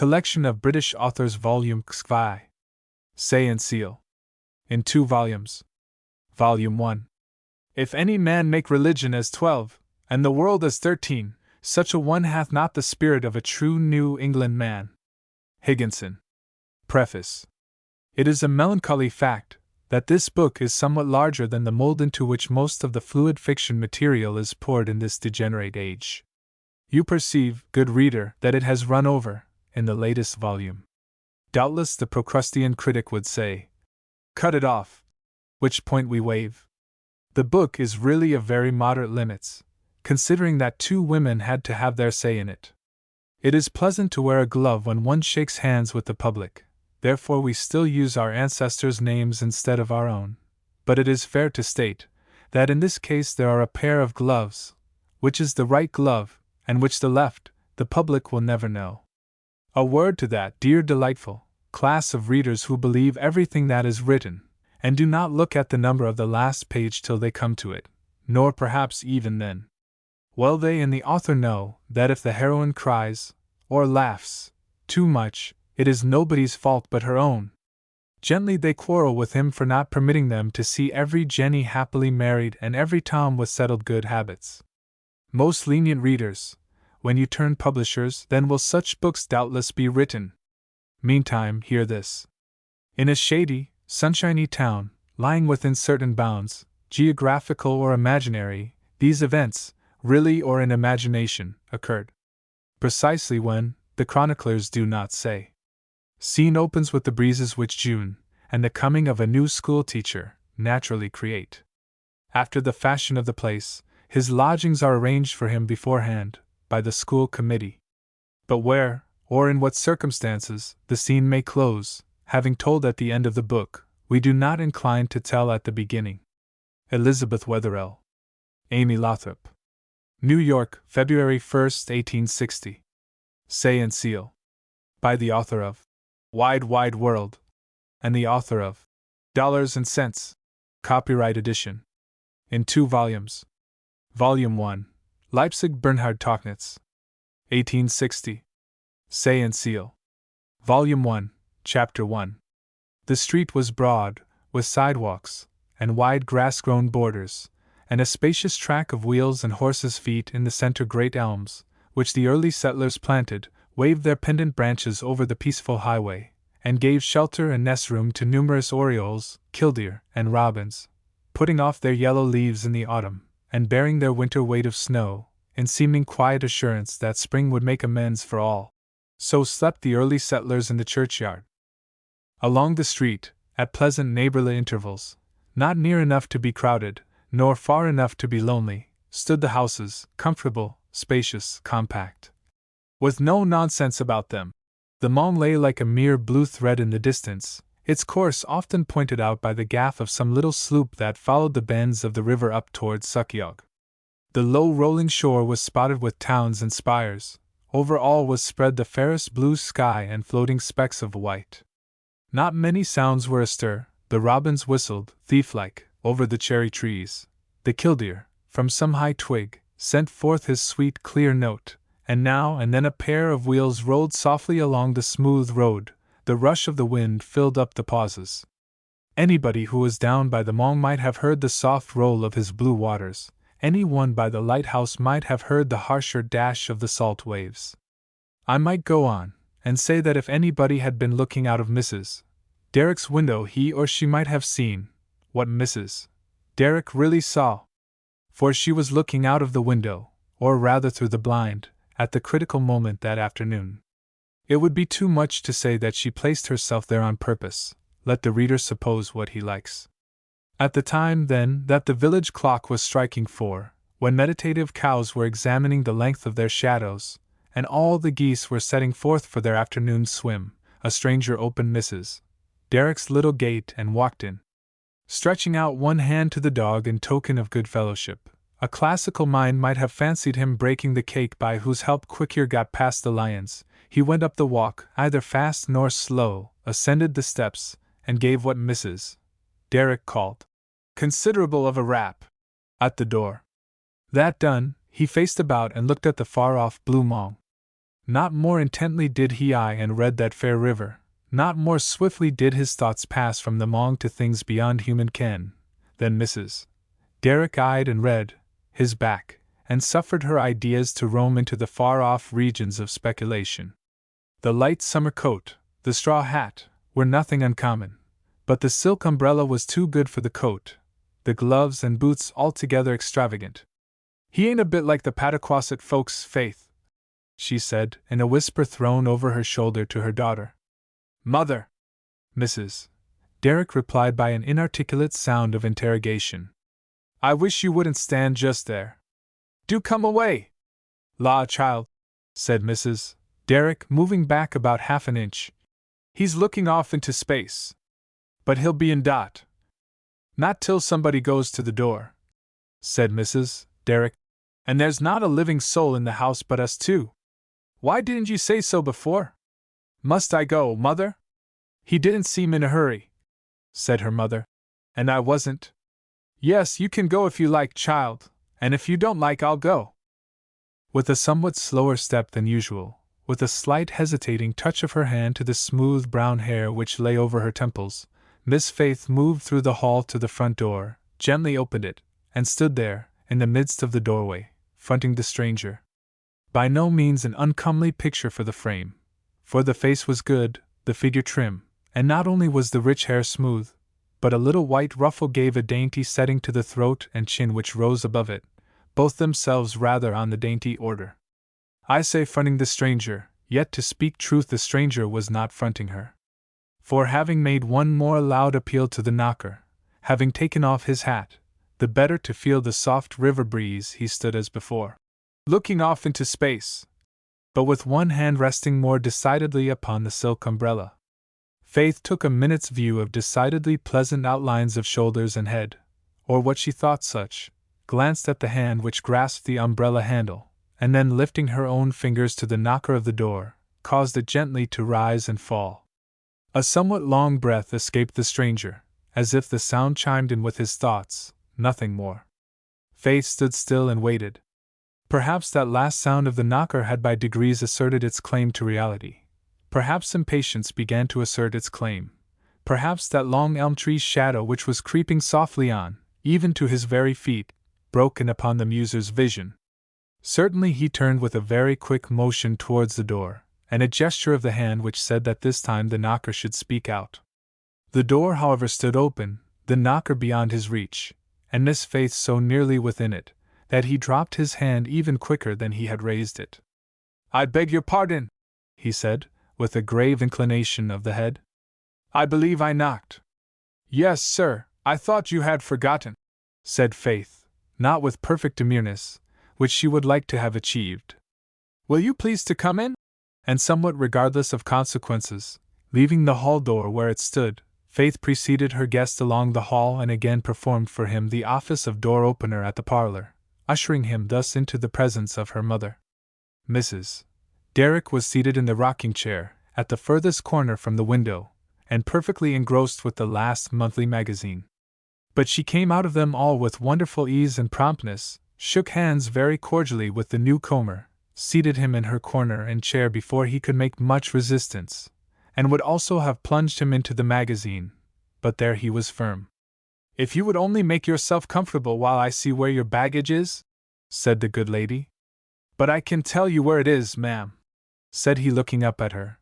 Collection of British Authors Volume XVII. Say and Seal. In 2 volumes. Volume 1. If any man make religion as 12, and the world as 13, such a one hath not the spirit of a true New England man. Higginson. Preface. It is a melancholy fact that this book is somewhat larger than the mold into which most of the fluid fiction material is poured in this degenerate age. You perceive, good reader, that it has run over in the latest volume. Doubtless the Procrustean critic would say, "Cut it off," which point we waive. The book is really of very moderate limits, considering that 2 women had to have their say in it. It is pleasant to wear a glove when one shakes hands with the public, therefore we still use our ancestors' names instead of our own, but it is fair to state that in this case there are a pair of gloves, which is the right glove, and which the left, the public will never know. A word to that dear delightful class of readers who believe everything that is written, and do not look at the number of the last page till they come to it, nor perhaps even then. Well, they and the author know that if the heroine cries, or laughs, too much, it is nobody's fault but her own. Gently they quarrel with him for not permitting them to see every Jenny happily married and every Tom with settled good habits. Most lenient readers, when you turn publishers, then will such books doubtless be written. Meantime, hear this. In a shady, sunshiny town, lying within certain bounds, geographical or imaginary, these events, really or in imagination, occurred. Precisely when, the chroniclers do not say. Scene opens with the breezes which June, and the coming of a new school teacher, naturally create. After the fashion of the place, his lodgings are arranged for him beforehand, by the school committee. But where, or in what circumstances, the scene may close, having told at the end of the book, we do not incline to tell at the beginning. Elizabeth Wetherell. Amy Lothrop. New York, February 1, 1860. Say and Seal. By the author of Wide, Wide World, and the author of Dollars and Cents. Copyright edition. In 2 volumes. Volume 1. Leipzig Bernhard Tauchnitz. 1860. Say and Seal. Volume 1, Chapter 1. The street was broad, with sidewalks, and wide grass-grown borders, and a spacious track of wheels and horses' feet in the center. Great elms, which the early settlers planted, waved their pendant branches over the peaceful highway, and gave shelter and nest room to numerous orioles, killdeer, and robins, putting off their yellow leaves in the autumn, and bearing their winter weight of snow, in seeming quiet assurance that spring would make amends for all. So slept the early settlers in the churchyard. Along the street, at pleasant neighborly intervals, not near enough to be crowded, nor far enough to be lonely, stood the houses, comfortable, spacious, compact, with no nonsense about them. The Mong lay like a mere blue thread in the distance, its course often pointed out by the gaff of some little sloop that followed the bends of the river up towards Sukyog. The low rolling shore was spotted with towns and spires, over all was spread the fairest blue sky and floating specks of white. Not many sounds were astir. The robins whistled, thief-like, over the cherry trees. The killdeer, from some high twig, sent forth his sweet clear note, and now and then a pair of wheels rolled softly along the smooth road. The rush of the wind filled up the pauses. Anybody who was down by the Mong might have heard the soft roll of his blue waters. Any one by the lighthouse might have heard the harsher dash of the salt waves. I might go on, and say that if anybody had been looking out of Mrs. Derrick's window, he or she might have seen what Mrs. Derrick really saw. For she was looking out of the window, or rather through the blind, at the critical moment that afternoon. It would be too much to say that she placed herself there on purpose. Let the reader suppose what he likes. At the time, then, that the village clock was striking 4, when meditative cows were examining the length of their shadows, and all the geese were setting forth for their afternoon swim, a stranger opened Mrs. Derrick's little gate and walked in. Stretching out one hand to the dog in token of good fellowship, a classical mind might have fancied him breaking the cake by whose help Quick-Ear got past the lions. He went up the walk, either fast nor slow, ascended the steps, and gave what Mrs. Derrick called considerable of a rap at the door. That done, he faced about and looked at the far-off blue Mong. Not more intently did he eye and read that fair river, not more swiftly did his thoughts pass from the Mong to things beyond human ken, than Mrs. Derrick eyed and read his back, and suffered her ideas to roam into the far-off regions of speculation. The light summer coat, the straw hat, were nothing uncommon, but the silk umbrella was too good for the coat, the gloves and boots altogether extravagant. "He ain't a bit like the Pataquasset folks, faith," she said, in a whisper thrown over her shoulder to her daughter. "Mother!" Mrs. Derrick replied by an inarticulate sound of interrogation. "I wish you wouldn't stand just there. Do come away!" "La, child," said Mrs. Derrick, moving back about half an inch. "He's looking off into space. But he'll be in dot." "Not till somebody goes to the door," said Mrs. Derrick. "And there's not a living soul in the house but us two. Why didn't you say so before?" "Must I go, Mother?" "He didn't seem in a hurry," said her mother. "And I wasn't." "Yes, you can go if you like, child, and if you don't like, I'll go." With a somewhat slower step than usual, with a slight hesitating touch of her hand to the smooth brown hair which lay over her temples, Miss Faith moved through the hall to the front door, gently opened it, and stood there, in the midst of the doorway, fronting the stranger. By no means an uncomely picture for the frame, for the face was good, the figure trim, and not only was the rich hair smooth, but a little white ruffle gave a dainty setting to the throat and chin which rose above it, both themselves rather on the dainty order. I say fronting the stranger, yet to speak truth the stranger was not fronting her. For having made one more loud appeal to the knocker, having taken off his hat, the better to feel the soft river breeze, he stood as before, looking off into space, but with one hand resting more decidedly upon the silk umbrella. Faith took a minute's view of decidedly pleasant outlines of shoulders and head, or what she thought such, glanced at the hand which grasped the umbrella handle, and then lifting her own fingers to the knocker of the door, caused it gently to rise and fall. A somewhat long breath escaped the stranger, as if the sound chimed in with his thoughts, nothing more. Faith stood still and waited. Perhaps that last sound of the knocker had by degrees asserted its claim to reality. Perhaps impatience began to assert its claim. Perhaps that long elm tree's shadow which was creeping softly on, even to his very feet, broke in upon the muser's vision. Certainly he turned with a very quick motion towards the door, and a gesture of the hand which said that this time the knocker should speak out. The door, however, stood open, the knocker beyond his reach, and Miss Faith so nearly within it, that he dropped his hand even quicker than he had raised it. "I beg your pardon," he said, with a grave inclination of the head. "I believe I knocked." "Yes, sir, I thought you had forgotten," said Faith, not with perfect demureness, which she would like to have achieved. "Will you please to come in?" And somewhat regardless of consequences, leaving the hall door where it stood, Faith preceded her guest along the hall and again performed for him the office of door-opener at the parlor, ushering him thus into the presence of her mother. Mrs. Derrick was seated in the rocking-chair, at the furthest corner from the window, and perfectly engrossed with the last monthly magazine. But she came out of them all with wonderful ease and promptness, shook hands very cordially with the newcomer, seated him in her corner and chair before he could make much resistance, and would also have plunged him into the magazine, but there he was firm. "If you would only make yourself comfortable while I see where your baggage is," said the good lady. "But I can tell you where it is, ma'am," said he, looking up at her.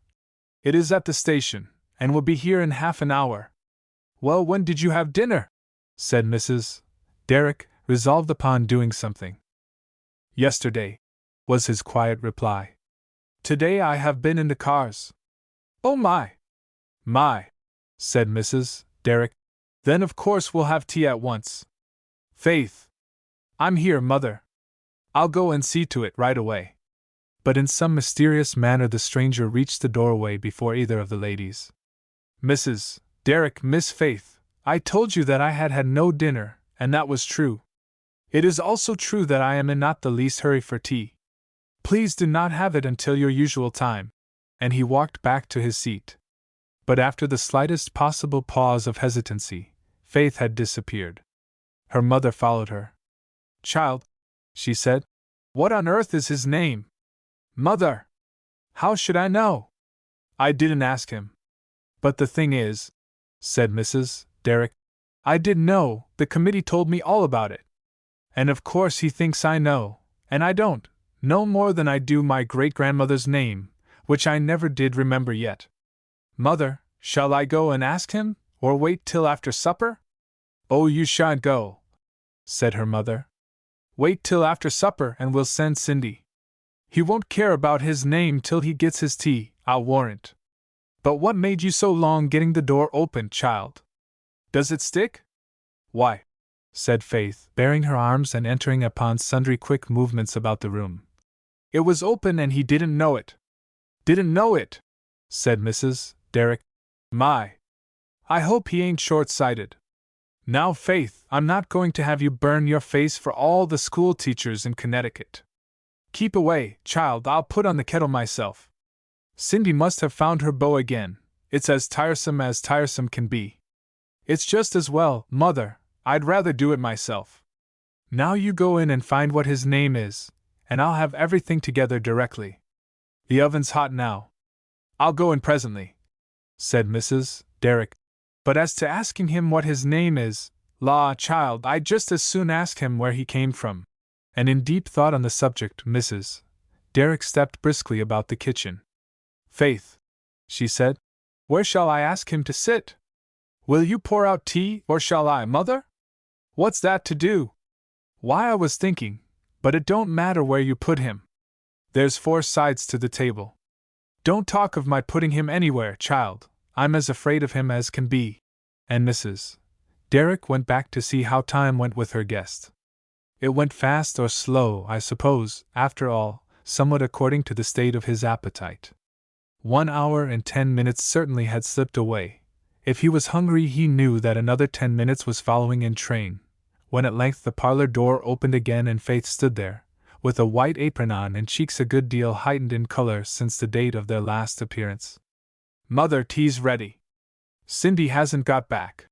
"It is at the station, and will be here in half an hour." "Well, when did you have dinner?" said Mrs. Derrick, resolved upon doing something. "Yesterday," was his quiet reply. "Today I have been in the cars." "Oh my! My!" said Mrs. Derrick. "Then of course we'll have tea at once." "Faith! I'm here, Mother. I'll go and see to it right away." But in some mysterious manner the stranger reached the doorway before either of the ladies. "Mrs. Derrick, Miss Faith, I told you that I had had no dinner, and that was true. It is also true that I am in not the least hurry for tea. Please do not have it until your usual time," and he walked back to his seat. But after the slightest possible pause of hesitancy, Faith had disappeared. Her mother followed her. "Child," she said, "what on earth is his name?" "Mother!" How should I know? I didn't ask him. But the thing is, said Mrs. Derrick, I did know, the committee told me all about it. And of course he thinks I know, and I don't, no more than I do my great-grandmother's name, which I never did remember yet. Mother, shall I go and ask him, or wait till after supper? Oh, you shan't go, said her mother. Wait till after supper and we'll send Cindy. He won't care about his name till he gets his tea, I'll warrant. But what made you so long getting the door open, child? Does it stick? Why, said Faith, baring her arms and entering upon sundry quick movements about the room. It was open and he didn't know it. Didn't know it, said Mrs. Derrick. My! I hope he ain't short-sighted. Now, Faith, I'm not going to have you burn your face for all the school teachers in Connecticut. Keep away, child, I'll put on the kettle myself. Cindy must have found her beau again. It's as tiresome can be. It's just as well, Mother, I'd rather do it myself. Now you go in and find what his name is, and I'll have everything together directly. The oven's hot now. I'll go in presently, said Mrs. Derrick. But as to asking him what his name is, la, child, I'd just as soon ask him where he came from. And in deep thought on the subject, Mrs. Derrick stepped briskly about the kitchen. Faith, she said, where shall I ask him to sit? Will you pour out tea, or shall I, Mother? What's that to do? Why, I was thinking, but it don't matter where you put him. There's 4 sides to the table. Don't talk of my putting him anywhere, child. I'm as afraid of him as can be. And Mrs. Derrick went back to see how time went with her guest. It went fast or slow, I suppose, after all, somewhat according to the state of his appetite. 1 hour and 10 minutes certainly had slipped away. If he was hungry, he knew that another 10 minutes was following in train, when at length the parlor door opened again and Faith stood there, with a white apron on and cheeks a good deal heightened in color since the date of their last appearance. Mother, tea's ready. Cindy hasn't got back.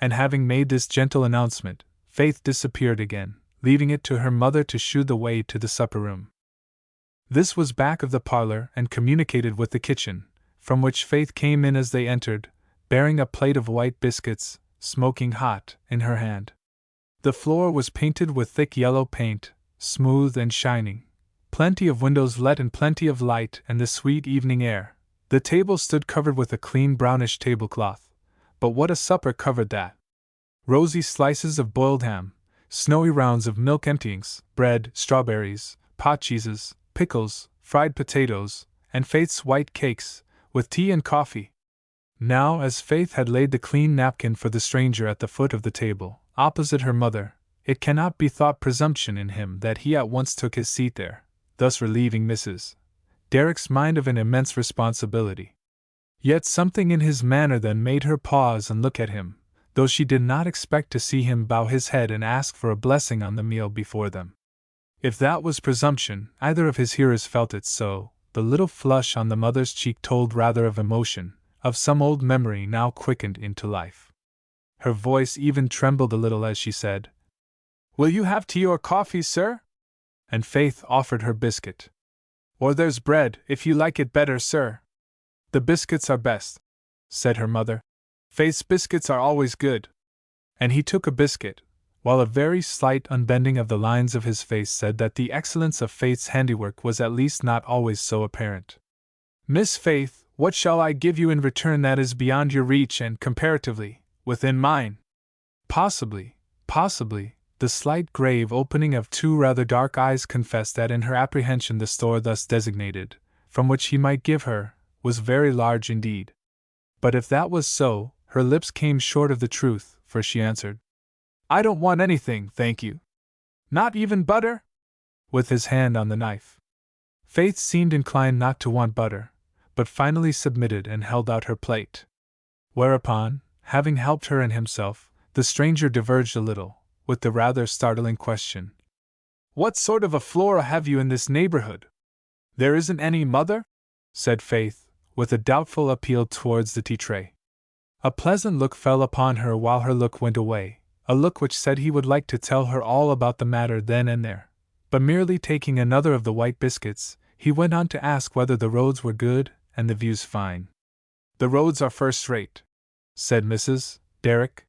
And having made this gentle announcement, Faith disappeared again, leaving it to her mother to shew the way to the supper room. This was back of the parlor and communicated with the kitchen, from which Faith came in as they entered, bearing a plate of white biscuits, smoking hot, in her hand. The floor was painted with thick yellow paint, smooth and shining. Plenty of windows let in plenty of light and the sweet evening air. The table stood covered with a clean brownish tablecloth, but what a supper covered that! Rosy slices of boiled ham, snowy rounds of milk emptyings, bread, strawberries, pot cheeses, pickles, fried potatoes, and Faith's white cakes, with tea and coffee. Now, as Faith had laid the clean napkin for the stranger at the foot of the table, opposite her mother, it cannot be thought presumption in him that he at once took his seat there, thus relieving Mrs. Derrick's mind of an immense responsibility. Yet something in his manner then made her pause and look at him, though she did not expect to see him bow his head and ask for a blessing on the meal before them. If that was presumption, either of his hearers felt it so. The little flush on the mother's cheek told rather of emotion, of some old memory now quickened into life. Her voice even trembled a little as she said, "Will you have tea or coffee, sir?" And Faith offered her biscuit. "Or there's bread, if you like it better, sir." "The biscuits are best," said her mother. "Faith's biscuits are always good." And he took a biscuit, while a very slight unbending of the lines of his face said that the excellence of Faith's handiwork was at least not always so apparent. "Miss Faith, what shall I give you in return that is beyond your reach and, comparatively, within mine?" Possibly, the slight grave opening of two rather dark eyes confessed that in her apprehension the store thus designated, from which he might give her, was very large indeed. But if that was so, her lips came short of the truth, for she answered, "I don't want anything, thank you." "Not even butter?" with his hand on the knife. Faith seemed inclined not to want butter, but finally submitted and held out her plate. Whereupon, having helped her and himself, the stranger diverged a little, with the rather startling question, "What sort of a flora have you in this neighborhood?" "There isn't any, mother?" said Faith, with a doubtful appeal towards the tea tray. A pleasant look fell upon her while her look went away, a look which said he would like to tell her all about the matter then and there. But merely taking another of the white biscuits, He went on to ask whether the roads were good and the views fine. "The roads are first rate," said Mrs. Derrick.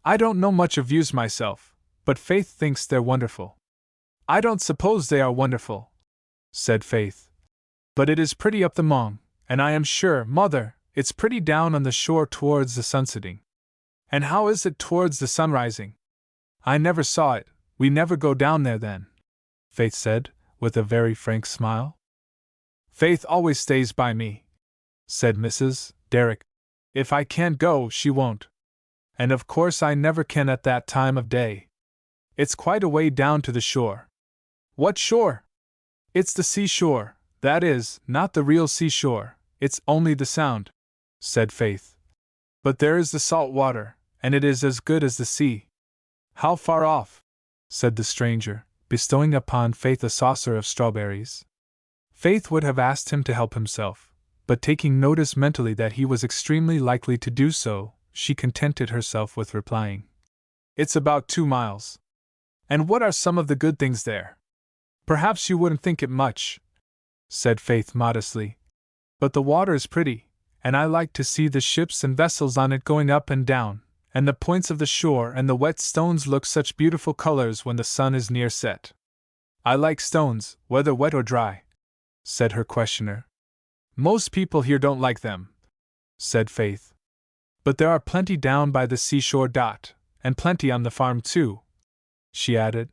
"I don't know much of views myself, but Faith thinks they're wonderful." "I don't suppose they are wonderful," said Faith. "But it is pretty up the Mong, and I am sure, Mother, it's pretty down on the shore towards the sunsetting." "And how is it towards the sunrising?" "I never saw it, we never go down there then," Faith said, with a very frank smile. "Faith always stays by me," said Mrs. Derrick. "If I can't go, she won't. And of course I never can at that time of day. It's quite a way down to the shore." "What shore?" "It's the seashore, that is, not the real seashore, it's only the sound," said Faith. "But there is the salt water, and it is as good as the sea." "How far off?" said the stranger, bestowing upon Faith a saucer of strawberries. Faith would have asked him to help himself, but taking notice mentally that he was extremely likely to do so, she contented herself with replying, "It's about 2 miles. "And what are some of the good things there?" "Perhaps you wouldn't think it much," said Faith modestly, "but the water is pretty, and I like to see the ships and vessels on it going up and down, and the points of the shore and the wet stones look such beautiful colors when the sun is near set." "I like stones, whether wet or dry," said her questioner. "Most people here don't like them," said Faith. "But there are plenty down by the seashore, and plenty on the farm too," she added.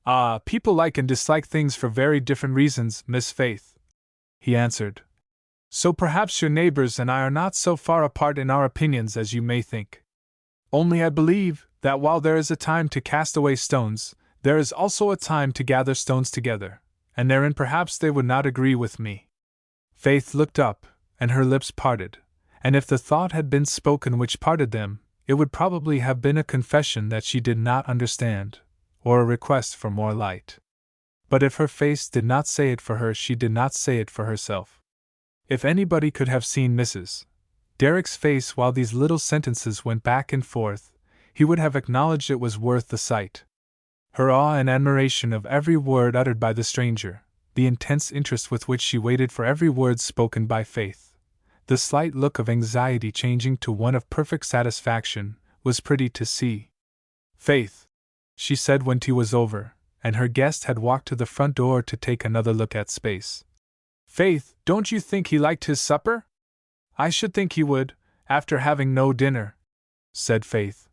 "Ah, people like and dislike things for very different reasons, Miss Faith," he answered. "So perhaps your neighbors and I are not so far apart in our opinions as you may think. Only I believe that while there is a time to cast away stones, there is also a time to gather stones together, and therein perhaps they would not agree with me." Faith looked up, and her lips parted, and if the thought had been spoken which parted them, it would probably have been a confession that she did not understand, or a request for more light. But if her face did not say it for her, she did not say it for herself. If anybody could have seen Mrs. Derrick's face while these little sentences went back and forth, he would have acknowledged it was worth the sight. Her awe and admiration of every word uttered by the stranger, the intense interest with which she waited for every word spoken by Faith, the slight look of anxiety changing to one of perfect satisfaction, was pretty to see. "Faith," she said when tea was over, and her guest had walked to the front door to take another look at space. "Faith, don't you think he liked his supper?" "I should think he would, after having no dinner," said Faith.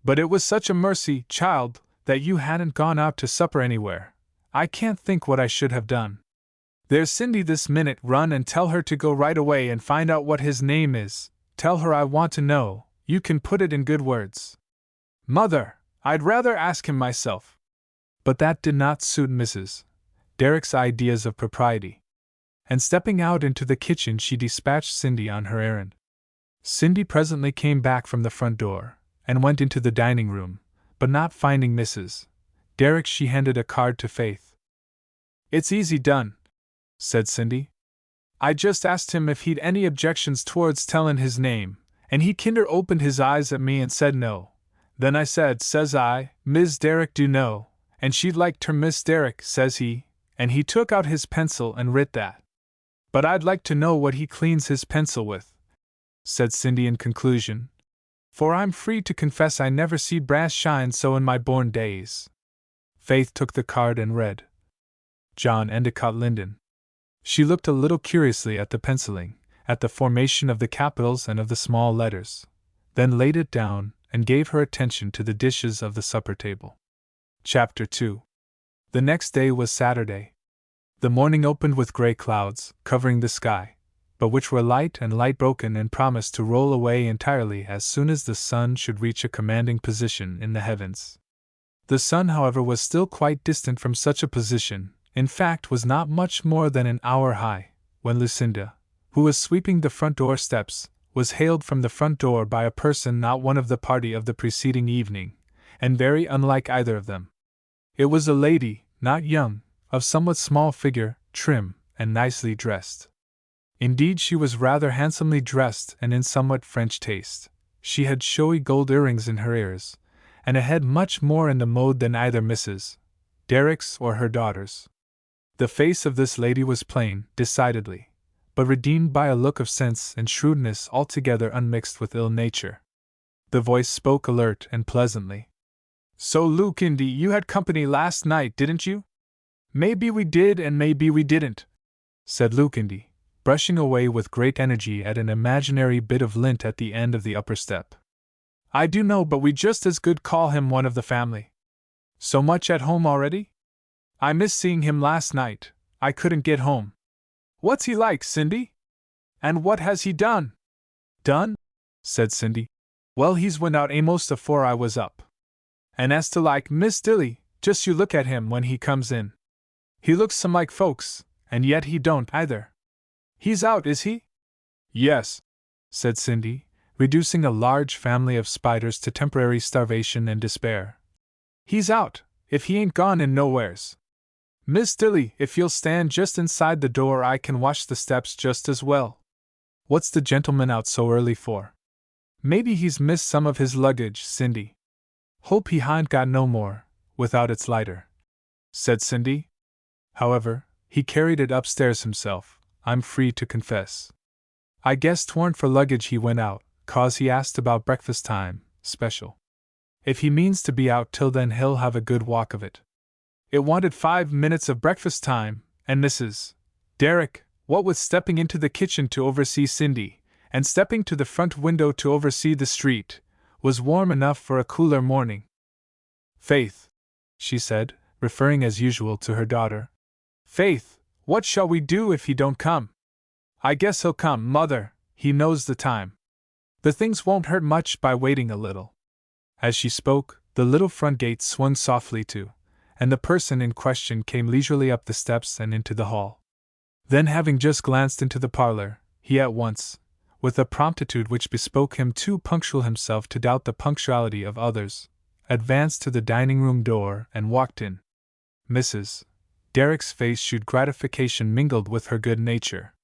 "But it was such a mercy, child, that you hadn't gone out to supper anywhere. I can't think what I should have done. There's Cindy this minute, run and tell her to go right away and find out what his name is. Tell her I want to know, you can put it in good words." "Mother, I'd rather ask him myself." But that did not suit Mrs. Derrick's ideas of propriety. And stepping out into the kitchen, she dispatched Cindy on her errand. Cindy presently came back from the front door, and went into the dining room, but not finding Mrs. Derrick, she handed a card to Faith. "It's easy done," said Cindy. "I just asked him if he'd any objections towards tellin' his name, and he kinder opened his eyes at me and said no. Then I said, says I, Miss Derrick do know, and she'd like ter Miss Derrick, says he, and he took out his pencil and writ that. But I'd like to know what he cleans his pencil with," said Cindy in conclusion, "for I'm free to confess I never seed brass shine so in my born days." Faith took the card and read, "John Endicott Linden." She looked a little curiously at the penciling, at the formation of the capitals and of the small letters, then laid it down and gave her attention to the dishes of the supper table. Chapter 2. The next day was Saturday. The morning opened with gray clouds covering the sky, but which were light and light broken and promised to roll away entirely as soon as the sun should reach a commanding position in the heavens. The sun, however, was still quite distant from such a position, in fact was not much more than an hour high, when Lucinda, who was sweeping the front door steps, was hailed from the front door by a person not one of the party of the preceding evening, and very unlike either of them. It was a lady, not young, of somewhat small figure, trim, and nicely dressed. Indeed, she was rather handsomely dressed and in somewhat French taste. She had showy gold earrings in her ears, and a head much more in the mode than either Mrs. Derrick's or her daughter's. The face of this lady was plain, decidedly, but redeemed by a look of sense and shrewdness altogether unmixed with ill nature. The voice spoke alert and pleasantly. "So, Lucindy, you had company last night, didn't you?" "Maybe we did and maybe we didn't," said Lucindy, brushing away with great energy at an imaginary bit of lint at the end of the upper step. "I do know, but we just as good call him one of the family." "So much at home already?" "I missed seeing him last night. I couldn't get home." "What's he like, Cindy? And what has he done?" "Done?" said Cindy. "Well, he's went out a'most afore I was up. And as to like Miss Dilly, just you look at him when he comes in. He looks some like folks, and yet he don't either." "He's out, is he?" "Yes," said Cindy, reducing a large family of spiders to temporary starvation and despair. "He's out, if he ain't gone in nowheres. Miss Dilly, if you'll stand just inside the door, I can watch the steps just as well." "What's the gentleman out so early for?" "Maybe he's missed some of his luggage, Cindy." "Hope he hain't got no more, without it's lighter," said Cindy. "However, he carried it upstairs himself, I'm free to confess. I guess 'twarn't for luggage he went out, 'cause he asked about breakfast time, special. If he means to be out till then, he'll have a good walk of it. It wanted 5 minutes of breakfast time, and Mrs. Derrick, what with stepping into the kitchen to oversee Cindy, and stepping to the front window to oversee the street, was warm enough for a cooler morning. "Faith," she said, referring as usual to her daughter. "Faith, what shall we do if he don't come?" "I guess he'll come, Mother, he knows the time. The things won't hurt much by waiting a little." As she spoke, the little front gate swung softly to, and the person in question came leisurely up the steps and into the hall. Then, having just glanced into the parlor, he at once, with a promptitude which bespoke him too punctual himself to doubt the punctuality of others, advanced to the dining-room door and walked in. Mrs. Derrick's face showed gratification mingled with her good nature.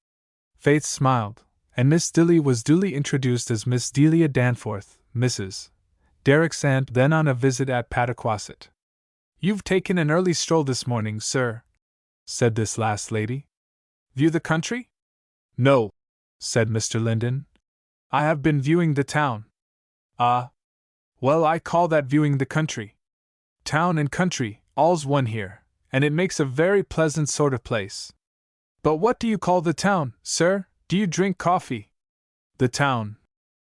Faith smiled, and Miss Dilly was duly introduced as Miss Delia Danforth, Mrs. Derrick's aunt, then on a visit at Pataquasset. "You've taken an early stroll this morning, sir," said this last lady. "View the country?" "No," said Mr. Linden. "I have been viewing the town." "Ah. Well, I call that viewing the country. Town and country, all's one here, and it makes a very pleasant sort of place." "But what do you call the town, sir? Do you drink coffee?" "The town,"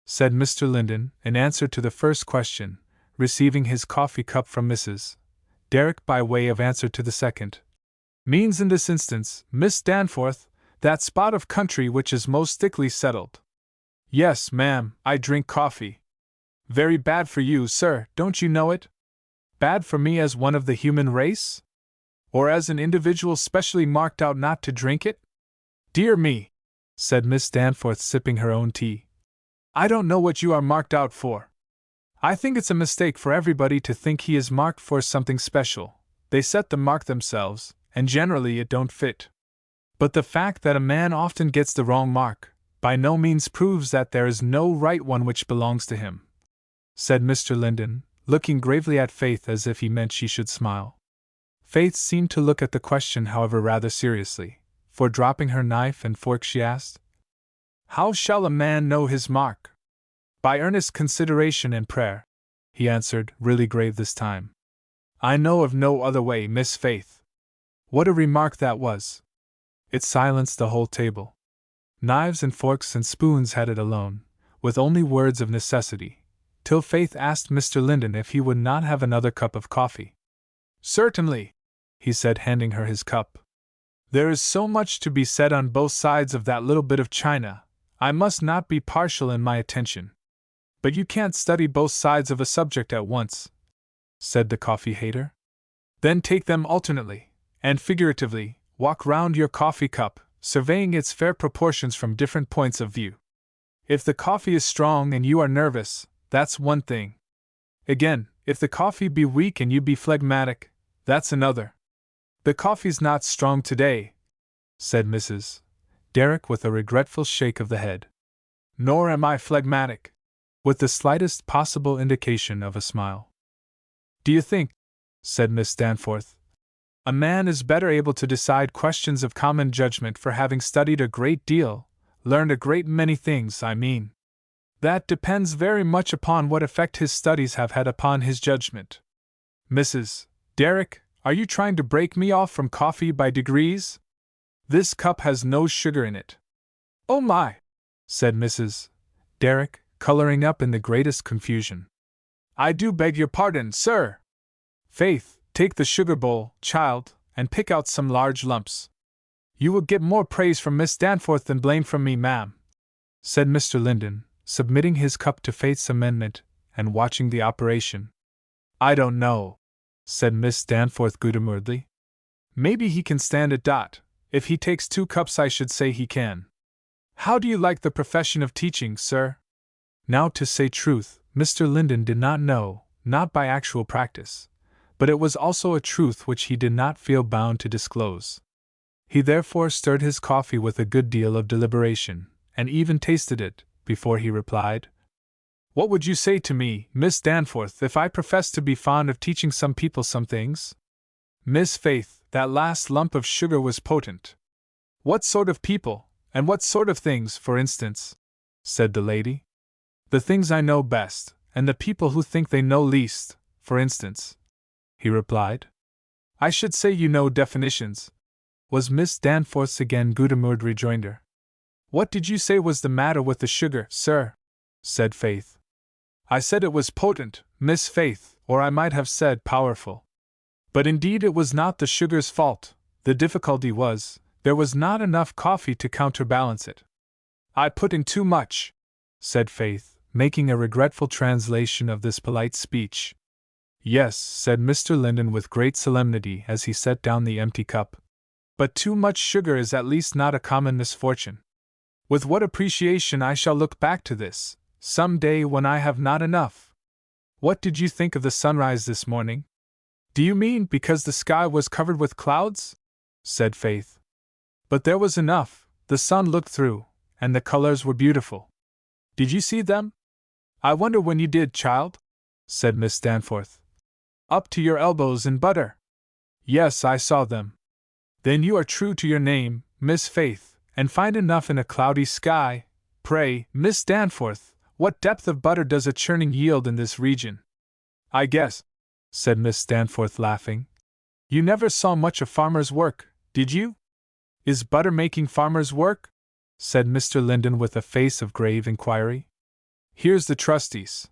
said Mr. Linden, in answer to the first question, receiving his coffee cup from Mrs. Derrick by way of answer to the second, "means in this instance, Miss Danforth, that spot of country which is most thickly settled." "Yes, ma'am, I drink coffee." "Very bad for you, sir, don't you know it?" "Bad for me as one of the human race? Or as an individual specially marked out not to drink it?" "Dear me," said Miss Danforth, sipping her own tea. "I don't know what you are marked out for. I think it's a mistake for everybody to think he is marked for something special. They set the mark themselves, and generally it don't fit. But the fact that a man often gets the wrong mark, by no means proves that there is no right one which belongs to him," said Mr. Linden, looking gravely at Faith as if he meant she should smile. Faith seemed to look at the question, however, rather seriously, for dropping her knife and fork she asked, "How shall a man know his mark?" "By earnest consideration and prayer," he answered, really grave this time. "I know of no other way, Miss Faith." What a remark that was! It silenced the whole table. Knives and forks and spoons had it alone, with only words of necessity, till Faith asked Mr. Linden if he would not have another cup of coffee. "Certainly," he said, handing her his cup. "There is so much to be said on both sides of that little bit of china, I must not be partial in my attention. But you can't study both sides of a subject at once," said the coffee hater. "Then take them alternately, and figuratively, walk round your coffee cup, surveying its fair proportions from different points of view. If the coffee is strong and you are nervous, that's one thing. Again, if the coffee be weak and you be phlegmatic, that's another. The coffee's not strong today," said Mrs. Derrick with a regretful shake of the head. "Nor am I phlegmatic," with the slightest possible indication of a smile. "Do you think," said Miss Danforth, A man is better able to decide questions of common judgment for having studied a great deal, learned a great many things, I mean. That depends very much upon what effect his studies have had upon his judgment. Mrs. Derrick, are you trying to break me off from coffee by degrees? This cup has no sugar in it. Oh my! Said Mrs. Derrick, coloring up in the greatest confusion. I do beg your pardon, sir. Faith, take the sugar bowl, child, and pick out some large lumps. You will get more praise from Miss Danforth than blame from me, ma'am, said Mr. Linden, submitting his cup to Faith's amendment and watching the operation. I don't know, said Miss Danforth good-humoredly. Maybe he can stand it. If he takes 2 cups, I should say he can. How do you like the profession of teaching, sir? Now, to say truth, Mr. Linden did not know, not by actual practice, but it was also a truth which he did not feel bound to disclose. He therefore stirred his coffee with a good deal of deliberation, and even tasted it, before he replied. What would you say to me, Miss Danforth, if I professed to be fond of teaching some people some things? Miss Faith, that last lump of sugar was potent. What sort of people, and what sort of things, for instance? Said the lady. The things I know best, and the people who think they know least, for instance, he replied. I should say you know definitions, was Miss Danforth's again good-humored rejoinder. What did you say was the matter with the sugar, sir? Said Faith. I said it was potent, Miss Faith, or I might have said powerful. But indeed it was not the sugar's fault. The difficulty was, there was not enough coffee to counterbalance it. I put in too much, said Faith, making a regretful translation of this polite speech. Yes, said Mr. Linden with great solemnity as he set down the empty cup. But too much sugar is at least not a common misfortune. With what appreciation I shall look back to this, some day when I have not enough. What did you think of the sunrise this morning? Do you mean because the sky was covered with clouds? Said Faith. But there was enough, the sun looked through, and the colors were beautiful. Did you see them? I wonder when you did, child? Said Miss Danforth. Up to your elbows in butter. Yes, I saw them. Then you are true to your name, Miss Faith, and find enough in a cloudy sky. Pray, Miss Danforth, what depth of butter does a churning yield in this region? I guess, said Miss Danforth, laughing. You never saw much of farmer's work, did you? Is butter making farmer's work? Said Mr. Linden with a face of grave inquiry. Here's the trustees,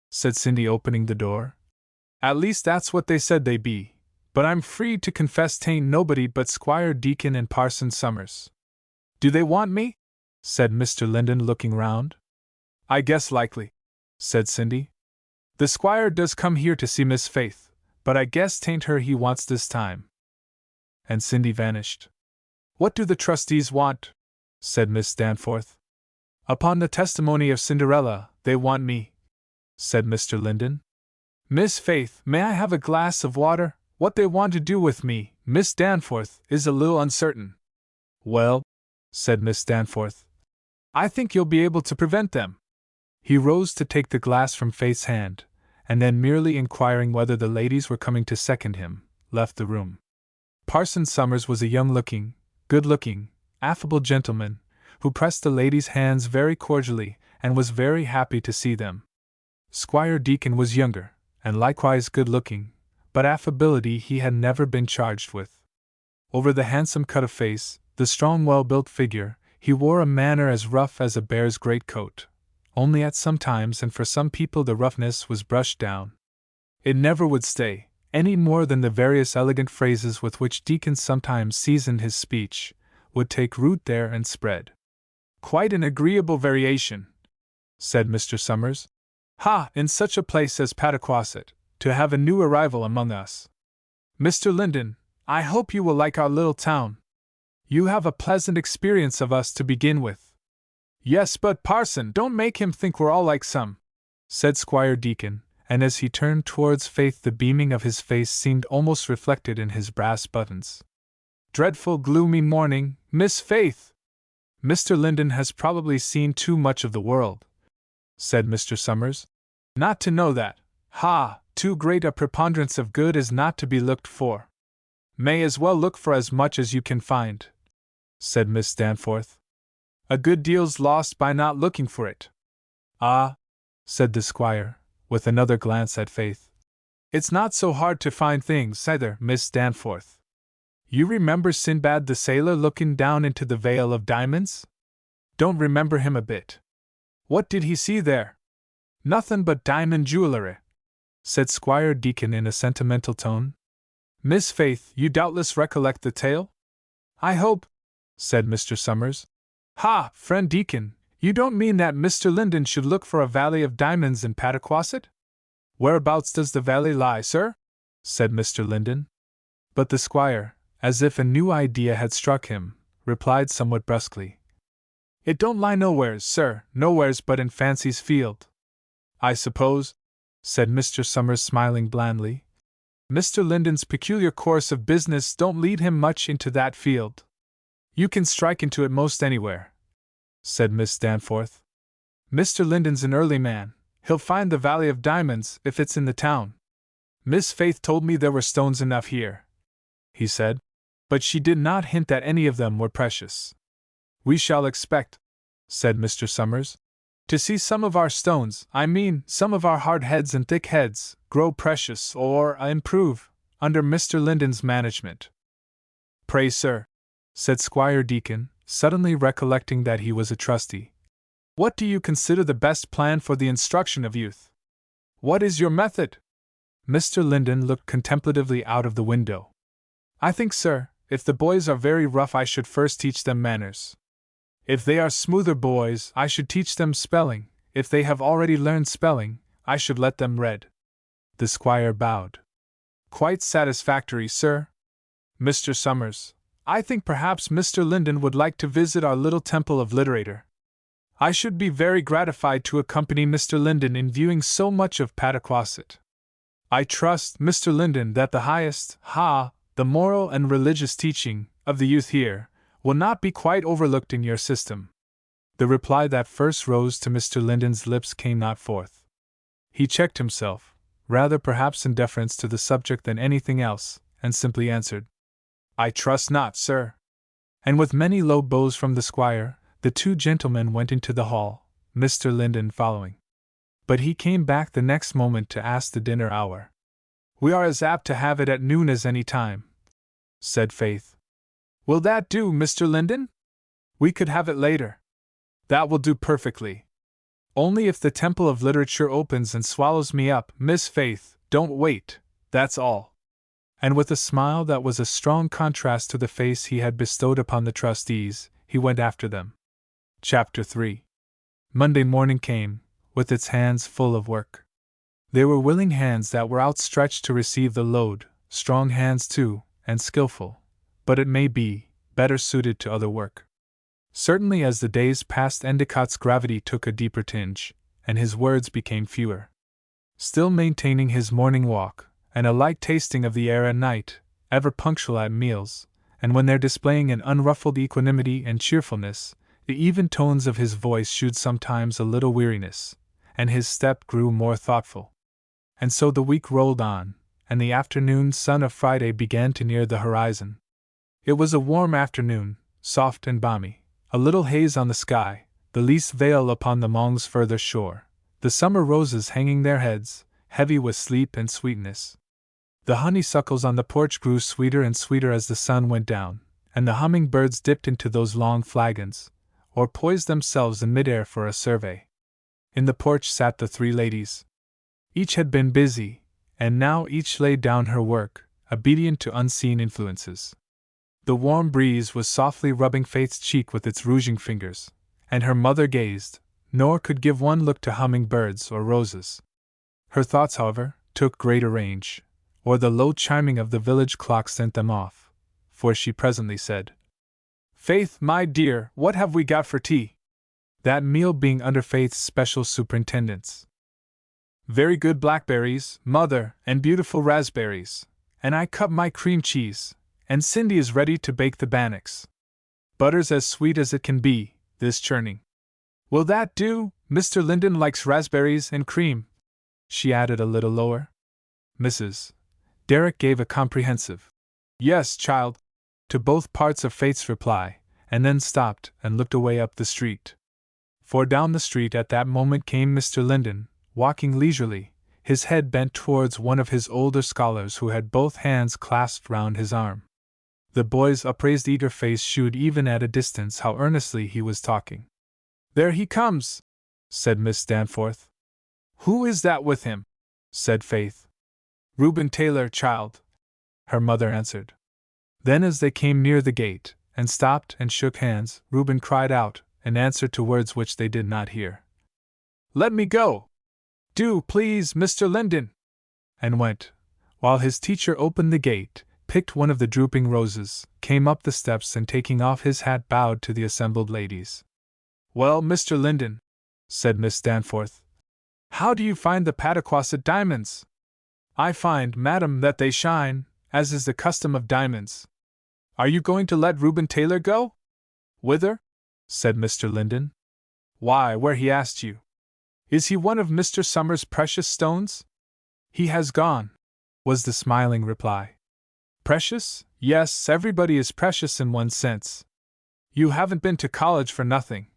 said Cindy, opening the door. At least that's what they said they be, but I'm free to confess 'tain't nobody but Squire Deacon and Parson Summers. Do they want me? Said Mr. Linden, looking round. I guess likely, said Cindy. The squire does come here to see Miss Faith, but I guess 'tain't her he wants this time. And Cindy vanished. What do the trustees want? Said Miss Danforth. Upon the testimony of Cinderella, they want me, said Mr. Linden. Miss Faith, may I have a glass of water? What they want to do with me, Miss Danforth, is a little uncertain. Well, said Miss Danforth, I think you'll be able to prevent them. He rose to take the glass from Faith's hand, and then, merely inquiring whether the ladies were coming to second him, left the room. Parson Summers was a young-looking, good-looking, affable gentleman, who pressed the ladies' hands very cordially, and was very happy to see them. Squire Deacon was younger, and likewise good-looking, but affability he had never been charged with. Over the handsome cut of face, the strong well-built figure, he wore a manner as rough as a bear's greatcoat, only at some times and for some people the roughness was brushed down. It never would stay, any more than the various elegant phrases with which Deacon sometimes seasoned his speech, would take root there and spread. Quite an agreeable variation, said Mr. Summers. Ha, in such a place as Pataquasset, to have a new arrival among us. Mr. Linden, I hope you will like our little town. You have a pleasant experience of us to begin with. Yes, but parson, don't make him think we're all like some, said Squire Deacon, and as he turned towards Faith the beaming of his face seemed almost reflected in his brass buttons. Dreadful gloomy morning, Miss Faith! Mr. Linden has probably seen too much of the world, said Mr. Summers, not to know that, too great a preponderance of good is not to be looked for. May as well look for as much as you can find, said Miss Danforth. A good deal's lost by not looking for it. Ah, said the squire, with another glance at Faith. It's not so hard to find things either, Miss Danforth. You remember Sinbad the sailor looking down into the Vale of Diamonds? Don't remember him a bit. What did he see there? Nothin' but diamond jewellery, said Squire Deacon in a sentimental tone. Miss Faith, you doubtless recollect the tale? I hope, said Mr. Summers. Ha, friend Deacon, you don't mean that Mr. Linden should look for a valley of diamonds in Pataquasset? Whereabouts does the valley lie, sir? Said Mr. Linden. But the squire, as if a new idea had struck him, replied somewhat brusquely. It don't lie nowheres, sir, nowheres but in Fancy's Field. I suppose, said Mr. Summers smiling blandly, Mr. Linden's peculiar course of business don't lead him much into that field. You can strike into it most anywhere, said Miss Danforth. Mr. Linden's an early man, he'll find the Valley of Diamonds if it's in the town. Miss Faith told me there were stones enough here, he said, but she did not hint that any of them were precious. We shall expect, said Mr. Summers, to see some of our stones, I mean some of our hard heads and thick heads, grow precious or improve under Mr. Linden's management. Pray, sir, said Squire Deacon, suddenly recollecting that he was a trustee, what do you consider the best plan for the instruction of youth? What is your method? Mr. Linden looked contemplatively out of the window. I think, sir, if the boys are very rough I should first teach them manners. If they are smoother boys, I should teach them spelling. If they have already learned spelling, I should let them read. The squire bowed. Quite satisfactory, sir. Mr. Summers, I think perhaps Mr. Linden would like to visit our little temple of literature. I should be very gratified to accompany Mr. Linden in viewing so much of Pataquasset. I trust, Mr. Linden, that the highest, the moral and religious teaching of the youth here will not be quite overlooked in your system. The reply that first rose to Mr. Linden's lips came not forth. He checked himself, rather perhaps in deference to the subject than anything else, and simply answered, I trust not, sir. And with many low bows from the squire, the two gentlemen went into the hall, Mr. Linden following. But he came back the next moment to ask the dinner hour. We are as apt to have it at noon as any time, said Faith. Will that do, Mr. Linden? We could have it later. That will do perfectly. Only if the Temple of Literature opens and swallows me up, Miss Faith, don't wait, that's all. And with a smile that was a strong contrast to the face he had bestowed upon the trustees, he went after them. Chapter 3. Monday morning came, with its hands full of work. They were willing hands that were outstretched to receive the load, strong hands too, and skillful, but it may be, better suited to other work. Certainly as the days passed Endicott's gravity took a deeper tinge, and his words became fewer. Still maintaining his morning walk, and a light tasting of the air at night, ever punctual at meals, and when they're displaying an unruffled equanimity and cheerfulness, the even tones of his voice shewed sometimes a little weariness, and his step grew more thoughtful. And so the week rolled on, and the afternoon sun of Friday began to near the horizon. It was a warm afternoon, soft and balmy, a little haze on the sky, the least veil upon the Mong's further shore, the summer roses hanging their heads, heavy with sleep and sweetness. The honeysuckles on the porch grew sweeter and sweeter as the sun went down, and the humming-birds dipped into those long flagons, or poised themselves in mid-air for a survey. In the porch sat the three ladies. Each had been busy, and now each laid down her work, obedient to unseen influences. The warm breeze was softly rubbing Faith's cheek with its rouging fingers, and her mother gazed, nor could give one look to humming-birds or roses. Her thoughts, however, took greater range, or the low chiming of the village clock sent them off, for she presently said, Faith, my dear, what have we got for tea? That meal being under Faith's special superintendence. Very good blackberries, mother, and beautiful raspberries, and I cut my cream cheese, and Cindy is ready to bake the bannocks. Butter's as sweet as it can be, this churning. Will that do? Mr. Linden likes raspberries and cream, she added a little lower. Mrs. Derrick gave a comprehensive Yes, child, to both parts of Faith's reply, and then stopped and looked away up the street. For down the street at that moment came Mr. Linden, walking leisurely, his head bent towards one of his older scholars who had both hands clasped round his arm. The boy's upraised eager face shewed even at a distance how earnestly he was talking. "There he comes," said Miss Danforth. "Who is that with him?" said Faith. "Reuben Taylor, child," her mother answered. Then as they came near the gate, and stopped and shook hands, Reuben cried out, in answer to words which they did not hear, "Let me go! Do, please, Mr. Linden!" and went, while his teacher opened the gate, picked one of the drooping roses, came up the steps and taking off his hat bowed to the assembled ladies. "Well, Mr. Linden," said Miss Danforth, "how do you find the Pataquasset diamonds?" "I find, madam, that they shine, as is the custom of diamonds." "Are you going to let Reuben Taylor go?" "Whither?" said Mr. Linden. "Why, where he asked you." "Is he one of Mr. Summer's precious stones?" "He has gone," was the smiling reply. "Precious? Yes, everybody is precious in one sense." "You haven't been to college for nothing,"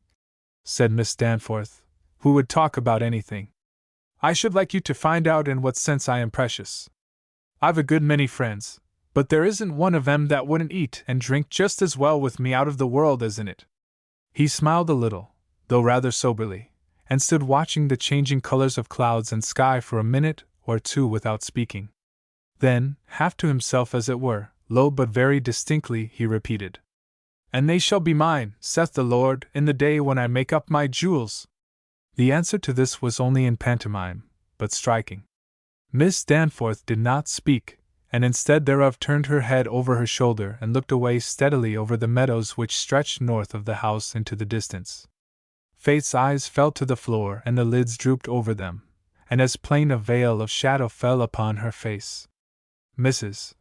said Miss Danforth, who would talk about anything. "I should like you to find out in what sense I am precious. I've a good many friends, but there isn't one of 'em that wouldn't eat and drink just as well with me out of the world as in it." He smiled a little, though rather soberly, and stood watching the changing colors of clouds and sky for a minute or two without speaking. Then, half to himself as it were, low but very distinctly, he repeated, "And they shall be mine, saith the Lord, in the day when I make up my jewels." The answer to this was only in pantomime, but striking. Miss Danforth did not speak, and instead thereof turned her head over her shoulder and looked away steadily over the meadows which stretched north of the house into the distance. Faith's eyes fell to the floor and the lids drooped over them, and as plain a veil of shadow fell upon her face. Mrs.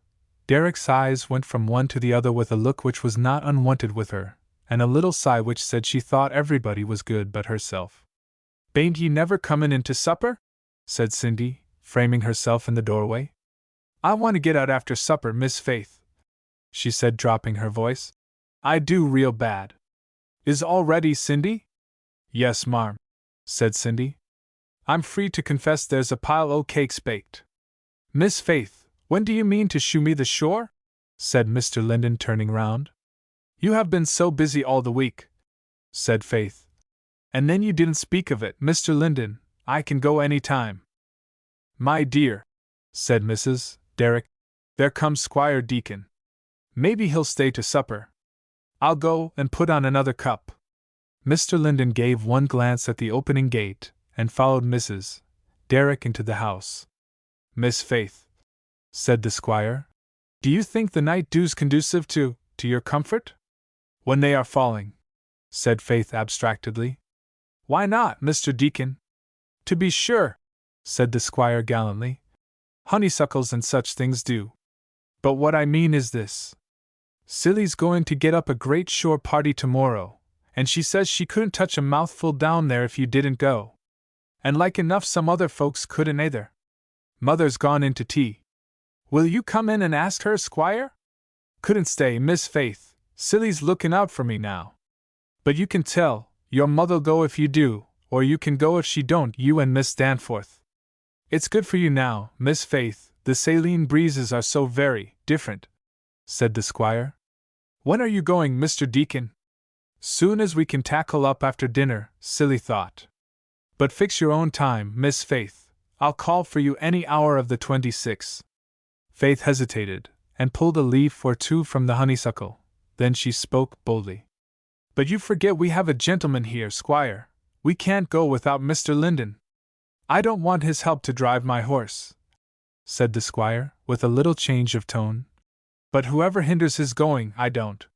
Derrick's eyes went from one to the other with a look which was not unwonted with her, and a little sigh which said she thought everybody was good but herself. "Bain't ye never comin' in to supper?" said Cindy, framing herself in the doorway. "I want to get out after supper, Miss Faith," she said, dropping her voice. "I do real bad." "Is all ready, Cindy?" "Yes, marm," said Cindy. "I'm free to confess there's a pile o' cakes baked." "Miss Faith, when do you mean to shew me the shore?" said Mr. Linden, turning round. "You have been so busy all the week," said Faith. "And then you didn't speak of it, Mr. Linden. I can go any time." "My dear," said Mrs. Derrick, "there comes Squire Deacon. Maybe he'll stay to supper. I'll go and put on another cup." Mr. Linden gave one glance at the opening gate, and followed Mrs. Derrick into the house. "Miss Faith," said the squire, "do you think the night dew's conducive to your comfort?" "When they are falling," said Faith abstractedly. "Why not, Mr. Deacon?" "To be sure," said the squire gallantly. "Honeysuckles and such things do. But what I mean is this. Silly's going to get up a great shore party tomorrow, and she says she couldn't touch a mouthful down there if you didn't go. And like enough some other folks couldn't either. Mother's gone in to tea. Will you come in and ask her, Squire? Couldn't stay, Miss Faith. Silly's looking out for me now. But you can tell, your mother'll go if you do, or you can go if she don't, you and Miss Danforth. It's good for you now, Miss Faith, the saline breezes are so very different," said the squire. "When are you going, Mr. Deacon?" "Soon as we can tackle up after dinner," Silly thought. "But fix your own time, Miss Faith. I'll call for you any hour of the 26th. Faith hesitated, and pulled a leaf or two from the honeysuckle. Then she spoke boldly. "But you forget we have a gentleman here, Squire. We can't go without Mr. Linden." "I don't want his help to drive my horse," said the squire, with a little change of tone. "But whoever hinders his going, I don't.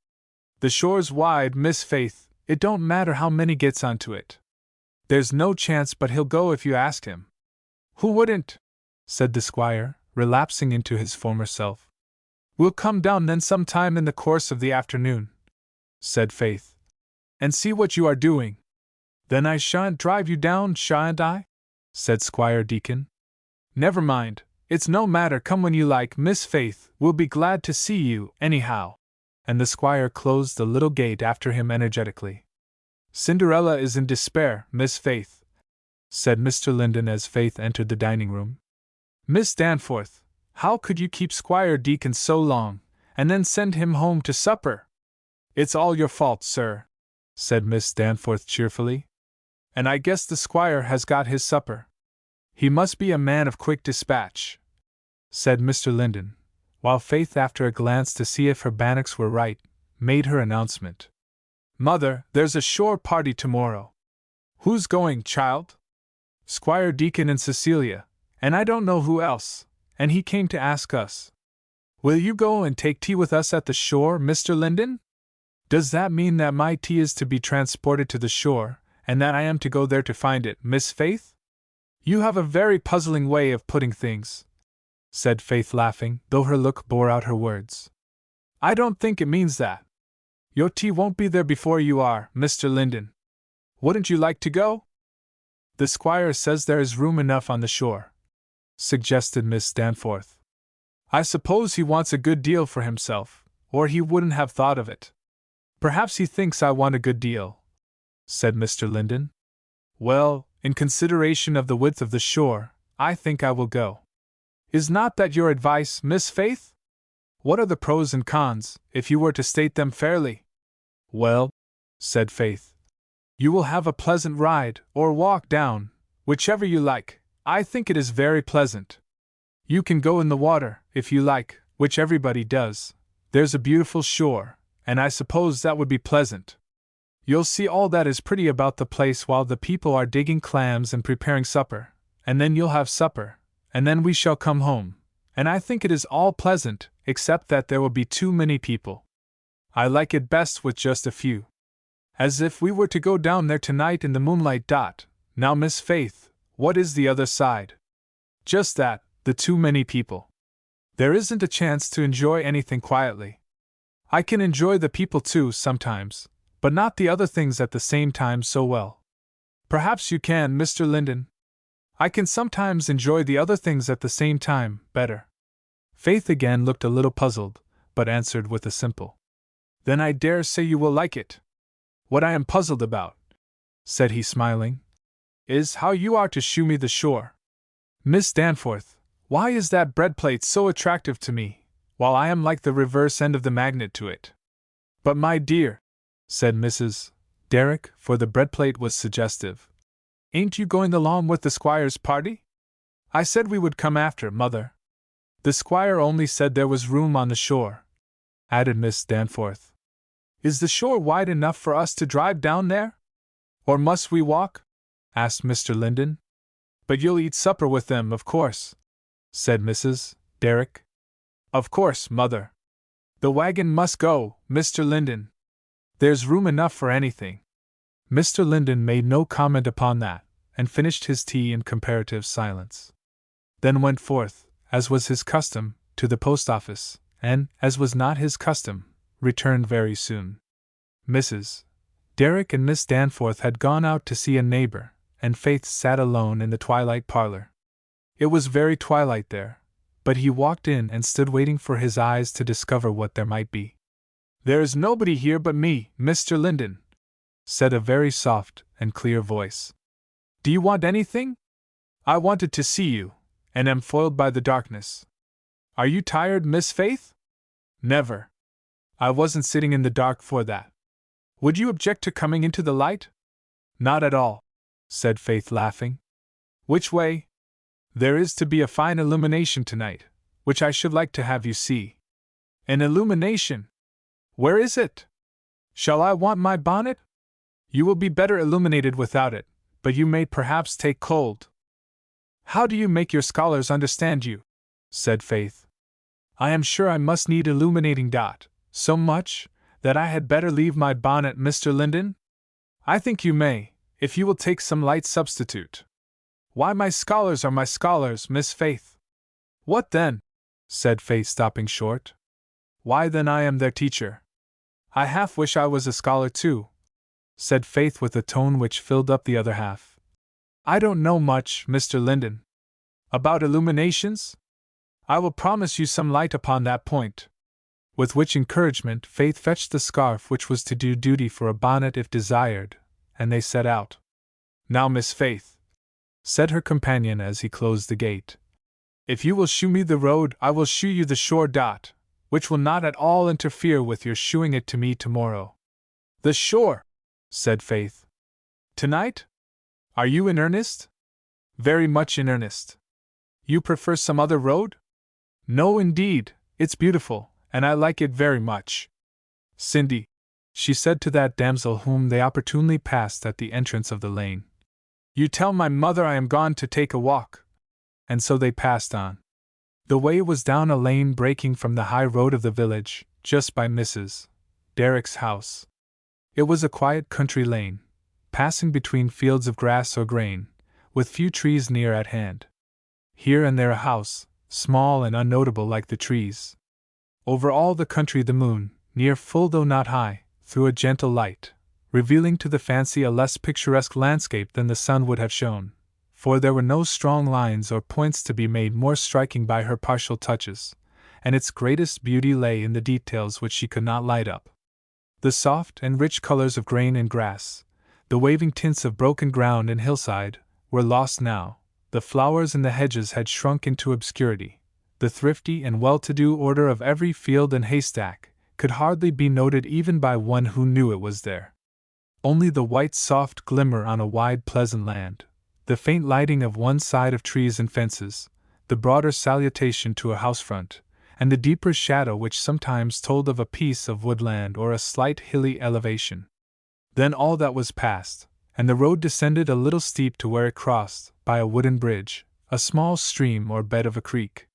The shore's wide, Miss Faith, it don't matter how many gets onto it. There's no chance but he'll go if you ask him." "Who wouldn't?" said the squire, relapsing into his former self. "We'll come down then some time in the course of the afternoon," said Faith, "and see what you are doing." "Then I shan't drive you down, shan't I?" said Squire Deacon. "Never mind, It's no matter, come when you like, Miss Faith, we'll be glad to see you, anyhow. And the squire closed the little gate after him energetically. Cinderella is in despair, Miss Faith, said Mr. Linden as Faith entered the dining room. Miss Danforth, how could you keep Squire Deacon so long, and then send him home to supper? It's all your fault, sir, said Miss Danforth cheerfully. And I guess the squire has got his supper. He must be a man of quick dispatch, said Mr. Linden, while Faith, after a glance to see if her bannocks were right, made her announcement. Mother, there's a shore party tomorrow. Who's going, child? Squire Deacon and Cecilia, and I don't know who else, and he came to ask us. Will you go and take tea with us at the shore, Mr. Linden? Does that mean that my tea is to be transported to the shore, and that I am to go there to find it, Miss Faith? You have a very puzzling way of putting things, said Faith, laughing, though her look bore out her words. I don't think it means that. Your tea won't be there before you are, Mr. Linden. Wouldn't you like to go? The squire says there is room enough on the shore, suggested Miss Danforth. I suppose he wants a good deal for himself, or he wouldn't have thought of it. Perhaps he thinks I want a good deal, said Mr. Linden. Well, in consideration of the width of the shore, I think I will go. Is not that your advice, Miss Faith? What are the pros and cons, if you were to state them fairly? Well, said Faith, you will have a pleasant ride, or walk down, whichever you like. I think it is very pleasant. You can go in the water, if you like, which everybody does. There's a beautiful shore, and I suppose that would be pleasant. You'll see all that is pretty about the place while the people are digging clams and preparing supper, and then you'll have supper, and then we shall come home, and I think it is all pleasant, except that there will be too many people. I like it best with just a few. As if we were to go down there tonight in the moonlight. Now, Miss Faith, what is the other side? Just that, the too many people. There isn't a chance to enjoy anything quietly. I can enjoy the people too sometimes, but not the other things at the same time so well. Perhaps you can, Mr. Linden. I can sometimes enjoy the other things at the same time better. Faith again looked a little puzzled, but answered with a simple, Then I dare say you will like it. What I am puzzled about, said he smiling, is how you are to shew me the shore. Miss Danforth, why is that bread plate so attractive to me, while I am like the reverse end of the magnet to it? But my dear, said Mrs. Derrick, for the bread plate was suggestive, ain't you going along with the squire's party? I said we would come after, Mother. The squire only said there was room on the shore, added Miss Danforth. Is the shore wide enough for us to drive down there? Or must we walk? Asked Mr. Linden. But you'll eat supper with them, of course, said Mrs. Derrick. Of course, Mother. The wagon must go, Mr. Linden. There's room enough for anything. Mr. Linden made no comment upon that, and finished his tea in comparative silence. Then went forth, as was his custom, to the post office, and, as was not his custom, returned very soon. Mrs. Derrick and Miss Danforth had gone out to see a neighbor, and Faith sat alone in the twilight parlor. It was very twilight there, but he walked in and stood waiting for his eyes to discover what there might be. There is nobody here but me, Mr. Linden, said a very soft and clear voice. Do you want anything? I wanted to see you, and am foiled by the darkness. Are you tired, Miss Faith? Never. I wasn't sitting in the dark for that. Would you object to coming into the light? Not at all, said Faith, laughing. Which way? There is to be a fine illumination tonight, which I should like to have you see. An illumination? Where is it? Shall I want my bonnet? You will be better illuminated without it, but you may perhaps take cold. How do you make your scholars understand you? Said Faith. I am sure I must need illuminating. So much, that I had better leave my bonnet, Mr. Linden? I think you may, if you will take some light substitute. Why, my scholars are my scholars, Miss Faith. What then? Said Faith, stopping short. Why, then I am their teacher. I half wish I was a scholar too, said Faith with a tone which filled up the other half. I don't know much, Mr. Linden. About illuminations? I will promise you some light upon that point. With which encouragement, Faith fetched the scarf which was to do duty for a bonnet if desired, and they set out. Now, Miss Faith, said her companion as he closed the gate, if you will shew me the road, I will shew you the shore. Which will not at all interfere with your shewing it to me tomorrow. The shore, said Faith. Tonight? Are you in earnest? Very much in earnest. You prefer some other road? No, indeed, it's beautiful, and I like it very much. Cindy, she said to that damsel whom they opportunely passed at the entrance of the lane, you tell my mother I am gone to take a walk. And so they passed on. The way was down a lane breaking from the high road of the village, just by Mrs. Derrick's house. It was a quiet country lane, passing between fields of grass or grain, with few trees near at hand. Here and there a house, small and unnotable like the trees. Over all the country the moon, near full though not high, threw a gentle light, revealing to the fancy a less picturesque landscape than the sun would have shown, for there were no strong lines or points to be made more striking by her partial touches, and its greatest beauty lay in the details which she could not light up. The soft and rich colors of grain and grass, the waving tints of broken ground and hillside, were lost now, the flowers in the hedges had shrunk into obscurity, the thrifty and well-to-do order of every field and haystack could hardly be noted even by one who knew it was there. Only the white soft glimmer on a wide pleasant land, the faint lighting of one side of trees and fences, the broader salutation to a house front, and the deeper shadow which sometimes told of a piece of woodland or a slight hilly elevation. Then all that was past, and the road descended a little steep to where it crossed, by a wooden bridge, a small stream or bed of a creek.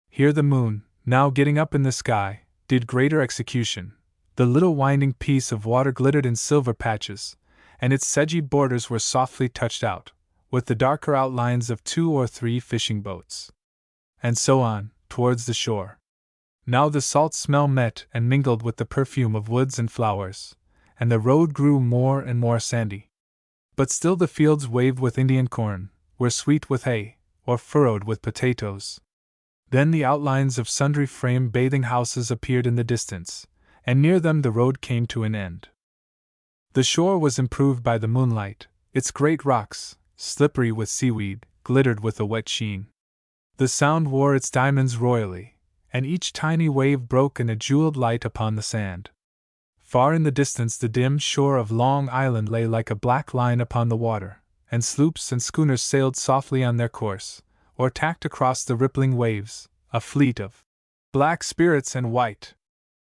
Here the moon, now getting up in the sky, did greater execution. The little winding piece of water glittered in silver patches, and its sedgy borders were softly touched out, with the darker outlines of 2 or 3 fishing boats. And so on, towards the shore. Now the salt smell met and mingled with the perfume of woods and flowers, and the road grew more and more sandy. But still the fields waved with Indian corn, were sweet with hay, or furrowed with potatoes. Then the outlines of sundry frame bathing houses appeared in the distance, and near them the road came to an end. The shore was improved by the moonlight, its great rocks, slippery with seaweed, glittered with a wet sheen. The Sound wore its diamonds royally, and each tiny wave broke in a jeweled light upon the sand. Far in the distance the dim shore of Long Island lay like a black line upon the water, and sloops and schooners sailed softly on their course, or tacked across the rippling waves, a fleet of black spirits and white.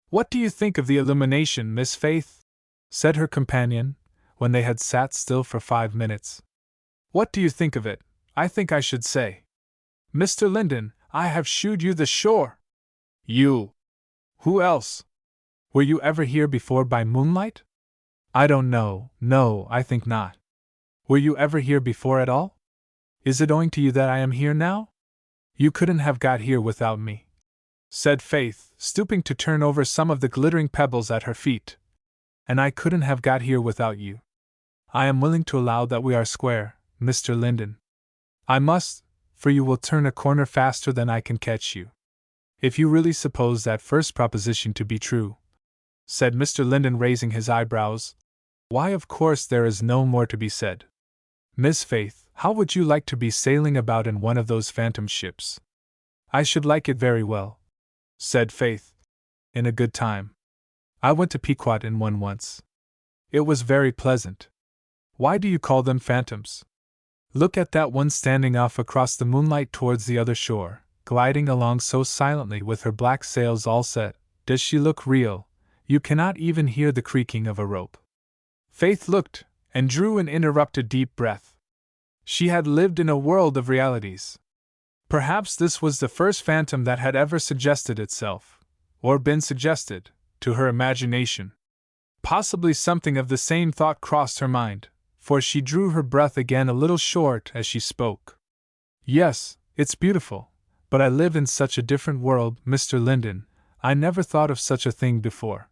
What do you think of the illumination, Miss Faith? Said her companion, when they had sat still for 5 minutes. What do you think of it? I think I should say, Mr. Linden, I have shewed you the shore. You? Who else? Were you ever here before by moonlight? I don't know, no, I think not. Were you ever here before at all? Is it owing to you that I am here now? You couldn't have got here without me, said Faith, stooping to turn over some of the glittering pebbles at her feet. And I couldn't have got here without you. I am willing to allow that we are square, Mr. Linden. I must, for you will turn a corner faster than I can catch you. If you really suppose that first proposition to be true, said Mr. Linden, raising his eyebrows, why, of course there is no more to be said. Miss Faith, how would you like to be sailing about in one of those phantom ships? I should like it very well, said Faith. In a good time. I went to Pequot in one once. It was very pleasant. Why do you call them phantoms? Look at that one standing off across the moonlight towards the other shore, gliding along so silently with her black sails all set. Does she look real? You cannot even hear the creaking of a rope. Faith looked, and drew an interrupted deep breath. She had lived in a world of realities. Perhaps this was the first phantom that had ever suggested itself, or been suggested, to her imagination. Possibly something of the same thought crossed her mind, for she drew her breath again a little short as she spoke. Yes, it's beautiful, but I live in such a different world, Mr. Linden, I never thought of such a thing before.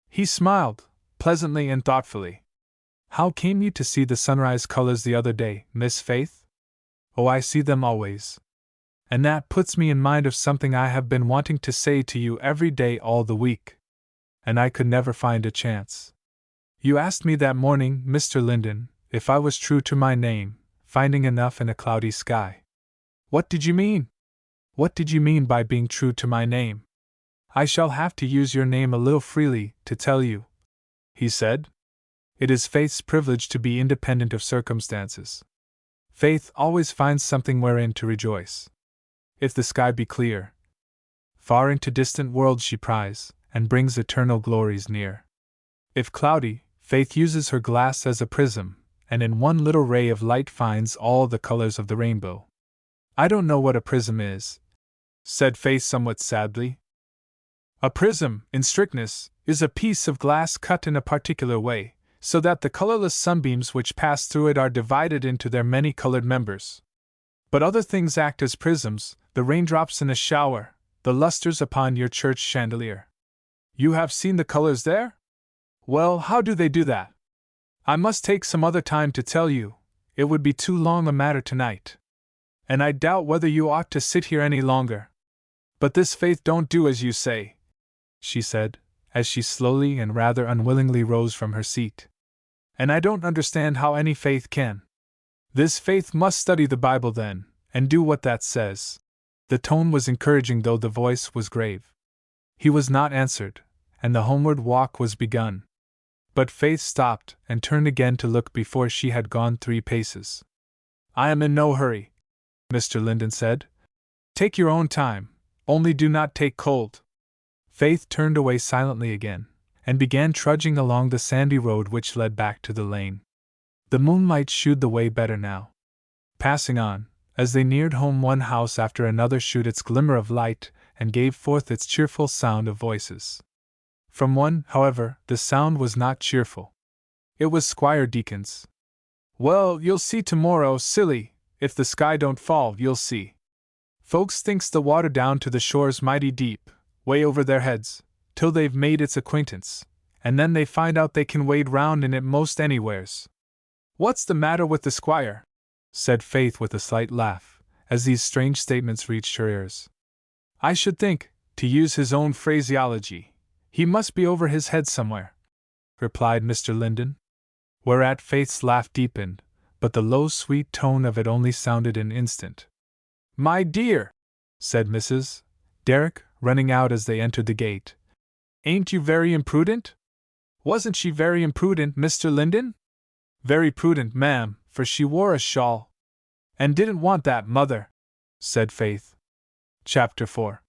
He smiled, pleasantly and thoughtfully. How came you to see the sunrise colors the other day, Miss Faith? Oh, I see them always. And that puts me in mind of something I have been wanting to say to you every day all the week. And I could never find a chance. You asked me that morning, Mr. Linden, if I was true to my name, finding enough in a cloudy sky. What did you mean? What did you mean by being true to my name? I shall have to use your name a little freely to tell you, he said. It is Faith's privilege to be independent of circumstances. Faith always finds something wherein to rejoice. If the sky be clear, far into distant worlds she pries, and brings eternal glories near. If cloudy, Faith uses her glass as a prism, and in one little ray of light finds all the colors of the rainbow. I don't know what a prism is, said Faith somewhat sadly. A prism, in strictness, is a piece of glass cut in a particular way, so that the colorless sunbeams which pass through it are divided into their many-colored members. But other things act as prisms, the raindrops in a shower, the lustres upon your church chandelier. You have seen the colors there? Well, how do they do that? I must take some other time to tell you, it would be too long a matter tonight. And I doubt whether you ought to sit here any longer. But this Faith don't do as you say, she said, as she slowly and rather unwillingly rose from her seat. And I don't understand how any Faith can. This Faith must study the Bible then, and do what that says. The tone was encouraging though the voice was grave. He was not answered, and the homeward walk was begun. But Faith stopped and turned again to look before she had gone 3 paces. I am in no hurry, Mr. Linden said. Take your own time, only do not take cold. Faith turned away silently again, and began trudging along the sandy road which led back to the lane. The moonlight shewed the way better now. Passing on, as they neared home, one house after another shewed its glimmer of light and gave forth its cheerful sound of voices. From one, however, the sound was not cheerful. It was Squire Deacon's. Well, you'll see tomorrow, silly, if the sky don't fall, you'll see. Folks thinks the water down to the shore's mighty deep, way over their heads, till they've made its acquaintance, and then they find out they can wade round in it most anywheres. What's the matter with the Squire? Said Faith with a slight laugh, as these strange statements reached her ears. I should think, to use his own phraseology, he must be over his head somewhere, replied Mr. Linden. Whereat Faith's laugh deepened, but the low sweet tone of it only sounded an instant. My dear, said Mrs. Derrick, running out as they entered the gate. Ain't you very imprudent? Wasn't she very imprudent, Mr. Linden? Very prudent, ma'am, for she wore a shawl. And didn't want that, mother, said Faith. Chapter 4.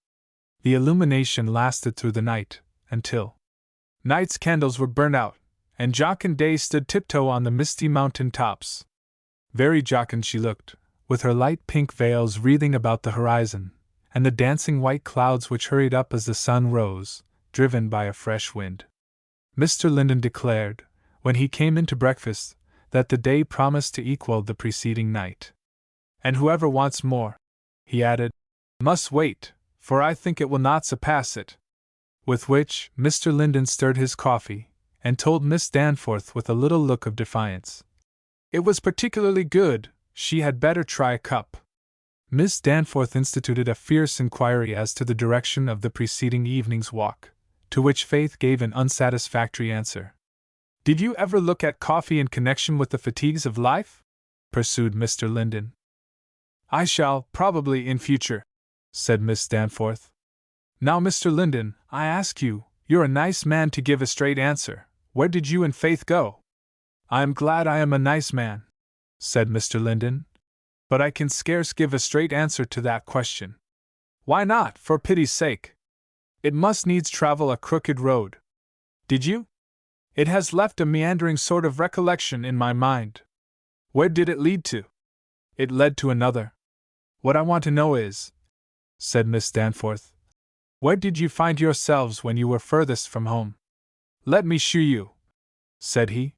The illumination lasted through the night, until night's candles were burnt out, and jocund day stood tiptoe on the misty mountain tops. Very jocund she looked, with her light pink veils wreathing about the horizon, and the dancing white clouds which hurried up as the sun rose, driven by a fresh wind. Mr. Linden declared, when he came in to breakfast, that the day promised to equal the preceding night. And whoever wants more, he added, must wait, for I think it will not surpass it. With which, Mr. Linden stirred his coffee, and told Miss Danforth with a little look of defiance. It was particularly good, she had better try a cup. Miss Danforth instituted a fierce inquiry as to the direction of the preceding evening's walk, to which Faith gave an unsatisfactory answer. Did you ever look at coffee in connection with the fatigues of life? Pursued Mr. Linden. I shall, probably, in future, said Miss Danforth. Now, Mr. Linden, I ask you, you're a nice man to give a straight answer. Where did you and Faith go? I am glad I am a nice man, said Mr. Linden, but I can scarce give a straight answer to that question. Why not, for pity's sake? It must needs travel a crooked road. Did you? It has left a meandering sort of recollection in my mind. Where did it lead to? It led to another. What I want to know is, said Miss Danforth, where did you find yourselves when you were furthest from home? Let me shew you, said he.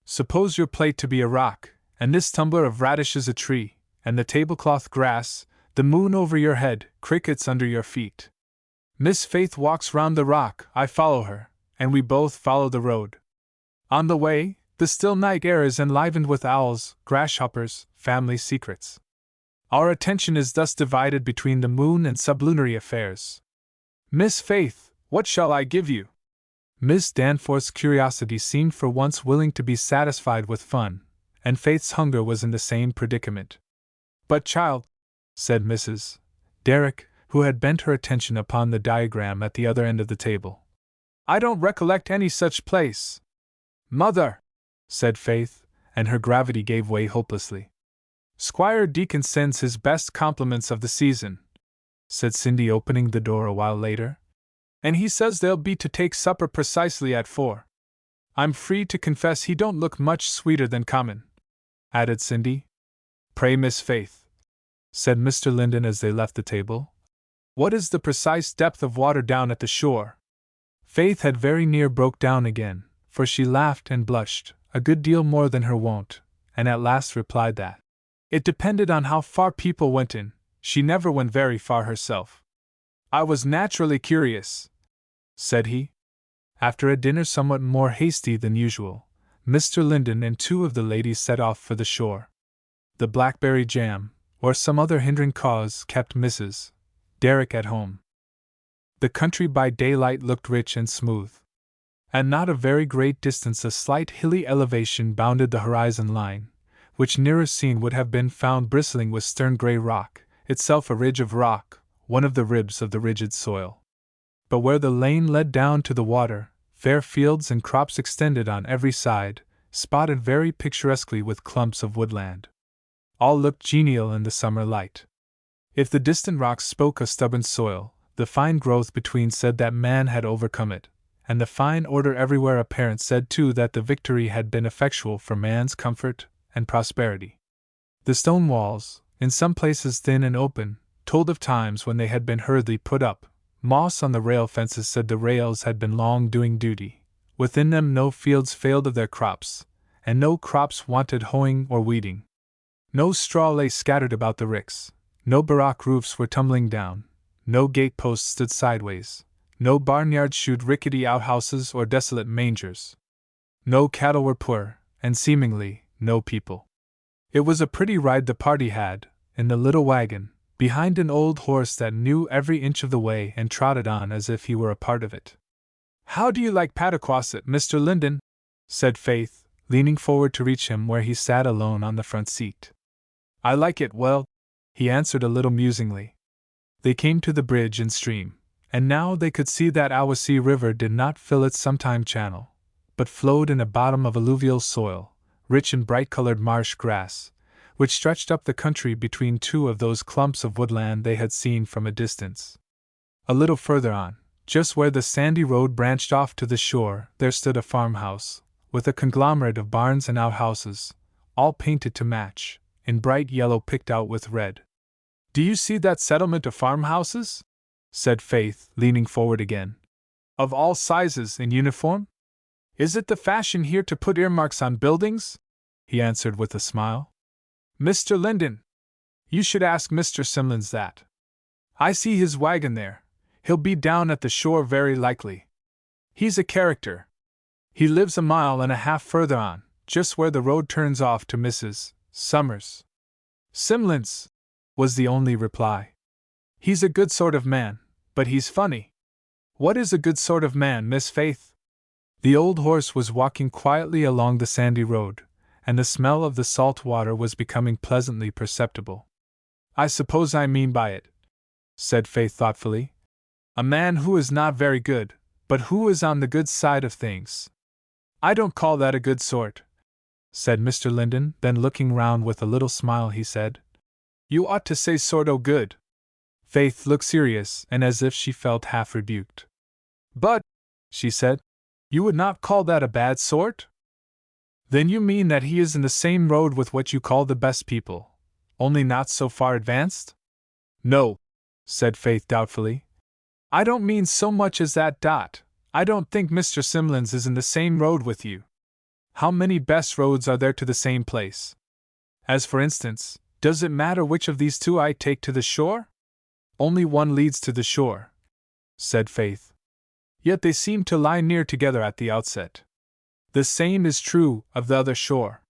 Suppose your plate to be a rock, and this tumbler of radishes a tree, and the tablecloth grass, the moon over your head, crickets under your feet. Miss Faith walks round the rock, I follow her, and we both follow the road. On the way, the still night air is enlivened with owls, grasshoppers, family secrets. Our attention is thus divided between the moon and sublunary affairs. Miss Faith, what shall I give you? Miss Danforth's curiosity seemed for once willing to be satisfied with fun, and Faith's hunger was in the same predicament. But child, said Mrs. Derrick, who had bent her attention upon the diagram at the other end of the table, I don't recollect any such place. Mother, said Faith, and her gravity gave way hopelessly. Squire Deacon sends his best compliments of the season, said Cindy, opening the door a while later. And he says they'll be to take supper precisely at 4. I'm free to confess he don't look much sweeter than common, added Cindy. Pray, Miss Faith, said Mr. Linden as they left the table, what is the precise depth of water down at the shore? Faith had very near broke down again, for she laughed and blushed, a good deal more than her wont, and at last replied that it depended on how far people went in. She never went very far herself. I was naturally curious, said he. After a dinner somewhat more hasty than usual, Mr. Linden and 2 of the ladies set off for the shore. The blackberry jam, or some other hindering cause, kept Mrs. Derrick at home. The country by daylight looked rich and smooth. At not a very great distance a slight hilly elevation bounded the horizon line, which nearer seen would have been found bristling with stern grey rock, itself a ridge of rock, one of the ribs of the rigid soil. But where the lane led down to the water, fair fields and crops extended on every side, spotted very picturesquely with clumps of woodland. All looked genial in the summer light. If the distant rocks spoke of stubborn soil, the fine growth between said that man had overcome it, and the fine order everywhere apparent said too that the victory had been effectual for man's comfort and prosperity. The stone walls, in some places thin and open, told of times when they had been hurriedly put up. Moss on the rail fences said the rails had been long doing duty. Within them no fields failed of their crops, and no crops wanted hoeing or weeding. No straw lay scattered about the ricks, no barrack roofs were tumbling down, no gate posts stood sideways, no barnyards shewed rickety outhouses or desolate mangers. No cattle were poor, and seemingly no people. It was a pretty ride the party had, in the little wagon, behind an old horse that knew every inch of the way and trotted on as if he were a part of it. How do you like Pataquasset, Mr. Linden? Said Faith, leaning forward to reach him where he sat alone on the front seat. I like it well, he answered a little musingly. They came to the bridge and stream, and now they could see that Awasee River did not fill its sometime channel, but flowed in a bottom of alluvial soil, rich in bright-colored marsh grass, which stretched up the country between 2 of those clumps of woodland they had seen from a distance. A little further on, just where the sandy road branched off to the shore, there stood a farmhouse, with a conglomerate of barns and outhouses, all painted to match, in bright yellow picked out with red. Do you see that settlement of farmhouses? Said Faith, leaning forward again. Of all sizes, in uniform? Is it the fashion here to put earmarks on buildings? He answered with a smile. Mr. Linden, you should ask Mr. Simlins that. I see his wagon there. He'll be down at the shore very likely. He's a character. He lives 1.5 miles further on, just where the road turns off to Mrs. Summers. Simlins, was the only reply. He's a good sort of man, but he's funny. What is a good sort of man, Miss Faith? The old horse was walking quietly along the sandy road, and the smell of the salt water was becoming pleasantly perceptible. I suppose I mean by it, said Faith thoughtfully, a man who is not very good, but who is on the good side of things. I don't call that a good sort, said Mr. Linden, then looking round with a little smile he said, You ought to say sort o' good. Faith looked serious and as if she felt half rebuked. But, she said, you would not call that a bad sort? Then you mean that he is in the same road with what you call the best people, only not so far advanced? No, said Faith doubtfully. I don't mean so much as that. I don't think Mr. Simlins is in the same road with you. How many best roads are there to the same place? As for instance, does it matter which of these 2 I take to the shore? Only one leads to the shore, said Faith. Yet they seem to lie near together at the outset. The same is true of the other shore.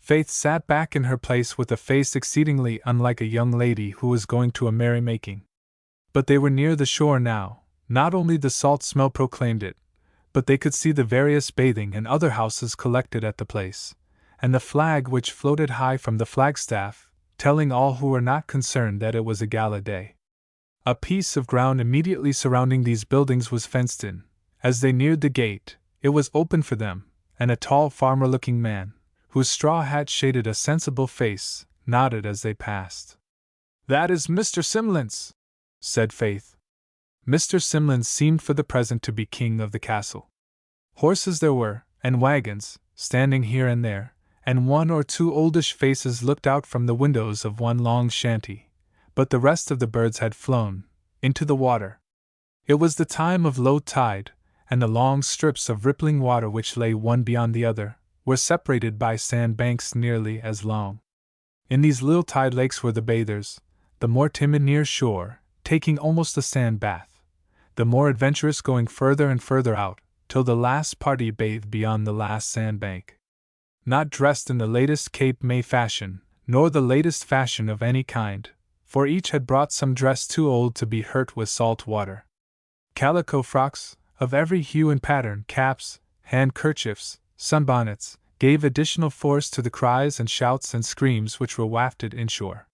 Faith sat back in her place with a face exceedingly unlike a young lady who was going to a merrymaking. But they were near the shore now. Not only the salt smell proclaimed it, but they could see the various bathing and other houses collected at the place, and the flag which floated high from the flagstaff, telling all who were not concerned that it was a gala day. A piece of ground immediately surrounding these buildings was fenced in. As they neared the gate, it was opened for them, and a tall farmer-looking man, whose straw hat shaded a sensible face, nodded as they passed. "That is Mr. Simlins," said Faith. Mr. Simlins seemed for the present to be king of the castle. Horses there were, and wagons, standing here and there, and one or two oldish faces looked out from the windows of one long shanty, but the rest of the birds had flown into the water. It was the time of low tide, and the long strips of rippling water which lay one beyond the other were separated by sand banks nearly as long. In these little tide lakes were the bathers, the more timid near shore, taking almost a sand bath, the more adventurous going further and further out, till the last party bathed beyond the last sandbank. Not dressed in the latest Cape May fashion, nor the latest fashion of any kind, for each had brought some dress too old to be hurt with salt water. Calico frocks, of every hue and pattern, caps, handkerchiefs, sunbonnets, gave additional force to the cries and shouts and screams which were wafted inshore.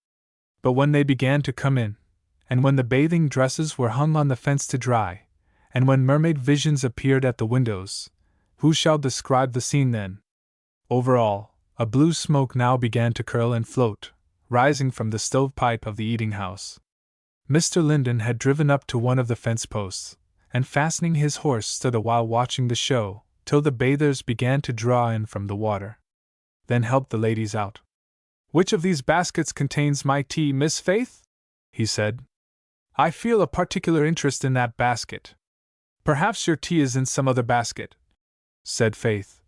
But when they began to come in, and when the bathing dresses were hung on the fence to dry, and when mermaid visions appeared at the windows, who shall describe the scene then? Over all, a blue smoke now began to curl and float, rising from the stovepipe of the eating-house. Mr. Linden had driven up to one of the fence posts, and fastening his horse stood a while watching the show, till the bathers began to draw in from the water. Then helped the ladies out. "Which of these baskets contains my tea, Miss Faith?" he said. "I feel a particular interest in that basket." "Perhaps your tea is in some other basket," said Faith.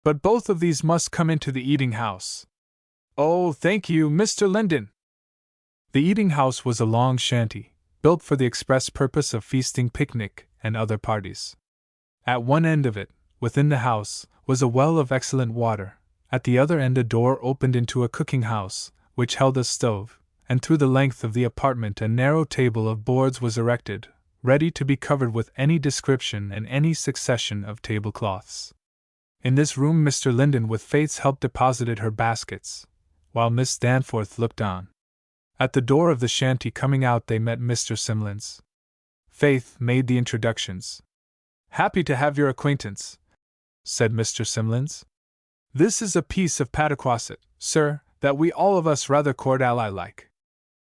"But both of these must come into the eating-house." "Oh, thank you, Mr. Linden." The eating-house was a long shanty, built for the express purpose of feasting, picnic, and other parties. At one end of it, within the house, was a well of excellent water. At the other end a door opened into a cooking-house, which held a stove, and through the length of the apartment a narrow table of boards was erected, ready to be covered with any description and any succession of tablecloths. In this room Mr. Linden with Faith's help deposited her baskets, while Miss Danforth looked on. At the door of the shanty coming out they met Mr. Simlins. Faith made the introductions. "Happy to have your acquaintance," said Mr. Simlins. "This is a piece of Pataquasset, sir, that we all of us rather cordially like.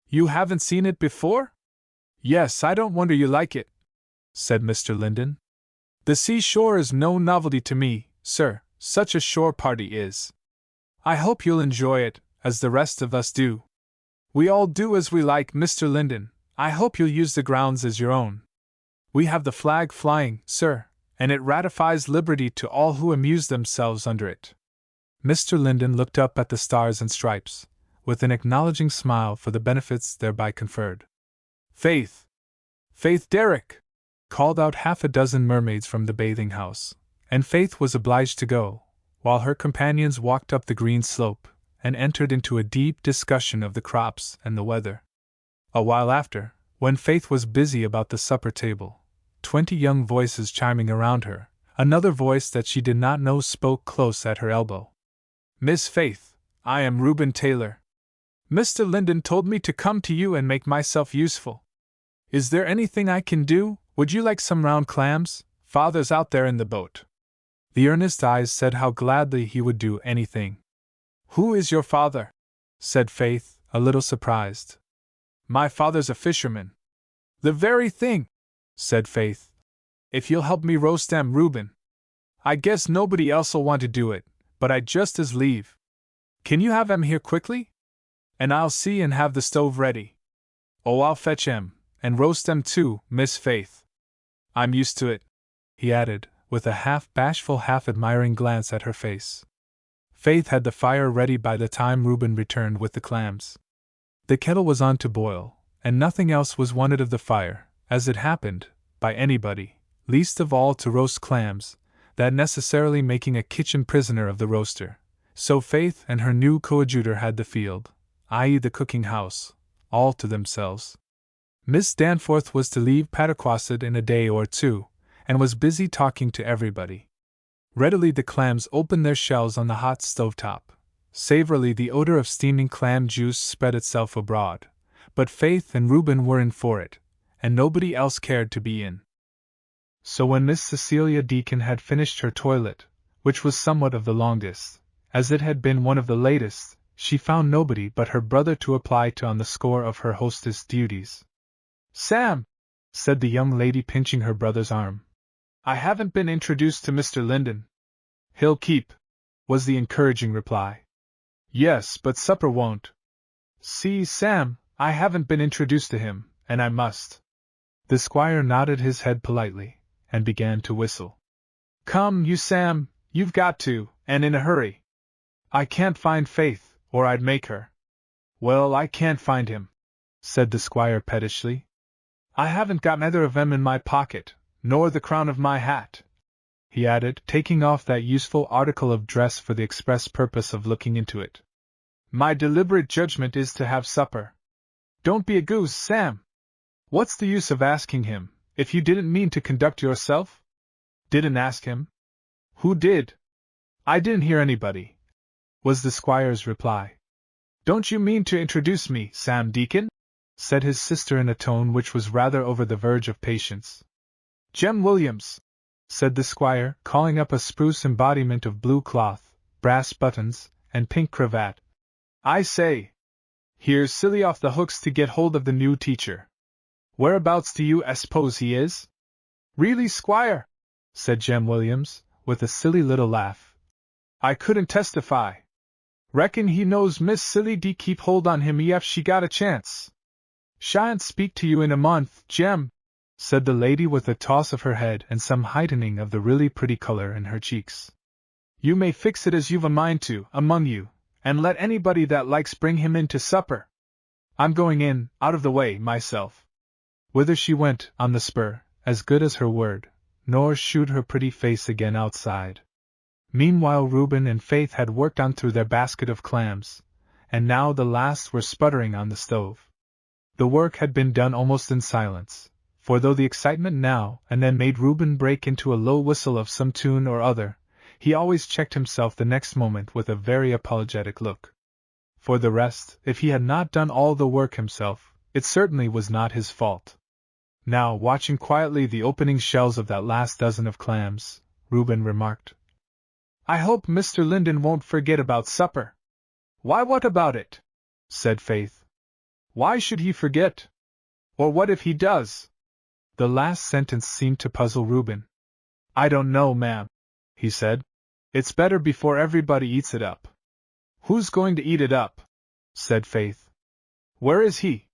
You haven't seen it before?" "Yes, I don't wonder you like it," said Mr. Linden. "The seashore is no novelty to me, sir, such a shore party is. I hope you'll enjoy it, as the rest of us do." "We all do as we like, Mr. Linden. I hope you'll use the grounds as your own. We have the flag flying, sir, and it ratifies liberty to all who amuse themselves under it." Mr. Linden looked up at the stars and stripes, with an acknowledging smile for the benefits thereby conferred. "Faith! Faith Derrick!" called out half a dozen mermaids from the bathing-house, and Faith was obliged to go, while her companions walked up the green slope, and entered into a deep discussion of the crops and the weather. A while after, when Faith was busy about the supper table, 20 young voices chiming around her, another voice that she did not know spoke close at her elbow. "Miss Faith, I am Reuben Taylor. Mr. Linden told me to come to you and make myself useful. Is there anything I can do? Would you like some round clams? Father's out there in the boat." The earnest eyes said how gladly he would do anything. "Who is your father?" said Faith, a little surprised. "My father's a fisherman." "The very thing," said Faith. "If you'll help me roast 'em, Reuben. I guess nobody else'll want to do it, but I'd just as leave. Can you have 'em here quickly? And I'll see and have the stove ready. Oh, I'll fetch 'em, and roast 'em too, Miss Faith. I'm used to it," he added, with a half-bashful, half-admiring glance at her face. Faith had the fire ready by the time Reuben returned with the clams. The kettle was on to boil, and nothing else was wanted of the fire, as it happened, by anybody, least of all to roast clams, that necessarily making a kitchen prisoner of the roaster, So Faith and her new coadjutor had the field, i.e., the cooking house, all to themselves. Miss Danforth was to leave Pataquasset in a day or two, and was busy talking to everybody. Readily the clams opened their shells on the hot stovetop. Savorily the odor of steaming clam juice spread itself abroad, but Faith and Reuben were in for it, and nobody else cared to be in. So when Miss Cecilia Deacon had finished her toilet, which was somewhat of the longest, as it had been one of the latest, she found nobody but her brother to apply to on the score of her hostess' duties. "Sam," said the young lady pinching her brother's arm, "I haven't been introduced to Mr. Linden." "He'll keep," was the encouraging reply. "Yes, but supper won't." "See, Sam, I haven't been introduced to him, and I must." The squire nodded his head politely, and began to whistle. "Come, you Sam, you've got to, and in a hurry." "I can't find Faith, or I'd make her." "Well, I can't find him," said the squire pettishly. "I haven't got neither of 'em in my pocket, nor the crown of my hat," he added, taking off that useful article of dress for the express purpose of looking into it. "My deliberate judgment is to have supper." "Don't be a goose, Sam. What's the use of asking him, if you didn't mean to conduct yourself?" "Didn't ask him? Who did?" "I didn't hear anybody," was the squire's reply. "Don't you mean to introduce me, Sam Deacon?" said his sister in a tone which was rather over the verge of patience. "Jem Williams," said the squire, calling up a spruce embodiment of blue cloth, brass buttons, and pink cravat. "I say, here's silly off the hooks to get hold of the new teacher. Whereabouts do you suppose he is?" "Really, squire," said Jem Williams, with a silly little laugh, "I couldn't testify. Reckon he knows Miss Silly D keep hold on him ef she got a chance." "Shan't speak to you in a month, Jem," said the lady with a toss of her head and some heightening of the really pretty color in her cheeks. "You may fix it as you've a mind to, among you, and let anybody that likes bring him in to supper. I'm going in, out of the way, myself." Whither she went, on the spur, as good as her word, nor shewed her pretty face again outside. Meanwhile Reuben and Faith had worked on through their basket of clams, and now the last were sputtering on the stove. The work had been done almost in silence, for though the excitement now and then made Reuben break into a low whistle of some tune or other, he always checked himself the next moment with a very apologetic look. For the rest, if he had not done all the work himself, it certainly was not his fault. Now, watching quietly the opening shells of that last dozen of clams, Reuben remarked, "I hope Mr. Linden won't forget about supper." "Why, what about it?" said Faith. "Why should he forget? Or what if he does?" The last sentence seemed to puzzle Reuben. "I don't know, ma'am," he said. "It's better before everybody eats it up." "Who's going to eat it up?" said Faith. "Where is he?"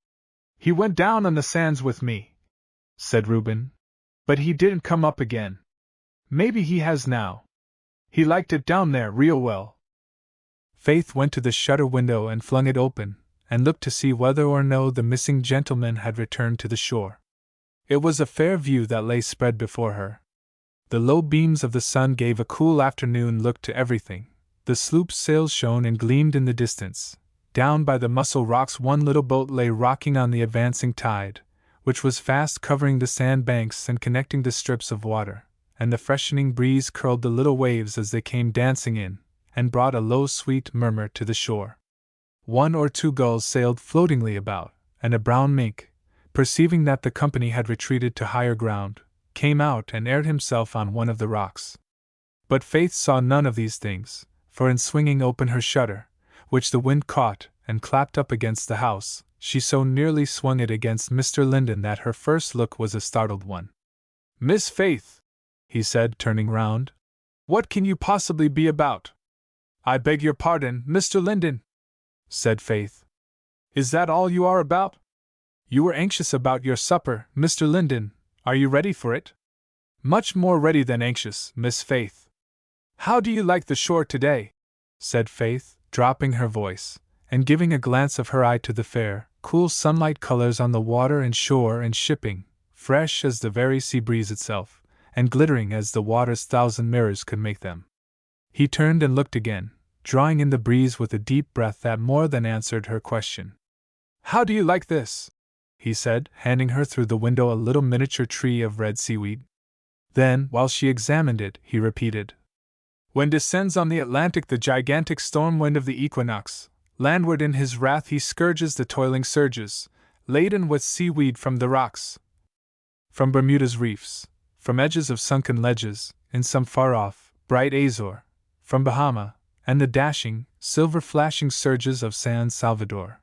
"He went down on the sands with me," said Reuben. "But he didn't come up again. Maybe he has now. He liked it down there real well." Faith went to the shutter window and flung it open, and looked to see whether or no the missing gentleman had returned to the shore. It was a fair view that lay spread before her. The low beams of the sun gave a cool afternoon look to everything. The sloop's sails shone and gleamed in the distance. Down by the Mussel Rocks one little boat lay rocking on the advancing tide, which was fast covering the sand banks and connecting the strips of water, and the freshening breeze curled the little waves as they came dancing in, and brought a low sweet murmur to the shore. One or two gulls sailed floatingly about, and a brown mink, perceiving that the company had retreated to higher ground, came out and aired himself on one of the rocks. But Faith saw none of these things, for in swinging open her shutter, which the wind caught and clapped up against the house, she so nearly swung it against Mr. Linden that her first look was a startled one. "Miss Faith," he said, turning round, "what can you possibly be about?" "I beg your pardon, Mr. Linden," said Faith. "Is that all you are about? You were anxious about your supper, Mr. Linden. Are you ready for it?" "Much more ready than anxious, Miss Faith." "How do you like the shore today?" said Faith, dropping her voice, and giving a glance of her eye to the fair, cool sunlight colors on the water and shore and shipping, fresh as the very sea breeze itself, and glittering as the water's thousand mirrors could make them. He turned and looked again, drawing in the breeze with a deep breath that more than answered her question. "How do you like this?" he said, handing her through the window a little miniature tree of red seaweed. Then, while she examined it, he repeated, "When descends on the Atlantic the gigantic storm wind of the equinox, landward in his wrath he scourges the toiling surges, laden with seaweed from the rocks, from Bermuda's reefs, from edges of sunken ledges, in some far-off, bright Azore, from Bahama, and the dashing, silver-flashing surges of San Salvador,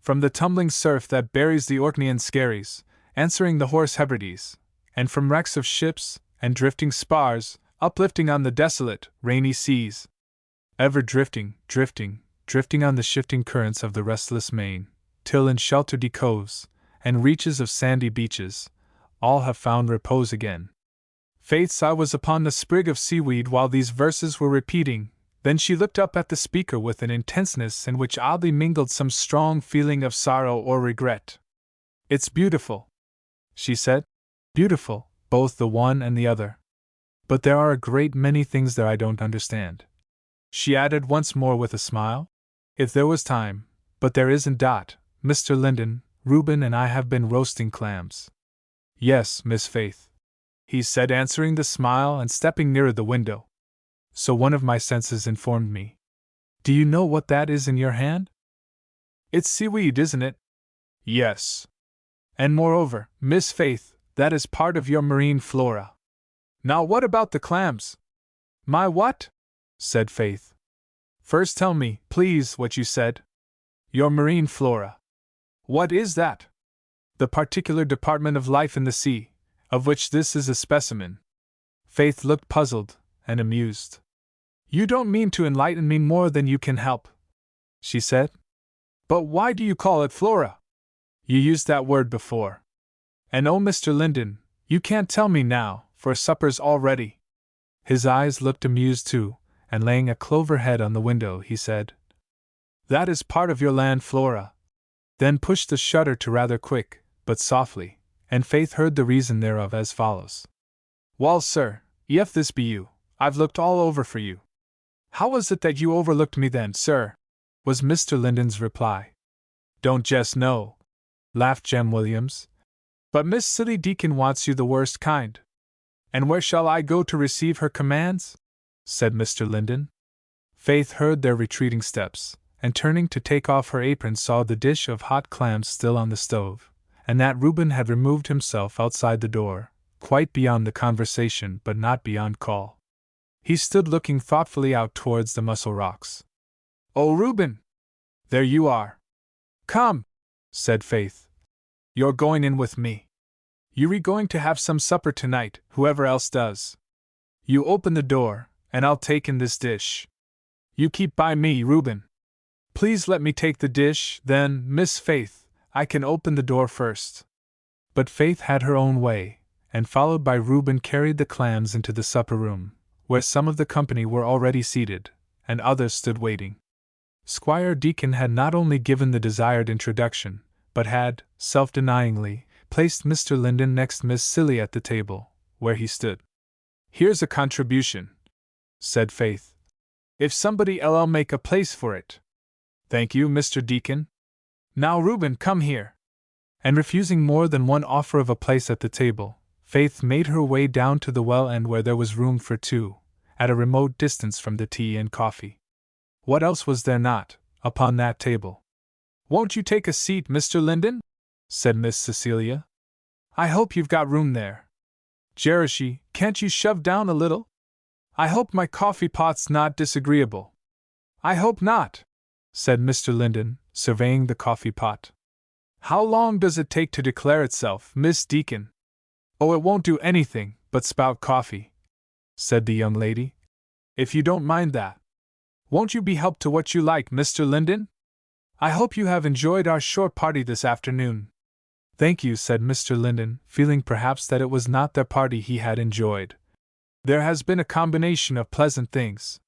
from the tumbling surf that buries the Orkneyan skerries, answering the hoarse Hebrides, and from wrecks of ships, and drifting spars, uplifting on the desolate, rainy seas, ever drifting, drifting on the shifting currents of the restless main, till in sheltered coves, and reaches of sandy beaches, all have found repose again." Faith's eye was upon the sprig of seaweed while these verses were repeating. Then she looked up at the speaker with an intenseness in which oddly mingled some strong feeling of sorrow or regret. "It's beautiful," she said. "Beautiful, both the one and the other. But there are a great many things there I don't understand." She added once more with a smile, "If there was time, but there isn't. Mr. Linden, Reuben and I have been roasting clams." "Yes, Miss Faith," he said, answering the smile and stepping nearer the window. "So one of my senses informed me. Do you know what that is in your hand?" "It's seaweed, isn't it?" "Yes. And moreover, Miss Faith, that is part of your marine flora. Now what about the clams?" "My what?" said Faith. "First tell me, please, what you said." "Your marine flora." "What is that?" "The particular department of life in the sea, of which this is a specimen." Faith looked puzzled and amused. "You don't mean to enlighten me more than you can help," she said. "But why do you call it flora? You used that word before. And oh, Mr. Linden, you can't tell me now, for supper's all ready." His eyes looked amused too, and laying a clover head on the window, he said, "That is part of your land flora." Then pushed the shutter to rather quick, but softly, and Faith heard the reason thereof as follows. "Wall, sir, if this be you, I've looked all over for you." "How was it that you overlooked me then, sir?" was Mr. Linden's reply. "Don't jest know," laughed Jem Williams. "But Miss Silly Deacon wants you the worst kind." "And where shall I go to receive her commands?" said Mr. Linden. Faith heard their retreating steps, and turning to take off her apron saw the dish of hot clams still on the stove, and that Reuben had removed himself outside the door, quite beyond the conversation but not beyond call. He stood looking thoughtfully out towards the Muscle Rocks. "Oh, Reuben! There you are!" "Come," said Faith. "You're going in with me. You're going to have some supper tonight, whoever else does. You open the door, and I'll take in this dish. You keep by me, Reuben. Please let me take the dish, then, Miss Faith, I can open the door first." But Faith had her own way, and followed by Reuben carried the clams into the supper room, where some of the company were already seated, and others stood waiting. Squire Deacon had not only given the desired introduction, but had, self-denyingly, placed Mr. Linden next Miss Silly at the table, where he stood. "Here's a contribution," said Faith. "If somebody ell'll make a place for it." "Thank you, Mr. Deacon." "Now, Reuben, come here." And refusing more than one offer of a place at the table, Faith made her way down to the well end where there was room for two, at a remote distance from the tea and coffee. What else was there not, upon that table? "Won't you take a seat, Mr. Linden?" said Miss Cecilia. "I hope you've got room there. Jerushy, can't you shove down a little? I hope my coffee pot's not disagreeable." "I hope not," said Mr. Linden, surveying the coffee pot. "How long does it take to declare itself, Miss Deacon?" "Oh, it won't do anything but spout coffee," said the young lady. "If you don't mind that. Won't you be helped to what you like, Mr. Linden? I hope you have enjoyed our short party this afternoon." "Thank you," said Mr. Linden, feeling perhaps that it was not their party he had enjoyed. "There has been a combination of pleasant things.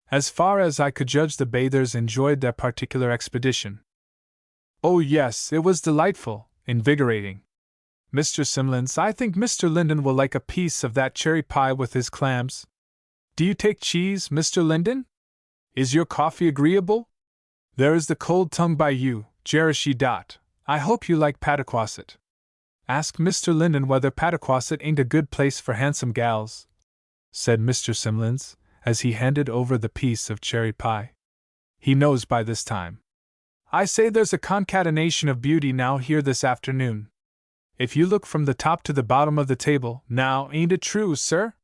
As far as I could judge, the bathers enjoyed their particular expedition." "Oh yes, it was delightful, invigorating. Mr. Simlins, I think Mr. Linden will like a piece of that cherry pie with his clams. Do you take cheese, Mr. Linden?" Is your coffee agreeable? There is the cold tongue by you, Jerashi. I hope you like Pataquasset. Ask Mr. Linden whether Pataquasset ain't a good place for handsome gals, said Mr. Simlins, as he handed over the piece of cherry pie. He knows by this time. I say there's a concatenation of beauty now here this afternoon. If you look from the top to the bottom of the table, now, ain't it true, sir?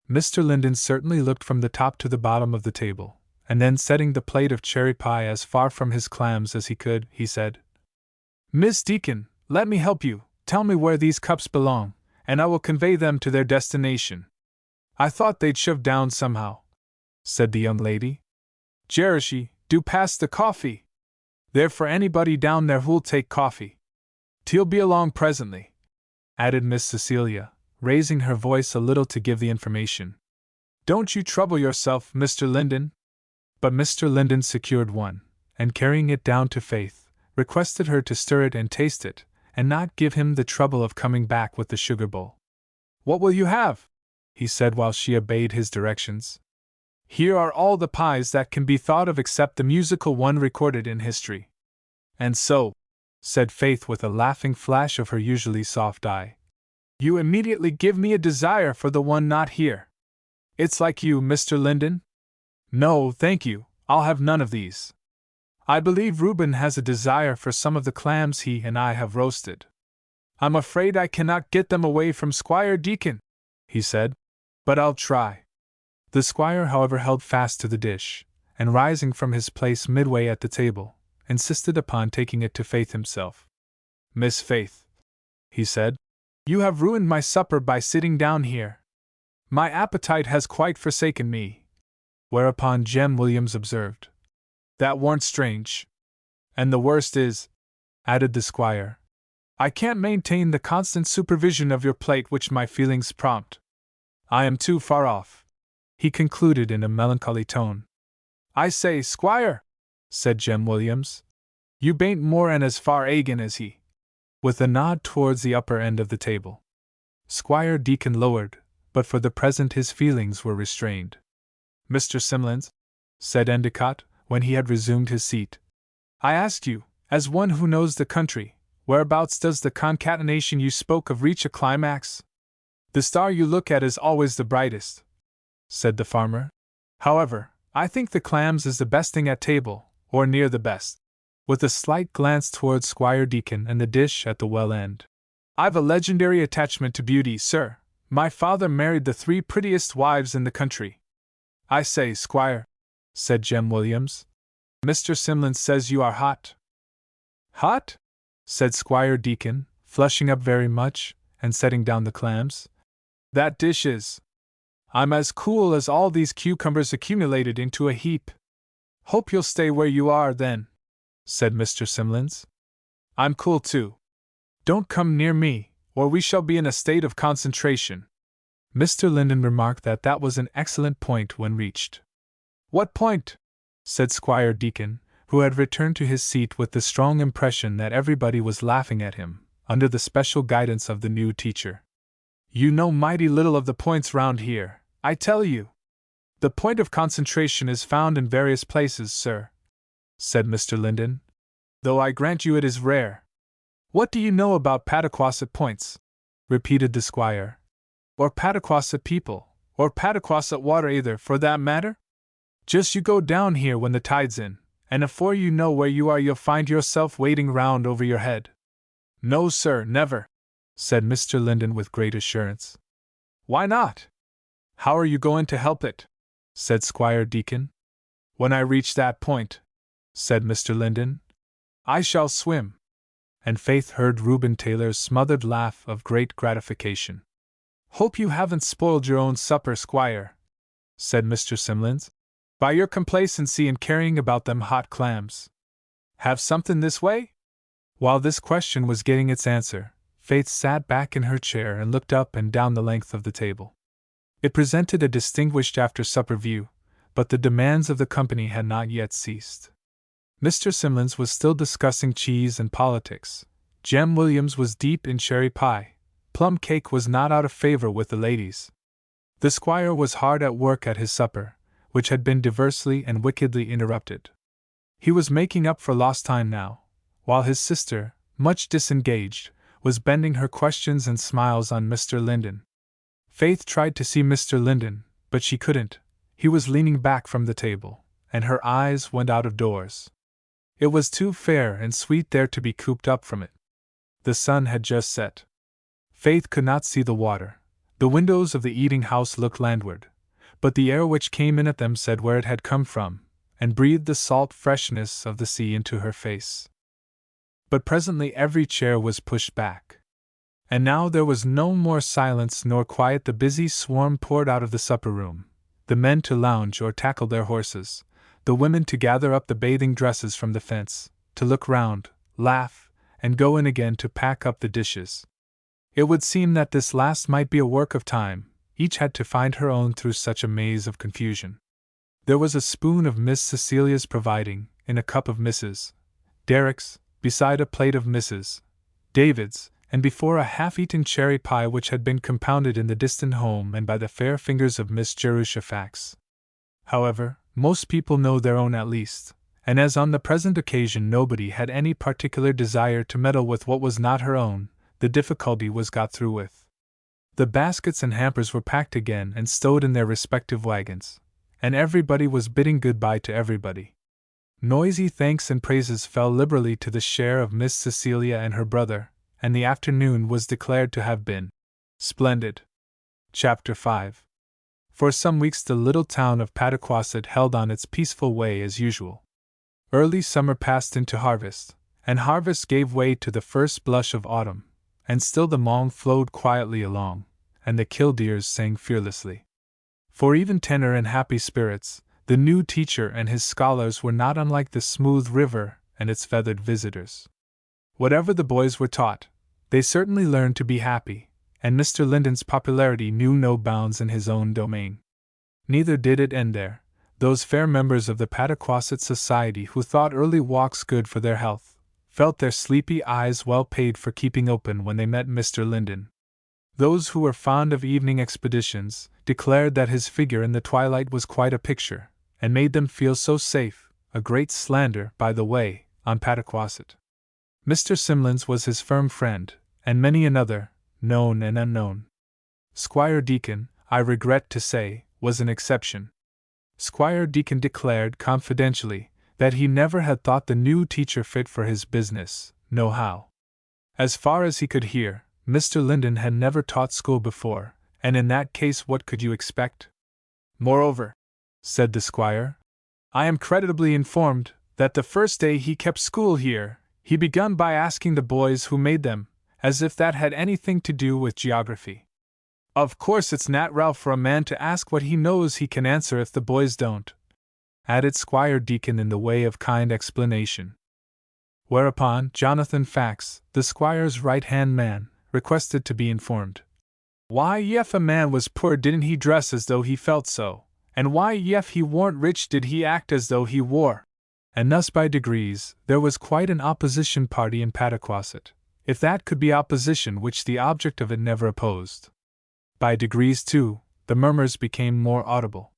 Mr. Linden certainly looked from the top to the bottom of the table, and then setting the plate of cherry pie as far from his clams as he could, he said, Miss Deacon, let me help you. Tell me where these cups belong, and I will convey them to their destination. I thought they'd shoved down somehow, said the young lady. Jerashi, do pass the coffee. They're for anybody down there who'll take coffee. Te'll be along presently, added Miss Cecilia, raising her voice a little to give the information. Don't you trouble yourself, Mr. Linden. But Mr. Linden secured one, and carrying it down to Faith, requested her to stir it and taste it, and not give him the trouble of coming back with the sugar bowl. What will you have? He said while she obeyed his directions. Here are all the pies that can be thought of except the musical one recorded in history. And so, said Faith with a laughing flash of her usually soft eye, you immediately give me a desire for the one not here. It's like you, Mr. Linden. No, thank you, I'll have none of these. I believe Reuben has a desire for some of the clams he and I have roasted. I'm afraid I cannot get them away from Squire Deacon, he said, but I'll try. The squire, however, held fast to the dish, and rising from his place midway at the table, insisted upon taking it to Faith himself. Miss Faith, he said, you have ruined my supper by sitting down here. My appetite has quite forsaken me. Whereupon Jem Williams observed, that warn't strange. And the worst is, added the squire, I can't maintain the constant supervision of your plate which my feelings prompt. I am too far off, he concluded in a melancholy tone. I say, squire, said Jem Williams, you bain't more and as far agin as he, with a nod towards the upper end of the table. Squire Deacon lowered, but for the present his feelings were restrained. Mr. Simlins, said Endicott, when he had resumed his seat, I ask you, as one who knows the country, whereabouts does the concatenation you spoke of reach a climax? The star you look at is always the brightest, said the farmer. However, I think the clams is the best thing at table, or near the best, with a slight glance towards Squire Deacon and the dish at the well end. I've a legendary attachment to beauty, sir. My father married the 3 prettiest wives in the country. I say, squire, said Jem Williams, Mr. Simlins says you are hot. Hot? Said Squire Deacon, flushing up very much, and setting down the clams. That dish is. I'm as cool as all these cucumbers accumulated into a heap. Hope you'll stay where you are, then, said Mr. Simlins. I'm cool too. Don't come near me, or we shall be in a state of concentration. Mr. Linden remarked that that was an excellent point when reached. What point? Said Squire Deacon, who had returned to his seat with the strong impression that everybody was laughing at him, under the special guidance of the new teacher. You know mighty little of the points round here, I tell you. The point of concentration is found in various places, sir, said Mr. Linden, though I grant you it is rare. What do you know about Pataquasset points? Repeated the squire. Or Pataquasset people, or Pataquasset water either, for that matter? Just you go down here when the tide's in, and afore you know where you are you'll find yourself wading round over your head. No, sir, never, said Mr. Linden with great assurance. Why not? How are you going to help it? Said Squire Deacon. When I reach that point, said Mr. Linden, I shall swim. And Faith heard Reuben Taylor's smothered laugh of great gratification. Hope you haven't spoiled your own supper, squire, said Mr. Simlins, by your complacency in carrying about them hot clams. Have something this way? While this question was getting its answer, Faith sat back in her chair and looked up and down the length of the table. It presented a distinguished after-supper view, but the demands of the company had not yet ceased. Mr. Simlins was still discussing cheese and politics. Jem Williams was deep in cherry pie. Plum cake was not out of favor with the ladies. The squire was hard at work at his supper, which had been diversely and wickedly interrupted. He was making up for lost time now, while his sister, much disengaged, was bending her questions and smiles on Mr. Linden. Faith tried to see Mr. Linden, but she couldn't. He was leaning back from the table, and her eyes went out of doors. It was too fair and sweet there to be cooped up from it. The sun had just set. Faith could not see the water. The windows of the eating-house looked landward, but the air which came in at them said where it had come from, and breathed the salt freshness of the sea into her face. But presently every chair was pushed back. And now there was no more silence nor quiet. The busy swarm poured out of the supper-room, the men to lounge or tackle their horses, the women to gather up the bathing dresses from the fence, to look round, laugh, and go in again to pack up the dishes. It would seem that this last might be a work of time. Each had to find her own through such a maze of confusion. There was a spoon of Miss Cecilia's providing, in a cup of Mrs. Derrick's, beside a plate of Mrs. David's, and before a half-eaten cherry pie which had been compounded in the distant home and by the fair fingers of Miss Jerusha Fax. However, most people know their own at least, and as on the present occasion nobody had any particular desire to meddle with what was not her own, the difficulty was got through with. The baskets and hampers were packed again and stowed in their respective wagons, and everybody was bidding good-bye to everybody. Noisy thanks and praises fell liberally to the share of Miss Cecilia and her brother, and the afternoon was declared to have been splendid. Chapter 5. For some weeks the little town of Pataquasset held on its peaceful way as usual. Early summer passed into harvest, and harvest gave way to the first blush of autumn, and still the Mong flowed quietly along, and the killdeers sang fearlessly. For even tenor and happy spirits, the new teacher and his scholars were not unlike the smooth river and its feathered visitors. Whatever the boys were taught, they certainly learned to be happy, and Mr. Linden's popularity knew no bounds in his own domain. Neither did it end there. Those fair members of the Pataquasset Society who thought early walks good for their health felt their sleepy eyes well paid for keeping open when they met Mr. Linden. Those who were fond of evening expeditions declared that his figure in the twilight was quite a picture, and made them feel so safe, a great slander, by the way, on Pataquasset. Mr. Simlins was his firm friend, and many another, known and unknown. Squire Deacon, I regret to say, was an exception. Squire Deacon declared confidentially that he never had thought the new teacher fit for his business, nohow. As far as he could hear, Mr. Linden had never taught school before, and in that case what could you expect? Moreover, said the squire, I am creditably informed that the first day he kept school here, he begun by asking the boys who made them, as if that had anything to do with geography. Of course it's natural for a man to ask what he knows he can answer if the boys don't, added Squire Deacon in the way of kind explanation. Whereupon Jonathan Fax, the squire's right-hand man, requested to be informed. Why if a man was poor didn't he dress as though he felt so, and why if he warn't rich did he act as though he wore? And thus by degrees there was quite an opposition party in Pataquasset, if that could be opposition which the object of it never opposed. By degrees, too, the murmurs became more audible.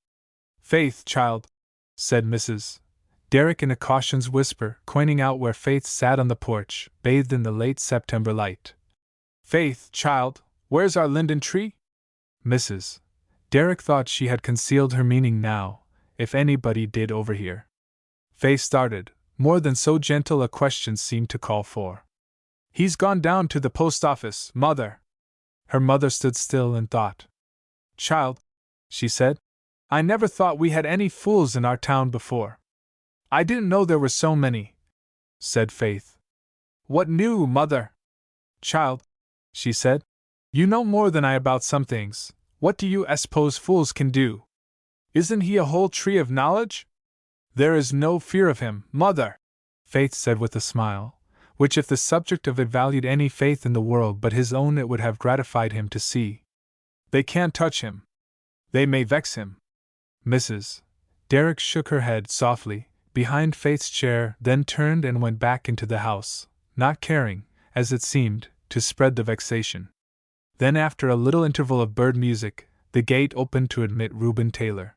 Faith, child, said Mrs. Derrick in a caution's whisper, pointing out where Faith sat on the porch, bathed in the late September light. Faith, child, where's our linden tree? Mrs. Derrick thought she had concealed her meaning now, if anybody did overhear. Faith started, more than so gentle a question seemed to call for. He's gone down to the post office, mother. Her mother stood still and thought. Child, she said, I never thought we had any fools in our town before. I didn't know there were so many, said Faith. What new, mother? Child, she said, you know more than I about some things. What do you suppose fools can do? Isn't he a whole tree of knowledge? There is no fear of him, mother, Faith said with a smile, which if the subject of it valued any faith in the world but his own it would have gratified him to see. They can't touch him. They may vex him. Mrs. Derrick shook her head softly, behind Faith's chair, then turned and went back into the house, not caring, as it seemed, to spread the vexation. Then after a little interval of bird music, the gate opened to admit Reuben Taylor.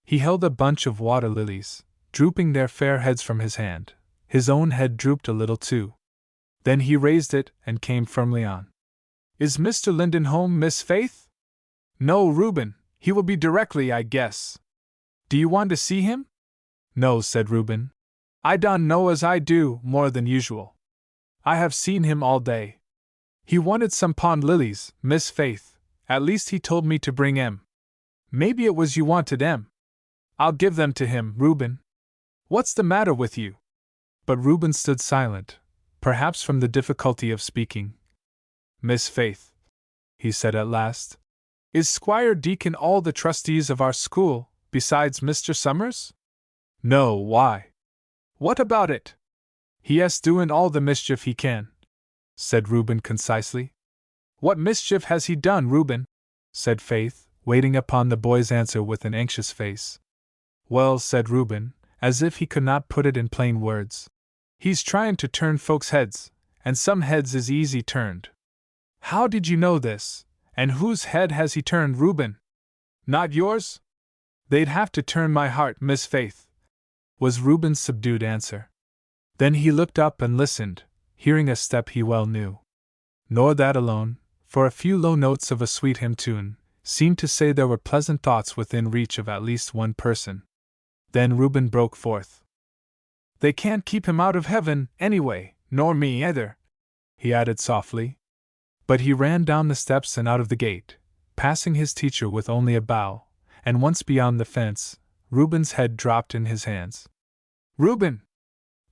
He held a bunch of water lilies, drooping their fair heads from his hand. His own head drooped a little too. Then he raised it and came firmly on. Is Mr. Linden home, Miss Faith? No, Reuben, he will be directly, I guess. Do you want to see him? No, said Reuben. I don't know as I do, more than usual. I have seen him all day. He wanted some pond lilies, Miss Faith, at least he told me to bring 'em. Maybe it was you wanted 'em. I'll give them to him, Reuben. What's the matter with you? But Reuben stood silent, perhaps from the difficulty of speaking. Miss Faith, he said at last, is Squire Deacon all the trustees of our school, besides Mr. Summers? No, why? What about it? He is doing all the mischief he can, said Reuben concisely. What mischief has he done, Reuben? Said Faith, waiting upon the boy's answer with an anxious face. Well, said Reuben, as if he could not put it in plain words. He's trying to turn folks' heads, and some heads is easy turned. How did you know this? And whose head has he turned, Reuben? Not yours? They'd have to turn my heart, Miss Faith, was Reuben's subdued answer. Then he looked up and listened, hearing a step he well knew. Nor that alone, for a few low notes of a sweet hymn tune seemed to say there were pleasant thoughts within reach of at least one person. Then Reuben broke forth. They can't keep him out of heaven, anyway, nor me either, he added softly. But he ran down the steps and out of the gate, passing his teacher with only a bow, and once beyond the fence, Reuben's head dropped in his hands. Reuben!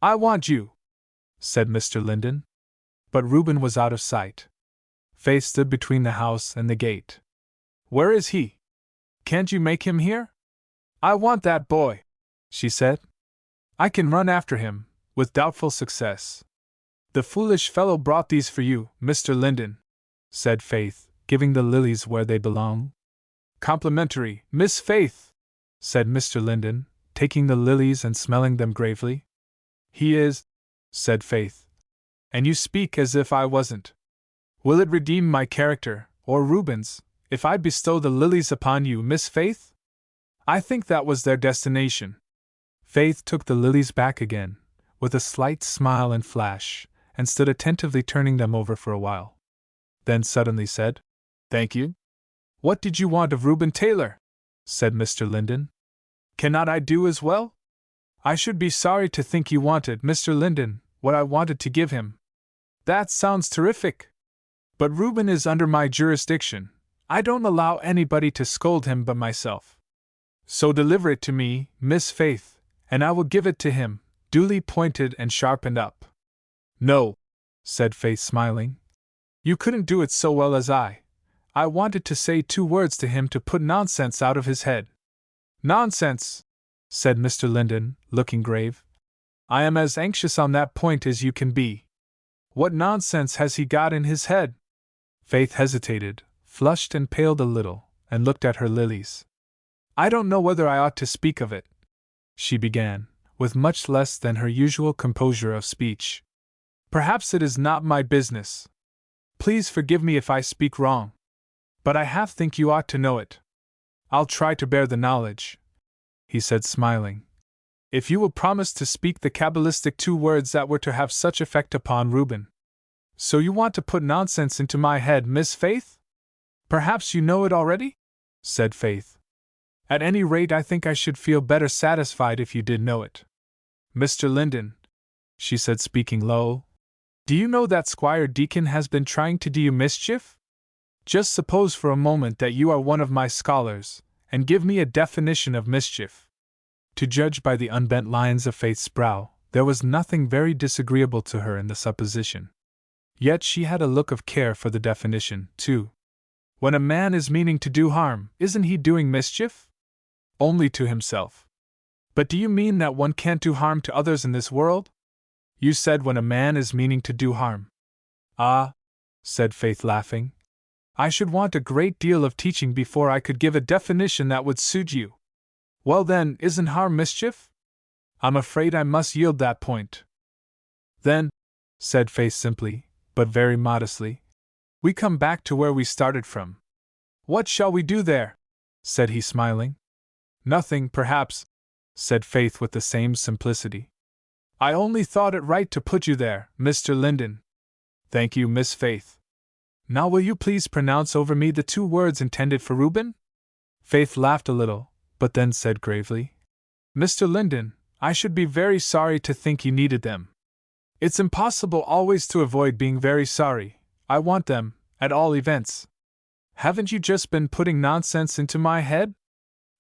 I want you, said Mr. Linden. But Reuben was out of sight. Faith stood between the house and the gate. Where is he? Can't you make him hear? I want that boy, she said. I can run after him, with doubtful success. The foolish fellow brought these for you, Mr. Linden, said Faith, giving the lilies where they belong. Complimentary, Miss Faith, said Mr. Linden, taking the lilies and smelling them gravely. He is, said Faith. And you speak as if I wasn't. Will it redeem my character, or Reuben's, if I bestow the lilies upon you, Miss Faith? I think that was their destination. Faith took the lilies back again, with a slight smile and flash, and stood attentively turning them over for a while. Then suddenly said, Thank you. What did you want of Reuben Taylor? Said Mr. Linden. Cannot I do as well? I should be sorry to think you wanted, Mr. Linden, what I wanted to give him. That sounds terrific. But Reuben is under my jurisdiction. I don't allow anybody to scold him but myself. So deliver it to me, Miss Faith, and I will give it to him, duly pointed and sharpened up. No, said Faith, smiling. You couldn't do it so well as I. I wanted to say 2 words to him to put nonsense out of his head. Nonsense, said Mr. Linden, looking grave. I am as anxious on that point as you can be. What nonsense has he got in his head? Faith hesitated, flushed and paled a little, and looked at her lilies. I don't know whether I ought to speak of it, she began, with much less than her usual composure of speech. Perhaps it is not my business. Please forgive me if I speak wrong. But I half think you ought to know it. I'll try to bear the knowledge, he said, smiling. If you will promise to speak the cabalistic 2 words that were to have such effect upon Reuben. So you want to put nonsense into my head, Miss Faith? Perhaps you know it already? Said Faith. At any rate, I think I should feel better satisfied if you did know it. Mr. Linden, she said, speaking low, do you know that Squire Deacon has been trying to do you mischief? Just suppose for a moment that you are one of my scholars, and give me a definition of mischief. To judge by the unbent lines of Faith's brow, there was nothing very disagreeable to her in the supposition. Yet she had a look of care for the definition, too. When a man is meaning to do harm, isn't he doing mischief? Only to himself. But do you mean that one can't do harm to others in this world? You said when a man is meaning to do harm. Ah, said Faith, laughing. I should want a great deal of teaching before I could give a definition that would suit you. Well then, isn't harm mischief? I'm afraid I must yield that point. Then, said Faith simply, but very modestly, we come back to where we started from. What shall we do there? Said he, smiling. Nothing, perhaps, said Faith with the same simplicity. I only thought it right to put you there, Mr. Linden. Thank you, Miss Faith. Now will you please pronounce over me the 2 words intended for Reuben? Faith laughed a little, but then said gravely, Mr. Linden, I should be very sorry to think you needed them. It's impossible always to avoid being very sorry. I want them, at all events. Haven't you just been putting nonsense into my head?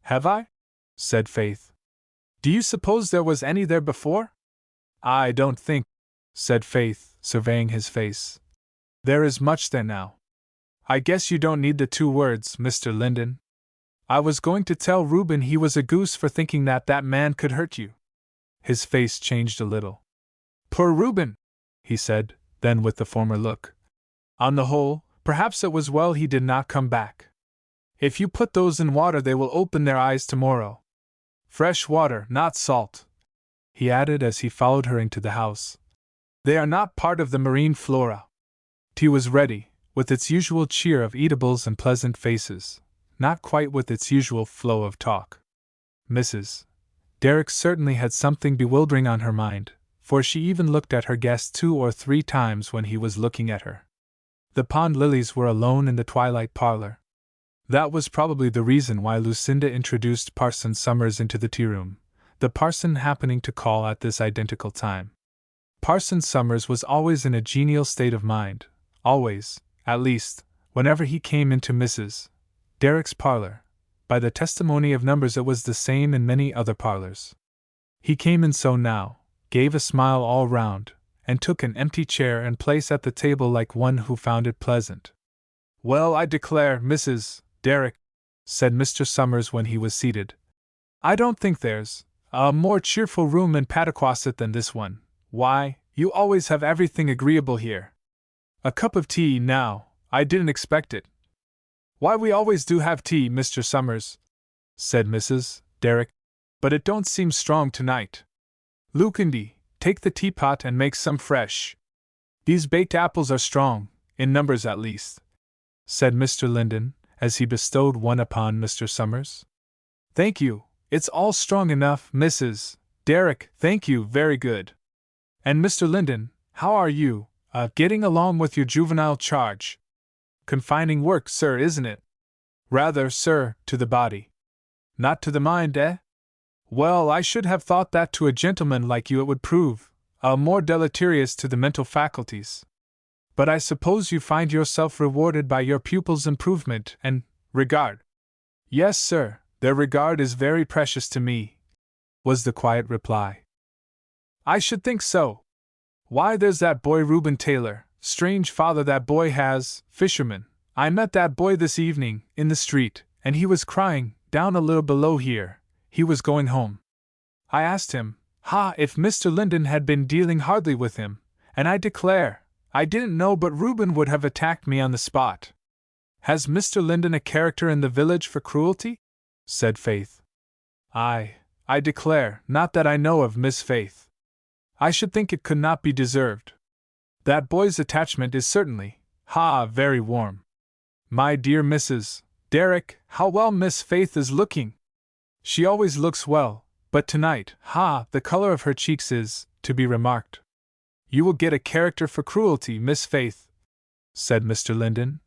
Have I? Said Faith. Do you suppose there was any there before? I don't think, said Faith, surveying his face. There is much there now. I guess you don't need the 2 words, Mr. Linden. I was going to tell Reuben he was a goose for thinking that man could hurt you. His face changed a little. Poor Reuben, he said, then with the former look. On the whole, perhaps it was well he did not come back. If you put those in water they will open their eyes tomorrow. Fresh water, not salt, he added as he followed her into the house. They are not part of the marine flora. Tea was ready, with its usual cheer of eatables and pleasant faces, not quite with its usual flow of talk. Mrs. Derrick certainly had something bewildering on her mind, for she even looked at her guest 2 or 3 times when he was looking at her. The pond lilies were alone in the twilight parlor. That was probably the reason why Lucinda introduced Parson Summers into the tea-room, the parson happening to call at this identical time. Parson Summers was always in a genial state of mind, always, at least, whenever he came into Mrs. Derrick's parlor. By the testimony of numbers it was the same in many other parlors. He came in so now, gave a smile all round, and took an empty chair and place at the table like one who found it pleasant. Well, I declare, Mrs. Derrick, said Mr. Summers when he was seated, I don't think there's a more cheerful room in Pataquasset than this one. Why, you always have everything agreeable here. A cup of tea, now, I didn't expect it. Why, we always do have tea, Mr. Summers, said Mrs. Derrick, but it don't seem strong tonight. Lucindy, take the teapot and make some fresh. These baked apples are strong, in numbers at least, said Mr. Linden, as he bestowed one upon Mr. Summers. Thank you, it's all strong enough, Mrs. Derrick, thank you, very good. And Mr. Linden, how are you, getting along with your juvenile charge? Confining work, sir, isn't it? Rather, sir, to the body. Not to the mind, eh? Well, I should have thought that to a gentleman like you it would prove more deleterious to the mental faculties. But I suppose you find yourself rewarded by your pupils' improvement and regard. Yes, sir, their regard is very precious to me, was the quiet reply. I should think so. Why, there's that boy Reuben Taylor, strange father that boy has, fisherman. I met that boy this evening, in the street, and he was crying, down a little below here. He was going home. I asked him, if Mr. Linden had been dealing hardly with him, and I declare, I didn't know but Reuben would have attacked me on the spot. Has Mr. Linden a character in the village for cruelty? Said Faith. I declare, not that I know of, Miss Faith. I should think it could not be deserved. That boy's attachment is certainly, very warm. My dear Mrs. Derrick, how well Miss Faith is looking! She always looks well, but tonight, the color of her cheeks is, to be remarked. You will get a character for cruelty, Miss Faith, said Mr. Linden,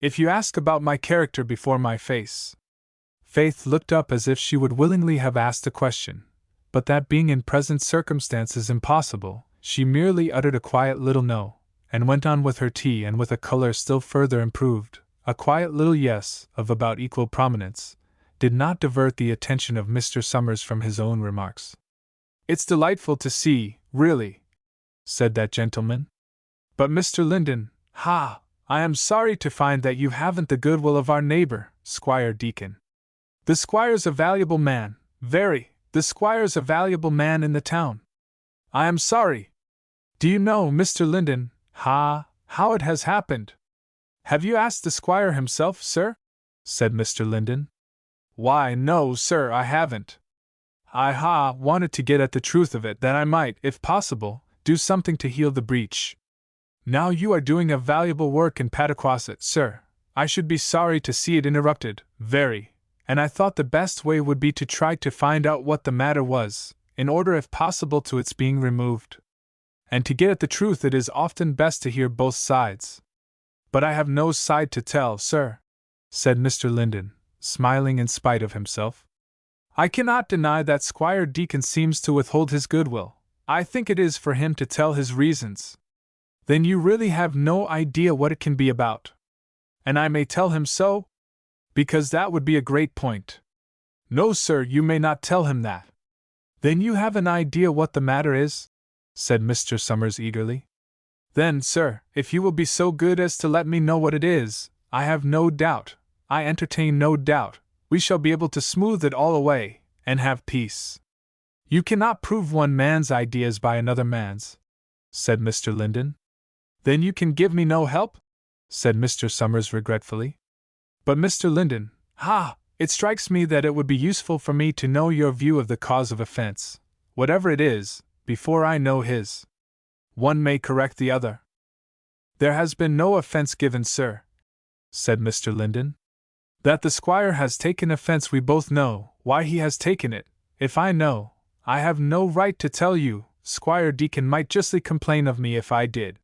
if you ask about my character before my face. Faith looked up as if she would willingly have asked a question, but that being in present circumstances impossible, she merely uttered a quiet little no, and went on with her tea, and with a color still further improved, a quiet little yes, of about equal prominence, did not divert the attention of Mr. Summers from his own remarks. It's delightful to see, really, said that gentleman. But Mr. Linden, I am sorry to find that you haven't the goodwill of our neighbor, Squire Deacon. The squire's a valuable man, very, the squire's a valuable man in the town. I am sorry. Do you know, Mr. Linden, how it has happened? Have you asked the squire himself, sir? Said Mr. Linden. Why, no, sir, I haven't. I wanted to get at the truth of it, that I might, if possible, do something to heal the breach. Now you are doing a valuable work in Pataquasset, sir. I should be sorry to see it interrupted, very, and I thought the best way would be to try to find out what the matter was, in order if possible to its being removed. And to get at the truth it is often best to hear both sides. But I have no side to tell, sir, said Mr. Linden, smiling in spite of himself. I cannot deny that Squire Deacon seems to withhold his goodwill. I think it is for him to tell his reasons. Then you really have no idea what it can be about. And I may tell him so? Because that would be a great point. No, sir, you may not tell him that. Then you have an idea what the matter is? Said Mr. Summers eagerly. Then, sir, if you will be so good as to let me know what it is, I have no doubt, I entertain no doubt, we shall be able to smooth it all away, and have peace. You cannot prove one man's ideas by another man's, said Mr. Linden. Then you can give me no help? Said Mr. Summers regretfully. But Mr. Linden, it strikes me that it would be useful for me to know your view of the cause of offense, whatever it is, before I know his. One may correct the other. There has been no offense given, sir, said Mr. Linden. That the squire has taken offense we both know. Why he has taken it, if I know, I have no right to tell you. Squire Deacon might justly complain of me if I did.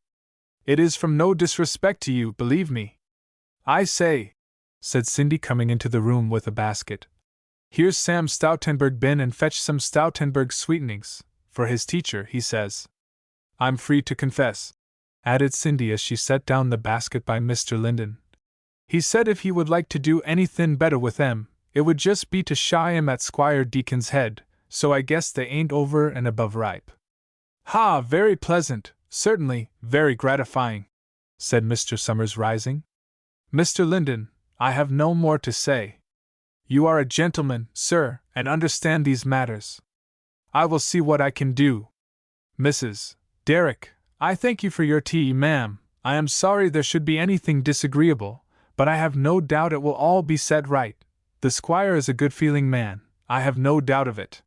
It is from no disrespect to you, believe me. I say, said Cindy coming into the room with a basket. Here's Sam Stoutenberg been and fetch some Stoutenberg sweetenings, for his teacher, he says. I'm free to confess, added Cindy as she set down the basket by Mr. Linden. He said if he would like to do anything better with them, it would just be to shy 'em at Squire Deacon's head, so I guess they ain't over and above ripe. Very pleasant, certainly, very gratifying, said Mr. Summers rising. Mr. Linden, I have no more to say. You are a gentleman, sir, and understand these matters. I will see what I can do. Mrs. Derrick, I thank you for your tea, ma'am. I am sorry there should be anything disagreeable, but I have no doubt it will all be set right. The squire is a good-feeling man, I have no doubt of it.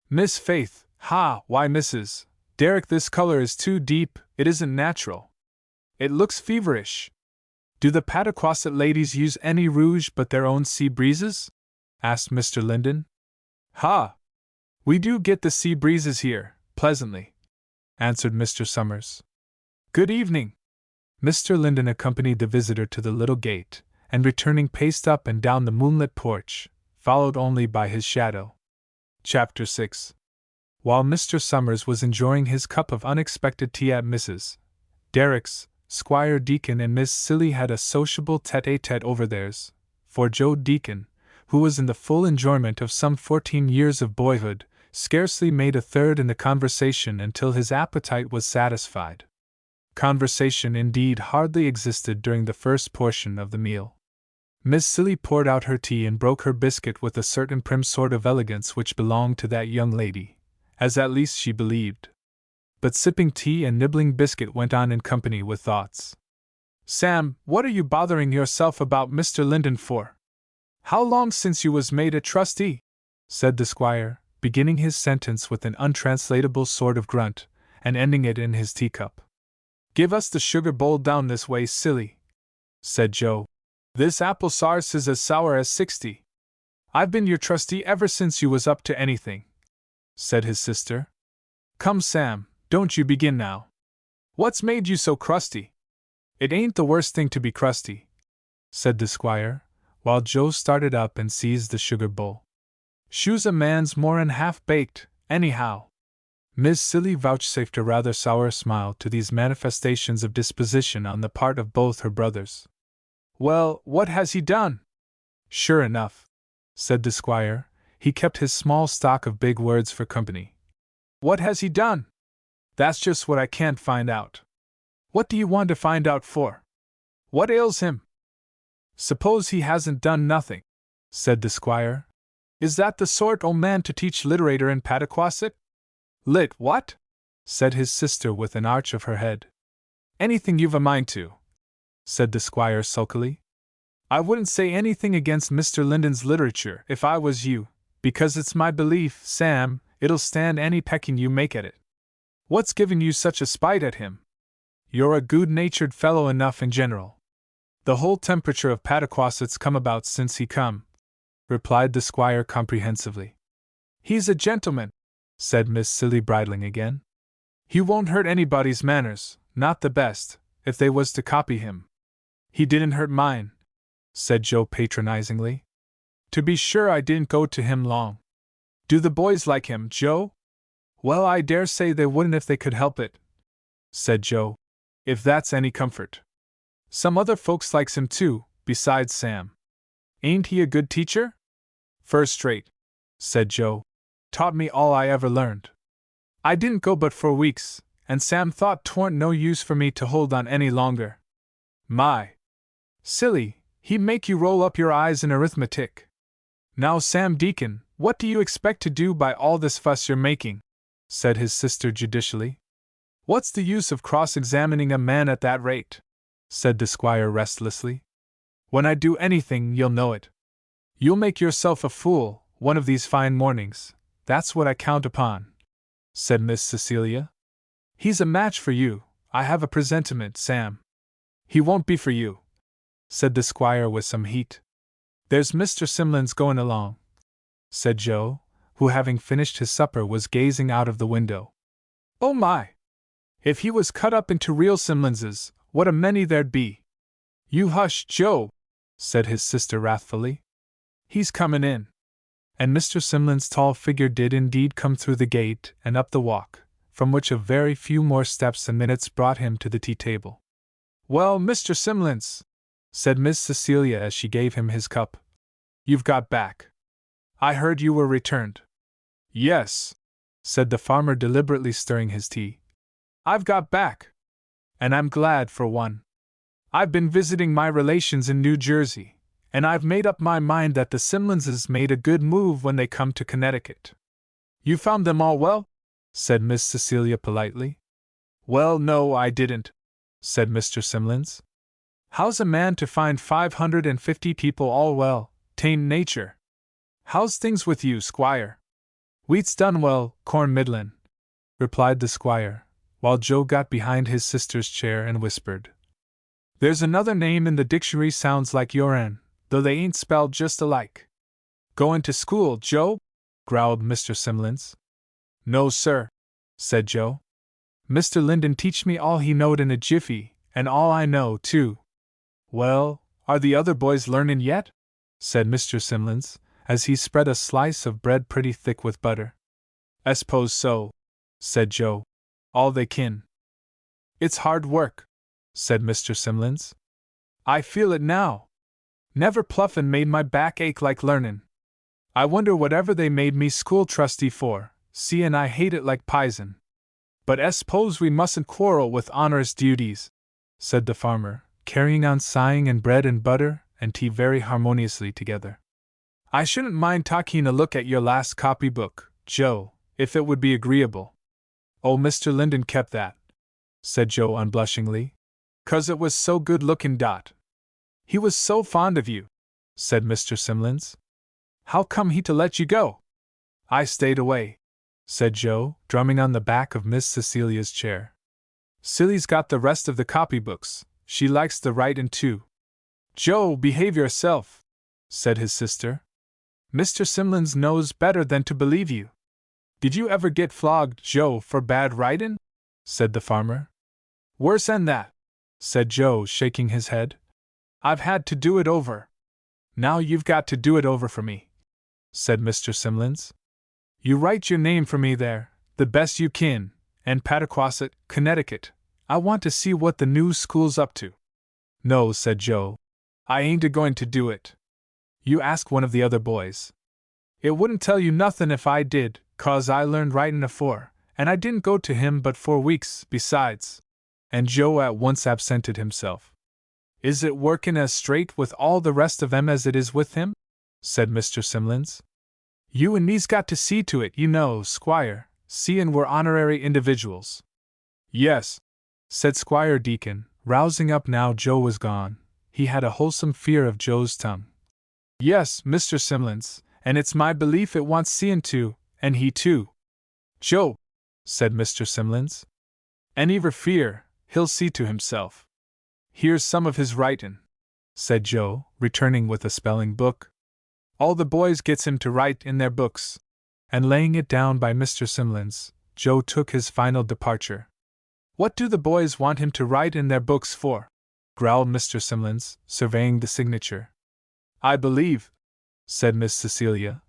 Miss Faith, why, Mrs. Derrick, this color is too deep, it isn't natural. It looks feverish. Do the Pataquasset ladies use any rouge but their own sea breezes? Asked Mr. Linden. We do get the sea breezes here, pleasantly, answered Mr. Summers. Good evening. Mr. Linden accompanied the visitor to the little gate, and returning paced up and down the moonlit porch, followed only by his shadow. Chapter 6. While Mr. Summers was enjoying his cup of unexpected tea at Mrs. Derrick's, Squire Deacon and Miss Silly had a sociable tete-a-tete over theirs, for Joe Deacon, who was in the full enjoyment of some 14 years of boyhood, scarcely made a third in the conversation until his appetite was satisfied. Conversation indeed hardly existed during the first portion of the meal. Miss Silly poured out her tea and broke her biscuit with a certain prim sort of elegance which belonged to that young lady, as at least she believed. But sipping tea and nibbling biscuit went on in company with thoughts. Sam, what are you bothering yourself about Mr. Linden for? How long since you was made a trustee? Said the squire, beginning his sentence with an untranslatable sort of grunt, and ending it in his teacup. Give us the sugar bowl down this way, Silly, said Joe. This apple sarce is as sour as 60. I've been your trustee ever since you was up to anything, said his sister. Come, Sam, don't you begin now. What's made you so crusty? It ain't the worst thing to be crusty, said the squire, while Joe started up and seized the sugar bowl. Shoes a man's more'n half-baked, anyhow. Miss Silly vouchsafed a rather sour smile to these manifestations of disposition on the part of both her brothers. Well, what has he done? Sure enough, said the squire, he kept his small stock of big words for company. What has he done? That's just what I can't find out. What do you want to find out for? What ails him? Suppose he hasn't done nothing, said the squire. Is that the sort o' man to teach literature in Pataquasset? Lit what? Said his sister with an arch of her head. Anything you've a mind to, said the squire sulkily. I wouldn't say anything against Mr. Linden's literature if I was you, because it's my belief, Sam, it'll stand any pecking you make at it. What's given you such a spite at him? You're a good-natured fellow enough in general. The whole temperature of Pataquasset's come about since he come. replied the squire comprehensively. He's a gentleman, said Miss Silly, bridling again. He won't hurt anybody's manners, not the best, if they was to copy him. He didn't hurt mine, said Joe patronizingly. To be sure I didn't go to him long. Do the boys like him, Joe? Well, I dare say they wouldn't if they could help it, said Joe, if that's any comfort. Some other folks likes him too, besides Sam. Ain't he a good teacher? First rate, said Joe. Taught me all I ever learned. I didn't go but 4 weeks, and Sam thought 'twarn't no use for me to hold on any longer. My! Silly, he'd make you roll up your eyes in arithmetic. Now, Sam Deacon, what do you expect to do by all this fuss you're making? Said his sister judicially. What's the use of cross-examining a man at that rate? Said the squire restlessly. When I do anything, you'll know it. You'll make yourself a fool, one of these fine mornings, that's what I count upon, said Miss Cecilia. He's a match for you, I have a presentiment, Sam. He won't be for you, said the squire with some heat. There's Mr. Simlins going along, said Joe, who having finished his supper was gazing out of the window. Oh my! If he was cut up into real Simlinses, what a many there'd be! You hush, Joe, said his sister wrathfully. He's comin' in. And Mr. Simlin's tall figure did indeed come through the gate and up the walk, from which a very few more steps and minutes brought him to the tea-table. Well, Mr. Simlins, said Miss Cecilia as she gave him his cup, you've got back. I heard you were returned. Yes, said the farmer deliberately stirring his tea. I've got back. And I'm glad for one. I've been visiting my relations in New Jersey, and I've made up my mind that the Simlinses made a good move when they come to Connecticut. You found them all well? Said Miss Cecilia politely. Well, no, I didn't, said Mr. Simlins. How's a man to find 550 people all well, ta'n't nature? How's things with you, squire? Wheat's done well, corn middlin', replied the squire, while Joe got behind his sister's chair and whispered. There's another name in the dictionary sounds like your'n, though they ain't spelled just alike. Goin' to school, Joe? Growled Mr. Simlins. No, sir, said Joe. Mr. Linden teach me all he knowed in a jiffy, and all I know, too. Well, are the other boys learnin' yet? Said Mr. Simlins, as he spread a slice of bread pretty thick with butter. I s'pose so, said Joe. All they kin. It's hard work, said Mr. Simlins. I feel it now. Never pluffin' made my back ache like learnin'. I wonder whatever they made me school trustee for, seein' I hate it like pison. But I s'pose we mustn't quarrel with honor's duties, said the farmer, carrying on sighing and bread and butter and tea very harmoniously together. I shouldn't mind taking a look at your last copybook, Joe, if it would be agreeable. Oh, Mr. Linden kept that, said Joe unblushingly, 'cause it was so good-looking. He was so fond of you, said Mr. Simlins. How come he to let you go? I stayed away, said Joe, drumming on the back of Miss Cecilia's chair. Silly's got the rest of the copybooks, she likes the writin' too. Joe, behave yourself, said his sister. Mr. Simlins knows better than to believe you. Did you ever get flogged, Joe, for bad writin'? Said the farmer. Worse'n that, said Joe, shaking his head. I've had to do it over. Now you've got to do it over for me, said Mr. Simlins. You write your name for me there, the best you kin, and Pataquasset, Connecticut. I want to see what the new school's up to. No, said Joe. I ain't a-going to do it. You ask one of the other boys. It wouldn't tell you nothin' if I did, 'cause I learned writin' afore, and I didn't go to him but 4 weeks, besides. And Joe at once absented himself. Is it workin' as straight with all the rest of 'em as it is with him? Said Mr. Simlins. You and me's got to see to it, you know, Squire, seein' we're honorary individuals. Yes, said Squire Deacon, rousing up now Joe was gone. He had a wholesome fear of Joe's tongue. Yes, Mr. Simlins, and it's my belief it wants seein' to, and he too. Joe, said Mr. Simlins. And never fear, he'll see to himself. Here's some of his writin', said Joe, returning with a spelling book. All the boys gets him to write in their books. And laying it down by Mr. Simlins, Joe took his final departure. What do the boys want him to write in their books for? Growled Mr. Simlins, surveying the signature. I believe, said Miss Cecilia,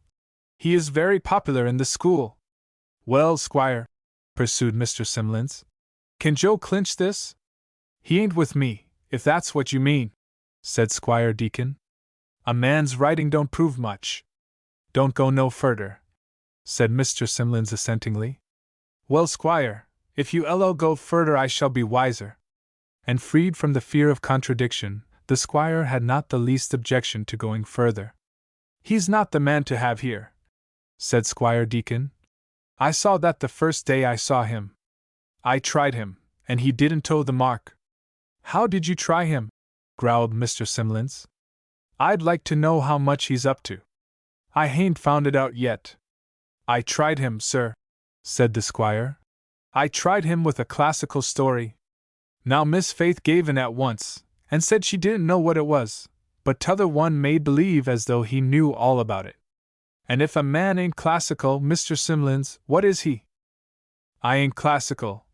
he is very popular in the school. Well, Squire, pursued Mr. Simlins, can Joe clinch this? He ain't with me, if that's what you mean, said Squire Deacon. A man's writing don't prove much. Don't go no furder, said Mr. Simlins assentingly. Well, Squire, if you LL go furder I shall be wiser. And freed from the fear of contradiction, the Squire had not the least objection to going further. He's not the man to have here, said Squire Deacon. I saw that the first day I saw him. I tried him, and he didn't toe the mark. How did you try him? Growled Mr. Simlins. I'd like to know how much he's up to. I hain't found it out yet. I tried him, sir, said the Squire. I tried him with a classical story. Now Miss Faith gave in at once, and said she didn't know what it was, but t'other one made believe as though he knew all about it. And if a man ain't classical, Mr. Simlins, what is he? I ain't classical,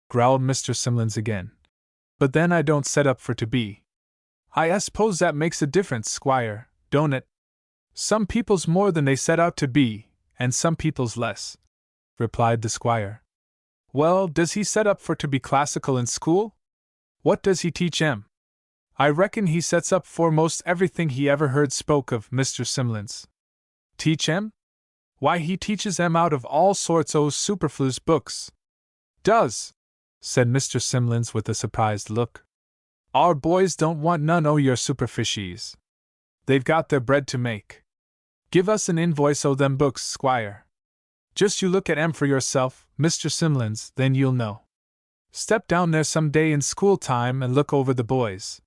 growled Mr. Simlins again. But then I don't set up for to be. I suppose that makes a difference, Squire, don't it? Some people's more than they set out to be, and some people's less, replied the Squire. Well, does he set up for to be classical in school? What does he teach 'em? I reckon he sets up for most everything he ever heard spoke of, Mr. Simlins. Teach 'em? Why, he teaches 'em out of all sorts o' superfluous books. Does, said Mr. Simlins with a surprised look. Our boys don't want none o' your superficies. They've got their bread to make. Give us an invoice o' them books, Squire. Just you look at 'em for yourself, Mr. Simlins, then you'll know. Step down there some day in school time and look over the boys.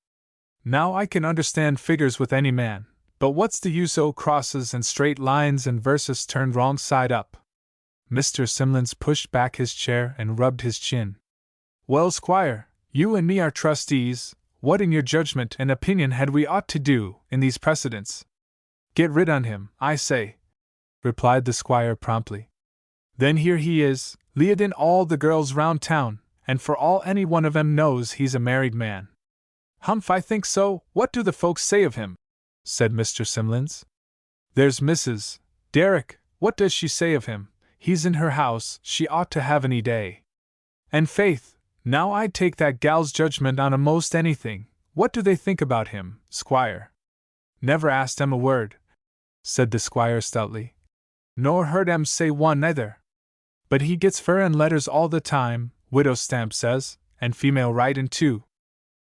Now I can understand figures with any man, but what's the use o' crosses and straight lines and verses turned wrong side up? Mr. Simlins pushed back his chair and rubbed his chin. Well, Squire, you and me are trustees. What in your judgment and opinion had we ought to do in these precedents? Get rid on him, I say, replied the Squire promptly. Then here he is, leadin' all the girls round town, and for all any one of 'em knows he's a married man. Humph, I think so. What do the folks say of him? Said Mr. Simlins. There's Mrs. Derrick, what does she say of him? He's in her house, she ought to have any day. And faith, now I'd take that gal's judgment on a'most anything. What do they think about him, Squire? Never asked 'em a word, said the Squire stoutly. Nor heard 'em say one neither. But he gets furrin letters all the time, widow stamp says, and female writin' too.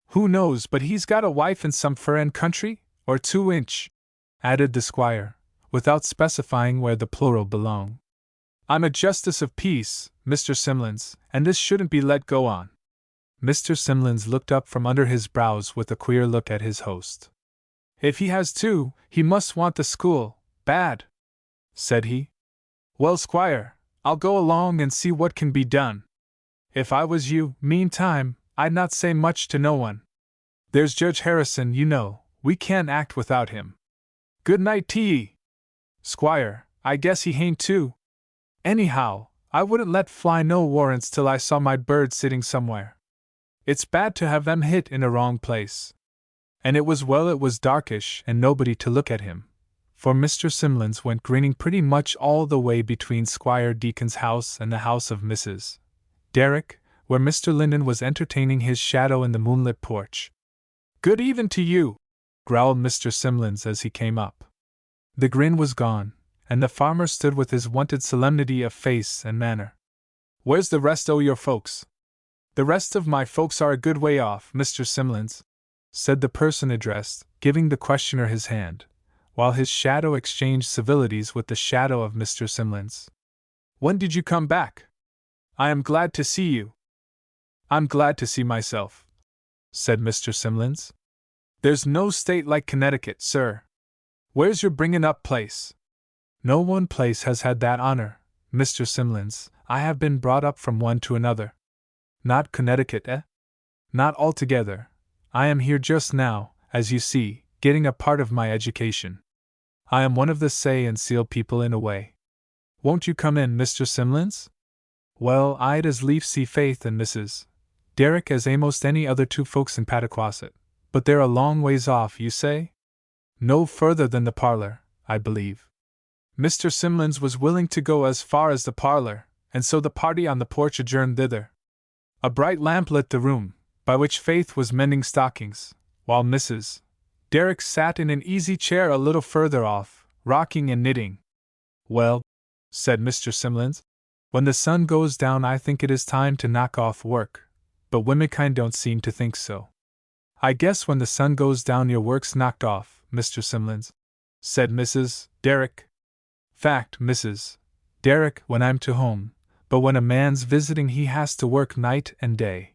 Who knows but he's got a wife in some furrin country, or 2-inch, added the Squire, without specifying where the plural belonged. I'm a justice of peace, Mr. Simlins, and this shouldn't be let go on. Mr. Simlins looked up from under his brows with a queer look at his host. If he has two, he must want the school, bad, said he. Well, Squire, I'll go along and see what can be done. If I was you, meantime, I'd not say much to no one. There's Judge Harrison, you know, we can't act without him. Good night to ye. Squire, I guess he hain't too. Anyhow, I wouldn't let fly no warrants till I saw my bird sitting somewhere. It's bad to have them hit in a wrong place. And it was darkish and nobody to look at him, for Mr. Simlins went grinning pretty much all the way between Squire Deacon's house and the house of Mrs. Derrick, where Mr. Linden was entertaining his shadow in the moonlit porch. Good even to you, growled Mr. Simlins as he came up. The grin was gone, and the farmer stood with his wonted solemnity of face and manner. Where's the rest o' your folks? The rest of my folks are a good way off, Mr. Simlins, said the person addressed, giving the questioner his hand, while his shadow exchanged civilities with the shadow of Mr. Simlins. When did you come back? I am glad to see you. I'm glad to see myself, said Mr. Simlins. There's no state like Connecticut, sir. Where's your bringin' up place? No one place has had that honor, Mr. Simlins. I have been brought up from one to another. Not Connecticut, eh? Not altogether. I am here just now, as you see, getting a part of my education. I am one of the say and seal people in a way. Won't you come in, Mr. Simlins? Well, I'd as lief see Faith and Mrs. Derrick as a'most any other two folks in Pataquasset, but they're a long ways off, you say? No further than the parlor, I believe. Mr. Simlins was willing to go as far as the parlor, and so the party on the porch adjourned thither. A bright lamp lit the room, by which Faith was mending stockings, while Mrs. Derrick sat in an easy chair a little further off, rocking and knitting. Well, said Mr. Simlins, when the sun goes down I think it is time to knock off work, but womenkind don't seem to think so. I guess when the sun goes down your work's knocked off, Mr. Simlins, said Mrs. Derrick. Fact, Mrs. Derrick, when I'm to home, but when a man's visiting he has to work night and day.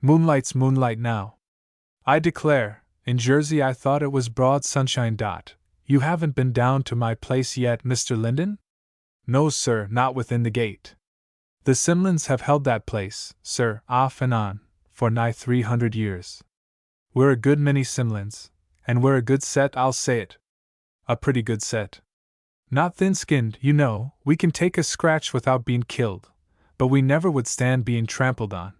Moonlight's moonlight now. I declare, in Jersey I thought it was broad sunshine. You haven't been down to my place yet, Mr. Linden? No, sir, not within the gate. The Simlins have held that place, sir, off and on, for nigh 300 years. We're a good many Simlins, and we're a good set, I'll say it. A pretty good set. Not thin-skinned, you know, we can take a scratch without being killed, but we never would stand being trampled on.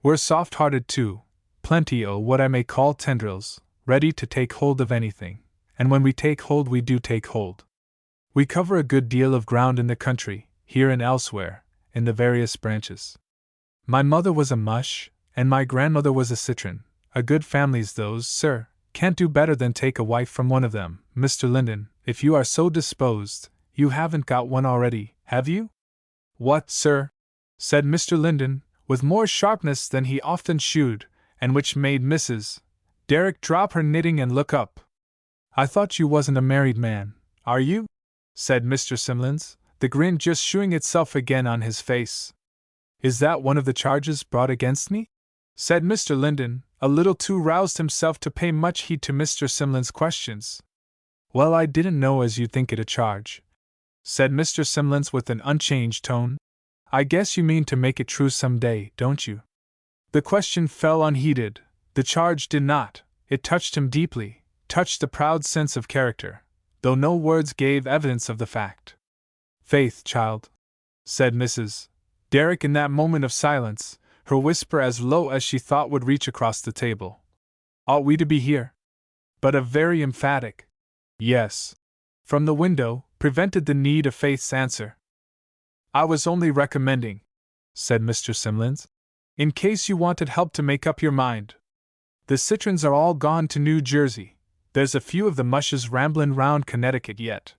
We're soft-hearted too, plenty o' what I may call tendrils, ready to take hold of anything, and when we take hold we do take hold. We cover a good deal of ground in the country, here and elsewhere, in the various branches. My mother was a mush, and my grandmother was a citron, a good families those, sir, can't do better than take a wife from one of them. Mr. Linden, if you are so disposed, you haven't got one already, have you? What, sir? Said Mr. Linden, with more sharpness than he often shewed, and which made Mrs. Derrick drop her knitting and look up. I thought you wasn't a married man, are you? Said Mr. Simlins, the grin just shewing itself again on his face. Is that one of the charges brought against me? Said Mr. Linden, a little too roused himself to pay much heed to Mr. Simlin's questions. Well, I didn't know as you'd think it a charge, said Mr. Simlins with an unchanged tone. I guess you mean to make it true some day, don't you? The question fell unheeded. The charge did not. It touched him deeply, touched a proud sense of character, though no words gave evidence of the fact. Faith, child, said Mrs. Derrick in that moment of silence, her whisper as low as she thought would reach across the table. Ought we to be here? But a very emphatic yes, from the window, prevented the need of Faith's answer. I was only recommending, said Mr. Simlins, in case you wanted help to make up your mind. The citrons are all gone to New Jersey. There's a few of the mushes ramblin' round Connecticut yet.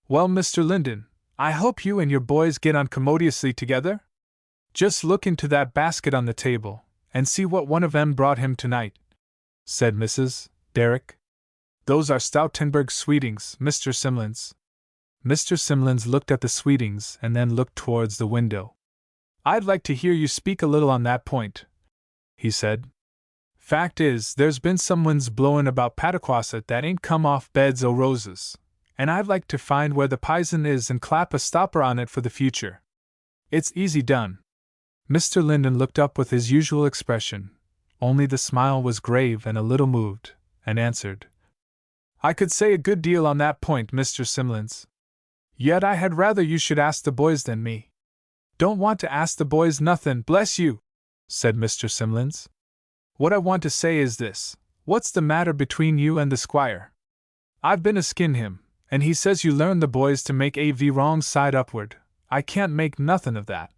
Well, Mr. Linden, I hope you and your boys get on commodiously together? Just look into that basket on the table, and see what one of 'em brought him tonight, said Mrs. Derrick. Those are Stoutenburg sweetings, Mr. Simlins. Mr. Simlins looked at the sweetings and then looked towards the window. I'd like to hear you speak a little on that point, he said. Fact is, there's been some winds blowin' about Pataquasset that ain't come off beds o' roses, and I'd like to find where the pison is and clap a stopper on it for the future. It's easy done. Mr. Linden looked up with his usual expression, only the smile was grave and a little moved, and answered, I could say a good deal on that point, Mr. Simlins. Yet I had rather you should ask the boys than me. Don't want to ask the boys nothin', bless you, said Mr. Simlins. What I want to say is this, what's the matter between you and the squire? I've been a skin him, and he says you learned the boys to make AV wrong side upward. I can't make nothin' of that,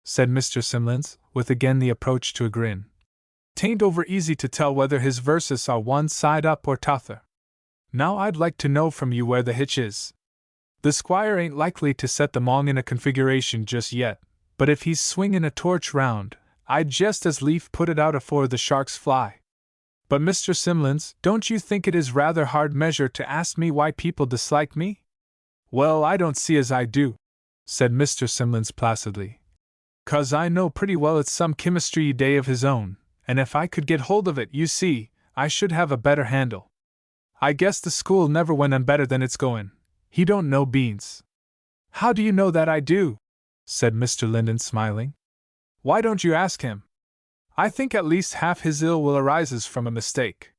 said Mr. Simlins, with again the approach to a grin. 'Tain't over easy to tell whether his verses are one side up or t'other. Now I'd like to know from you where the hitch is. The squire ain't likely to set them all in a configuration just yet, but if he's swingin' a torch round, I'd just as lief put it out afore the sharks fly. But Mr. Simlins, don't you think it is rather hard measure to ask me why people dislike me? Well, I don't see as I do, said Mr. Simlins placidly. 'Cause I know pretty well it's some chemistry day of his own, and if I could get hold of it, you see, I should have a better handle. I guess the school never went on better than it's goin'. He don't know beans. How do you know that I do? Said Mr. Linden, smiling. Why don't you ask him? I think at least half his ill will arises from a mistake.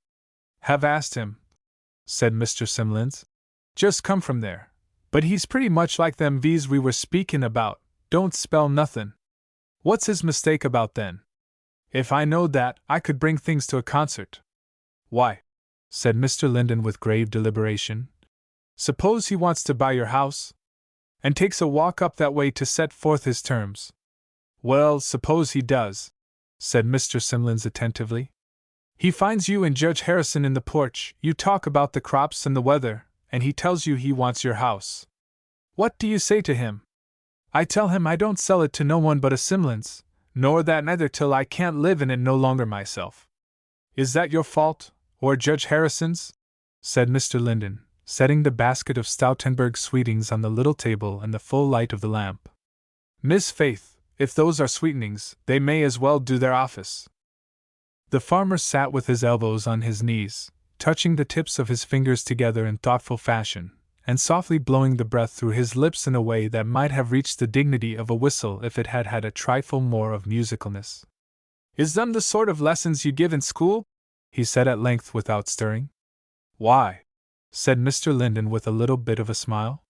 Have asked him, said Mr. Simlins. Just come from there. But he's pretty much like them V's we were speaking about, don't spell nothin'. What's his mistake about then? If I knowed that, I could bring things to a concert. Why, said Mr. Linden with grave deliberation, suppose he wants to buy your house? And takes a walk up that way to set forth his terms. Well, suppose he does, said Mr. Simlins attentively. He finds you and Judge Harrison in the porch, you talk about the crops and the weather, and he tells you he wants your house. What do you say to him? I tell him I don't sell it to no one but a Simlins, nor that neither till I can't live in it no longer myself. Is that your fault, or Judge Harrison's? Said Mr. Linden, setting the basket of Stoutenberg sweetings on the little table in the full light of the lamp. Miss Faith, if those are sweetenings, they may as well do their office. The farmer sat with his elbows on his knees, touching the tips of his fingers together in thoughtful fashion, and softly blowing the breath through his lips in a way that might have reached the dignity of a whistle if it had had a trifle more of musicalness. Is them the sort of lessons you give in school? He said at length without stirring. Why, said Mr. Linden with a little bit of a smile.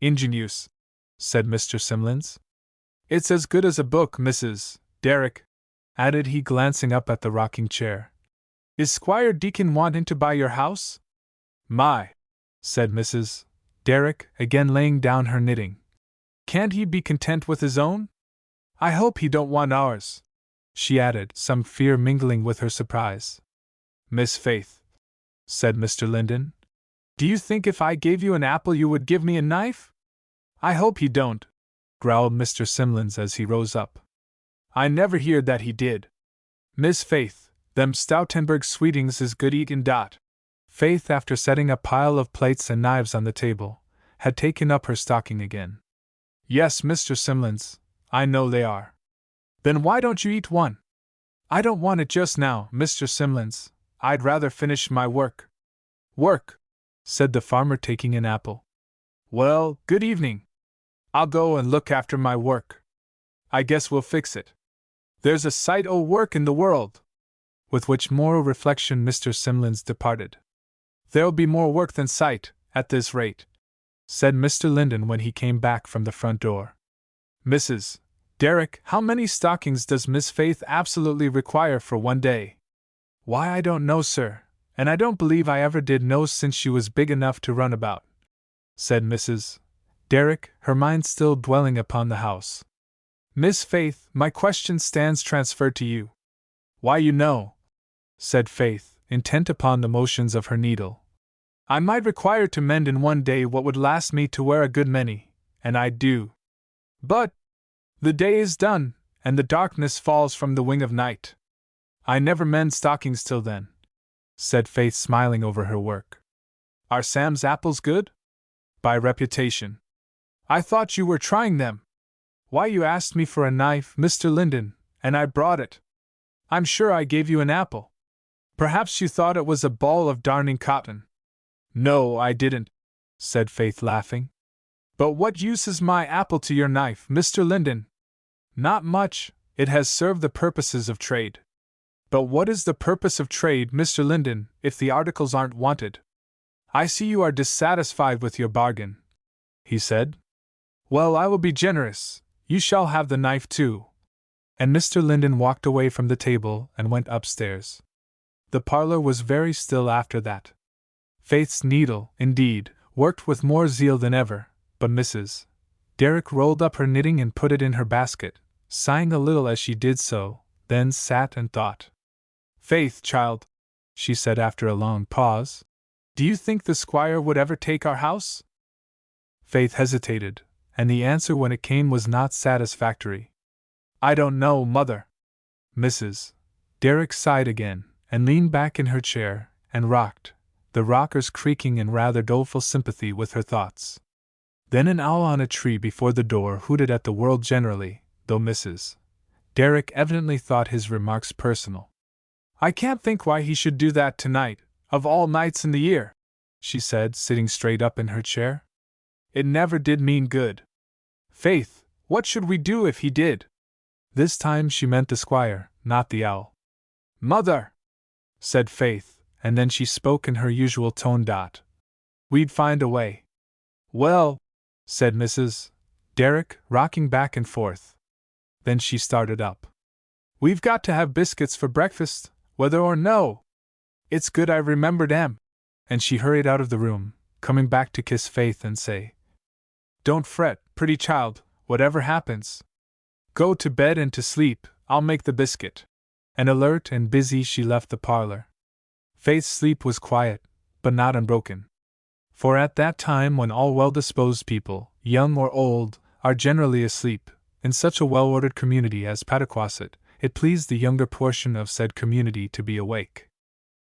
Ingenious, said Mr. Simlins. It's as good as a book, Mrs. Derrick, added he, glancing up at the rocking chair. Is Squire Deacon wanting to buy your house? My, said Mrs. Derrick, again laying down her knitting. Can't he be content with his own? I hope he don't want ours, she added, some fear mingling with her surprise. Miss Faith, said Mr. Linden, do you think if I gave you an apple you would give me a knife? I hope he don't, growled Mr. Simlins as he rose up. I never heard that he did. Miss Faith, them Stoutenberg sweetings is good eatin' dot. Faith, after setting a pile of plates and knives on the table, had taken up her stocking again. Yes, Mr. Simlins, I know they are. Then why don't you eat one? I don't want it just now, Mr. Simlins. I'd rather finish my work. Work, said the farmer, taking an apple. Well, good evening. I'll go and look after my work. I guess we'll fix it. There's a sight o' work in the world. With which moral reflection Mr. Simlins departed. There'll be more work than sight, at this rate, said Mr. Linden when he came back from the front door. Mrs. Derrick, how many stockings does Miss Faith absolutely require for one day? Why, I don't know, sir, and I don't believe I ever did know since she was big enough to run about, said Mrs. Derrick, her mind still dwelling upon the house. Miss Faith, my question stands transferred to you. Why, you know, said Faith, intent upon the motions of her needle, I might require to mend in one day what would last me to wear a good many, and I do. But the day is done, and the darkness falls from the wing of night. I never mend stockings till then, said Faith, smiling over her work. Are Sam's apples good? By reputation. I thought you were trying them. Why, you asked me for a knife, Mr. Linden, and I brought it. I'm sure I gave you an apple. Perhaps you thought it was a ball of darning cotton. No, I didn't, said Faith, laughing. But what use is my apple to your knife, Mr. Linden? Not much, it has served the purposes of trade. But what is the purpose of trade, Mr. Linden, if the articles aren't wanted? I see you are dissatisfied with your bargain, he said. Well, I will be generous. You shall have the knife too. And Mr. Linden walked away from the table and went upstairs. The parlor was very still after that. Faith's needle, indeed, worked with more zeal than ever, but Mrs. Derrick rolled up her knitting and put it in her basket, sighing a little as she did so, then sat and thought. Faith, child, she said after a long pause, do you think the squire would ever take our house? Faith hesitated, and the answer when it came was not satisfactory. I don't know, mother. Mrs. Derrick sighed again, and leaned back in her chair, and rocked, the rockers creaking in rather doleful sympathy with her thoughts. Then an owl on a tree before the door hooted at the world generally, though Mrs. Derrick evidently thought his remarks personal. I can't think why he should do that tonight, of all nights in the year, she said, sitting straight up in her chair. It never did mean good. Faith, what should we do if he did? This time she meant the squire, not the owl. Mother, said Faith, and then she spoke in her usual tone. We'd find a way. Well, said Mrs. Derrick, rocking back and forth. Then she started up. We've got to have biscuits for breakfast, whether or no. It's good I remembered 'em. And she hurried out of the room, coming back to kiss Faith and say, Don't fret, pretty child, whatever happens. Go to bed and to sleep, I'll make the biscuit. And alert and busy she left the parlor. Faith's sleep was quiet, but not unbroken. For at that time when all well-disposed people, young or old, are generally asleep, in such a well-ordered community as Pataquasset, it pleased the younger portion of said community to be awake.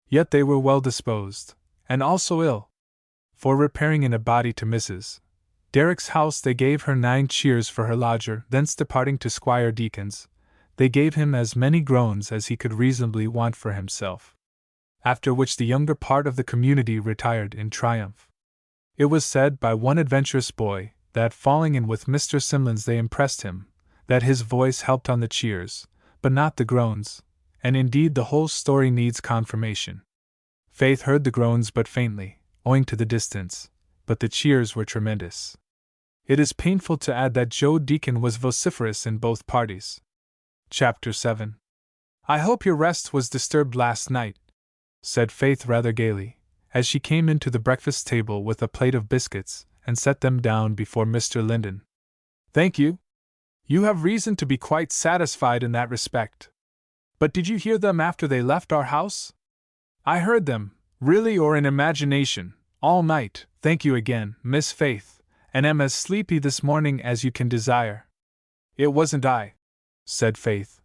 Yet they were well-disposed, and also ill. For repairing in a body to Mrs. Derrick's house they gave her 9 cheers for her lodger, thence departing to Squire Deacon's, they gave him as many groans as he could reasonably want for himself. After which the younger part of the community retired in triumph. It was said by one adventurous boy, that falling in with Mr. Simlins they impressed him, that his voice helped on the cheers, but not the groans, and indeed the whole story needs confirmation. Faith heard the groans but faintly, owing to the distance, but the cheers were tremendous. It is painful to add that Joe Deacon was vociferous in both parties. Chapter 7. I hope your rest was disturbed last night, said Faith rather gaily, as she came into the breakfast table with a plate of biscuits, and set them down before Mr. Linden. Thank you. You have reason to be quite satisfied in that respect. But did you hear them after they left our house? I heard them, really or in imagination, all night, thank you again, Miss Faith, and am as sleepy this morning as you can desire. It wasn't I, said Faith.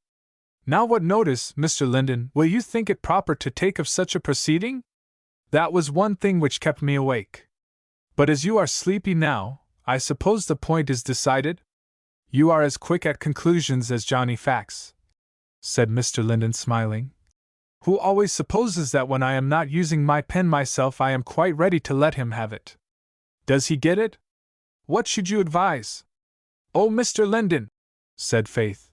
Now what notice, Mr. Linden, will you think it proper to take of such a proceeding? That was one thing which kept me awake. But as you are sleepy now, I suppose the point is decided? You are as quick at conclusions as Johnny Fax, said Mr. Linden smiling, who always supposes that when I am not using my pen myself I am quite ready to let him have it. Does he get it? What should you advise? Oh, Mr. Linden, said Faith,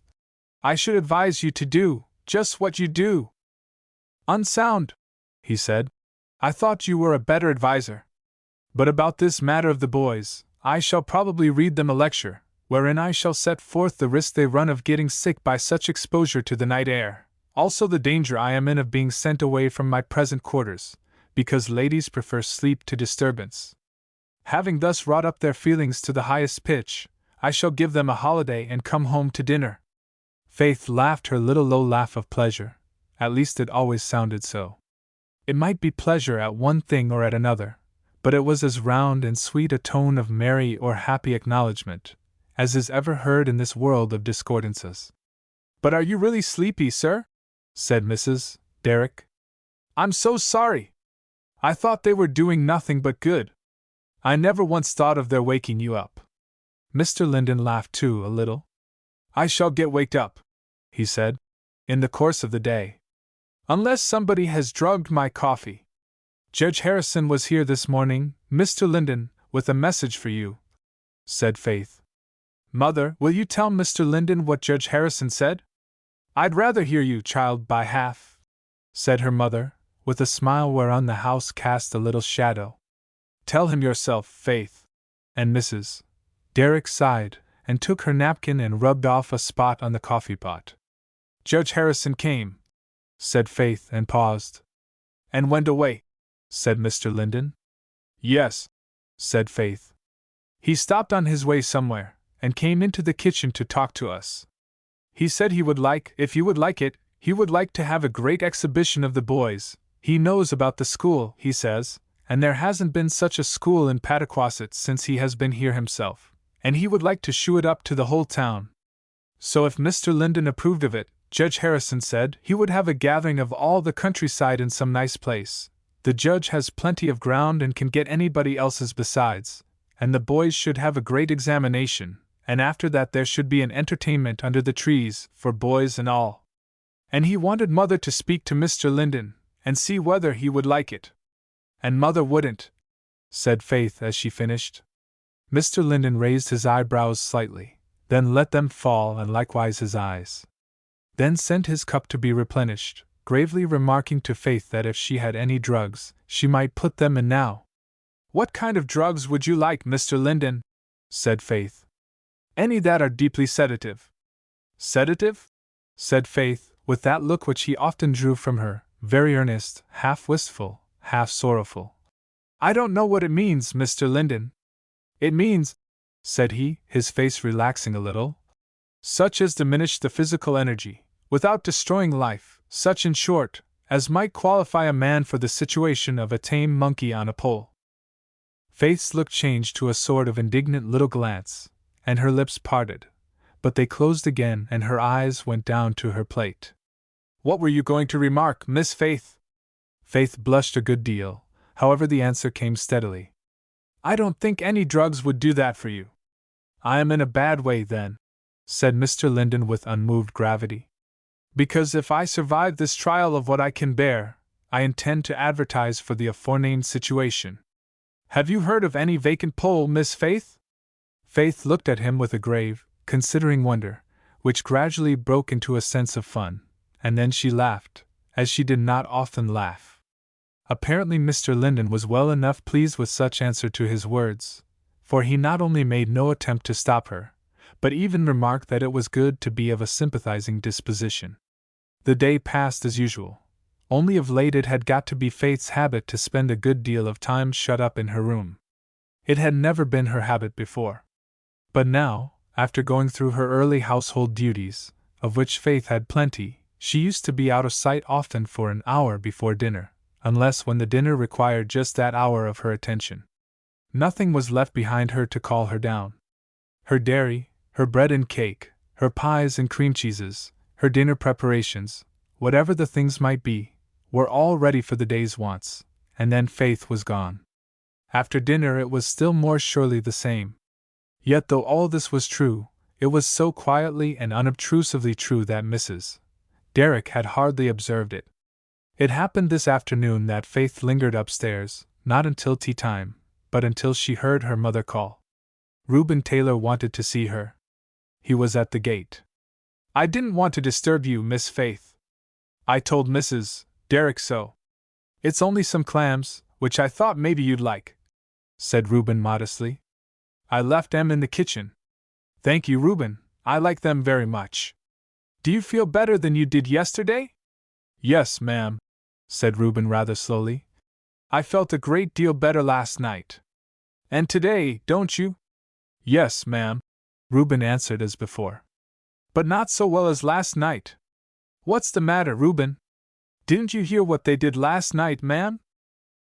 I should advise you to do just what you do. Unsound, he said. I thought you were a better adviser. But about this matter of the boys, I shall probably read them a lecture, wherein I shall set forth the risk they run of getting sick by such exposure to the night air, also the danger I am in of being sent away from my present quarters, because ladies prefer sleep to disturbance. Having thus wrought up their feelings to the highest pitch, I shall give them a holiday and come home to dinner. Faith laughed her little low laugh of pleasure, at least it always sounded so. It might be pleasure at one thing or at another, but it was as round and sweet a tone of merry or happy acknowledgment as is ever heard in this world of discordances. But are you really sleepy, sir? Said Mrs. Derrick. I'm so sorry. I thought they were doing nothing but good. I never once thought of their waking you up. Mr. Linden laughed too a little. I shall get waked up, he said, in the course of the day. Unless somebody has drugged my coffee. Judge Harrison was here this morning, Mr. Linden, with a message for you, said Faith. Mother, will you tell Mr. Linden what Judge Harrison said? I'd rather hear you, child, by half, said her mother, with a smile whereon the house cast a little shadow. Tell him yourself, Faith. And Mrs. Derrick sighed, and took her napkin and rubbed off a spot on the coffee pot. Judge Harrison came, said Faith, and paused. And went away, said Mr. Linden. Yes, said Faith. He stopped on his way somewhere, and came into the kitchen to talk to us. He said he would like, if you would like it, he would like to have a great exhibition of the boys. He knows about the school, he says, and there hasn't been such a school in Pataquasset since he has been here himself, and he would like to shew it up to the whole town. So if Mr. Linden approved of it, Judge Harrison said he would have a gathering of all the countryside in some nice place. The judge has plenty of ground and can get anybody else's besides, and the boys should have a great examination, and after that there should be an entertainment under the trees, for boys and all. And he wanted Mother to speak to Mr. Linden, and see whether he would like it. And Mother wouldn't, said Faith as she finished. Mr. Linden raised his eyebrows slightly, then let them fall, and likewise his eyes. Then sent his cup to be replenished, gravely remarking to Faith that if she had any drugs, she might put them in now. What kind of drugs would you like, Mr. Linden? Said Faith. Any that are deeply sedative. Sedative? Said Faith, with that look which he often drew from her, very earnest, half wistful, half sorrowful. I don't know what it means, Mr. Linden. It means, said he, his face relaxing a little, such as diminish the physical energy, without destroying life, such in short, as might qualify a man for the situation of a tame monkey on a pole. Faith's look changed to a sort of indignant little glance, and her lips parted, but they closed again and her eyes went down to her plate. What were you going to remark, Miss Faith? Faith blushed a good deal, however the answer came steadily. I don't think any drugs would do that for you. I am in a bad way, then, said Mr. Linden with unmoved gravity. Because if I survive this trial of what I can bear, I intend to advertise for the aforenamed situation. Have you heard of any vacant pole, Miss Faith? Faith looked at him with a grave, considering wonder, which gradually broke into a sense of fun, and then she laughed, as she did not often laugh. Apparently Mr. Linden was well enough pleased with such answer to his words, for he not only made no attempt to stop her, but even remarked that it was good to be of a sympathizing disposition. The day passed as usual, only of late it had got to be Faith's habit to spend a good deal of time shut up in her room. It had never been her habit before. But now, after going through her early household duties, of which Faith had plenty, she used to be out of sight often for an hour before dinner, unless when the dinner required just that hour of her attention. Nothing was left behind her to call her down. Her dairy, her bread and cake, her pies and cream cheeses, her dinner preparations, whatever the things might be, were all ready for the day's wants, and then Faith was gone. After dinner it was still more surely the same. Yet though all this was true, it was so quietly and unobtrusively true that Mrs. Derrick had hardly observed it. It happened this afternoon that Faith lingered upstairs, not until tea time, but until she heard her mother call. Reuben Taylor wanted to see her. He was at the gate. I didn't want to disturb you, Miss Faith. I told Mrs. Derrick so. It's only some clams, which I thought maybe you'd like, said Reuben modestly. I left them in the kitchen. Thank you, Reuben, I like them very much. Do you feel better than you did yesterday? Yes, ma'am, said Reuben rather slowly. I felt a great deal better last night. And today, don't you? Yes, ma'am, Reuben answered as before. But not so well as last night. What's the matter, Reuben? Didn't you hear what they did last night, ma'am?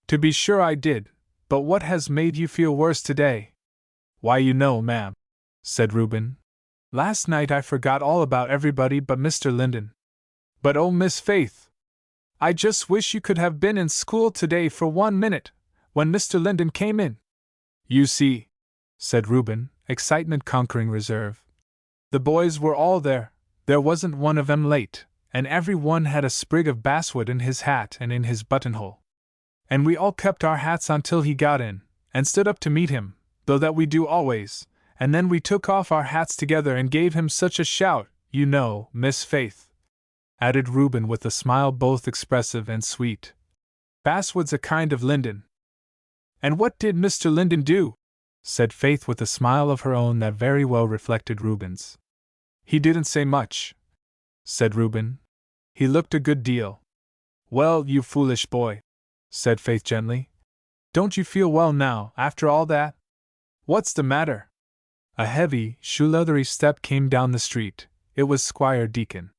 To be sure I did, but what has made you feel worse today? Why, you know, ma'am, said Reuben, last night I forgot all about everybody but Mr. Linden. But oh, Miss Faith, I just wish you could have been in school today for 1 minute, when Mr. Linden came in. You see, said Reuben, excitement conquering reserve. The boys were all there wasn't one of 'em late, and every one had a sprig of basswood in his hat and in his buttonhole. And we all kept our hats on till he got in, and stood up to meet him, though that we do always, and then we took off our hats together and gave him such a shout, you know, Miss Faith, added Reuben with a smile both expressive and sweet. Basswood's a kind of linden. And what did Mr. Linden do? Said Faith with a smile of her own that very well reflected Reuben's. He didn't say much, said Reuben. He looked a good deal. Well, you foolish boy, said Faith gently. Don't you feel well now, after all that? What's the matter? A heavy, shoe-leathery step came down the street. It was Squire Deacon.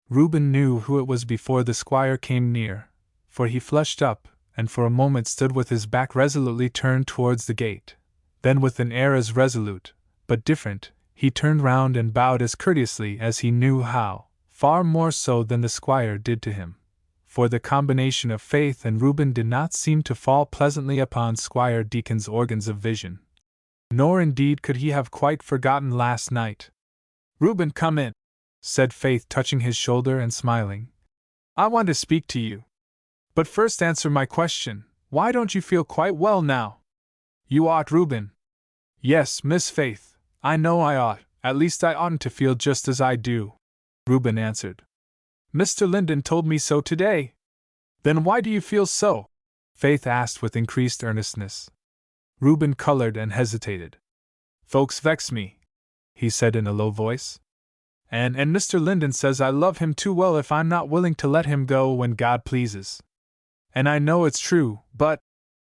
Reuben knew who it was before the squire came near, for he flushed up, and for a moment stood with his back resolutely turned towards the gate. Then with an air as resolute, but different, he turned round and bowed as courteously as he knew how, far more so than the squire did to him, for the combination of Faith and Reuben did not seem to fall pleasantly upon Squire Deacon's organs of vision. Nor indeed could he have quite forgotten last night. Reuben, come in, said Faith, touching his shoulder and smiling. I want to speak to you. But first answer my question, why don't you feel quite well now? You ought, Reuben. Yes, Miss Faith, I know I ought, at least I oughtn't to feel just as I do, Reuben answered. Mr. Linden told me so today. Then why do you feel so? Faith asked with increased earnestness. Reuben colored and hesitated. Folks vex me, he said in a low voice. And Mr. Linden says I love him too well if I'm not willing to let him go when God pleases. And I know it's true, but.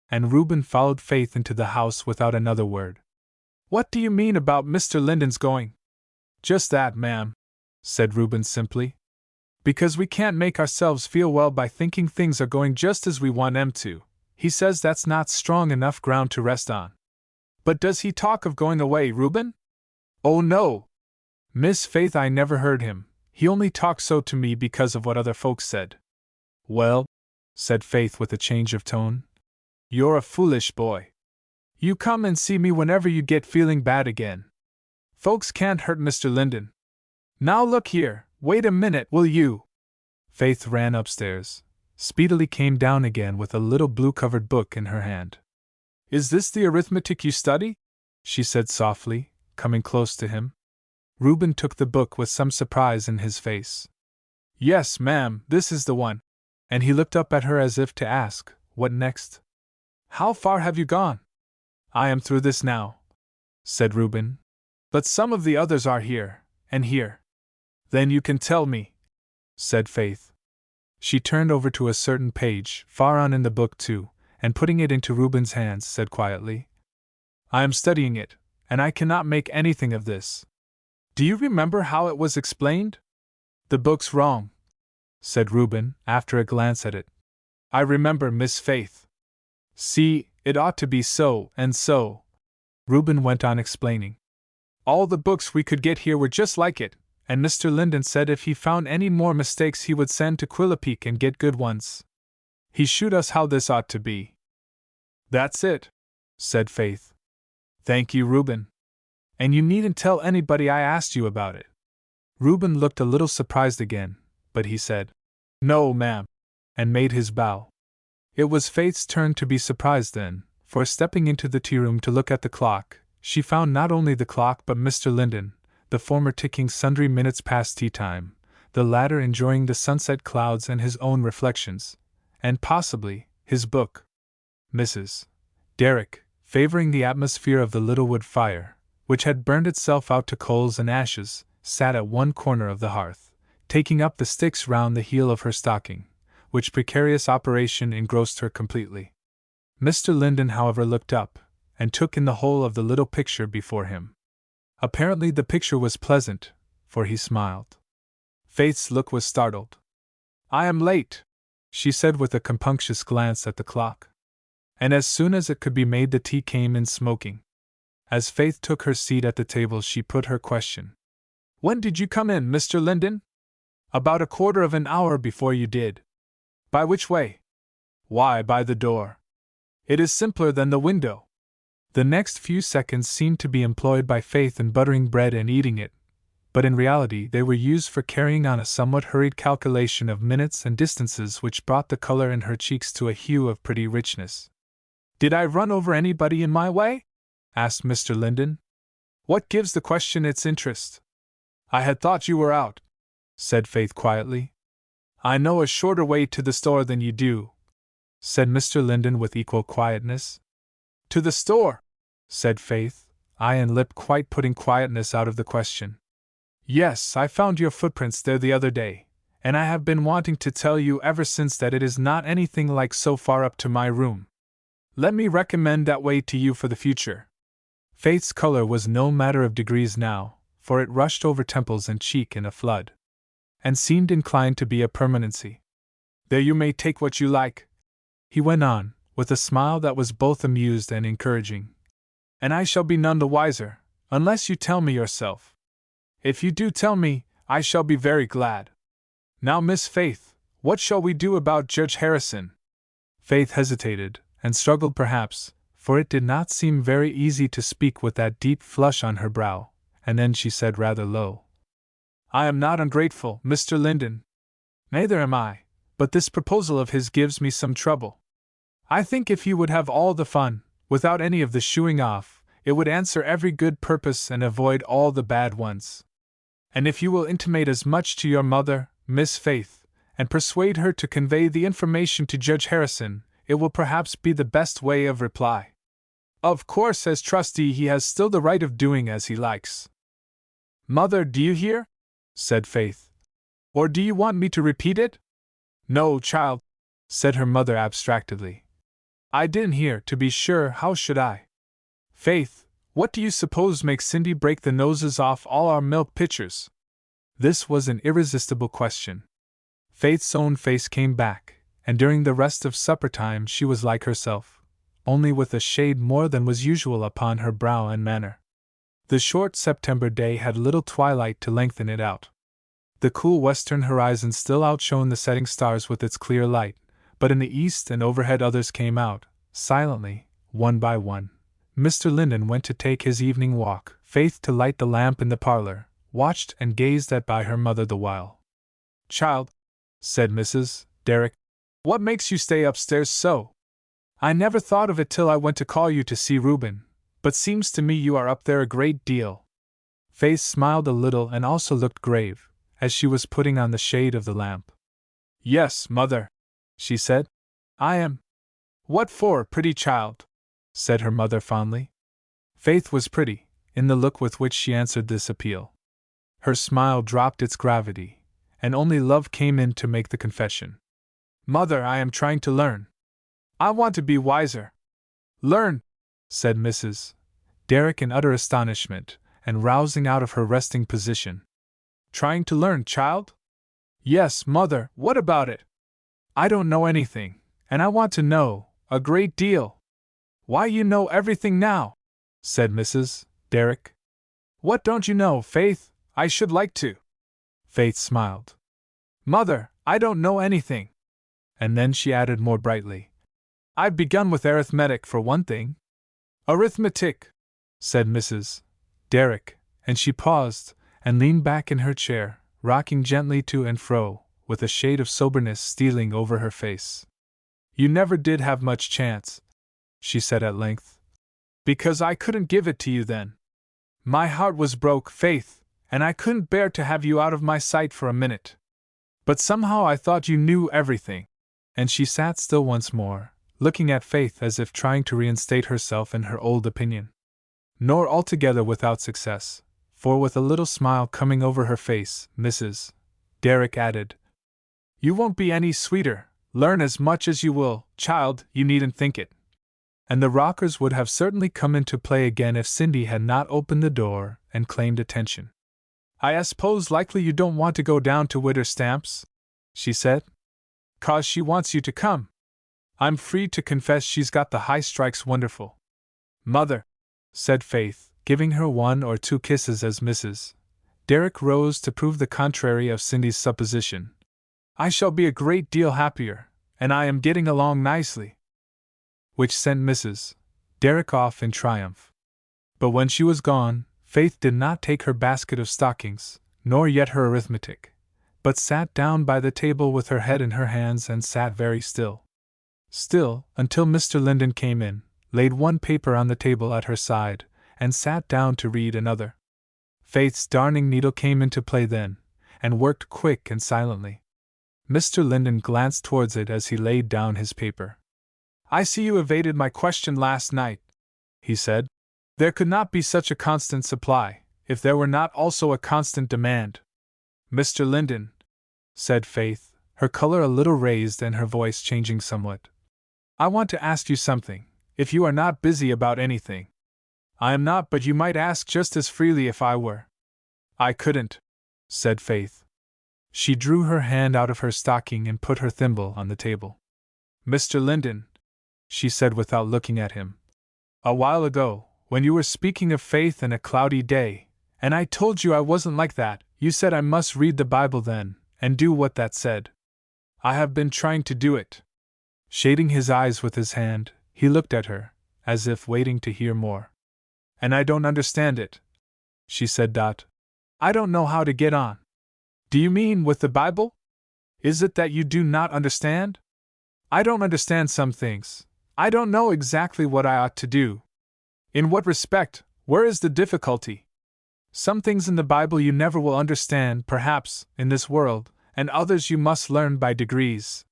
And Reuben followed Faith into the house without another word. What do you mean about Mr. Linden's going? Just that, ma'am, said Reuben simply. Because we can't make ourselves feel well by thinking things are going just as we want them to. He says that's not strong enough ground to rest on. But does he talk of going away, Reuben? Oh, no, Miss Faith, I never heard him. He only talked so to me because of what other folks said. Well, said Faith with a change of tone, you're a foolish boy. You come and see me whenever you get feeling bad again. Folks can't hurt Mr. Linden. Now look here, wait a minute, will you? Faith ran upstairs, speedily came down again with a little blue-covered book in her hand. Is this the arithmetic you study? She said softly, coming close to him. Reuben took the book with some surprise in his face. Yes, ma'am, this is the one. And he looked up at her as if to ask, what next? How far have you gone? I am through this now, said Reuben. But some of the others are here, and here. Then you can tell me, said Faith. She turned over to a certain page, far on in the book too, and putting it into Reuben's hands, said quietly, I am studying it, and I cannot make anything of this. Do you remember how it was explained? The book's wrong, said Reuben, after a glance at it. I remember, Miss Faith. See, it ought to be so, and so. Reuben went on explaining. All the books we could get here were just like it, and Mr. Linden said if he found any more mistakes he would send to Quillipeak and get good ones. He showed us how this ought to be. That's it, said Faith. Thank you, Reuben. And you needn't tell anybody I asked you about it. Reuben looked a little surprised again, but he said, No, ma'am, and made his bow. It was Faith's turn to be surprised then, for stepping into the tea-room to look at the clock, she found not only the clock but Mr. Linden, the former ticking sundry minutes past tea-time, the latter enjoying the sunset clouds and his own reflections, and possibly his book. Mrs. Derrick, favoring the atmosphere of the little wood fire, which had burned itself out to coals and ashes, sat at one corner of the hearth, taking up the sticks round the heel of her stocking, which precarious operation engrossed her completely. Mr. Linden, however, looked up, and took in the whole of the little picture before him. Apparently the picture was pleasant, for he smiled. Faith's look was startled. I am late, she said with a compunctious glance at the clock. And as soon as it could be made the tea came in smoking. As Faith took her seat at the table she put her question. When did you come in, Mr. Linden? About a quarter of an hour before you did. By which way? Why, by the door. It is simpler than the window. The next few seconds seemed to be employed by Faith in buttering bread and eating it, but in reality they were used for carrying on a somewhat hurried calculation of minutes and distances which brought the color in her cheeks to a hue of pretty richness. Did I run over anybody in my way? Asked Mr. Linden. What gives the question its interest? I had thought you were out, said Faith quietly. I know a shorter way to the store than you do, said Mr. Linden with equal quietness. To the store, said Faith, eye and lip quite putting quietness out of the question. Yes, I found your footprints there the other day, and I have been wanting to tell you ever since that it is not anything like so far up to my room. Let me recommend that way to you for the future. Faith's color was no matter of degrees now, for it rushed over temples and cheek in a flood, and seemed inclined to be a permanency. There you may take what you like, he went on, with a smile that was both amused and encouraging. And I shall be none the wiser, unless you tell me yourself. If you do tell me, I shall be very glad. Now, Miss Faith, what shall we do about Judge Harrison? Faith hesitated, and struggled perhaps, for it did not seem very easy to speak with that deep flush on her brow, and then she said rather low, I am not ungrateful, Mr. Linden. Neither am I, but this proposal of his gives me some trouble. I think if he would have all the fun, without any of the shooing off, it would answer every good purpose and avoid all the bad ones. And if you will intimate as much to your mother, Miss Faith, and persuade her to convey the information to Judge Harrison, it will perhaps be the best way of reply. Of course, as trustee, he has still the right of doing as he likes. Mother, do you hear? Said Faith. Or do you want me to repeat it? No, child, said her mother abstractedly. I didn't hear, to be sure, how should I? Faith, what do you suppose makes Cindy break the noses off all our milk pitchers? This was an irresistible question. Faith's own face came back, and during the rest of supper time she was like herself, only with a shade more than was usual upon her brow and manner. The short September day had little twilight to lengthen it out. The cool western horizon still outshone the setting stars with its clear light, but in the east and overhead others came out, silently, one by one. Mr. Linden went to take his evening walk, Faith to light the lamp in the parlor, watched and gazed at by her mother the while. Child, said Mrs. Derrick, what makes you stay upstairs so? I never thought of it till I went to call you to see Reuben, but seems to me you are up there a great deal. Faith smiled a little and also looked grave, as she was putting on the shade of the lamp. Yes, mother, she said. I am. What for, pretty child? Said her mother fondly. Faith was pretty, in the look with which she answered this appeal. Her smile dropped its gravity, and only love came in to make the confession. Mother, I am trying to learn. I want to be wiser. Learn, said Mrs. Derrick in utter astonishment, and rousing out of her resting position. Trying to learn, child? Yes, mother, what about it? I don't know anything, and I want to know a great deal. Why, you know everything now, said Mrs. Derrick. What don't you know, Faith? I should like to. Faith smiled. Mother, I don't know anything. And then she added more brightly, I've begun with arithmetic for one thing. Arithmetic, said Mrs. Derrick, and she paused, and leaned back in her chair, rocking gently to and fro, with a shade of soberness stealing over her face. You never did have much chance, she said at length. Because I couldn't give it to you then. My heart was broke, Faith, and I couldn't bear to have you out of my sight for a minute. But somehow I thought you knew everything. And she sat still once more, looking at Faith as if trying to reinstate herself in her old opinion. Nor altogether without success, for with a little smile coming over her face, Mrs. Derrick added, You won't be any sweeter, learn as much as you will, child, you needn't think it. And the rockers would have certainly come into play again if Cindy had not opened the door and claimed attention. I suppose likely you don't want to go down to Widder Stamp's, she said. 'Cause she wants you to come. I'm free to confess she's got the high strikes wonderful. Mother, said Faith, giving her one or two kisses as Mrs. Derrick rose to prove the contrary of Cindy's supposition. I shall be a great deal happier, and I am getting along nicely. Which sent Mrs. Derrick off in triumph. But when she was gone, Faith did not take her basket of stockings, nor yet her arithmetic, but sat down by the table with her head in her hands and sat very still. Still, until Mr. Linden came in, laid one paper on the table at her side, and sat down to read another. Faith's darning needle came into play then, and worked quick and silently. Mr. Linden glanced towards it as he laid down his paper. I see you evaded my question last night, he said. There could not be such a constant supply, if there were not also a constant demand. Mr. Linden, said Faith, her color a little raised and her voice changing somewhat. I want to ask you something, if you are not busy about anything. I am not, but you might ask just as freely if I were. I couldn't, said Faith. She drew her hand out of her stocking and put her thimble on the table. Mr. Linden, she said without looking at him. A while ago, when you were speaking of faith and a cloudy day, and I told you I wasn't like that, you said I must read the Bible then, and do what that said. I have been trying to do it. Shading his eyes with his hand, he looked at her, as if waiting to hear more. And I don't understand it, she said. I don't know how to get on. Do you mean with the Bible? Is it that you do not understand? I don't understand some things. I don't know exactly what I ought to do. In what respect? Where is the difficulty? Some things in the Bible you never will understand, perhaps, in this world, and others you must learn by degrees.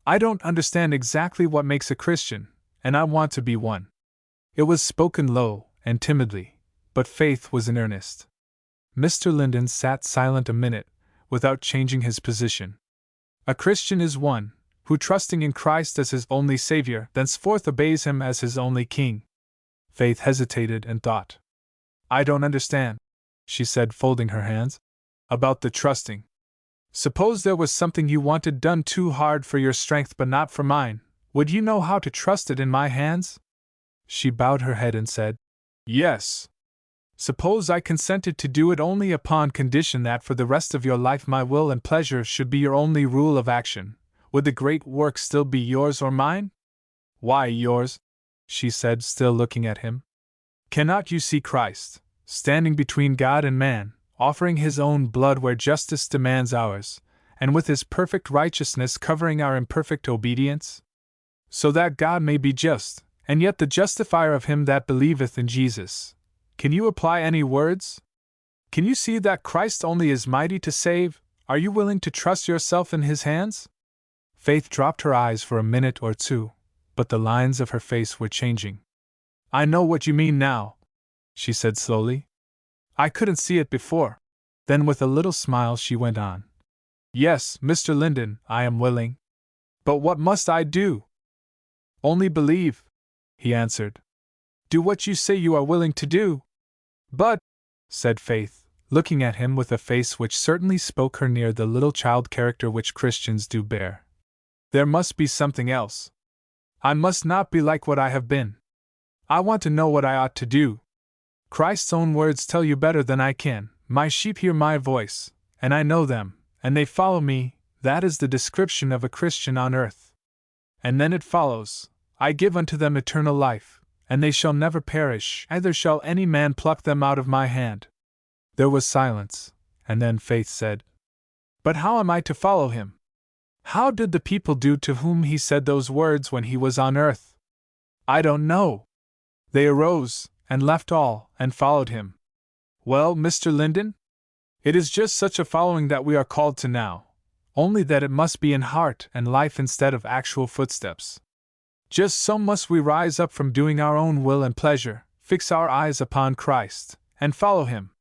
I don't understand exactly what makes a Christian, and I want to be one. It was spoken low and timidly, but Faith was in earnest. Mr. Linden sat silent a minute, without changing his position. A Christian is one who, trusting in Christ as his only Savior, thenceforth obeys him as his only King. Faith hesitated and thought. I don't understand, she said, folding her hands. About the trusting. Suppose there was something you wanted done too hard for your strength but not for mine, would you know how to trust it in my hands? She bowed her head and said, Yes. Suppose I consented to do it only upon condition that for the rest of your life my will and pleasure should be your only rule of action, would the great work still be yours or mine? Why yours? She said, still looking at him. Cannot you see Christ, standing between God and man, offering his own blood where justice demands ours, and with his perfect righteousness covering our imperfect obedience? So that God may be just, and yet the justifier of him that believeth in Jesus. Can you apply any words? Can you see that Christ only is mighty to save? Are you willing to trust yourself in his hands? Faith dropped her eyes for a minute or two, but the lines of her face were changing. I know what you mean now, she said slowly. I couldn't see it before. Then with a little smile she went on. Yes, Mr. Linden, I am willing. But what must I do? Only believe, he answered. Do what you say you are willing to do. But, said Faith, looking at him with a face which certainly spoke her near the little child character which Christians do bear. There must be something else. I must not be like what I have been. I want to know what I ought to do. Christ's own words tell you better than I can. My sheep hear my voice, and I know them, and they follow me. That is the description of a Christian on earth. And then it follows, I give unto them eternal life, and they shall never perish, neither shall any man pluck them out of my hand. There was silence, and then Faith said, But how am I to follow him? How did the people do to whom he said those words when he was on earth? I don't know. They arose, and left all, and followed him. Well, Mr. Linden? It is just such a following that we are called to now, only that it must be in heart and life instead of actual footsteps. Just so must we rise up from doing our own will and pleasure, fix our eyes upon Christ, and follow him.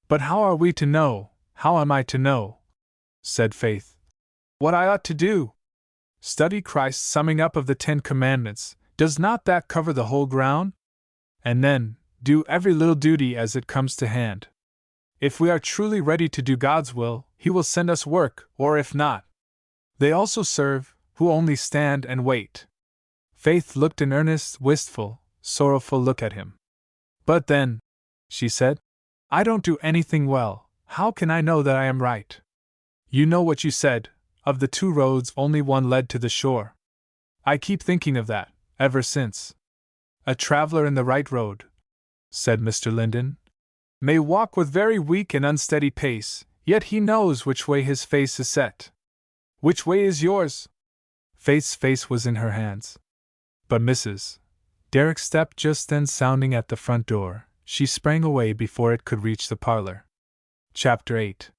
But how are we to know, how am I to know, said Faith, what I ought to do? Study Christ's summing up of the 10 Commandments, does not that cover the whole ground? And then, do every little duty as it comes to hand. If we are truly ready to do God's will, he will send us work, or if not, they also serve, who only stand and wait. Faith looked an earnest, wistful, sorrowful look at him. But then, she said, I don't do anything well, how can I know that I am right? You know what you said, of the 2 roads only one led to the shore. I keep thinking of that, ever since. A traveler in the right road, said Mr. Linden, may walk with very weak and unsteady pace, yet he knows which way his face is set. Which way is yours? Faith's face was in her hands. But Mrs. Derrick's step just then sounding at the front door, she sprang away before it could reach the parlor. Chapter 8.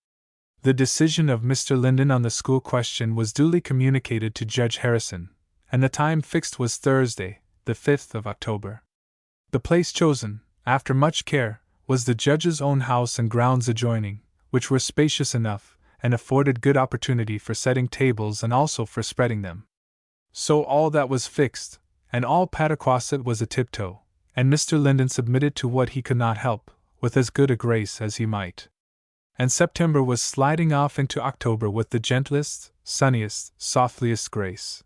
The decision of Mr. Linden on the school question was duly communicated to Judge Harrison, and the time fixed was Thursday, the 5th of October. The place chosen, after much care, was the judge's own house and grounds adjoining, which were spacious enough, and afforded good opportunity for setting tables and also for spreading them. So all that was fixed, and all Pataquasset was a tiptoe, and Mr. Linden submitted to what he could not help, with as good a grace as he might. And September was sliding off into October with the gentlest, sunniest, softliest grace.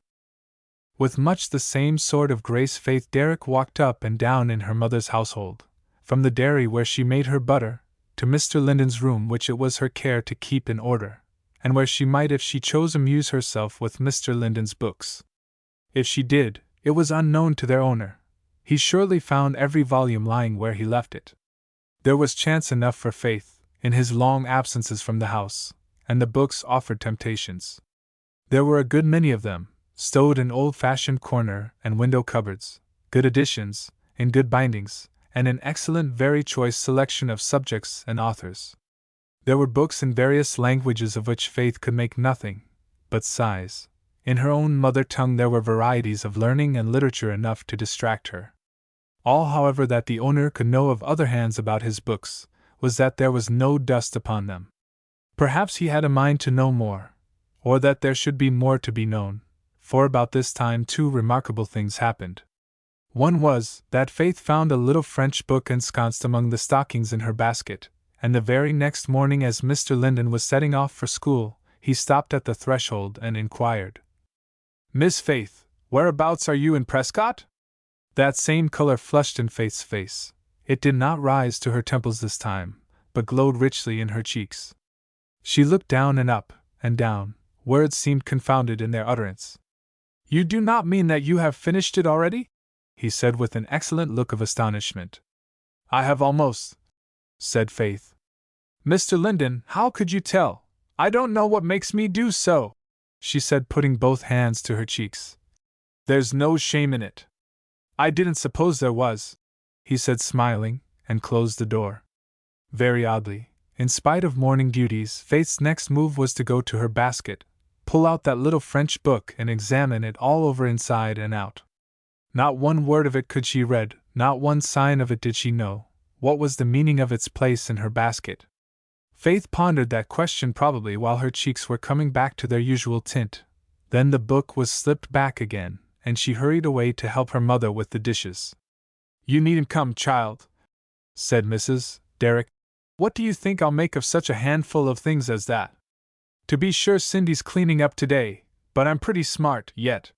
With much the same sort of grace Faith Derrick walked up and down in her mother's household, from the dairy where she made her butter, to Mr. Linden's room which it was her care to keep in order, and where she might if she chose amuse herself with Mr. Linden's books. If she did, it was unknown to their owner. He surely found every volume lying where he left it. There was chance enough for Faith, in his long absences from the house, and the books offered temptations. There were a good many of them, stowed in old-fashioned corner and window cupboards, good editions, in good bindings, and an excellent very choice selection of subjects and authors. There were books in various languages of which Faith could make nothing but sighs. In her own mother tongue there were varieties of learning and literature enough to distract her. All, however, that the owner could know of other hands about his books was that there was no dust upon them. Perhaps he had a mind to know more, or that there should be more to be known, for about this time two remarkable things happened. One was that Faith found a little French book ensconced among the stockings in her basket, and the very next morning, as Mr. Linden was setting off for school, he stopped at the threshold and inquired, "Miss Faith, whereabouts are you in Prescott?" That same color flushed in Faith's face. It did not rise to her temples this time, but glowed richly in her cheeks. She looked down and up, and down. Words seemed confounded in their utterance. "You do not mean that you have finished it already?" he said with an excellent look of astonishment. "I have almost," said Faith. "Mr. Linden, how could you tell? I don't know what makes me do so," she said, putting both hands to her cheeks. "There's no shame in it." "I didn't suppose there was," he said, smiling, and closed the door. Very oddly, in spite of morning duties, Faith's next move was to go to her basket, pull out that little French book, and examine it all over inside and out. Not one word of it could she read, not one sign of it did she know. What was the meaning of its place in her basket? Faith pondered that question probably while her cheeks were coming back to their usual tint. Then the book was slipped back again, and she hurried away to help her mother with the dishes. "You needn't come, child," said Mrs. Derrick. "What do you think I'll make of such a handful of things as that? To be sure, Cindy's cleaning up today, but I'm pretty smart yet.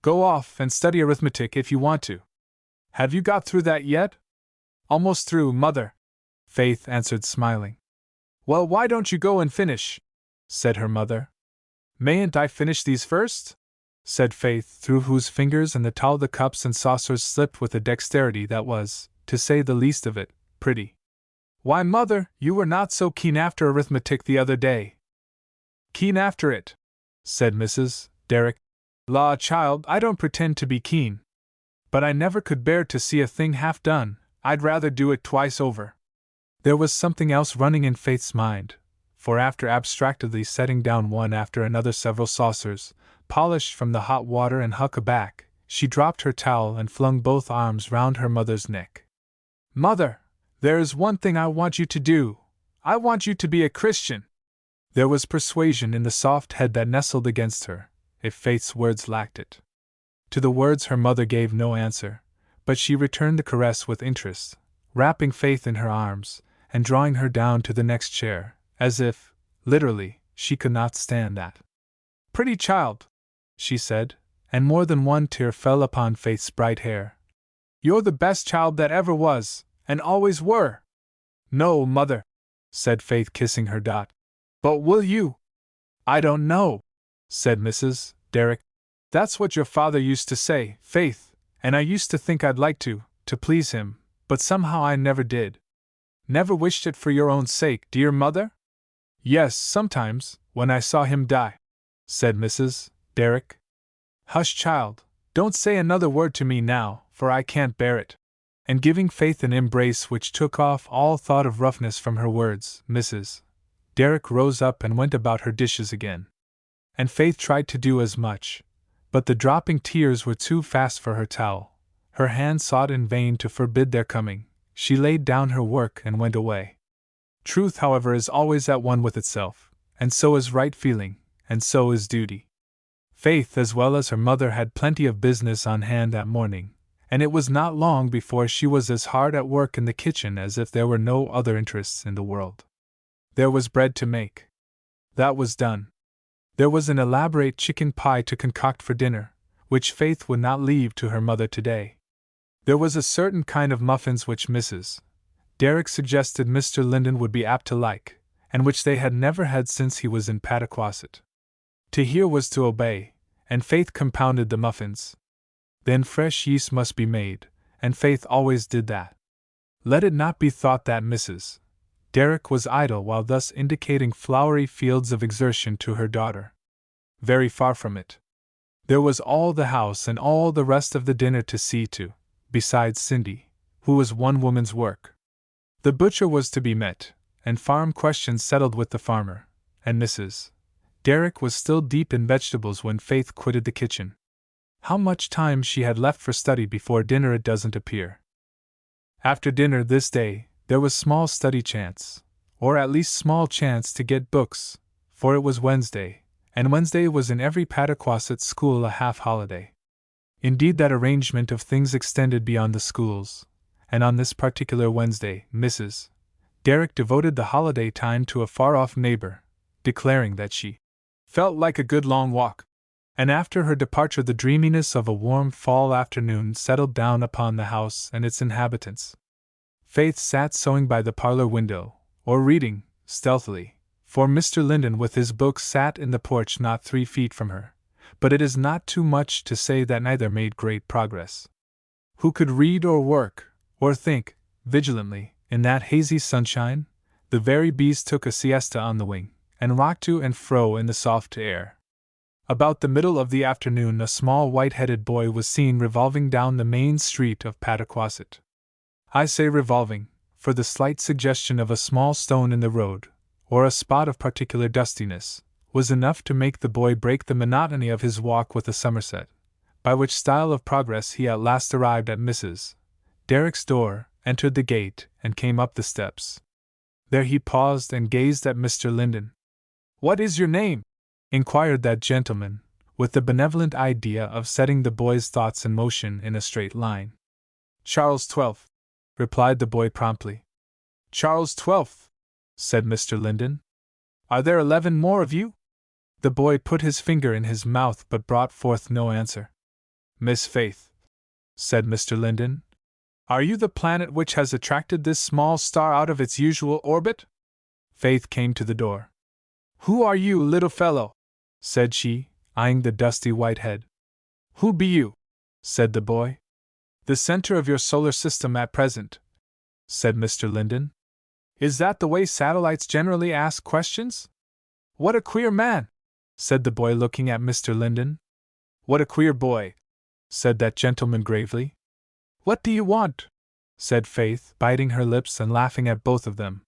Go off and study arithmetic if you want to. Have you got through that yet?" "Almost through, Mother," Faith answered, smiling. "Well, why don't you go and finish?" said her mother. "Mayn't I finish these first?" said Faith, through whose fingers and the towel the cups and saucers slipped with a dexterity that was, to say the least of it, pretty. "Why, Mother, you were not so keen after arithmetic the other day." "Keen after it?" said Mrs. Derrick. "La, child, I don't pretend to be keen. But I never could bear to see a thing half done. I'd rather do it twice over." There was something else running in Faith's mind, for after abstractedly setting down one after another several saucers, polished from the hot water and huck-a-back, she dropped her towel and flung both arms round her mother's neck. "Mother, there is one thing I want you to do. I want you to be a Christian." There was persuasion in the soft head that nestled against her, if Faith's words lacked it. To the words her mother gave no answer, but she returned the caress with interest, wrapping Faith in her arms, and drawing her down to the next chair, as if, literally, she could not stand that. "Pretty child," she said, and more than one tear fell upon Faith's bright hair. "You're the best child that ever was, and always were." "No, Mother," said Faith, kissing her dot. "But will you?" "I don't know," said Mrs. Derrick. "That's what your father used to say, Faith, and I used to think I'd like to please him, but somehow I never did." "Never wished it for your own sake, dear Mother?" "Yes, sometimes, when I saw him die," said Mrs. Derrick. "Hush, child, don't say another word to me now, for I can't bear it." And giving Faith an embrace which took off all thought of roughness from her words, Mrs. Derrick rose up and went about her dishes again. And Faith tried to do as much, but the dropping tears were too fast for her towel. Her hand sought in vain to forbid their coming. She laid down her work and went away. Truth, however, is always at one with itself, and so is right feeling, and so is duty. Faith, as well as her mother, had plenty of business on hand that morning, and it was not long before she was as hard at work in the kitchen as if there were no other interests in the world. There was bread to make. That was done. There was an elaborate chicken pie to concoct for dinner, which Faith would not leave to her mother today. There was a certain kind of muffins which Mrs. Derrick suggested Mr. Linden would be apt to like, and which they had never had since he was in Pataquasset. To hear was to obey, and Faith compounded the muffins. Then fresh yeast must be made, and Faith always did that. Let it not be thought that Mrs. Derrick was idle while thus indicating flowery fields of exertion to her daughter. Very far from it. There was all the house and all the rest of the dinner to see to, besides Cindy, who was one woman's work. The butcher was to be met, and farm questions settled with the farmer, and Mrs. Derrick was still deep in vegetables when Faith quitted the kitchen. How much time she had left for study before dinner it doesn't appear. After dinner this day, there was small study chance, or at least small chance to get books, for it was Wednesday, and Wednesday was in every Pataquasset school a half-holiday. Indeed, that arrangement of things extended beyond the schools, and on this particular Wednesday, Mrs. Derrick devoted the holiday time to a far-off neighbor, declaring that she felt like a good long walk. And after her departure the dreaminess of a warm fall afternoon settled down upon the house and its inhabitants. Faith sat sewing by the parlor window, or reading, stealthily, for Mr. Linden with his books sat in the porch not 3 feet from her, but it is not too much to say that neither made great progress. Who could read or work, or think, vigilantly, in that hazy sunshine? The very bees took a siesta on the wing, and rocked to and fro in the soft air. About the middle of the afternoon a small white-headed boy was seen revolving down the main street of Pataquasset. I say revolving, for the slight suggestion of a small stone in the road, or a spot of particular dustiness, was enough to make the boy break the monotony of his walk with a somerset, by which style of progress he at last arrived at Mrs. Derrick's door, entered the gate, and came up the steps. There he paused and gazed at Mr. Linden. "What is your name?" inquired that gentleman, with the benevolent idea of setting the boy's thoughts in motion in a straight line. "Charles 12th," replied the boy promptly. "Charles 12th," said Mr. Linden. "Are there 11 more of you?" The boy put his finger in his mouth but brought forth no answer. "Miss Faith," said Mr. Linden, "are you the planet which has attracted this small star out of its usual orbit?" Faith came to the door. "Who are you, little fellow?" said she, eyeing the dusty white head. "Who be you?" said the boy. "The center of your solar system at present," said Mr. Linden. "Is that the way satellites generally ask questions?" "What a queer man!" said the boy, looking at Mr. Linden. "What a queer boy!" said that gentleman gravely. "What do you want?" said Faith, biting her lips and laughing at both of them.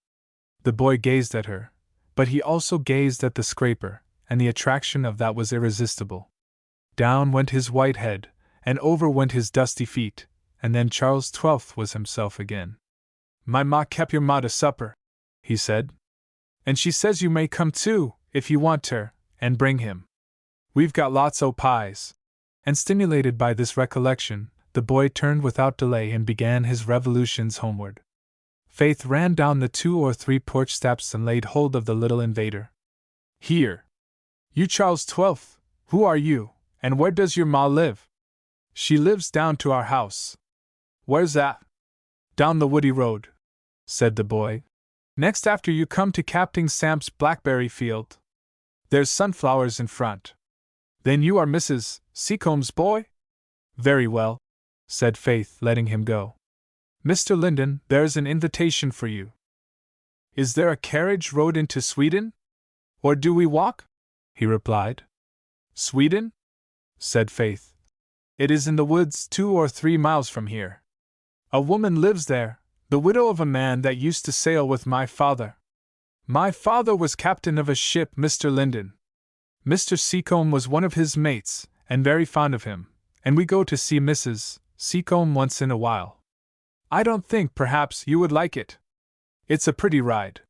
The boy gazed at her, but he also gazed at the scraper, and the attraction of that was irresistible. Down went his white head, and over went his dusty feet, and then Charles 12th was himself again. "My ma kept your ma to supper," he said. "And she says you may come too, if you want her, and bring him. We've got lots o' pies." And stimulated by this recollection, the boy turned without delay and began his revolutions homeward. Faith ran down the 2 or 3 porch steps and laid hold of the little invader. "Here! You Charles 12th, who are you, and where does your ma live?" "She lives down to our house." "Where's that?" "Down the woody road," said the boy. "Next after you come to Captain Samp's blackberry field. There's sunflowers in front." "Then you are Mrs. Seacomb's boy?" "Very well," said Faith, letting him go. "Mr. Linden, there's an invitation for you." "Is there a carriage road into Sweden? Or do we walk?" he replied. "Sweden?" said Faith. "It is in the woods 2 or 3 miles from here. A woman lives there, the widow of a man that used to sail with my father. My father was captain of a ship, Mr. Linden. Mr. Seacombe was one of his mates, and very fond of him, and we go to see Mrs. Seacombe once in a while. I don't think perhaps you would like it. It's a pretty ride.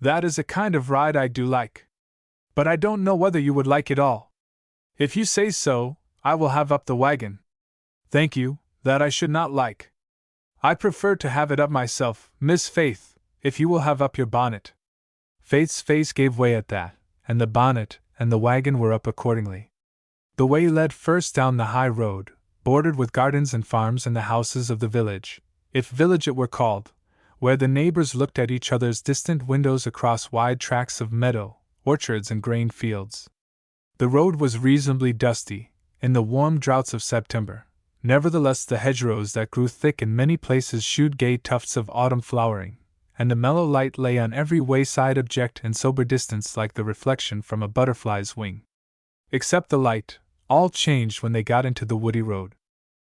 That is a kind of ride I do like. But I don't know whether you would like it all. If you say so, I will have up the wagon." "Thank you, that I should not like. I prefer to have it up myself, Miss Faith, if you will have up your bonnet." Faith's face gave way at that, and the bonnet and the wagon were up accordingly. The way led first down the high road, bordered with gardens and farms and the houses of the village, if village it were called, where the neighbors looked at each other's distant windows across wide tracts of meadow, orchards, and grain fields. The road was reasonably dusty, in the warm draughts of September. Nevertheless, the hedgerows that grew thick in many places shewed gay tufts of autumn flowering, and the mellow light lay on every wayside object in sober distance like the reflection from a butterfly's wing. Except the light, all changed when they got into the woody road.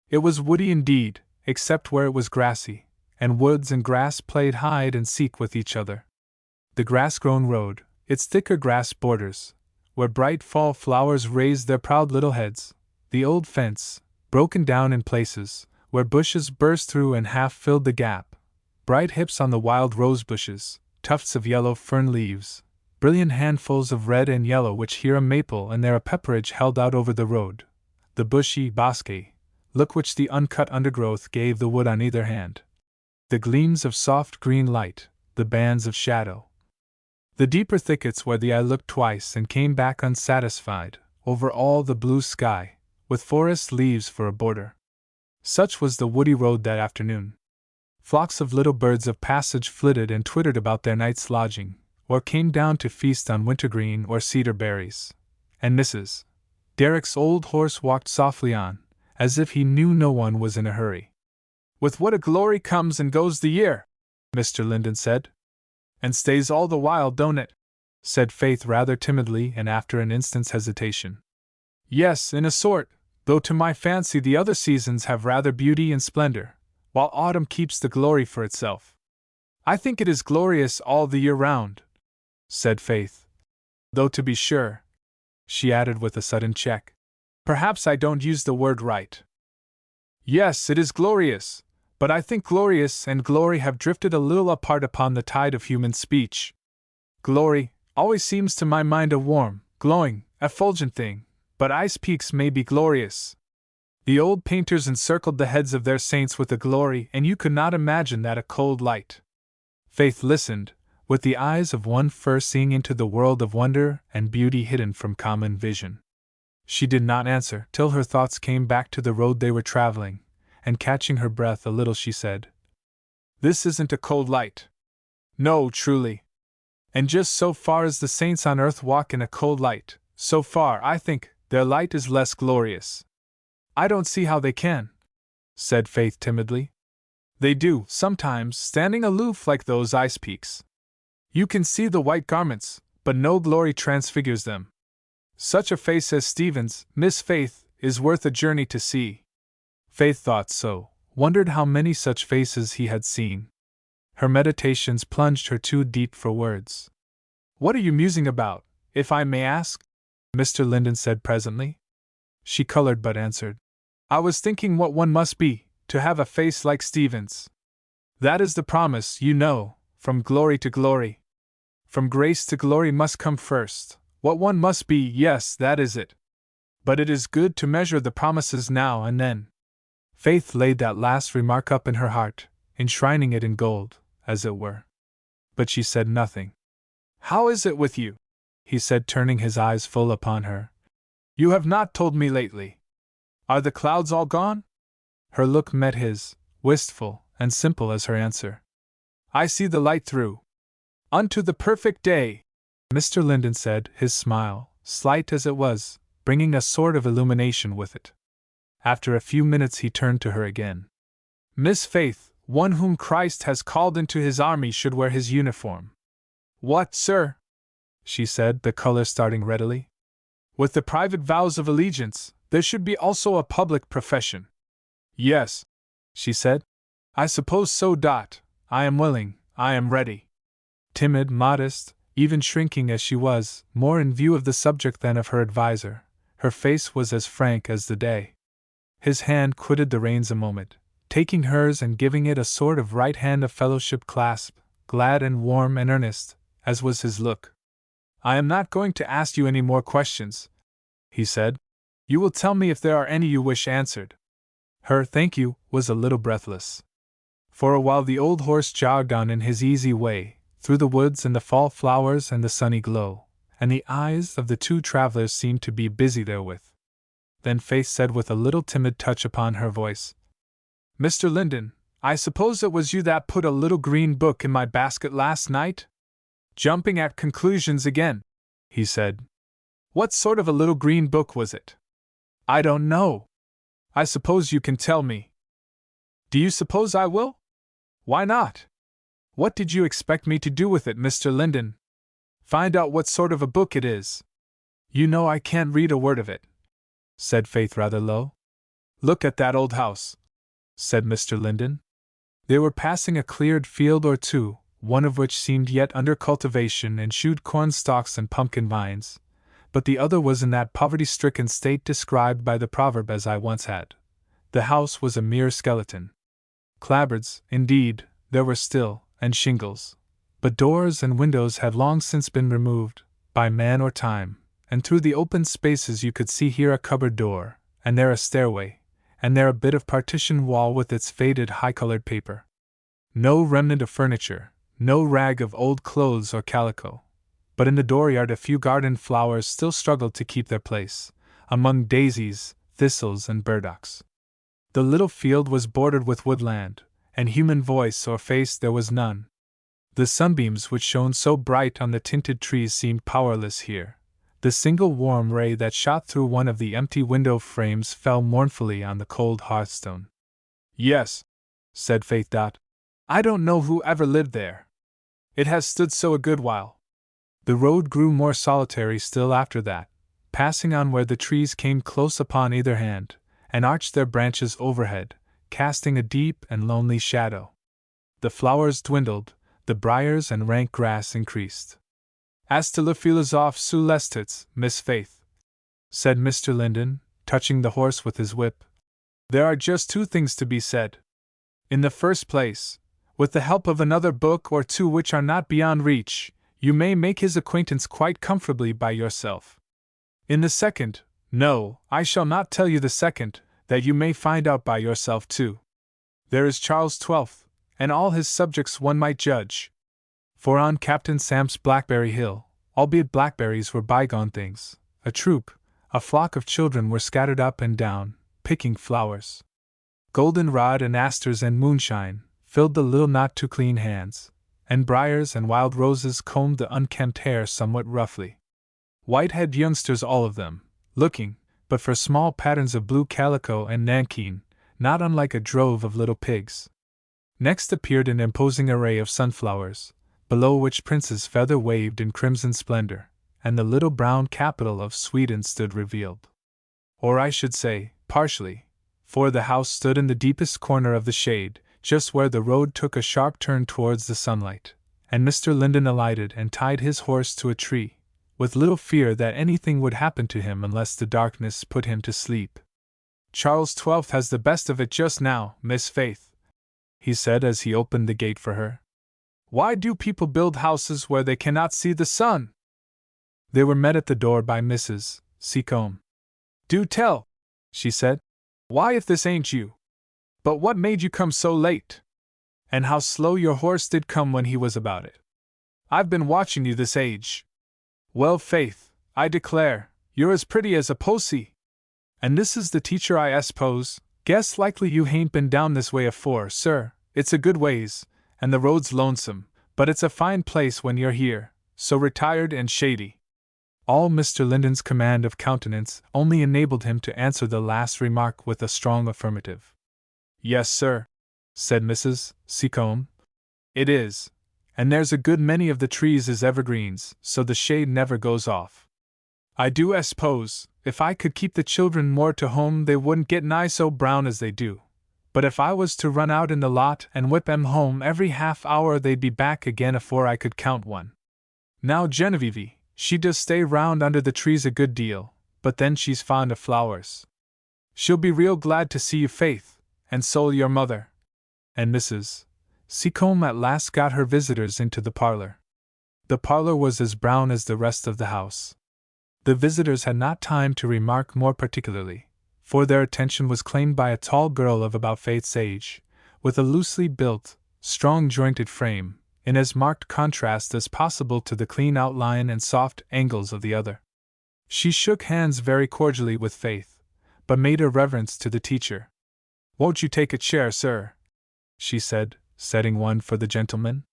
It was woody indeed, except where it was grassy, and woods and grass played hide and seek with each other. The grass-grown road, its thicker grass borders, where bright fall flowers raised their proud little heads, the old fence, broken down in places, where bushes burst through and half filled the gap, bright hips on the wild rose bushes, tufts of yellow fern leaves, brilliant handfuls of red and yellow which here a maple and there a pepperidge held out over the road, the bushy bosque look which the uncut undergrowth gave the wood on either hand, the gleams of soft green light, the bands of shadow, the deeper thickets where the eye looked twice and came back unsatisfied, over all the blue sky, with forest leaves for a border. Such was the woody road that afternoon. Flocks of little birds of passage flitted and twittered about their night's lodging, or came down to feast on wintergreen or cedar berries, and Mrs. Derrick's old horse walked softly on, as if he knew no one was in a hurry. "With what a glory comes and goes the year," Mr. Linden said. "And stays all the while, don't it?" said Faith rather timidly and after an instant's hesitation. "Yes, in a sort, though to my fancy the other seasons have rather beauty and splendor, while autumn keeps the glory for itself. I think it is glorious all the year round," said Faith. "Though to be sure," she added with a sudden check, "perhaps I don't use the word right. Yes, it is glorious, but I think glorious and glory have drifted a little apart upon the tide of human speech. Glory always seems to my mind a warm, glowing, effulgent thing, but ice peaks may be glorious. The old painters encircled the heads of their saints with a glory, and you could not imagine that a cold light." Faith listened, with the eyes of one first seeing into the world of wonder and beauty hidden from common vision. She did not answer till her thoughts came back to the road they were traveling, and catching her breath a little she said, "This isn't a cold light. No, truly. And just so far as the saints on earth walk in a cold light, so far, I think, their light is less glorious." "I don't see how they can," said Faith timidly. "They do, sometimes, standing aloof like those ice peaks. You can see the white garments, but no glory transfigures them. Such a face as Stephen's, Miss Faith, is worth a journey to see." Faith thought so, wondered how many such faces he had seen. Her meditations plunged her too deep for words. "What are you musing about, if I may ask?" Mr. Linden said presently. She colored but answered, "I was thinking what one must be, to have a face like Stephen's. That is the promise, you know, from glory to glory. From grace to glory must come first, what one must be, yes, that is it. But it is good to measure the promises now and then." Faith laid that last remark up in her heart, enshrining it in gold, as it were. But she said nothing. "How is it with you?" he said, turning his eyes full upon her. "You have not told me lately. Are the clouds all gone?" Her look met his, wistful and simple as her answer. "I see the light through. Unto the perfect day," Mr. Linden said, his smile, slight as it was, bringing a sort of illumination with it. After a few minutes he turned to her again. "Miss Faith, one whom Christ has called into his army should wear his uniform." "What, sir?" she said, the color starting readily. "With the private vows of allegiance, there should be also a public profession." "Yes," she said. "I suppose so. I am willing, I am ready." Timid, modest, even shrinking as she was, more in view of the subject than of her adviser, her face was as frank as the day. His hand quitted the reins a moment, taking hers and giving it a sort of right hand of fellowship clasp, glad and warm and earnest, as was his look. "I am not going to ask you any more questions," he said. "You will tell me if there are any you wish answered." Her "thank you" was a little breathless. For a while the old horse jogged on in his easy way, through the woods and the fall flowers and the sunny glow, and the eyes of the two travelers seemed to be busy therewith. Then Faith said with a little timid touch upon her voice, "Mr. Linden, I suppose it was you that put a little green book in my basket last night?" "Jumping at conclusions again," he said. "What sort of a little green book was it?" "I don't know. I suppose you can tell me." "Do you suppose I will?" "Why not? What did you expect me to do with it, Mr. Linden?" "Find out what sort of a book it is." "You know I can't read a word of it," said Faith rather low. "Look at that old house," said Mr. Linden. They were passing a cleared field or two, one of which seemed yet under cultivation and shewed corn stalks and pumpkin vines, but the other was in that poverty-stricken state described by the proverb as I once had. The house was a mere skeleton. Clapboards, indeed, there were still, and shingles. But doors and windows had long since been removed, by man or time, and through the open spaces you could see here a cupboard door, and there a stairway, and there a bit of partition wall with its faded high-colored paper. No remnant of furniture, no rag of old clothes or calico. But in the dooryard a few garden flowers still struggled to keep their place, among daisies, thistles, and burdocks. The little field was bordered with woodland, and human voice or face there was none. The sunbeams which shone so bright on the tinted trees seemed powerless here. The single warm ray that shot through one of the empty window frames fell mournfully on the cold hearthstone. "Yes," said Faith. "I don't know who ever lived there. It has stood so a good while." The road grew more solitary still after that, passing on where the trees came close upon either hand, and arched their branches overhead, casting a deep and lonely shadow. The flowers dwindled, the briars and rank grass increased. "As to le philosophe sous les têtes, Miss Faith," said Mr. Linden, touching the horse with his whip, "there are just two things to be said. In the first place, with the help of another book or two which are not beyond reach, you may make his acquaintance quite comfortably by yourself. In the second, no, I shall not tell you the second, that you may find out by yourself too. There is Charles XII, and all his subjects one might judge. For on Captain Sam's Blackberry Hill, albeit blackberries were bygone things, a troop, a flock of children were scattered up and down, picking flowers. Goldenrod and asters and moonshine filled the little not too clean hands, and briars and wild roses combed the unkempt hair somewhat roughly. White-headed youngsters all of them, looking, but for small patterns of blue calico and nankeen, not unlike a drove of little pigs. Next appeared an imposing array of sunflowers, below which Prince's feather waved in crimson splendor, and the little brown capital of Sweden stood revealed. Or I should say, partially, for the house stood in the deepest corner of the shade, just where the road took a sharp turn towards the sunlight, and Mr. Linden alighted and tied his horse to a tree, with little fear that anything would happen to him unless the darkness put him to sleep. "Charles XII has the best of it just now, Miss Faith," he said as he opened the gate for her. "Why do people build houses where they cannot see the sun?" They were met at the door by Mrs. Seacombe. "Do tell," she said. "Why, if this ain't you! But what made you come so late? And how slow your horse did come when he was about it. I've been watching you this age. Well, Faith, I declare, you're as pretty as a posy. And this is the teacher, I s'pose. Guess likely you hain't been down this way afore, sir. It's a good ways, and the road's lonesome, but it's a fine place when you're here, so retired and shady." All Mr. Linden's command of countenance only enabled him to answer the last remark with a strong affirmative. "Yes, sir," said Mrs. Seacombe. "It is, and there's a good many of the trees is evergreens, so the shade never goes off. I do s'pose, if I could keep the children more to home they wouldn't get nigh so brown as they do, but if I was to run out in the lot and whip 'em home every half hour they'd be back again afore I could count one. Now Genevieve, she does stay round under the trees a good deal, but then she's fond of flowers. She'll be real glad to see you, Faith, and so'll your mother." And Mrs. Seacombe at last got her visitors into the parlor. The parlor was as brown as the rest of the house. The visitors had not time to remark more particularly, for their attention was claimed by a tall girl of about Faith's age, with a loosely built, strong-jointed frame, in as marked contrast as possible to the clean outline and soft angles of the other. She shook hands very cordially with Faith, but made a reverence to the teacher. "Won't you take a chair, sir?" she said, setting one for the gentleman.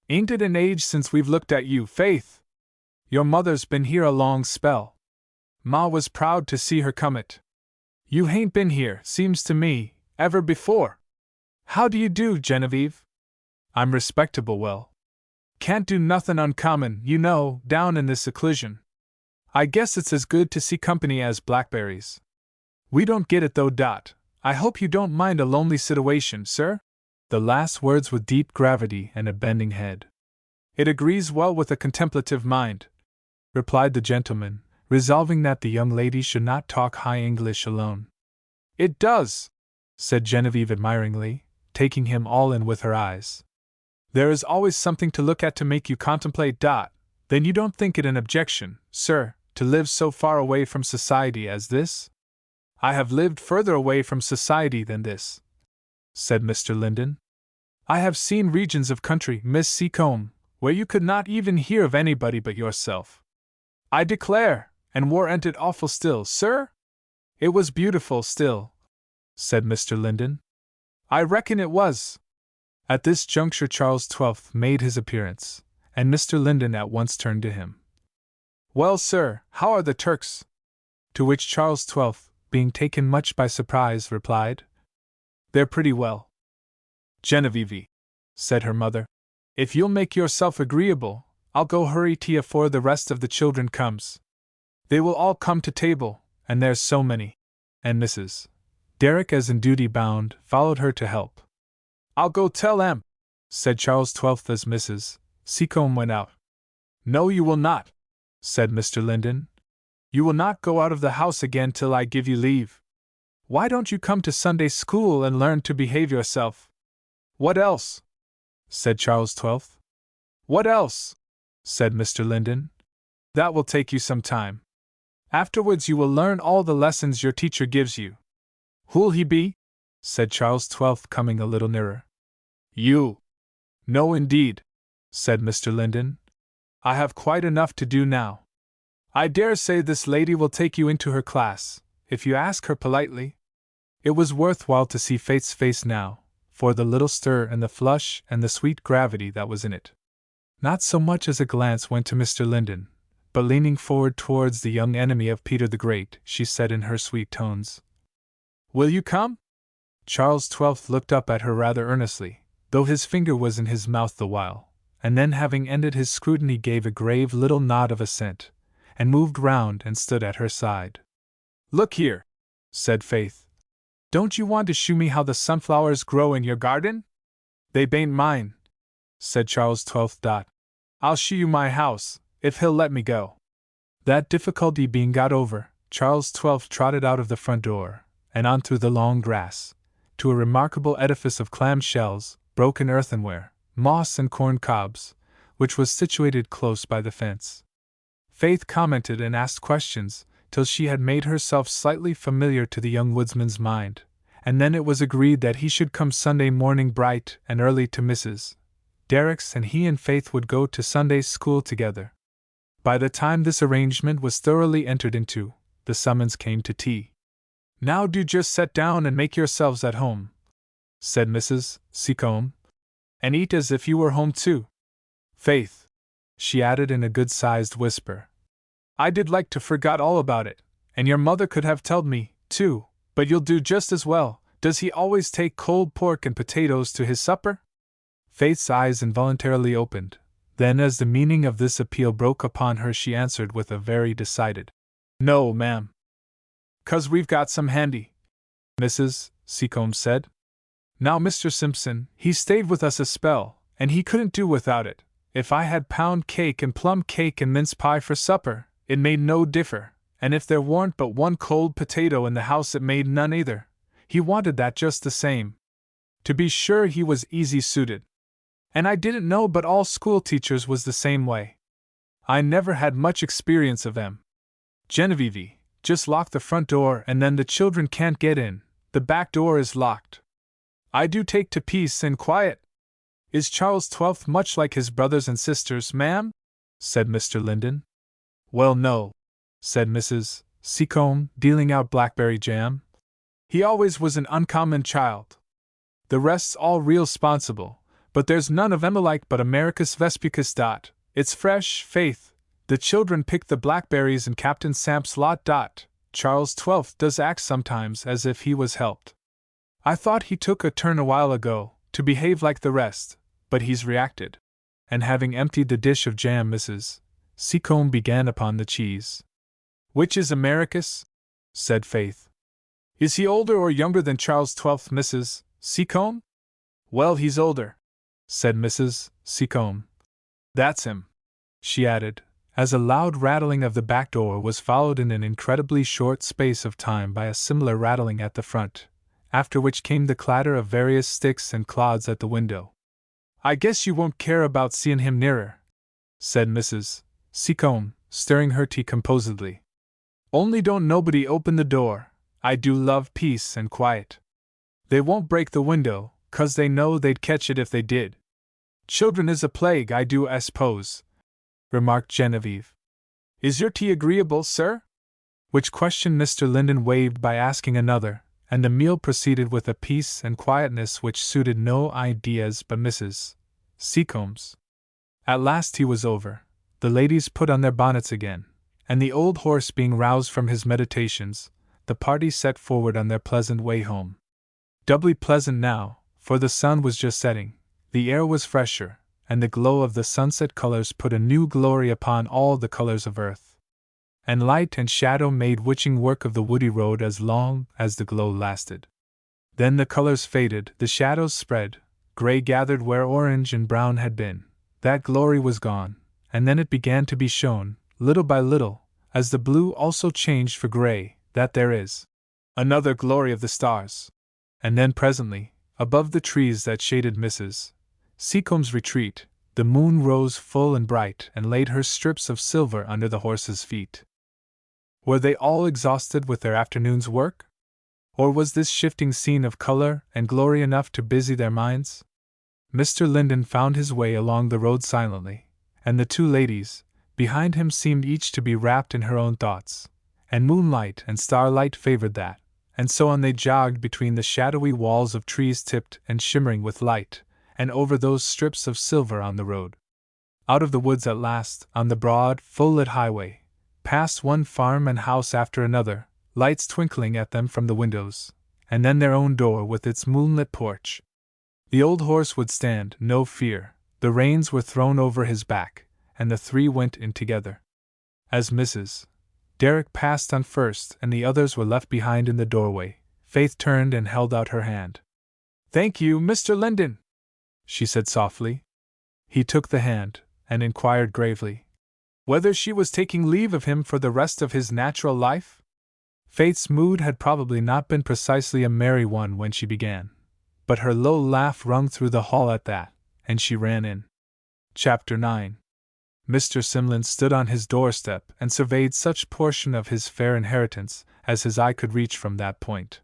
"Ain't it an age since we've looked at you, Faith? Your mother's been here a long spell. Ma was proud to see her come it. You hain't been here, seems to me, ever before. How do you do, Genevieve? I'm respectable well. Can't do nothin' uncommon, you know, down in this seclusion. I guess it's as good to see company as blackberries. We don't get it though. I hope you don't mind a lonely situation, sir?" The last words with deep gravity and a bending head. "It agrees well with a contemplative mind," replied the gentleman, resolving that the young lady should not talk high English alone. "It does," said Genevieve admiringly, taking him all in with her eyes. There is always something to look at to make you contemplate. Then you don't think it an objection, sir, to live so far away from society as this? I have lived further away from society than this, said Mr. Linden. I have seen regions of country, Miss Seacombe, where you could not even hear of anybody but yourself. I declare, and warn't it awful still, sir? It was beautiful still, said Mr. Linden. I reckon it was. At this juncture Charles XII made his appearance, and Mr. Linden at once turned to him. Well, sir, how are the Turks? To which Charles XII, being taken much by surprise, replied, They're pretty well. Genevieve, said her mother, if you'll make yourself agreeable, I'll go hurry tea afore the rest of the children comes. They will all come to table, and there's so many. And Mrs. Derrick, as in duty bound, followed her to help. I'll go tell em, said Charles XII as Mrs. Seacombe went out. No, you will not, said Mr. Linden. You will not go out of the house again till I give you leave. Why don't you come to Sunday school and learn to behave yourself? What else? Said Charles XII. What else? Said Mr. Linden. That will take you some time. Afterwards you will learn all the lessons your teacher gives you. Who'll he be? Said Charles XII, coming a little nearer. You. No, indeed, said Mr. Linden. I have quite enough to do now. I dare say this lady will take you into her class, if you ask her politely. It was worthwhile to see Faith's face now, for the little stir and the flush and the sweet gravity that was in it. Not so much as a glance went to Mr. Linden, but leaning forward towards the young enemy of Peter the Great, she said in her sweet tones, Will you come? Charles XII looked up at her rather earnestly, though his finger was in his mouth the while, and then having ended his scrutiny gave a grave little nod of assent, and moved round and stood at her side. Look here, said Faith. Don't you want to shew me how the sunflowers grow in your garden? They bain't mine, said Charles XII. I'll shew you my house, if he'll let me go. That difficulty being got over, Charles XII trotted out of the front door, and on through the long grass, to a remarkable edifice of clam shells, broken earthenware, moss and corn cobs, which was situated close by the fence. Faith commented and asked questions, till she had made herself slightly familiar to the young woodsman's mind, and then it was agreed that he should come Sunday morning bright and early to Mrs. Derrick's, and he and Faith would go to Sunday school together. By the time this arrangement was thoroughly entered into, the summons came to tea. Now do just set down and make yourselves at home, said Mrs. Seacombe, and eat as if you were home too. Faith, she added in a good-sized whisper, I did like to forgot all about it, and your mother could have told me, too, but you'll do just as well. Does he always take cold pork and potatoes to his supper? Faith's eyes involuntarily opened. Then, as the meaning of this appeal broke upon her, she answered with a very decided, No, ma'am. 'Cause we've got some handy, Mrs. Seacombe said. Now Mr. Simpson, he stayed with us a spell, and he couldn't do without it. If I had pound cake and plum cake and mince pie for supper, it made no differ, and if there warn't but one cold potato in the house it made none either. He wanted that just the same. To be sure he was easy suited. And I didn't know but all school teachers was the same way. I never had much experience of them. Genevieve, just lock the front door and then the children can't get in, the back door is locked. I do take to peace and quiet. Is Charles XII much like his brothers and sisters, ma'am? Said Mr. Linden. Well, no, said Mrs. Seacombe, dealing out blackberry jam. He always was an uncommon child. The rest's all real 'sponsible, but there's none of 'em alike but Americus Vespucus. It's fresh, Faith. The children pick the blackberries in Captain Samp's lot. Charles XII does act sometimes as if he was helped. I thought he took a turn a while ago, to behave like the rest, but he's reacted. And having emptied the dish of jam, Mrs. Seacombe began upon the cheese. Which is Americus? Said Faith. Is he older or younger than Charles XII, Mrs. Seacombe? Well, he's older, said Mrs. Seacombe. That's him, she added, as a loud rattling of the back door was followed in an incredibly short space of time by a similar rattling at the front, after which came the clatter of various sticks and clods at the window. "I guess you won't care about seeing him nearer," said Mrs. Seacombe, stirring her tea composedly. "Only don't nobody open the door. I do love peace and quiet. They won't break the window, 'cause they know they'd catch it if they did. Children is a plague, I do s'pose," remarked Genevieve. "Is your tea agreeable, sir?" Which question Mr. Linden waived by asking another, and the meal proceeded with a peace and quietness which suited no ideas but Mrs. Seacombe's. At last tea was over, the ladies put on their bonnets again, and the old horse being roused from his meditations, the party set forward on their pleasant way home. Doubly pleasant now, for the sun was just setting, the air was fresher, and the glow of the sunset colors put a new glory upon all the colors of earth. And light and shadow made witching work of the woody road as long as the glow lasted. Then the colors faded, the shadows spread, gray gathered where orange and brown had been, that glory was gone, and then it began to be shown, little by little, as the blue also changed for gray, that there is another glory of the stars. And then presently, above the trees that shaded Mrs. Seacombe's retreat, the moon rose full and bright and laid her strips of silver under the horses' feet. Were they all exhausted with their afternoon's work? Or was this shifting scene of color and glory enough to busy their minds? Mr. Linden found his way along the road silently, and the two ladies, behind him, seemed each to be wrapped in her own thoughts, and moonlight and starlight favored that, and so on they jogged between the shadowy walls of trees tipped and shimmering with light, and over those strips of silver on the road. Out of the woods at last, on the broad, full-lit highway, past one farm and house after another, lights twinkling at them from the windows, and then their own door with its moonlit porch. The old horse would stand, no fear, the reins were thrown over his back, and the three went in together. As Mrs. Derrick passed on first and the others were left behind in the doorway, Faith turned and held out her hand. "Thank you, Mr. Linden," she said softly. He took the hand, and inquired gravely whether she was taking leave of him for the rest of his natural life? Faith's mood had probably not been precisely a merry one when she began, but her low laugh rung through the hall at that, and she ran in. Chapter 9. Mr. Simlin stood on his doorstep and surveyed such portion of his fair inheritance as his eye could reach from that point.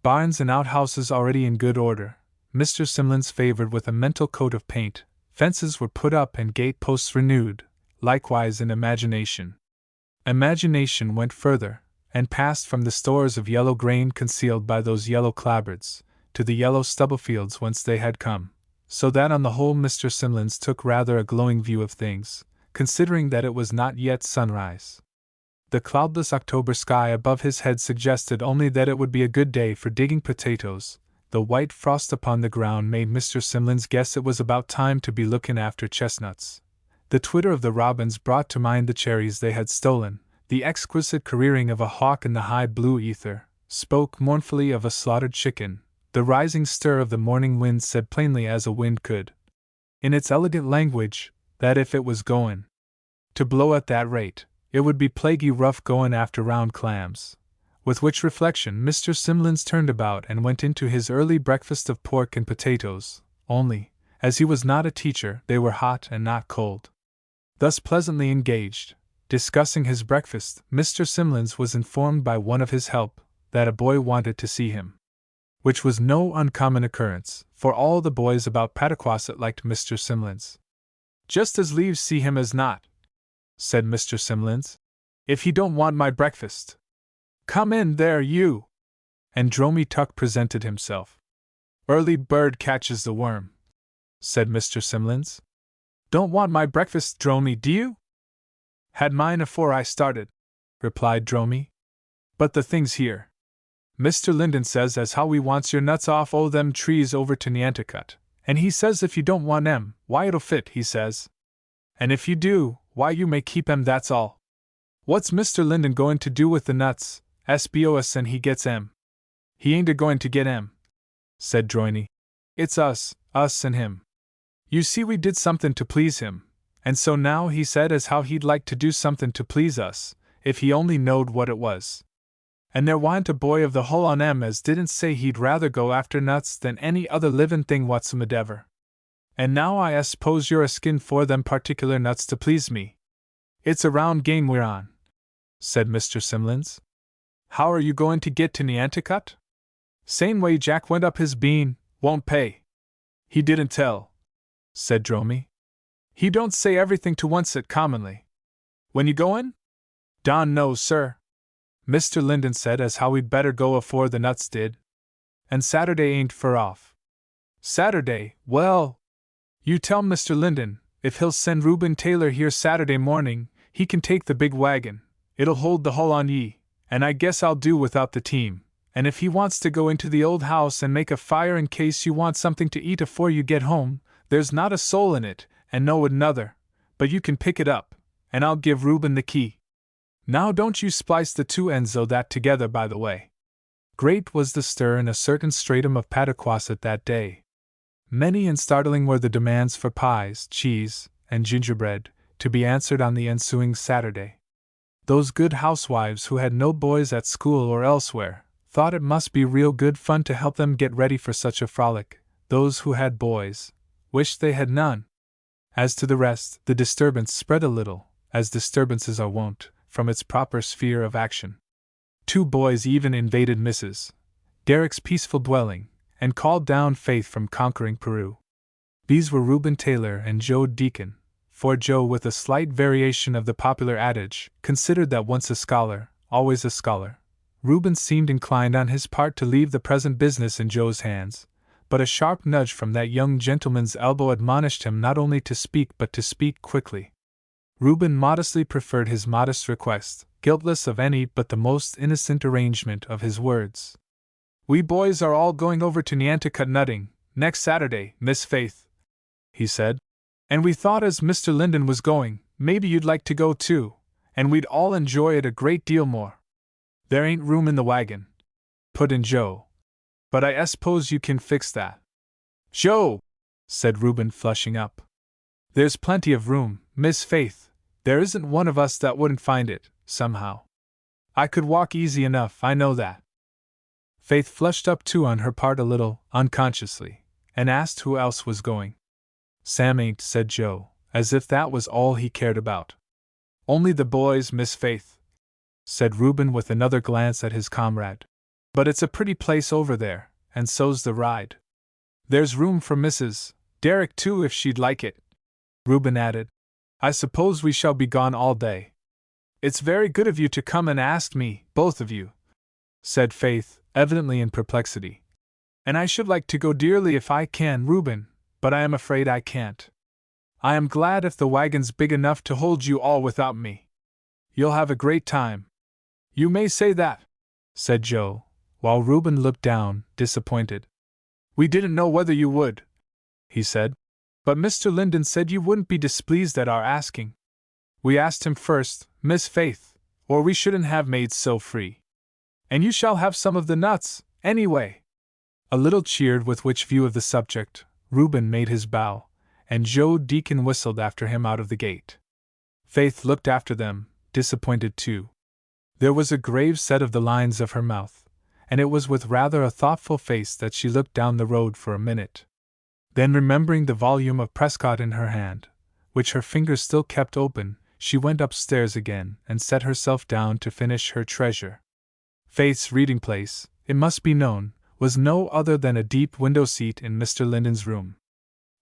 Barns and outhouses already in good order, Mr. Simlin's favored with a mental coat of paint, fences were put up and gate-posts renewed, likewise in imagination. Imagination went further, and passed from the stores of yellow grain concealed by those yellow clapboards, to the yellow stubble fields whence they had come, so that on the whole Mr. Simlins took rather a glowing view of things, considering that it was not yet sunrise. The cloudless October sky above his head suggested only that it would be a good day for digging potatoes. The white frost upon the ground made Mr. Simlins guess it was about time to be looking after chestnuts. The twitter of the robins brought to mind the cherries they had stolen. The exquisite careering of a hawk in the high blue ether spoke mournfully of a slaughtered chicken. The rising stir of the morning wind said plainly as a wind could, in its elegant language, that if it was going to blow at that rate, it would be plaguey rough going after round clams. With which reflection Mr. Simlins turned about and went into his early breakfast of pork and potatoes, only, as he was not a teacher, they were hot and not cold. Thus pleasantly engaged, discussing his breakfast, Mr. Simlins was informed by one of his help that a boy wanted to see him. Which was no uncommon occurrence, for all the boys about Pataquasset liked Mr. Simlins. "Just as leaves see him as not," said Mr. Simlins, "if he don't want my breakfast. Come in there, you!" And Dromy Tuck presented himself. "Early bird catches the worm," said Mr. Simlins. "Don't want my breakfast, Dromy, do you?" "Had mine afore I started," replied Dromy. "But the thing's here. Mr. Linden says as how we wants your nuts off o' them trees over to Nantucket, and he says if you don't want 'em, why it'll fit, he says. And if you do, why you may keep 'em, that's all. What's Mr. Linden going to do with the nuts, SBOS, and he gets 'em? He ain't a-going to get 'em," said Droiny. "It's us and him. You see we did something to please him, and so now he said as how he'd like to do something to please us, if he only knowed what it was." And there warn't a boy of the hull on 'em as didn't say he'd rather go after nuts than any other livin' thing whatsomedever. And now I s'pose you're a skin for them particular nuts to please me. It's a round game we're on, said Mr. Simlins. How are you going to get to Nantucket? Same way Jack went up his bean, won't pay. He didn't tell, said Dromy. He don't say everything to oncet commonly. When you goin'? Don knows, sir. Mr. Linden said as how we'd better go afore the nuts did. And Saturday ain't fur off. Saturday, well, you tell Mr. Linden, if he'll send Reuben Taylor here Saturday morning, he can take the big wagon. It'll hold the hull on ye, and I guess I'll do without the team. And if he wants to go into the old house and make a fire in case you want something to eat afore you get home, there's not a soul in it, and no another, but you can pick it up, and I'll give Reuben the key. Now don't you splice the two ends o' that together, by the way. Great was the stir in a certain stratum of Pataquasset that day. Many and startling were the demands for pies, cheese, and gingerbread, to be answered on the ensuing Saturday. Those good housewives who had no boys at school or elsewhere thought it must be real good fun to help them get ready for such a frolic. Those who had boys wished they had none. As to the rest, the disturbance spread a little, as disturbances are wont, from its proper sphere of action. 2 boys even invaded Mrs. Derrick's peaceful dwelling, and called down Faith from conquering Peru. These were Reuben Taylor and Joe Deacon, for Joe, with a slight variation of the popular adage, considered that once a scholar, always a scholar. Reuben seemed inclined on his part to leave the present business in Joe's hands, but a sharp nudge from that young gentleman's elbow admonished him not only to speak but to speak quickly. Reuben modestly preferred his modest request, guiltless of any but the most innocent arrangement of his words. We boys are all going over to Nantucket nutting, next Saturday, Miss Faith, he said. And we thought as Mr. Linden was going, maybe you'd like to go too, and we'd all enjoy it a great deal more. There ain't room in the wagon, put in Joe. But I s'pose you can fix that. Joe, said Reuben, flushing up. There's plenty of room, Miss Faith. There isn't one of us that wouldn't find it, somehow. I could walk easy enough, I know that. Faith flushed up too on her part a little, unconsciously, and asked who else was going. Sam ain't, said Joe, as if that was all he cared about. Only the boys, Miss Faith, said Reuben with another glance at his comrade. But it's a pretty place over there, and so's the ride. There's room for Mrs. Derrick too if she'd like it. Reuben added, I suppose we shall be gone all day. It's very good of you to come and ask me, both of you, said Faith, evidently in perplexity. And I should like to go dearly if I can, Reuben, but I am afraid I can't. I am glad if the wagon's big enough to hold you all without me. You'll have a great time. You may say that, said Joe, while Reuben looked down, disappointed. We didn't know whether you would, he said. But Mr. Linden said you wouldn't be displeased at our asking. We asked him first, Miss Faith, or we shouldn't have made so free. And you shall have some of the nuts, anyway. A little cheered with which view of the subject, Reuben made his bow, and Joe Deacon whistled after him out of the gate. Faith looked after them, disappointed too. There was a grave set of the lines of her mouth, and it was with rather a thoughtful face that she looked down the road for a minute. Then, remembering the volume of Prescott in her hand, which her fingers still kept open, she went upstairs again and set herself down to finish her treasure. Faith's reading place, it must be known, was no other than a deep window seat in Mr. Linden's room.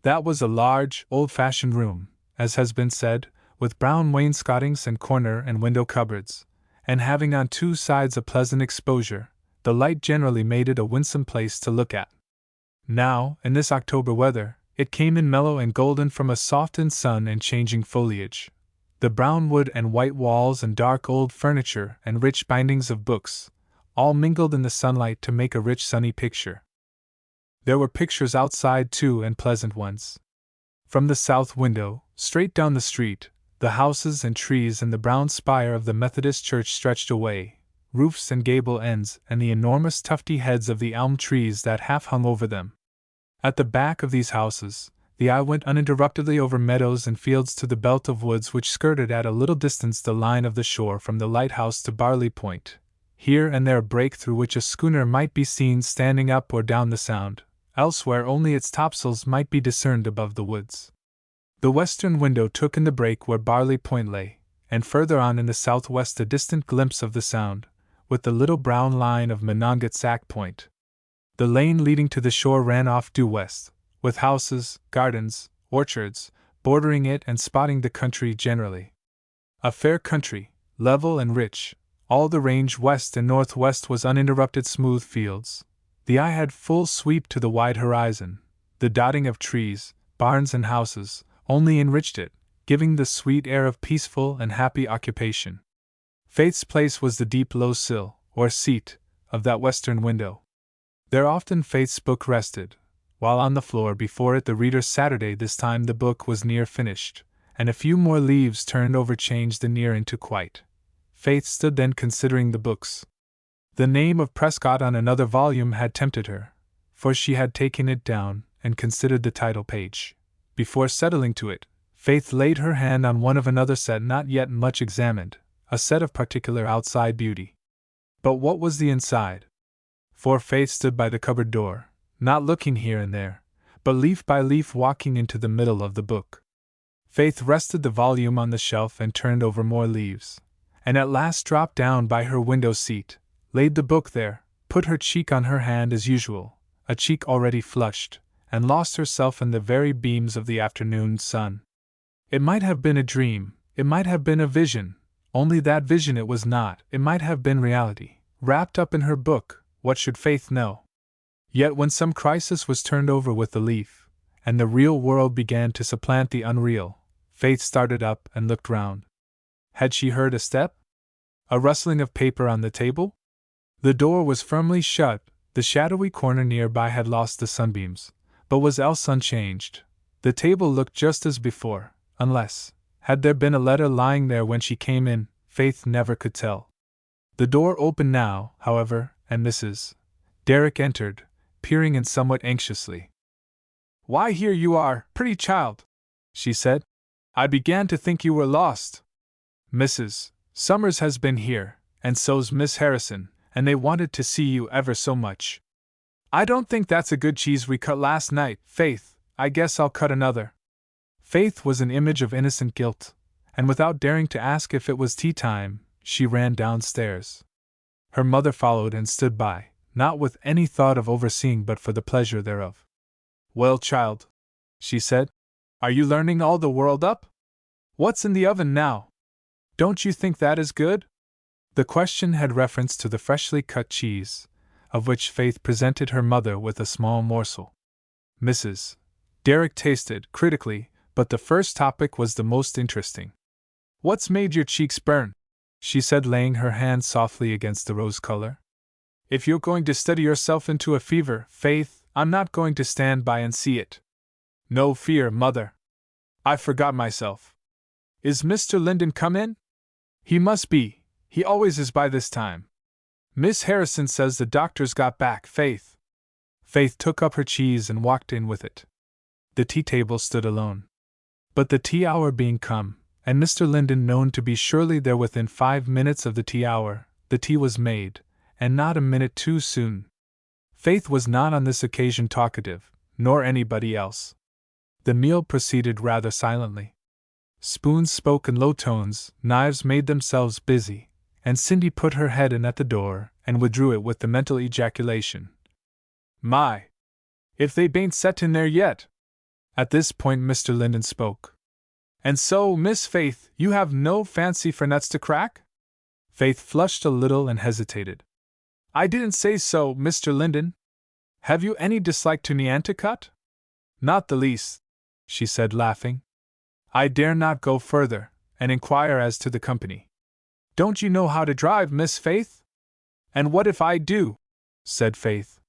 That was a large, old-fashioned room, as has been said, with brown wainscotings and corner and window cupboards, and having on 2 sides a pleasant exposure. The light generally made it a winsome place to look at. Now, in this October weather, it came in mellow and golden from a softened sun and changing foliage. The brown wood and white walls and dark old furniture and rich bindings of books, all mingled in the sunlight to make a rich sunny picture. There were pictures outside too, and pleasant ones. From the south window, straight down the street, the houses and trees and the brown spire of the Methodist church stretched away, roofs and gable ends and the enormous tufty heads of the elm trees that half hung over them. At the back of these houses, the eye went uninterruptedly over meadows and fields to the belt of woods which skirted at a little distance the line of the shore from the lighthouse to Barley Point. here and there a break through which a schooner might be seen standing up or down the Sound, elsewhere only its topsails might be discerned above the woods. The western window took in the break where Barley Point lay, and further on in the southwest a distant glimpse of the Sound, with the little brown line of Monongahsack Point. The lane leading to the shore ran off due west, with houses, gardens, orchards, bordering it and spotting the country generally. A fair country, level and rich. All the range west and northwest was uninterrupted smooth fields. The eye had full sweep to the wide horizon. The dotting of trees, barns and houses, only enriched it, giving the sweet air of peaceful and happy occupation. Faith's place was the deep low sill, or seat, of that western window. There often Faith's book rested, while on the floor before it the reader's Saturday. This time the book was near finished, and a few more leaves turned over changed the near into quite. Faith stood then considering the books. The name of Prescott on another volume had tempted her, for she had taken it down and considered the title page. Before settling to it, Faith laid her hand on one of another set not yet much examined, a set of particular outside beauty. But what was the inside? For Faith stood by the cupboard door, not looking here and there, but leaf by leaf walking into the middle of the book. Faith rested the volume on the shelf and turned over more leaves, and at last dropped down by her window seat, laid the book there, put her cheek on her hand as usual, a cheek already flushed, and lost herself in the very beams of the afternoon sun. It might have been a dream, it might have been a vision, only that vision it was not. It might have been reality, wrapped up in her book. What should Faith know? Yet when some crisis was turned over with the leaf, and the real world began to supplant the unreal, Faith started up and looked round. Had she heard a step? A rustling of paper on the table? The door was firmly shut. The shadowy corner near by had lost the sunbeams, but was else unchanged. The table looked just as before, unless, had there been a letter lying there when she came in, Faith never could tell. The door opened now, however, and Mrs. Derrick entered, peering in somewhat anxiously. "Why, here you are, pretty child," she said. "I began to think you were lost. Mrs. Summers has been here, and so's Miss Harrison, and they wanted to see you ever so much. I don't think that's a good cheese we cut last night, Faith. I guess I'll cut another." Faith was an image of innocent guilt, and without daring to ask if it was tea time, she ran downstairs. Her mother followed and stood by, not with any thought of overseeing but for the pleasure thereof. "Well, child," she said, "are you learning all the world up? What's in the oven now? Don't you think that is good?" The question had reference to the freshly cut cheese, of which Faith presented her mother with a small morsel. Mrs. Derrick tasted critically, but the first topic was the most interesting. "What's made your cheeks burn?" she said, laying her hand softly against the rose color. "If you're going to study yourself into a fever, Faith, I'm not going to stand by and see it. No fear, Mother. I forgot myself. Is Mr. Linden come in? He must be, he always is by this time. Miss Harrison says the doctor's got back, Faith." Faith took up her cheese and walked in with it. The tea table stood alone. But the tea hour being come, and Mr. Linden known to be surely there within 5 minutes of the tea hour, the tea was made, and not a minute too soon. Faith was not on this occasion talkative, nor anybody else. The meal proceeded rather silently. Spoons spoke in low tones, knives made themselves busy, and Cindy put her head in at the door and withdrew it with the mental ejaculation, "My! If they bain't set in there yet!" At this point Mr. Linden spoke. "And so, Miss Faith, you have no fancy for nuts to crack?" Faith flushed a little and hesitated. "I didn't say so, Mr. Linden. Have you any dislike to Nantucket?" "Not the least," she said, laughing. "I dare not go further and inquire as to the company. Don't you know how to drive, Miss Faith?" "And what if I do?" said Faith.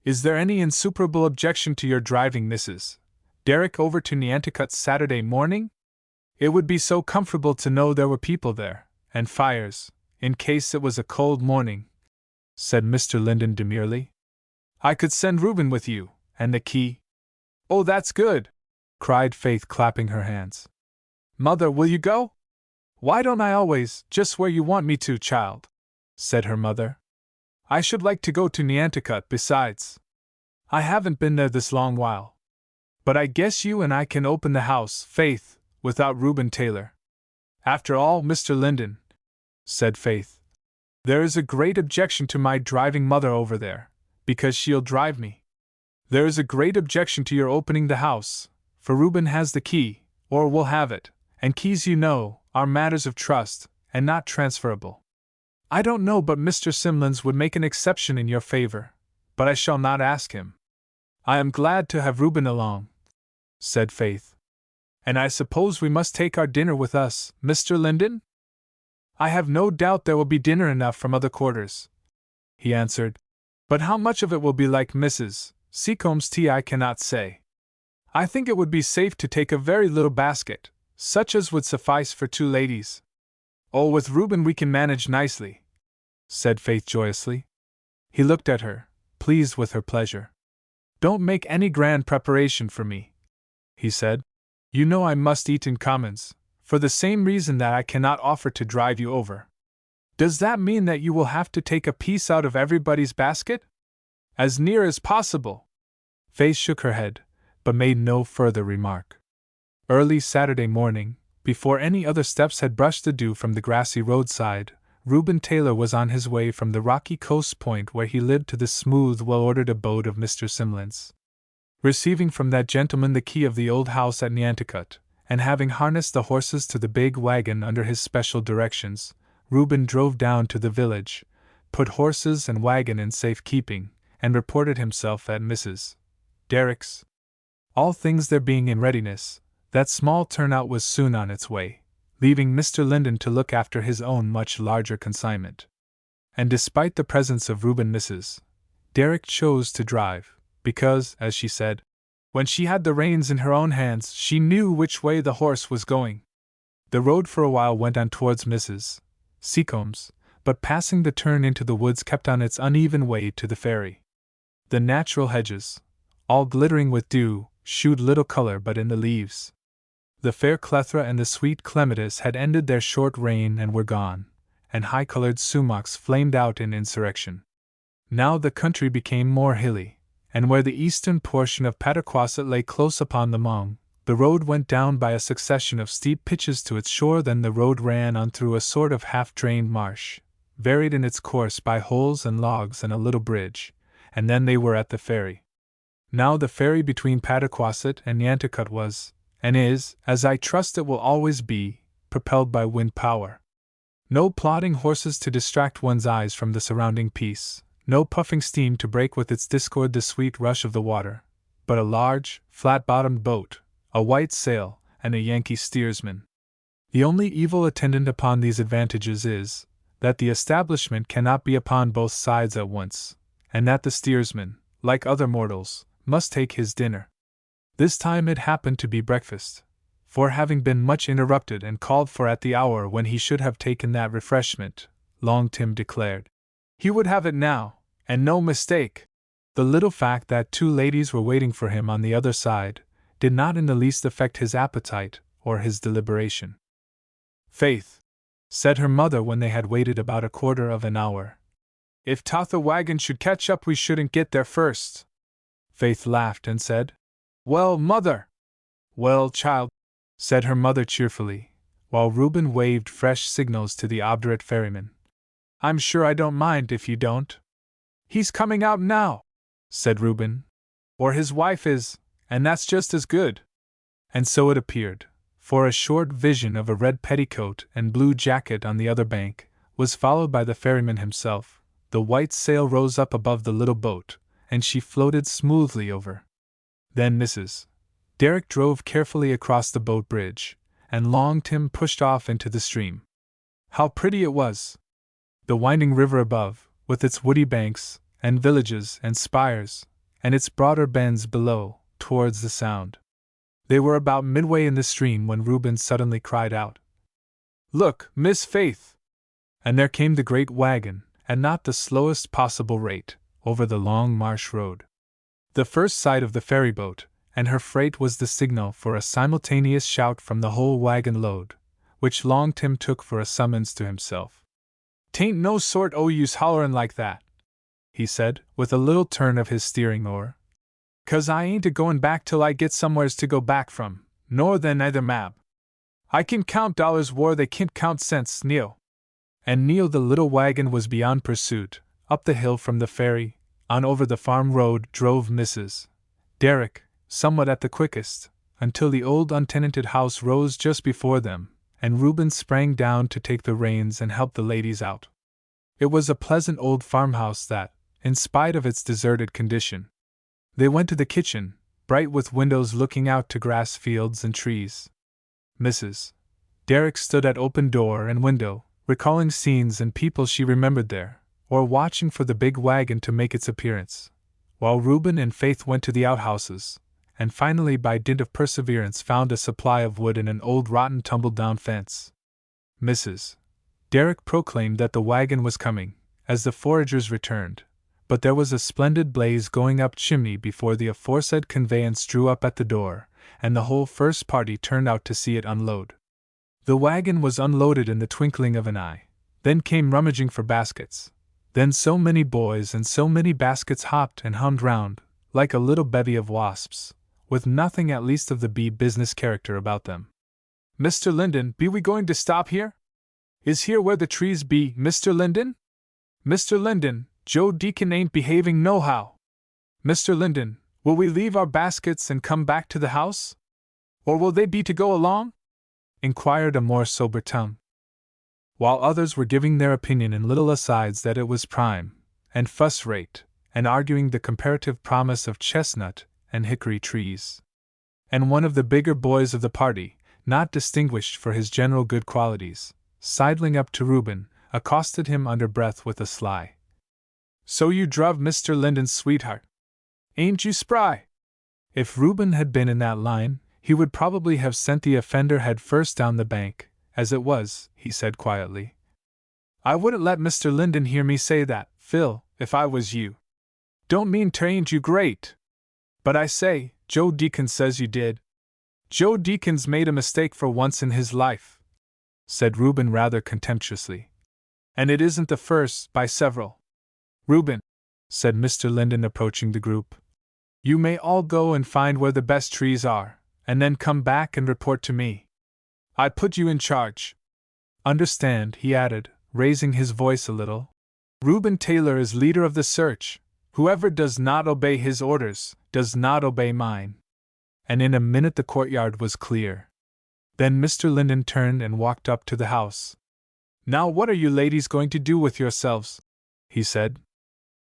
"Is there any insuperable objection to your driving Mrs. Derrick over to Nantucket Saturday morning? It would be so comfortable to know there were people there, and fires, in case it was a cold morning," said Mr. Linden demurely. "I could send Reuben with you, and the key." "Oh, that's good!" cried Faith, clapping her hands. "Mother, will you go?" "Why don't I always, just where you want me to, child?" said her mother. I should like to go to Nantucket besides. I haven't been there this long while. But I guess you and I can open the house, Faith, without Reuben Taylor. After all, Mr. Linden, said Faith, there is a great objection to my driving Mother over there, because she'll drive me. There is a great objection to your opening the house, for Reuben has the key, or will have it, and keys, you know, are matters of trust, and not transferable. I don't know but Mr. Simlins would make an exception in your favor, but I shall not ask him. I am glad to have Reuben along, said Faith. And I suppose we must take our dinner with us, Mr. Linden? I have no doubt there will be dinner enough from other quarters, he answered, but how much of it will be like Mrs. Seacomb's tea I cannot say. I think it would be safe to take a very little basket, such as would suffice for 2 ladies. Oh, with Reuben we can manage nicely, said Faith joyously. He looked at her, pleased with her pleasure. Don't make any grand preparation for me, he said. You know I must eat in commons, for the same reason that I cannot offer to drive you over. Does that mean that you will have to take a piece out of everybody's basket? As near as possible. Faith shook her head, but made no further remark. Early Saturday morning, before any other steps had brushed the dew from the grassy roadside, Reuben Taylor was on his way from the rocky coast point where he lived to the smooth, well-ordered abode of Mr. Simlins. Receiving from that gentleman the key of the old house at Nantucket, and having harnessed the horses to the big wagon under his special directions, Reuben drove down to the village, put horses and wagon in safe keeping, and reported himself at Mrs. Derrick's. All things there being in readiness, that small turnout was soon on its way, leaving Mr. Linden to look after his own much larger consignment. And despite the presence of Reuben, Mrs. Derrick chose to drive, because, as she said, when she had the reins in her own hands, she knew which way the horse was going. The road for a while went on towards Mrs. Seacomb's, but passing the turn into the woods kept on its uneven way to the ferry. The natural hedges, all glittering with dew, shewed little color but in the leaves. The fair clethra and the sweet clematis had ended their short reign and were gone, and high-colored sumacs flamed out in insurrection. Now the country became more hilly, and where the eastern portion of Pataquasset lay close upon the Mong, the road went down by a succession of steep pitches to its shore. Then the road ran on through a sort of half-drained marsh, varied in its course by holes and logs and a little bridge, and then they were at the ferry. Now the ferry between Pataquasset and Nantucket was, and is, as I trust it will always be, propelled by wind power. No plodding horses to distract one's eyes from the surrounding peace, no puffing steam to break with its discord the sweet rush of the water, but a large, flat-bottomed boat, a white sail, and a Yankee steersman. The only evil attendant upon these advantages is, that the establishment cannot be upon both sides at once, and that the steersman, like other mortals, must take his dinner. This time it happened to be breakfast, for having been much interrupted and called for at the hour when he should have taken that refreshment, Long Tim declared he would have it now, and no mistake. The little fact that 2 ladies were waiting for him on the other side did not in the least affect his appetite or his deliberation. Faith, said her mother when they had waited about a quarter of an hour, if Totha wagon should catch up we shouldn't get there first. Faith laughed and said, Well, mother! Well, child, said her mother cheerfully, while Reuben waved fresh signals to the obdurate ferryman. I'm sure I don't mind if you don't. He's coming out now, said Reuben. Or his wife is, and that's just as good. And so it appeared, for a short vision of a red petticoat and blue jacket on the other bank was followed by the ferryman himself. The white sail rose up above the little boat, and she floated smoothly over. Then Mrs. Derrick drove carefully across the boat bridge, and Long Tim pushed off into the stream. How pretty it was! The winding river above, with its woody banks, and villages and spires, and its broader bends below, towards the Sound. They were about midway in the stream when Reuben suddenly cried out, Look, Miss Faith! And there came the great wagon, at not the slowest possible rate, over the long marsh road. The first sight of the ferryboat and her freight was the signal for a simultaneous shout from the whole wagon load, which Long Tim took for a summons to himself. 'Tain't no sort o' use hollerin' like that, he said, with a little turn of his steering oar. 'Cause I ain't a-goin' back till I get somewheres to go back from, nor then either, mab. I can count dollars whar they can't count cents, Neo. And Neo the little wagon was beyond pursuit. Up the hill from the ferry, on over the farm road drove Mrs. Derrick, somewhat at the quickest, until the old untenanted house rose just before them, and Reuben sprang down to take the reins and help the ladies out. It was a pleasant old farmhouse that, in spite of its deserted condition. They went to the kitchen, bright with windows looking out to grass fields and trees. Mrs. Derrick stood at open door and window, recalling scenes and people she remembered there, or watching for the big wagon to make its appearance, while Reuben and Faith went to the outhouses, and finally by dint of perseverance found a supply of wood in an old rotten tumble-down fence. Mrs. Derrick proclaimed that the wagon was coming, as the foragers returned, but there was a splendid blaze going up chimney before the aforesaid conveyance drew up at the door, and the whole first party turned out to see it unload. The wagon was unloaded in the twinkling of an eye. Then came rummaging for baskets. Then so many boys and so many baskets hopped and hummed round, like a little bevy of wasps, with nothing at least of the bee business character about them. "Mr. Linden, be we going to stop here? Is here where the trees be, Mr. Linden? Mr. Linden, Joe Deacon ain't behaving nohow. Mr. Linden, will we leave our baskets and come back to the house? Or will they be to go along?" inquired a more sober tongue. While others were giving their opinion in little asides that it was prime, and fuss-rate, and arguing the comparative promise of chestnut and hickory trees. And one of the bigger boys of the party, not distinguished for his general good qualities, sidling up to Reuben, accosted him under breath with a sly, "So you druv Mr. Linden's sweetheart? Ain't you spry?" If Reuben had been in that line, he would probably have sent the offender head first down the bank. As it was, he said quietly, "I wouldn't let Mr. Linden hear me say that, Phil, if I was you. Don't mean 'tain't you great. But I say, Joe Deacon says you did." "Joe Deacon's made a mistake for once in his life," said Reuben rather contemptuously. "And it isn't the first, by several. Reuben," said Mr. Linden approaching the group, "you may all go and find where the best trees are, and then come back and report to me. I put you in charge. Understand," he added, raising his voice a little, "Reuben Taylor is leader of the search. Whoever does not obey his orders, does not obey mine." And in a minute the courtyard was clear. Then Mr. Linden turned and walked up to the house. "Now what are you ladies going to do with yourselves?" he said.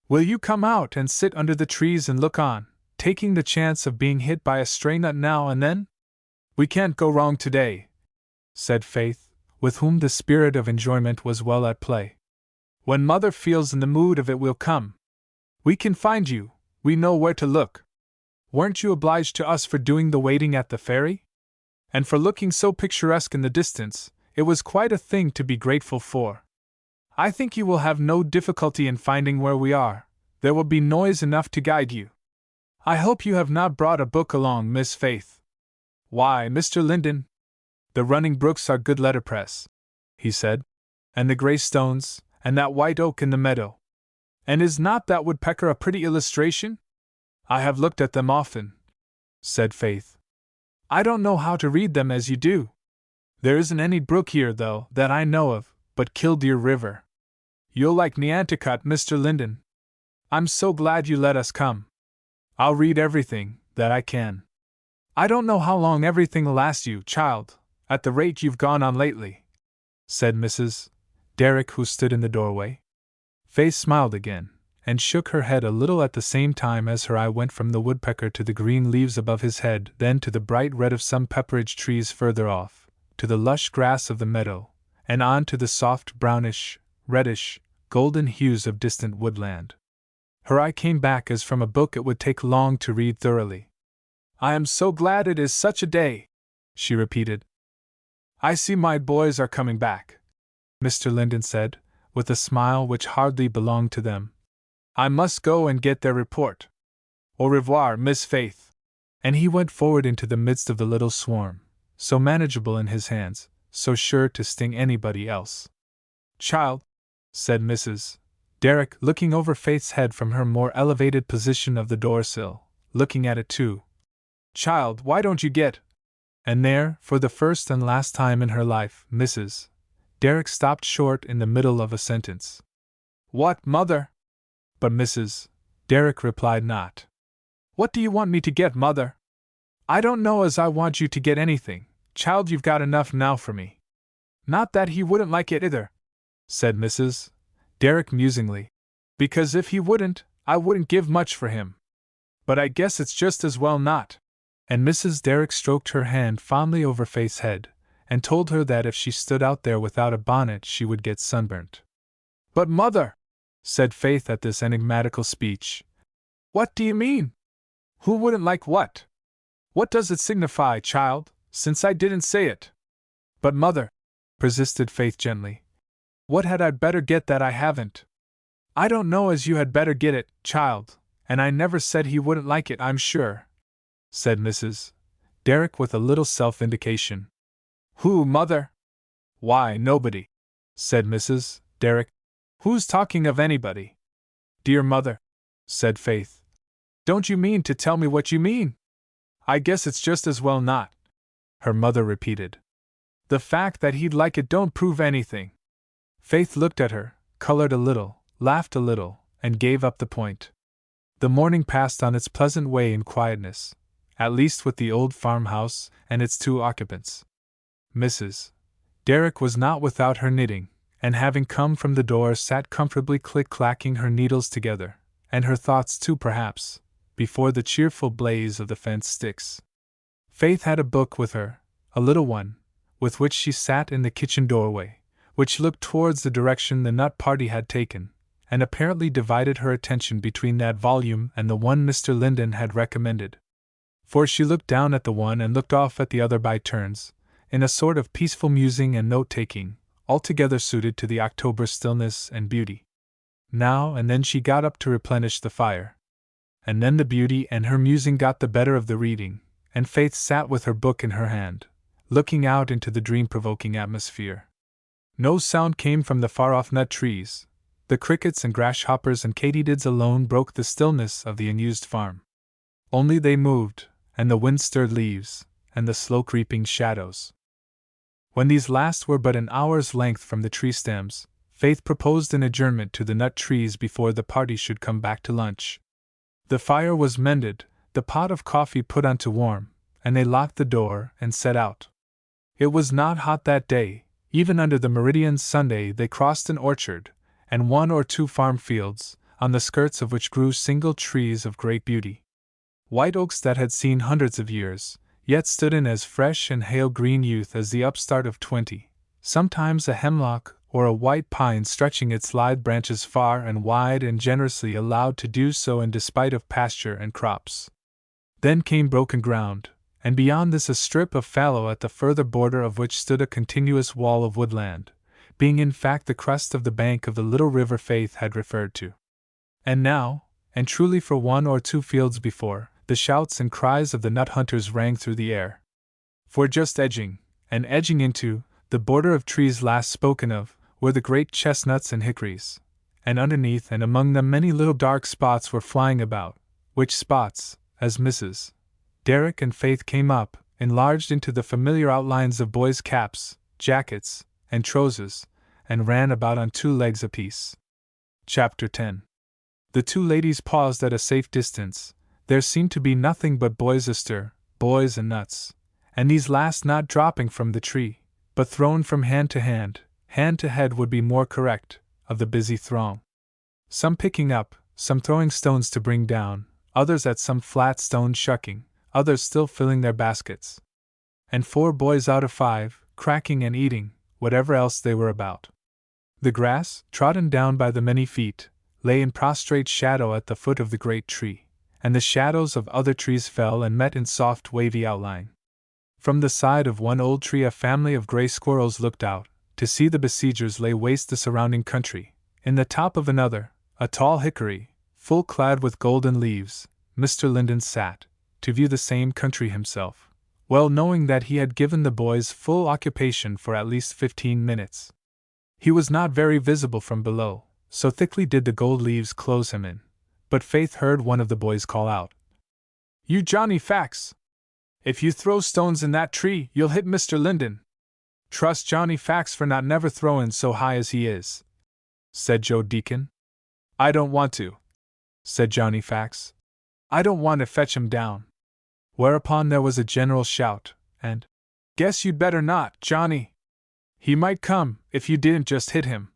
"Will you come out and sit under the trees and look on, taking the chance of being hit by a stray nut now and then? We can't go wrong today," said Faith, with whom the spirit of enjoyment was well at play. "When Mother feels in the mood of it we'll come. We can find you, we know where to look. Weren't you obliged to us for doing the waiting at the ferry? And for looking so picturesque in the distance, it was quite a thing to be grateful for. I think you will have no difficulty in finding where we are. There will be noise enough to guide you. I hope you have not brought a book along, Miss Faith." "Why, Mr. Linden, the running brooks are good letterpress," he said, "and the gray stones, and that white oak in the meadow. And is not that woodpecker a pretty illustration? I have looked at them often," said Faith. "I don't know how to read them as you do. There isn't any brook here, though, that I know of, but Killdeer River. You'll like Nantucket, Mr. Linden. I'm so glad you let us come. I'll read everything that I can. I don't know how long everything'll last you, child, at the rate you've gone on lately," said Mrs. Derrick, who stood in the doorway. Faith smiled again, and shook her head a little at the same time as her eye went from the woodpecker to the green leaves above his head, then to the bright red of some pepperidge trees further off, to the lush grass of the meadow, and on to the soft brownish, reddish, golden hues of distant woodland. Her eye came back as from a book it would take long to read thoroughly. "I am so glad it is such a day," she repeated. "I see my boys are coming back," Mr. Linden said, with a smile which hardly belonged to them. "I must go and get their report. Au revoir, Miss Faith." And he went forward into the midst of the little swarm, so manageable in his hands, so sure to sting anybody else. "Child," said Mrs. Derrick, looking over Faith's head from her more elevated position of the door-sill, looking at it too. Child, why don't you get? And there, for the first and last time in her life, Mrs. Derrick stopped short in the middle of a sentence. What, mother? But Mrs. Derrick replied not. What do you want me to get, mother? I don't know as I want you to get anything, child, you've got enough now for me. Not that he wouldn't like it either, said Mrs. Derrick musingly, because if he wouldn't, I wouldn't give much for him. But I guess it's just as well not. And Mrs. Derrick stroked her hand fondly over Faith's head, and told her that if she stood out there without a bonnet she would get sunburnt. But mother, said Faith at this enigmatical speech, what do you mean? Who wouldn't like what? What does it signify, child, since I didn't say it? But mother, persisted Faith gently, what had I better get that I haven't? I don't know as you had better get it, child, and I never said he wouldn't like it, I'm sure, said Mrs. Derrick with a little self-indication. Who, mother? Why, nobody, said Mrs. Derrick. Who's talking of anybody? Dear mother, said Faith. Don't you mean to tell me what you mean? I guess it's just as well not, her mother repeated. The fact that he'd like it don't prove anything. Faith looked at her, colored a little, laughed a little, and gave up the point. The morning passed on its pleasant way in quietness, at least with the old farmhouse and its 2 occupants. Mrs. Derrick was not without her knitting, and having come from the door sat comfortably click-clacking her needles together, and her thoughts too perhaps, before the cheerful blaze of the fence sticks. Faith had a book with her, a little one, with which she sat in the kitchen doorway, which looked towards the direction the nut party had taken, and apparently divided her attention between that volume and the one Mr. Linden had recommended. For she looked down at the one and looked off at the other by turns, in a sort of peaceful musing and note-taking, altogether suited to the October stillness and beauty. Now and then she got up to replenish the fire. And then the beauty and her musing got the better of the reading, and Faith sat with her book in her hand, looking out into the dream-provoking atmosphere. No sound came from the far-off nut trees. The crickets and grasshoppers and katydids alone broke the stillness of the unused farm. Only they moved, and the wind stirred leaves, and the slow creeping shadows. When these last were but an hour's length from the tree stems, Faith proposed an adjournment to the nut trees before the party should come back to lunch. The fire was mended, the pot of coffee put on to warm, and they locked the door and set out. It was not hot that day. Even under the meridian Sunday they crossed an orchard, and 1 or 2 farm fields, on the skirts of which grew single trees of great beauty. White oaks that had seen hundreds of years, yet stood in as fresh and hale green youth as the upstart of 20, sometimes a hemlock or a white pine stretching its lithe branches far and wide and generously allowed to do so in despite of pasture and crops. Then came broken ground, and beyond this a strip of fallow at the further border of which stood a continuous wall of woodland, being in fact the crest of the bank of the little river Faith had referred to. And now, and truly for 1 or 2 fields before, the shouts and cries of the nut hunters rang through the air. For just edging, and edging into, the border of trees last spoken of, were the great chestnuts and hickories, and underneath and among them many little dark spots were flying about, which spots, as Mrs. Derrick and Faith came up, enlarged into the familiar outlines of boys' caps, jackets, and trousers, and ran about on 2 legs apiece. Chapter 10. The 2 ladies paused at a safe distance. There seemed to be nothing but boys astir, boys and nuts, and these last not dropping from the tree, but thrown from hand to head would be more correct, of the busy throng. Some picking up, some throwing stones to bring down, others at some flat stone shucking, others still filling their baskets. And 4 boys out of 5, cracking and eating, whatever else they were about. The grass, trodden down by the many feet, lay in prostrate shadow at the foot of the great tree, and the shadows of other trees fell and met in soft wavy outline. From the side of one old tree a family of gray squirrels looked out, to see the besiegers lay waste the surrounding country. In the top of another, a tall hickory, full clad with golden leaves, Mr. Linden sat, to view the same country himself, well knowing that he had given the boys full occupation for at least 15 minutes. He was not very visible from below, so thickly did the gold leaves close him in, but Faith heard one of the boys call out, "You Johnny Fax! If you throw stones in that tree, you'll hit Mr. Linden." "Trust Johnny Fax for not never throwin' so high as he is," said Joe Deacon. "I don't want to," said Johnny Fax. "I don't want to fetch him down." Whereupon there was a general shout, and, "Guess you'd better not, Johnny. He might come, if you didn't just hit him,"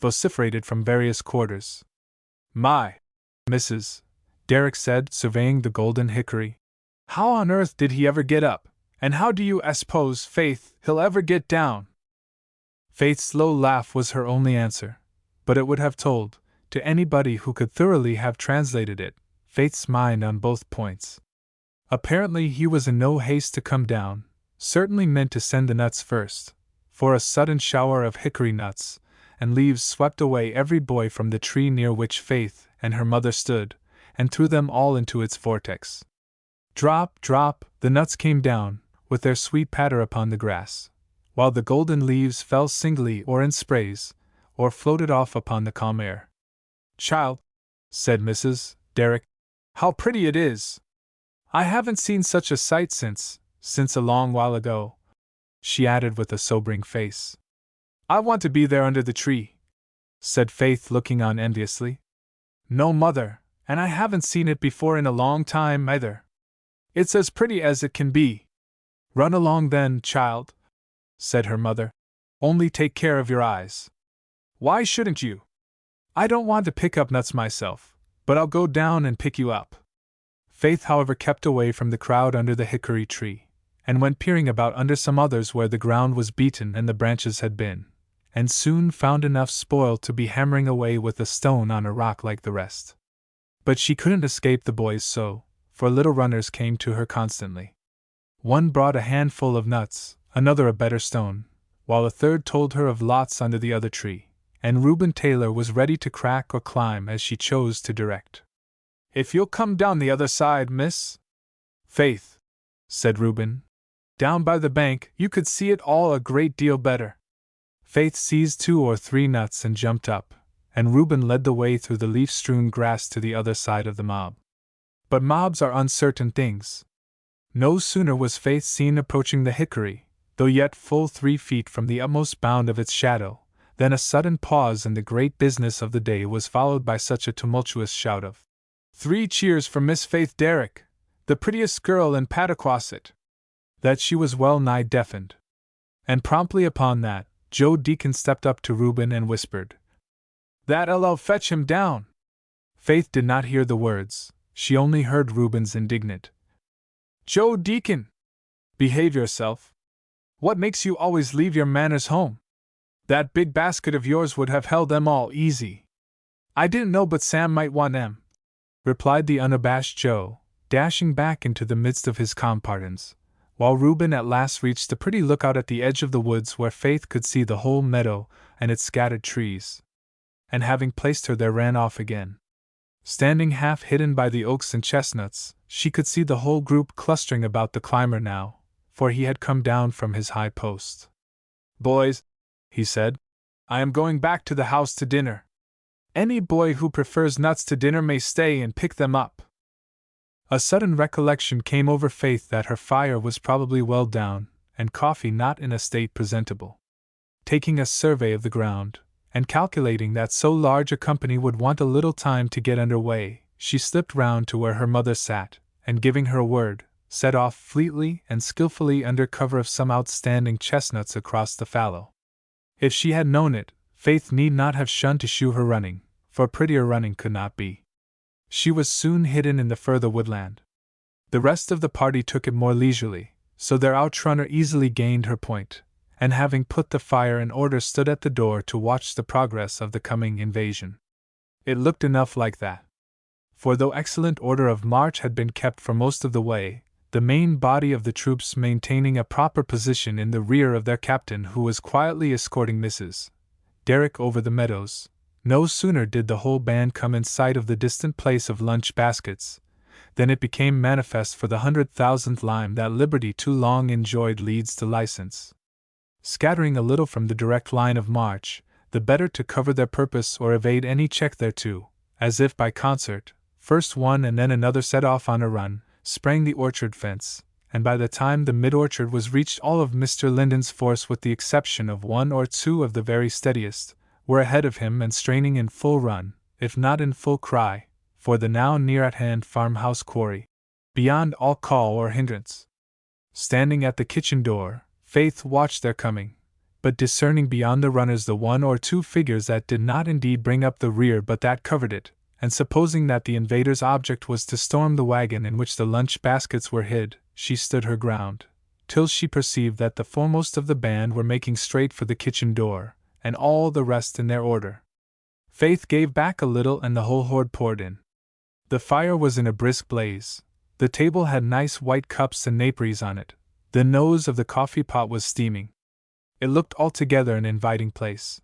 vociferated from various quarters. "My, Mrs., Derek said, surveying the golden hickory. "How on earth did he ever get up, and how do you suppose, Faith, he'll ever get down?" Faith's low laugh was her only answer, but it would have told, to anybody who could thoroughly have translated it, Faith's mind on both points. Apparently he was in no haste to come down, certainly meant to send the nuts first, for a sudden shower of hickory nuts and leaves swept away every boy from the tree near which Faith and her mother stood, and threw them all into its vortex. Drop, drop, the nuts came down, with their sweet patter upon the grass, while the golden leaves fell singly or in sprays, or floated off upon the calm air. "Child," said Mrs. Derrick, "how pretty it is! I haven't seen such a sight since a long while ago," she added with a sobering face. "I want to be there under the tree," said Faith, looking on enviously. "No, Mother, and I haven't seen it before in a long time either. It's as pretty as it can be." "Run along then, child," said her mother. "Only take care of your eyes." "Why shouldn't you? I don't want to pick up nuts myself, but I'll go down and pick you up." Faith, however, kept away from the crowd under the hickory tree, and went peering about under some others where the ground was beaten and the branches had been, and soon found enough spoil to be hammering away with a stone on a rock like the rest. But she couldn't escape the boys for little runners came to her constantly. One brought a handful of nuts, another a better stone, while a third told her of lots under the other tree, and Reuben Taylor was ready to crack or climb as she chose to direct. "If you'll come down the other side, Miss Faith," said Reuben. "Down by the bank you could see it all a great deal better." Faith seized 2 or 3 nuts and jumped up, and Reuben led the way through the leaf-strewn grass to the other side of the mob. But mobs are uncertain things. No sooner was Faith seen approaching the hickory, though yet full 3 feet from the utmost bound of its shadow, than a sudden pause in the great business of the day was followed by such a tumultuous shout of 3 cheers for Miss Faith Derrick, the prettiest girl in Pataquasset, that she was well nigh deafened. And promptly upon that, Joe Deacon stepped up to Reuben and whispered, "That'll fetch him down." Faith did not hear the words, she only heard Reuben's indignant, "Joe Deacon! Behave yourself. What makes you always leave your manners home? That big basket of yours would have held them all easy." "I didn't know but Sam might want 'em," replied the unabashed Joe, dashing back into the midst of his compartons, while Reuben at last reached the pretty lookout at the edge of the woods where Faith could see the whole meadow and its scattered trees, and having placed her there ran off again. Standing half hidden by the oaks and chestnuts, she could see the whole group clustering about the climber now, for he had come down from his high post. "Boys," he said, "I am going back to the house to dinner. Any boy who prefers nuts to dinner may stay and pick them up." A sudden recollection came over Faith that her fire was probably well down, and coffee not in a state presentable. Taking a survey of the ground, and calculating that so large a company would want a little time to get under way, she slipped round to where her mother sat, and giving her word, set off fleetly and skillfully under cover of some outstanding chestnuts across the fallow. If she had known it, Faith need not have shunned to shew her running, for prettier running could not be. She was soon hidden in the further woodland. The rest of the party took it more leisurely, so their outrunner easily gained her point, and having put the fire in order stood at the door to watch the progress of the coming invasion. It looked enough like that. For though excellent order of march had been kept for most of the way, the main body of the troops maintaining a proper position in the rear of their captain who was quietly escorting Mrs. Derrick over the meadows, no sooner did the whole band come in sight of the distant place of lunch baskets, than it became manifest for the 100,000th time that liberty too long enjoyed leads to license. Scattering a little from the direct line of march, the better to cover their purpose or evade any check thereto, as if by concert, first one and then another set off on a run, sprang the orchard fence, and by the time the mid-orchard was reached all of Mr. Linden's force with the exception of one or two of the very steadiest, were ahead of him and straining in full run, if not in full cry, for the now near-at-hand farmhouse quarry, beyond all call or hindrance. Standing at the kitchen door, Faith watched their coming, but discerning beyond the runners the one or two figures that did not indeed bring up the rear but that covered it, and supposing that the invaders' object was to storm the wagon in which the lunch baskets were hid, she stood her ground, till she perceived that the foremost of the band were making straight for the kitchen door, and all the rest in their order. Faith gave back a little and the whole horde poured in. The fire was in a brisk blaze. The table had nice white cups and naperies on it. The nose of the coffee pot was steaming. It looked altogether an inviting place.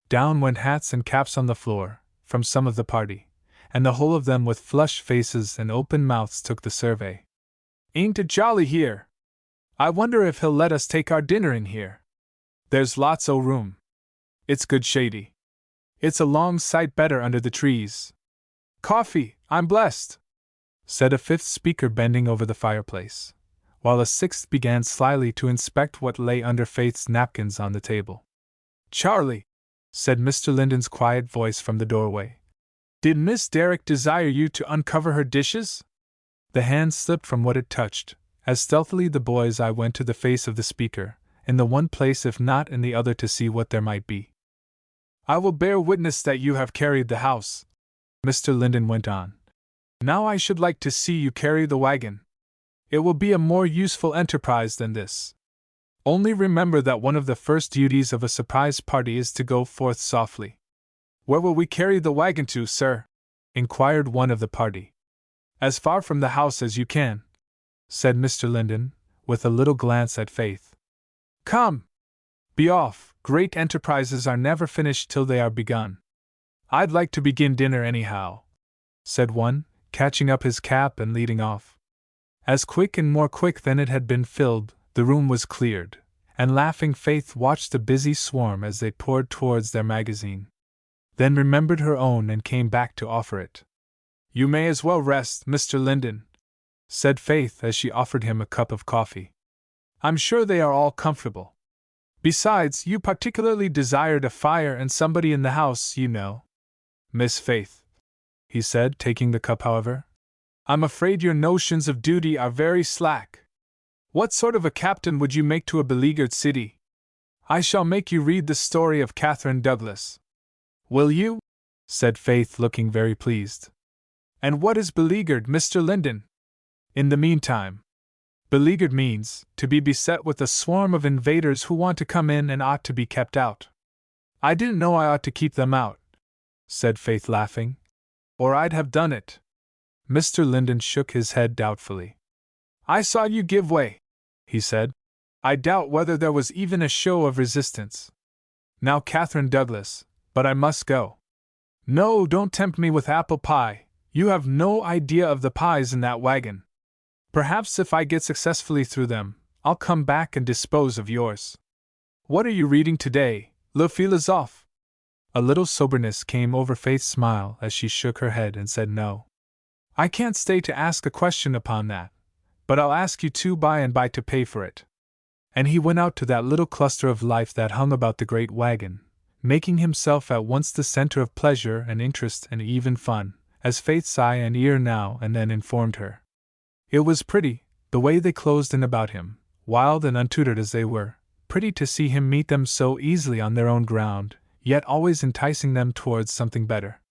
Down went hats and caps on the floor, from some of the party, and the whole of them with flushed faces and open mouths took the survey. "Ain't it jolly here? I wonder if he'll let us take our dinner in here. There's lots o' room. It's good shady. It's a long sight better under the trees. Coffee, I'm blessed," said a fifth speaker bending over the fireplace, while a sixth began slyly to inspect what lay under Faith's napkins on the table. "Charlie," said Mr. Linden's quiet voice from the doorway, "did Miss Derrick desire you to uncover her dishes?" The hand slipped from what it touched, as stealthily the boy's eye went to the face of the speaker, in the one place if not in the other to see what there might be. "I will bear witness that you have carried the house," Mr. Linden went on. "Now I should like to see you carry the wagon. It will be a more useful enterprise than this. Only remember that one of the first duties of a surprise party is to go forth softly." "Where will we carry the wagon to, sir?" inquired one of the party. "As far from the house as you can," said Mr. Linden, with a little glance at Faith. "Come! Be off, great enterprises are never finished till they are begun." "I'd like to begin dinner anyhow," said one, catching up his cap and leading off. As quick and more quick than it had been filled, the room was cleared, and laughing Faith watched the busy swarm as they poured towards their magazine. Then remembered her own and came back to offer it. "You may as well rest, Mr. Linden," said Faith as she offered him a cup of coffee. "I'm sure they are all comfortable. Besides, you particularly desired a fire and somebody in the house, you know." "Miss Faith," he said, taking the cup however, "I'm afraid your notions of duty are very slack. What sort of a captain would you make to a beleaguered city? I shall make you read the story of Catherine Douglas." "Will you?" said Faith, looking very pleased. "And what is beleaguered, Mr. Linden?" "In the meantime, beleaguered means to be beset with a swarm of invaders who want to come in and ought to be kept out." "I didn't know I ought to keep them out," said Faith, laughing, "or I'd have done it." Mr. Linden shook his head doubtfully. "I saw you give way," he said. "I doubt whether there was even a show of resistance. Now, Catherine Douglas, but I must go." "No, don't tempt me with apple pie. You have no idea of the pies in that wagon. Perhaps if I get successfully through them, I'll come back and dispose of yours. What are you reading today, le philosophe?" A little soberness came over Faith's smile as she shook her head and said no. "I can't stay to ask a question upon that, but I'll ask you to by and by to pay for it." And he went out to that little cluster of life that hung about the great wagon, making himself at once the center of pleasure and interest and even fun, as Faith's eye and ear now and then informed her. It was pretty, the way they closed in about him, wild and untutored as they were, pretty to see him meet them so easily on their own ground, yet always enticing them towards something better.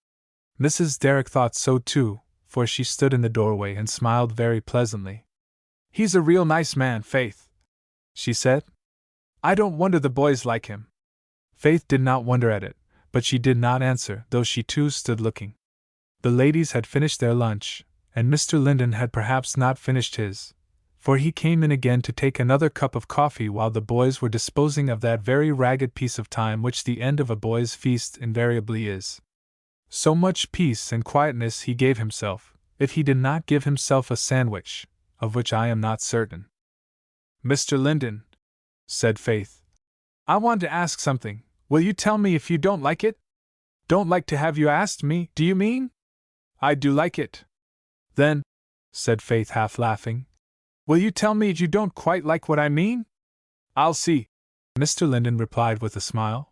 Mrs. Derrick thought so too, for she stood in the doorway and smiled very pleasantly. "He's a real nice man, Faith," she said. "I don't wonder the boys like him." Faith did not wonder at it, but she did not answer, though she too stood looking. The ladies had finished their lunch, and Mr. Linden had perhaps not finished his, for he came in again to take another cup of coffee while the boys were disposing of that very ragged piece of time which the end of a boy's feast invariably is. So much peace and quietness he gave himself, if he did not give himself a sandwich, of which I am not certain. "Mr. Linden," said Faith, "I want to ask something. Will you tell me if you don't like it? Don't like to have you asked me, do you mean? I do like it. Then, said Faith half laughing, will you tell me you don't quite like what I mean? I'll see, Mr. Linden replied with a smile.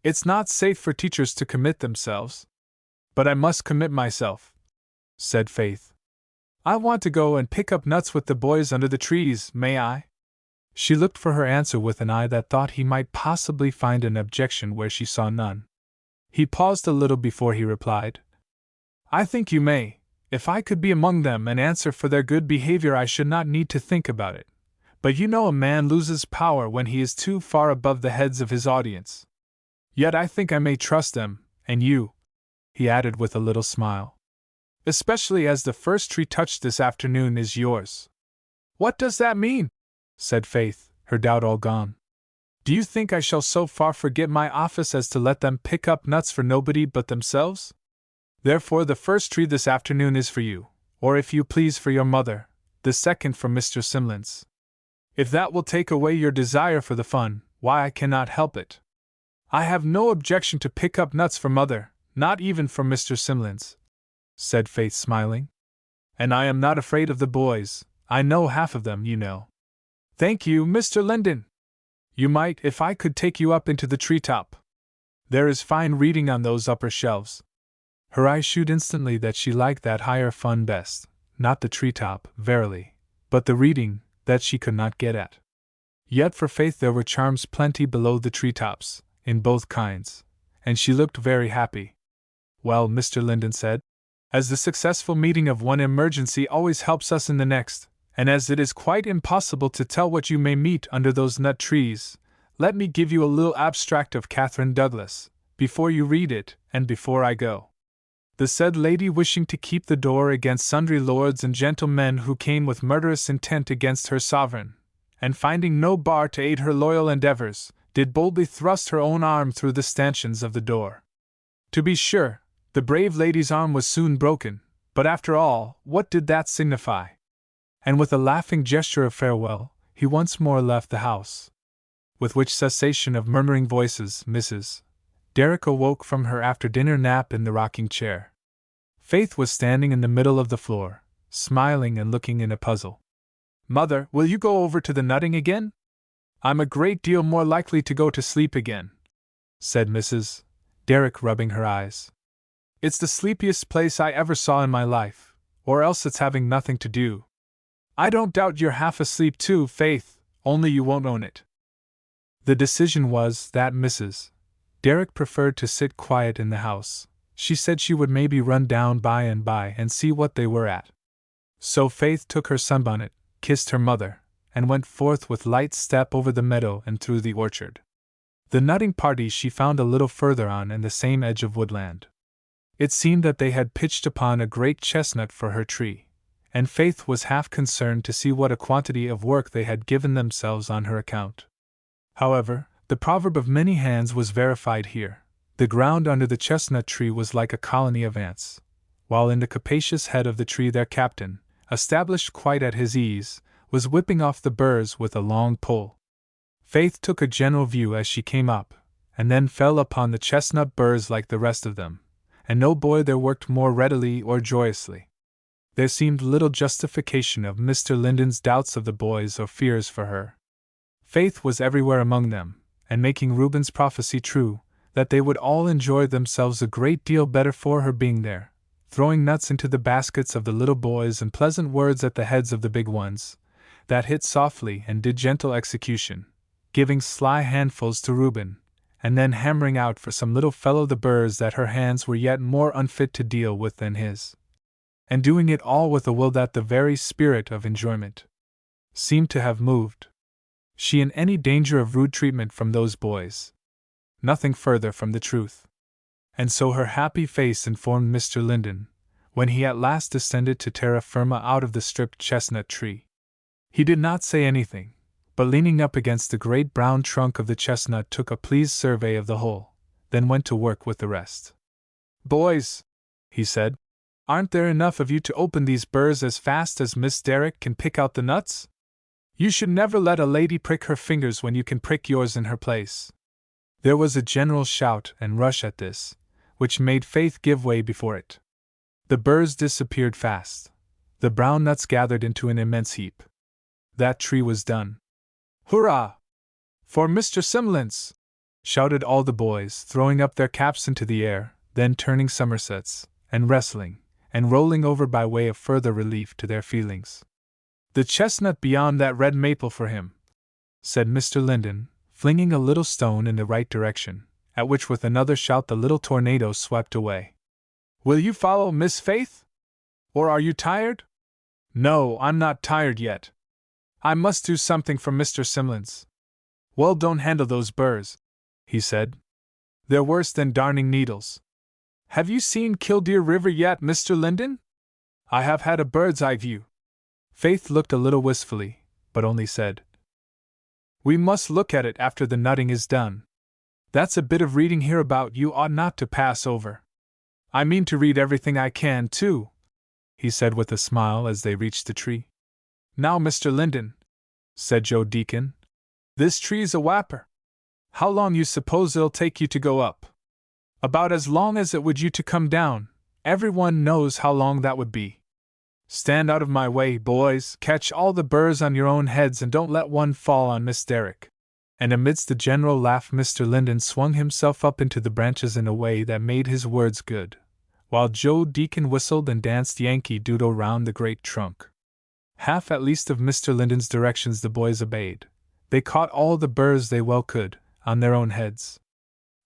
It's not safe for teachers to commit themselves. But I must commit myself, said Faith. I want to go and pick up nuts with the boys under the trees, may I? She looked for her answer with an eye that thought he might possibly find an objection where she saw none. He paused a little before he replied, I think you may. If I could be among them and answer for their good behavior, I should not need to think about it. But you know a man loses power when he is too far above the heads of his audience. Yet I think I may trust them, and you, he added with a little smile. Especially as the first tree touched this afternoon is yours. What does that mean? Said Faith, her doubt all gone. Do you think I shall so far forget my office as to let them pick up nuts for nobody but themselves? Therefore the first tree this afternoon is for you, or if you please for your mother, the second for Mr. Simlins. If that will take away your desire for the fun, why I cannot help it. I have no objection to pick up nuts for mother, not even for Mr. Simlins, said Faith smiling. And I am not afraid of the boys, I know half of them, you know. Thank you, Mr. Linden. You might if I could take you up into the treetop. There is fine reading on those upper shelves. Her eye shewed instantly that she liked that higher fun best, not the treetop, verily, but the reading that she could not get at. Yet for Faith there were charms plenty below the treetops, in both kinds, and she looked very happy. Well, Mr. Linden said, as the successful meeting of one emergency always helps us in the next, and as it is quite impossible to tell what you may meet under those nut trees, let me give you a little abstract of Catherine Douglas, before you read it, and before I go. The said lady, wishing to keep the door against sundry lords and gentlemen who came with murderous intent against her sovereign, and finding no bar to aid her loyal endeavors, did boldly thrust her own arm through the stanchions of the door. To be sure, the brave lady's arm was soon broken, but after all, what did that signify? And with a laughing gesture of farewell, he once more left the house. With which cessation of murmuring voices, Mrs. Derrick awoke from her after-dinner nap in the rocking chair. Faith was standing in the middle of the floor, smiling and looking in a puzzle. Mother, will you go over to the nutting again? I'm a great deal more likely to go to sleep again, said Mrs. Derrick, rubbing her eyes. It's the sleepiest place I ever saw in my life, or else it's having nothing to do. I don't doubt you're half asleep too, Faith, only you won't own it. The decision was that Mrs. Derrick preferred to sit quiet in the house. She said she would maybe run down by and see what they were at. So Faith took her sunbonnet, kissed her mother, and went forth with light step over the meadow and through the orchard. The nutting party she found a little further on in the same edge of woodland. It seemed that they had pitched upon a great chestnut for her tree, and Faith was half concerned to see what a quantity of work they had given themselves on her account. However, the proverb of many hands was verified here. The ground under the chestnut tree was like a colony of ants, while in the capacious head of the tree their captain, established quite at his ease, was whipping off the burrs with a long pole. Faith took a general view as she came up, and then fell upon the chestnut burrs like the rest of them, and no boy there worked more readily or joyously. There seemed little justification of Mr. Linden's doubts of the boys or fears for her. Faith was everywhere among them, and making Reuben's prophecy true, that they would all enjoy themselves a great deal better for her being there, throwing nuts into the baskets of the little boys and pleasant words at the heads of the big ones, that hit softly and did gentle execution, giving sly handfuls to Reuben, and then hammering out for some little fellow the burrs that her hands were yet more unfit to deal with than his. And doing it all with a will that the very spirit of enjoyment seemed to have moved. She in any danger of rude treatment from those boys. Nothing further from the truth. And so her happy face informed Mr. Linden, when he at last descended to terra firma out of the stripped chestnut tree. He did not say anything, but leaning up against the great brown trunk of the chestnut took a pleased survey of the whole, then went to work with the rest. Boys, he said, aren't there enough of you to open these burrs as fast as Miss Derrick can pick out the nuts? You should never let a lady prick her fingers when you can prick yours in her place. There was a general shout and rush at this, which made Faith give way before it. The burrs disappeared fast. The brown nuts gathered into an immense heap. That tree was done. "Hurrah! For Mr. Simlins!" shouted all the boys, throwing up their caps into the air, then turning somersets, and wrestling, and rolling over by way of further relief to their feelings. "The chestnut beyond that red maple for him," said Mr. Linden, flinging a little stone in the right direction, at which with another shout the little tornado swept away. "Will you follow, Miss Faith? Or are you tired?" "No, I'm not tired yet. I must do something for Mr. Simlins." "Well, don't handle those burrs," he said. "They're worse than darning needles. Have you seen Killdeer River yet, Mr. Linden?" "I have had a bird's eye view." Faith looked a little wistfully, but only said, "We must look at it after the nutting is done. That's a bit of reading hereabout you ought not to pass over." "I mean to read everything I can, too," he said with a smile as they reached the tree. "Now, Mr. Linden," said Joe Deacon, "this tree's a whapper. How long you suppose it'll take you to go up?" "About as long as it would you to come down. Everyone knows how long that would be." "Stand out of my way, boys, catch all the burrs on your own heads and don't let one fall on Miss Derrick." And amidst the general laugh Mr. Linden swung himself up into the branches in a way that made his words good, while Joe Deacon whistled and danced Yankee Doodle round the great trunk. Half at least of Mr. Linden's directions the boys obeyed. They caught all the burrs they well could, on their own heads.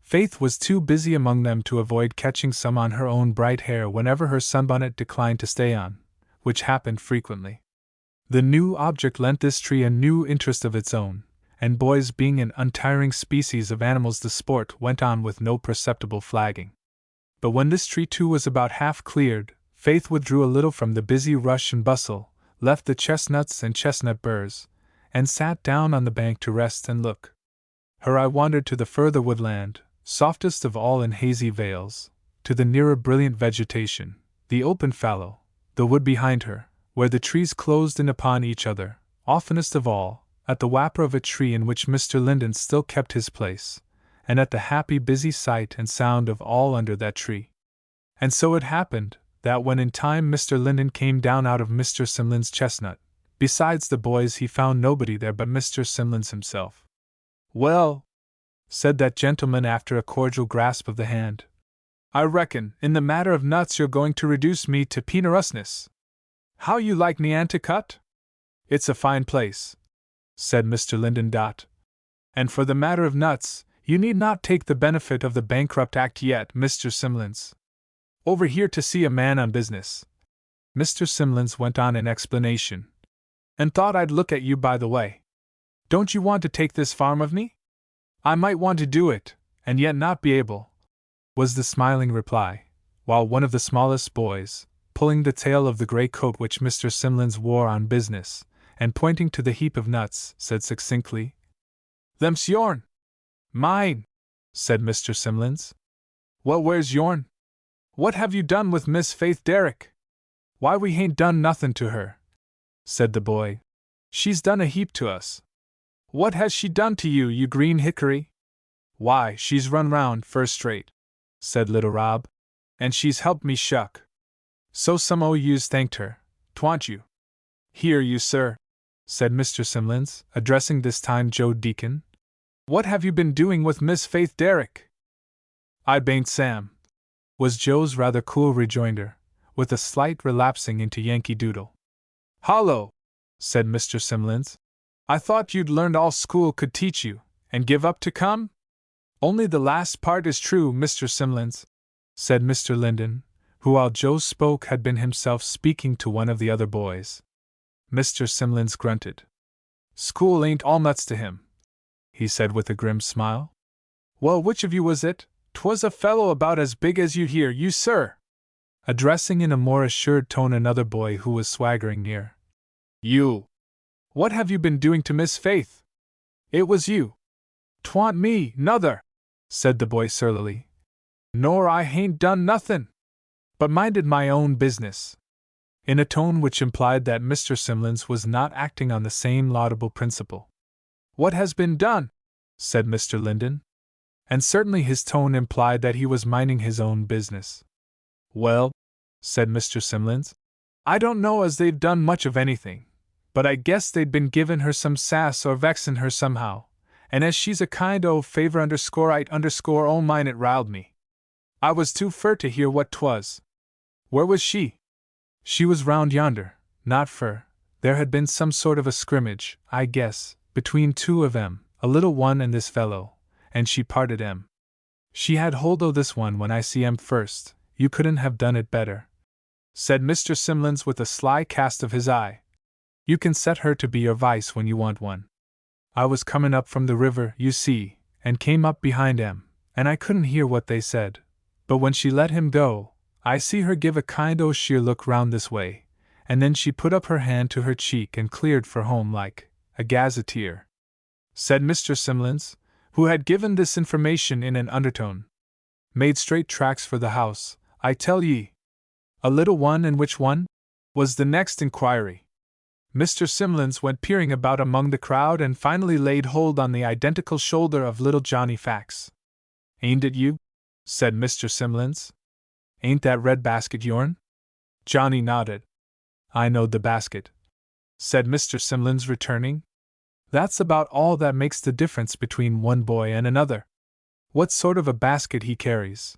Faith was too busy among them to avoid catching some on her own bright hair whenever her sunbonnet declined to stay on, which happened frequently. The new object lent this tree a new interest of its own, and boys being an untiring species of animals, the sport went on with no perceptible flagging. But when this tree too was about half cleared, Faith withdrew a little from the busy rush and bustle, left the chestnuts and chestnut burrs, and sat down on the bank to rest and look. Her eye wandered to the further woodland, softest of all in hazy veils, to the nearer brilliant vegetation, the open fallow, the wood behind her, where the trees closed in upon each other, oftenest of all, at the whapper of a tree in which Mr. Linden still kept his place, and at the happy busy sight and sound of all under that tree. And so it happened, that when in time Mr. Linden came down out of Mr. Simlin's chestnut, besides the boys he found nobody there but Mr. Simlins himself. "Well," said that gentleman after a cordial grasp of the hand, "I reckon, in the matter of nuts, you're going to reduce me to penuriousness. How you like Nantucket? It's a fine place," said Mr. Linden. "And for the matter of nuts, you need not take the benefit of the Bankrupt Act yet, Mr. Simlins. Over here to see a man on business," Mr. Simlins went on in explanation, "and thought I'd look at you by the way. Don't you want to take this farm of me?" "I might want to do it, and yet not be able," was the smiling reply, while one of the smallest boys, pulling the tail of the gray coat which Mr. Simlins wore on business, and pointing to the heap of nuts, said succinctly, "Them's yourn." "Mine," said Mr. Simlins. "Well, where's yourn? What have you done with Miss Faith Derrick?" "Why, we hain't done nothin' to her," said the boy. "She's done a heap to us." "What has she done to you, you green hickory?" "Why, she's run round first rate," said little Rob, "and she's helped me shuck. So some o' you's thanked her, twant you?" "Here, you sir," said Mr. Simlins, addressing this time Joe Deacon. "What have you been doing with Miss Faith Derrick?" "I bain't Sam," was Joe's rather cool rejoinder, with a slight relapsing into Yankee Doodle. "Hollo!" said Mr. Simlins. "I thought you'd learned all school could teach you, and give up to come?" "Only the last part is true, Mr. Simlins," said Mr. Linden, who while Joe spoke had been himself speaking to one of the other boys. Mr. Simlins grunted. "School ain't all nuts to him," he said with a grim smile. "Well, which of you was it? 'Twas a fellow about as big as you here, you sir," addressing in a more assured tone another boy who was swaggering near. "You. What have you been doing to Miss Faith?" "It was you." "'Twant me, nuther," said the boy surlily. "Nor I hain't done nothin', but minded my own business," in a tone which implied that Mr. Simlins was not acting on the same laudable principle. "What has been done?" said Mr. Linden. and certainly his tone implied that he was minding his own business. "Well," said Mr. Simlins, "I don't know as they've done much of anything, but I guess they'd been givin' her some sass or vexin' her somehow, and as she's a kind o' favor _it_o mine it riled me. I was too fur to hear what 'twas. Where was she?" "She was round yonder, not fur. There had been some sort of a scrimmage, I guess, between two of 'em, a little one and this fellow, and she parted 'em. She had hold o' this one when I see 'em first. You couldn't have done it better," said Mr. Simlins with a sly cast of his eye. "You can set her to be your vice when you want one. I was comin' up from the river, you see, and came up behind 'em, and I couldn't hear what they said, but when she let him go, I see her give a kind o' sheer look round this way, and then she put up her hand to her cheek and cleared for home like a gazetteer," said Mr. Simlins, who had given this information in an undertone. "Made straight tracks for the house, I tell ye." "A little one, and which one?" was the next inquiry. Mr. Simlins went peering about among the crowd and finally laid hold on the identical shoulder of little Johnny Fax. "Ain't it you?" said Mr. Simlins. "Ain't that red basket yourn?" Johnny nodded. "I knowed the basket," said Mr. Simlins, returning. "That's about all that makes the difference between one boy and another. What sort of a basket he carries.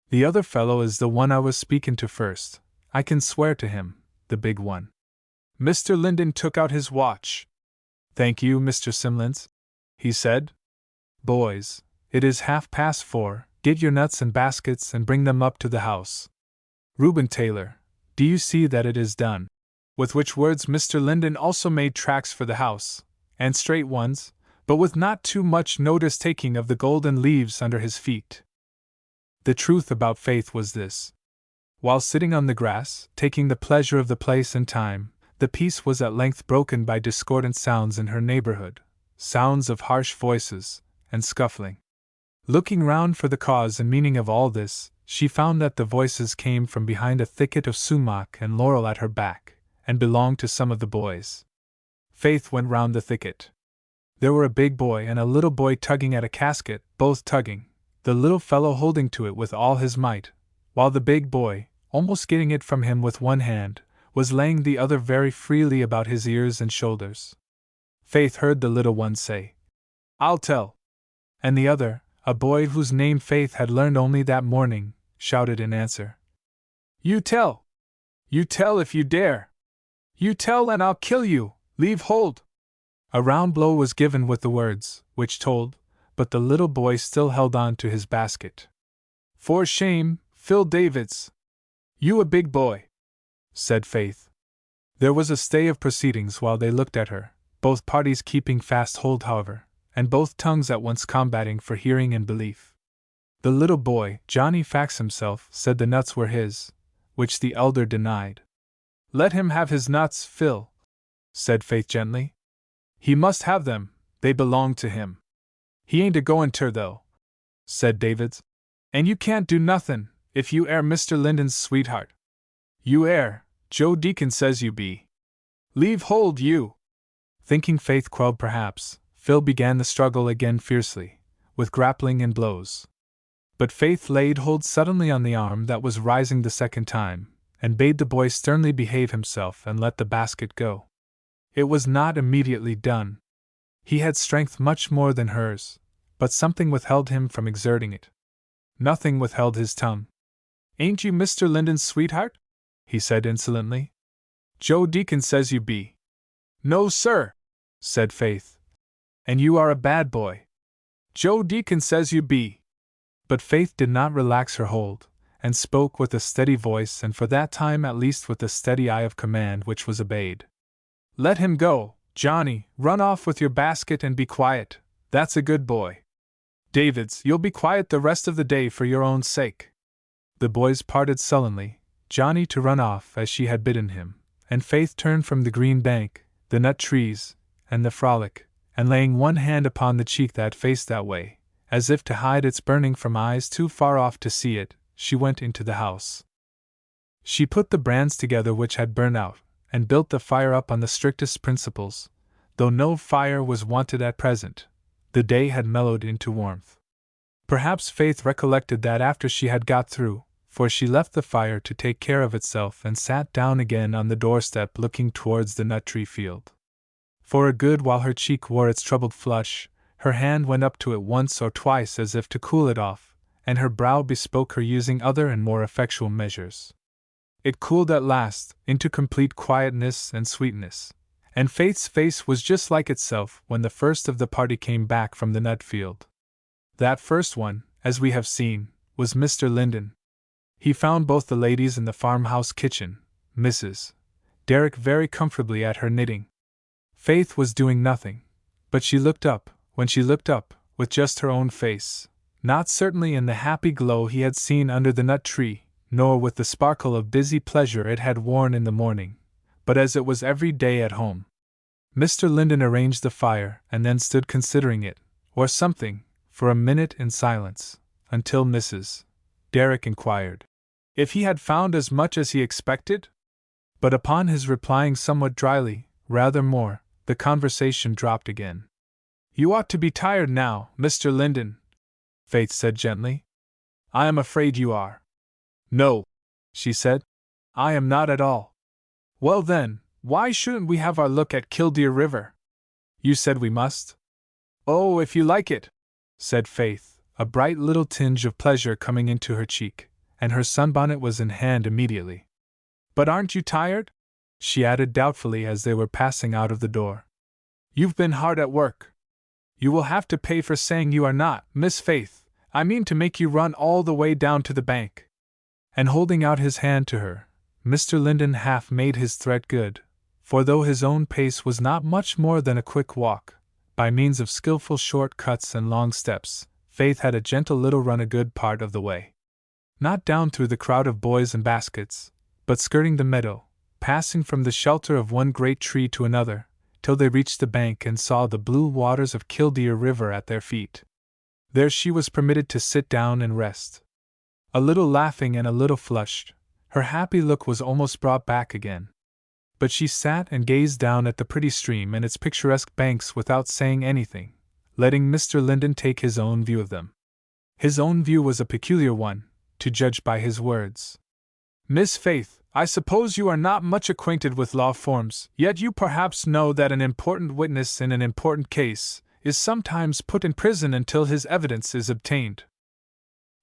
The other fellow is the one I was speaking to first, I can swear to him, the big one." Mr. Linden took out his watch. "Thank you, Mr. Simlins," he said. "Boys, it is 4:30. Get your nuts and baskets and bring them up to the house. Reuben Taylor, do you see that it is done?" With which words Mr. Linden also made tracks for the house, and straight ones, but with not too much notice taking of the golden leaves under his feet. The truth about Faith was this. While sitting on the grass, taking the pleasure of the place and time, the peace was at length broken by discordant sounds in her neighborhood, sounds of harsh voices, and scuffling. Looking round for the cause and meaning of all this, she found that the voices came from behind a thicket of sumac and laurel at her back, and belonged to some of the boys. Faith went round the thicket. There were a big boy and a little boy tugging at a casket, both tugging, the little fellow holding to it with all his might, while the big boy, almost getting it from him with one hand, was laying the other very freely about his ears and shoulders. Faith heard the little one say, "I'll tell," and the other, a boy whose name Faith had learned only that morning, shouted in answer, "You tell! You tell if you dare! You tell and I'll kill you! Leave hold!" A round blow was given with the words, which told, but the little boy still held on to his basket. "For shame, Phil Davids! You a big boy," said Faith. There was a stay of proceedings while they looked at her, both parties keeping fast hold, however, and both tongues at once combating for hearing and belief. The little boy, Johnny Fax himself, said the nuts were his, which the elder denied. "Let him have his nuts, Phil," said Faith gently. "He must have them, they belong to him." "He ain't a-goin' ter, though," said Davids. "And you can't do nothin', if you air Mr. Linden's sweetheart." "You air, Joe Deacon says you be." "Leave hold, you!" Thinking Faith quelled perhaps, Phil began the struggle again fiercely, with grappling and blows. But Faith laid hold suddenly on the arm that was rising the second time, and bade the boy sternly behave himself and let the basket go. It was not immediately done. He had strength much more than hers, but something withheld him from exerting it. Nothing withheld his tongue. "Ain't you Mr. Linden's sweetheart?" he said insolently. "Joe Deacon says you be." "No, sir," said Faith. "And you are a bad boy." "Joe Deacon says you be." But Faith did not relax her hold, and spoke with a steady voice and for that time at least with the steady eye of command which was obeyed. "Let him go, Johnny, run off with your basket and be quiet, that's a good boy. Davids, you'll be quiet the rest of the day for your own sake." The boys parted sullenly, Johnny to run off as she had bidden him, and Faith turned from the green bank, the nut trees, and the frolic, and laying one hand upon the cheek that faced that way, as if to hide its burning from eyes too far off to see it, she went into the house. She put the brands together which had burned out, and built the fire up on the strictest principles, though no fire was wanted at present. The day had mellowed into warmth. Perhaps Faith recollected that after she had got through, for she left the fire to take care of itself and sat down again on the doorstep looking towards the nut tree field. For a good while her cheek wore its troubled flush, her hand went up to it once or twice as if to cool it off, and her brow bespoke her using other and more effectual measures. It cooled at last, into complete quietness and sweetness, and Faith's face was just like itself when the first of the party came back from the nut field. That first one, as we have seen, was Mr. Linden. He found both the ladies in the farmhouse kitchen, Mrs. Derrick very comfortably at her knitting. Faith was doing nothing, but she looked up, when she looked up, with just her own face, not certainly in the happy glow he had seen under the nut tree, nor with the sparkle of busy pleasure it had worn in the morning, but as it was every day at home. Mr. Linden arranged the fire and then stood considering it, or something, for a minute in silence, until Mrs. Derrick inquired if he had found as much as he expected? But upon his replying somewhat dryly, rather more, the conversation dropped again. You ought to be tired now, Mr. Linden, Faith said gently. I am afraid you are. No, she said, I am not at all. Well then, why shouldn't we have our look at Killdeer River? You said we must? Oh, if you like it, said Faith, a bright little tinge of pleasure coming into her cheek, and her sunbonnet was in hand immediately. But aren't you tired? She added doubtfully as they were passing out of the door. You've been hard at work. You will have to pay for saying you are not, Miss Faith. I mean to make you run all the way down to the bank. And holding out his hand to her, Mr. Linden half made his threat good, for though his own pace was not much more than a quick walk, by means of skillful short cuts and long steps, Faith had a gentle little run a good part of the way. Not down through the crowd of boys and baskets, but skirting the meadow, passing from the shelter of one great tree to another, till they reached the bank and saw the blue waters of Killdeer River at their feet. There she was permitted to sit down and rest. A little laughing and a little flushed, her happy look was almost brought back again. But she sat and gazed down at the pretty stream and its picturesque banks without saying anything, letting Mr. Linden take his own view of them. His own view was a peculiar one, to judge by his words. Miss Faith, I suppose you are not much acquainted with law forms, yet you perhaps know that an important witness in an important case is sometimes put in prison until his evidence is obtained.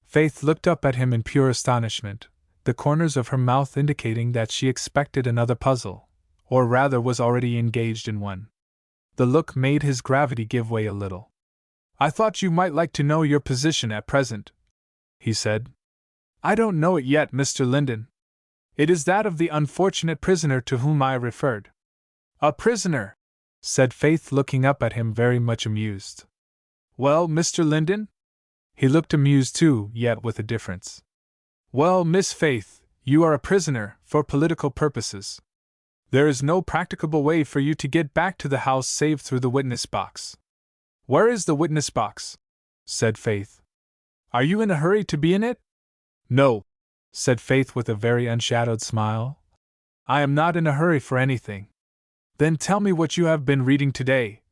Faith looked up at him in pure astonishment, the corners of her mouth indicating that she expected another puzzle, or rather was already engaged in one. The look made his gravity give way a little. I thought you might like to know your position at present, he said. I don't know it yet, Mr. Linden. It is that of the unfortunate prisoner to whom I referred. A prisoner, said Faith, looking up at him very much amused. Well, Mr. Linden? He looked amused too, yet with a difference. Well, Miss Faith, you are a prisoner, for political purposes. There is no practicable way for you to get back to the house save through the witness box. Where is the witness box? Said Faith. Are you in a hurry to be in it? No, said Faith with a very unshadowed smile. I am not in a hurry for anything. Then tell me what you have been reading today,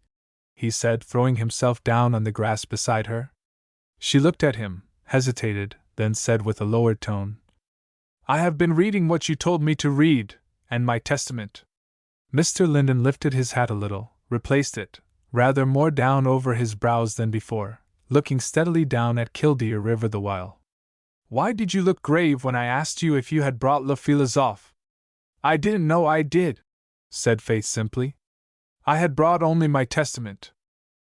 he said, throwing himself down on the grass beside her. She looked at him, hesitated, then said with a lowered tone, I have been reading what you told me to read, and my testament. Mr. Linden lifted his hat a little, replaced it, rather more down over his brows than before, looking steadily down at Killdeer River the while. Why did you look grave when I asked you if you had brought Le Philosophe? I didn't know I did, said Faith simply. I had brought only my testament.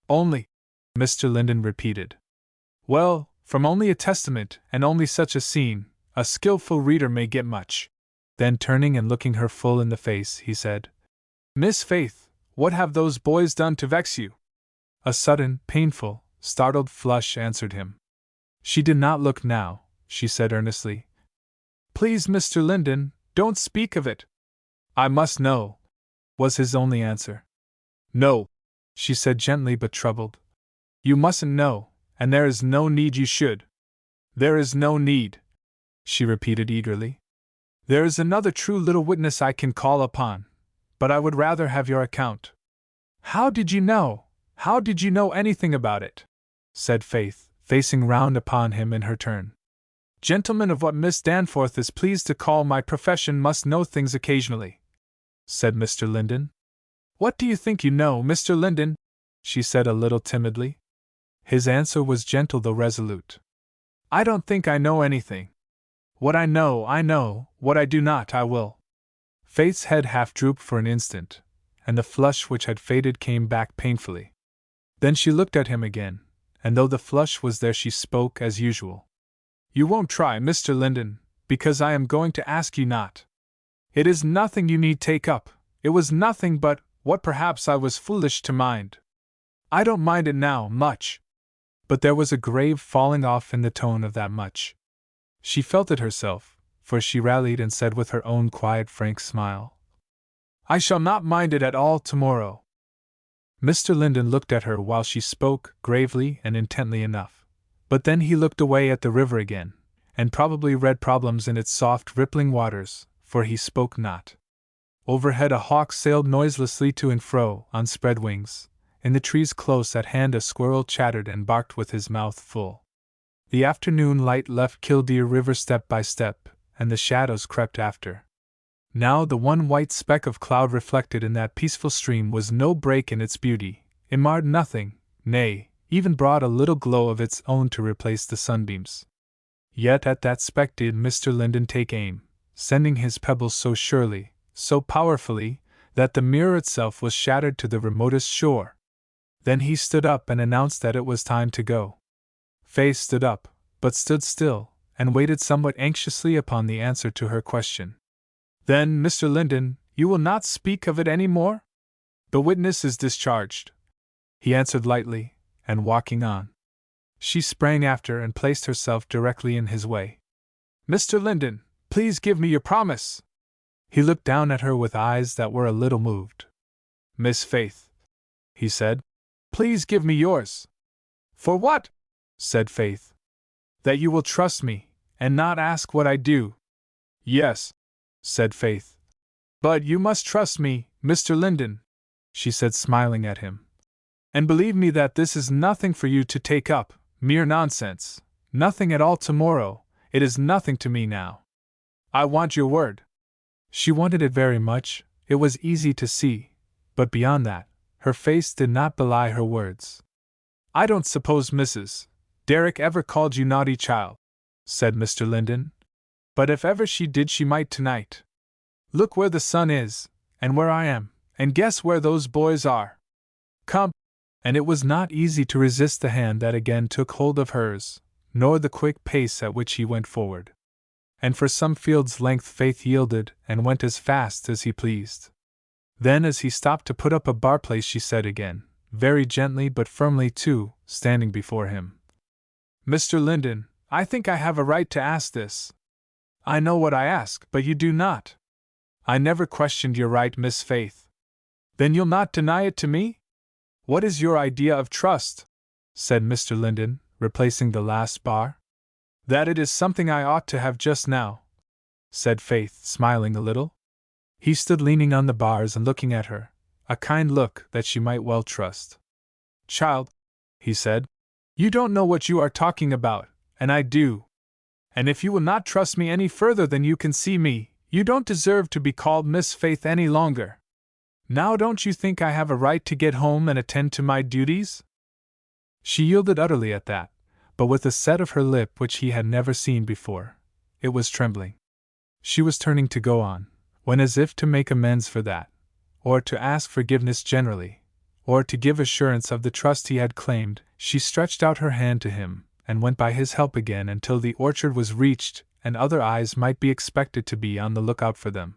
Only, Mr. Linden repeated. Well, from only a testament, and only such a scene, a skillful reader may get much. Then turning and looking her full in the face, he said, Miss Faith, what have those boys done to vex you? A sudden, painful, startled flush answered him. She did not look now, she said earnestly. Please, Mr. Linden, don't speak of it. I must know, was his only answer. No, she said gently but troubled. You mustn't know, and there is no need you should. There is no need, she repeated eagerly. There is another true little witness I can call upon, but I would rather have your account. How did you know? How did you know anything about it? Said Faith, facing round upon him in her turn. Gentlemen of what Miss Danforth is pleased to call my profession must know things occasionally, said Mr. Linden. What do you think you know, Mr. Linden? She said a little timidly. His answer was gentle though resolute. I don't think I know anything. What I know, what I do not, I will. Faith's head half drooped for an instant, and the flush which had faded came back painfully. Then she looked at him again, and though the flush was there she spoke as usual. You won't try, Mr. Linden, because I am going to ask you not. It is nothing you need take up, it was nothing but what perhaps I was foolish to mind. I don't mind it now, much. But there was a grave falling off in the tone of that much. She felt it herself, for she rallied and said with her own quiet, frank smile, I shall not mind it at all tomorrow. Mr. Linden looked at her while she spoke, gravely and intently enough. But then he looked away at the river again, and probably read problems in its soft, rippling waters, for he spoke not. Overhead a hawk sailed noiselessly to and fro, on spread wings. In the trees close at hand a squirrel chattered and barked with his mouth full. The afternoon light left Killdeer River step by step, and the shadows crept after. Now the one white speck of cloud reflected in that peaceful stream was no break in its beauty, it marred nothing, nay, even brought a little glow of its own to replace the sunbeams. Yet at that speck did Mr. Linden take aim, sending his pebbles so surely, so powerfully, that the mirror itself was shattered to the remotest shore. Then he stood up and announced that it was time to go. Faith stood up, but stood still, and waited somewhat anxiously upon the answer to her question. Then, Mr. Linden, you will not speak of it any more? The witness is discharged, he answered lightly, and walking on. She sprang after and placed herself directly in his way. Mr. Linden, please give me your promise. He looked down at her with eyes that were a little moved. Miss Faith, he said, please give me yours. For what? Said Faith. That you will trust me, and not ask what I do. Yes, said Faith. But you must trust me, Mr. Linden, she said, smiling at him. And believe me that this is nothing for you to take up, mere nonsense, nothing at all tomorrow, it is nothing to me now. I want your word. She wanted it very much, it was easy to see, but beyond that, her face did not belie her words. I don't suppose Mrs. Derrick ever called you naughty child, said Mr. Linden. But if ever she did she might tonight. Look where the sun is, and where I am, and guess where those boys are. Come. And it was not easy to resist the hand that again took hold of hers, nor the quick pace at which he went forward. And for some field's length Faith yielded and went as fast as he pleased. Then as he stopped to put up a bar place she said again, very gently but firmly too, standing before him, Mr. Linden, I think I have a right to ask this. I know what I ask, but you do not. I never questioned your right, Miss Faith. Then you'll not deny it to me? What is your idea of trust? Said Mr. Linden, replacing the last bar. That it is something I ought to have just now, said Faith, smiling a little. He stood leaning on the bars and looking at her, a kind look that she might well trust. Child, he said, you don't know what you are talking about, and I do. And if you will not trust me any further than you can see me, you don't deserve to be called Miss Faith any longer. Now don't you think I have a right to get home and attend to my duties? She yielded utterly at that, but with a set of her lip which he had never seen before. It was trembling. She was turning to go on, when as if to make amends for that, or to ask forgiveness generally, or to give assurance of the trust he had claimed, she stretched out her hand to him, and went by his help again until the orchard was reached, and other eyes might be expected to be on the lookout for them.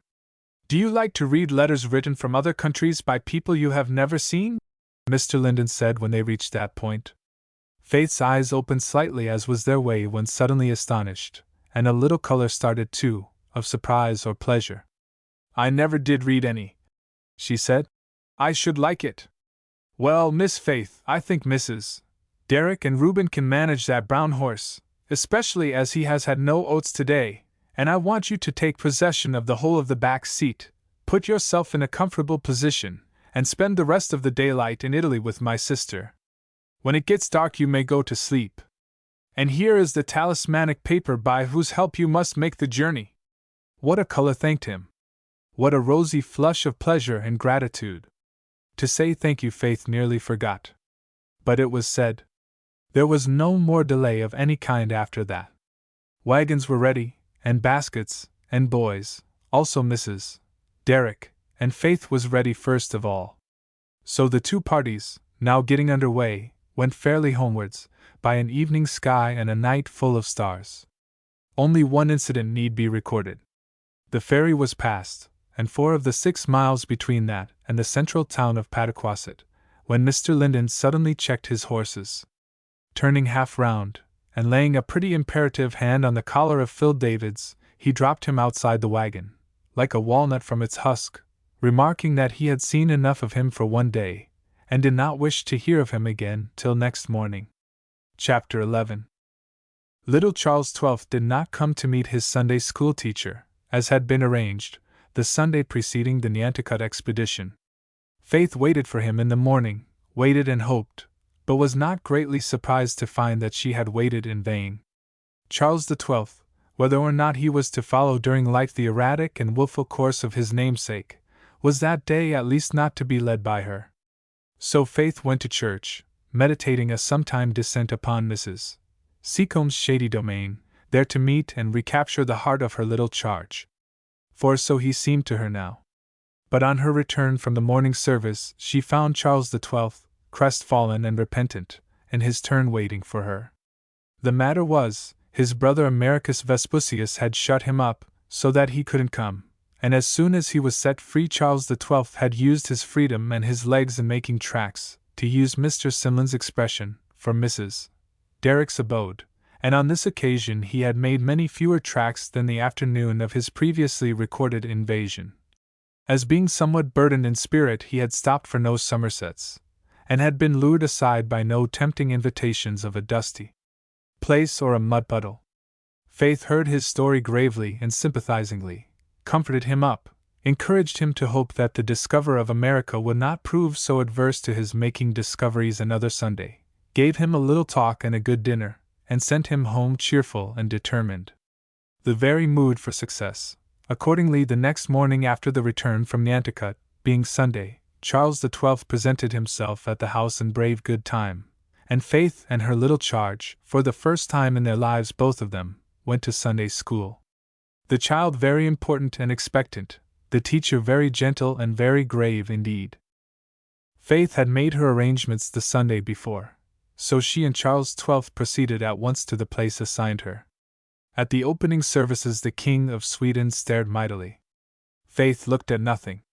Do you like to read letters written from other countries by people you have never seen? Mr. Linden said when they reached that point. Faith's eyes opened slightly as was their way when suddenly astonished, and a little color started too, of surprise or pleasure. I never did read any, she said. I should like it. Well, Miss Faith, I think Mrs. Derrick and Reuben can manage that brown horse, especially as he has had no oats today, and I want you to take possession of the whole of the back seat, put yourself in a comfortable position, and spend the rest of the daylight in Italy with my sister. When it gets dark you may go to sleep. And here is the talismanic paper by whose help you must make the journey. What a color thanked him! What a rosy flush of pleasure and gratitude! To say thank you, Faith nearly forgot. But it was said. There was no more delay of any kind after that. Wagons were ready, and baskets, and boys, also Mrs. Derrick, and Faith was ready first of all. So the two parties, now getting under way, went fairly homewards, by an evening sky and a night full of stars. Only one incident need be recorded. The ferry was passed, and 4 of the 6 miles between that and the central town of Pataquasset, when Mr. Linden suddenly checked his horses. Turning half round, and laying a pretty imperative hand on the collar of Phil Davids, he dropped him outside the wagon, like a walnut from its husk, remarking that he had seen enough of him for one day, and did not wish to hear of him again till next morning. Chapter 11. Little Charles XII did not come to meet his Sunday school teacher, as had been arranged, the Sunday preceding the Nantucket expedition. Faith waited for him in the morning, waited and hoped, but was not greatly surprised to find that she had waited in vain. Charles XII, whether or not he was to follow during life the erratic and wilful course of his namesake, was that day at least not to be led by her. So Faith went to church, meditating a sometime descent upon Mrs. Seacombe's shady domain, there to meet and recapture the heart of her little charge. For so he seemed to her now. But on her return from the morning service, she found Charles XII, crestfallen and repentant, in his turn waiting for her. The matter was, his brother Americus Vespucius had shut him up, so that he couldn't come, and as soon as he was set free, Charles XII had used his freedom and his legs in making tracks, to use Mr. Simlin's expression, for Mrs. Derrick's abode, and on this occasion he had made many fewer tracks than the afternoon of his previously recorded invasion. As being somewhat burdened in spirit, he had stopped for no Somersets, and had been lured aside by no tempting invitations of a dusty place or a mud puddle. Faith heard his story gravely and sympathizingly, comforted him up, encouraged him to hope that the discoverer of America would not prove so adverse to his making discoveries another Sunday, gave him a little talk and a good dinner, and sent him home cheerful and determined. The very mood for success. Accordingly, the next morning after the return from Nantucket, being Sunday, Charles XII presented himself at the house in brave good time, and Faith and her little charge, for the first time in their lives both of them, went to Sunday school. The child very important and expectant, the teacher very gentle and very grave indeed. Faith had made her arrangements the Sunday before, so she and Charles XII proceeded at once to the place assigned her. At the opening services the King of Sweden stared mightily. Faith looked at nothing.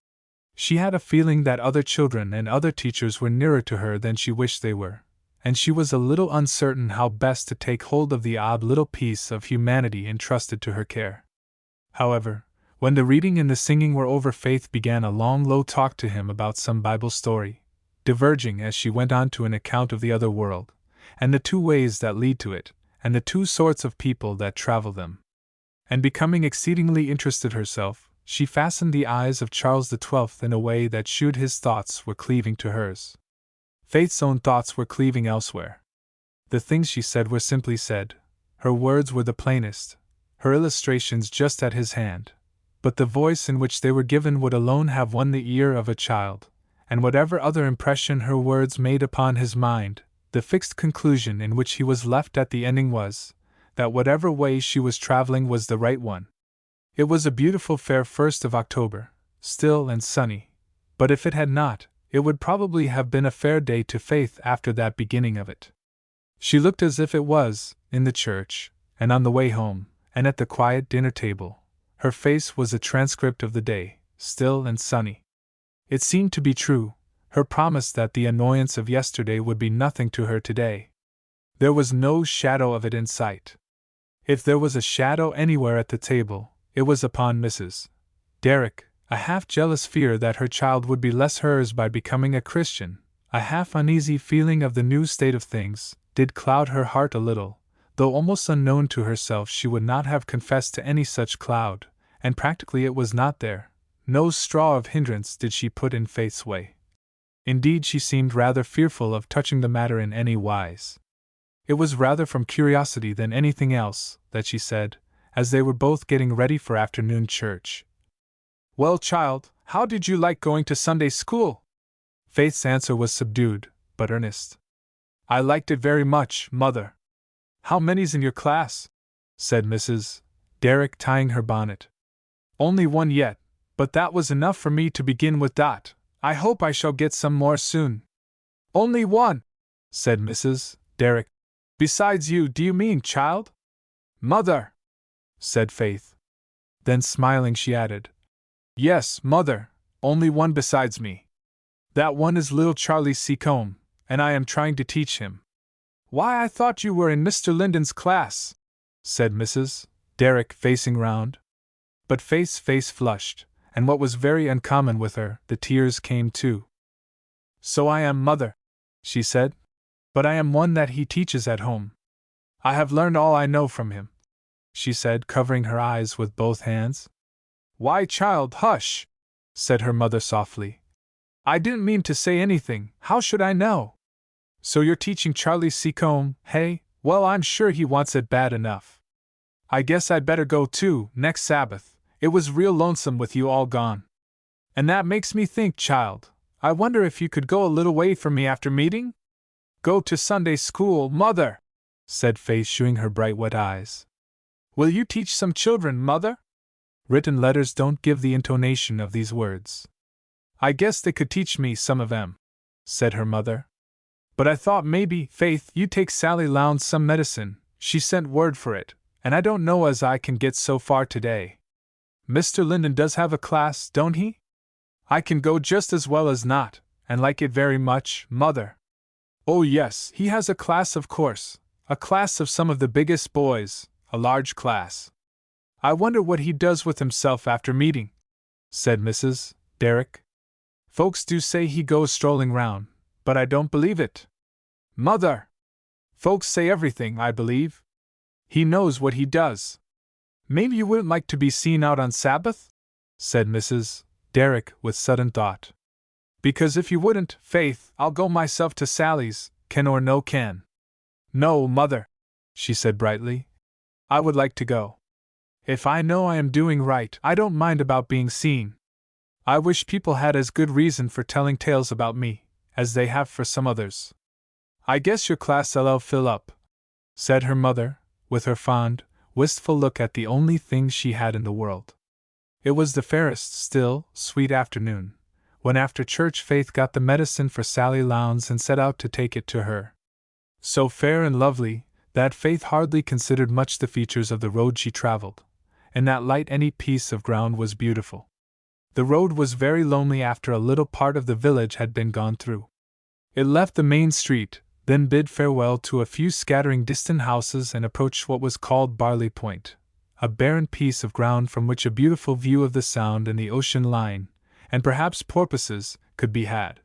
She had a feeling that other children and other teachers were nearer to her than she wished they were, and she was a little uncertain how best to take hold of the odd little piece of humanity entrusted to her care. However, when the reading and the singing were over, Faith began a long low talk to him about some Bible story, diverging as she went on to an account of the other world, and the 2 ways that lead to it, and the 2 sorts of people that travel them. And becoming exceedingly interested herself, she fastened the eyes of Charles XII in a way that shewed his thoughts were cleaving to hers. Faith's own thoughts were cleaving elsewhere. The things she said were simply said, her words were the plainest, her illustrations just at his hand, but the voice in which they were given would alone have won the ear of a child, and whatever other impression her words made upon his mind, the fixed conclusion in which he was left at the ending was, that whatever way she was traveling was the right one. It was a beautiful fair 1st of October, still and sunny, but if it had not, it would probably have been a fair day to Faith after that beginning of it. She looked as if it was, in the church, and on the way home, and at the quiet dinner table. Her face was a transcript of the day, still and sunny. It seemed to be true, her promise that the annoyance of yesterday would be nothing to her today. There was no shadow of it in sight. If there was a shadow anywhere at the table, it was upon Mrs. Derrick. A half-jealous fear that her child would be less hers by becoming a Christian, a half-uneasy feeling of the new state of things, did cloud her heart a little, though almost unknown to herself she would not have confessed to any such cloud, and practically it was not there. No straw of hindrance did she put in Faith's way. Indeed, she seemed rather fearful of touching the matter in any wise. It was rather from curiosity than anything else that she said, as they were both getting ready for afternoon church. Well, child, how did you like going to Sunday school? Faith's answer was subdued, but earnest. I liked it very much, Mother. How many's in your class? Said Mrs. Derrick, tying her bonnet. Only one yet, but that was enough for me to begin with. I hope I shall get some more soon. Only one, said Mrs. Derrick. Besides you, do you mean, child? Mother, said Faith. Then smiling she added, Yes, Mother, only one besides me. That one is little Charlie Seacombe, and I am trying to teach him. Why, I thought you were in Mr. Linden's class, said Mrs. Derrick, facing round. But Faith's face flushed, and what was very uncommon with her, the tears came too. So I am, Mother, she said, but I am one that he teaches at home. I have learned all I know from him, she said, covering her eyes with both hands. Why, child, hush, said her mother softly. I didn't mean to say anything, how should I know? So you're teaching Charlie Seacombe, hey? Well, I'm sure he wants it bad enough. I guess I'd better go too, next Sabbath. It was real lonesome with you all gone. And that makes me think, child, I wonder if you could go a little way from me after meeting? Go to Sunday school, Mother, said Faith, shewing her bright wet eyes. Will you teach some children, Mother? Written letters don't give the intonation of these words. I guess they could teach me some of them, said her mother. But I thought maybe, Faith, you take Sally Lowndes some medicine. She sent word for it, and I don't know as I can get so far today. Mr. Linden does have a class, don't he? I can go just as well as not, and like it very much, Mother. Oh yes, he has a class, of course, a class of some of the biggest boys, a large class. I wonder what he does with himself after meeting, said Mrs. Derrick. Folks do say he goes strolling round, but I don't believe it. Mother! Folks say everything, I believe. He knows what he does. Maybe you wouldn't like to be seen out on Sabbath? Said Mrs. Derrick with sudden thought. Because if you wouldn't, Faith, I'll go myself to Sally's, can or no can. No, Mother, she said brightly. I would like to go. If I know I am doing right, I don't mind about being seen. I wish people had as good reason for telling tales about me as they have for some others. I guess your class'll fill up, said her mother, with her fond, wistful look at the only thing she had in the world. It was the fairest, still, sweet afternoon, when after church Faith got the medicine for Sally Lowndes and set out to take it to her. So fair and lovely, that Faith hardly considered much the features of the road she traveled. In that light any piece of ground was beautiful. The road was very lonely after a little part of the village had been gone through. It left the main street, then bid farewell to a few scattering distant houses and approached what was called Barley Point, a barren piece of ground from which a beautiful view of the Sound and the ocean line, and perhaps porpoises, could be had.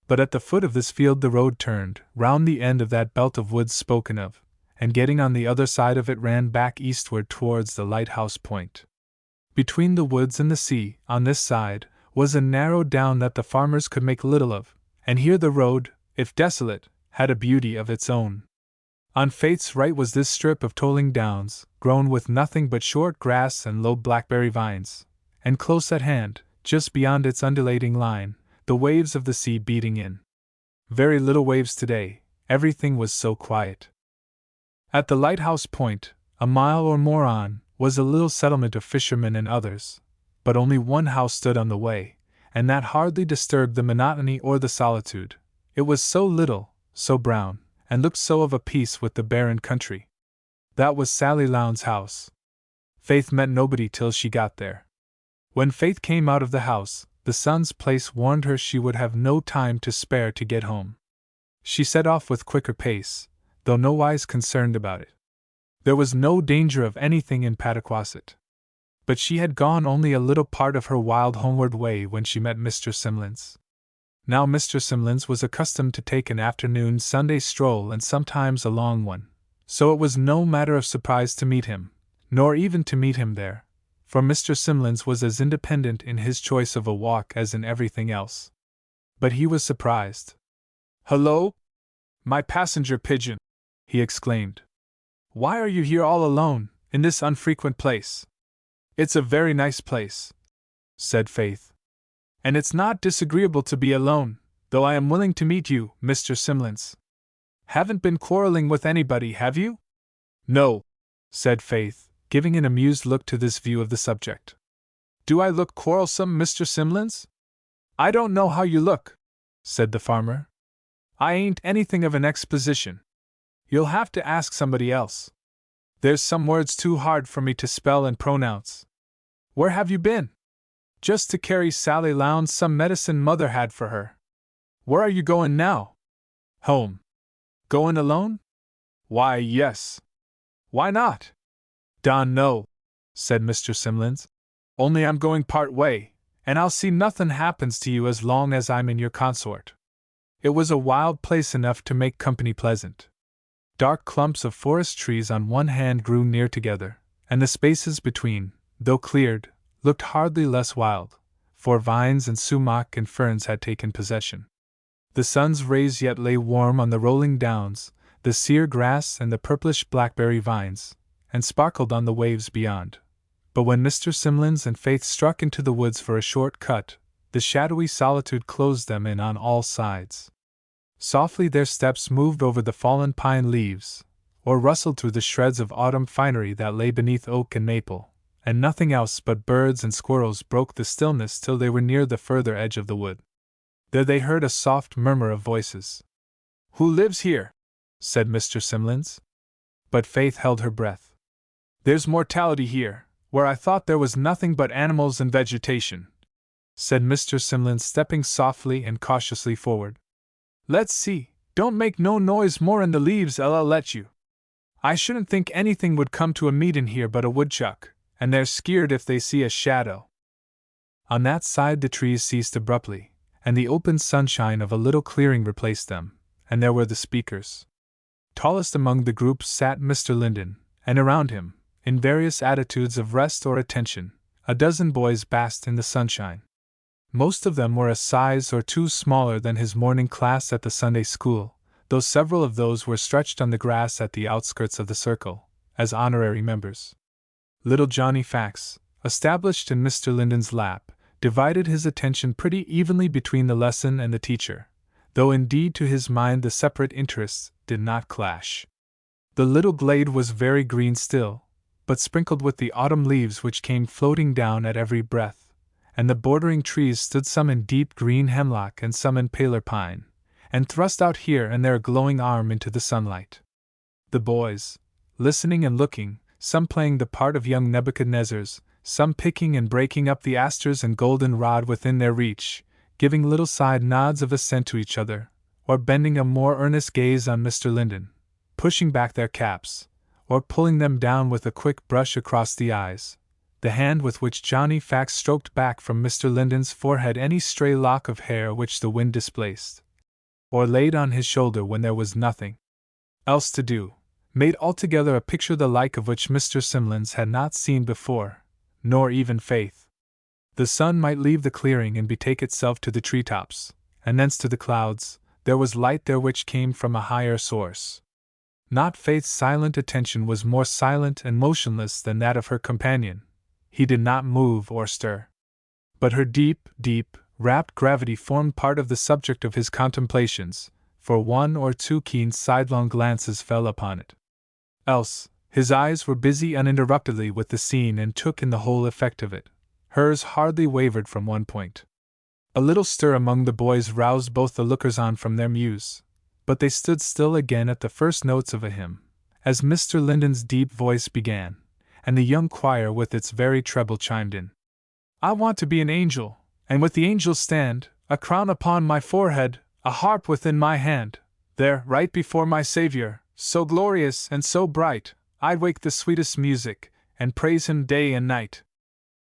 But at the foot of this field the road turned, round the end of that belt of woods spoken of, and getting on the other side of it ran back eastward towards the lighthouse point. Between the woods and the sea, on this side, was a narrow down that the farmers could make little of, and here the road, if desolate, had a beauty of its own. On Faith's right was this strip of tolling downs, grown with nothing but short grass and low blackberry vines, and close at hand, just beyond its undulating line, the waves of the sea beating in. Very little waves today, everything was so quiet. At the lighthouse point, a mile or more on, was a little settlement of fishermen and others, but only one house stood on the way, and that hardly disturbed the monotony or the solitude. It was so little, so brown, and looked so of a piece with the barren country. That was Sally Lowndes' house. Faith met nobody till she got there. When Faith came out of the house, the sun's place warned her she would have no time to spare to get home. She set off with quicker pace, though nowise concerned about it. There was no danger of anything in Pataquasset. But she had gone only a little part of her wild homeward way when she met Mr. Simlins. Now Mr. Simlins was accustomed to take an afternoon Sunday stroll and sometimes a long one, so it was no matter of surprise to meet him, nor even to meet him there, for Mr. Simlins was as independent in his choice of a walk as in everything else. But he was surprised. "Hullo! My passenger pigeon!" he exclaimed. "Why are you here all alone, in this unfrequent place?" "It's a very nice place," said Faith. "And it's not disagreeable to be alone, though I am willing to meet you, Mr. Simlins. Haven't been quarreling with anybody, have you?" "No," said Faith, giving an amused look to this view of the subject. "Do I look quarrelsome, Mr. Simlins?" "I don't know how you look," said the farmer. "I ain't anything of an exposition. You'll have to ask somebody else. There's some words too hard for me to spell and pronounce. Where have you been?" "Just to carry Sally Lowndes some medicine Mother had for her." "Where are you going now?" "Home." "Goin' alone?" "Why, yes." "Why not?" "Don no," said Mr. Simlins. "Only I'm going part way, and I'll see nothin' happens to you as long as I'm in your consort." It was a wild place enough to make company pleasant. Dark clumps of forest trees on one hand grew near together, and the spaces between, though cleared, looked hardly less wild, for vines and sumac and ferns had taken possession. The sun's rays yet lay warm on the rolling downs, the sere grass and the purplish blackberry vines, and sparkled on the waves beyond. But when Mr. Simlins and Faith struck into the woods for a short cut, the shadowy solitude closed them in on all sides. Softly their steps moved over the fallen pine leaves, or rustled through the shreds of autumn finery that lay beneath oak and maple, and nothing else but birds and squirrels broke the stillness till they were near the further edge of the wood. There they heard a soft murmur of voices. "Who lives here?" said Mr. Simlins. But Faith held her breath. "There's mortality here, where I thought there was nothing but animals and vegetation," said Mr. Simlins, stepping softly and cautiously forward. "Let's see, don't make no noise more'n the leaves I'll let you. I shouldn't think anything would come to a meetin' here but a woodchuck, and they're skeered if they see a shadow." On that side the trees ceased abruptly, and the open sunshine of a little clearing replaced them, and there were the speakers. Tallest among the group sat Mr. Linden, and around him, in various attitudes of rest or attention, a dozen boys basked in the sunshine. Most of them were a size or two smaller than his morning class at the Sunday school, though several of those were stretched on the grass at the outskirts of the circle, as honorary members. Little Johnny Fax, established in Mr. Linden's lap, divided his attention pretty evenly between the lesson and the teacher, though indeed to his mind the separate interests did not clash. The little glade was very green still, but sprinkled with the autumn leaves which came floating down at every breath, and the bordering trees stood some in deep green hemlock and some in paler pine, and thrust out here and there a glowing arm into the sunlight. The boys, listening and looking, some playing the part of young Nebuchadnezzars, some picking and breaking up the asters and goldenrod within their reach, giving little side nods of assent to each other, or bending a more earnest gaze on Mr. Linden, pushing back their caps, or pulling them down with a quick brush across the eyes, the hand with which Johnny Fax stroked back from Mr. Linden's forehead any stray lock of hair which the wind displaced, or laid on his shoulder when there was nothing else to do, made altogether a picture the like of which Mr. Simlins had not seen before, nor even Faith. The sun might leave the clearing and betake itself to the treetops, and thence to the clouds. There was light there which came from a higher source. Not Faith's silent attention was more silent and motionless than that of her companion. He did not move or stir. But her deep, rapt gravity formed part of the subject of his contemplations, for one or two keen sidelong glances fell upon it. Else, his eyes were busy uninterruptedly with the scene and took in the whole effect of it. Hers hardly wavered from one point. A little stir among the boys roused both the lookers-on from their muse, but they stood still again at the first notes of a hymn, as Mr. Linden's deep voice began, and the young choir with its very treble chimed in. "I want to be an angel, and with the angels stand, a crown upon my forehead, a harp within my hand, there, right before my Savior, so glorious and so bright, I'd wake the sweetest music, and praise him day and night.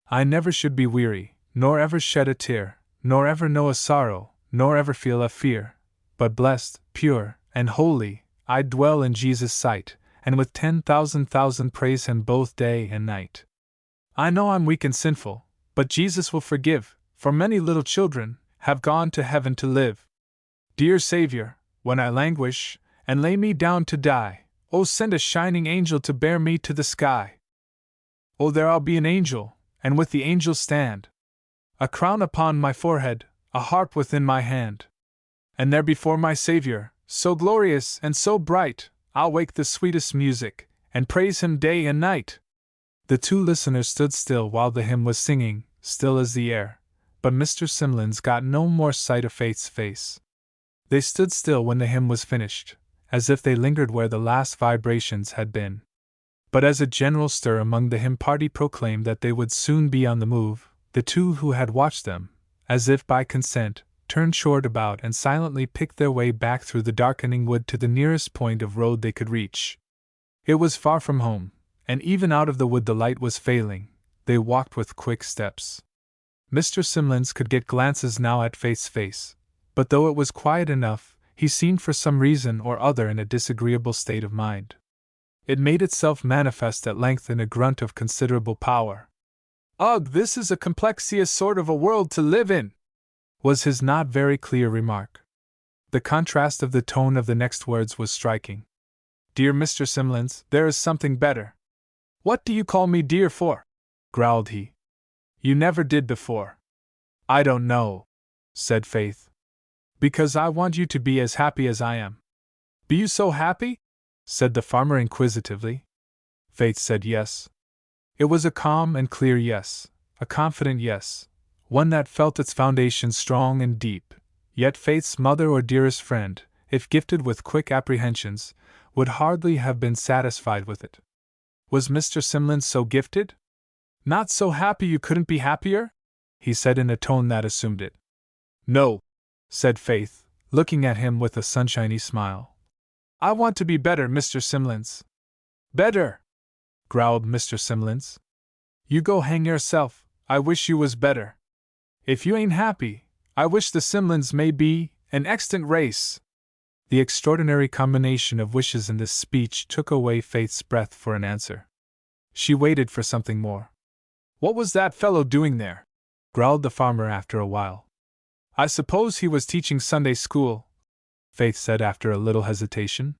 I never should be weary, nor ever shed a tear, nor ever know a sorrow, nor ever feel a fear, but blessed, pure, and holy, I'd dwell in Jesus' sight, and with 10,000 praise him both day and night. I know I'm weak and sinful, but Jesus will forgive, for many little children have gone to heaven to live. Dear Savior, when I languish, and lay me down to die, Oh, send a shining angel to bear me to the sky. Oh, there I'll be an angel, and with the angel stand, a crown upon my forehead, a harp within my hand. And there before my Savior, so glorious and so bright, I'll wake the sweetest music, and praise him day and night. The two listeners stood still while the hymn was singing, still as the air, but Mr. Simlins got no more sight of Faith's face. They stood still when the hymn was finished, as if they lingered where the last vibrations had been. But as a general stir among the hymn party proclaimed that they would soon be on the move, the two who had watched them, as if by consent, turned short about and silently picked their way back through the darkening wood to the nearest point of road they could reach. It was far from home, and even out of the wood the light was failing. They walked with quick steps. Mr. Simlins could get glances now at Faith's face, but though it was quiet enough, he seemed for some reason or other in a disagreeable state of mind. It made itself manifest at length in a grunt of considerable power. "Ugh, this is a complexious sort of a world to live in," was his not very clear remark. The contrast of the tone of the next words was striking. "Dear Mr. Simlins, there is something better." "What do you call me dear for?" growled he. "You never did before." "I don't know," said Faith. "Because I want you to be as happy as I am." "Be you so happy?" said the farmer inquisitively. Faith said yes. It was a calm and clear yes, a confident yes, one that felt its foundation strong and deep. Yet Faith's mother or dearest friend, if gifted with quick apprehensions, would hardly have been satisfied with it. Was Mr. Simlins so gifted? "Not so happy you couldn't be happier?" he said in a tone that assumed it. "No," said Faith, looking at him with a sunshiny smile. "I want to be better, Mr. Simlins." "Better?" growled Mr. Simlins. "You go hang yourself, I wish you was better. If you ain't happy, I wish the Simlins may be an extant race." The extraordinary combination of wishes in this speech took away Faith's breath for an answer. She waited for something more. "What was that fellow doing there?" growled the farmer after a while. "I suppose he was teaching Sunday school," Faith said after a little hesitation.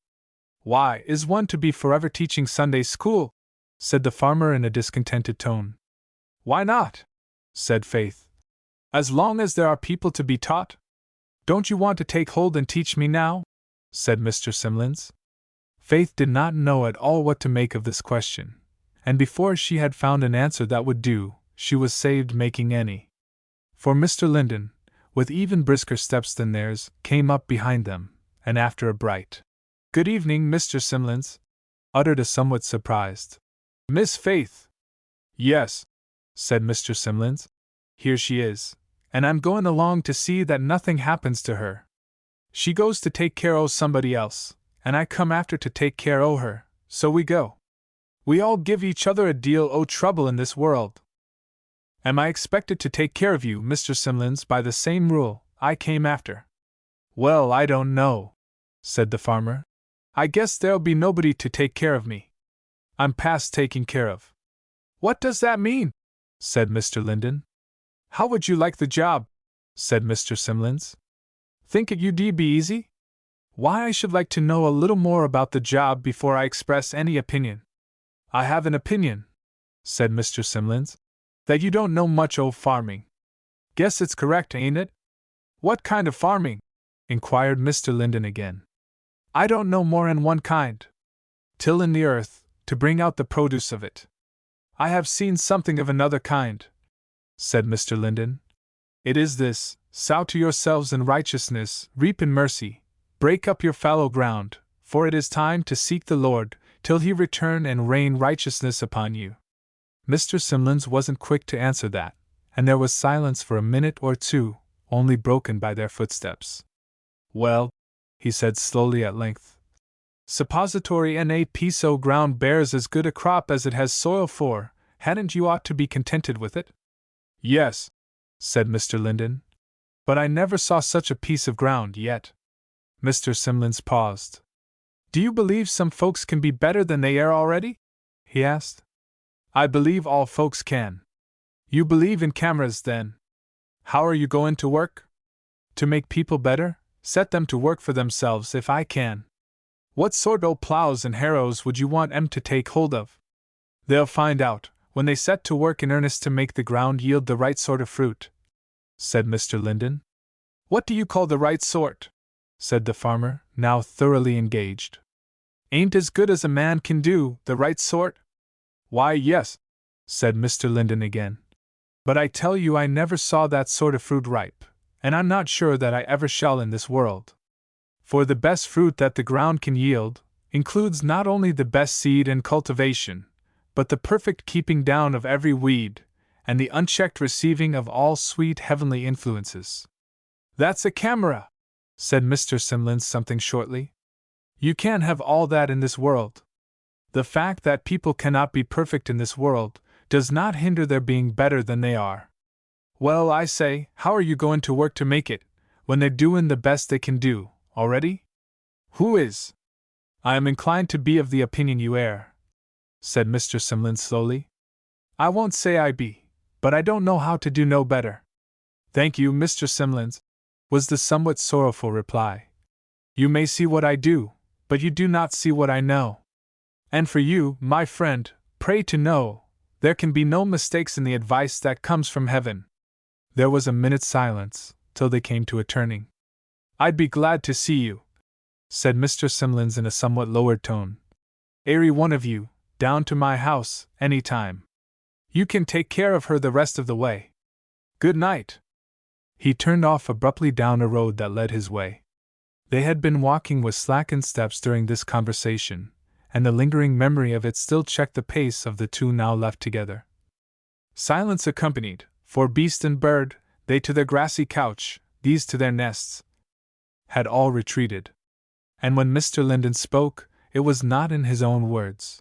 "Why, is one to be forever teaching Sunday school?" said the farmer in a discontented tone. "Why not?" said Faith. "As long as there are people to be taught." "Don't you want to take hold and teach me now?" said Mr. Simlins. Faith did not know at all what to make of this question, and before she had found an answer that would do, she was saved making any. For Mr. Linden, with even brisker steps than theirs, came up behind them, and after a bright "Good evening, Mr. Simlins," uttered a somewhat surprised "Miss Faith." "Yes," said Mr. Simlins. "Here she is, and I'm going along to see that nothing happens to her. She goes to take care o' somebody else, and I come after to take care o' her, so we go. We all give each other a deal o' trouble in this world. Am I expected to take care of you, Mr. Simlins, by the same rule I came after?" "Well, I don't know," said the farmer. "I guess there'll be nobody to take care of me. I'm past taking care of." "What does that mean?" said Mr. Linden. "How would you like the job?" said Mr. Simlins. "Think it you'd be easy?" "Why, I should like to know a little more about the job before I express any opinion." "I have an opinion," said Mr. Simlins, "that you don't know much o' farming. Guess it's correct, ain't it?" "What kind of farming?" inquired Mr. Linden again. "I don't know more'n one kind. Tillin' the earth, to bring out the produce of it." "I have seen something of another kind," said Mr. Linden. "It is this: sow to yourselves in righteousness, reap in mercy, break up your fallow ground, for it is time to seek the Lord, till he return and rain righteousness upon you." Mr. Simlins wasn't quick to answer that, and there was silence for a minute or two, only broken by their footsteps. "Well," he said slowly at length, "suppository na piece o' ground bears as good a crop as it has soil for, hadn't you ought to be contented with it?" "Yes," said Mr. Linden, "but I never saw such a piece of ground yet." Mr. Simlins paused. "Do you believe some folks can be better than they are already?" he asked. "I believe all folks can." "You believe in cameras, then? How are you going to work?" "To make people better, set them to work for themselves if I can." What sort o' plows and harrows would you want 'em to take hold of? They'll find out, when they set to work in earnest to make the ground yield the right sort of fruit, said Mr. Linden. What do you call the right sort? Said the farmer, now thoroughly engaged. Ain't as good as a man can do, the right sort? Why, yes, said Mr. Linden again. But I tell you I never saw that sort of fruit ripe, and I'm not sure that I ever shall in this world. For the best fruit that the ground can yield includes not only the best seed and cultivation, but the perfect keeping down of every weed, and the unchecked receiving of all sweet heavenly influences. That's a camera, said Mr. Simlins something shortly. You can't have all that in this world. The fact that people cannot be perfect in this world does not hinder their being better than they are. Well, I say, how are you going to work to make it, when they're doin' the best they can do, already? Who is? I am inclined to be of the opinion you air, said Mr. Simlins slowly. I won't say I be, but I don't know how to do no better. Thank you, Mr. Simlins, was the somewhat sorrowful reply. You may see what I do, but you do not see what I know. And for you, my friend, pray to know, there can be no mistakes in the advice that comes from heaven. There was a minute's silence, till they came to a turning. I'd be glad to see you, said Mr. Simlins in a somewhat lowered tone. Airy one of you, down to my house, any time. You can take care of her the rest of the way. Good night. He turned off abruptly down a road that led his way. They had been walking with slackened steps during this conversation, and the lingering memory of it still checked the pace of the two now left together. Silence accompanied, for beast and bird, they to their grassy couch, these to their nests, had all retreated. And when Mr. Linden spoke, it was not in his own words.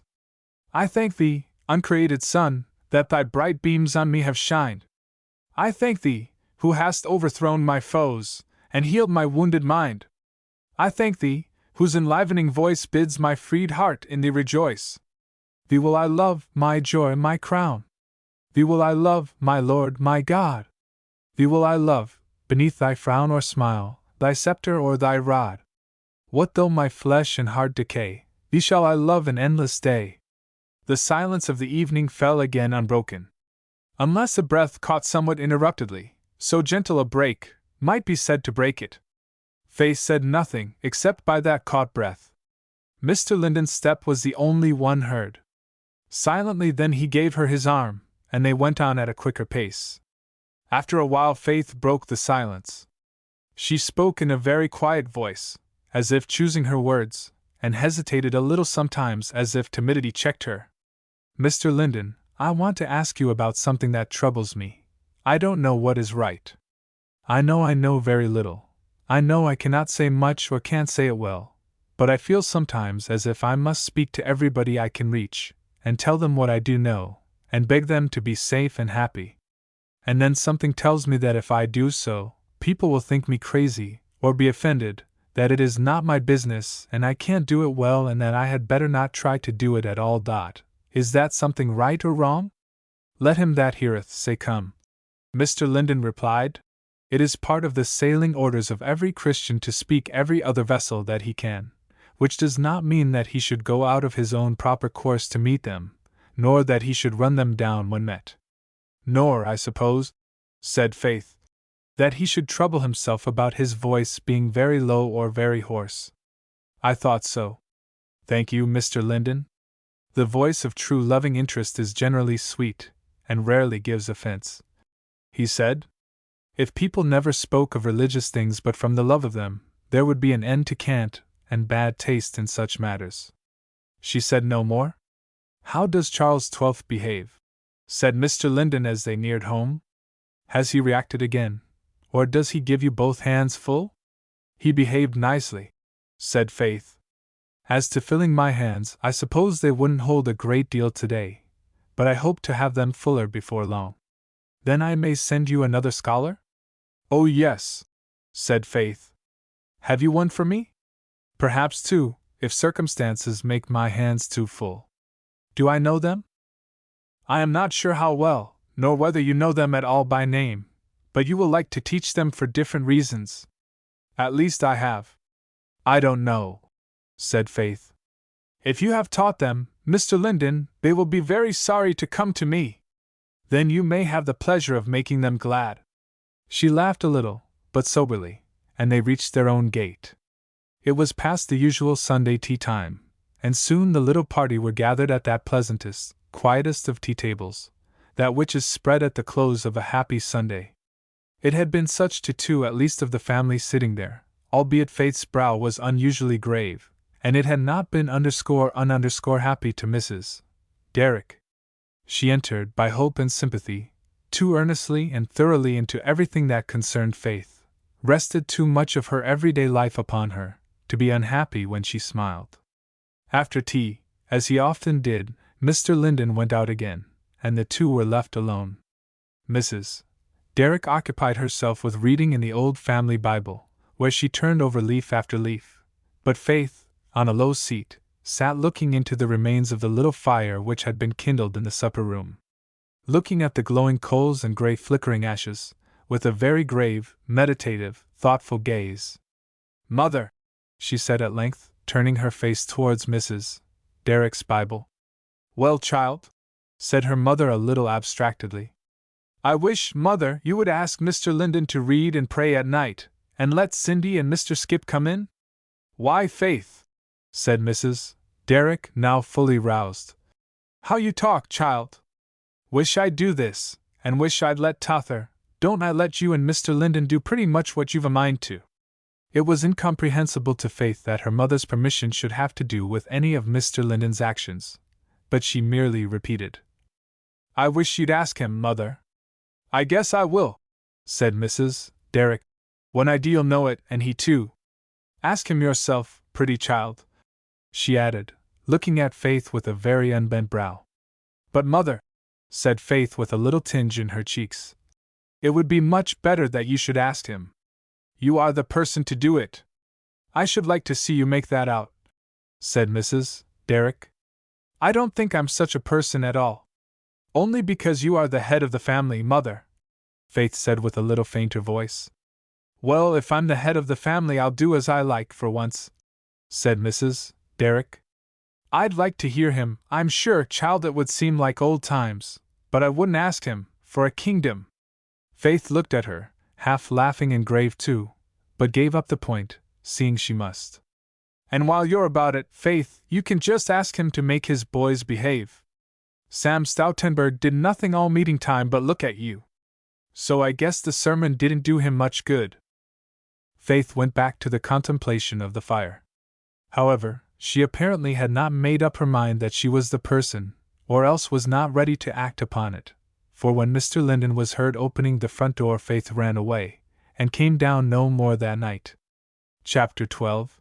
I thank thee, uncreated sun, that thy bright beams on me have shined. I thank thee, who hast overthrown my foes, and healed my wounded mind. I thank thee, whose enlivening voice bids my freed heart in thee rejoice. Thee will I love, my joy, my crown. Thee will I love, my Lord, my God. Thee will I love, beneath thy frown or smile, thy scepter or thy rod. What though my flesh and heart decay, thee shall I love an endless day. The silence of the evening fell again unbroken. Unless a breath caught somewhat interruptedly, so gentle a break might be said to break it. Faith said nothing except by that caught breath. Mr. Linden's step was the only one heard. Silently then he gave her his arm, and they went on at a quicker pace. After a while Faith broke the silence. She spoke in a very quiet voice, as if choosing her words, and hesitated a little sometimes as if timidity checked her. Mr. Linden, I want to ask you about something that troubles me. I don't know what is right. I know very little. I know I cannot say much or can't say it well, but I feel sometimes as if I must speak to everybody I can reach, and tell them what I do know, and beg them to be safe and happy. And then something tells me that if I do so, people will think me crazy, or be offended, that it is not my business and I can't do it well and that I had better not try to do it at all. Is that something right or wrong? Let him that heareth say come. Mr. Linden replied, it is part of the sailing orders of every Christian to speak every other vessel that he can, which does not mean that he should go out of his own proper course to meet them, nor that he should run them down when met. Nor, I suppose, said Faith, that he should trouble himself about his voice being very low or very hoarse. I thought so. Thank you, Mr. Linden. The voice of true loving interest is generally sweet, and rarely gives offense, he said. If people never spoke of religious things but from the love of them, there would be an end to cant and bad taste in such matters. She said no more. How does Charles XII behave? Said Mr. Linden as they neared home. Has he reacted again, or does he give you both hands full? He behaved nicely, said Faith. As to filling my hands, I suppose they wouldn't hold a great deal today, but I hope to have them fuller before long. Then I may send you another scholar? Oh yes, said Faith. Have you one for me? Perhaps two, if circumstances make my hands too full. Do I know them? I am not sure how well, nor whether you know them at all by name, but you will like to teach them for different reasons. At least I have. I don't know. said Faith. If you have taught them, Mr. Linden, they will be very sorry to come to me. Then you may have the pleasure of making them glad. She laughed a little, but soberly, and they reached their own gate. It was past the usual Sunday tea time, and soon the little party were gathered at that pleasantest, quietest of tea tables, that which is spread at the close of a happy Sunday. It had been such to two at least of the family sitting there, albeit Faith's brow was unusually grave, and it had not been happy to Mrs. Derrick. She entered by hope and sympathy, too earnestly and thoroughly into everything that concerned Faith, rested too much of her everyday life upon her, to be unhappy when she smiled. After tea, as he often did, Mr. Linden went out again, and the two were left alone. Mrs. Derrick occupied herself with reading in the old family Bible, where she turned over leaf after leaf, but Faith, on a low seat, sat looking into the remains of the little fire which had been kindled in the supper room. Looking at the glowing coals and grey flickering ashes, with a very grave, meditative, thoughtful gaze. "Mother," she said at length, turning her face towards Mrs. Derrick's Bible. "Well, child?" said her mother a little abstractedly. "I wish, Mother, you would ask Mr. Linden to read and pray at night, and let Cindy and Mr. Skip come in." "Why, Faith," said Mrs. Derrick, now fully roused. "How you talk, child! Wish I'd do this, and wish I'd let Tother. Don't I let you and Mr. Linden do pretty much what you've a mind to?" It was incomprehensible to Faith that her mother's permission should have to do with any of Mr. Linden's actions, but she merely repeated, "I wish you'd ask him, Mother." "I guess I will," said Mrs. Derrick. "When I do you'll know it, and he too. Ask him yourself, pretty child," she added, looking at Faith with a very unbent brow. "But, Mother," said Faith with a little tinge in her cheeks, "it would be much better that you should ask him. You are the person to do it." "I should like to see you make that out," said Mrs. Derrick. "I don't think I'm such a person at all." "Only because you are the head of the family, Mother," Faith said with a little fainter voice. "Well, if I'm the head of the family I'll do as I like for once," said Mrs. Derrick. "I'd like to hear him, I'm sure, child, it would seem like old times, but I wouldn't ask him, for a kingdom." Faith looked at her, half laughing and grave too, but gave up the point, seeing she must. "And while you're about it, Faith, you can just ask him to make his boys behave. Sam Stoutenberg did nothing all meeting time but look at you. So I guess the sermon didn't do him much good." Faith went back to the contemplation of the fire. However, she apparently had not made up her mind that she was the person, or else was not ready to act upon it, for when Mr. Linden was heard opening the front door, Faith ran away, and came down no more that night. Chapter 12.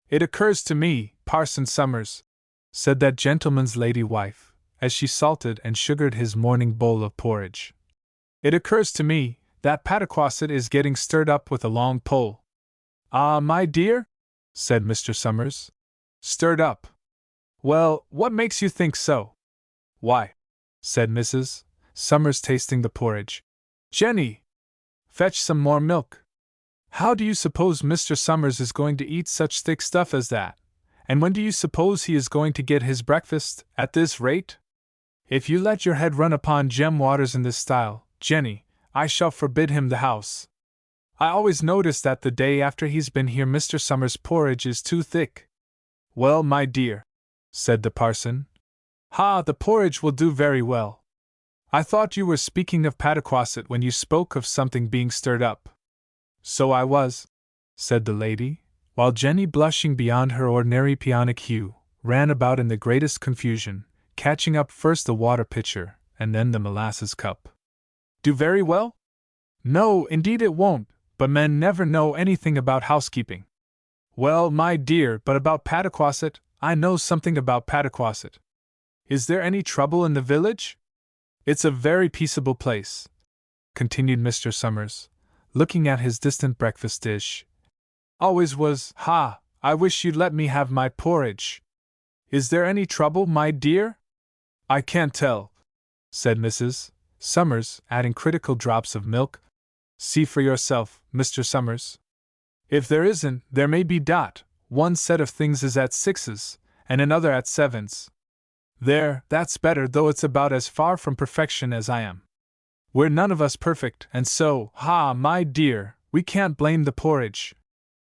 "It occurs to me, Parson Summers," said that gentleman's lady wife, as she salted and sugared his morning bowl of porridge. "It occurs to me, that Pataquasset is getting stirred up with a long pole." "Ah, my dear?" said Mr. Summers. "Stirred up? Well, what makes you think so?" "Why," said Mrs. Summers, tasting the porridge, "Jenny, fetch some more milk. How do you suppose Mr. Summers is going to eat such thick stuff as that? And when do you suppose he is going to get his breakfast, at this rate? If you let your head run upon Jem Waters in this style, Jenny, I shall forbid him the house. I always notice that the day after he's been here Mr. Summers' porridge is too thick." "Well, my dear," said the parson. "Ha, the porridge will do very well. I thought you were speaking of Pataquasset when you spoke of something being stirred up." "So I was," said the lady, while Jenny, blushing beyond her ordinary peonic hue, ran about in the greatest confusion, catching up first the water pitcher and then the molasses cup. "Do very well? No, indeed it won't, but men never know anything about housekeeping." "Well, my dear, but about Pataquasset, I know something about Pataquasset. Is there any trouble in the village?" "It's a very peaceable place," continued Mr. Summers, looking at his distant breakfast dish. "Always was. Ha, I wish you'd let me have my porridge." "Is there any trouble, my dear?" "I can't tell," said Mrs. Summers, adding critical drops of milk. "See for yourself, Mr. Summers. If there isn't, there may be. one set of things is at 6s, and another at 7s. There, that's better, though it's about as far from perfection as I am. We're none of us perfect, and so, my dear, we can't blame the porridge,"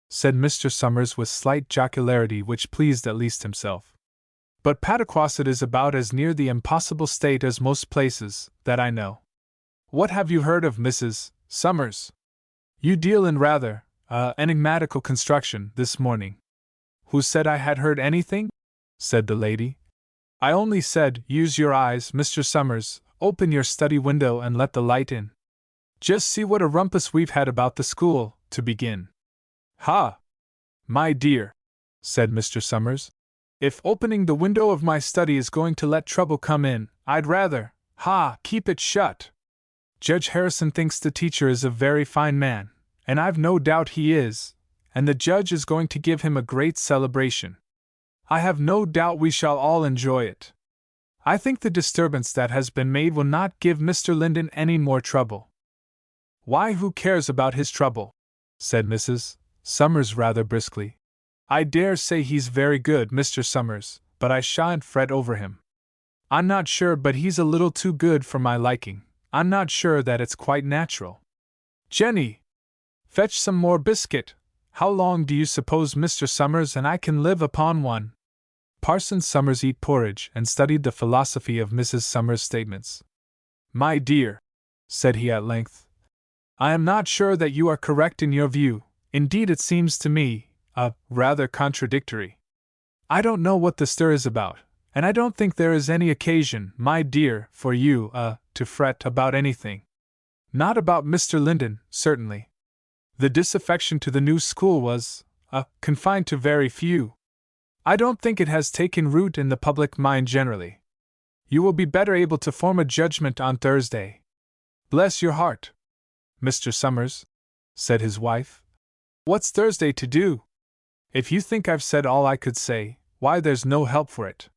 said Mr. Summers with slight jocularity which pleased at least himself. "But Pataquasset is about as near the impossible state as most places, that I know. What have you heard of Mrs. Summers? You deal in rather, enigmatical construction, this morning." "Who said I had heard anything?" said the lady. "I only said, use your eyes, Mr. Summers, open your study window and let the light in. Just see what a rumpus we've had about the school, to begin." "Ha! My dear," said Mr. Summers, "if opening the window of my study is going to let trouble come in, I'd rather, keep it shut. Judge Harrison thinks the teacher is a very fine man, and I've no doubt he is, and the judge is going to give him a great celebration. I have no doubt we shall all enjoy it. I think the disturbance that has been made will not give Mr. Linden any more trouble." "Why, who cares about his trouble?" said Mrs. Summers rather briskly. "I dare say he's very good, Mr. Summers, but I shan't fret over him. I'm not sure but he's a little too good for my liking. I'm not sure that it's quite natural. Jenny! Fetch some more biscuit. How long do you suppose Mr. Summers and I can live upon one?" Parson Summers eat porridge and studied the philosophy of Mrs. Summers' statements. "My dear," said he at length, "I am not sure that you are correct in your view. Indeed, it seems to me, rather contradictory. I don't know what the stir is about, and I don't think there is any occasion, my dear, for you, to fret about anything. Not about Mr. Linden, certainly. The disaffection to the new school was, confined to very few. I don't think it has taken root in the public mind generally. You will be better able to form a judgment on Thursday." "Bless your heart, Mr. Summers," said his wife. "What's Thursday to do? If you think I've said all I could say, why there's no help for it.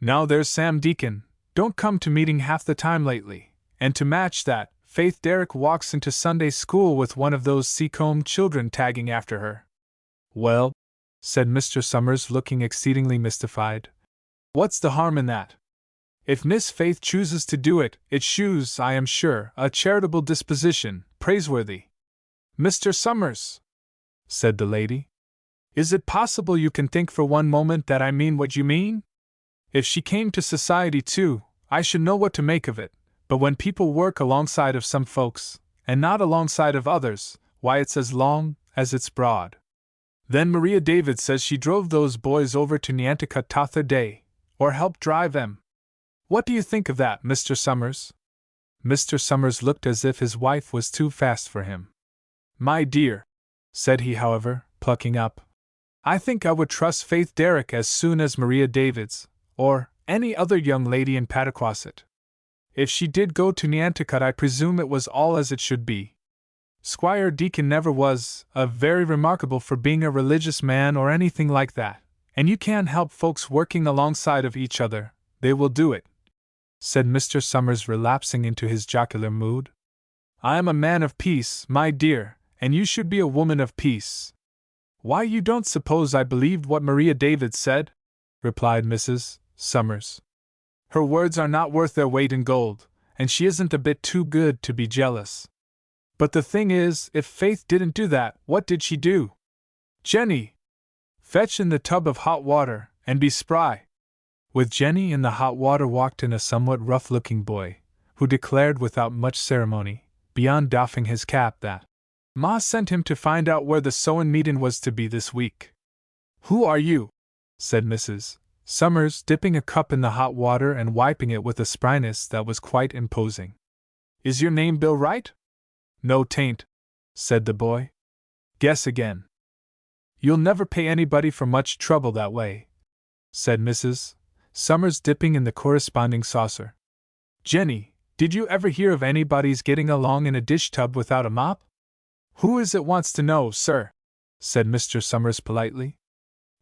Now there's Sam Deacon, don't come to meeting half the time lately, and to match that, Faith Derrick walks into Sunday school with one of those Seacombe children tagging after her." "Well," said Mr. Summers, looking exceedingly mystified, "what's the harm in that? If Miss Faith chooses to do it, it shews, I am sure, a charitable disposition, praiseworthy." "Mr. Summers," said the lady, "is it possible you can think for one moment that I mean what you mean? If she came to society too, I should know what to make of it, but when people work alongside of some folks, and not alongside of others, why it's as long as it's broad. Then Maria David says she drove those boys over to Nantucket t'other day, or helped drive them. What do you think of that, Mr. Summers?" Mr. Summers looked as if his wife was too fast for him. "My dear," said he, however, plucking up, "I think I would trust Faith Derrick as soon as Maria David's, or any other young lady in Pataquasset. If she did go to Nantucket, I presume it was all as it should be. Squire Deacon never was, very remarkable for being a religious man or anything like that, and you can't help folks working alongside of each other, they will do it," said Mr. Summers, relapsing into his jocular mood. "I am a man of peace, my dear, and you should be a woman of peace." "Why, you don't suppose I believed what Maria David said?" replied Mrs. Summers. "Her words are not worth their weight in gold, and she isn't a bit too good to be jealous. But the thing is, if Faith didn't do that, what did she do? Jenny! Fetch in the tub of hot water, and be spry." With Jenny in the hot water walked in a somewhat rough-looking boy, who declared without much ceremony, beyond doffing his cap, that Ma sent him to find out where the sewin' meetin' was to be this week. "Who are you?" said Mrs. Summers, dipping a cup in the hot water and wiping it with a spryness that was quite imposing. "Is your name Bill Wright?" "No, 'tain't," said the boy. "Guess again." "You'll never pay anybody for much trouble that way," said Mrs. Summers, dipping in the corresponding saucer. "Jenny, did you ever hear of anybody's getting along in a dish tub without a mop?" "Who is it wants to know, sir?" said Mr. Summers politely.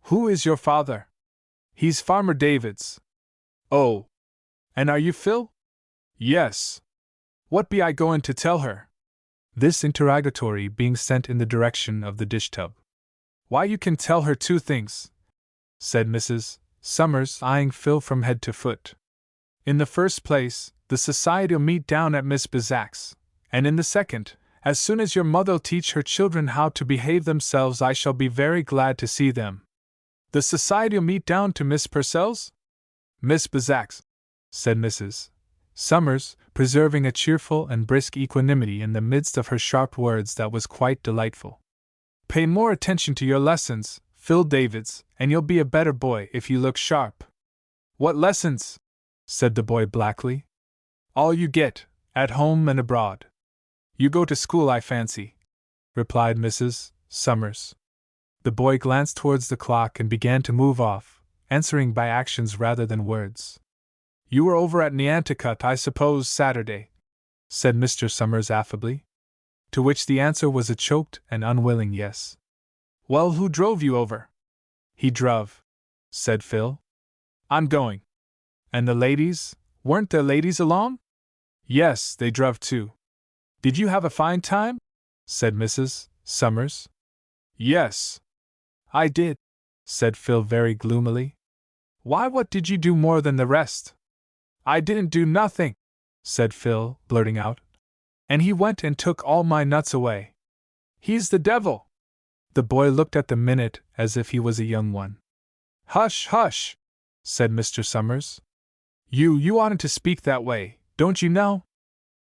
"Who is your father?" "He's Farmer David's." "Oh. And are you Phil?" "Yes. What be I goin' to tell her?" This interrogatory being sent in the direction of the dish tub. Why, you can tell her two things, said Mrs. Summers, eyeing Phil from head to foot. In the first place, the society'll meet down at Miss Bizak's, and in the second, as soon as your mother'll teach her children how to behave themselves, I shall be very glad to see them. The society'll meet down to Miss Purcell's? Miss Bizak's, said Mrs. Summers, preserving a cheerful and brisk equanimity in the midst of her sharp words that was quite delightful. Pay more attention to your lessons, Phil Davids, and you'll be a better boy if you look sharp. What lessons? Said the boy blackly. All you get, at home and abroad. You go to school, I fancy, replied Mrs. Summers. The boy glanced towards the clock and began to move off, answering by actions rather than words. You were over at Nantucket, I suppose, Saturday, said Mr. Summers affably. To which the answer was a choked and unwilling yes. Well, who drove you over? He drove, said Phil. I'm going. And the ladies? Weren't there ladies along? Yes, they drove too. Did you have a fine time? Said Mrs. Summers. Yes, I did, said Phil very gloomily. Why, what did you do more than the rest? I didn't do nothing, said Phil, blurting out. And he went and took all my nuts away. He's the devil. The boy looked at the minute as if he was a young one. Hush, hush, said Mr. Summers. You oughtn't to speak that way, don't you know?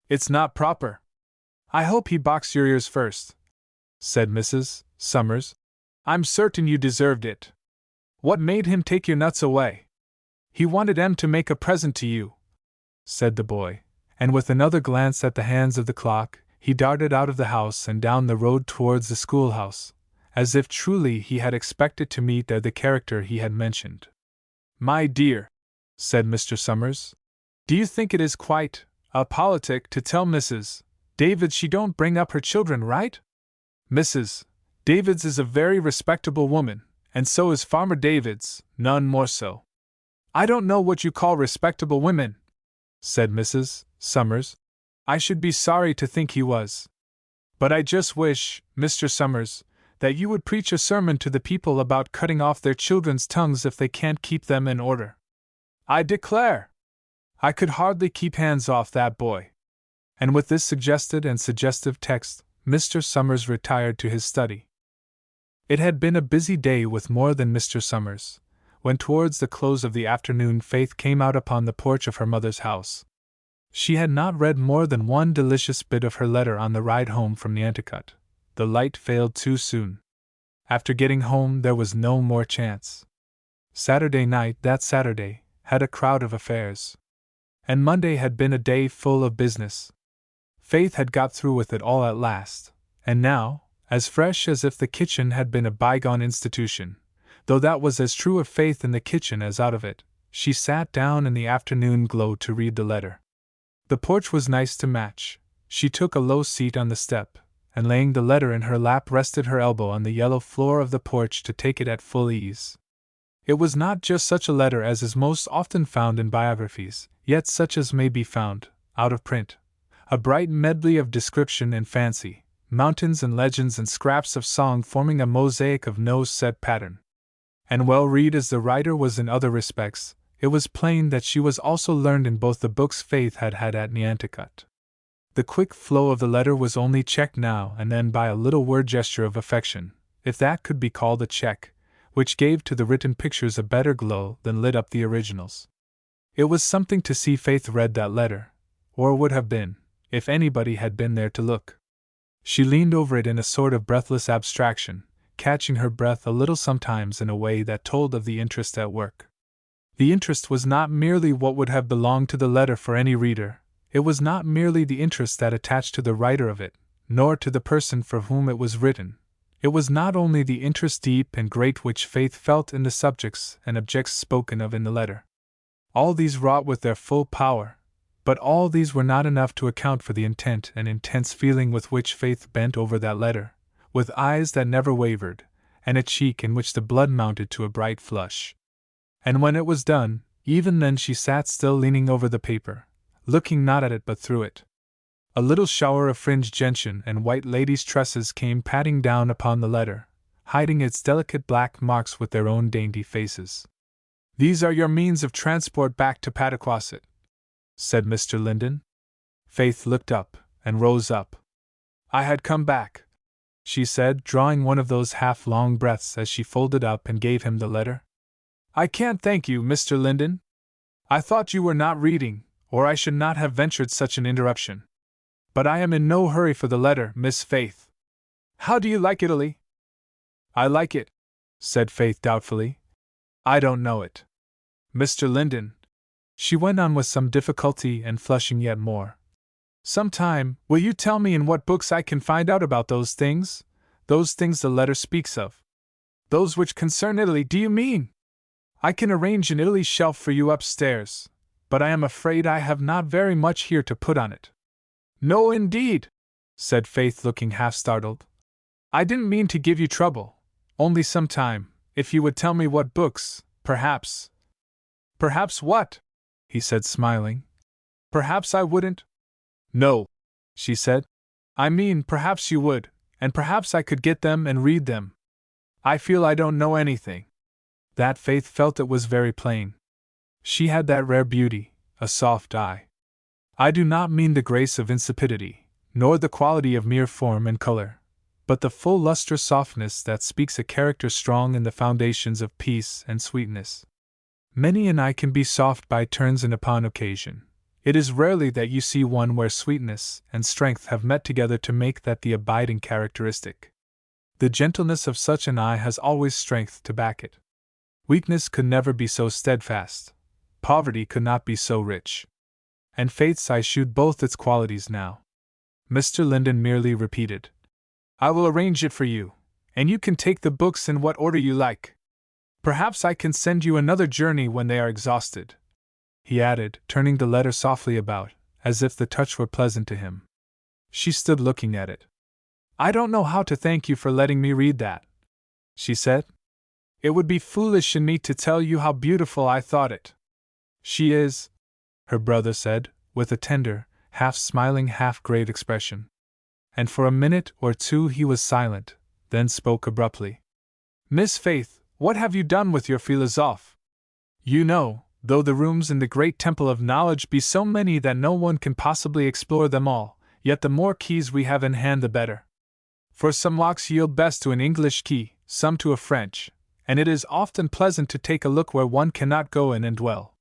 It's not proper. I hope he boxed your ears first, said Mrs. Summers. I'm certain you deserved it. What made him take your nuts away? He wanted em to make a present to you, said the boy, and with another glance at the hands of the clock, he darted out of the house and down the road towards the schoolhouse, as if truly he had expected to meet there the character he had mentioned. My dear, said Mr. Summers, do you think it is quite a politic to tell Mrs. Davids she don't bring up her children right? Mrs. Davids is a very respectable woman, and so is Farmer Davids, none more so. I don't know what you call respectable women, said Mrs. Summers. I should be sorry to think he was. But I just wish, Mr. Summers, that you would preach a sermon to the people about cutting off their children's tongues if they can't keep them in order. I declare, I could hardly keep hands off that boy. And with this suggested and suggestive text, Mr. Summers retired to his study. It had been a busy day with more than Mr. Summers, when towards the close of the afternoon Faith came out upon the porch of her mother's house. She had not read more than one delicious bit of her letter on the ride home from Nantucket. The light failed too soon. After getting home there was no more chance. Saturday night, that Saturday, had a crowd of affairs. And Monday had been a day full of business. Faith had got through with it all at last, and now, as fresh as if the kitchen had been a bygone institution, though that was as true of Faith in the kitchen as out of it, she sat down in the afternoon glow to read the letter. The porch was nice to match. She took a low seat on the step, and laying the letter in her lap rested her elbow on the yellow floor of the porch to take it at full ease. It was not just such a letter as is most often found in biographies, yet such as may be found, out of print. A bright medley of description and fancy, mountains and legends and scraps of song forming a mosaic of no set pattern. And well read as the writer was in other respects, it was plain that she was also learned in both the books Faith had had at Nantucket. The quick flow of the letter was only checked now and then by a little word gesture of affection, if that could be called a check, which gave to the written pictures a better glow than lit up the originals. It was something to see Faith read that letter, or would have been, if anybody had been there to look. She leaned over it in a sort of breathless abstraction, catching her breath a little sometimes in a way that told of the interest at work. The interest was not merely what would have belonged to the letter for any reader, it was not merely the interest that attached to the writer of it, nor to the person for whom it was written. It was not only the interest deep and great which Faith felt in the subjects and objects spoken of in the letter. All these wrought with their full power, but all these were not enough to account for the intent and intense feeling with which Faith bent over that letter, with eyes that never wavered, and a cheek in which the blood mounted to a bright flush. And when it was done, even then she sat still leaning over the paper, looking not at it but through it. A little shower of fringed gentian and white ladies' tresses came patting down upon the letter, hiding its delicate black marks with their own dainty faces. "These are your means of transport back to Pataquasset," said Mr. Linden. Faith looked up and rose up. "I had come back," she said, drawing one of those half-long breaths as she folded up and gave him the letter. "I can't thank you, Mr. Linden. I thought you were not reading, or I should not have ventured such an interruption. But I am in no hurry for the letter, Miss Faith. How do you like Italy?" "I like it," said Faith doubtfully. "I don't know it. Mr. Linden," she went on with some difficulty and flushing yet more, "sometime, will you tell me in what books I can find out about those things the letter speaks of? Those which concern Italy, do you mean? I can arrange an Italy shelf for you upstairs, but I am afraid I have not very much here to put on it." "No, indeed," said Faith, looking half startled. "I didn't mean to give you trouble, only sometime, if you would tell me what books, perhaps—" "Perhaps what?" he said, smiling. "Perhaps I wouldn't?" "No," she said. "I mean, perhaps you would, and perhaps I could get them and read them. I feel I don't know anything." That Faith felt it was very plain. She had that rare beauty, a soft eye. I do not mean the grace of insipidity, nor the quality of mere form and color, but the full lustrous softness that speaks a character strong in the foundations of peace and sweetness. Many an eye can be soft by turns and upon occasion. It is rarely that you see one where sweetness and strength have met together to make that the abiding characteristic. The gentleness of such an eye has always strength to back it. Weakness could never be so steadfast. Poverty could not be so rich. And Faith's eye shewed both its qualities now. Mr. Linden merely repeated, "I will arrange it for you, and you can take the books in what order you like. Perhaps I can send you another journey when they are exhausted," he added, turning the letter softly about, as if the touch were pleasant to him. She stood looking at it. "I don't know how to thank you for letting me read that," she said. "It would be foolish in me to tell you how beautiful I thought it." "She is," her brother said, with a tender, half-smiling, half-grave expression. And for a minute or two he was silent, then spoke abruptly. "Miss Faith, what have you done with your philosophe? You know, though the rooms in the great temple of knowledge be so many that no one can possibly explore them all, yet the more keys we have in hand the better. For some locks yield best to an English key, some to a French, and it is often pleasant to take a look where one cannot go in and dwell."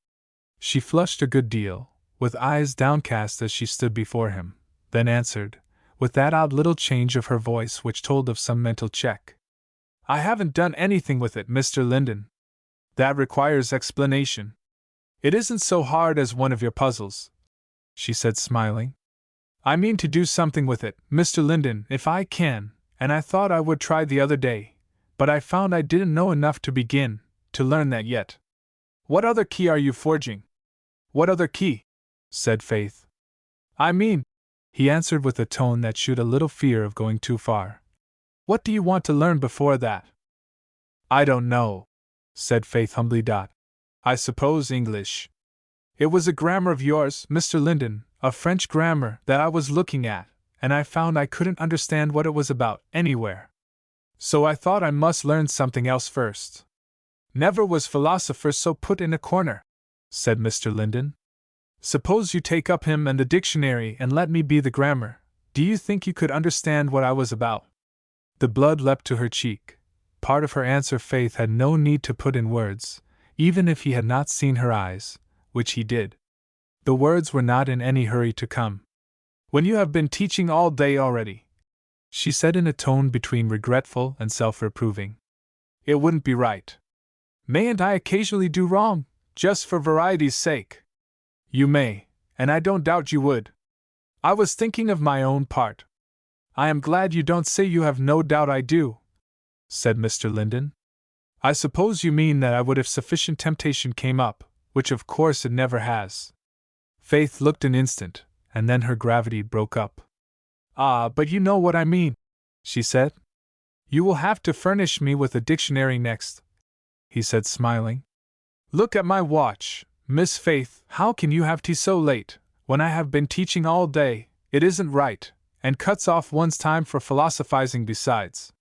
She flushed a good deal, with eyes downcast as she stood before him, then answered, with that odd little change of her voice which told of some mental check. "I haven't done anything with it, Mr. Linden. That requires explanation. It isn't so hard as one of your puzzles," she said, smiling. "I mean to do something with it, Mr. Linden, if I can, and I thought I would try the other day, but I found I didn't know enough to begin to learn that yet. What other key are you forging?" "What other key?" said Faith. "I mean," he answered with a tone that shewed a little fear of going too far, "what do you want to learn before that?" "I don't know," said Faith humbly. "I suppose English. It was a grammar of yours, Mr. Linden, a French grammar, that I was looking at, and I found I couldn't understand what it was about, anywhere. So I thought I must learn something else first." "Never was philosopher so put in a corner," said Mr. Linden. "Suppose you take up him and the dictionary and let me be the grammar, do you think you could understand what I was about?" The blood leapt to her cheek. Part of her answer Faith had no need to put in words, even if he had not seen her eyes, which he did. The words were not in any hurry to come. "When you have been teaching all day already," she said in a tone between regretful and self-reproving, "it wouldn't be right. Mayn't I occasionally do wrong, just for variety's sake?" "You may, and I don't doubt you would. I was thinking of my own part." "I am glad you don't say you have no doubt I do," said Mr. Linden. "I suppose you mean that I would if sufficient temptation came up, which of course it never has." Faith looked an instant, and then her gravity broke up. "Ah, but you know what I mean," she said. "You will have to furnish me with a dictionary next," he said, smiling. "Look at my watch, Miss Faith, how can you have tea so late, when I have been teaching all day? It isn't right, and cuts off one's time for philosophizing besides."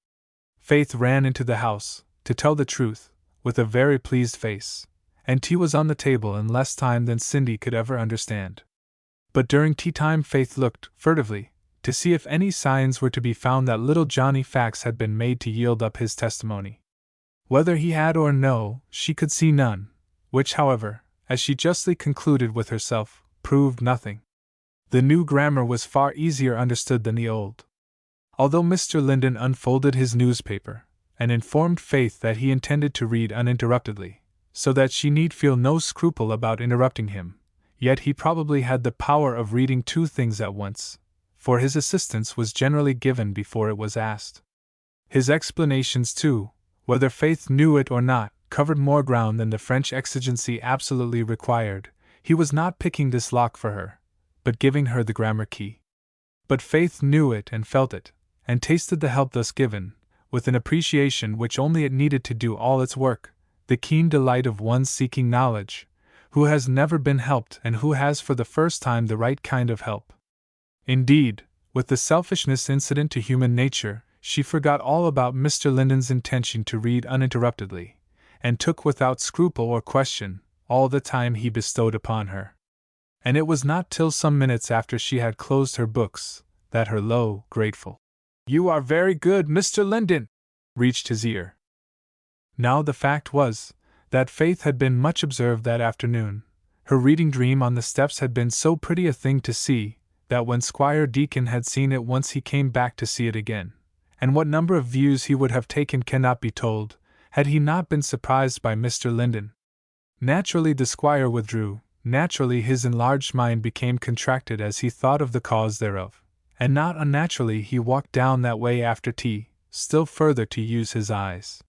Faith ran into the house, to tell the truth, with a very pleased face, and tea was on the table in less time than Cindy could ever understand. But during tea time Faith looked, furtively, to see if any signs were to be found that little Johnny Fax had been made to yield up his testimony. Whether he had or no, she could see none, which, however, as she justly concluded with herself, proved nothing. The new grammar was far easier understood than the old. Although Mr. Linden unfolded his newspaper, and informed Faith that he intended to read uninterruptedly, so that she need feel no scruple about interrupting him, yet he probably had the power of reading two things at once, for his assistance was generally given before it was asked. His explanations, too, whether Faith knew it or not, covered more ground than the French exigency absolutely required. He was not picking this lock for her, but giving her the grammar key. But Faith knew it and felt it, and tasted the help thus given, with an appreciation which only it needed to do all its work, the keen delight of one seeking knowledge, who has never been helped and who has for the first time the right kind of help. Indeed, with the selfishness incident to human nature, she forgot all about Mr. Linden's intention to read uninterruptedly, and took without scruple or question all the time he bestowed upon her. And it was not till some minutes after she had closed her books that her low, grateful "You are very good, Mr. Linden," reached his ear. Now the fact was that Faith had been much observed that afternoon. Her reading dream on the steps had been so pretty a thing to see, that when Squire Deacon had seen it once he came back to see it again, and what number of views he would have taken cannot be told, had he not been surprised by Mr. Linden. Naturally the squire withdrew, naturally his enlarged mind became contracted as he thought of the cause thereof, and not unnaturally he walked down that way after tea, still further to use his eyes.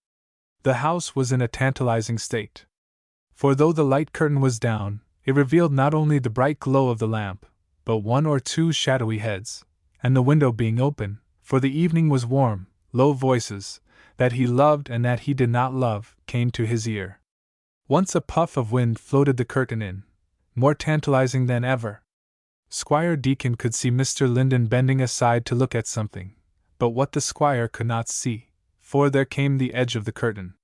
The house was in a tantalizing state. For though the light curtain was down, it revealed not only the bright glow of the lamp, but one or two shadowy heads, and the window being open, for the evening was warm, low voices, that he loved and that he did not love, came to his ear. Once a puff of wind floated the curtain in, more tantalizing than ever. Squire Deacon could see Mr. Linden bending aside to look at something, but what the squire could not see, for there came the edge of the curtain.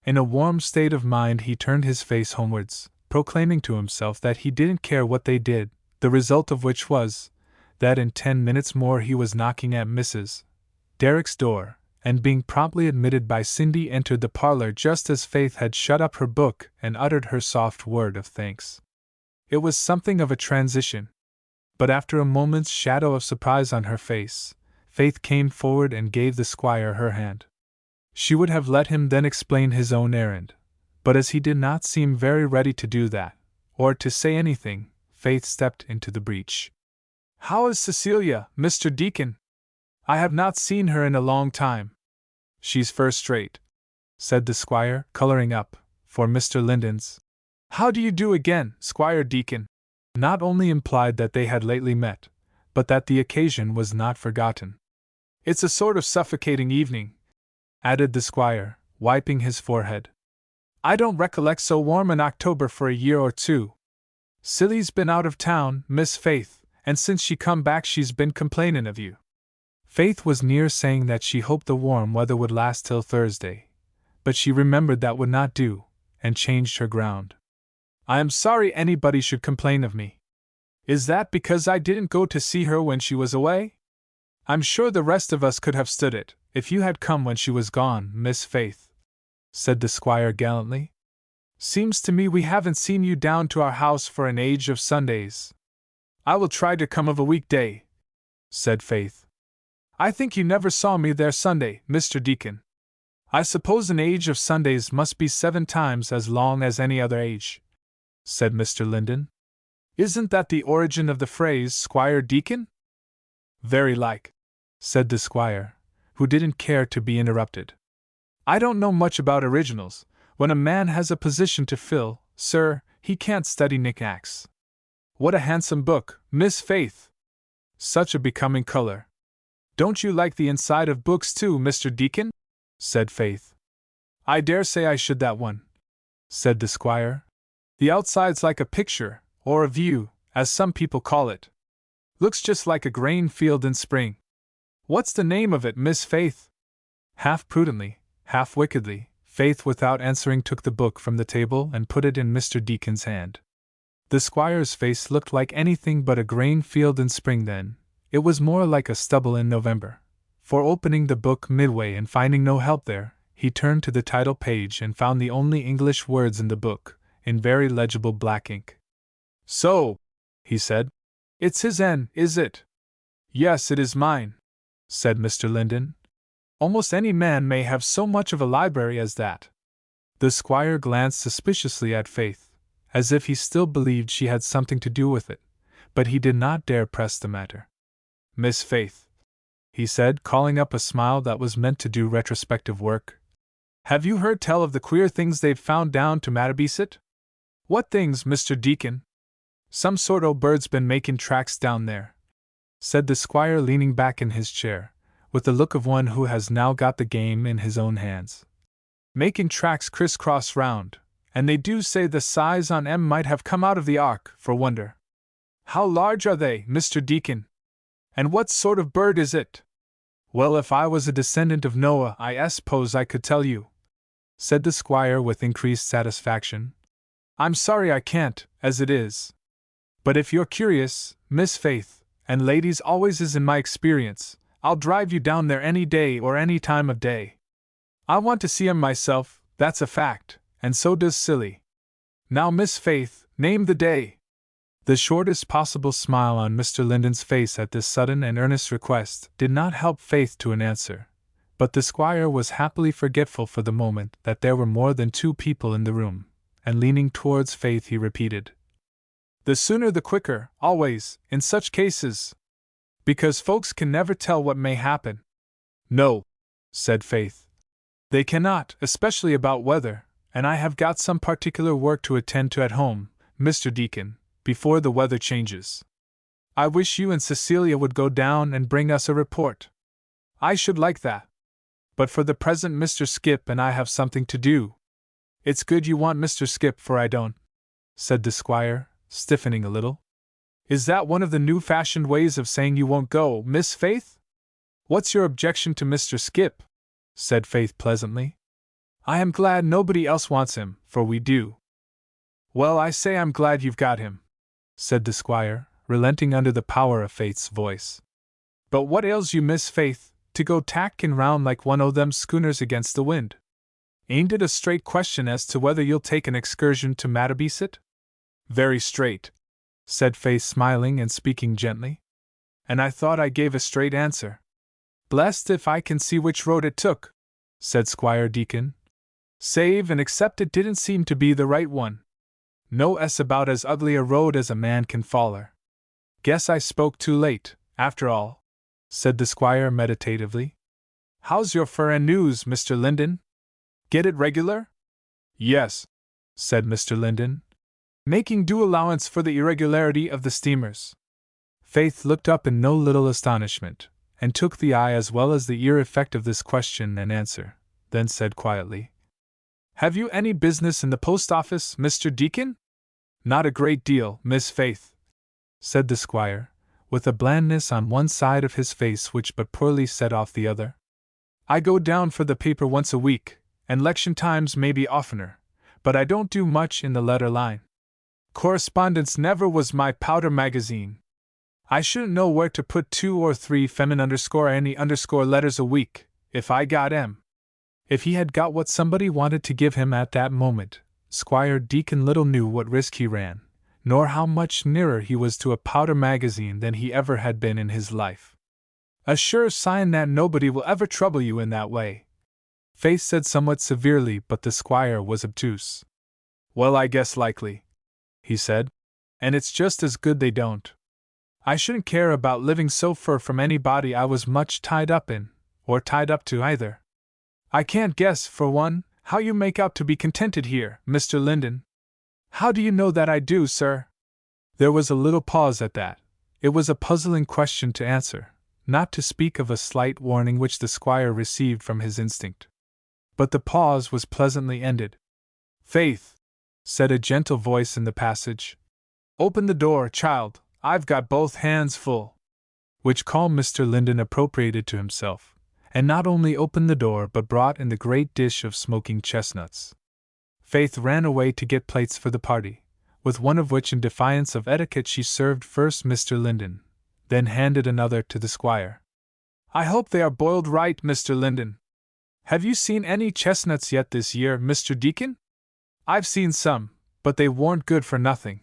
In a warm state of mind he turned his face homewards, proclaiming to himself that he didn't care what they did, the result of which was, that in 10 minutes more he was knocking at Mrs. Derrick's door, and being promptly admitted by Cindy entered the parlor just as Faith had shut up her book and uttered her soft word of thanks. It was something of a transition. But after a moment's shadow of surprise on her face, Faith came forward and gave the squire her hand. She would have let him then explain his own errand, but as he did not seem very ready to do that, or to say anything, Faith stepped into the breach. "How is Cecilia, Mr. Deacon? I have not seen her in a long time." "She's first rate," said the squire, coloring up, for Mr. Linden's "How do you do again, Squire Deacon?" not only implied that they had lately met, but that the occasion was not forgotten. "It's a sort of suffocating evening," added the squire, wiping his forehead. "I don't recollect so warm an October for a year or two. Silly's been out of town, Miss Faith, and since she come back she's been complainin' of you." Faith was near saying that she hoped the warm weather would last till Thursday, but she remembered that would not do, and changed her ground. "I am sorry anybody should complain of me. Is that because I didn't go to see her when she was away? I'm sure the rest of us could have stood it, if you had come when she was gone, Miss Faith," said the squire gallantly. "Seems to me we haven't seen you down to our house for an age of Sundays." "I will try to come of a weekday," said Faith. "I think you never saw me there Sunday, Mr. Deacon. I suppose an age of Sundays must be 7 times as long as any other age," said Mr. Linden. "Isn't that the origin of the phrase, Squire Deacon?" "Very like," said the squire, who didn't care to be interrupted. "I don't know much about originals. When a man has a position to fill, sir, he can't study knickknacks. What a handsome book, Miss Faith! Such a becoming color. Don't you like the inside of books too, Mr. Deacon?" said Faith. "I dare say I should that one," said the squire. "The outside's like a picture, or a view, as some people call it. Looks just like a grain field in spring. What's the name of it, Miss Faith?" Half prudently, half wickedly, Faith, without answering, took the book from the table and put it in Mr. Deacon's hand. The squire's face looked like anything but a grain field in spring then. It was more like a stubble in November. For opening the book midway and finding no help there, he turned to the title page and found the only English words in the book, in very legible black ink. "So," he said, "it's his N, is it?" "Yes, it is mine," said Mr. Linden. "Almost any man may have so much of a library as that." The squire glanced suspiciously at Faith, as if he still believed she had something to do with it, but he did not dare press the matter. "Miss Faith," he said, calling up a smile that was meant to do retrospective work, "have you heard tell of the queer things they've found down to Mattabeesit?" "What things, Mr. Deacon?" "Some sort o' bird's been making tracks down there," said the squire, leaning back in his chair, with the look of one who has now got the game in his own hands. "Making tracks criss-cross round, and they do say the size on 'em might have come out of the ark, for wonder." "How large are they, Mr. Deacon? And what sort of bird is it?" "Well, if I was a descendant of Noah, I suppose I could tell you," said the squire with increased satisfaction. "I'm sorry I can't, as it is. But if you're curious, Miss Faith, and ladies always is in my experience, I'll drive you down there any day or any time of day. I want to see 'em myself, that's a fact, and so does Silly. Now, Miss Faith, name the day." The shortest possible smile on Mr. Linden's face at this sudden and earnest request did not help Faith to an answer, but the squire was happily forgetful for the moment that there were more than two people in the room, and leaning towards Faith he repeated, "The sooner the quicker, always, in such cases. Because folks can never tell what may happen." "No," said Faith. "They cannot, especially about weather, and I have got some particular work to attend to at home, Mr. Deacon, before the weather changes. I wish you and Cecilia would go down and bring us a report." "I should like that. But for the present Mr. Skip and I have something to do." "It's good you want Mr. Skip, for I don't," said the squire, stiffening a little. "Is that one of the new-fashioned ways of saying you won't go, Miss Faith?" "What's your objection to Mr. Skip?" said Faith pleasantly. "I am glad nobody else wants him, for we do." "Well, I say I'm glad you've got him," said the squire, relenting under the power of Faith's voice. "But what ails you, Miss Faith, to go tacking round like one o' them schooners against the wind? Ain't it a straight question as to whether you'll take an excursion to Mattabeesit?" "Very straight," said Faith, smiling and speaking gently. "And I thought I gave a straight answer." "Blest if I can see which road it took," said Squire Deacon. "Save and except it didn't seem to be the right one. No s about as ugly a road as a man can foller." "Guess I spoke too late, after all," said the squire meditatively. "How's your fur and news, Mr. Linden? Get it regular?" "Yes," said Mr. Linden, making due allowance for the irregularity of the steamers. Faith looked up in no little astonishment, and took the eye as well as the ear effect of this question and answer, then said quietly, "Have you any business in the post office, Mr. Deacon?" "Not a great deal, Miss Faith," said the squire, with a blandness on one side of his face which but poorly set off the other. "I go down for the paper once a week, and 'lection times maybe oftener, but I don't do much in the letter line. Correspondence never was my powder magazine. I shouldn't know where to put 2 or 3 femin_ letters a week, if I got 'em." If he had got what somebody wanted to give him at that moment, Squire Deacon little knew what risk he ran, nor how much nearer he was to a powder magazine than he ever had been in his life. "A sure sign that nobody will ever trouble you in that way," Faith said somewhat severely, but the squire was obtuse. "Well, I guess likely," he said, "and it's just as good they don't. I shouldn't care about living so fur from anybody I was much tied up in, or tied up to either. I can't guess, for one, how you make out to be contented here, Mr. Linden." "How do you know that I do, sir?" There was a little pause at that. It was a puzzling question to answer, not to speak of a slight warning which the squire received from his instinct. But the pause was pleasantly ended. "Faith," said a gentle voice in the passage, "open the door, child, I've got both hands full." Which call Mr. Linden appropriated to himself, and not only opened the door but brought in the great dish of smoking chestnuts. Faith ran away to get plates for the party, with one of which in defiance of etiquette she served first Mr. Linden, then handed another to the squire. "I hope they are boiled right, Mr. Linden. Have you seen any chestnuts yet this year, Mr. Deacon?" "I've seen some, but they weren't good for nothing,"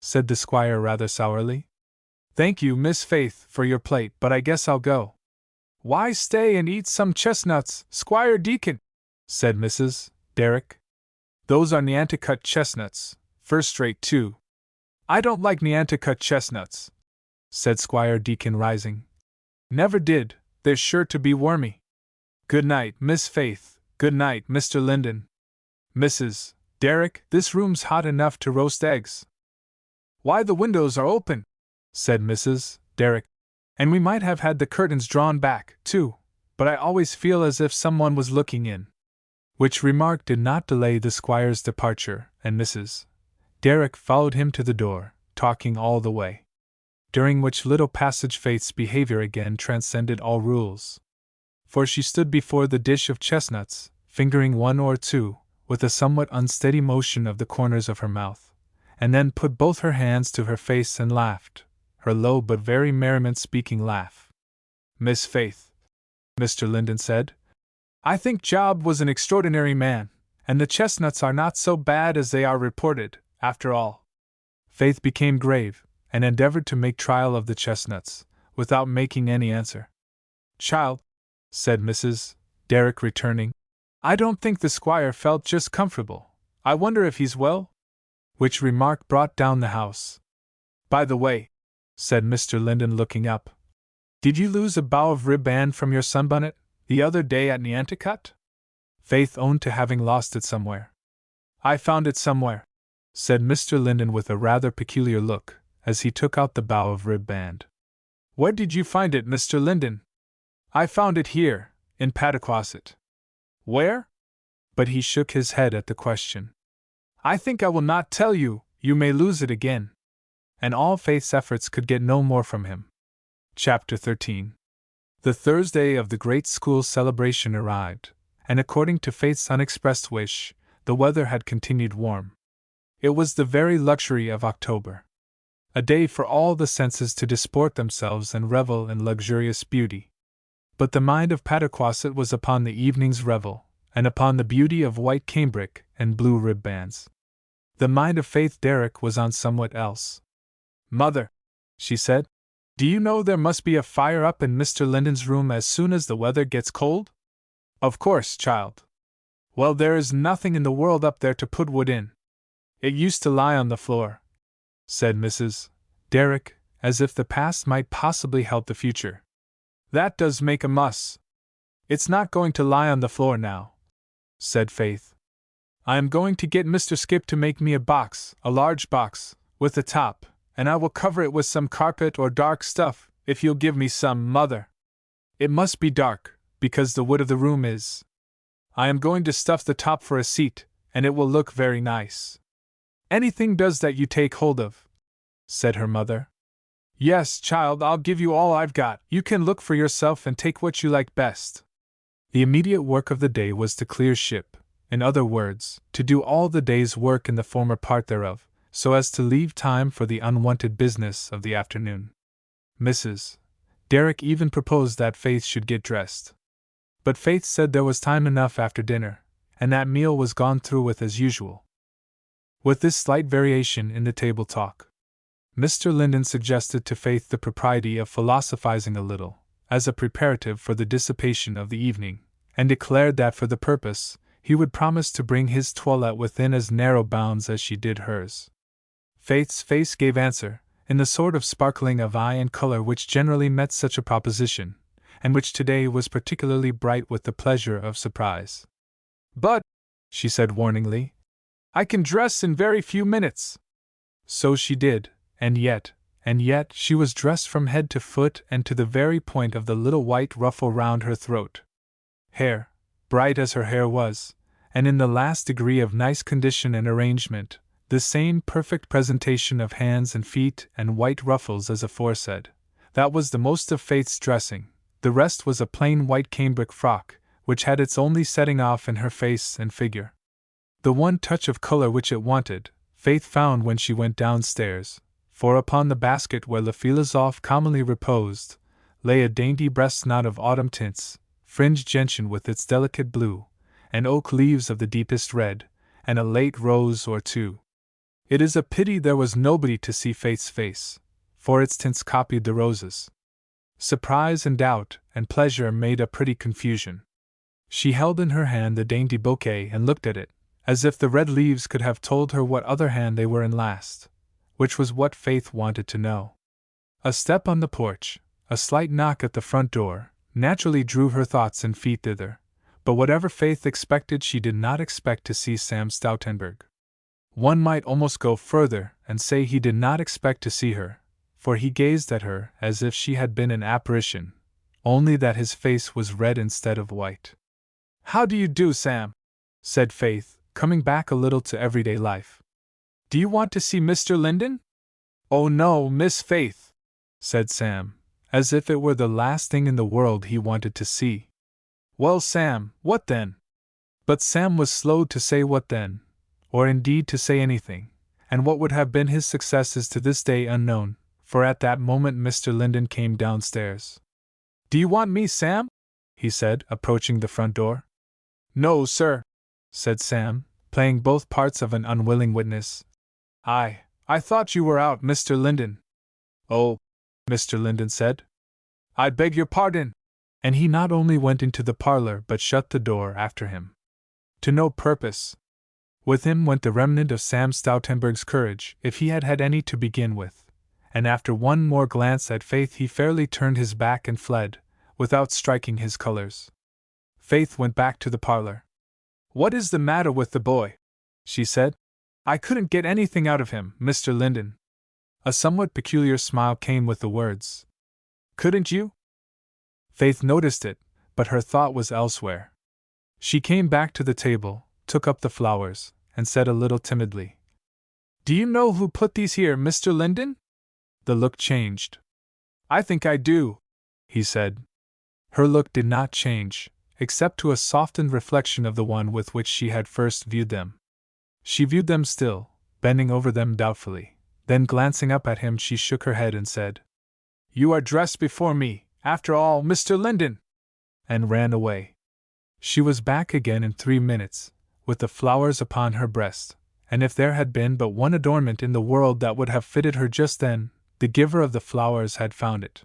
said the squire rather sourly. "Thank you, Miss Faith, for your plate, but I guess I'll go." "Why stay and eat some chestnuts, Squire Deacon?" said Mrs. Derrick. "Those are Nantucket chestnuts, first rate too." "I don't like Nantucket chestnuts," said Squire Deacon, rising. "Never did, they're sure to be wormy." "Good night, Miss Faith. Good night, Mr. Linden. Mrs. Derrick, this room's hot enough to roast eggs." "Why, the windows are open," said Mrs. Derrick, "and we might have had the curtains drawn back, too, but I always feel as if someone was looking in." Which remark did not delay the squire's departure, and Mrs. Derrick followed him to the door, talking all the way. During which little passage Faith's behavior again transcended all rules. For she stood before the dish of chestnuts, fingering one or two, with a somewhat unsteady motion of the corners of her mouth, and then put both her hands to her face and laughed, her low but very merriment-speaking laugh. "Miss Faith," Mr. Linden said, "I think Job was an extraordinary man, and the chestnuts are not so bad as they are reported, after all." Faith became grave, and endeavored to make trial of the chestnuts, without making any answer. "Child," said Mrs. Derrick, returning, "I don't think the squire felt just comfortable. I wonder if he's well?" Which remark brought down the house. "By the way," said Mr. Linden, looking up, "did you lose a bough of ribband from your sunbonnet the other day at Nantucket?" Faith owned to having lost it somewhere. "I found it somewhere," said Mr. Linden with a rather peculiar look, as he took out the bough of ribband. "Where did you find it, Mr. Linden?" "I found it here, in Pataquasset." "Where?" But he shook his head at the question. "I think I will not tell you, you may lose it again." And all Faith's efforts could get no more from him. Chapter 13. The Thursday of the great school celebration arrived, and according to Faith's unexpressed wish, the weather had continued warm. It was the very luxury of October. A day for all the senses to disport themselves and revel in luxurious beauty. But the mind of Pataquasset was upon the evening's revel, and upon the beauty of white cambric and blue ribbands. The mind of Faith Derrick was on somewhat else. "Mother," she said, "do you know there must be a fire up in Mr. Linden's room as soon as the weather gets cold?" "Of course, child." "Well, there is nothing in the world up there to put wood in. It used to lie on the floor," said Mrs. Derrick, as if the past might possibly help the future. "That does make a muss. It's not going to lie on the floor now," said Faith. "I am going to get Mr. Skip to make me a large box, with a top, and I will cover it with some carpet or dark stuff, if you'll give me some, Mother. It must be dark, because the wood of the room is. I am going to stuff the top for a seat, and it will look very nice." "Anything does that you take hold of," said her mother. "Yes, child, I'll give you all I've got. You can look for yourself and take what you like best." The immediate work of the day was to clear ship, in other words, to do all the day's work in the former part thereof, so as to leave time for the unwonted business of the afternoon. Mrs. Derrick even proposed that Faith should get dressed. But Faith said there was time enough after dinner, and that meal was gone through with as usual. With this slight variation in the table talk, Mr. Linden suggested to Faith the propriety of philosophizing a little, as a preparative for the dissipation of the evening, and declared that for the purpose, he would promise to bring his toilette within as narrow bounds as she did hers. Faith's face gave answer, in the sort of sparkling of eye and color which generally met such a proposition, and which today was particularly bright with the pleasure of surprise. "But," she said warningly, "I can dress in very few minutes." So she did, and yet, she was dressed from head to foot and to the very point of the little white ruffle round her throat. Hair, bright as her hair was, and in the last degree of nice condition and arrangement, the same perfect presentation of hands and feet and white ruffles as aforesaid, that was the most of Faith's dressing, The rest was a plain white cambric frock, which had its only setting off in her face and figure. The one touch of color which it wanted, Faith found when she went downstairs, for upon the basket where Le Philosophe commonly reposed, lay a dainty breast knot of autumn tints, fringed gentian with its delicate blue, and oak leaves of the deepest red, and a late rose or two. It is a pity there was nobody to see Faith's face, for its tints copied the roses. Surprise and doubt and pleasure made a pretty confusion. She held in her hand the dainty bouquet and looked at it, as if the red leaves could have told her what other hand they were in last, which was what Faith wanted to know. A step on the porch, a slight knock at the front door, naturally drew her thoughts and feet thither, but whatever Faith expected, she did not expect to see Sam Stoutenburg. One might almost go further and say he did not expect to see her, for he gazed at her as if she had been an apparition, only that his face was red instead of white. "How do you do, Sam?" said Faith, coming back a little to everyday life. "Do you want to see Mr. Linden?" "Oh no, Miss Faith," said Sam, as if it were the last thing in the world he wanted to see. "Well, Sam, what then?" But Sam was slow to say what then, or indeed to say anything, and what would have been his success is to this day unknown, for at that moment Mr. Linden came downstairs. "Do you want me, Sam?" he said, approaching the front door. "No, sir," said Sam, playing both parts of an unwilling witness. I thought you were out, Mr. Linden." "Oh," Mr. Linden said. "I beg your pardon." And he not only went into the parlor but shut the door after him. To no purpose. With him went the remnant of Sam Stoutenburg's courage, if he had had any to begin with, and after one more glance at Faith he fairly turned his back and fled, without striking his colors. Faith went back to the parlor. "What is the matter with the boy?" she said. "I couldn't get anything out of him, Mr. Linden." A somewhat peculiar smile came with the words. "Couldn't you?" Faith noticed it, but her thought was elsewhere. She came back to the table, took up the flowers, and said a little timidly, "Do you know who put these here, Mr. Linden?" The look changed. "I think I do," he said. Her look did not change, except to a softened reflection of the one with which she had first viewed them. She viewed them still, bending over them doubtfully. Then glancing up at him she shook her head and said, "You are dressed before me, after all, Mr. Linden," and ran away. She was back again in 3 minutes, with the flowers upon her breast, and if there had been but one adornment in the world that would have fitted her just then, the giver of the flowers had found it.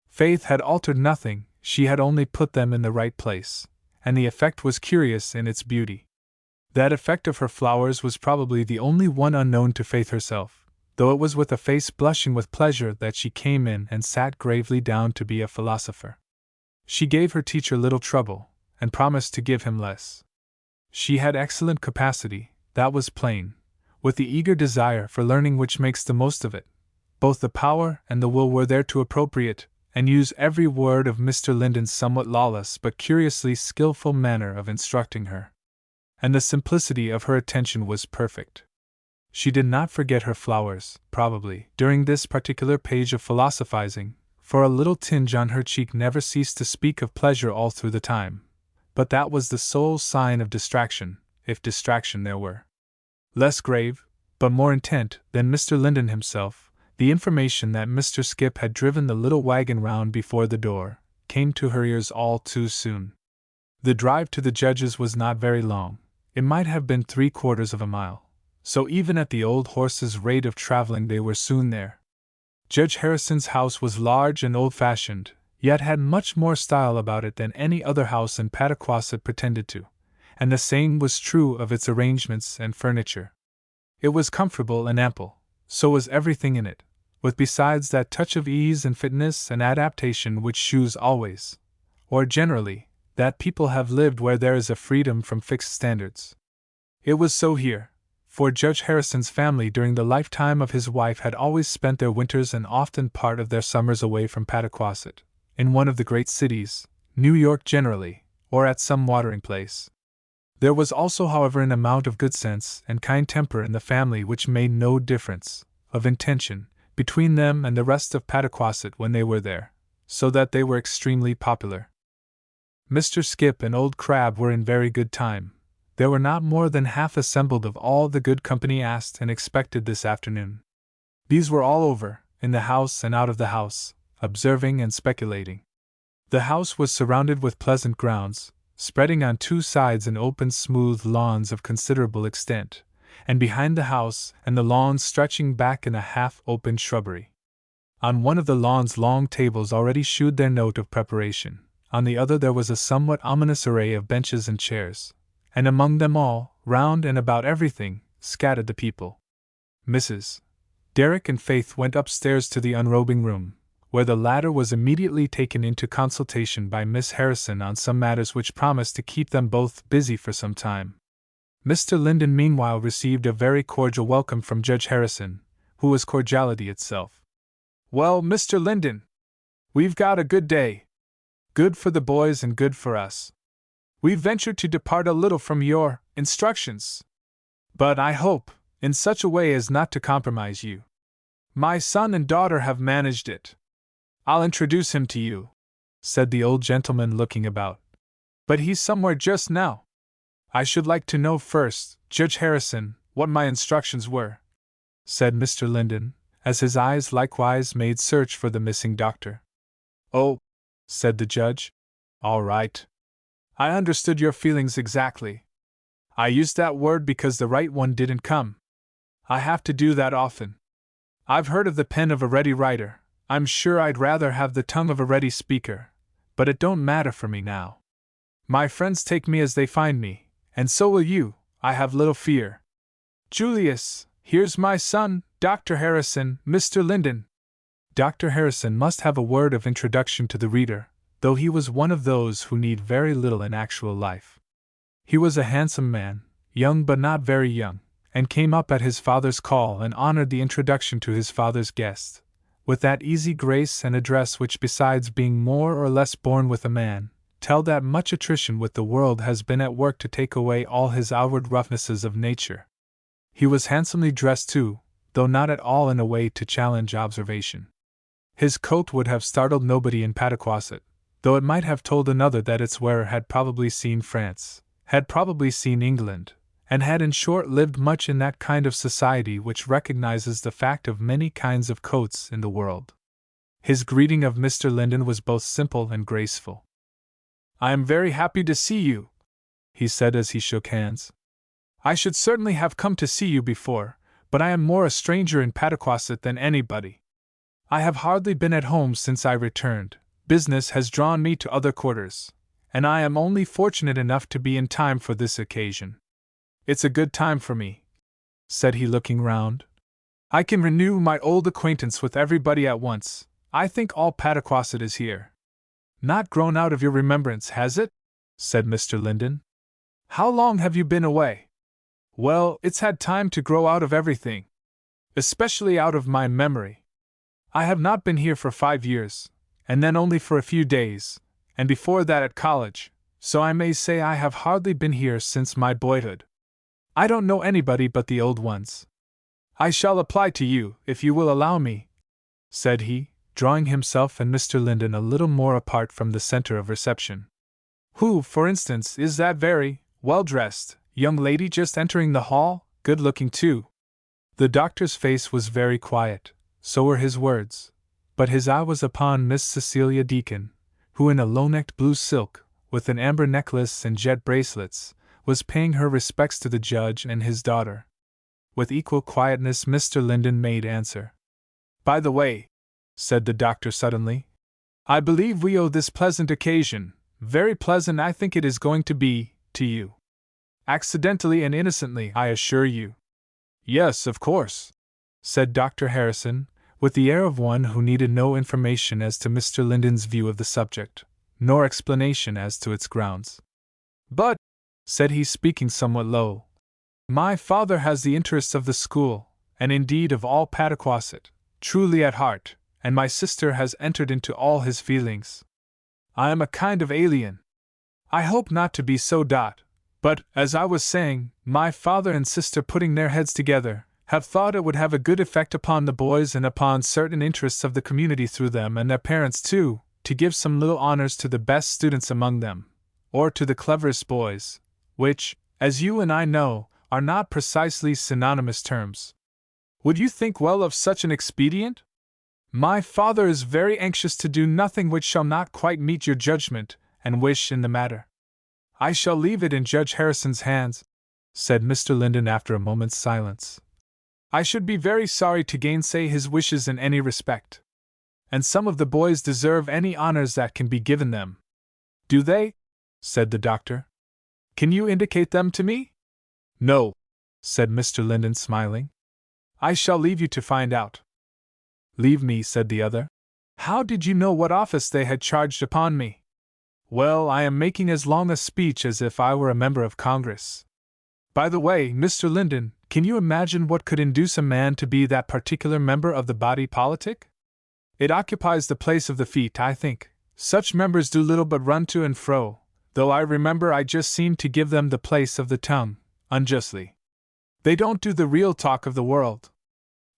Faith had altered nothing, she had only put them in the right place, and the effect was curious in its beauty. That effect of her flowers was probably the only one unknown to Faith herself, though it was with a face blushing with pleasure that she came in and sat gravely down to be a philosopher. She gave her teacher little trouble, and promised to give him less. She had excellent capacity, that was plain, with the eager desire for learning which makes the most of it. Both the power and the will were there to appropriate and use every word of Mr. Linden's somewhat lawless but curiously skillful manner of instructing her. And the simplicity of her attention was perfect. She did not forget her flowers, probably, during this particular page of philosophizing, for a little tinge on her cheek never ceased to speak of pleasure all through the time. But that was the sole sign of distraction, if distraction there were. Less grave, but more intent, than Mr. Linden himself, the information that Mr. Skip had driven the little wagon round before the door, came to her ears all too soon. The drive to the judge's was not very long. It might have been 3/4 of a mile, so even at the old horse's rate of traveling they were soon there. Judge Harrison's house was large and old-fashioned, yet had much more style about it than any other house in Pataquasset pretended to, and the same was true of its arrangements and furniture. It was comfortable and ample, so was everything in it, with besides that touch of ease and fitness and adaptation which shews always, or generally, that people have lived where there is a freedom from fixed standards. It was so here, for Judge Harrison's family during the lifetime of his wife had always spent their winters and often part of their summers away from Pataquasset, in one of the great cities, New York generally, or at some watering place. There was also, however, an amount of good sense and kind temper in the family which made no difference, of intention, between them and the rest of Pataquasset when they were there, so that they were extremely popular. Mr. Skip and Old Crab were in very good time. There were not more than half assembled of all the good company asked and expected this afternoon. These were all over, in the house and out of the house, observing and speculating. The house was surrounded with pleasant grounds, spreading on two sides in open smooth lawns of considerable extent, and behind the house and the lawns stretching back in a half-open shrubbery. On one of the lawns long tables already shewed their note of preparation, on the other there was a somewhat ominous array of benches and chairs, and among them all, round and about everything, scattered the people. Mrs. Derrick and Faith went upstairs to the unrobing room, where the latter was immediately taken into consultation by Miss Harrison on some matters which promised to keep them both busy for some time. Mr. Linden meanwhile received a very cordial welcome from Judge Harrison, who was cordiality itself. "Well, Mr. Linden, we've got a good day. Good for the boys and good for us. We've ventured to depart a little from your instructions, but I hope in such a way as not to compromise you. My son and daughter have managed it. I'll introduce him to you," said the old gentleman, looking about. "But he's somewhere just now. I should like to know first, Judge Harrison, what my instructions were," said Mr. Linden, as his eyes likewise made search for the missing doctor. "Oh," said the judge, "all right. I understood your feelings exactly. I used that word because the right one didn't come. I have to do that often. I've heard of the pen of a ready writer. I'm sure I'd rather have the tongue of a ready speaker, but it don't matter for me now. My friends take me as they find me, and so will you, I have little fear. Julius, here's my son, Dr. Harrison, Mr. Linden." Dr. Harrison must have a word of introduction to the reader, though he was one of those who need very little in actual life. He was a handsome man, young but not very young, and came up at his father's call and honored the introduction to his father's guest, with that easy grace and address which, besides being more or less born with a man, tell that much attrition with the world has been at work to take away all his outward roughnesses of nature. He was handsomely dressed too, though not at all in a way to challenge observation. His coat would have startled nobody in Pataquasset, though it might have told another that its wearer had probably seen France, had probably seen England, and had in short lived much in that kind of society which recognizes the fact of many kinds of coats in the world. His greeting of Mr. Linden was both simple and graceful. "I am very happy to see you," he said as he shook hands. "I should certainly have come to see you before, but I am more a stranger in Pataquasset than anybody. I have hardly been at home since I returned. Business has drawn me to other quarters, and I am only fortunate enough to be in time for this occasion. It's a good time for me," said he, looking round. "I can renew my old acquaintance with everybody at once. I think all Pataquasset is here." "Not grown out of your remembrance, has it?" said Mr. Linden. "How long have you been away?" "Well, it's had time to grow out of everything, especially out of my memory. I have not been here for 5 years, and then only for a few days, and before that at college, so I may say I have hardly been here since my boyhood. I don't know anybody but the old ones. I shall apply to you, if you will allow me," said he, drawing himself and Mr. Linden a little more apart from the center of reception. "Who, for instance, is that very well-dressed young lady just entering the hall, good-looking too?" The doctor's face was very quiet, so were his words, but his eye was upon Miss Cecilia Deacon, who in a low-necked blue silk, with an amber necklace and jet bracelets, was paying her respects to the judge and his daughter. With equal quietness Mr. Linden made answer. "By the way," said the doctor suddenly, "I believe we owe this pleasant occasion, very pleasant I think it is going to be, to you. Accidentally and innocently, I assure you." "Yes, of course," said Dr. Harrison, with the air of one who needed no information as to Mr. Linden's view of the subject, nor explanation as to its grounds. "But," said he, speaking somewhat low, "my father has the interests of the school, and indeed of all Pataquasset, truly at heart, and my sister has entered into all his feelings. I am a kind of alien. I hope not to be so. But, as I was saying, my father and sister, putting their heads together, have thought it would have a good effect upon the boys and upon certain interests of the community through them and their parents too, to give some little honors to the best students among them, or to the cleverest boys, which, as you and I know, are not precisely synonymous terms. Would you think well of such an expedient? My father is very anxious to do nothing which shall not quite meet your judgment and wish in the matter. I shall leave it in Judge Harrison's hands, said Mr. Linden after a moment's silence. I should be very sorry to gainsay his wishes in any respect. And some of the boys deserve any honors that can be given them. Do they? Said the doctor. Can you indicate them to me? No, said Mr. Linden, smiling. I shall leave you to find out. Leave me, said the other. How did you know what office they had charged upon me? Well, I am making as long a speech as if I were a member of Congress. By the way, Mr. Linden, can you imagine what could induce a man to be that particular member of the body politic? It occupies the place of the feet, I think. Such members do little but run to and fro, though I remember I just seemed to give them the place of the tongue, unjustly. They don't do the real talk of the world.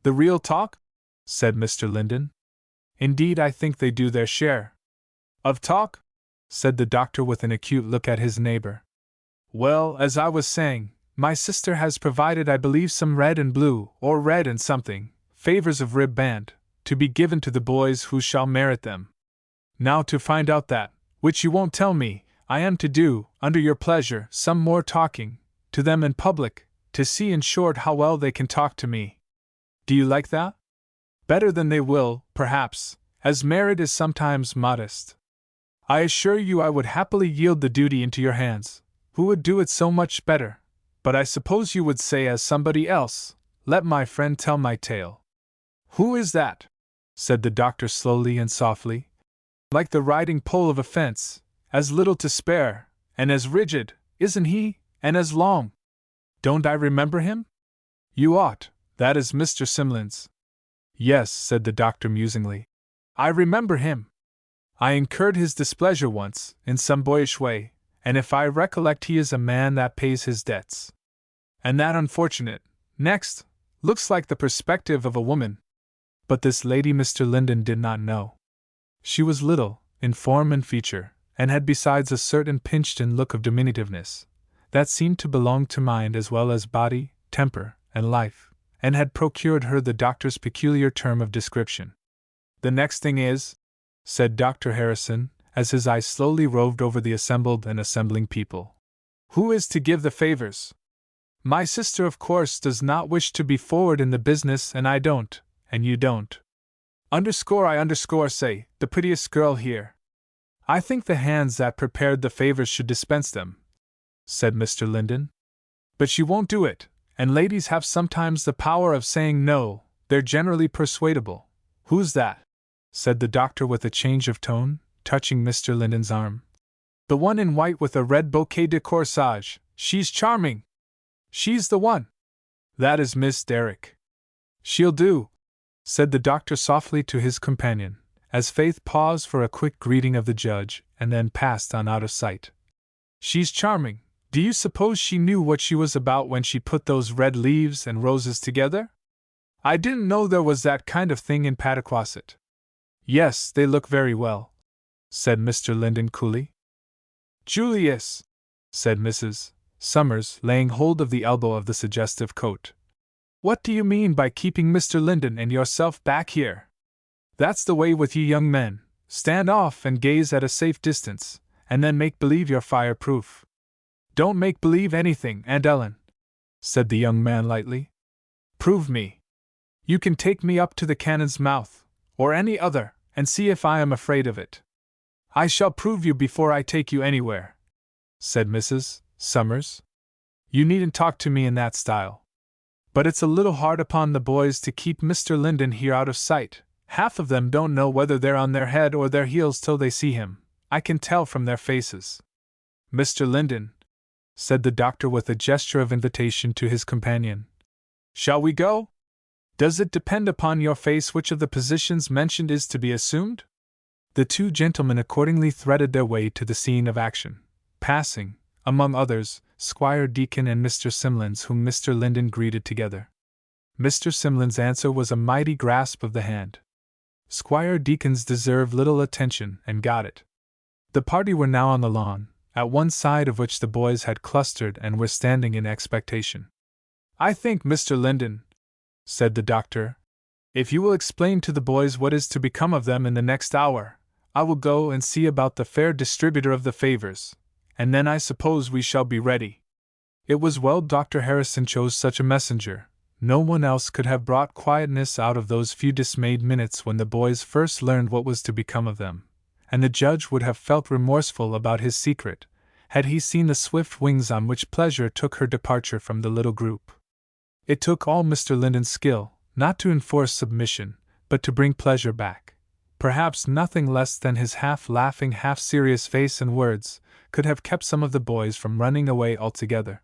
The real talk? Said Mr. Linden. Indeed, I think they do their share. Of talk? Said the doctor with an acute look at his neighbor. Well, as I was saying, my sister has provided, I believe, some red and blue, or red and something, favors of ribband, to be given to the boys who shall merit them. Now to find out that, which you won't tell me, I am to do, under your pleasure, some more talking, to them in public, to see in short how well they can talk to me. Do you like that? Better than they will, perhaps, as merit is sometimes modest. I assure you I would happily yield the duty into your hands. Who would do it so much better? But I suppose you would say as somebody else, let my friend tell my tale. Who is that? Said the doctor slowly and softly. Like the riding pole of a fence, as little to spare, and as rigid, isn't he, and as long? Don't I remember him? You ought, that is Mr. Simlins. Yes, said the doctor musingly. I remember him. I incurred his displeasure once, in some boyish way, and if I recollect he is a man that pays his debts. And that unfortunate, next, looks like the perspective of a woman. But this lady Mr. Linden did not know. She was little, in form and feature, and had besides a certain pinched-in look of diminutiveness, that seemed to belong to mind as well as body, temper, and life, and had procured her the doctor's peculiar term of description. The next thing is, said Dr. Harrison, as his eyes slowly roved over the assembled and assembling people. Who is to give the favors? My sister, of course, does not wish to be forward in the business, and I don't, and you don't. I say, the prettiest girl here. I think the hands that prepared the favors should dispense them, said Mr. Linden. But she won't do it, and ladies have sometimes the power of saying no, they're generally persuadable. Who's that? Said the doctor with a change of tone, touching Mr. Linden's arm. The one in white with a red bouquet de corsage. She's charming. She's the one. That is Miss Derrick. She'll do, said the doctor softly to his companion, as Faith paused for a quick greeting of the judge and then passed on out of sight. She's charming. Do you suppose she knew what she was about when she put those red leaves and roses together? I didn't know there was that kind of thing in Pataquasset. Yes, they look very well, said Mr. Linden coolly. Julius, said Mrs. Summers, laying hold of the elbow of the suggestive coat. What do you mean by keeping Mr. Linden and yourself back here? That's the way with you young men. Stand off and gaze at a safe distance, and then make believe you're fireproof. Don't make believe anything, Aunt Ellen, said the young man lightly. Prove me. You can take me up to the cannon's mouth, or any other, and see if I am afraid of it. I shall prove you before I take you anywhere, said Mrs. Summers. You needn't talk to me in that style. But it's a little hard upon the boys to keep Mr. Linden here out of sight. Half of them don't know whether they're on their head or their heels till they see him. I can tell from their faces. Mr. Linden, said the doctor with a gesture of invitation to his companion. Shall we go? Does it depend upon your face which of the positions mentioned is to be assumed? The two gentlemen accordingly threaded their way to the scene of action, passing, among others, Squire Deacon and Mr. Simlins, whom Mr. Linden greeted together. Mr. Simlins' answer was a mighty grasp of the hand. Squire Deacons deserve little attention, and got it. The party were now on the lawn, at one side of which the boys had clustered and were standing in expectation. "I think, Mr. Linden," said the doctor, "if you will explain to the boys what is to become of them in the next hour, I will go and see about the fair distributor of the favors, and then I suppose we shall be ready." It was well Dr. Harrison chose such a messenger. No one else could have brought quietness out of those few dismayed minutes when the boys first learned what was to become of them, and the judge would have felt remorseful about his secret, had he seen the swift wings on which pleasure took her departure from the little group. It took all Mr. Linden's skill, not to enforce submission, but to bring pleasure back. Perhaps nothing less than his half-laughing, half-serious face and words could have kept some of the boys from running away altogether.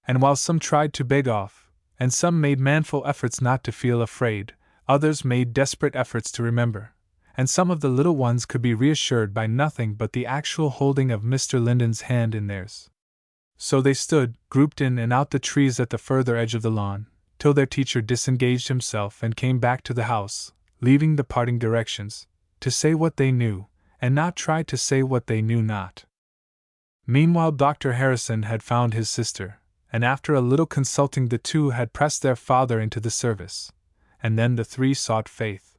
And while some tried to beg off, and some made manful efforts not to feel afraid, others made desperate efforts to remember, and some of the little ones could be reassured by nothing but the actual holding of Mr. Linden's hand in theirs. So they stood, grouped in and out the trees at the further edge of the lawn, till their teacher disengaged himself and came back to the house, leaving the parting directions, to say what they knew, and not try to say what they knew not. Meanwhile Dr. Harrison had found his sister, and after a little consulting the two had pressed their father into the service, and then the three sought Faith.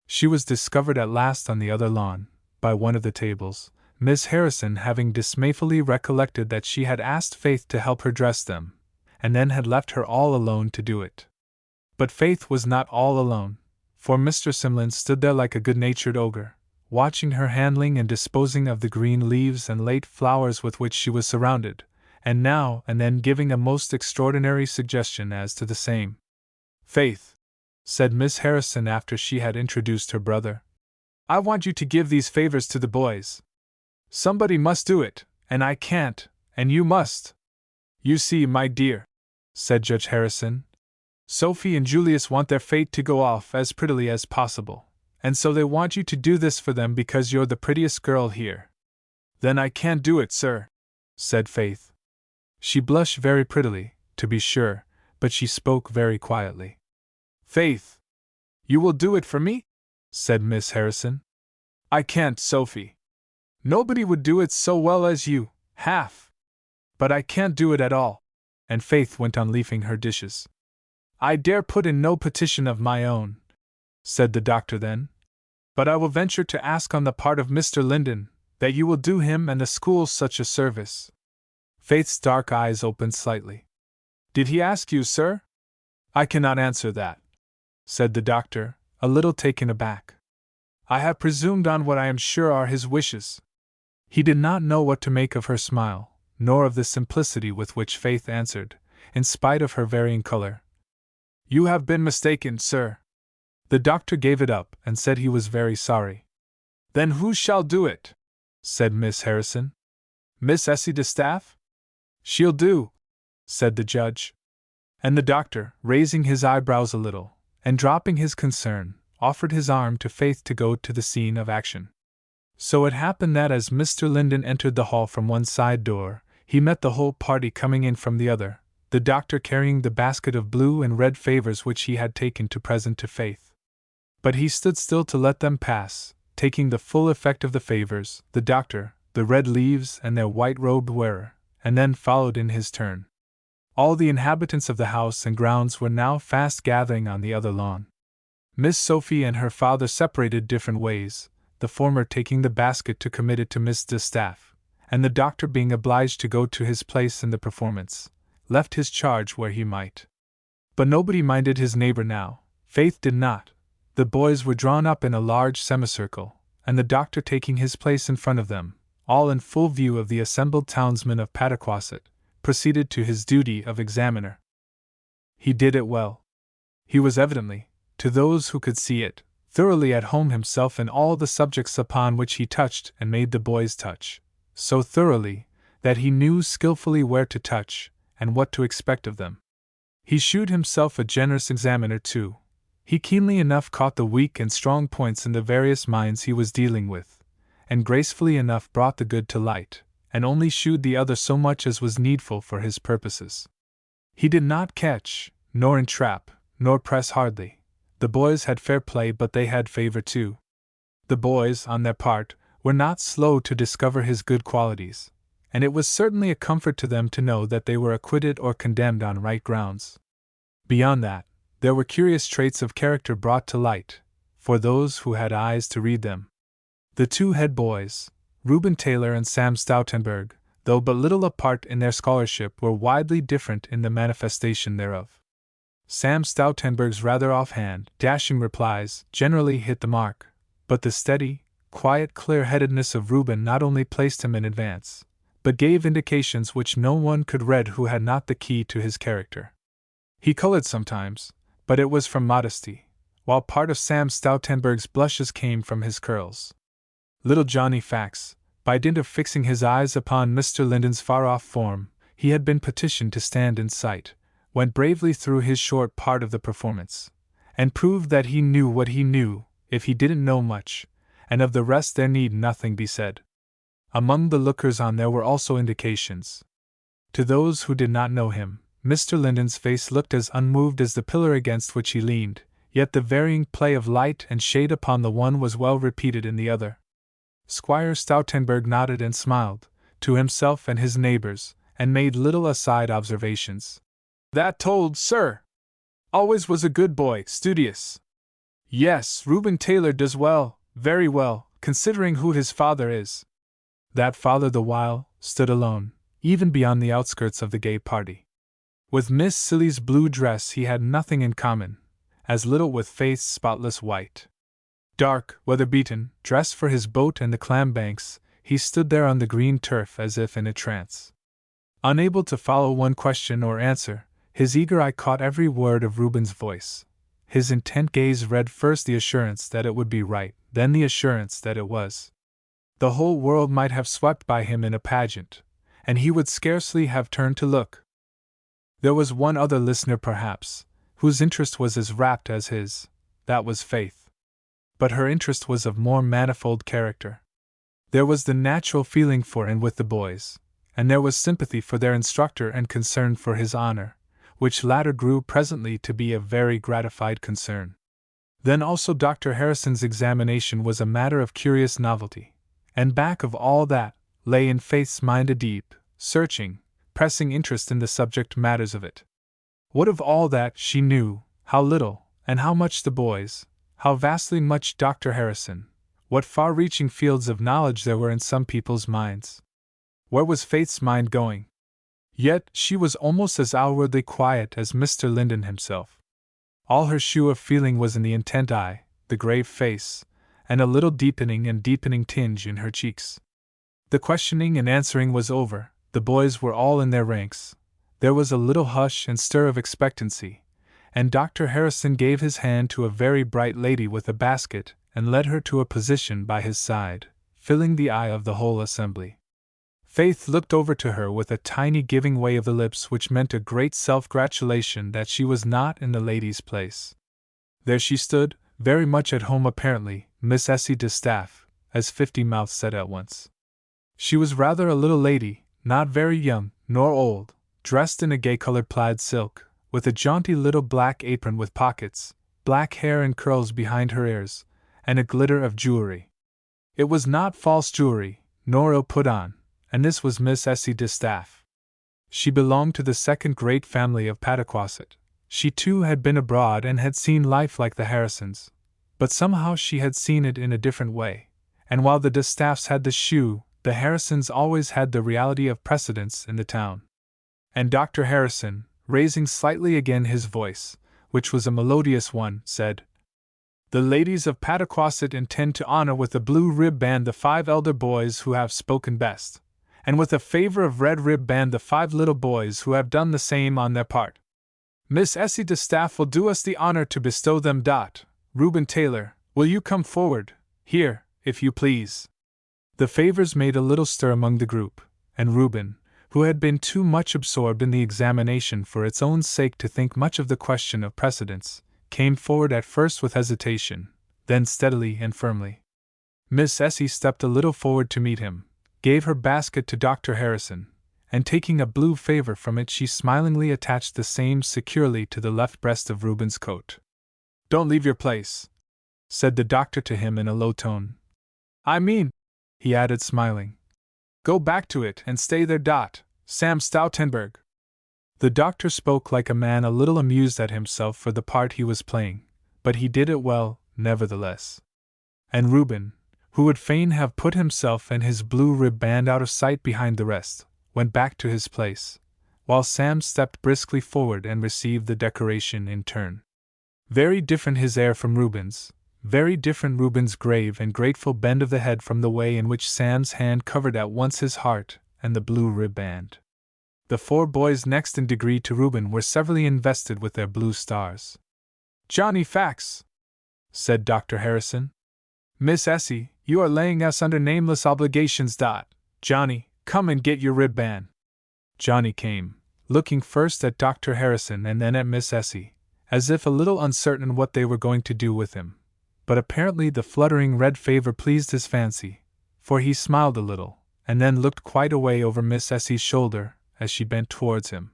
She was discovered at last on the other lawn, by one of the tables, Miss Harrison having dismayfully recollected that she had asked Faith to help her dress them, and then had left her all alone to do it. But Faith was not all alone, for Mr. Simlin stood there like a good-natured ogre, watching her handling and disposing of the green leaves and late flowers with which she was surrounded, and now and then giving a most extraordinary suggestion as to the same. "Faith," said Miss Harrison after she had introduced her brother, "I want you to give these favors to the boys. Somebody must do it, and I can't, and you must." "You see, my dear," said Judge Harrison, "Sophie and Julius want their fate to go off as prettily as possible, and so they want you to do this for them because you're the prettiest girl here." "Then I can't do it, sir," said Faith. She blushed very prettily, to be sure, but she spoke very quietly. "Faith, you will do it for me?" said Miss Harrison. "I can't, Sophie. Nobody would do it so well as you, half. But I can't do it at all." And Faith went on leafing her dishes. "I dare put in no petition of my own," said the doctor then, "but I will venture to ask on the part of Mr. Linden that you will do him and the school such a service." Faith's dark eyes opened slightly. "Did he ask you, sir?" "I cannot answer that," said the doctor, a little taken aback. "I have presumed on what I am sure are his wishes." He did not know what to make of her smile, nor of the simplicity with which Faith answered, in spite of her varying color. "You have been mistaken, sir." The doctor gave it up and said he was very sorry. "Then who shall do it?" said Miss Harrison. "Miss Essie de Staff?" "She'll do," said the judge. And the doctor, raising his eyebrows a little, and dropping his concern, offered his arm to Faith to go to the scene of action. So it happened that as Mr. Linden entered the hall from one side door, he met the whole party coming in from the other, the doctor carrying the basket of blue and red favors which he had taken to present to Faith. But he stood still to let them pass, taking the full effect of the favors, the doctor, the red leaves and their white-robed wearer, and then followed in his turn. All the inhabitants of the house and grounds were now fast gathering on the other lawn. Miss Sophie and her father separated different ways, the former taking the basket to commit it to Miss de Staff, and the doctor being obliged to go to his place in the performance, left his charge where he might. But nobody minded his neighbor now. Faith did not. The boys were drawn up in a large semicircle, and the doctor taking his place in front of them, all in full view of the assembled townsmen of Pataquasset, proceeded to his duty of examiner. He did it well. He was evidently, to those who could see it, thoroughly at home himself in all the subjects upon which he touched and made the boys touch, so thoroughly that he knew skillfully where to touch and what to expect of them. He shewed himself a generous examiner too. He keenly enough caught the weak and strong points in the various minds he was dealing with, and gracefully enough brought the good to light, and only shewed the other so much as was needful for his purposes. He did not catch, nor entrap, nor press hardly, The boys had fair play, but they had favor too. The boys, on their part, were not slow to discover his good qualities, and it was certainly a comfort to them to know that they were acquitted or condemned on right grounds. Beyond that, there were curious traits of character brought to light, for those who had eyes to read them. The two head boys, Reuben Taylor and Sam Stoutenberg, though but little apart in their scholarship, were widely different in the manifestation thereof. Sam Stoutenberg's rather offhand, dashing replies generally hit the mark, but the steady, quiet clear-headedness of Reuben not only placed him in advance, but gave indications which no one could read who had not the key to his character. He colored sometimes, but it was from modesty, while part of Sam Stoutenberg's blushes came from his curls. Little Johnny Fax, by dint of fixing his eyes upon Mr. Linden's far-off form, he had been petitioned to stand in sight, went bravely through his short part of the performance, and proved that he knew what he knew, if he didn't know much, and of the rest there need nothing be said. Among the lookers-on there were also indications. To those who did not know him, Mr. Linden's face looked as unmoved as the pillar against which he leaned, yet the varying play of light and shade upon the one was well repeated in the other. Squire Stoutenberg nodded and smiled, to himself and his neighbors, and made little aside observations. "That told, sir. Always was a good boy, studious. Yes, Reuben Taylor does well, very well, considering who his father is." That father the while stood alone, even beyond the outskirts of the gay party. With Miss Cillie's blue dress he had nothing in common, as little with Faith's spotless white. Dark, weather-beaten, dressed for his boat and the clam banks, he stood there on the green turf as if in a trance. Unable to follow one question or answer, his eager eye caught every word of Reuben's voice. His intent gaze read first the assurance that it would be right, then the assurance that it was. The whole world might have swept by him in a pageant, and he would scarcely have turned to look. There was one other listener perhaps, whose interest was as rapt as his, that was Faith. But her interest was of more manifold character. There was the natural feeling for and with the boys, and there was sympathy for their instructor and concern for his honor, which latter grew presently to be a very gratified concern. Then also Dr. Harrison's examination was a matter of curious novelty, and back of all that lay in Faith's mind a deep, searching, pressing interest in the subject matters of it. What of all that she knew, how little, and how much the boys, how vastly much Dr. Harrison, what far-reaching fields of knowledge there were in some people's minds. Where was Faith's mind going? Yet she was almost as outwardly quiet as Mr. Linden himself. All her shew of feeling was in the intent eye, the grave face, and a little deepening and deepening tinge in her cheeks. The questioning and answering was over, the boys were all in their ranks, there was a little hush and stir of expectancy, and Dr. Harrison gave his hand to a very bright lady with a basket and led her to a position by his side, filling the eye of the whole assembly. Faith looked over to her with a tiny giving way of the lips which meant a great self-gratulation that she was not in the lady's place. There she stood, very much at home apparently, Miss Essie Distaff, as 50 mouths said at once. She was rather a little lady, not very young, nor old, dressed in a gay-colored plaid silk, with a jaunty little black apron with pockets, black hair and curls behind her ears, and a glitter of jewelry. It was not false jewelry, nor ill put on, and this was Miss Essie Distaff. She belonged to the second great family of Pataquasset. She too had been abroad and had seen life like the Harrisons, but somehow she had seen it in a different way, and while the Distaffs had the shoe, the Harrisons always had the reality of precedence in the town. And Dr. Harrison, raising slightly again his voice, which was a melodious one, said, "The ladies of Pataquasset intend to honor with a blue rib band the 5 elder boys who have spoken best, and with a favor of red rib band the 5 little boys who have done the same on their part. Miss Essie Distaff will do us the honor to bestow them. Reuben Taylor, will you come forward, here, if you please?" The favors made a little stir among the group, and Reuben, who had been too much absorbed in the examination for its own sake to think much of the question of precedence, came forward at first with hesitation, then steadily and firmly. Miss Essie stepped a little forward to meet him, gave her basket to Dr. Harrison, and taking a blue favor from it she smilingly attached the same securely to the left breast of Reuben's coat. Don't leave your place, said the doctor to him in a low tone. I mean, he added smiling, go back to it and stay there. Sam Stoutenberg. The doctor spoke like a man a little amused at himself for the part he was playing, but he did it well, nevertheless. And Reuben, who would fain have put himself and his blue ribband out of sight behind the rest, went back to his place, while Sam stepped briskly forward and received the decoration in turn. Very different his air from Reuben's, very different Reuben's grave and grateful bend of the head from the way in which Sam's hand covered at once his heart and the blue ribband. The 4 boys next in degree to Reuben were severally invested with their blue stars. Johnny Fax, said Dr. Harrison. Miss Essie, you are laying us under nameless obligations. Johnny, come and get your ribband. Johnny came, looking first at Dr. Harrison and then at Miss Essie, as if a little uncertain what they were going to do with him. But apparently the fluttering red favor pleased his fancy, for he smiled a little, and then looked quite away over Miss Essie's shoulder as she bent towards him.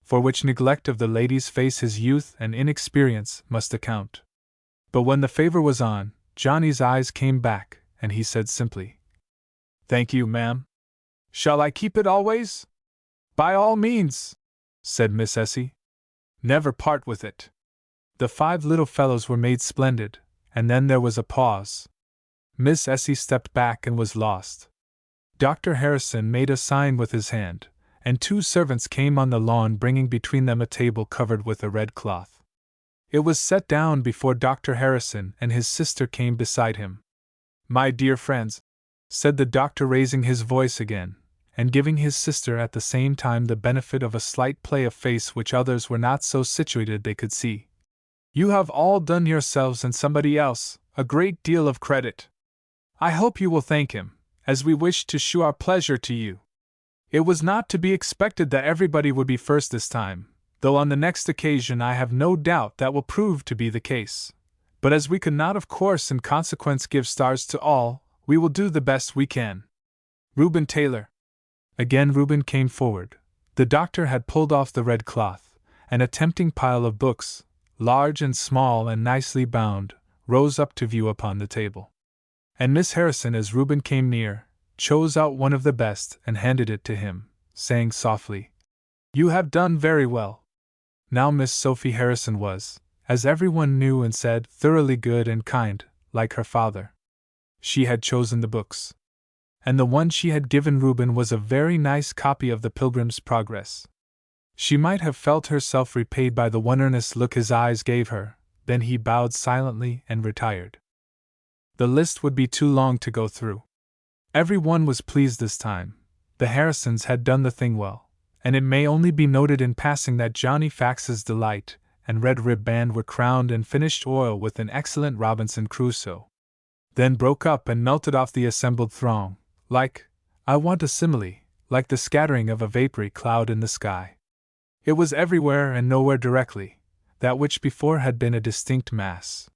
For which neglect of the lady's face his youth and inexperience must account. But when the favor was on, Johnny's eyes came back, and he said simply, Thank you, ma'am. Shall I keep it always? By all means, said Miss Essie. Never part with it. The 5 little fellows were made splendid, and then there was a pause. Miss Essie stepped back and was lost. Dr. Harrison made a sign with his hand, and 2 servants came on the lawn bringing between them a table covered with a red cloth. It was set down before Dr. Harrison, and his sister came beside him. My dear friends, said the doctor, raising his voice again, and giving his sister at the same time the benefit of a slight play of face which others were not so situated they could see. You have all done yourselves and somebody else a great deal of credit. I hope you will thank him, as we wish to shew our pleasure to you. It was not to be expected that everybody would be first this time, though on the next occasion I have no doubt that will prove to be the case. But as we could not of course in consequence give stars to all, we will do the best we can. Reuben Taylor. Again Reuben came forward. The doctor had pulled off the red cloth, and a tempting pile of books, large and small and nicely bound, rose up to view upon the table. And Miss Harrison, as Reuben came near, chose out one of the best and handed it to him, saying softly, You have done very well. Now Miss Sophie Harrison was, as everyone knew and said, thoroughly good and kind, like her father. She had chosen the books. And the one she had given Reuben was a very nice copy of the Pilgrim's Progress. She might have felt herself repaid by the one earnest look his eyes gave her, then he bowed silently and retired. The list would be too long to go through. Every one was pleased this time. The Harrisons had done the thing well, and it may only be noted in passing that Johnny Fax's Delight and Red Ribband were crowned and finished oil with an excellent Robinson Crusoe. Then broke up and melted off the assembled throng, I want a simile, like the scattering of a vapory cloud in the sky. It was everywhere and nowhere directly, that which before had been a distinct mass.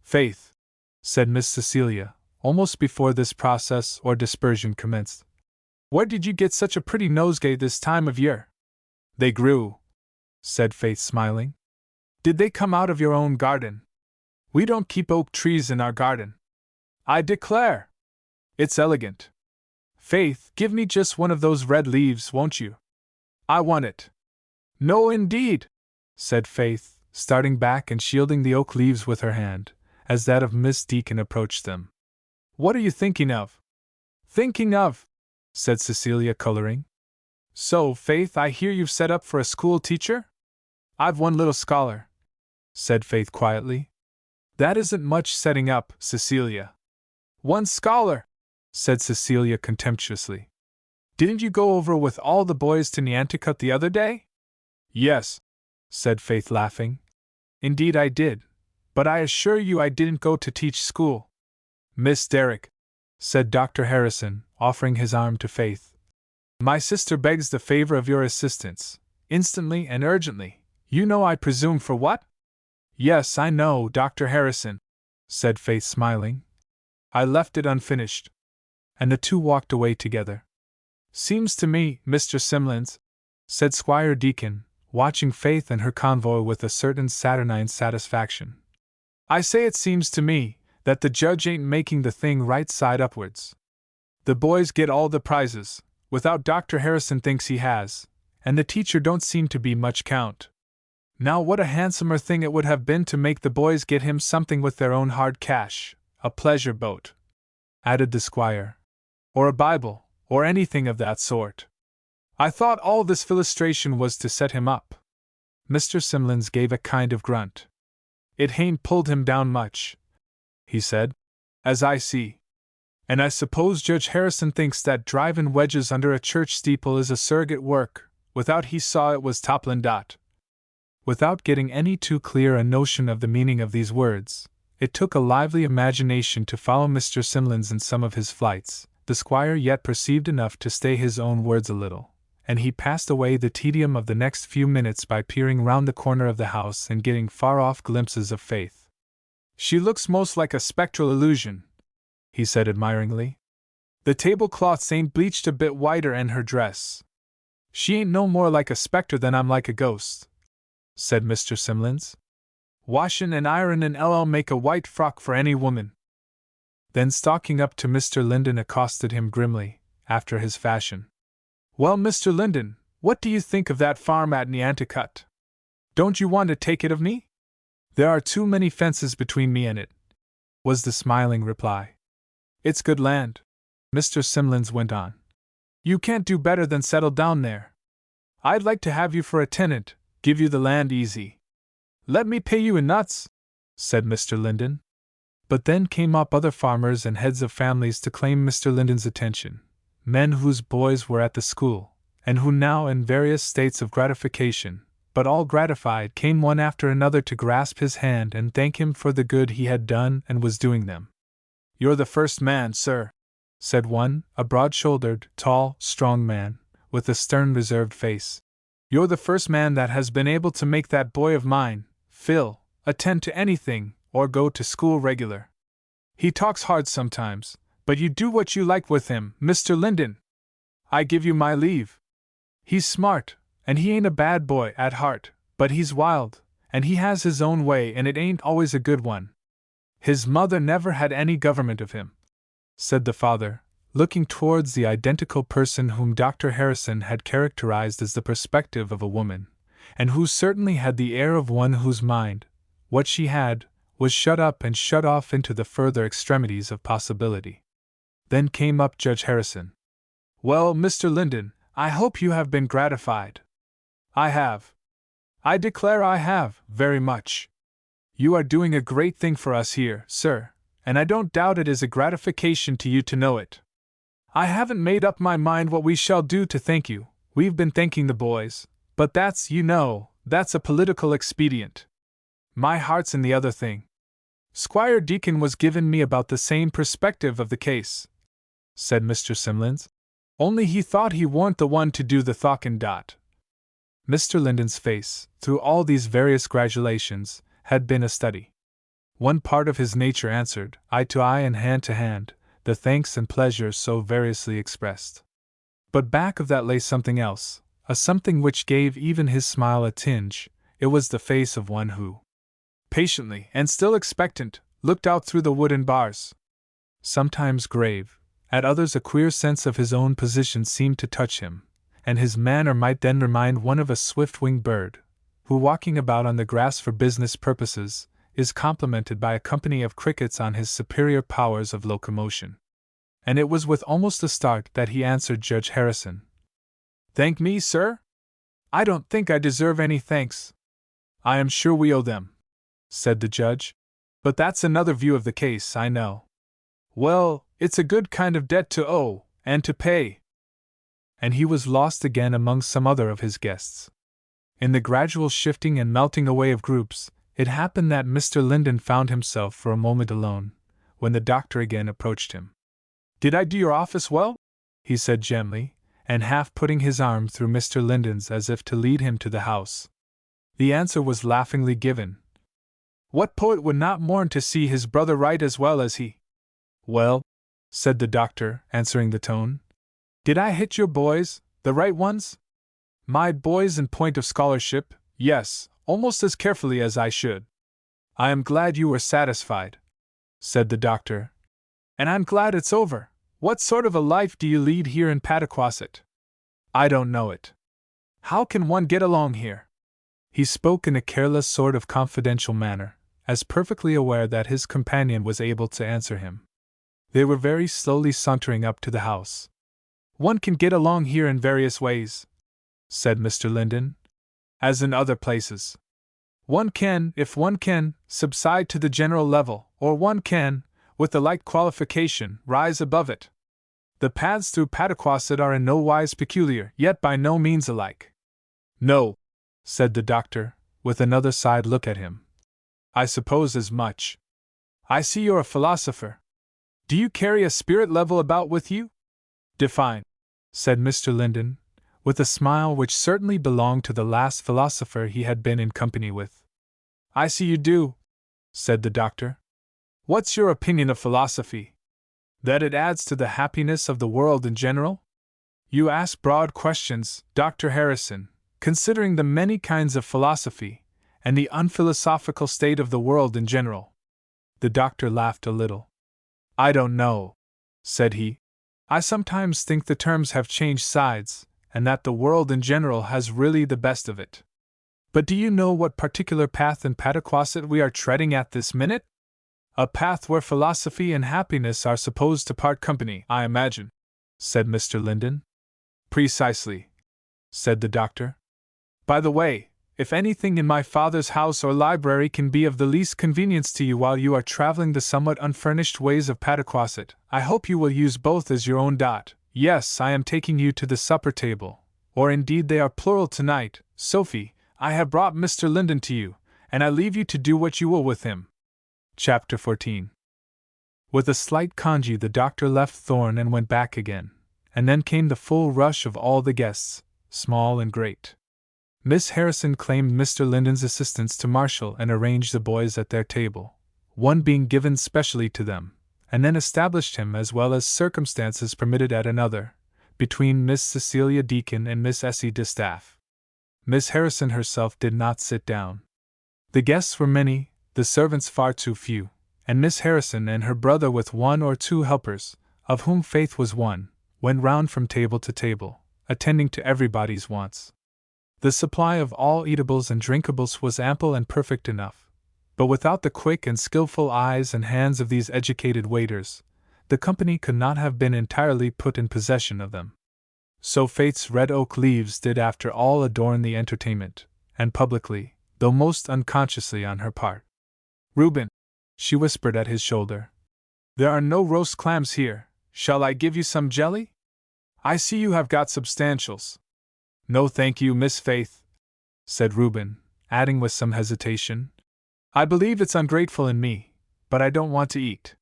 Faith, said Miss Cecilia, almost before this process or dispersion commenced, where did you get such a pretty nosegay this time of year? They grew, said Faith, smiling. Did they come out of your own garden? We don't keep oak trees in our garden. I declare! It's elegant. Faith, give me just one of those red leaves, won't you? I want it. No, indeed, said Faith, starting back and shielding the oak leaves with her hand, as that of Miss Deacon approached them. What are you thinking of? Thinking of, said Cecilia, coloring. So, Faith, I hear you've set up for a school teacher? I've one little scholar, said Faith quietly. That isn't much setting up, Cecilia. One scholar, said Cecilia contemptuously. Didn't you go over with all the boys to Nantucket the other day? Yes, said Faith, laughing. Indeed I did, but I assure you I didn't go to teach school. Miss Derrick, said Dr. Harrison, offering his arm to Faith. My sister begs the favor of your assistance, instantly and urgently. You know, I presume, for what? Yes, I know, Dr. Harrison, said Faith, smiling. I left it unfinished. And the two walked away together. Seems to me, Mr. Simlins, said Squire Deacon, watching Faith and her convoy with a certain saturnine satisfaction, I say it seems to me that the judge ain't making the thing right side upwards. The boys get all the prizes, without Dr. Harrison thinks he has, and the teacher don't seem to be much count. Now what a handsomer thing it would have been to make the boys get him something with their own hard cash, a pleasure boat, added the squire, or a Bible, or anything of that sort. I thought all this philistration was to set him up. Mr. Simlins gave a kind of grunt. It hain't pulled him down much, he said, as I see. And I suppose Judge Harrison thinks that drivin' wedges under a church steeple is a surrogate work, without he saw it was toppling dot. Without getting any too clear a notion of the meaning of these words, it took a lively imagination to follow Mr. Simlins in some of his flights. The squire yet perceived enough to stay his own words a little, and he passed away the tedium of the next few minutes by peering round the corner of the house and getting far-off glimpses of Faith. She looks most like a spectral illusion, he said admiringly. The tablecloths ain't bleached a bit whiter and her dress. She ain't no more like a spectre than I'm like a ghost, said Mr. Simlins. Washin' and ironin' LL make a white frock for any woman. Then stalking up to Mr. Linden accosted him grimly, after his fashion. Well, Mr. Linden, what do you think of that farm at Nantucket? Don't you want to take it of me? There are too many fences between me and it, was the smiling reply. It's good land, Mr. Simlins went on. You can't do better than settle down there. I'd like to have you for a tenant, give you the land easy. Let me pay you in nuts, said Mr. Linden. But then came up other farmers and heads of families to claim Mr. Linden's attention, men whose boys were at the school, and who now in various states of gratification, but all gratified, came one after another to grasp his hand and thank him for the good he had done and was doing them. You're the first man, sir, said one, a broad-shouldered, tall, strong man, with a stern, reserved face. You're the first man that has been able to make that boy of mine, Phil, attend to anything, or go to school regular. He talks hard sometimes, but you do what you like with him, Mr. Linden. I give you my leave. He's smart, and he ain't a bad boy at heart, but he's wild, and he has his own way, and it ain't always a good one. His mother never had any government of him, said the father, looking towards the identical person whom Dr. Harrison had characterized as the perspective of a woman, and who certainly had the air of one whose mind, what she had, was shut up and shut off into the further extremities of possibility. Then came up Judge Harrison. Well, Mr. Linden, I hope you have been gratified. I have. I declare I have, very much. You are doing a great thing for us here, sir, and I don't doubt it is a gratification to you to know it. I haven't made up my mind what we shall do to thank you. We've been thanking the boys, but that's, you know, that's a political expedient. My heart's in the other thing. Squire Deacon was giving me about the same perspective of the case, said Mr. Simlins, only he thought he warn't the one to do the thockin' dot. Mr. Linden's face, through all these various gratulations, had been a study. One part of his nature answered, eye to eye and hand to hand, the thanks and pleasure so variously expressed. But back of that lay something else, a something which gave even his smile a tinge. It was the face of one who, patiently and still expectant, looked out through the wooden bars. Sometimes grave, at others a queer sense of his own position seemed to touch him, and his manner might then remind one of a swift-winged bird, who, walking about on the grass for business purposes, is complimented by a company of crickets on his superior powers of locomotion. And it was with almost a start that he answered Judge Harrison. Thank me, sir? I don't think I deserve any thanks. I am sure we owe them, said the judge. But that's another view of the case, I know. Well, it's a good kind of debt to owe, and to pay. And he was lost again among some other of his guests. In the gradual shifting and melting away of groups, it happened that Mr. Linden found himself for a moment alone, when the doctor again approached him. Did I do your office well? He said gently, and half putting his arm through Mr. Linden's as if to lead him to the house. The answer was laughingly given. What poet would not mourn to see his brother write as well as he? Well, said the doctor, answering the tone. Did I hit your boys, the right ones? My boys in point of scholarship, yes, almost as carefully as I should. I am glad you were satisfied, said the doctor. And I'm glad it's over. What sort of a life do you lead here in Pataquasset? I don't know it. How can one get along here? He spoke in a careless sort of confidential manner, as perfectly aware that his companion was able to answer him. They were very slowly sauntering up to the house. One can get along here in various ways, said Mr. Linden, as in other places. One can, if one can, subside to the general level, or one can, with the like qualification, rise above it. The paths through Pataquasset are in no wise peculiar, yet by no means alike. No, said the doctor, with another side look at him. I suppose as much. I see you're a philosopher. Do you carry a spirit level about with you? Define, said Mr. Linden, with a smile which certainly belonged to the last philosopher he had been in company with. I see you do, said the doctor. What's your opinion of philosophy? That it adds to the happiness of the world in general? You ask broad questions, Dr. Harrison, considering the many kinds of philosophy, and the unphilosophical state of the world in general. The doctor laughed a little. I don't know, said he. I sometimes think the terms have changed sides, and that the world in general has really the best of it. But do you know what particular path in Pataquasset we are treading at this minute? A path where philosophy and happiness are supposed to part company, I imagine, said Mr. Linden. Precisely, said the doctor. By the way, if anything in my father's house or library can be of the least convenience to you while you are traveling the somewhat unfurnished ways of Pataquasset, I hope you will use both as your own. Yes, I am taking you to the supper table, or indeed they are plural tonight. Sophie, I have brought Mr. Linden to you, and I leave you to do what you will with him. Chapter 14. With a slight congee the doctor left Thorn and went back again, and then came the full rush of all the guests, small and great. Miss Harrison claimed Mr. Linden's assistance to marshal and arrange the boys at their table, one being given specially to them, and then established him as well as circumstances permitted at another, between Miss Cecilia Deacon and Miss Essie Distaff. Miss Harrison herself did not sit down. The guests were many, the servants far too few, and Miss Harrison and her brother with one or two helpers, of whom Faith was one, went round from table to table, attending to everybody's wants. The supply of all eatables and drinkables was ample and perfect enough, but without the quick and skillful eyes and hands of these educated waiters, the company could not have been entirely put in possession of them. So Faith's red oak leaves did after all adorn the entertainment, and publicly, though most unconsciously on her part. Reuben, she whispered at his shoulder, there are no roast clams here. Shall I give you some jelly? I see you have got substantials. No thank you, Miss Faith, said Reuben, adding with some hesitation, I believe it's ungrateful in me, but I don't want to eat.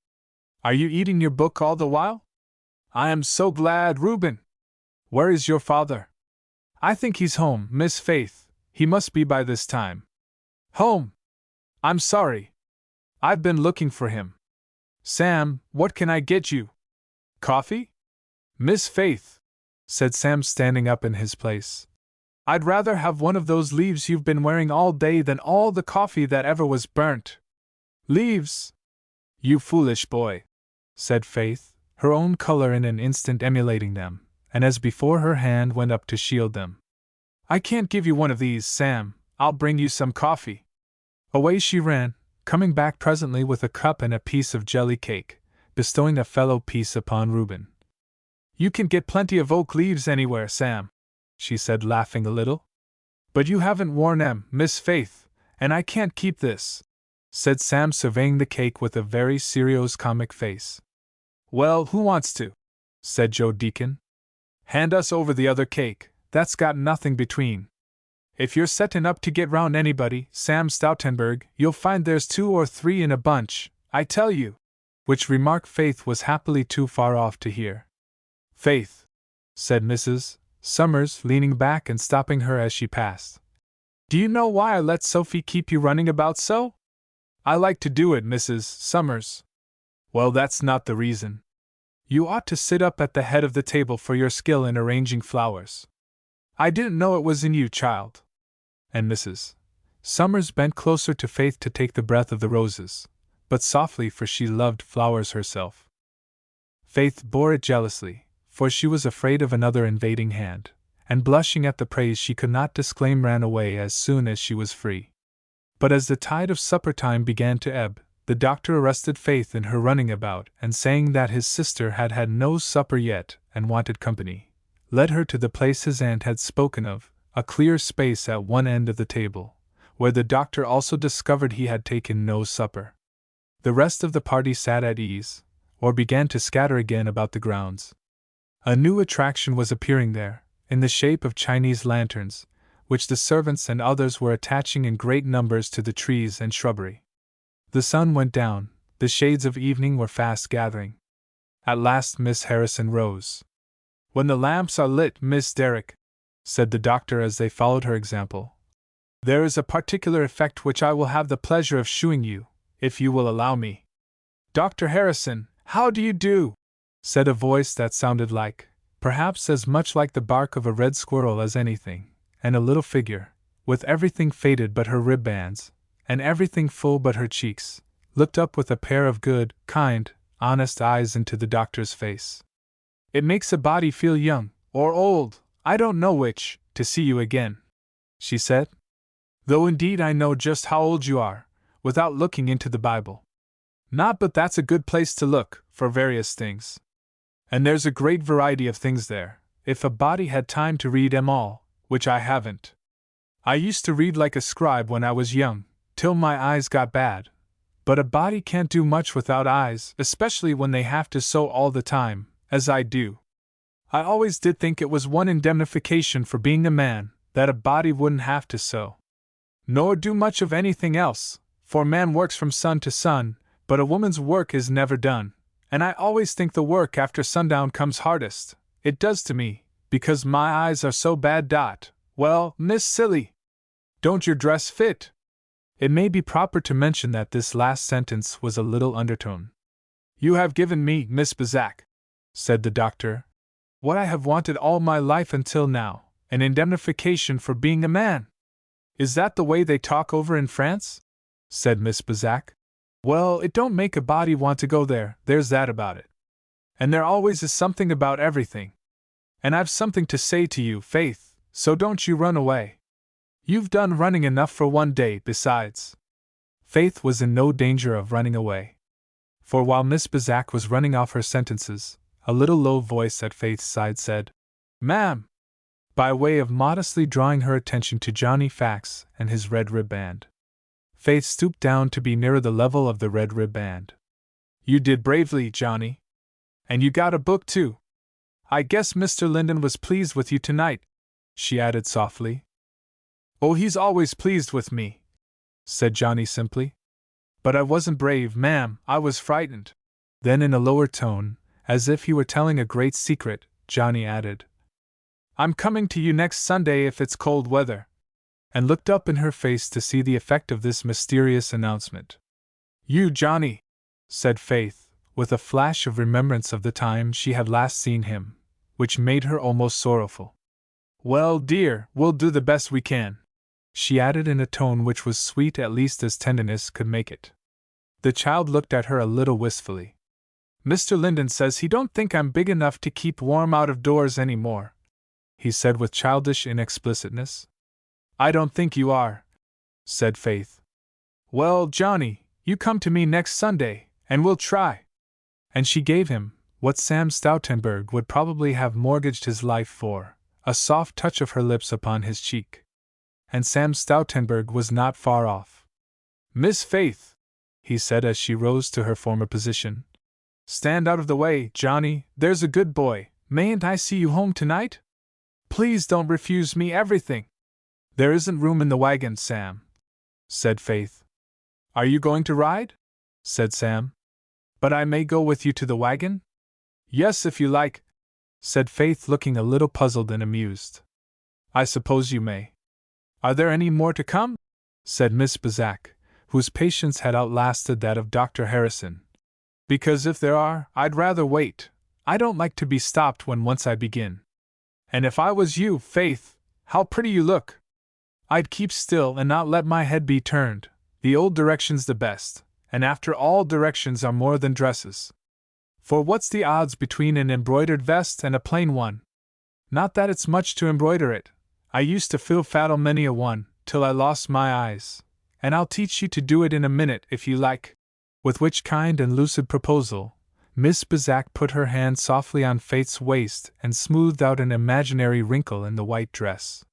Are you eating your book all the while? I am so glad, Reuben. Where is your father? I think he's home, Miss Faith. He must be by this time. Home? I'm sorry. I've been looking for him. Sam, what can I get you? Coffee? Miss Faith, said Sam, standing up in his place. I'd rather have one of those leaves you've been wearing all day than all the coffee that ever was burnt. Leaves? You foolish boy, said Faith, her own color in an instant emulating them, and as before her hand went up to shield them. I can't give you one of these, Sam. I'll bring you some coffee. Away she ran, coming back presently with a cup and a piece of jelly cake, bestowing a fellow piece upon Reuben. You can get plenty of oak leaves anywhere, Sam, she said, laughing a little. But you haven't worn 'em, Miss Faith, and I can't keep this, said Sam, surveying the cake with a very serious comic face. Well, who wants to? Said Joe Deacon. Hand us over the other cake, that's got nothing between. If you're settin' up to get round anybody, Sam Stoutenberg, you'll find there's 2 or 3 in a bunch, I tell you. Which remark Faith was happily too far off to hear. Faith, said Mrs. Summers, leaning back and stopping her as she passed. Do you know why I let Sophie keep you running about so? I like to do it, Mrs. Summers. Well, that's not the reason. You ought to sit up at the head of the table for your skill in arranging flowers. I didn't know it was in you, child. And Mrs. Summers bent closer to Faith to take the breath of the roses, but softly, for she loved flowers herself. Faith bore it jealously, for she was afraid of another invading hand, and blushing at the praise she could not disclaim ran away as soon as she was free. But as the tide of supper time began to ebb, the doctor arrested Faith in her running about, and saying that his sister had had no supper yet and wanted company, led her to the place his aunt had spoken of, a clear space at one end of the table, where the doctor also discovered he had taken no supper. The rest of the party sat at ease, or began to scatter again about the grounds. A new attraction was appearing there, in the shape of Chinese lanterns, which the servants and others were attaching in great numbers to the trees and shrubbery. The sun went down, the shades of evening were fast gathering. At last Miss Harrison rose. "When the lamps are lit, Miss Derrick," said the doctor as they followed her example, "there is a particular effect which I will have the pleasure of shewing you, if you will allow me." "Dr. Harrison, how do you do?" said a voice that sounded like, perhaps as much like the bark of a red squirrel as anything, and a little figure, with everything faded but her ribbands, and everything full but her cheeks, looked up with a pair of good, kind, honest eyes into the doctor's face. "It makes a body feel young, or old, I don't know which, to see you again," she said. "Though indeed I know just how old you are, without looking into the Bible. Not but that's a good place to look, for various things. And there's a great variety of things there, if a body had time to read 'em all, which I haven't. I used to read like a scribe when I was young, till my eyes got bad. But a body can't do much without eyes, especially when they have to sew all the time, as I do. I always did think it was one indemnification for being a man, that a body wouldn't have to sew. Nor do much of anything else, for man works from sun to sun, but a woman's work is never done, and I always think the work after sundown comes hardest, it does to me, because my eyes are so bad. Well, Miss Silly, don't your dress fit?" It may be proper to mention that this last sentence was a little undertone. "You have given me, Miss Bazak," said the doctor, "what I have wanted all my life until now, an indemnification for being a man." "Is that the way they talk over in France?" said Miss Bazak. "Well, it don't make a body want to go there, there's that about it. And there always is something about everything. And I've something to say to you, Faith, so don't you run away. You've done running enough for one day, besides." Faith was in no danger of running away. For while Miss Bazak was running off her sentences, a little low voice at Faith's side said, "Ma'am," by way of modestly drawing her attention to Johnny Fax and his red ribband. Faith stooped down to be nearer the level of the red ribband. "You did bravely, Johnny. And you got a book, too. I guess Mr. Linden was pleased with you tonight," she added softly. "Oh, he's always pleased with me," said Johnny simply. "But I wasn't brave, ma'am, I was frightened." Then in a lower tone, as if he were telling a great secret, Johnny added, "I'm coming to you next Sunday if it's cold weather," and looked up in her face to see the effect of this mysterious announcement. "You, Johnny," said Faith, with a flash of remembrance of the time she had last seen him, which made her almost sorrowful. "Well, dear, we'll do the best we can," she added in a tone which was sweet at least as tenderness could make it. The child looked at her a little wistfully. "Mr. Linden says he don't think I'm big enough to keep warm out of doors any more," he said with childish inexplicitness. "I don't think you are," said Faith. "Well, Johnny, you come to me next Sunday, and we'll try." And she gave him, what Sam Stoutenburg would probably have mortgaged his life for, a soft touch of her lips upon his cheek. And Sam Stoutenburg was not far off. "Miss Faith," he said as she rose to her former position, "stand out of the way, Johnny, there's a good boy. Mayn't I see you home tonight? Please don't refuse me everything." "There isn't room in the wagon, Sam," said Faith. "Are you going to ride?" said Sam. "But I may go with you to the wagon?" "Yes, if you like," said Faith, looking a little puzzled and amused. "I suppose you may." "Are there any more to come?" said Miss Bazak, whose patience had outlasted that of Dr. Harrison. "Because if there are, I'd rather wait. I don't like to be stopped when once I begin. And if I was you, Faith, how pretty you look!" I'd keep still and not let my head be turned. The old direction's the best, and after all directions are more than dresses. For what's the odds between an embroidered vest and a plain one? Not that it's much to embroider it. I used to fill faddle many a one, till I lost my eyes, and I'll teach you to do it in a minute if you like. With which kind and lucid proposal, Miss Bazak put her hand softly on Faith's waist and smoothed out an imaginary wrinkle in the white dress.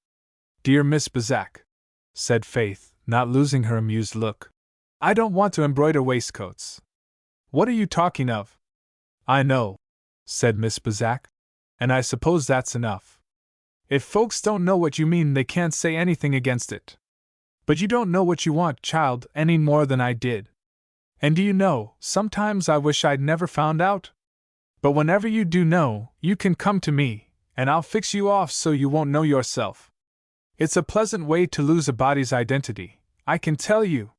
"Dear Miss Bazak," said Faith, not losing her amused look, "I don't want to embroider waistcoats." "What are you talking of?" "I know," said Miss Bazak, "and I suppose that's enough. If folks don't know what you mean, they can't say anything against it. But you don't know what you want, child, any more than I did. And do you know, sometimes I wish I'd never found out? But whenever you do know, you can come to me, and I'll fix you off so you won't know yourself. It's a pleasant way to lose a body's identity, I can tell you.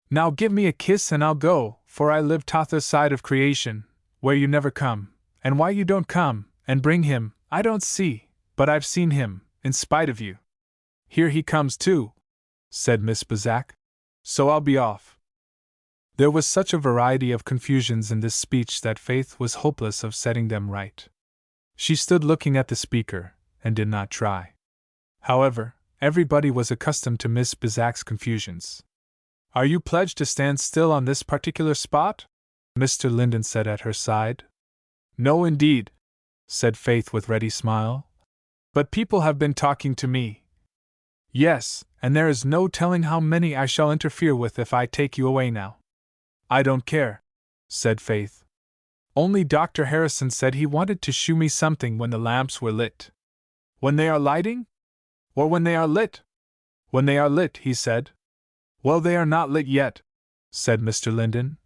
Now give me a kiss and I'll go, for I live t'other side of creation, where you never come, and why you don't come, and bring him, I don't see, but I've seen him, in spite of you." "Here he comes too," said Miss Bazak. "So I'll be off." There was such a variety of confusions in this speech that Faith was hopeless of setting them right. She stood looking at the speaker, and did not try. However, everybody was accustomed to Miss Bazak's confusions. "Are you pledged to stand still on this particular spot?" Mr. Linden said at her side. "No, indeed," said Faith with ready smile. "But people have been talking to me." "Yes, and there is no telling how many I shall interfere with if I take you away now." "I don't care," said Faith. "Only Dr. Harrison said he wanted to shew me something when the lamps were lit." "When they are lighting? Or when they are lit?" "When they are lit," he said. "Well, they are not lit yet," said Mr. Linden.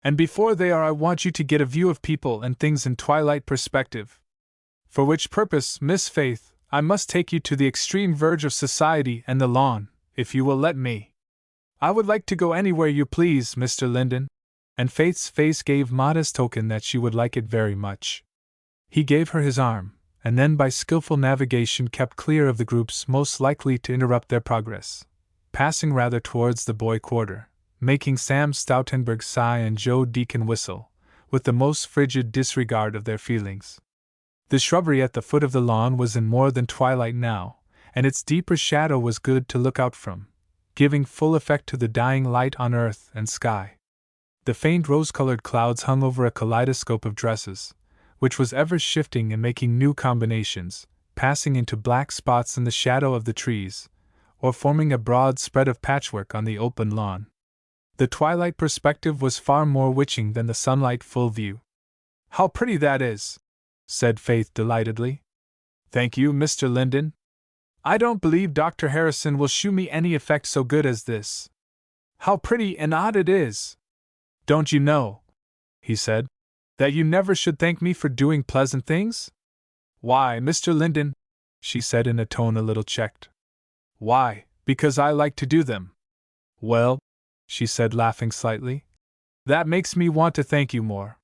"And before they are, I want you to get a view of people and things in twilight perspective. For which purpose, Miss Faith, I must take you to the extreme verge of society and the lawn, if you will let me." "I would like to go anywhere you please, Mr. Linden," and Faith's face gave modest token that she would like it very much. He gave her his arm, and then by skillful navigation kept clear of the groups most likely to interrupt their progress, passing rather towards the boy quarter, making Sam Stoutenberg sigh and Joe Deacon whistle, with the most frigid disregard of their feelings. The shrubbery at the foot of the lawn was in more than twilight now, and its deeper shadow was good to look out from, giving full effect to the dying light on earth and sky. The faint rose-colored clouds hung over a kaleidoscope of dresses, which was ever shifting and making new combinations, passing into black spots in the shadow of the trees, or forming a broad spread of patchwork on the open lawn. The twilight perspective was far more witching than the sunlight full view. "How pretty that is!" said Faith delightedly. "Thank you, Mr. Linden. I don't believe Dr. Harrison will shew me any effect so good as this. How pretty and odd it is! Don't you know," he said, "that you never should thank me for doing pleasant things?" "Why, Mr. Linden?" she said in a tone a little checked. "Why, because I like to do them." "Well," she said laughing slightly, "that makes me want to thank you more.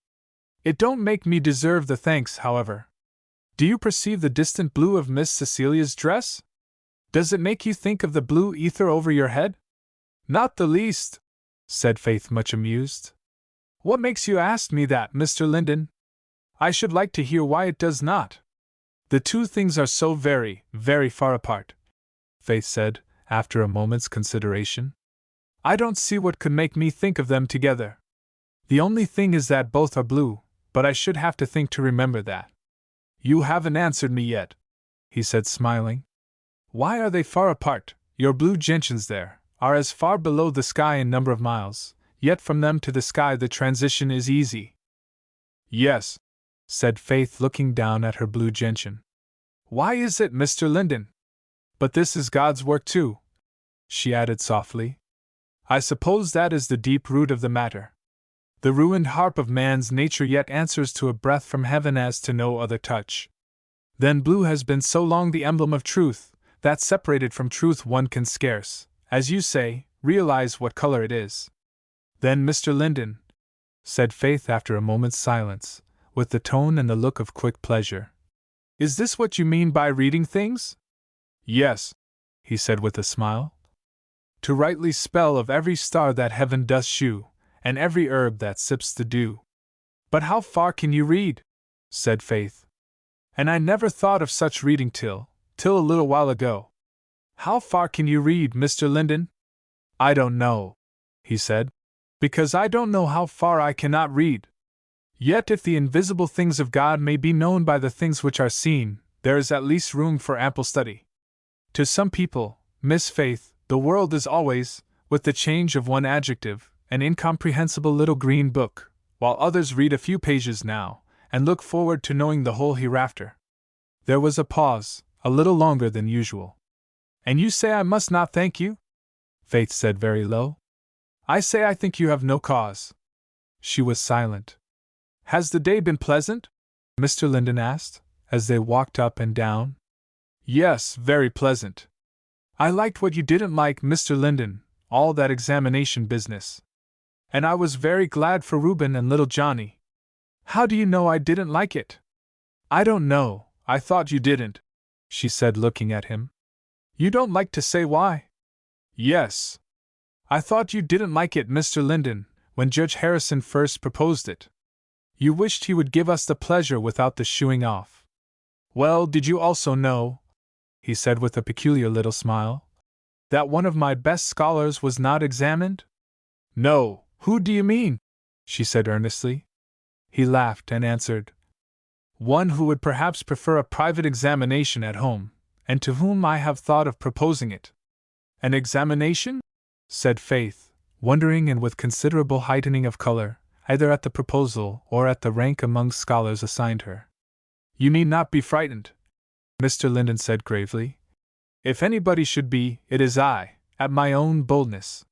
It don't make me deserve the thanks, however. Do you perceive the distant blue of Miss Cecilia's dress? Does it make you think of the blue ether over your head?" "Not the least," said Faith, much amused. "What makes you ask me that, Mr. Linden? I should like to hear why it does not. The two things are so very, very far apart," Faith said, after a moment's consideration. "I don't see what could make me think of them together. The only thing is that both are blue, but I should have to think to remember that." "You haven't answered me yet," he said, smiling. "Why are they far apart? Your blue gentians there are as far below the sky in number of miles, yet from them to the sky the transition is easy." "Yes," said Faith, looking down at her blue gentian. "Why is it, Mr. Linden? But this is God's work too," she added softly. "I suppose that is the deep root of the matter. The ruined harp of man's nature yet answers to a breath from heaven as to no other touch. Then blue has been so long the emblem of truth, that separated from truth one can scarce, as you say, realize what color it is." "Then, Mr. Linden," said Faith after a moment's silence, with the tone and the look of quick pleasure, "is this what you mean by reading things?" "Yes," he said with a smile. To rightly spell of every star that heaven doth shew, and every herb that sips the dew. But how far can you read? Said Faith. And I never thought of such reading till a little while ago. How far can you read, Mr. Linden? I don't know, he said, because I don't know how far I cannot read. Yet if the invisible things of God may be known by the things which are seen, there is at least room for ample study. To some people, Miss Faith, the world is always, with the change of one adjective, an incomprehensible little green book, while others read a few pages now, and look forward to knowing the whole hereafter. There was a pause, a little longer than usual. And you say I must not thank you? Faith said very low. I say I think you have no cause. She was silent. Has the day been pleasant? Mr. Linden asked, as they walked up and down. Yes, very pleasant. I liked what you didn't like, Mr. Linden, all that examination business. And I was very glad for Reuben and little Johnny. How do you know I didn't like it? I don't know, I thought you didn't, she said, looking at him. You don't like to say why? Yes. I thought you didn't like it, Mr. Linden, when Judge Harrison first proposed it. You wished he would give us the pleasure without the shooing off. Well, did you also know, he said with a peculiar little smile, that one of my best scholars was not examined? No, who do you mean? She said earnestly. He laughed and answered, one who would perhaps prefer a private examination at home, and to whom I have thought of proposing it. An examination? Said Faith, wondering and with considerable heightening of color, either at the proposal or at the rank among scholars assigned her. You need not be frightened, Mr. Linden said gravely. If anybody should be, it is I, at my own boldness.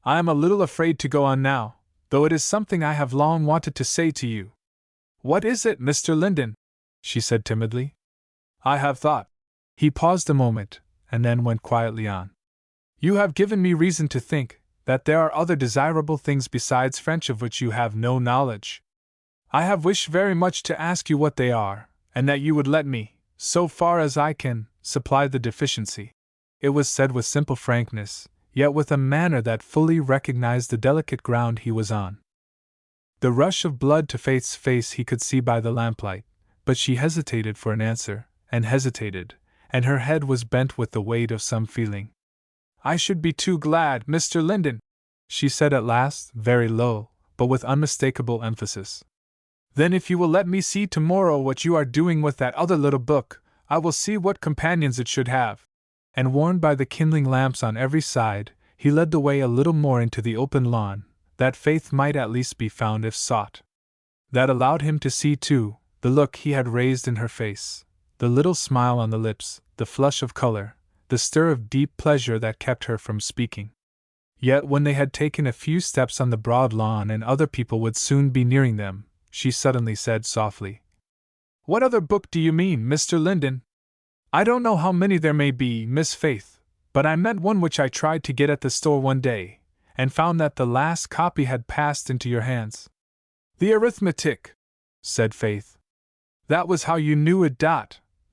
I am a little afraid to go on now, though it is something I have long wanted to say to you. What is it, Mr. Linden? She said timidly. I have thought. He paused a moment, and then went quietly on. You have given me reason to think that there are other desirable things besides French of which you have no knowledge. I have wished very much to ask you what they are, and that you would let me, so far as I can, supply the deficiency. It was said with simple frankness, yet with a manner that fully recognized the delicate ground he was on. The rush of blood to Faith's face he could see by the lamplight, but she hesitated for an answer, and hesitated, and her head was bent with the weight of some feeling. I should be too glad, Mr. Linden, she said at last, very low, but with unmistakable emphasis. Then if you will let me see tomorrow what you are doing with that other little book, I will see what companions it should have. And warned by the kindling lamps on every side, he led the way a little more into the open lawn, that Faith might at least be found if sought. That allowed him to see, too, the look he had raised in her face, the little smile on the lips, the flush of color, the stir of deep pleasure that kept her from speaking. Yet when they had taken a few steps on the broad lawn and other people would soon be nearing them, she suddenly said softly, What other book do you mean, Mr. Linden? I don't know how many there may be, Miss Faith, but I meant one which I tried to get at the store one day, and found that the last copy had passed into your hands. The arithmetic, said Faith. That was how you knew it.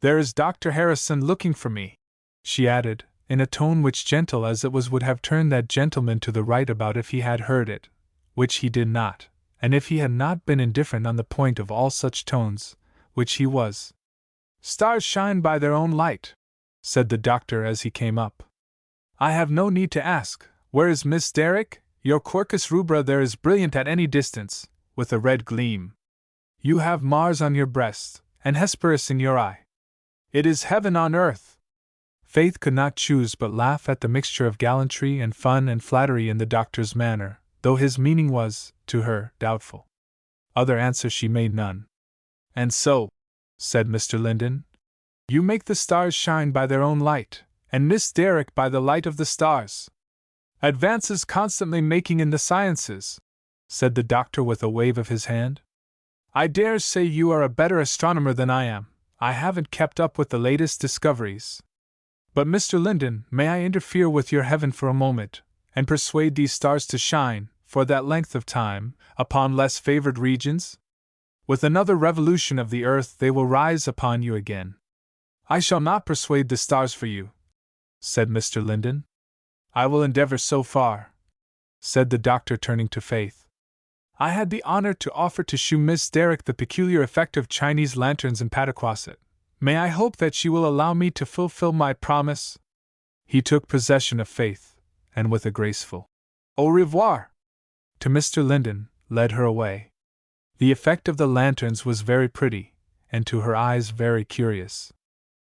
There is Dr. Harrison looking for me, she added, in a tone which, gentle as it was, would have turned that gentleman to the right about if he had heard it, which he did not, and if he had not been indifferent on the point of all such tones, which he was. Stars shine by their own light, said the doctor as he came up. I have no need to ask, where is Miss Derrick? Your Quercus rubra there is brilliant at any distance, with a red gleam. You have Mars on your breast, and Hesperus in your eye. It is heaven on earth. Faith could not choose but laugh at the mixture of gallantry and fun and flattery in the doctor's manner, though his meaning was, to her, doubtful. Other answer she made none. And so, said Mr. Linden, you make the stars shine by their own light, and Miss Derrick by the light of the stars. Advances constantly making in the sciences, said the doctor with a wave of his hand. I dare say you are a better astronomer than I am. I haven't kept up with the latest discoveries. But Mr. Linden, may I interfere with your heaven for a moment, and persuade these stars to shine, for that length of time, upon less favored regions? With another revolution of the earth they will rise upon you again. I shall not persuade the stars for you, said Mr. Linden. I will endeavor so far, said the doctor, turning to Faith. I had the honor to offer to shew Miss Derrick the peculiar effect of Chinese lanterns in Pataquasset. May I hope that she will allow me to fulfill my promise? He took possession of Faith, and with a graceful au revoir to Mr. Linden, led her away. The effect of the lanterns was very pretty, and to her eyes very curious.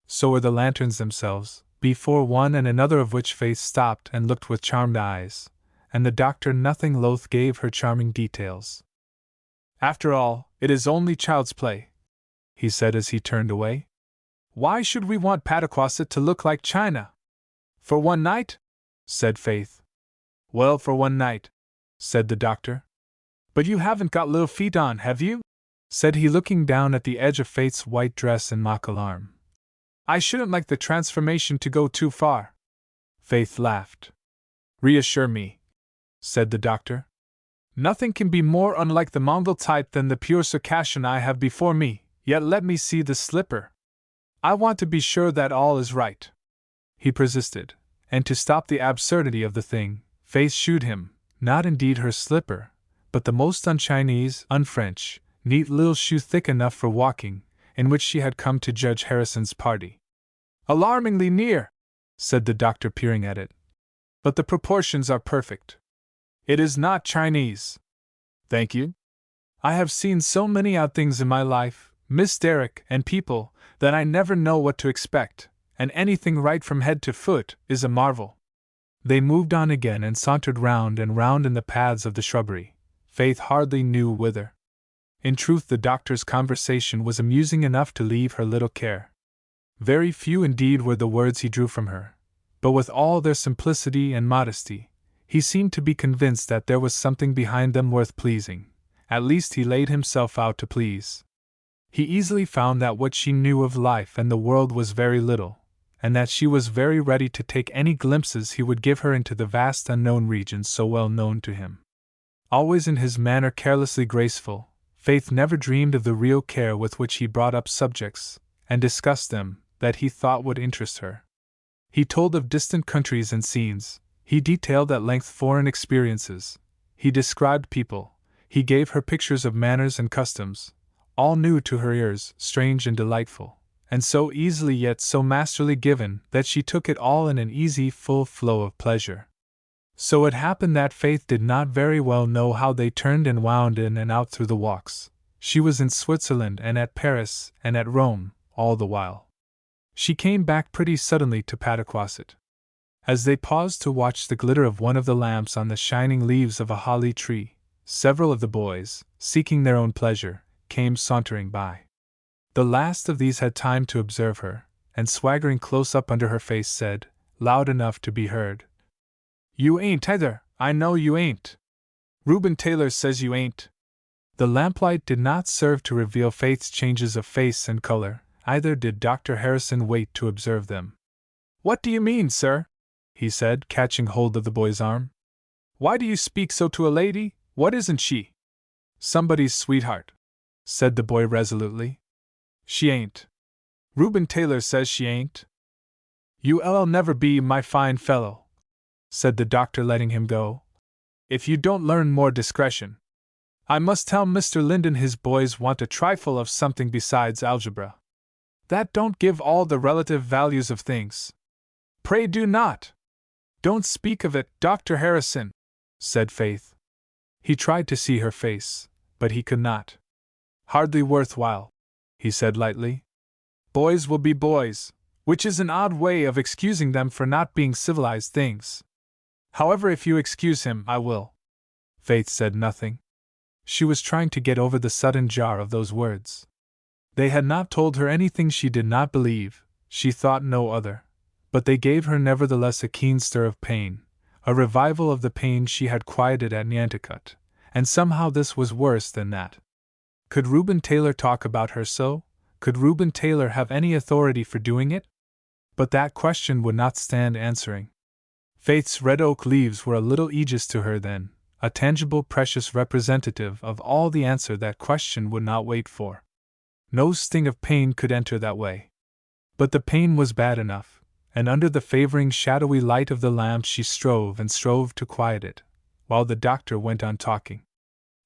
So were the lanterns themselves, before one and another of which Faith stopped and looked with charmed eyes, and the doctor, nothing loath, gave her charming details. After all, it is only child's play, he said as he turned away. Why should we want Pataquasset to look like China? For one night? Said Faith. Well, for one night, said the doctor. But you haven't got little feet on, have you? Said he, looking down at the edge of Faith's white dress in mock alarm. I shouldn't like the transformation to go too far. Faith laughed. Reassure me, said the doctor. Nothing can be more unlike the Mongol type than the pure Circassian I have before me, yet let me see the slipper. I want to be sure that all is right. He persisted, and to stop the absurdity of the thing, Faith shewed him, not indeed her slipper, but the most un-Chinese, un-French, neat little shoe thick enough for walking, in which she had come to Judge Harrison's party. Alarmingly near, said the doctor, peering at it. But the proportions are perfect. It is not Chinese. Thank you. I have seen so many odd things in my life, Miss Derrick, and people, that I never know what to expect, and anything right from head to foot is a marvel. They moved on again and sauntered round and round in the paths of the shrubbery, Faith hardly knew whither. In truth, the doctor's conversation was amusing enough to leave her little care. Very few indeed were the words he drew from her, but with all their simplicity and modesty, he seemed to be convinced that there was something behind them worth pleasing. At least he laid himself out to please. He easily found that what she knew of life and the world was very little, and that she was very ready to take any glimpses he would give her into the vast unknown regions so well known to him. Always in his manner carelessly graceful, Faith never dreamed of the real care with which he brought up subjects, and discussed them, that he thought would interest her. He told of distant countries and scenes, he detailed at length foreign experiences, he described people, he gave her pictures of manners and customs, all new to her ears, strange and delightful, and so easily yet so masterly given that she took it all in an easy, full flow of pleasure. So it happened that Faith did not very well know how they turned and wound in and out through the walks. She was in Switzerland and at Paris and at Rome, all the while. She came back pretty suddenly to Pataquasset. As they paused to watch the glitter of one of the lamps on the shining leaves of a holly tree, several of the boys, seeking their own pleasure, came sauntering by. The last of these had time to observe her, and swaggering close up under her face said, loud enough to be heard, You ain't either, I know you ain't. Reuben Taylor says you ain't. The lamplight did not serve to reveal Faith's changes of face and color, either did Dr. Harrison wait to observe them. What do you mean, sir? He said, catching hold of the boy's arm. Why do you speak so to a lady? What isn't she? Somebody's sweetheart, said the boy resolutely. She ain't. Reuben Taylor says she ain't. You'll never be, my fine fellow, said the doctor, letting him go, if you don't learn more discretion. I must tell Mr. Linden his boys want a trifle of something besides algebra. That don't give all the relative values of things. Pray do not. Don't speak of it, Dr. Harrison, said Faith. He tried to see her face, but he could not. Hardly worthwhile, he said lightly. Boys will be boys, which is an odd way of excusing them for not being civilized things. However, if you excuse him, I will. Faith said nothing. She was trying to get over the sudden jar of those words. They had not told her anything she did not believe, she thought no other, but they gave her nevertheless a keen stir of pain, a revival of the pain she had quieted at Nantucket, and somehow this was worse than that. Could Reuben Taylor talk about her so? Could Reuben Taylor have any authority for doing it? But that question would not stand answering. Faith's red oak leaves were a little aegis to her then, a tangible, precious representative of all the answer that question would not wait for. No sting of pain could enter that way. But the pain was bad enough, and under the favoring shadowy light of the lamp she strove and strove to quiet it, while the doctor went on talking.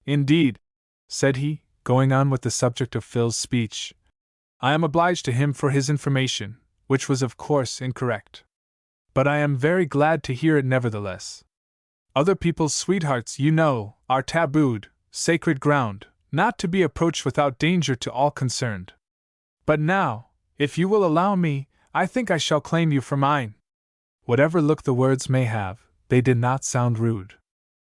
"Indeed," said he, going on with the subject of Phil's speech, "I am obliged to him for his information, which was of course incorrect. But I am very glad to hear it nevertheless. Other people's sweethearts, you know, are tabooed, sacred ground, not to be approached without danger to all concerned. But now, if you will allow me, I think I shall claim you for mine." Whatever look the words may have, they did not sound rude.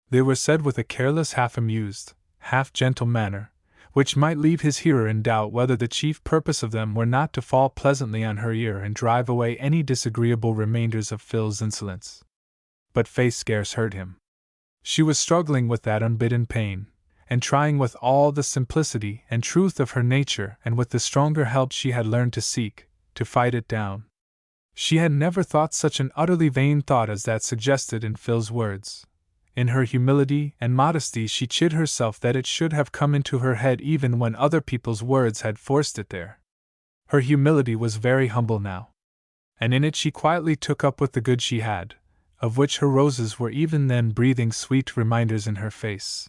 They were said with a careless, half-amused, half-gentle manner, which might leave his hearer in doubt whether the chief purpose of them were not to fall pleasantly on her ear and drive away any disagreeable remainders of Phil's insolence. But Faith scarce heard him. She was struggling with that unbidden pain, and trying with all the simplicity and truth of her nature and with the stronger help she had learned to seek, to fight it down. She had never thought such an utterly vain thought as that suggested in Phil's words. In her humility and modesty she chid herself that it should have come into her head even when other people's words had forced it there. Her humility was very humble now, and in it she quietly took up with the good she had, of which her roses were even then breathing sweet reminders in her face,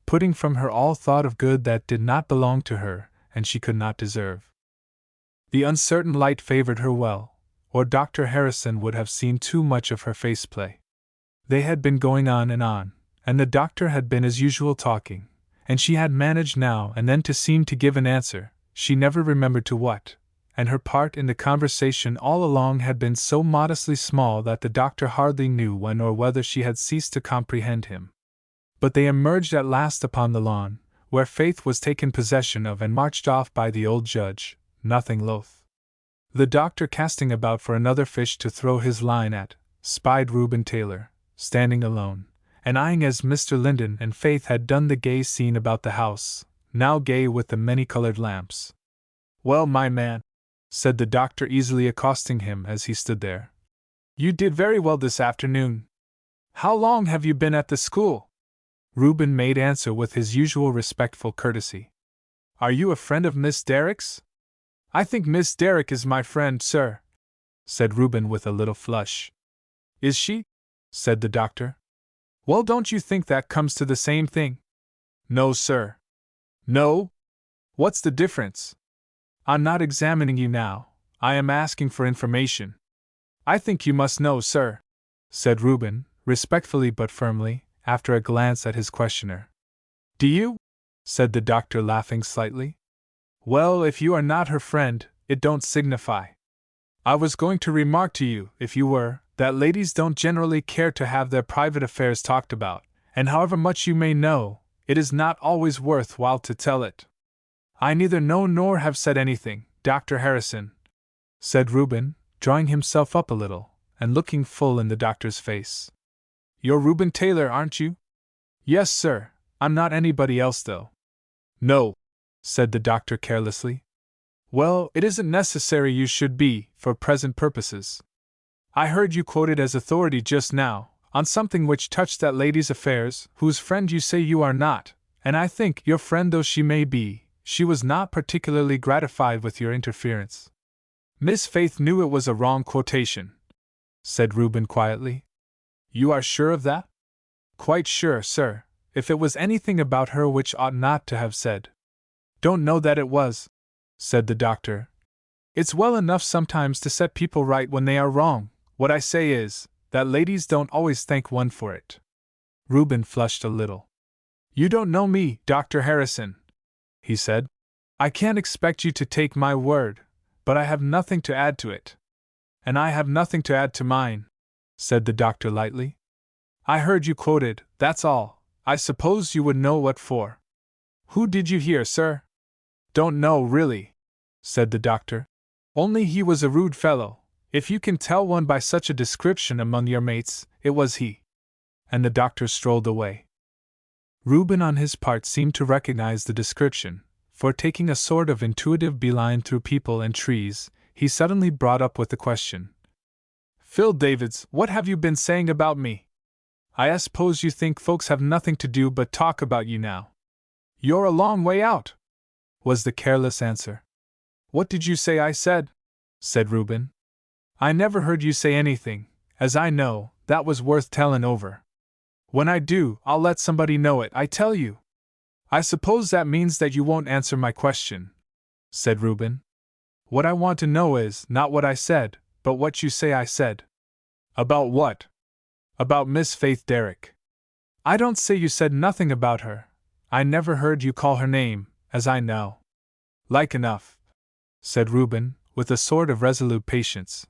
putting from her all thought of good that did not belong to her and she could not deserve. The uncertain light favored her well, or Dr. Harrison would have seen too much of her face play. They had been going on, and the doctor had been as usual talking, and she had managed now and then to seem to give an answer, she never remembered to what, and her part in the conversation all along had been so modestly small that the doctor hardly knew when or whether she had ceased to comprehend him. But they emerged at last upon the lawn, where Faith was taken possession of and marched off by the old judge, nothing loath. The doctor, casting about for another fish to throw his line at, spied Reuben Taylor, standing alone, and eyeing as Mr. Linden and Faith had done the gay scene about the house, now gay with the many-colored lamps. "Well, my man," said the doctor, easily accosting him as he stood there, "you did very well this afternoon. How long have you been at the school?" Reuben made answer with his usual respectful courtesy. "Are you a friend of Miss Derrick's?" "I think Miss Derrick is my friend, sir," said Reuben with a little flush. "Is she?" said the doctor. "Well, don't you think that comes to the same thing?" "No, sir." "No? What's the difference?" "I'm not examining you now, I am asking for information." "I think you must know, sir," said Reuben, respectfully but firmly, after a glance at his questioner. "Do you?" said the doctor, laughing slightly. "Well, if you are not her friend, it don't signify. I was going to remark to you, if you were, that ladies don't generally care to have their private affairs talked about, and however much you may know, it is not always worth while to tell it." "I neither know nor have said anything, Dr. Harrison," said Reuben, drawing himself up a little, and looking full in the doctor's face. "You're Reuben Taylor, aren't you?" "Yes, sir, I'm not anybody else, though." "No," said the doctor carelessly. "Well, it isn't necessary you should be, for present purposes. I heard you quoted as authority just now, on something which touched that lady's affairs, whose friend you say you are not, and I think, your friend though she may be, she was not particularly gratified with your interference." "Miss Faith knew it was a wrong quotation," said Reuben quietly. "You are sure of that?" "Quite sure, sir, if it was anything about her which ought not to have said." "Don't know that it was," said the doctor. "It's well enough sometimes to set people right when they are wrong. What I say is, that ladies don't always thank one for it." Reuben flushed a little. "You don't know me, Dr. Harrison," he said. "I can't expect you to take my word, but I have nothing to add to it." "And I have nothing to add to mine," said the doctor lightly. "I heard you quoted, that's all. I suppose you would know what for." "Who did you hear, sir?" "Don't know, really," said the doctor. "Only he was a rude fellow. If you can tell one by such a description among your mates, it was he." And the doctor strolled away. Reuben on his part seemed to recognize the description, for taking a sort of intuitive beeline through people and trees, he suddenly brought up with the question, "Phil Davids, what have you been saying about me? I suppose you think folks have nothing to do but talk about you now." "You're a long way out," was the careless answer. "What did you say I said?" said Reuben. I never heard you say anything, as I know, that was worth tellin' over. When I do, I'll let somebody know it, I tell you. I suppose that means that you won't answer my question, said Reuben. What I want to know is, not what I said, but what you say I said. About what? About Miss Faith Derrick. I don't say you said nothing about her. I never heard you call her name, as I know. Like enough, said Reuben, with a sort of resolute patience.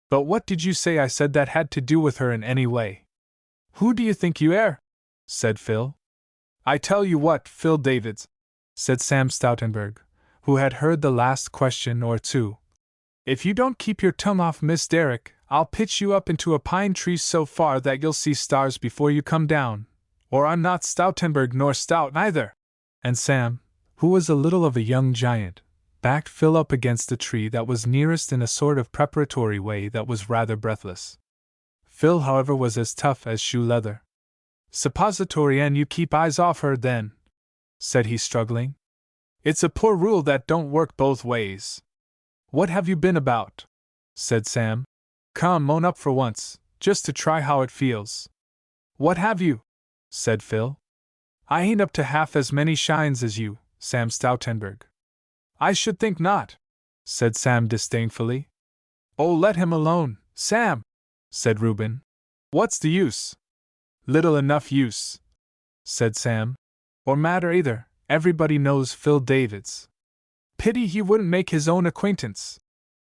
But what did you say I said that had to do with her in any way? Who do you think you are? Said Phil. I tell you what, Phil Davids, said Sam Stoutenburg, who had heard the last question or two. If you don't keep your tongue off Miss Derrick, I'll pitch you up into a pine tree so far that you'll see stars before you come down. Or I'm not Stoutenburg nor stout neither. And Sam, who was a little of a young giant, backed Phil up against the tree that was nearest in a sort of preparatory way that was rather breathless. Phil, however, was as tough as shoe leather. Suppository, and you keep eyes off her, then, said he, struggling. It's a poor rule that don't work both ways. What have you been about? Said Sam. Come, own up for once, just to try how it feels. What have you? Said Phil. I ain't up to half as many shines as you, Sam Stoutenburg. I should think not, said Sam disdainfully. Oh, let him alone, Sam, said Reuben. What's the use? Little enough use, said Sam. Or matter either, everybody knows Phil Davids. Pity he wouldn't make his own acquaintance.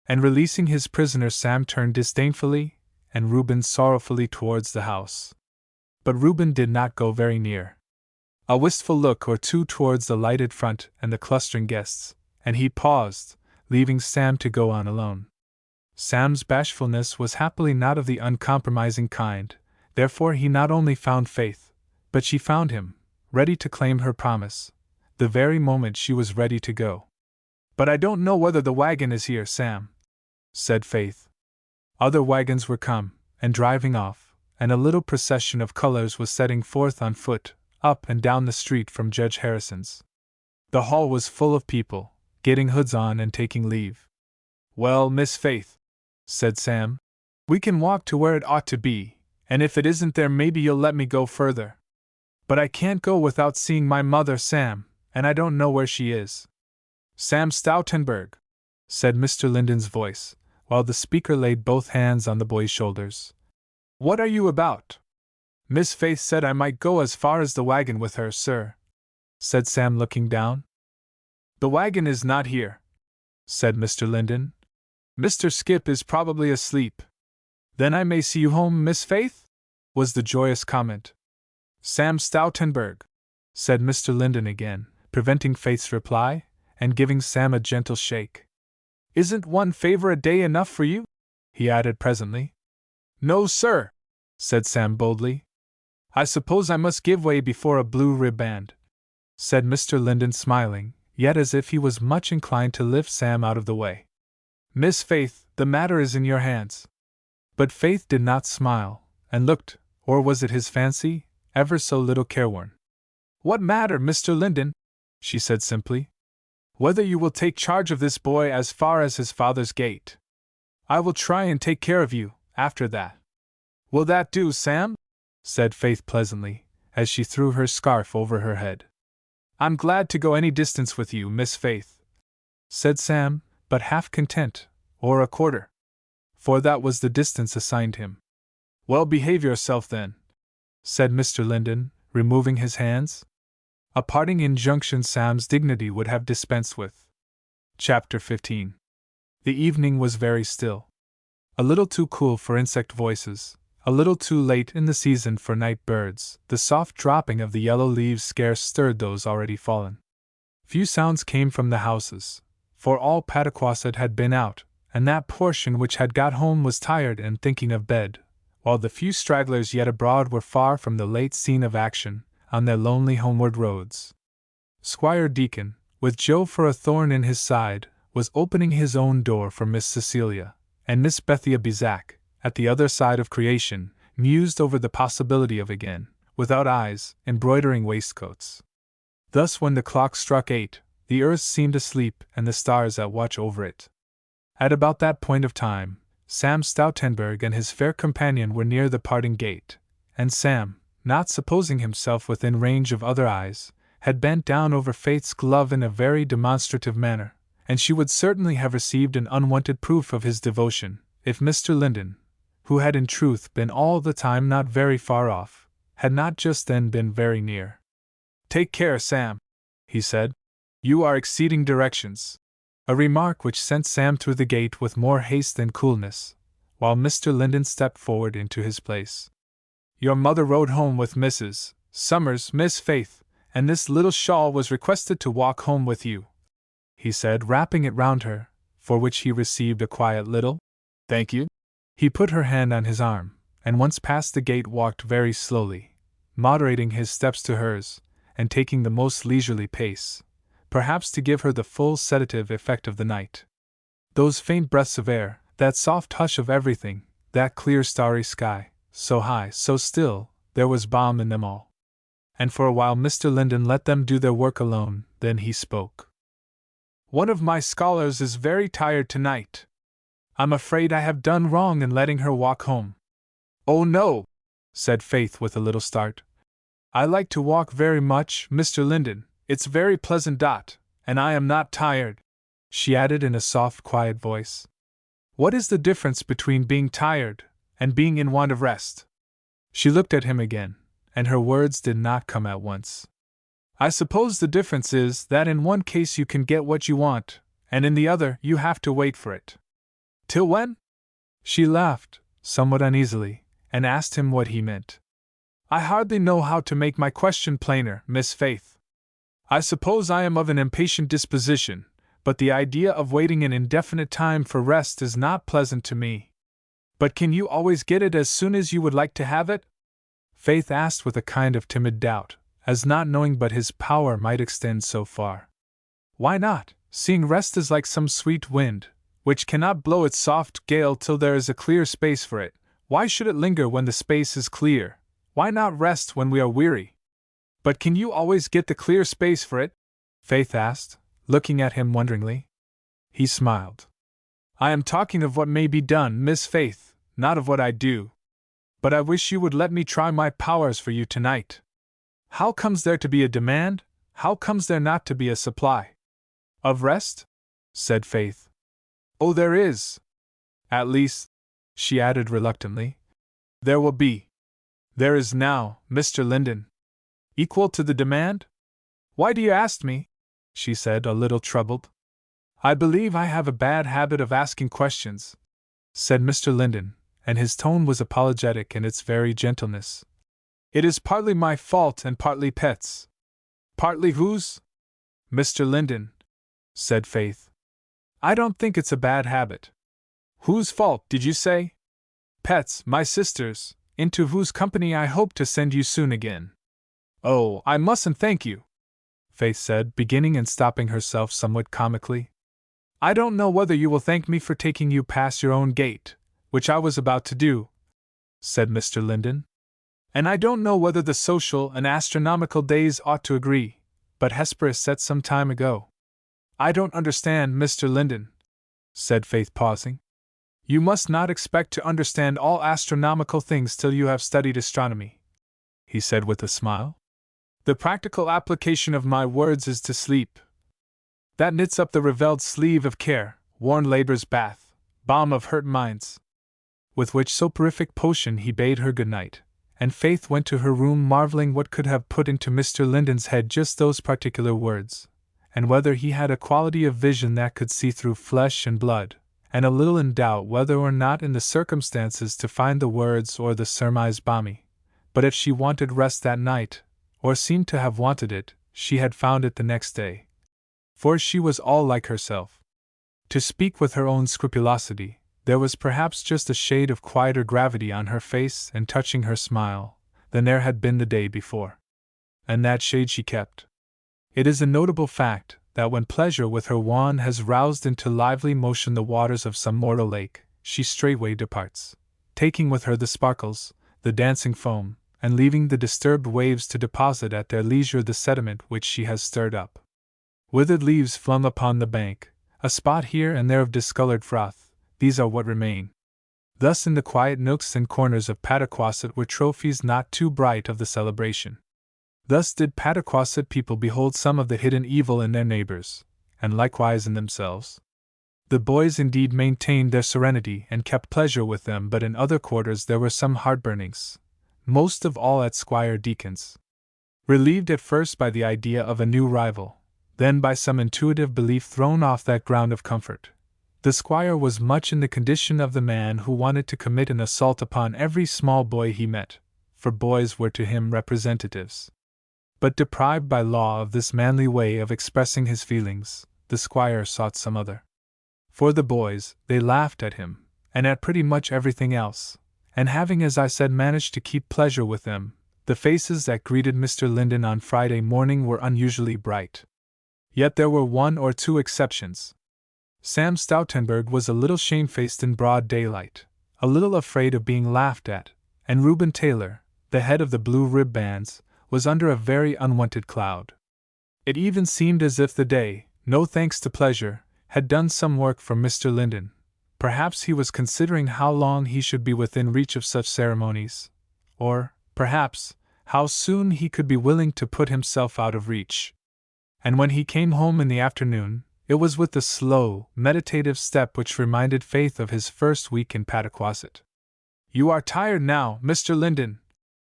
And releasing his prisoner, Sam turned disdainfully and Reuben sorrowfully towards the house. But Reuben did not go very near. A wistful look or two towards the lighted front and the clustering guests, and he paused, leaving Sam to go on alone. Sam's bashfulness was happily not of the uncompromising kind, therefore he not only found Faith, but she found him, ready to claim her promise, the very moment she was ready to go. But I don't know whether the wagon is here, Sam, said Faith. Other wagons were come, and driving off, and a little procession of colors was setting forth on foot, up and down the street from Judge Harrison's. The hall was full of people, getting hoods on and taking leave. Well, Miss Faith, said Sam, we can walk to where it ought to be, and if it isn't there maybe you'll let me go further. But I can't go without seeing my mother, Sam, and I don't know where she is. Sam Stoutenburg, said Mr. Linden's voice, while the speaker laid both hands on the boy's shoulders. What are you about? Miss Faith said I might go as far as the wagon with her, sir, said Sam, looking down. The wagon is not here, said Mr. Linden. Mr. Skip is probably asleep. Then I may see you home, Miss Faith? Was the joyous comment. Sam Stoutenburg, said Mr. Linden again, preventing Faith's reply, and giving Sam a gentle shake. Isn't one favor a day enough for you? He added presently. No, sir, said Sam boldly. I suppose I must give way before a blue ribband, said Mr. Linden, smiling, yet as if he was much inclined to lift Sam out of the way. Miss Faith, the matter is in your hands. But Faith did not smile, and looked, or was it his fancy, ever so little careworn. What matter, Mr. Linden? She said simply. Whether you will take charge of this boy as far as his father's gate. I will try and take care of you, after that. Will that do, Sam? Said Faith pleasantly, as she threw her scarf over her head. I'm glad to go any distance with you, Miss Faith, said Sam, but half content, or a quarter. For that was the distance assigned him. Well, behave yourself then, said Mr. Linden, removing his hands. A parting injunction Sam's dignity would have dispensed with. Chapter 15. The evening was very still. A little too cool for insect voices, a little too late in the season for night birds. The soft dropping of the yellow leaves scarce stirred those already fallen. Few sounds came from the houses, for all Pataquasset had been out, and that portion which had got home was tired and thinking of bed, while the few stragglers yet abroad were far from the late scene of action, on their lonely homeward roads. Squire Deacon, with Joe for a thorn in his side, was opening his own door for Miss Cecilia, and Miss Bethia Bizac, at the other side of creation, mused over the possibility of again, without eyes, embroidering waistcoats. Thus when the clock struck 8, the earth seemed asleep and the stars at watch over it. At about that point of time, Sam Stoutenberg and his fair companion were near the parting gate, and Sam, not supposing himself within range of other eyes, had bent down over Faith's glove in a very demonstrative manner, and she would certainly have received an unwanted proof of his devotion, if Mr. Linden, who had in truth been all the time not very far off, had not just then been very near. "Take care, Sam," he said. "You are exceeding directions." A remark which sent Sam through the gate with more haste than coolness, while Mr. Linden stepped forward into his place. "Your mother rode home with Mrs. Summers, Miss Faith, and this little shawl was requested to walk home with you," he said, wrapping it round her, for which he received a quiet little "Thank you." He put her hand on his arm, and once past the gate walked very slowly, moderating his steps to hers, and taking the most leisurely pace, perhaps to give her the full sedative effect of the night. Those faint breaths of air, that soft hush of everything, that clear starry sky, so high, so still, there was balm in them all. And for a while Mr. Linden let them do their work alone, then he spoke. "One of my scholars is very tired tonight. I'm afraid I have done wrong in letting her walk home." "Oh no," said Faith with a little start. "I like to walk very much, Mr. Linden. It's very pleasant. And I am not tired," she added in a soft, quiet voice. "What is the difference between being tired and being in want of rest?" She looked at him again, and her words did not come at once. "I suppose the difference is that in one case you can get what you want, and in the other you have to wait for it." "Till when?" She laughed, somewhat uneasily, and asked him what he meant. "I hardly know how to make my question plainer, Miss Faith. I suppose I am of an impatient disposition, but the idea of waiting an indefinite time for rest is not pleasant to me." "But can you always get it as soon as you would like to have it?" Faith asked with a kind of timid doubt, as not knowing but his power might extend so far. "Why not, seeing rest is like some sweet wind, which cannot blow its soft gale till there is a clear space for it? Why should it linger when the space is clear? Why not rest when we are weary?" "But can you always get the clear space for it?" Faith asked, looking at him wonderingly. He smiled. "I am talking of what may be done, Miss Faith, not of what I do. But I wish you would let me try my powers for you tonight. How comes there to be a demand? How comes there not to be a supply?" "Of rest?" said Faith. "Oh, there is. At least," she added reluctantly, "there will be. There is now, Mr. Linden. Equal to the demand?" "Why do you ask me?" she said, a little troubled. "I believe I have a bad habit of asking questions," said Mr. Linden, and his tone was apologetic in its very gentleness. "It is partly my fault and partly Pet's." "Partly whose?" "Mr. Linden," said Faith. "I don't think it's a bad habit." "Whose fault, did you say?" "Pet's, my sister's, into whose company I hope to send you soon again." "Oh, I mustn't thank you," Faith said, beginning and stopping herself somewhat comically. "I don't know whether you will thank me for taking you past your own gate, which I was about to do," said Mr. Linden. "And I don't know whether the social and astronomical days ought to agree, but Hesperus set some time ago." "I don't understand, Mr. Linden," said Faith, pausing. "You must not expect to understand all astronomical things till you have studied astronomy," he said with a smile. "The practical application of my words is to sleep. That knits up the ravelled sleeve of care, warm labor's bath, balm of hurt minds." With which soporific potion he bade her good night, and Faith went to her room marveling what could have put into Mr. Linden's head just those particular words, and whether he had a quality of vision that could see through flesh and blood, and a little in doubt whether or not in the circumstances to find the words or the surmise balmy. But if she wanted rest that night, or seemed to have wanted it, she had found it the next day. For she was all like herself. To speak with her own scrupulosity, there was perhaps just a shade of quieter gravity on her face and touching her smile than there had been the day before. And that shade she kept. It is a notable fact that when pleasure with her wand has roused into lively motion the waters of some mortal lake, she straightway departs, taking with her the sparkles, the dancing foam, and leaving the disturbed waves to deposit at their leisure the sediment which she has stirred up. Withered leaves flung upon the bank, a spot here and there of discolored froth, these are what remain. Thus in the quiet nooks and corners of Pataquasset were trophies not too bright of the celebration. Thus did Pataquasset people behold some of the hidden evil in their neighbors, and likewise in themselves. The boys indeed maintained their serenity and kept pleasure with them, but in other quarters there were some heartburnings, most of all at Squire Deacon's. Relieved at first by the idea of a new rival, then by some intuitive belief thrown off that ground of comfort, the squire was much in the condition of the man who wanted to commit an assault upon every small boy he met, for boys were to him representatives. But deprived by law of this manly way of expressing his feelings, the squire sought some other. For the boys, they laughed at him, and at pretty much everything else, and having, as I said, managed to keep pleasure with them, the faces that greeted Mr. Linden on Friday morning were unusually bright. Yet there were one or two exceptions. Sam Stoutenburg was a little shamefaced in broad daylight, a little afraid of being laughed at, and Reuben Taylor, the head of the Blue Rib Bands, was under a very unwonted cloud. It even seemed as if the day, no thanks to pleasure, had done some work for Mr. Linden. Perhaps he was considering how long he should be within reach of such ceremonies, or, perhaps, how soon he could be willing to put himself out of reach. And when he came home in the afternoon, it was with the slow, meditative step which reminded Faith of his first week in Pataquasset. "You are tired now, Mr. Linden,"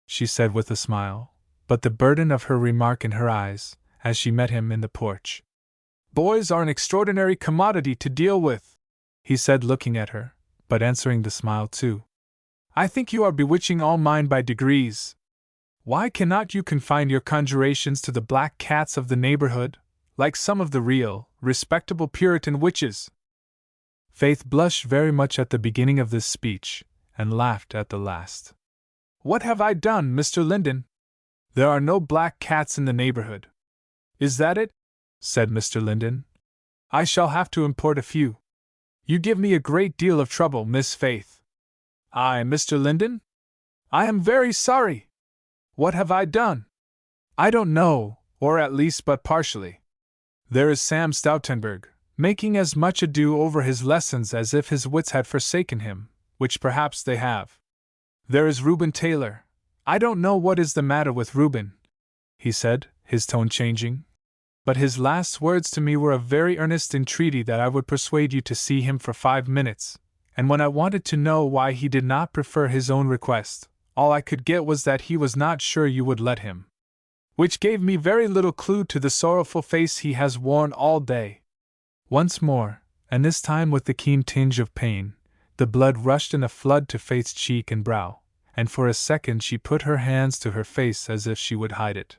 she said with a smile, but the burden of her remark in her eyes, as she met him in the porch. "Boys are an extraordinary commodity to deal with," he said, looking at her, but answering the smile too. "I think you are bewitching all mine by degrees. Why cannot you confine your conjurations to the black cats of the neighborhood, like some of the real, respectable Puritan witches?" Faith blushed very much at the beginning of this speech, and laughed at the last. "What have I done, Mr. Linden? There are no black cats in the neighborhood." "Is that it?" said Mr. Linden. "I shall have to import a few. You give me a great deal of trouble, Miss Faith." "I, Mr. Linden? I am very sorry. What have I done?" "I don't know, or at least but partially. There is Sam Stoutenburg, making as much ado over his lessons as if his wits had forsaken him, which perhaps they have. There is Reuben Taylor. I don't know what is the matter with Reuben," he said, his tone changing. "But his last words to me were a very earnest entreaty that I would persuade you to see him for 5 minutes, and when I wanted to know why he did not prefer his own request, all I could get was that he was not sure you would let him. Which gave me very little clue to the sorrowful face he has worn all day." Once more, and this time with the keen tinge of pain, the blood rushed in a flood to Faith's cheek and brow, and for a second she put her hands to her face as if she would hide it.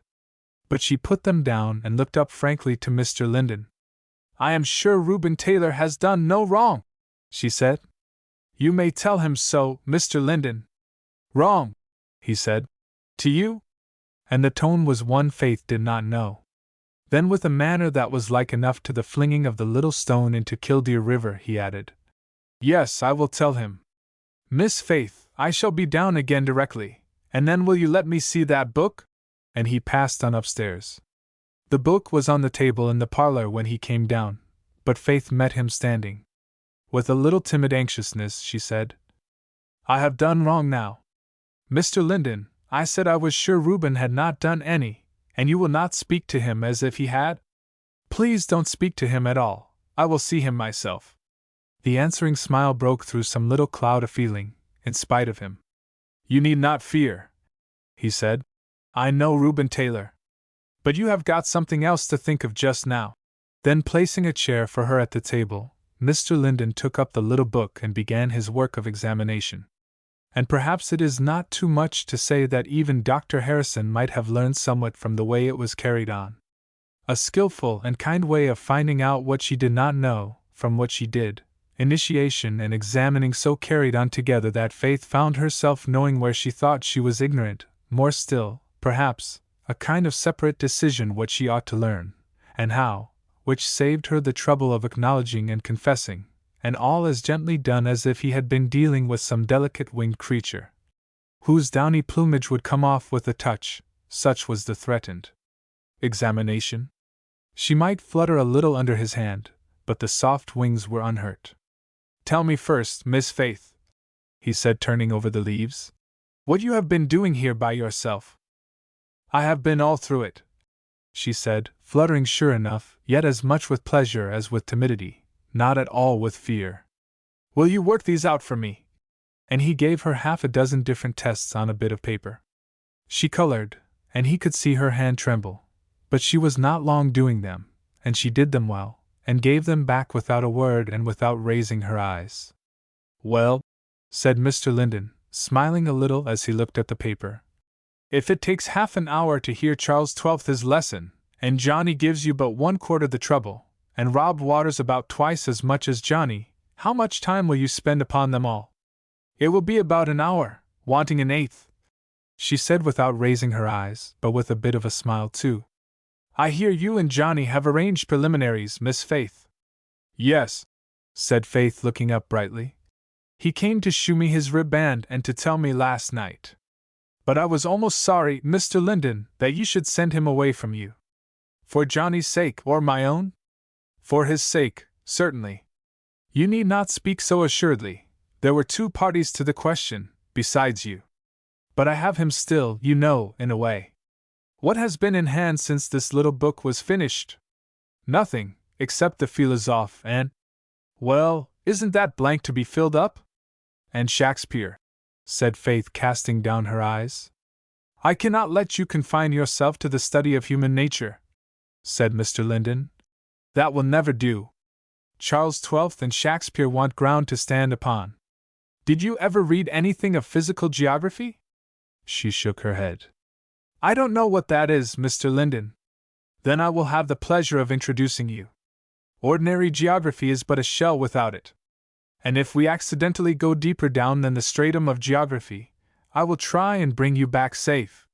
But she put them down and looked up frankly to Mr. Linden. "I am sure Reuben Taylor has done no wrong," she said. "You may tell him so, Mr. Linden." "Wrong?" he said. "To you?" And the tone was one Faith did not know. Then with a manner that was like enough to the flinging of the little stone into Killdeer River, he added, "Yes, I will tell him. Miss Faith, I shall be down again directly, and then will you let me see that book?" And he passed on upstairs. The book was on the table in the parlor when he came down, but Faith met him standing. With a little timid anxiousness, she said, "I have done wrong now. Mr. Linden, I said I was sure Reuben had not done any, and you will not speak to him as if he had? Please don't speak to him at all, I will see him myself." The answering smile broke through some little cloud of feeling, in spite of him. "You need not fear," he said. "I know Reuben Taylor. But you have got something else to think of just now." Then placing a chair for her at the table, Mr. Linden took up the little book and began his work of examination. And perhaps it is not too much to say that even Dr. Harrison might have learned somewhat from the way it was carried on. A skillful and kind way of finding out what she did not know, from what she did, initiation and examining so carried on together that Faith found herself knowing where she thought she was ignorant, more still, perhaps, a kind of separate decision what she ought to learn, and how, which saved her the trouble of acknowledging and confessing, and all as gently done as if he had been dealing with some delicate winged creature, whose downy plumage would come off with a touch, such was the threatened examination. She might flutter a little under his hand, but the soft wings were unhurt. "Tell me first, Miss Faith," he said, turning over the leaves. What you have been doing here by yourself? I have been all through it, she said, fluttering sure enough, yet as much with pleasure as with timidity, not at all with fear. Will you work these out for me? And he gave her half a dozen different tests on a bit of paper. She colored, and he could see her hand tremble, but she was not long doing them, and she did them well, and gave them back without a word and without raising her eyes. Well, said Mr. Linden, smiling a little as he looked at the paper. If it takes half an hour to hear Charles XII's lesson, and Johnny gives you but 1/4 the trouble, and Rob Waters about twice as much as Johnny, how much time will you spend upon them all? It will be about an hour, wanting an eighth, she said without raising her eyes, but with a bit of a smile too. I hear you and Johnny have arranged preliminaries, Miss Faith. Yes, said Faith, looking up brightly. He came to shew me his ribband and to tell me last night. But I was almost sorry, Mr. Linden, that you should send him away from you. For Johnny's sake, or my own? For his sake, certainly. You need not speak so assuredly. There were 2 parties to the question, besides you. But I have him still, you know, in a way. What has been in hand since this little book was finished? Nothing, except the philosophe and… Well, isn't that blank to be filled up? And Shakespeare, said Faith, casting down her eyes. I cannot let you confine yourself to the study of human nature, said Mr. Linden. That will never do. Charles XII and Shakespeare want ground to stand upon. Did you ever read anything of physical geography? She shook her head. I don't know what that is, Mr. Linden. Then I will have the pleasure of introducing you. Ordinary geography is but a shell without it. And if we accidentally go deeper down than the stratum of geography, I will try and bring you back safe.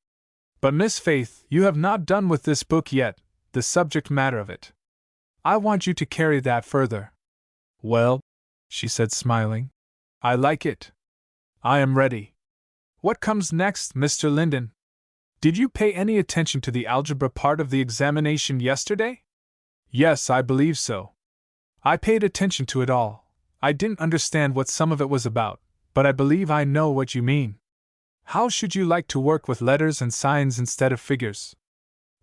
But Miss Faith, you have not done with this book yet, the subject matter of it. I want you to carry that further. Well, she said, smiling, I like it. I am ready. What comes next, Mr. Linden? Did you pay any attention to the algebra part of the examination yesterday? Yes, I believe so. I paid attention to it all. I didn't understand what some of it was about, but I believe I know what you mean. How should you like to work with letters and signs instead of figures?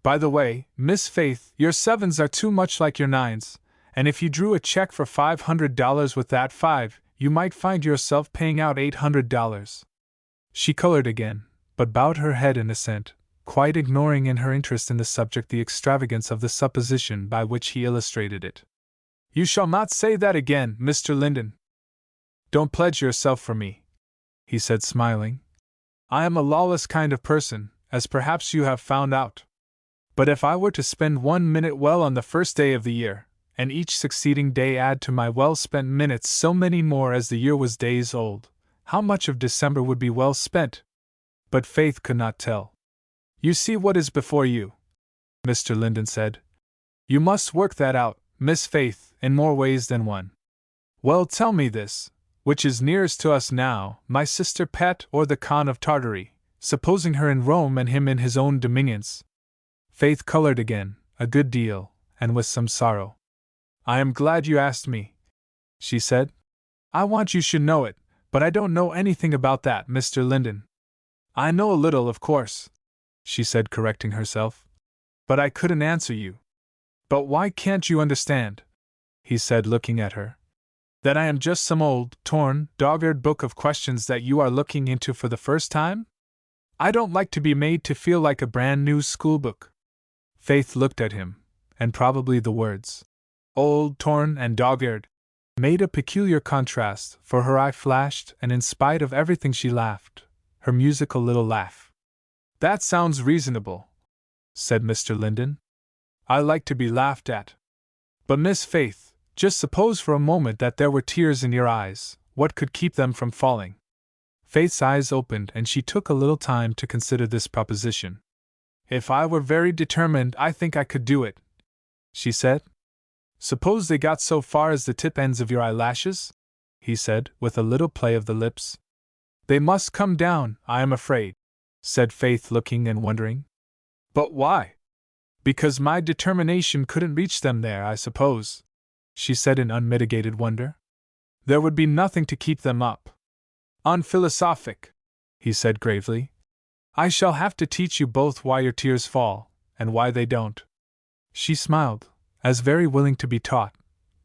By the way, Miss Faith, your 7s are too much like your 9s, and if you drew a check for $500 with that 5, you might find yourself paying out $800. She colored again, but bowed her head in assent, quite ignoring in her interest in the subject the extravagance of the supposition by which he illustrated it. You shall not say that again, Mr. Linden. Don't pledge yourself for me, he said, smiling. I am a lawless kind of person, as perhaps you have found out. But if I were to spend 1 minute well on the first day of the year, and each succeeding day add to my well-spent minutes so many more as the year was days old, how much of December would be well spent? But Faith could not tell. You see what is before you, Mr. Linden said. You must work that out, Miss Faith, in more ways than one. Well, tell me this, which is nearest to us now, my sister Pet or the Khan of Tartary, supposing her in Rome and him in his own dominions? Faith colored again, a good deal, and with some sorrow. I am glad you asked me, she said. I want you should know it, but I don't know anything about that, Mr. Linden. I know a little, of course, she said, correcting herself. But I couldn't answer you. But why can't you understand, he said, looking at her, that I am just some old, torn, dog-eared book of questions that you are looking into for the first time? I don't like to be made to feel like a brand-new schoolbook. Faith looked at him, and probably the words, old, torn, and dog-eared, made a peculiar contrast, for her eye flashed, and in spite of everything she laughed, her musical little laugh. That sounds reasonable, said Mr. Linden. I like to be laughed at. But Miss Faith, just suppose for a moment that there were tears in your eyes, what could keep them from falling? Faith's eyes opened and she took a little time to consider this proposition. If I were very determined, I think I could do it, she said. Suppose they got so far as the tip ends of your eyelashes? He said, with a little play of the lips. They must come down, I am afraid, said Faith, looking and wondering. But why? Because my determination couldn't reach them there, I suppose, she said in unmitigated wonder. There would be nothing to keep them up. Unphilosophic, he said gravely. I shall have to teach you both why your tears fall, and why they don't. She smiled, as very willing to be taught,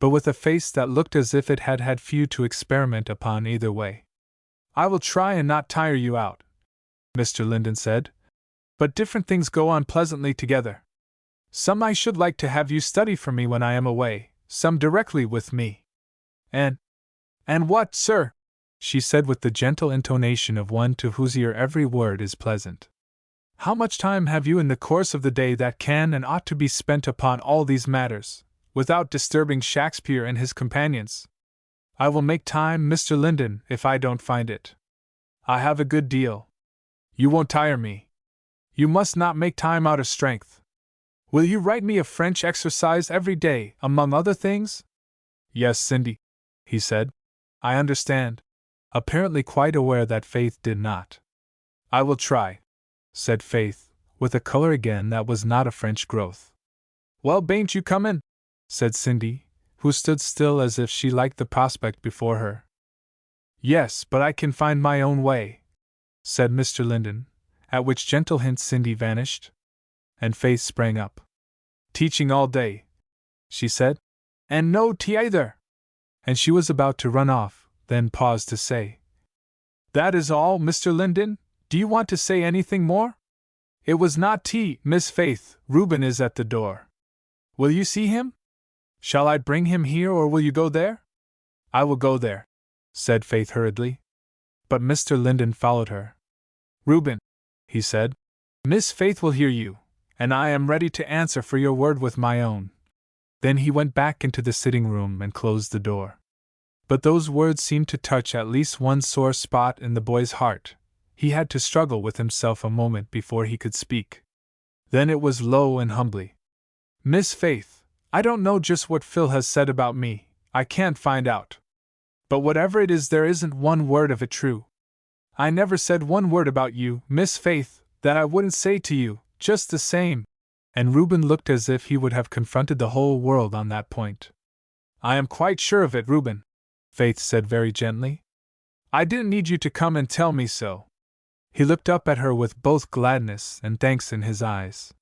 but with a face that looked as if it had had few to experiment upon either way. I will try and not tire you out, Mr. Linden said, but different things go on pleasantly together. Some I should like to have you study for me when I am away, some directly with me. And what, sir? She said with the gentle intonation of one to whose ear every word is pleasant. How much time have you in the course of the day that can and ought to be spent upon all these matters, without disturbing Shakespeare and his companions? I will make time, Mr. Linden, if I don't find it. I have a good deal. You won't tire me. You must not make time out of strength. Will you write me a French exercise every day, among other things? Yes, Cindy, he said. I understand. Apparently quite aware that Faith did not. I will try, said Faith, with a color again that was not a French growth. Well, bain't you comin'? Said Cindy, who stood still as if she liked the prospect before her. Yes, but I can find my own way, said Mr. Linden, at which gentle hint Cindy vanished. And Faith sprang up. Teaching all day, she said. And no tea either. And she was about to run off, then paused to say, That is all, Mr. Linden? Do you want to say anything more? It was not tea, Miss Faith. Reuben is at the door. Will you see him? Shall I bring him here or will you go there? I will go there, said Faith hurriedly. But Mr. Linden followed her. Reuben, he said, Miss Faith will hear you, and I am ready to answer for your word with my own. Then he went back into the sitting room and closed the door. But those words seemed to touch at least one sore spot in the boy's heart. He had to struggle with himself a moment before he could speak. Then it was low and humbly. Miss Faith, I don't know just what Phil has said about me, I can't find out. But whatever it is, there isn't one word of it true. I never said one word about you, Miss Faith, that I wouldn't say to you, just the same. And Reuben looked as if he would have confronted the whole world on that point. I am quite sure of it, Reuben, Faith said very gently. I didn't need you to come and tell me so. He looked up at her with both gladness and thanks in his eyes.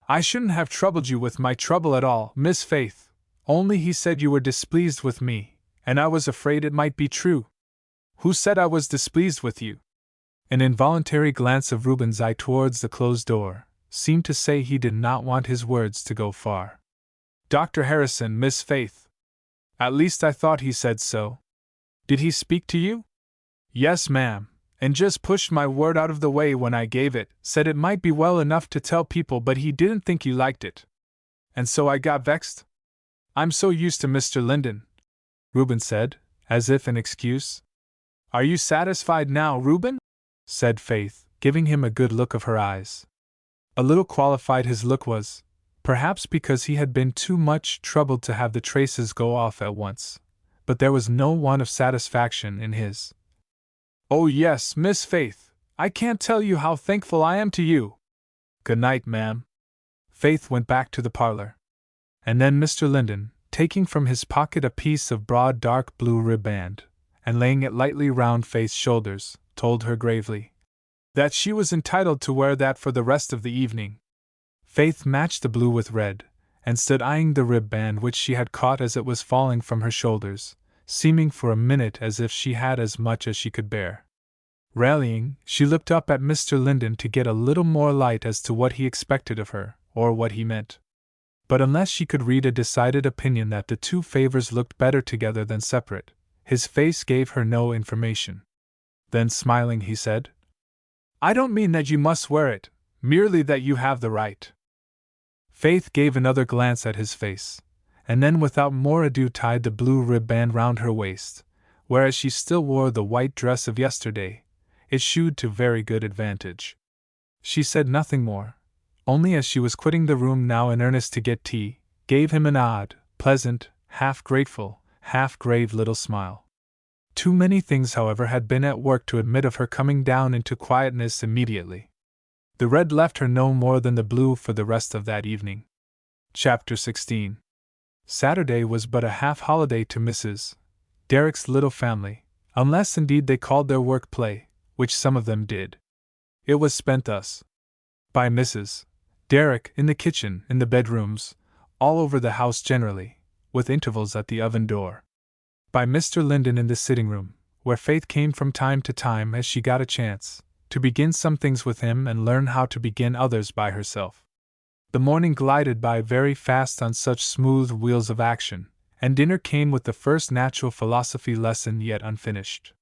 I shouldn't have troubled you with my trouble at all, Miss Faith, only he said you were displeased with me, and I was afraid it might be true. Who said I was displeased with you? An involuntary glance of Reuben's eye towards the closed door seemed to say he did not want his words to go far. Dr. Harrison, Miss Faith. At least I thought he said so. Did he speak to you? Yes, ma'am, and just pushed my word out of the way when I gave it, said it might be well enough to tell people but he didn't think you liked it. And so I got vexed? I'm so used to Mr. Linden, Reuben said, as if in excuse. Are you satisfied now, Reuben? Said Faith, giving him a good look of her eyes. A little qualified his look was, perhaps because he had been too much troubled to have the traces go off at once, but there was no want of satisfaction in his. Oh yes, Miss Faith, I can't tell you how thankful I am to you. Good night, ma'am. Faith went back to the parlor. And then Mr. Linden, taking from his pocket a piece of broad dark blue ribband, and laying it lightly round Faith's shoulders, told her gravely that she was entitled to wear that for the rest of the evening. Faith matched the blue with red, and stood eyeing the ribband which she had caught as it was falling from her shoulders, seeming for a minute as if she had as much as she could bear. Rallying, she looked up at Mr. Linden to get a little more light as to what he expected of her, or what he meant. But unless she could read a decided opinion that the two favors looked better together than separate, his face gave her no information. Then smiling he said, I don't mean that you must wear it, merely that you have the right. Faith gave another glance at his face, and then without more ado tied the blue ribband round her waist, whereas she still wore the white dress of yesterday. It shewed to very good advantage. She said nothing more, only as she was quitting the room now in earnest to get tea, gave him an odd, pleasant, half grateful, half grave little smile. Too many things, however, had been at work to admit of her coming down into quietness immediately. The red left her no more than the blue for the rest of that evening. Chapter 16. Saturday was but a half-holiday to Mrs. Derrick's little family, unless indeed they called their work play, which some of them did. It was spent thus: by Mrs. Derrick in the kitchen, in the bedrooms, all over the house generally, with intervals at the oven door. By Mr. Linden in the sitting room, where Faith came from time to time as she got a chance, to begin some things with him and learn how to begin others by herself. The morning glided by very fast on such smooth wheels of action, and dinner came with the first natural philosophy lesson yet unfinished.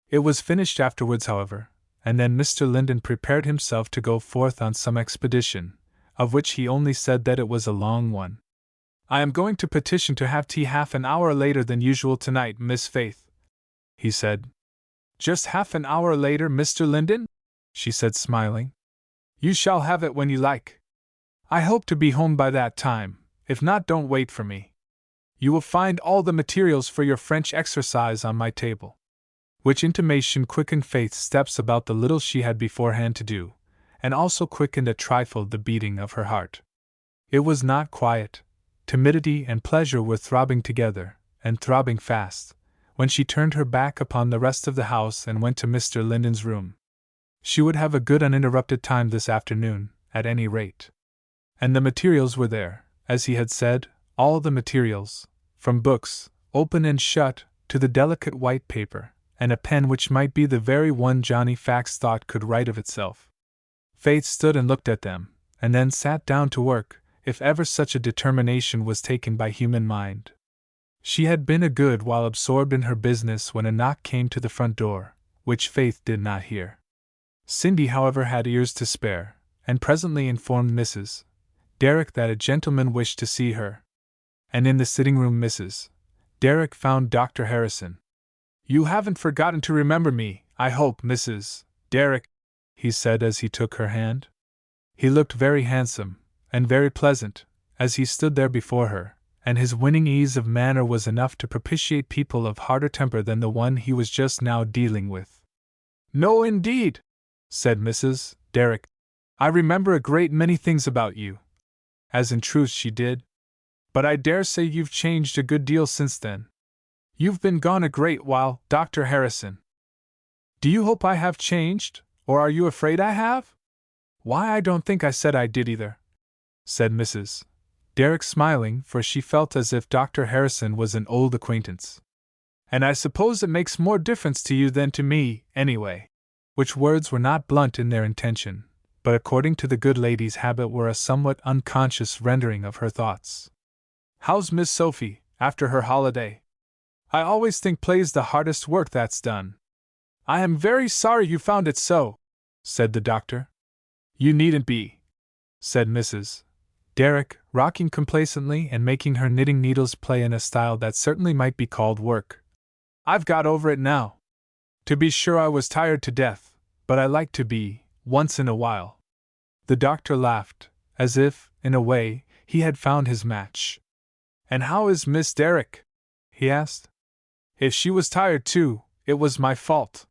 It was finished afterwards, however, and then Mr. Linden prepared himself to go forth on some expedition, of which he only said that it was a long one. "I am going to petition to have tea half an hour later than usual tonight, Miss Faith," he said. "Just half an hour later, Mr. Linden?" she said, smiling. "You shall have it when you like. I hope to be home by that time. If not, don't wait for me. You will find all the materials for your French exercise on my table." Which intimation quickened Faith's steps about the little she had beforehand to do, and also quickened a trifle the beating of her heart. It was not quiet. Timidity and pleasure were throbbing together, and throbbing fast, when she turned her back upon the rest of the house and went to Mr. Linden's room. She would have a good uninterrupted time this afternoon, at any rate. And the materials were there, as he had said, all the materials, from books, open and shut, to the delicate white paper, and a pen which might be the very one Johnny Fax thought could write of itself. Faith stood and looked at them, and then sat down to work, if ever such a determination was taken by human mind. She had been a good while absorbed in her business when a knock came to the front door, which Faith did not hear. Cindy, however, had ears to spare, and presently informed Mrs. Derrick that a gentleman wished to see her. And in the sitting room Mrs. Derrick found Dr. Harrison. "You haven't forgotten to remember me, I hope, Mrs. Derrick," he said as he took her hand. He looked very handsome, and very pleasant, as he stood there before her, and his winning ease of manner was enough to propitiate people of harder temper than the one he was just now dealing with. "No, indeed," said Mrs. Derrick. "I remember a great many things about you." As in truth she did. "But I dare say you've changed a good deal since then. You've been gone a great while, Dr. Harrison." "Do you hope I have changed, or are you afraid I have?" "Why, I don't think I said I did either," said Mrs. Derrick, smiling, for she felt as if Dr. Harrison was an old acquaintance. "And I suppose it makes more difference to you than to me, anyway." Which words were not blunt in their intention, but according to the good lady's habit were a somewhat unconscious rendering of her thoughts. "How's Miss Sophie, after her holiday? I always think play's the hardest work that's done." "I am very sorry you found it so," said the doctor. "You needn't be," said Mrs. Derrick, rocking complacently and making her knitting needles play in a style that certainly might be called work. "I've got over it now. To be sure, I was tired to death, but I like to be, once in a while." The doctor laughed, as if, in a way, he had found his match. "And how is Miss Derrick?" he asked. "If she was tired too, it was my fault."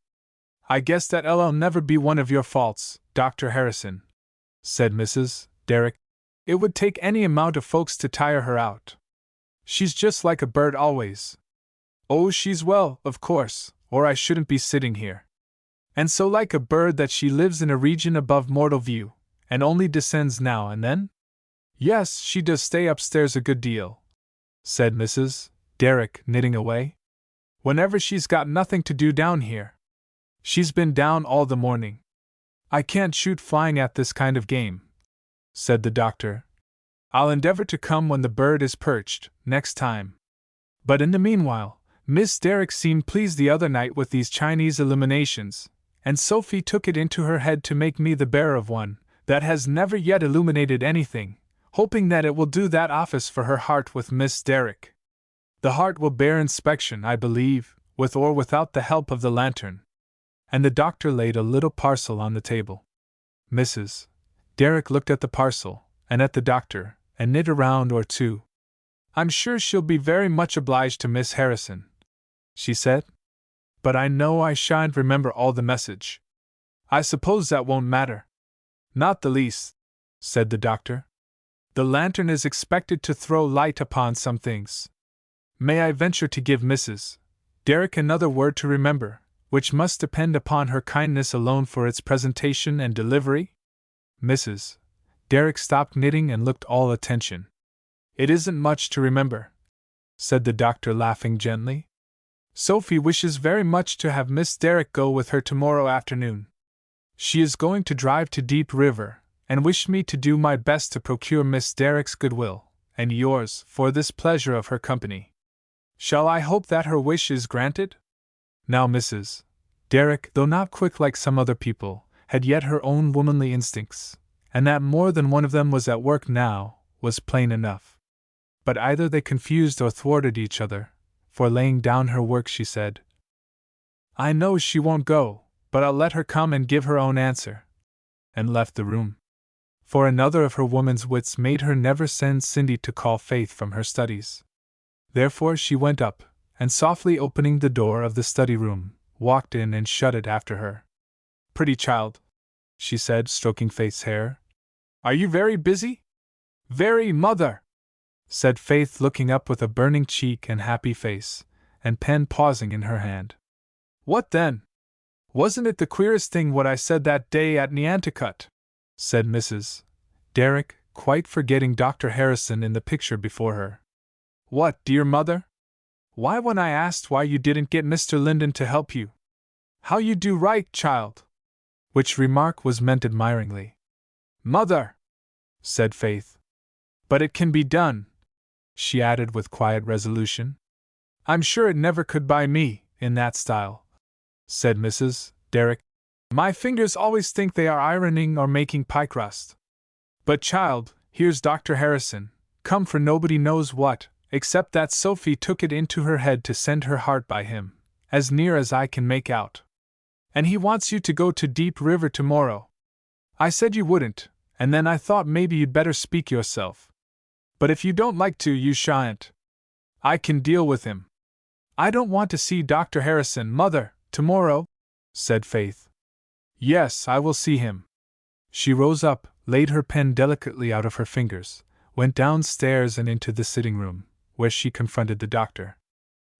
"I guess that'll never be one of your faults, Dr. Harrison," said Mrs. Derrick. "It would take any amount of folks to tire her out. She's just like a bird always." "Oh, she's well, of course, or I shouldn't be sitting here." "And so like a bird that she lives in a region above mortal view, and only descends now and then?" "Yes, she does stay upstairs a good deal," said Mrs. Derrick, knitting away. "Whenever she's got nothing to do down here. She's been down all the morning." "I can't shoot flying at this kind of game," said the doctor. "I'll endeavor to come when the bird is perched, next time. But in the meanwhile, Miss Derrick seemed pleased the other night with these Chinese illuminations, and Sophie took it into her head to make me the bearer of one that has never yet illuminated anything, hoping that it will do that office for her heart with Miss Derrick. The heart will bear inspection, I believe, with or without the help of the lantern." And the doctor laid a little parcel on the table. Mrs. Derrick looked at the parcel, and at the doctor, and knit a round or two. "I'm sure she'll be very much obliged to Miss Harrison," she said. "But I know I shan't remember all the message." "I suppose that won't matter." "Not the least," said the doctor. "The lantern is expected to throw light upon some things. May I venture to give Mrs. Derek another word to remember, which must depend upon her kindness alone for its presentation and delivery? Mrs. Derek stopped knitting and looked all attention. It isn't much to remember, said the doctor, laughing gently. Sophie wishes very much to have Miss Derek go with her tomorrow afternoon. She is going to drive to Deep River, and wished me to do my best to procure Miss Derek's goodwill, and yours, for this pleasure of her company. Shall I hope that her wish is granted? Now Mrs. Derek, though not quick like some other people, had yet her own womanly instincts, and that more than one of them was at work now, was plain enough. But either they confused or thwarted each other, for laying down her work she said, I know she won't go, but I'll let her come and give her own answer, and left the room. For another of her woman's wits made her never send Cindy to call Faith from her studies. Therefore she went up, and softly opening the door of the study room, walked in and shut it after her. Pretty child, she said, stroking Faith's hair. Are you very busy? Very, mother, said Faith, looking up with a burning cheek and happy face, and pen pausing in her hand. What then? Wasn't it the queerest thing what I said that day at Nantucket? Said Mrs. Derek, quite forgetting Dr. Harrison in the picture before her. What, dear mother? Why, when I asked why you didn't get Mr. Linden to help you. How you do right, child! Which remark was meant admiringly. Mother, said Faith. But it can be done, she added with quiet resolution. I'm sure it never could by me, in that style, said Mrs. Derek. My fingers always think they are ironing or making pie crust. But child, here's Dr. Harrison, come for nobody knows what, except that Sophie took it into her head to send her heart by him, as near as I can make out. And he wants you to go to Deep River tomorrow. I said you wouldn't, and then I thought maybe you'd better speak yourself. But if you don't like to, you shan't. I can deal with him. I don't want to see Dr. Harrison, mother, tomorrow, said Faith. Yes, I will see him. She rose up, laid her pen delicately out of her fingers, went downstairs and into the sitting room, where she confronted the doctor.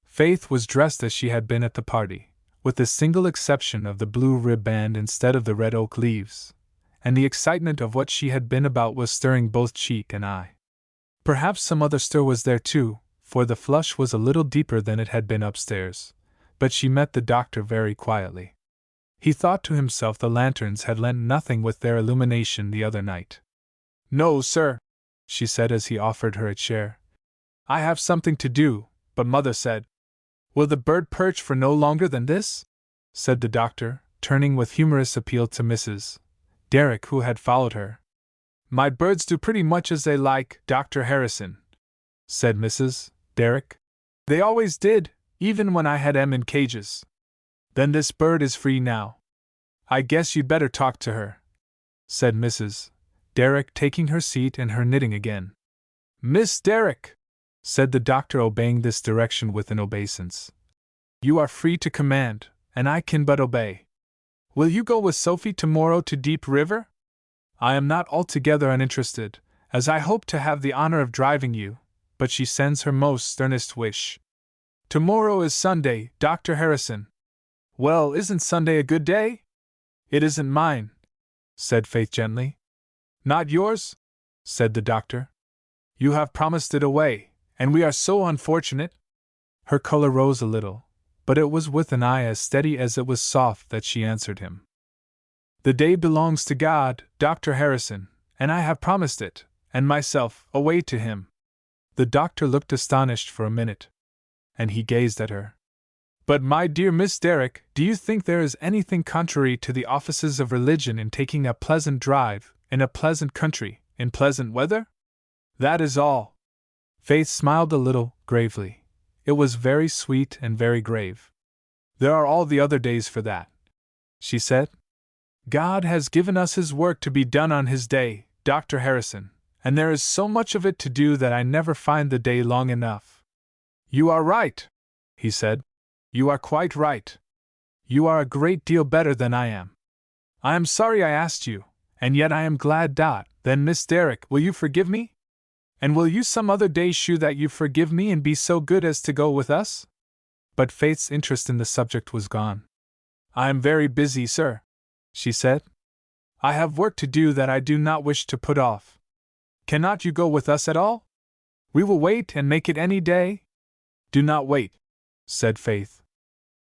Faith was dressed as she had been at the party, with the single exception of the blue ribband instead of the red oak leaves, and the excitement of what she had been about was stirring both cheek and eye. Perhaps some other stir was there too, for the flush was a little deeper than it had been upstairs, but she met the doctor very quietly. He thought to himself the lanterns had lent nothing with their illumination the other night. No, sir, she said as he offered her a chair. I have something to do, but mother said. Will the bird perch for no longer than this? Said the doctor, turning with humorous appeal to Mrs. Derek, who had followed her. My birds do pretty much as they like, Dr. Harrison, said Mrs. Derek. They always did, even when I had 'em in cages. Then this bird is free now. I guess you'd better talk to her, said Mrs. Derek, taking her seat and her knitting again. Miss Derek, said the doctor, obeying this direction with an obeisance. You are free to command, and I can but obey. Will you go with Sophie tomorrow to Deep River? I am not altogether uninterested, as I hope to have the honor of driving you, but she sends her most earnest wish. Tomorrow is Sunday, Dr. Harrison. Well, isn't Sunday a good day? It isn't mine, said Faith gently. Not yours? Said the doctor. You have promised it away, and we are so unfortunate. Her color rose a little, but it was with an eye as steady as it was soft that she answered him. The day belongs to God, Dr. Harrison, and I have promised it, and myself, away to him. The doctor looked astonished for a minute, and he gazed at her. But my dear Miss Derek, do you think there is anything contrary to the offices of religion in taking a pleasant drive, in a pleasant country, in pleasant weather? That is all. Faith smiled a little, gravely. It was very sweet and very grave. There are all the other days for that, she said. God has given us His work to be done on His day, Dr. Harrison, and there is so much of it to do that I never find the day long enough. You are right, he said. You are quite right. You are a great deal better than I am. I am sorry I asked you, and yet I am glad. Then, Miss Derek, will you forgive me? And will you some other day shew that you forgive me and be so good as to go with us? But Faith's interest in the subject was gone. "I am very busy, sir," she said. "I have work to do that I do not wish to put off. Cannot you go with us at all? We will wait and make it any day." "Do not wait," said Faith.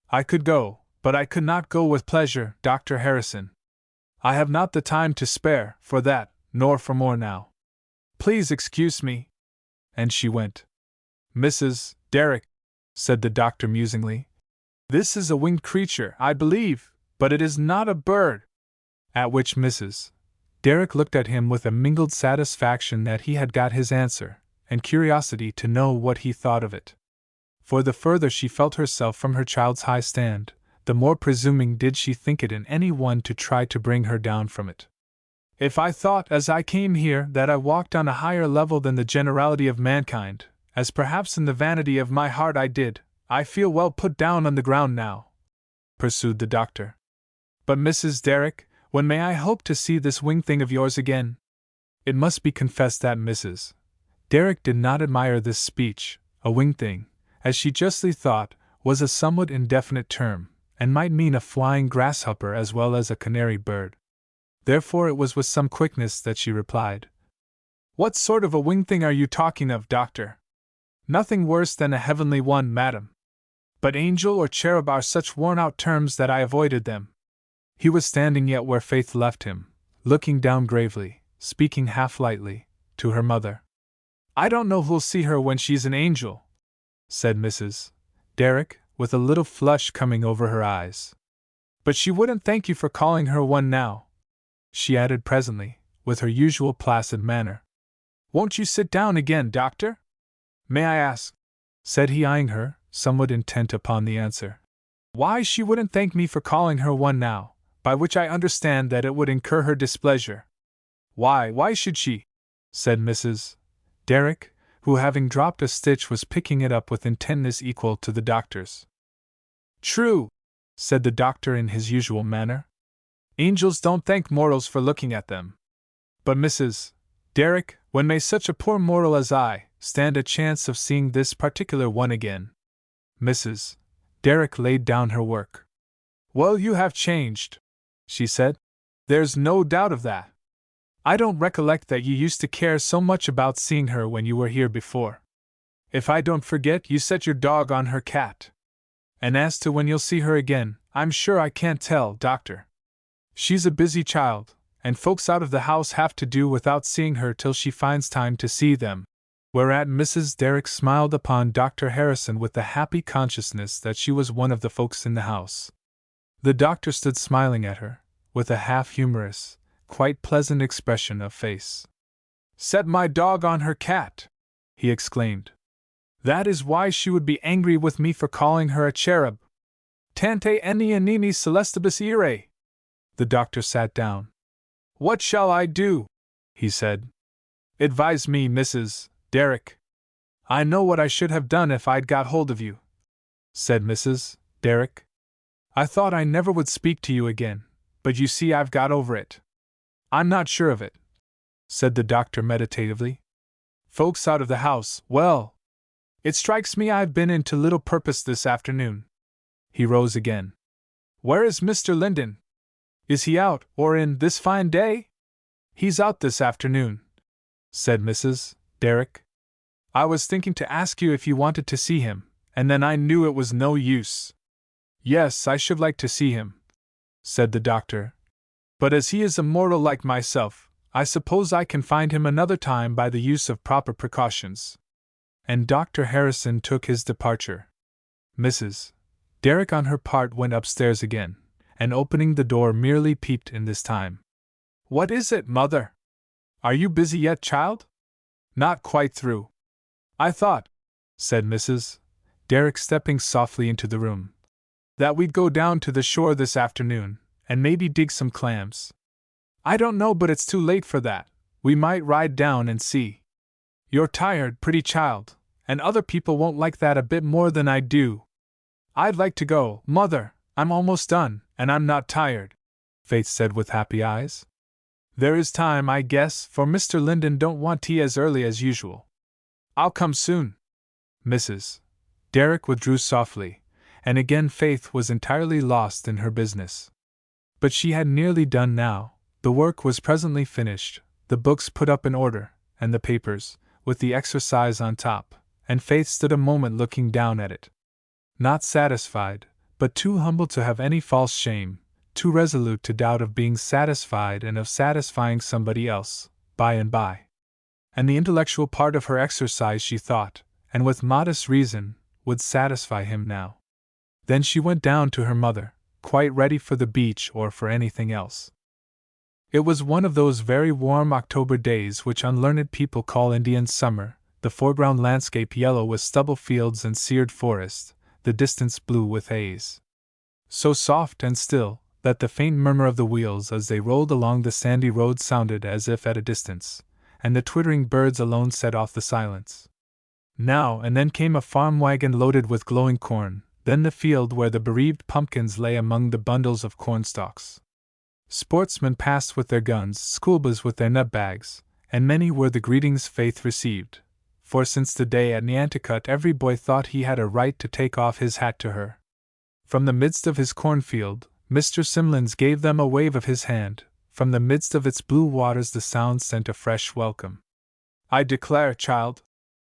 "I could go, but I could not go with pleasure, Dr. Harrison. I have not the time to spare for that, nor for more now. Please excuse me." And she went. "Mrs. Derrick," said the doctor musingly, "this is a winged creature, I believe, but it is not a bird." At which Mrs. Derrick looked at him with a mingled satisfaction that he had got his answer, and curiosity to know what he thought of it. For the further she felt herself from her child's high stand, the more presuming did she think it in any one to try to bring her down from it. "If I thought as I came here that I walked on a higher level than the generality of mankind, as perhaps in the vanity of my heart I did, I feel well put down on the ground now," pursued the doctor. "But Mrs. Derrick, when may I hope to see this winged thing of yours again?" It must be confessed that Mrs. Derrick did not admire this speech. A winged thing, as she justly thought, was a somewhat indefinite term, and might mean a flying grasshopper as well as a canary bird. Therefore it was with some quickness that she replied, "What sort of a winged thing are you talking of, doctor?" "Nothing worse than a heavenly one, madam. But angel or cherub are such worn-out terms that I avoided them." He was standing yet where Faith left him, looking down gravely, speaking half lightly, to her mother. "I don't know who'll see her when she's an angel," said Mrs. Derrick, with a little flush coming over her eyes. "But she wouldn't thank you for calling her one now," she added presently, with her usual placid manner. "Won't you sit down again, doctor?" "May I ask," said he, eyeing her, somewhat intent upon the answer, "why she wouldn't thank me for calling her one now, by which I understand that it would incur her displeasure?" Why should she?" said Mrs. Derrick, who having dropped a stitch was picking it up with intentness equal to the doctor's. "True," said the doctor in his usual manner. "Angels don't thank mortals for looking at them. But Mrs. Derrick, when may such a poor mortal as I stand a chance of seeing this particular one again?" Mrs. Derrick laid down her work. "Well, you have changed," she said. "There's no doubt of that. I don't recollect that you used to care so much about seeing her when you were here before. If I don't forget, you set your dog on her cat. And as to when you'll see her again, I'm sure I can't tell, doctor. She's a busy child, and folks out of the house have to do without seeing her till she finds time to see them." Whereat Mrs. Derrick smiled upon Dr. Harrison with the happy consciousness that she was one of the folks in the house. The doctor stood smiling at her, with a half-humorous, quite pleasant expression of face. "Set my dog on her cat!" he exclaimed. "That is why she would be angry with me for calling her a cherub. Tante eni animi celestibus ire." The doctor sat down. "What shall I do?" he said. "Advise me, Mrs. Derrick." "I know what I should have done if I'd got hold of you," said Mrs. Derrick. "I thought I never would speak to you again, but you see I've got over it." "I'm not sure of it," said the doctor meditatively. "Folks out of the house, well, it strikes me I've been in to little purpose this afternoon." He rose again. "Where is Mr. Linden? Is he out, or in, this fine day?" "He's out this afternoon," said Mrs. Derrick. "I was thinking to ask you if you wanted to see him, and then I knew it was no use." "Yes, I should like to see him," said the doctor. "But as he is a mortal like myself, I suppose I can find him another time by the use of proper precautions." And Dr. Harrison took his departure. Mrs. Derrick on her part went upstairs again, and opening the door merely peeped in this time. "What is it, mother? Are you busy yet, child?" "Not quite through." "I thought," said Mrs. Derrick, stepping softly into the room, "that we'd go down to the shore this afternoon, and maybe dig some clams." "I don't know but it's too late for that. We might ride down and see." "You're tired, pretty child, and other people won't like that a bit more than I do." "I'd like to go, mother. I'm almost done, and I'm not tired," Faith said with happy eyes. "There is time, I guess, for Mr. Linden don't want tea as early as usual." "I'll come soon." Mrs. Derrick withdrew softly, and again Faith was entirely lost in her business. But she had nearly done now. The work was presently finished, the books put up in order, and the papers, with the exercise on top, and Faith stood a moment looking down at it. Not satisfied, but too humble to have any false shame, too resolute to doubt of being satisfied and of satisfying somebody else, by and by. And the intellectual part of her exercise, she thought, and with modest reason, would satisfy him now. Then she went down to her mother, quite ready for the beach or for anything else. It was one of those very warm October days which unlearned people call Indian summer, the foreground landscape yellow with stubble fields and seared forest, the distance blue with haze. So soft and still, that the faint murmur of the wheels as they rolled along the sandy road sounded as if at a distance, and the twittering birds alone set off the silence. Now and then came a farm wagon loaded with glowing corn, then the field where the bereaved pumpkins lay among the bundles of cornstalks. Sportsmen passed with their guns, schoolboys with their nut bags, and many were the greetings Faith received, for since the day at Nantucket every boy thought he had a right to take off his hat to her. From the midst of his cornfield, Mr. Simlins gave them a wave of his hand. From the midst of its blue waters the sound sent a fresh welcome. "I declare, child,"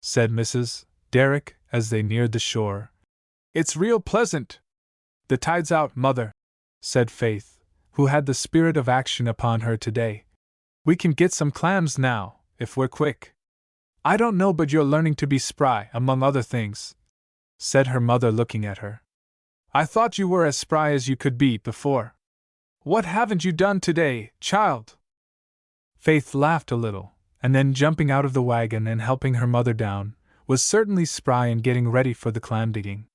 said Mrs. Derrick as they neared the shore, "it's real pleasant." "The tide's out, mother," said Faith, who had the spirit of action upon her today. "We can get some clams now, if we're quick." "I don't know but you're learning to be spry, among other things," said her mother, looking at her. "I thought you were as spry as you could be before. What haven't you done today, child?" Faith laughed a little, and then jumping out of the wagon and helping her mother down, was certainly spry in getting ready for the clam digging.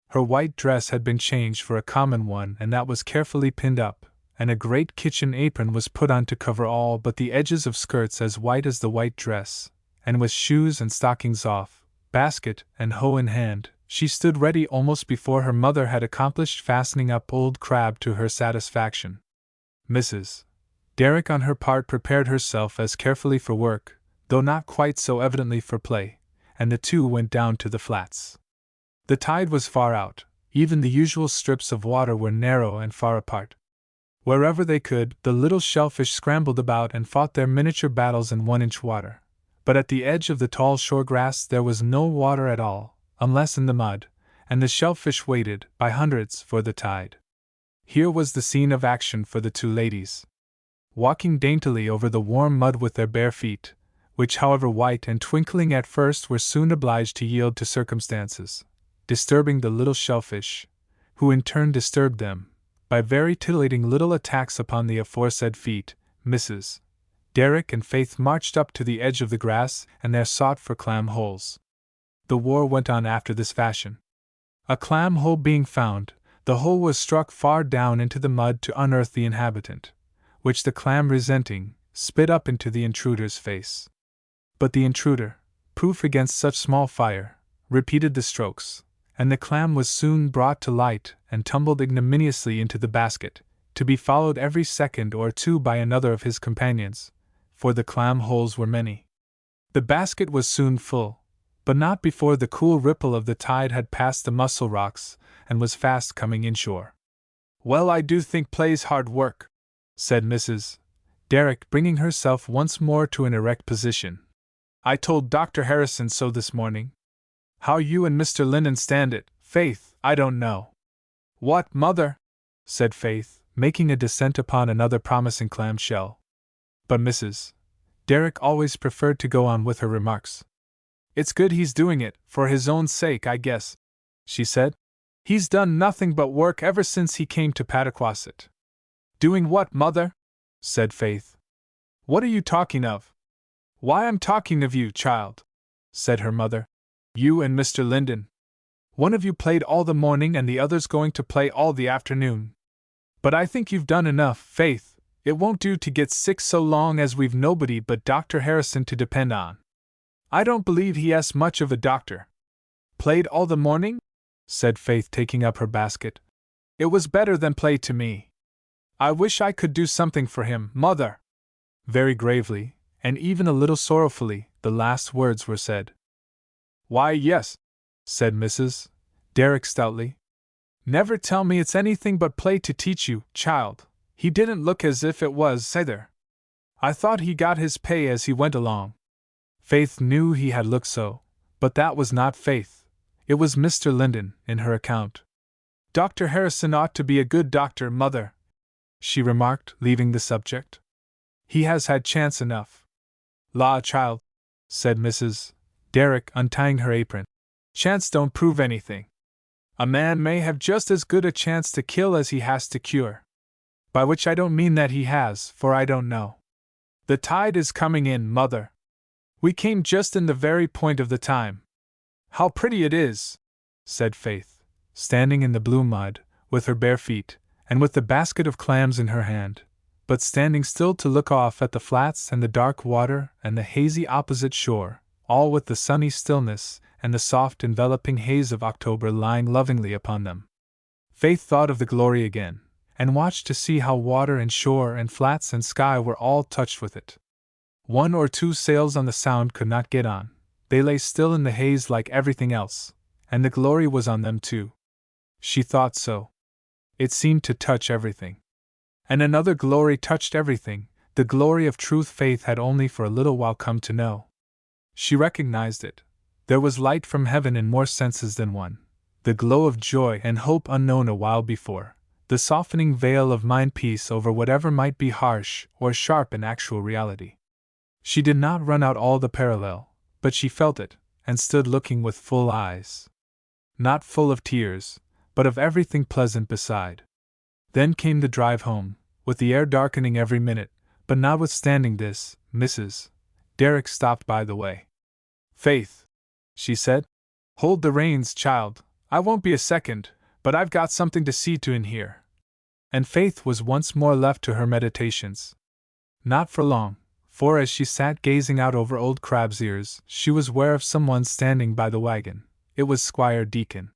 Her white dress had been changed for a common one, and that was carefully pinned up, and a great kitchen apron was put on to cover all but the edges of skirts as white as the white dress, and with shoes and stockings off, basket and hoe in hand, she stood ready almost before her mother had accomplished fastening up Old Crab to her satisfaction. Mrs. Derrick on her part prepared herself as carefully for work, though not quite so evidently for play, and the two went down to the flats. The tide was far out, even the usual strips of water were narrow and far apart. Wherever they could, the little shellfish scrambled about and fought their miniature battles in 1-inch water, but at the edge of the tall shore grass there was no water at all, unless in the mud, and the shellfish waited, by hundreds, for the tide. Here was the scene of action for the two ladies. Walking daintily over the warm mud with their bare feet, which however white and twinkling at first were soon obliged to yield to circumstances, disturbing the little shellfish, who in turn disturbed them, by very titillating little attacks upon the aforesaid feet, Mrs. Derrick and Faith marched up to the edge of the grass and there sought for clam holes. The war went on after this fashion. A clam hole being found, the hole was struck far down into the mud to unearth the inhabitant, which the clam resenting, spit up into the intruder's face. But the intruder, proof against such small fire, repeated the strokes, and the clam was soon brought to light and tumbled ignominiously into the basket, to be followed every second or two by another of his companions, for the clam holes were many. The basket was soon full, but not before the cool ripple of the tide had passed the mussel rocks and was fast coming inshore. "Well, I do think play's hard work," said Mrs. Derrick, bringing herself once more to an erect position. "I told Dr. Harrison so this morning. How you and Mr. Linden stand it, Faith, I don't know." "What, mother?" said Faith, making a descent upon another promising clam shell. But Mrs. Derrick always preferred to go on with her remarks. "It's good he's doing it, for his own sake, I guess," she said. "He's done nothing but work ever since he came to Pataquasset." "Doing what, mother?" said Faith. "What are you talking of?" "Why, I'm talking of you, child," said her mother. "You and Mr. Linden. One of you played all the morning and the other's going to play all the afternoon. But I think you've done enough, Faith. It won't do to get sick so long as we've nobody but Dr. Harrison to depend on. I don't believe he has much of a doctor." "Played all the morning?" said Faith, taking up her basket. "It was better than play to me. I wish I could do something for him, mother." Very gravely, and even a little sorrowfully, the last words were said. "Why, yes," said Mrs. Derrick stoutly. Never tell me it's anything but play to teach you, child. He didn't look as if it was, either. I thought he got his pay as he went along. Faith knew he had looked so, but that was not Faith. It was Mr. Linden, in her account. Dr. Harrison ought to be a good doctor, mother, she remarked, leaving the subject. He has had chance enough. La, child, said Mrs. Derrick, untying her apron. Chance don't prove anything. A man may have just as good a chance to kill as he has to cure. By which I don't mean that he has, for I don't know. The tide is coming in, mother. We came just in the very point of the time. How pretty it is, said Faith, standing in the blue mud, with her bare feet, and with the basket of clams in her hand, but standing still to look off at the flats and the dark water and the hazy opposite shore, all with the sunny stillness and the soft enveloping haze of October lying lovingly upon them. Faith thought of the glory again, and watched to see how water and shore and flats and sky were all touched with it. 1 or 2 sails on the Sound could not get on. They lay still in the haze like everything else, and the glory was on them too. She thought so. It seemed to touch everything. And another glory touched everything, the glory of truth Faith had only for a little while come to know. She recognized it. There was light from heaven in more senses than one, the glow of joy and hope unknown a while before, the softening veil of mind peace over whatever might be harsh or sharp in actual reality. She did not run out all the parallel, but she felt it, and stood looking with full eyes. Not full of tears, but of everything pleasant beside. Then came the drive home, with the air darkening every minute, but notwithstanding this, Mrs. Derrick stopped by the way. Faith, she said, hold the reins, child. I won't be a second, but I've got something to see to in here. And Faith was once more left to her meditations. Not for long, for as she sat gazing out over Old Crab's Ears, she was aware of someone standing by the wagon. It was Squire Deacon.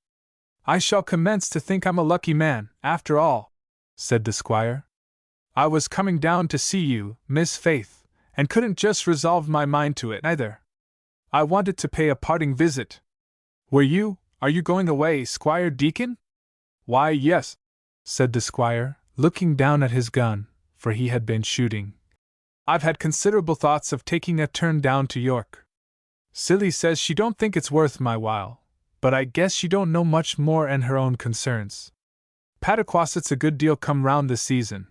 I shall commence to think I'm a lucky man, after all, said the squire. I was coming down to see you, Miss Faith, and couldn't just resolve my mind to it, either. I wanted to pay a parting visit. Are you going away, Squire Deacon? Why, yes, said the squire, looking down at his gun, for he had been shooting. I've had considerable thoughts of taking a turn down to York. Silly says she don't think it's worth my while, but I guess she don't know much more than her own concerns. Pataquasset's a good deal come round this season,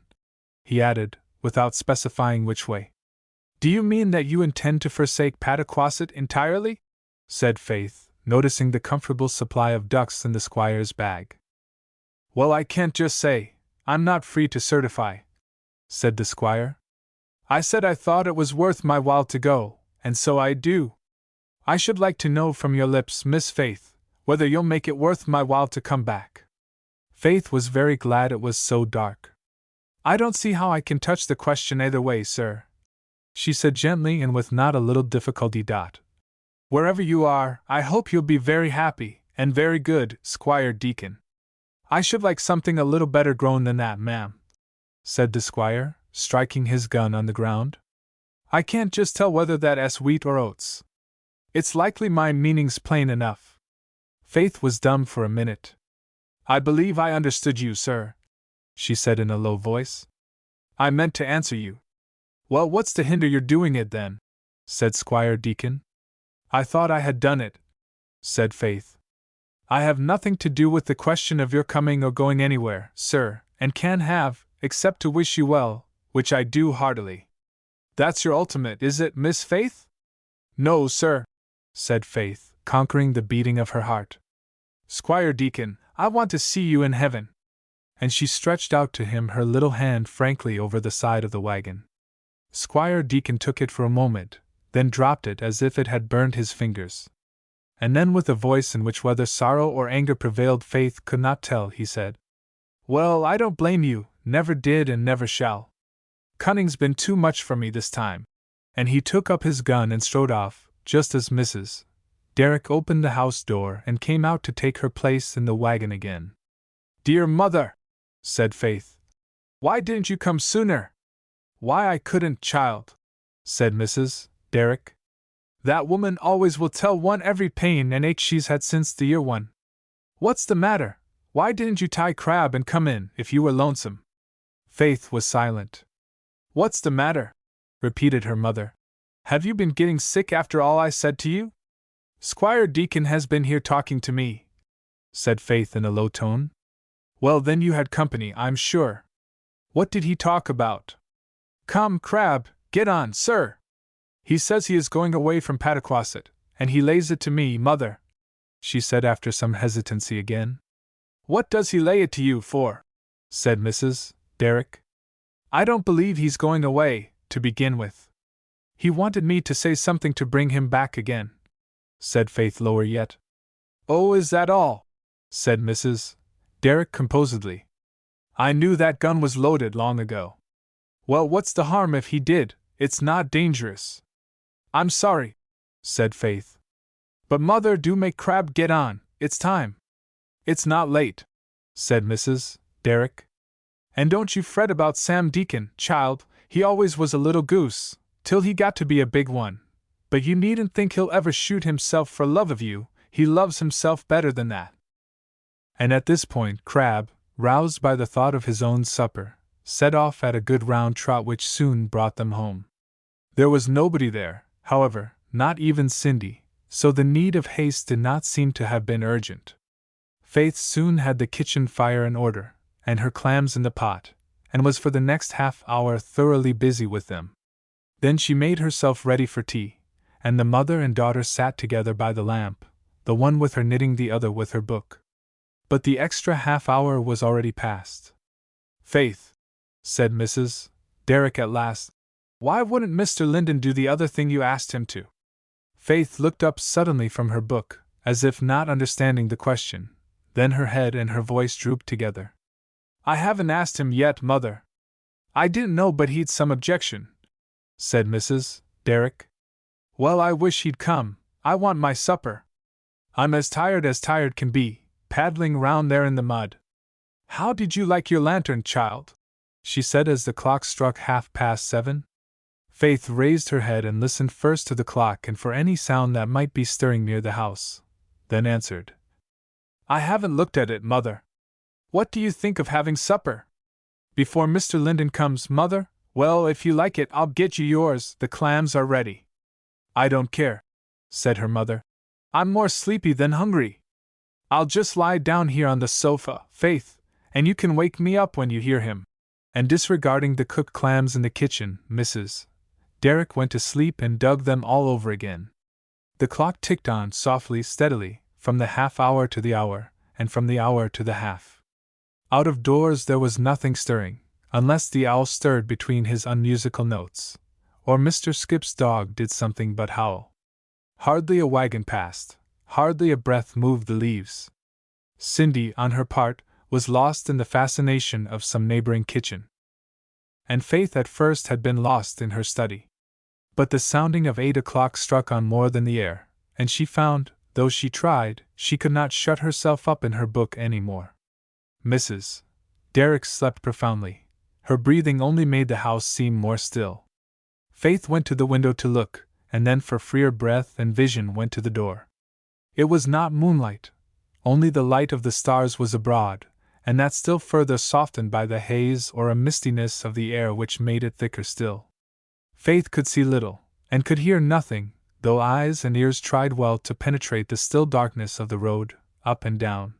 he added, without specifying which way. Do you mean that you intend to forsake Pataquasset entirely? Said Faith, noticing the comfortable supply of ducks in the squire's bag. Well, I can't just say. I'm not free to certify, said the squire. I said I thought it was worth my while to go, and so I do. I should like to know from your lips, Miss Faith, whether you'll make it worth my while to come back. Faith was very glad it was so dark. I don't see how I can touch the question either way, sir, she said gently and with not a little difficulty. Wherever you are, I hope you'll be very happy, and very good, Squire Deacon. I should like something a little better grown than that, ma'am, said the squire, striking his gun on the ground. I can't just tell whether that's wheat or oats. It's likely my meaning's plain enough. Faith was dumb for a minute. I believe I understood you, sir, she said in a low voice. I meant to answer you. Well, what's to hinder your doing it then? Said Squire Deacon. I thought I had done it, said Faith. I have nothing to do with the question of your coming or going anywhere, sir, and can have, except to wish you well, which I do heartily. That's your ultimate, is it, Miss Faith? No, sir, said Faith, conquering the beating of her heart. Squire Deacon, I want to see you in heaven. And she stretched out to him her little hand frankly over the side of the wagon. Squire Deacon took it for a moment, then dropped it as if it had burned his fingers. And then, with a voice in which whether sorrow or anger prevailed Faith could not tell, he said, Well, I don't blame you, never did and never shall. Cunning's been too much for me this time. And he took up his gun and strode off, just as Mrs. Derrick opened the house door and came out to take her place in the wagon again. Dear mother, said Faith, why didn't you come sooner? Why I couldn't, child, said Mrs. Derrick. That woman always will tell one every pain and ache she's had since the year one. What's the matter? Why didn't you tie Crab and come in if you were lonesome? Faith was silent. What's the matter? Repeated her mother. Have you been getting sick after all I said to you? Squire Deacon has been here talking to me, said Faith in a low tone. Well, then you had company, I'm sure. What did he talk about? Come, Crab, get on, sir. He says he is going away from Pataquasset, and he lays it to me, mother, she said after some hesitancy again. What does he lay it to you for? Said Mrs. Derrick. I don't believe he's going away, to begin with. He wanted me to say something to bring him back again, said Faith lower yet. Oh, is that all? Said Mrs. Derrick composedly. I knew that gun was loaded long ago. Well, what's the harm if he did? It's not dangerous. I'm sorry, said Faith. But mother, do make Crab get on, it's time. It's not late, said Mrs. Derrick. And don't you fret about Sam Deacon, child, he always was a little goose, till he got to be a big one. But you needn't think he'll ever shoot himself for love of you, he loves himself better than that. And at this point Crab, roused by the thought of his own supper, set off at a good round trot which soon brought them home. There was nobody there, however, not even Cindy, so the need of haste did not seem to have been urgent. Faith soon had the kitchen fire in order, and her clams in the pot, and was for the next half-hour thoroughly busy with them. Then she made herself ready for tea, and the mother and daughter sat together by the lamp, the one with her knitting, the other with her book. But the extra half-hour was already past. Faith, said Mrs. Derrick at last, why wouldn't Mr. Linden do the other thing you asked him to? Faith looked up suddenly from her book, as if not understanding the question. Then her head and her voice drooped together. I haven't asked him yet, mother. I didn't know but he'd some objection, said Mrs. Derrick. Well, I wish he'd come. I want my supper. I'm as tired can be, paddling round there in the mud. How did you like your lantern, child? She said as the clock struck 7:30. Faith raised her head and listened first to the clock and for any sound that might be stirring near the house, then answered, I haven't looked at it, mother. What do you think of having supper? Before Mr. Linden comes, mother? Well, if you like it, I'll get you yours, the clams are ready. I don't care, said her mother. I'm more sleepy than hungry. I'll just lie down here on the sofa, Faith, and you can wake me up when you hear him. And disregarding the cooked clams in the kitchen, Mrs. Derrick went to sleep and dug them all over again. The clock ticked on softly, steadily, from the half-hour to the hour, and from the hour to the half. Out of doors there was nothing stirring, unless the owl stirred between his unmusical notes, or Mr. Skip's dog did something but howl. Hardly a wagon passed, hardly a breath moved the leaves. Cindy, on her part, was lost in the fascination of some neighboring kitchen. And Faith at first had been lost in her study. But the sounding of 8 o'clock struck on more than the air, and she found, though she tried, she could not shut herself up in her book any more. Mrs. Derrick slept profoundly. Her breathing only made the house seem more still. Faith went to the window to look, and then for freer breath and vision went to the door. It was not moonlight, only the light of the stars was abroad, and that still further softened by the haze or a mistiness of the air which made it thicker still. Faith could see little, and could hear nothing, though eyes and ears tried well to penetrate the still darkness of the road, up and down.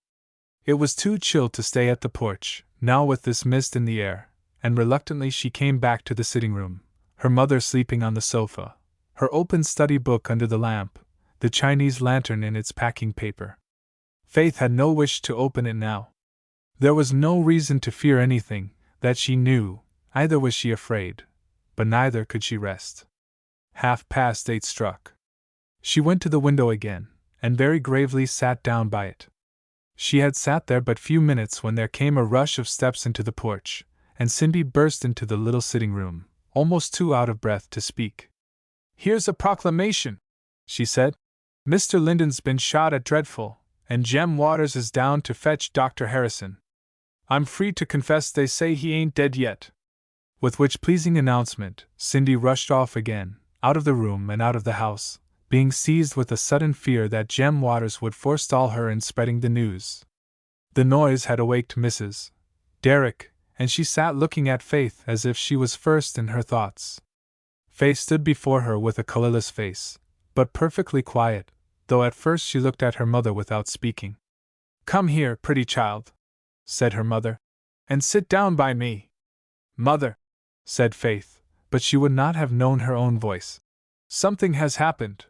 It was too chill to stay at the porch, now with this mist in the air, and reluctantly she came back to the sitting room, her mother sleeping on the sofa, her open study book under the lamp, the Chinese lantern in its packing paper. Faith had no wish to open it now. There was no reason to fear anything, that she knew, either was she afraid, but neither could she rest. 8:30 struck. She went to the window again, and very gravely sat down by it. She had sat there but few minutes when there came a rush of steps into the porch, and Cindy burst into the little sitting room, almost too out of breath to speak. Here's a proclamation, she said. Mr. Linden's been shot at Dreadful, and Jem Waters is down to fetch Dr. Harrison. I'm free to confess they say he ain't dead yet. With which pleasing announcement, Cindy rushed off again, out of the room and out of the house, being seized with a sudden fear that Jem Waters would forestall her in spreading the news. The noise had awaked Mrs. Derrick, and she sat looking at Faith as if she was first in her thoughts. Faith stood before her with a colorless face, but perfectly quiet, though at first she looked at her mother without speaking. "Come here, pretty child," said her mother, "and sit down by me." "Mother," said Faith, but she would not have known her own voice. "Something has happened."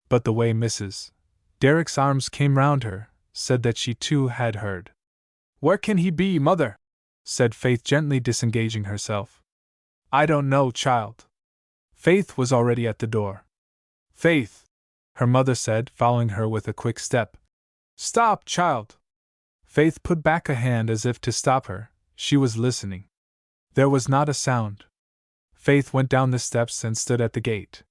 But the way Mrs. Derrick's arms came round her said that she too had heard. "Where can he be, Mother?" said Faith, gently disengaging herself. "I don't know, child." Faith was already at the door. "Faith," her mother said, following her with a quick step. "Stop, child!" Faith put back a hand as if to stop her. She was listening. There was not a sound. Faith went down the steps and stood at the gate.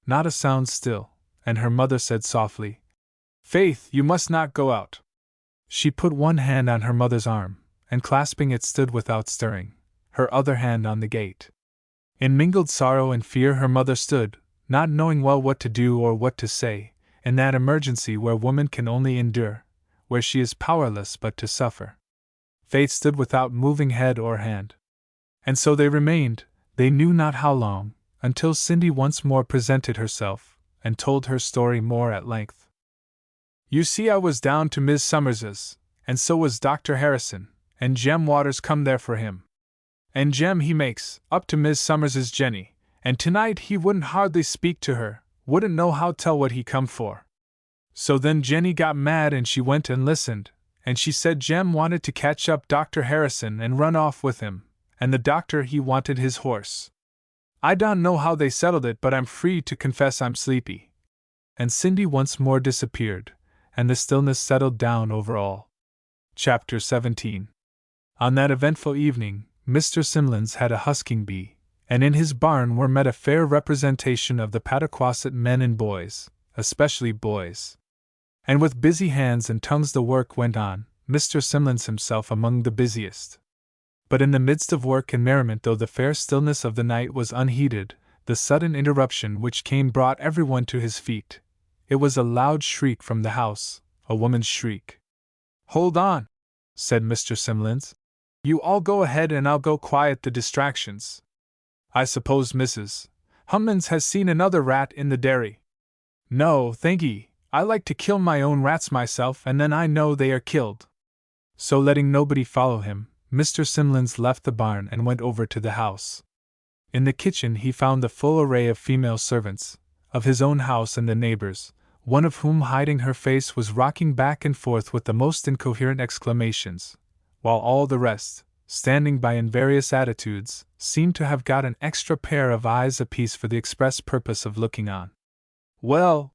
Not a sound still, and her mother said softly, "Faith, you must not go out." She put one hand on her mother's arm, and clasping it stood without stirring, her other hand on the gate. In mingled sorrow and fear her mother stood, not knowing well what to do or what to say, in that emergency where woman can only endure, where she is powerless but to suffer. Faith stood without moving head or hand. And so they remained, they knew not how long, until Cindy once more presented herself, and told her story more at length. "You see, I was down to Miss Summers's, and so was Dr. Harrison, and Jem Waters come there for him. And Jem he makes up to Miss Summers's Jenny, and tonight he wouldn't hardly speak to her, wouldn't know how tell what he come for. So then Jenny got mad and she went and listened, and she said Jem wanted to catch up Dr. Harrison and run off with him, and the doctor he wanted his horse. I don't know how they settled it, but I'm free to confess I'm sleepy." And Cindy once more disappeared, and the stillness settled down over all. Chapter 17. On that eventful evening, Mr. Simlins had a husking bee, and in his barn were met a fair representation of the Pataquasset men and boys, especially boys. And with busy hands and tongues the work went on, Mr. Simlins himself among the busiest. But in the midst of work and merriment, though the fair stillness of the night was unheeded, the sudden interruption which came brought everyone to his feet. It was a loud shriek from the house, a woman's shriek. "Hold on," said Mr. Simlins. "You all go ahead and I'll go quiet the distractions. I suppose Mrs. Hummins has seen another rat in the dairy." "No, thank ye, I like to kill my own rats myself, and then I know they are killed." So letting nobody follow him, Mr. Simlins left the barn and went over to the house. In the kitchen he found the full array of female servants, of his own house and the neighbors', one of whom, hiding her face, was rocking back and forth with the most incoherent exclamations, while all the rest, standing by in various attitudes, seemed to have got an extra pair of eyes apiece for the express purpose of looking on. "Well,"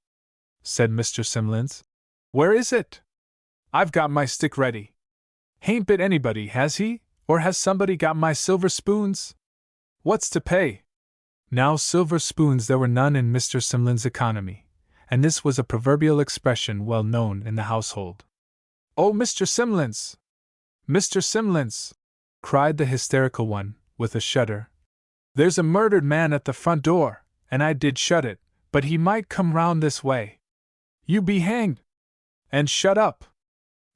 said Mr. Simlins, "where is it? I've got my stick ready. Hain't bit anybody, has he? Or has somebody got my silver spoons? What's to pay?" Now silver spoons there were none in Mr. Simlins' economy, and this was a proverbial expression well known in the household. "Oh, Mr. Simlins! Mr. Simlins!" cried the hysterical one, with a shudder. "There's a murdered man at the front door, and I did shut it, but he might come round this way." "You be hanged!" "And shut up!"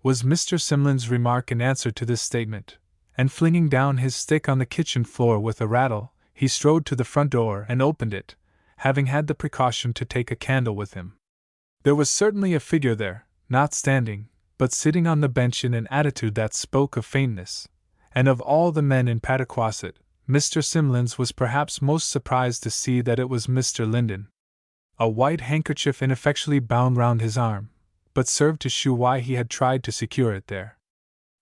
was Mr. Simlins' remark in answer to this statement, and flinging down his stick on the kitchen floor with a rattle, he strode to the front door and opened it, having had the precaution to take a candle with him. There was certainly a figure there, not standing, but sitting on the bench in an attitude that spoke of faintness, and of all the men in Pataquasset, Mr. Simlins was perhaps most surprised to see that it was Mr. Linden. A white handkerchief ineffectually bound round his arm, but served to shew why he had tried to secure it there.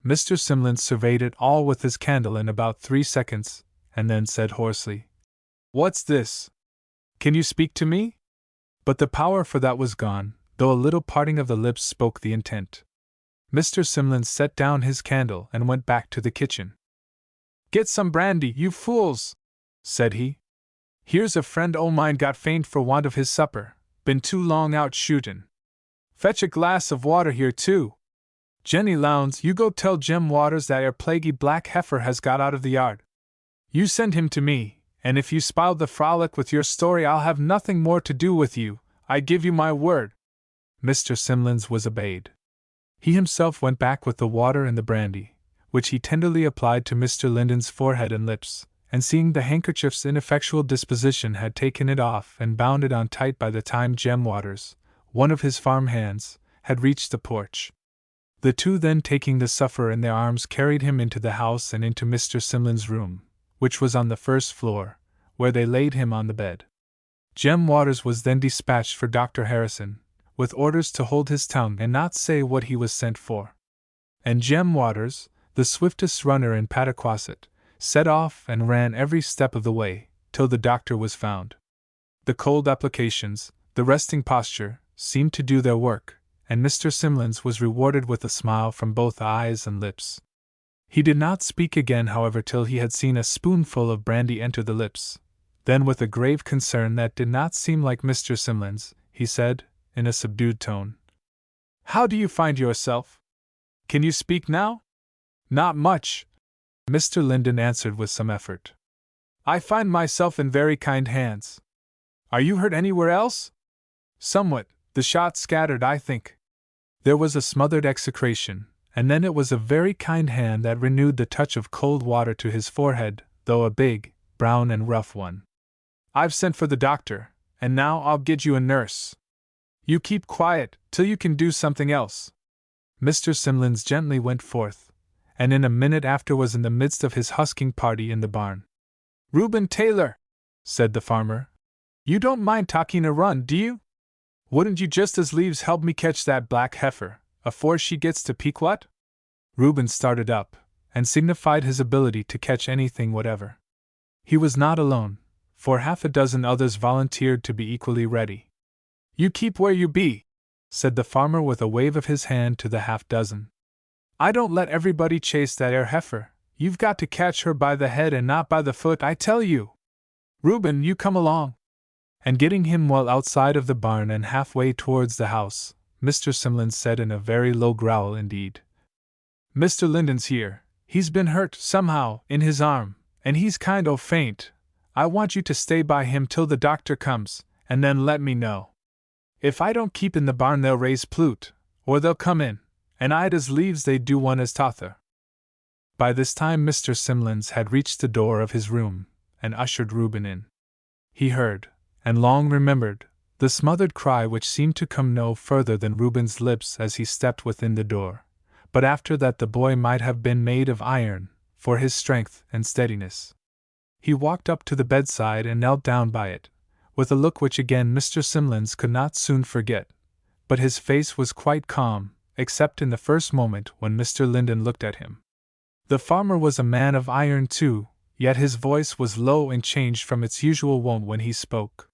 Mr. Simlins surveyed it all with his candle in about 3 seconds, and then said hoarsely, "What's this? Can you speak to me?" But the power for that was gone, though a little parting of the lips spoke the intent. Mr. Simlins set down his candle and went back to the kitchen. "Get some brandy, you fools," said he. "Here's a friend o' mine got faint for want of his supper, been too long out shootin'. Fetch a glass of water here too. Jenny Lowndes, you go tell Jem Waters that 'ere plaguey black heifer has got out of the yard. You send him to me, and if you spoil the frolic with your story I'll have nothing more to do with you, I give you my word." Mr. Simlins was obeyed. He himself went back with the water and the brandy, which he tenderly applied to Mr. Linden's forehead and lips, and seeing the handkerchief's ineffectual disposition had taken it off and bound it on tight by the time Jem Waters, one of his farm hands, had reached the porch. The two then taking the sufferer in their arms carried him into the house and into Mr. Simlin's room, which was on the first floor, where they laid him on the bed. Jem Waters was then dispatched for Dr. Harrison, with orders to hold his tongue and not say what he was sent for. And Jem Waters, the swiftest runner in Pataquasset, set off and ran every step of the way, till the doctor was found. The cold applications, the resting posture, seemed to do their work, and Mr. Simlins was rewarded with a smile from both eyes and lips. He did not speak again, however, till he had seen a spoonful of brandy enter the lips. Then, with a grave concern that did not seem like Mr. Simlin's, he said, in a subdued tone, "How do you find yourself? Can you speak now?" "Not much," Mr. Linden answered with some effort. "I find myself in very kind hands. Are you hurt anywhere else?" "Somewhat. The shot scattered, I think." There was a smothered execration, and then it was a very kind hand that renewed the touch of cold water to his forehead, though a big, brown and rough one. "I've sent for the doctor, and now I'll get you a nurse. You keep quiet, till you can do something else." Mr. Simlins gently went forth, and in a minute after was in the midst of his husking party in the barn. "Reuben Taylor," said the farmer, "you don't mind talking a run, do you? Wouldn't you just as lieves help me catch that black heifer, afore she gets to Pequot?" Reuben started up, and signified his ability to catch anything whatever. He was not alone, for half a dozen others volunteered to be equally ready. "You keep where you be," said the farmer with a wave of his hand to the half-dozen. "I don't let everybody chase that 'ere heifer. You've got to catch her by the head and not by the foot, I tell you. Reuben, you come along." And getting him well outside of the barn and halfway towards the house, Mr. Simlin said in a very low growl indeed, "Mr. Linden's here. He's been hurt, somehow, in his arm, and he's kind o' faint. I want you to stay by him till the doctor comes, and then let me know. If I don't keep in the barn they'll raise plute, or they'll come in, and I'd as lieves they'd do one as t'other." By this time Mr. Simlins had reached the door of his room, and ushered Reuben in. He heard, and long remembered, the smothered cry which seemed to come no further than Reuben's lips as he stepped within the door, but after that the boy might have been made of iron, for his strength and steadiness. He walked up to the bedside and knelt down by it, with a look which again Mr. Simlins could not soon forget, but his face was quite calm, except in the first moment when Mr. Linden looked at him. The farmer was a man of iron too, yet his voice was low and changed from its usual wont when he spoke.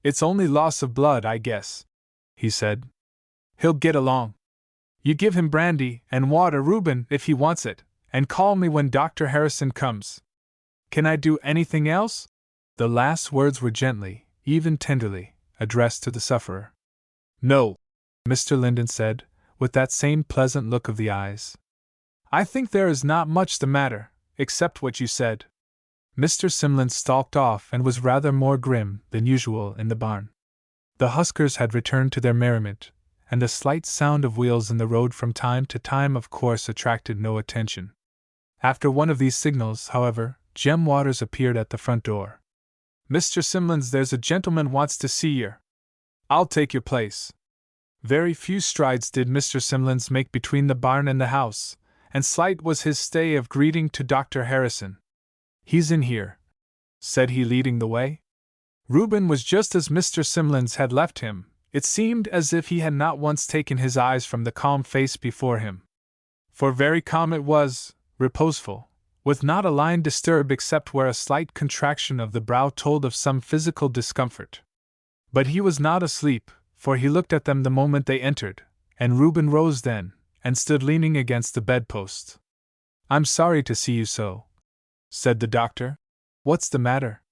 "It's only loss of blood, I guess," he said. "He'll get along. You give him brandy and water, Reuben, if he wants it, and call me when Dr. Harrison comes. Can I do anything else?" The last words were gently, even tenderly, addressed to the sufferer. "No," Mr. Linden said, with that same pleasant look of the eyes. "I think there is not much the matter, except what you said." Mr. Simlin stalked off and was rather more grim than usual in the barn. The huskers had returned to their merriment, and the slight sound of wheels in the road from time to time of course attracted no attention. After one of these signals, however, Jem Waters appeared at the front door. "Mr. Simlins, there's a gentleman wants to see yer. I'll take your place." Very few strides did Mr. Simlins make between the barn and the house, and slight was his stay of greeting to Dr. Harrison. "He's in here," said he, leading the way. Reuben was just as Mr. Simlins had left him. It seemed as if he had not once taken his eyes from the calm face before him. For very calm it was, reposeful, with not a line disturbed except where a slight contraction of the brow told of some physical discomfort. But he was not asleep, for he looked at them the moment they entered, and Reuben rose then, and stood leaning against the bedpost. "I'm sorry to see you so," said the doctor. "What's the matter?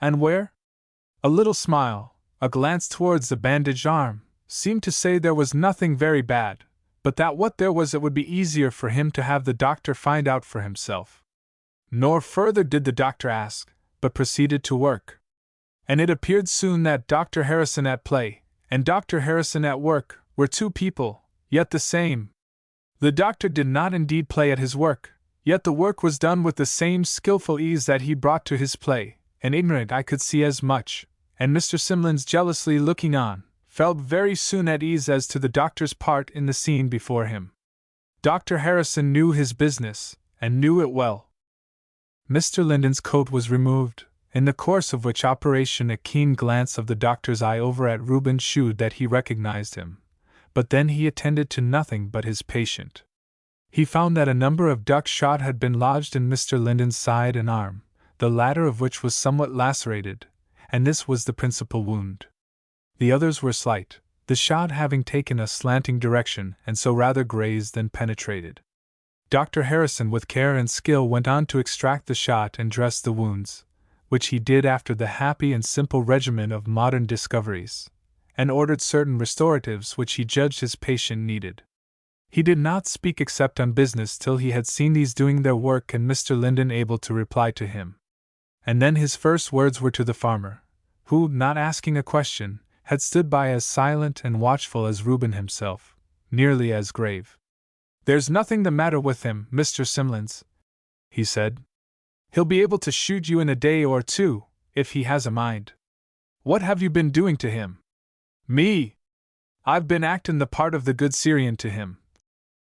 And where?" A little smile, a glance towards the bandaged arm, seemed to say there was nothing very bad, but that what there was it would be easier for him to have the doctor find out for himself. Nor further did the doctor ask, but proceeded to work. And it appeared soon that Dr. Harrison at play, and Dr. Harrison at work, were two people, yet the same, The doctor did not indeed play at his work, yet the work was done with the same skillful ease that he brought to his play, and ignorant I could see as much, and Mr. Simlins, jealously looking on, felt very soon at ease as to the doctor's part in the scene before him. Dr. Harrison knew his business, and knew it well. Mr. Linden's coat was removed, in the course of which operation a keen glance of the doctor's eye over at Reuben shewed that he recognized him, but then he attended to nothing but his patient. He found that a number of duck shot had been lodged in Mr. Linden's side and arm, the latter of which was somewhat lacerated, and this was the principal wound. The others were slight, the shot having taken a slanting direction and so rather grazed than penetrated. Dr. Harrison with care and skill went on to extract the shot and dress the wounds, which he did after the happy and simple regimen of modern discoveries, and ordered certain restoratives which he judged his patient needed. He did not speak except on business till he had seen these doing their work and Mr. Linden able to reply to him. And then his first words were to the farmer, who, not asking a question, had stood by as silent and watchful as Reuben himself, nearly as grave. "There's nothing the matter with him, Mr. Simlins," he said. "He'll be able to shoot you in a day or two, if he has a mind. What have you been doing to him?" "Me? I've been actin' the part of the good Syrian to him,"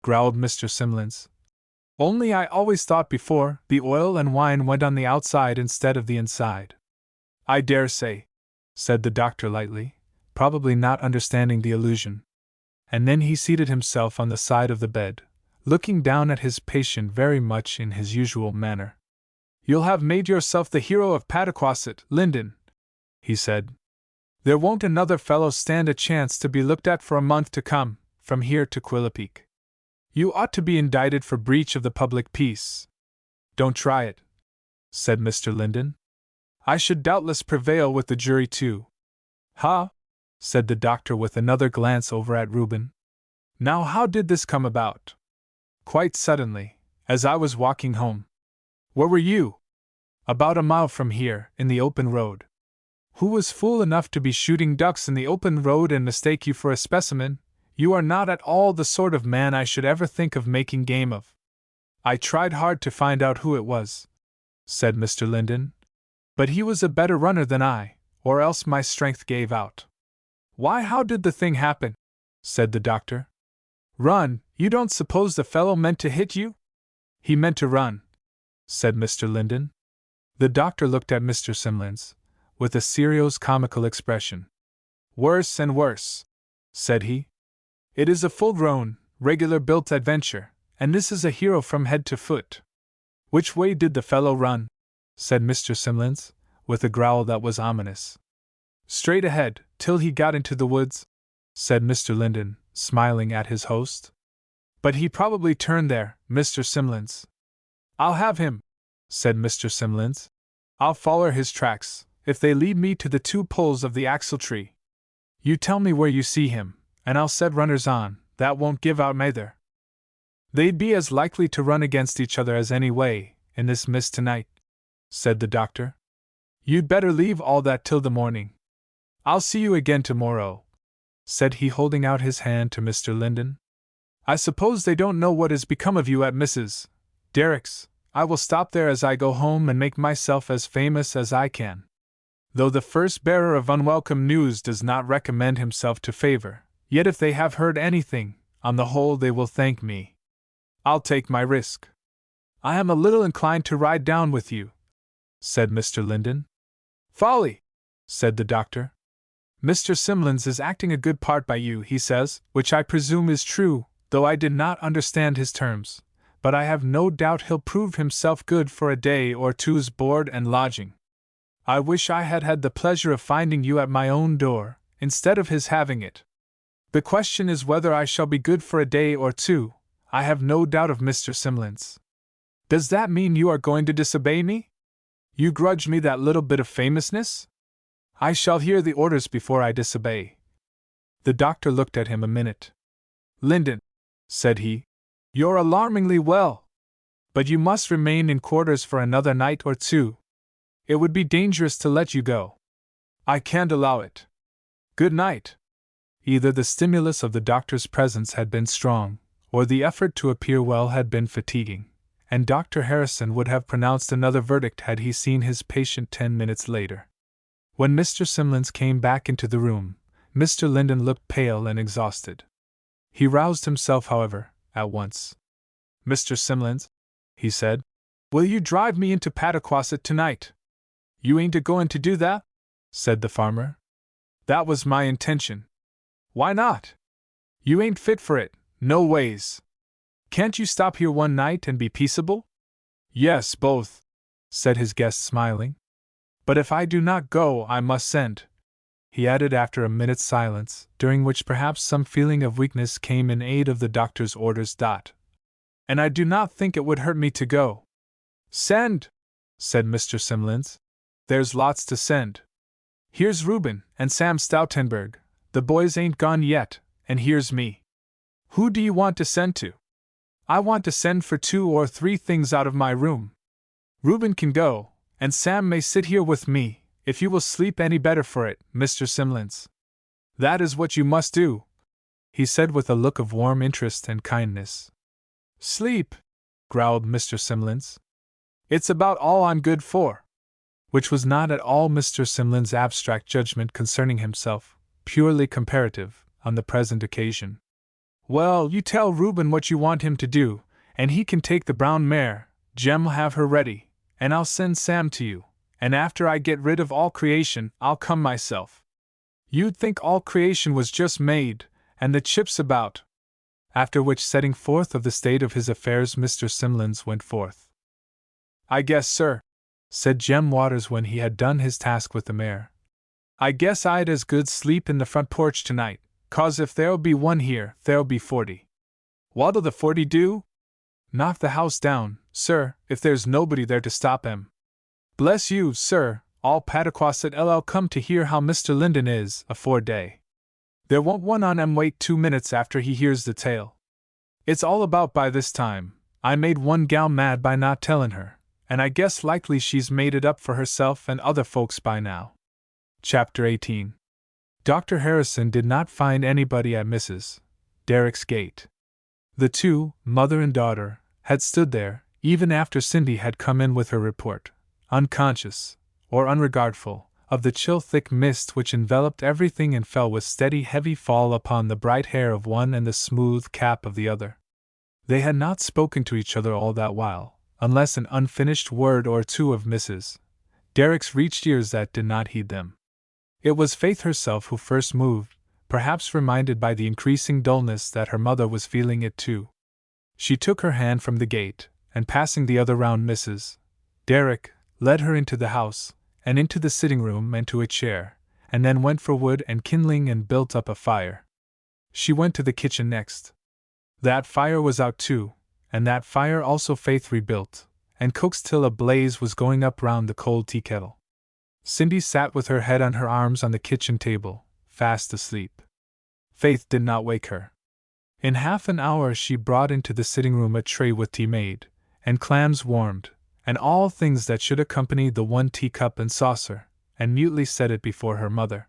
growled Mr. Simlins. "Only I always thought before the oil and wine went on the outside instead of the inside." "I dare say," said the doctor lightly, probably not understanding the allusion. And then he seated himself on the side of the bed, looking down at his patient very much in his usual manner. "You'll have made yourself the hero of Pataquasset, Linden," he said. "There won't another fellow stand a chance to be looked at for a month to come, from here to Quillipeak. You ought to be indicted for breach of the public peace." "Don't try it," said Mr. Linden. "I should doubtless prevail with the jury too." "Ha!" said the doctor with another glance over at Reuben. "Now how did this come about?" "Quite suddenly, as I was walking home." "Where were you?" "About a mile from here, in the open road." "Who was fool enough to be shooting ducks in the open road and mistake you for a specimen? You are not at all the sort of man I should ever think of making game of." "I tried hard to find out who it was," said Mr. Linden. "But he was a better runner than I, or else my strength gave out." "Why, how did the thing happen?" said the doctor. "Run? You don't suppose the fellow meant to hit you?" "He meant to run," said Mr. Linden. The doctor looked at Mr. Simlins, with a serious-comical expression. "Worse and worse," said he. "It is a full-grown, regular-built adventure, and this is a hero from head to foot." "Which way did the fellow run?" said Mr. Simlins, with a growl that was ominous. "Straight ahead, till he got into the woods," said Mr. Linden, smiling at his host. "But he probably turned there, Mr. Simlins." "I'll have him," said Mr. Simlins. "I'll follow his tracks, if they lead me to the two poles of the axle-tree. You tell me where you see him, and I'll set runners on, that won't give out neither. They'd be as likely to run against each other as any way, in this mist tonight," said the doctor. "You'd better leave all that till the morning. I'll see you again tomorrow," said he, holding out his hand to Mr. Linden. "I suppose they don't know what has become of you at Mrs. Derrick's. I will stop there as I go home and make myself as famous as I can. Though the first bearer of unwelcome news does not recommend himself to favor, yet if they have heard anything, on the whole they will thank me. I'll take my risk." "I am a little inclined to ride down with you," said Mr. Linden. "Folly!" said the doctor. "Mr. Simlins is acting a good part by you, he says, which I presume is true, though I did not understand his terms, but I have no doubt he'll prove himself good for a day or two's board and lodging. I wish I had had the pleasure of finding you at my own door, instead of his having it. The question is whether I shall be good for a day or two. I have no doubt of Mr. Simlins." "Does that mean you are going to disobey me? You grudge me that little bit of famousness?" "I shall hear the orders before I disobey." The doctor looked at him a minute. "Linden," said he, "you're alarmingly well. But you must remain in quarters for another night or two. It would be dangerous to let you go." "I can't allow it. Good night." Either the stimulus of the doctor's presence had been strong, or the effort to appear well had been fatiguing, and Dr. Harrison would have pronounced another verdict had he seen his patient 10 minutes later. When Mr. Simlins came back into the room, Mr. Linden looked pale and exhausted. He roused himself, however, at once. "Mr. Simlins," he said, "will you drive me into Pataquasset tonight?" "You ain't a-goin' to do that?" said the farmer. "That was my intention." "Why not?" "You ain't fit for it, no ways. Can't you stop here one night and be peaceable?" "Yes, both," said his guest, smiling. "But if I do not go, I must send," he added after a minute's silence, during which perhaps some feeling of weakness came in aid of the doctor's orders. "And I do not think it would hurt me to go." "Send," said Mr. Simlins. "There's lots to send. Here's Reuben and Sam Stoutenberg, the boys ain't gone yet, and here's me. Who do you want to send to?" "I want to send for 2 or 3 things out of my room. Reuben can go, and Sam may sit here with me, if you will sleep any better for it, Mr. Simlins." "That is what you must do," he said with a look of warm interest and kindness. "Sleep," growled Mr. Simlins. "It's about all I'm good for." Which was not at all Mr. Simlins' abstract judgment concerning himself, purely comparative, on the present occasion. "Well, you tell Reuben what you want him to do, and he can take the brown mare. Jem'll have her ready, and I'll send Sam to you, and after I get rid of all creation, I'll come myself. You'd think all creation was just made, and the chips about." After which setting forth of the state of his affairs, Mr. Simlins went forth. "I guess, sir," said Jem Waters when he had done his task with the mare, "I guess I'd as good sleep in the front porch tonight, 'cause if there'll be one here, there'll be 40. What'll the 40 do? Knock the house down, sir, if there's nobody there to stop 'em. Bless you, sir, all Pataquasset LL come to hear how Mr. Linden is, afore day. There won't one on 'em wait 2 minutes after he hears the tale. It's all about by this time. I made one gal mad by not tellin' her, and I guess likely she's made it up for herself and other folks by now." Chapter 18. Dr. Harrison did not find anybody at Mrs. Derrick's gate. The two, mother and daughter, had stood there, even after Cindy had come in with her report, unconscious, or unregardful, of the chill thick mist which enveloped everything and fell with steady heavy fall upon the bright hair of one and the smooth cap of the other. They had not spoken to each other all that while, unless an unfinished word or two of Mrs. Derrick's reached ears that did not heed them. It was Faith herself who first moved, perhaps reminded by the increasing dullness that her mother was feeling it too. She took her hand from the gate, and passing the other round Mrs. Derrick, led her into the house, and into the sitting room and to a chair, and then went for wood and kindling and built up a fire. She went to the kitchen next. That fire was out too, and that fire also Faith rebuilt, and coaxed till a blaze was going up round the cold tea kettle. Cindy sat with her head on her arms on the kitchen table, fast asleep. Faith did not wake her. In half an hour she brought into the sitting room a tray with tea made, and clams warmed, and all things that should accompany the one teacup and saucer, and mutely set it before her mother.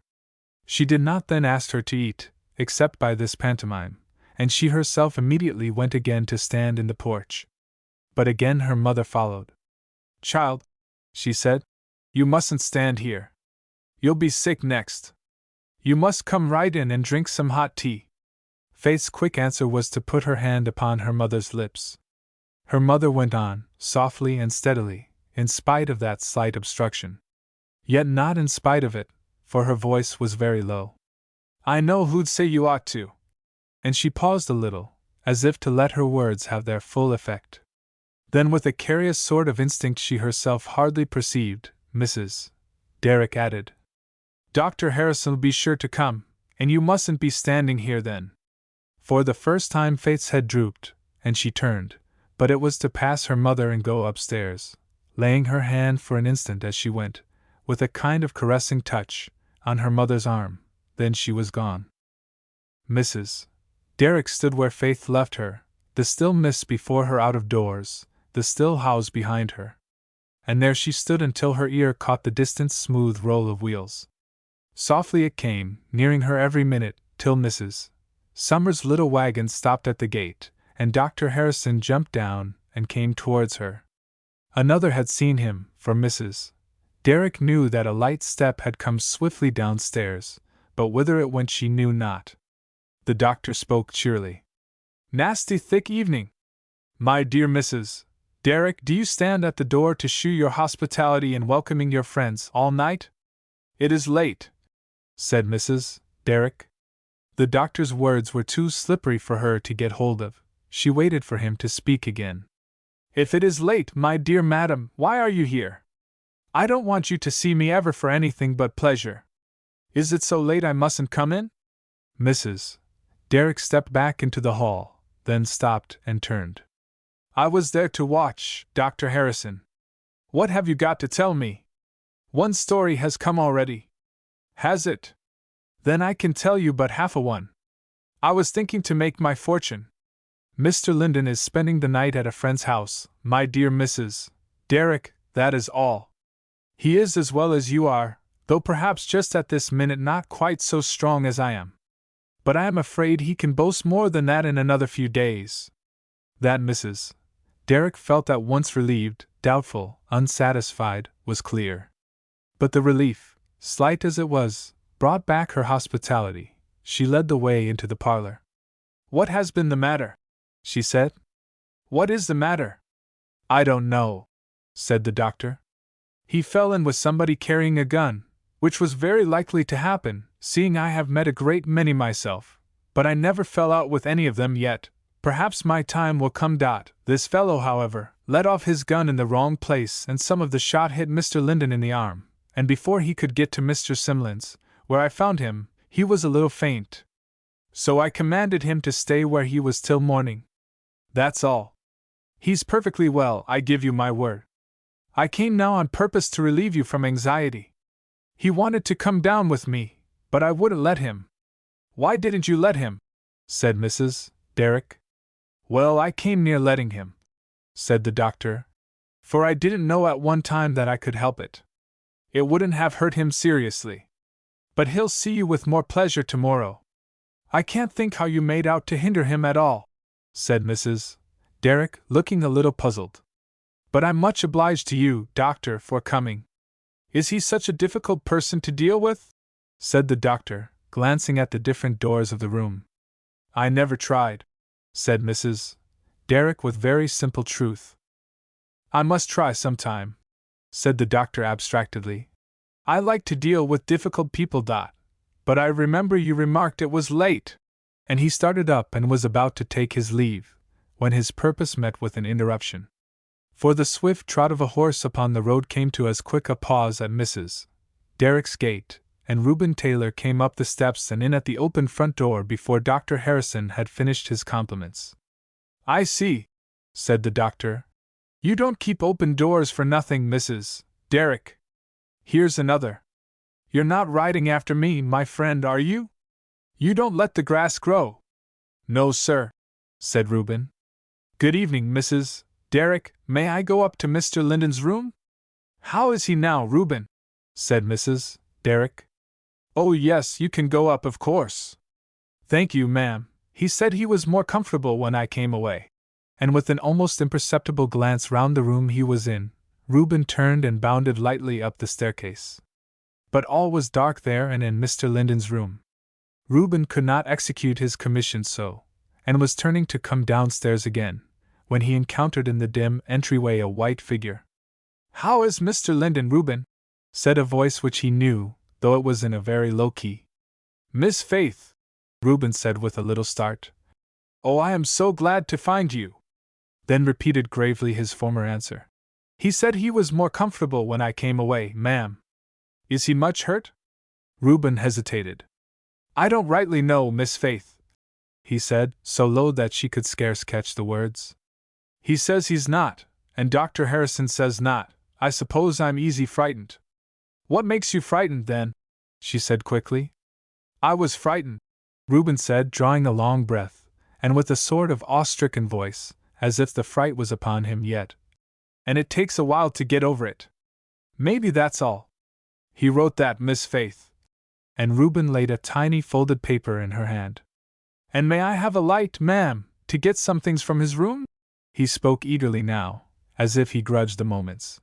She did not then ask her to eat, except by this pantomime, and she herself immediately went again to stand in the porch. But again her mother followed. "Child," she said, "you mustn't stand here. You'll be sick next. You must come right in and drink some hot tea." Faith's quick answer was to put her hand upon her mother's lips. Her mother went on, softly and steadily, in spite of that slight obstruction. Yet not in spite of it, for her voice was very low. "I know who'd say you ought to." And she paused a little, as if to let her words have their full effect. Then with a curious sort of instinct she herself hardly perceived, Mrs. Derrick added, "Dr. Harrison'll be sure to come, and you mustn't be standing here then." For the first time Faith's head drooped, and she turned, but it was to pass her mother and go upstairs, laying her hand for an instant as she went, with a kind of caressing touch, on her mother's arm. Then she was gone. Mrs. Derrick stood where Faith left her, the still mist before her out of doors, the still house behind her. And there she stood until her ear caught the distant smooth roll of wheels. Softly it came, nearing her every minute, till Mrs. Summer's little wagon stopped at the gate, and Dr. Harrison jumped down and came towards her. Another had seen him, for Mrs. Derrick knew that a light step had come swiftly downstairs, but whither it went she knew not. The doctor spoke cheerily. "Nasty thick evening. My dear Mrs. Derrick, do you stand at the door to shew your hospitality in welcoming your friends all night?" "It is late," said Mrs. Derrick. The doctor's words were too slippery for her to get hold of. She waited for him to speak again. "If it is late, my dear madam, why are you here? I don't want you to see me ever for anything but pleasure. Is it so late I mustn't come in?" Mrs. Derrick stepped back into the hall, then stopped and turned. "I was there to watch, Dr. Harrison. What have you got to tell me? One story has come already." "Has it? Then I can tell you but half a one. I was thinking to make my fortune. Mr. Linden is spending the night at a friend's house, my dear Mrs. Derrick, that is all. He is as well as you are, though perhaps just at this minute not quite so strong as I am. But I am afraid he can boast more than that in another few days." That Mrs. Derrick felt at once relieved, doubtful, unsatisfied, was clear. But the relief, slight as it was, brought back her hospitality. She led the way into the parlor. "What has been the matter?" she said. "What is the matter?" "I don't know," said the doctor. "He fell in with somebody carrying a gun, which was very likely to happen, seeing I have met a great many myself, but I never fell out with any of them yet. Perhaps my time will come. This fellow, however, let off his gun in the wrong place, and some of the shot hit Mr. Linden in the arm, and before he could get to Mr. Simlin's, where I found him, he was a little faint. So I commanded him to stay where he was till morning. That's all. He's perfectly well, I give you my word. I came now on purpose to relieve you from anxiety. He wanted to come down with me, but I wouldn't let him." "Why didn't you let him?" said Mrs. Derrick. "Well, I came near letting him," said the doctor, "for I didn't know at one time that I could help it. It wouldn't have hurt him seriously. But he'll see you with more pleasure tomorrow." "I can't think how you made out to hinder him at all," said Mrs. Derrick, looking a little puzzled. "But I'm much obliged to you, doctor, for coming. Is he such a difficult person to deal with?" said the doctor, glancing at the different doors of the room. "I never tried," said Mrs. Derrick with very simple truth. "I must try sometime," said the doctor abstractedly. "I like to deal with difficult people. But I remember you remarked it was late." And he started up and was about to take his leave, when his purpose met with an interruption. For the swift trot of a horse upon the road came to as quick a pause at Mrs. Derrick's gate, and Reuben Taylor came up the steps and in at the open front door before Dr. Harrison had finished his compliments. "I see," said the doctor. "You don't keep open doors for nothing, Mrs. Derrick. Here's another. You're not riding after me, my friend, are you? You don't let the grass grow." "No, sir," said Reuben. "Good evening, Mrs. Derrick. May I go up to Mr. Linden's room?" "How is he now, Reuben?" said Mrs. Derrick. "Oh, yes, you can go up, of course." "Thank you, ma'am. He said he was more comfortable when I came away." And with an almost imperceptible glance round the room he was in, Reuben turned and bounded lightly up the staircase. But all was dark there and in Mr. Linden's room. Reuben could not execute his commission so, and was turning to come downstairs again, when he encountered in the dim entryway a white figure. "How is Mr. Linden, Reuben?" said a voice which he knew, though it was in a very low key. "Miss Faith," Reuben said with a little start. "Oh, I am so glad to find you." Then repeated gravely his former answer. "He said he was more comfortable when I came away, ma'am." "Is he much hurt?" Reuben hesitated. "I don't rightly know, Miss Faith," he said, so low that she could scarce catch the words. "He says he's not, and Dr. Harrison says not. I suppose I'm easy frightened." "What makes you frightened, then?" she said quickly. "I was frightened," Reuben said, drawing a long breath, and with a sort of awe-stricken voice, as if the fright was upon him yet. "And it takes a while to get over it. Maybe that's all. He wrote that, Miss Faith." And Reuben laid a tiny folded paper in her hand. "And may I have a light, ma'am?" to get some things from his room? He spoke eagerly now, as if he grudged the moments.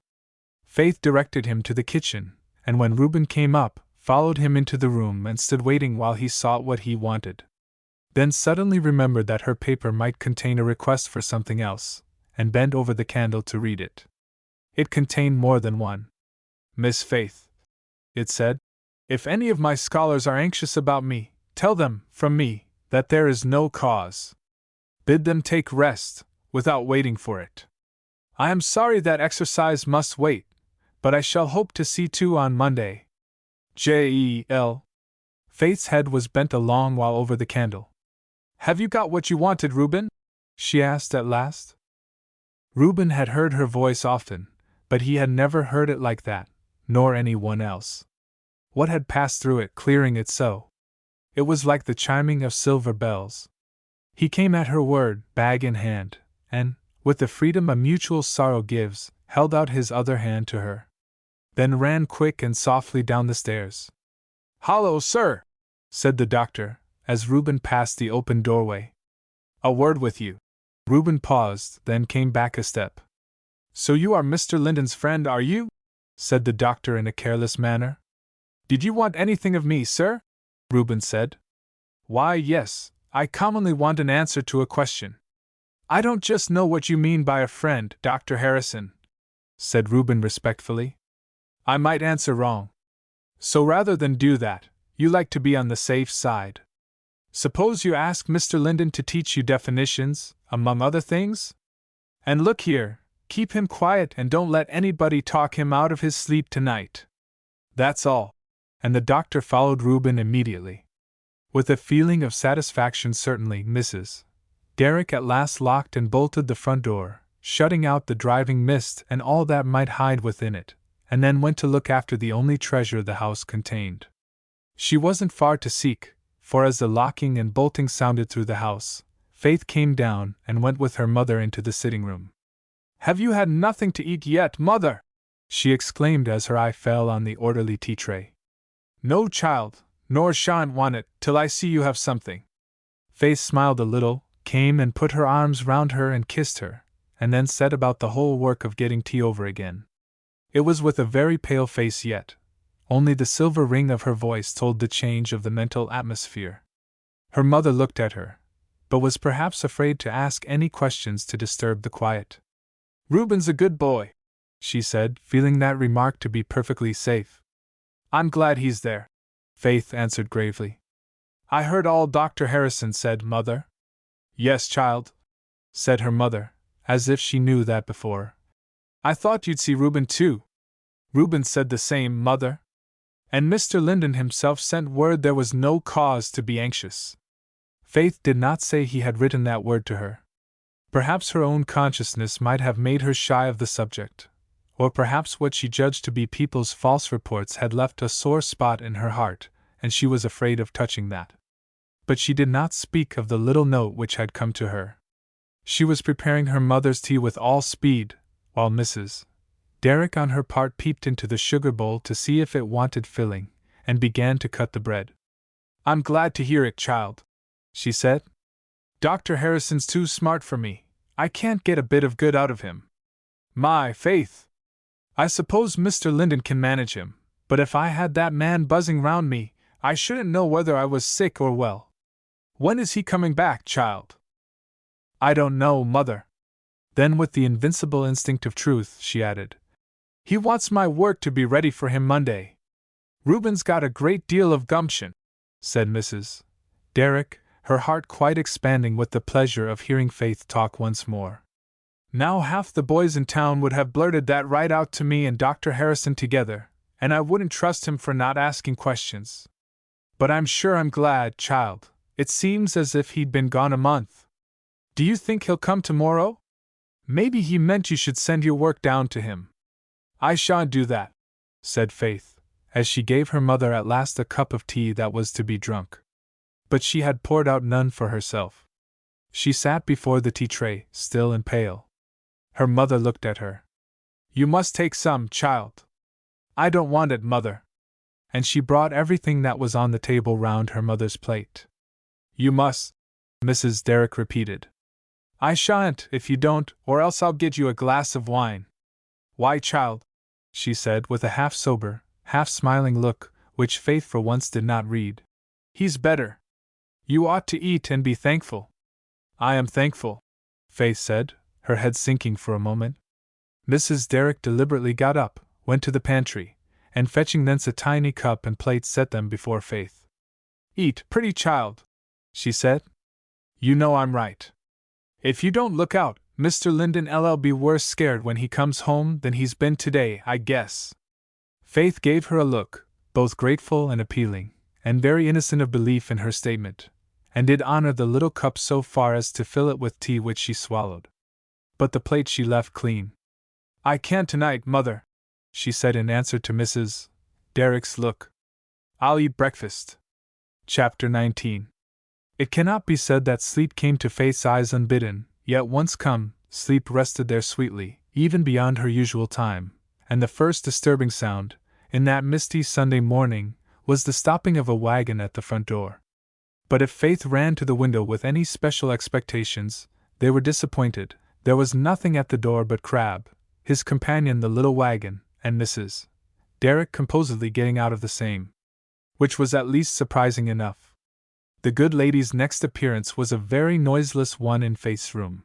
Faith directed him to the kitchen, and when Reuben came up, followed him into the room and stood waiting while he sought what he wanted. Then suddenly remembered that her paper might contain a request for something else, and bent over the candle to read it. It contained more than one. Miss Faith, it said, if any of my scholars are anxious about me, tell them, from me, that there is no cause. Bid them take rest, without waiting for it. I am sorry that exercise must wait, but I shall hope to see you on Monday. J.E.L. Faith's head was bent a long while over the candle. Have you got what you wanted, Reuben? She asked at last. Reuben had heard her voice often, but he had never heard it like that, nor anyone else. What had passed through it, clearing it so? It was like the chiming of silver bells. He came at her word, bag in hand, and, with the freedom a mutual sorrow gives, held out his other hand to her. Then ran quick and softly down the stairs. "Hallo, sir!" said the doctor, as Reuben passed the open doorway. "A word with you." Reuben paused, then came back a step. "So you are Mr. Linden's friend, are you?" said the doctor in a careless manner. "Did you want anything of me, sir?" Reuben said. "Why, yes, I commonly want an answer to a question." "I don't just know what you mean by a friend, Dr. Harrison," said Reuben respectfully. "I might answer wrong. So rather than do that, you like to be on the safe side. Suppose you ask Mr. Linden to teach you definitions, among other things? And look here, keep him quiet and don't let anybody talk him out of his sleep tonight. That's all." And the doctor followed Reuben immediately. With a feeling of satisfaction, certainly, Mrs. Derrick at last locked and bolted the front door, shutting out the driving mist and all that might hide within it, and then went to look after the only treasure the house contained. She wasn't far to seek, for as the locking and bolting sounded through the house, Faith came down and went with her mother into the sitting room. "Have you had nothing to eat yet, mother?" she exclaimed as her eye fell on the orderly tea tray. "No, child, nor shan't want it till I see you have something." Faith smiled a little, came and put her arms round her and kissed her, and then set about the whole work of getting tea over again. It was with a very pale face yet. Only the silver ring of her voice told the change of the mental atmosphere. Her mother looked at her, but was perhaps afraid to ask any questions to disturb the quiet. "Reuben's a good boy," she said, feeling that remark to be perfectly safe. "I'm glad he's there," Faith answered gravely. "I heard all Dr. Harrison said, mother." "Yes, child," said her mother, as if she knew that before. "I thought you'd see Reuben too." "Reuben said the same, mother. And Mr. Linden himself sent word there was no cause to be anxious." Faith did not say he had written that word to her. Perhaps her own consciousness might have made her shy of the subject, or perhaps what she judged to be people's false reports had left a sore spot in her heart, and she was afraid of touching that. But she did not speak of the little note which had come to her. She was preparing her mother's tea with all speed, while Mrs. Derrick on her part peeped into the sugar bowl to see if it wanted filling, and began to cut the bread. "I'm glad to hear it, child," she said. "Dr. Harrison's too smart for me. I can't get a bit of good out of him. My faith! I suppose Mr. Linden can manage him, but if I had that man buzzing round me, I shouldn't know whether I was sick or well. When is he coming back, child?" "I don't know, mother." Then, with the invincible instinct of truth, she added, "He wants my work to be ready for him Monday." "Reuben's got a great deal of gumption," said Mrs. Derrick, her heart quite expanding with the pleasure of hearing Faith talk once more. "Now half the boys in town would have blurted that right out to me and Dr. Harrison together, and I wouldn't trust him for not asking questions. But I'm sure I'm glad, child. It seems as if he'd been gone a month. Do you think he'll come tomorrow? Maybe he meant you should send your work down to him." "I shan't do that," said Faith, as she gave her mother at last a cup of tea that was to be drunk. But she had poured out none for herself. She sat before the tea tray, still and pale. Her mother looked at her. "You must take some, child." "I don't want it, mother." And she brought everything that was on the table round her mother's plate. "You must," Mrs. Derrick repeated. I shan't if you don't, or else I'll get you a glass of wine. Why, child, she said with a half-sober, half-smiling look, which Faith for once did not read. He's better. You ought to eat and be thankful. I am thankful, Faith said, her head sinking for a moment. Mrs. Derrick deliberately got up, went to the pantry, and fetching thence a tiny cup and plate set them before Faith. Eat, pretty child, she said. You know I'm right. If you don't look out, Mr. Linden'll be worse scared when he comes home than he's been today, I guess. Faith gave her a look, both grateful and appealing, and very innocent of belief in her statement, and did honor the little cup so far as to fill it with tea which she swallowed. But the plate she left clean. I can't tonight, Mother, she said in answer to Mrs. Derrick's look. I'll eat breakfast. Chapter 19. It cannot be said that sleep came to Faith's eyes unbidden, yet once come, sleep rested there sweetly, even beyond her usual time, and the first disturbing sound, in that misty Sunday morning, was the stopping of a wagon at the front door. But if Faith ran to the window with any special expectations, they were disappointed. There was nothing at the door but Crabbe, his companion the little wagon, and Mrs. Derrick composedly getting out of the same. Which was at least surprising enough. The good lady's next appearance was a very noiseless one in Faith's room.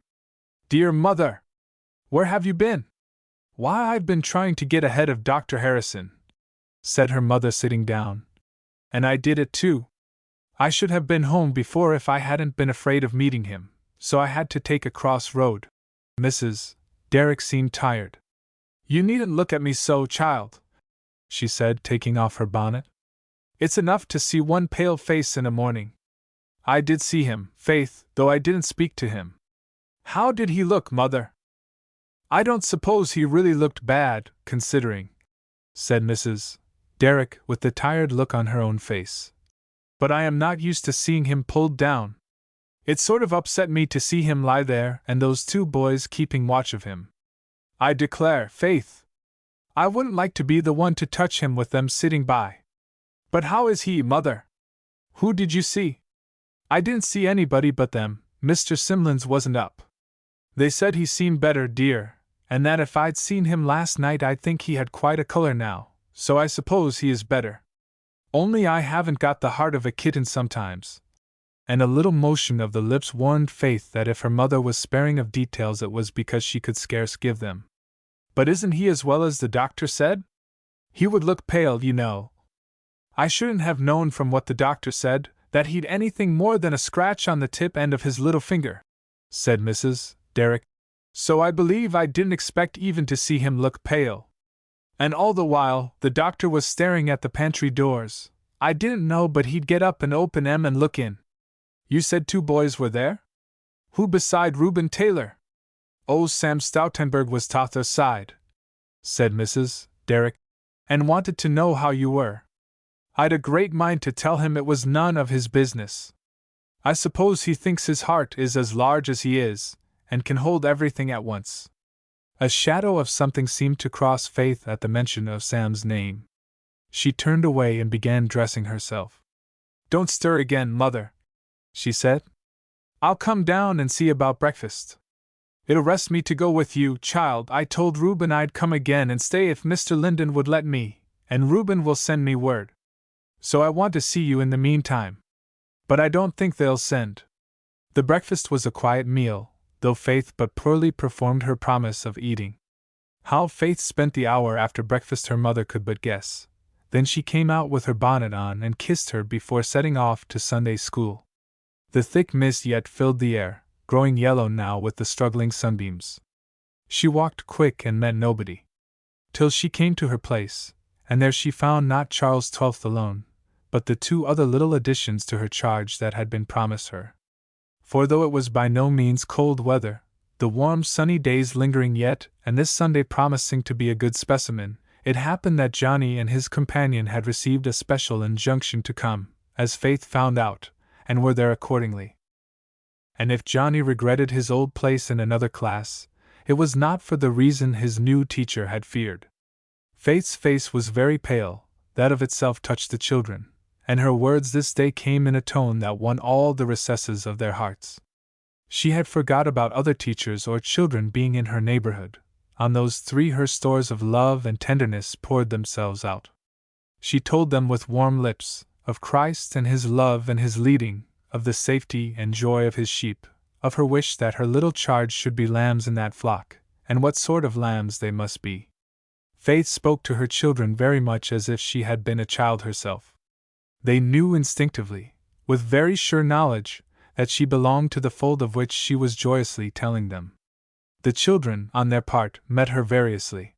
Dear Mother! Where have you been? Why, I've been trying to get ahead of Dr. Harrison, said her mother sitting down. And I did it too. I should have been home before if I hadn't been afraid of meeting him, so I had to take a cross road. Mrs. Derrick seemed tired. You needn't look at me so, child, she said, taking off her bonnet. It's enough to see one pale face in a morning. I did see him, Faith, though I didn't speak to him. How did he look, Mother? I don't suppose he really looked bad, considering, said Mrs. Derrick with the tired look on her own face. But I am not used to seeing him pulled down. It sort of upset me to see him lie there and those two boys keeping watch of him. I declare, Faith, I wouldn't like to be the one to touch him with them sitting by. But how is he, Mother? Who did you see? I didn't see anybody but them. Mr. Simlins wasn't up. They said he seemed better, dear, and that if I'd seen him last night I'd think he had quite a color now, so I suppose he is better. Only I haven't got the heart of a kitten sometimes. And a little motion of the lips warned Faith that if her mother was sparing of details it was because she could scarce give them. But isn't he as well as the doctor said? He would look pale, you know. I shouldn't have known from what the doctor said that he'd anything more than a scratch on the tip end of his little finger, said Mrs. Derrick. So I believe I didn't expect even to see him look pale. And all the while, the doctor was staring at the pantry doors. I didn't know but he'd get up and open 'em and look in. You said two boys were there? Who beside Reuben Taylor? Oh, Sam Stoutenberg was t'other side, said Mrs. Derrick, and wanted to know how you were. I'd a great mind to tell him it was none of his business. I suppose he thinks his heart is as large as he is, and can hold everything at once. A shadow of something seemed to cross Faith at the mention of Sam's name. She turned away and began dressing herself. Don't stir again, Mother, she said. I'll come down and see about breakfast. It'll rest me to go with you, child. I told Reuben I'd come again and stay if Mr. Linden would let me, and Reuben will send me word. So I want to see you in the meantime. But I don't think they'll send. The breakfast was a quiet meal, though Faith but poorly performed her promise of eating. How Faith spent the hour after breakfast her mother could but guess. Then she came out with her bonnet on and kissed her before setting off to Sunday school. The thick mist yet filled the air, growing yellow now with the struggling sunbeams. She walked quick and met nobody. Till she came to her place, and there she found not Charles XII alone, but the two other little additions to her charge that had been promised her. For though it was by no means cold weather, the warm sunny days lingering yet, and this Sunday promising to be a good specimen, it happened that Johnny and his companion had received a special injunction to come, as Faith found out, and were there accordingly. And if Johnny regretted his old place in another class, it was not for the reason his new teacher had feared. Faith's face was very pale, that of itself touched the children, and her words this day came in a tone that won all the recesses of their hearts. She had forgot about other teachers or children being in her neighborhood. On those three her stores of love and tenderness poured themselves out. She told them with warm lips, of Christ and His love and His leading, of the safety and joy of His sheep, of her wish that her little charge should be lambs in that flock, and what sort of lambs they must be. Faith spoke to her children very much as if she had been a child herself. They knew instinctively, with very sure knowledge, that she belonged to the fold of which she was joyously telling them. The children, on their part, met her variously.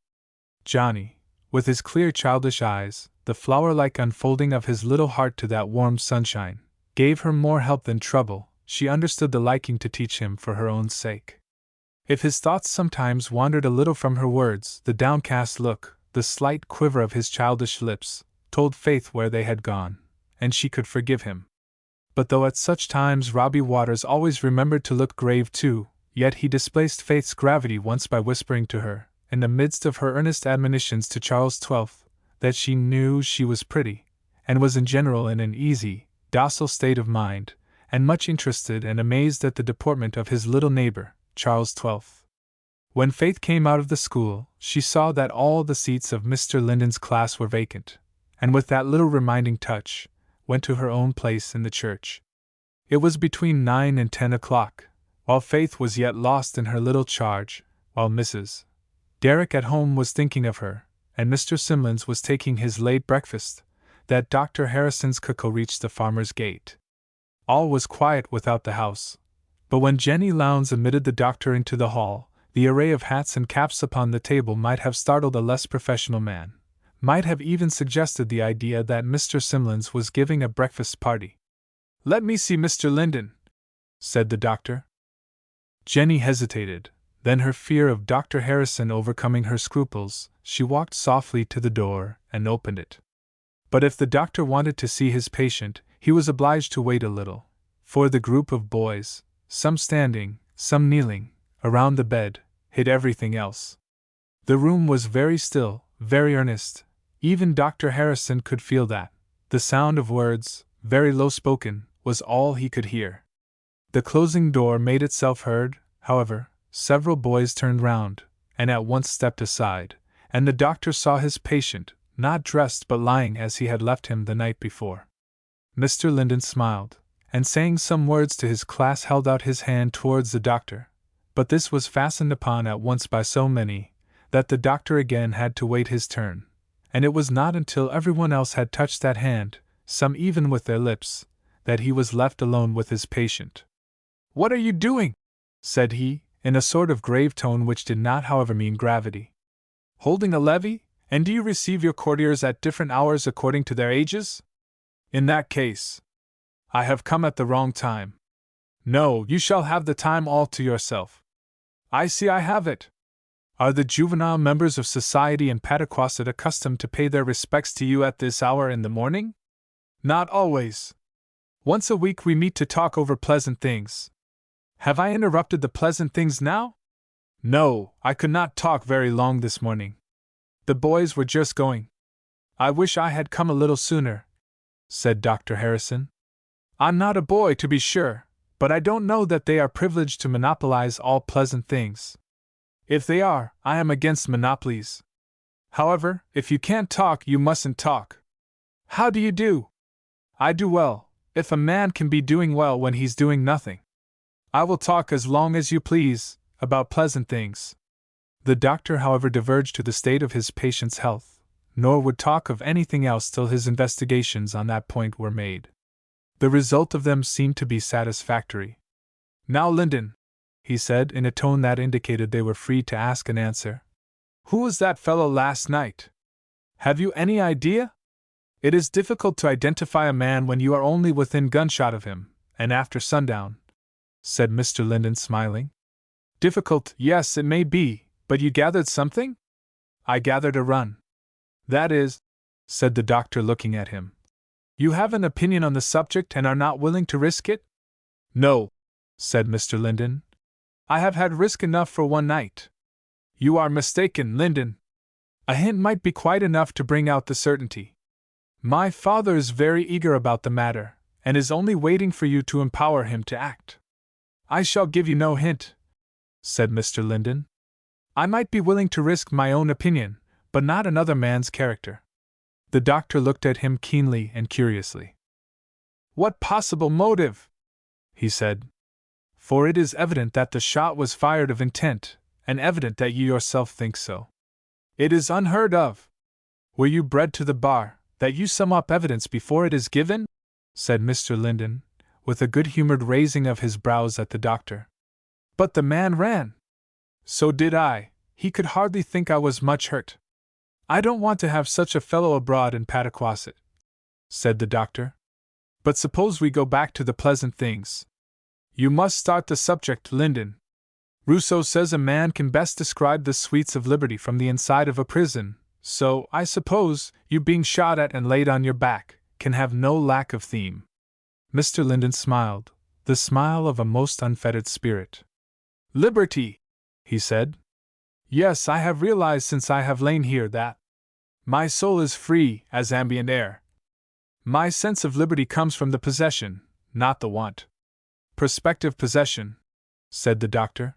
Johnny, with his clear childish eyes, the flower-like unfolding of his little heart to that warm sunshine, gave her more help than trouble. She understood the liking to teach him for her own sake. If his thoughts sometimes wandered a little from her words, the downcast look, the slight quiver of his childish lips, told Faith where they had gone, and she could forgive him. But though at such times Robbie Waters always remembered to look grave too, yet he displaced Faith's gravity once by whispering to her, in the midst of her earnest admonitions to Charles XII, that she knew she was pretty, and was in general in an easy, docile state of mind, and much interested and amazed at the deportment of his little neighbor, Charles XII. When Faith came out of the school, she saw that all the seats of Mr. Linden's class were vacant, and with that little reminding touch, went to her own place in the church. It was between 9 and 10 o'clock, while Faith was yet lost in her little charge, while Mrs. Derrick at home was thinking of her, and Mr. Simlins was taking his late breakfast, that Dr. Harrison's cuckoo reached the farmer's gate. All was quiet without the house, but when Jenny Lowndes admitted the doctor into the hall, the array of hats and caps upon the table might have startled a less professional man, might have even suggested the idea that Mr. Simlins was giving a breakfast party. "Let me see Mr. Linden," said the doctor. Jenny hesitated, then her fear of Dr. Harrison overcoming her scruples, she walked softly to the door and opened it. But if the doctor wanted to see his patient, he was obliged to wait a little, for the group of boys, some standing, some kneeling, around the bed, hid everything else. The room was very still, very earnest. Even Dr. Harrison could feel that. The sound of words, very low-spoken, was all he could hear. The closing door made itself heard, however. Several boys turned round, and at once stepped aside, and the doctor saw his patient, not dressed but lying as he had left him the night before. Mr. Linden smiled, and saying some words to his class held out his hand towards the doctor, but this was fastened upon at once by so many, that the doctor again had to wait his turn, and it was not until everyone else had touched that hand, some even with their lips, that he was left alone with his patient. "What are you doing?" said he, in a sort of grave tone which did not however mean gravity. "Holding a levee, and do you receive your courtiers at different hours according to their ages? In that case, I have come at the wrong time. No, you shall have the time all to yourself. I see I have it. Are the juvenile members of society in Pataquasset accustomed to pay their respects to you at this hour in the morning? Not always. Once a week we meet to talk over pleasant things. Have I interrupted the pleasant things now? No, I could not talk very long this morning. The boys were just going. I wish I had come a little sooner," said Dr. Harrison. "I'm not a boy, to be sure, but I don't know that they are privileged to monopolize all pleasant things. If they are, I am against monopolies. However, if you can't talk, you mustn't talk. How do you do? I do well, if a man can be doing well when he's doing nothing. I will talk as long as you please, about pleasant things." The doctor, however, diverged to the state of his patient's health, nor would talk of anything else till his investigations on that point were made. The result of them seemed to be satisfactory. "Now, Linden," he said in a tone that indicated they were free to ask and answer, "who was that fellow last night? Have you any idea? It is difficult to identify a man when you are only within gunshot of him, and after sundown," said Mr. Linden, smiling. "Difficult, yes, it may be, but you gathered something?" "I gathered a run." "That is," said the doctor, looking at him, "you have an opinion on the subject and are not willing to risk it?" "No," said Mr. Linden. "I have had risk enough for one night." "You are mistaken, Linden. A hint might be quite enough to bring out the certainty. My father is very eager about the matter, and is only waiting for you to empower him to act. I shall give you no hint, said Mr. Linden. I might be willing to risk my own opinion, but not another man's character. The doctor looked at him keenly and curiously. What possible motive? He said. For it is evident that the shot was fired of intent, and evident that you yourself think so. It is unheard of. Were you bred to the bar, that you sum up evidence before it is given? Said Mr. Linden, with a good-humored raising of his brows at the doctor. But the man ran. So did I. He could hardly think I was much hurt. I don't want to have such a fellow abroad in Pataquasset, said the doctor. But suppose we go back to the pleasant things. You must start the subject, Linden. Rousseau says a man can best describe the sweets of liberty from the inside of a prison, so, I suppose, you being shot at and laid on your back, can have no lack of theme. Mr. Linden smiled, the smile of a most unfettered spirit. Liberty, he said. Yes, I have realized since I have lain here that my soul is free as ambient air. My sense of liberty comes from the possession, not the want. Prospective possession, said the doctor.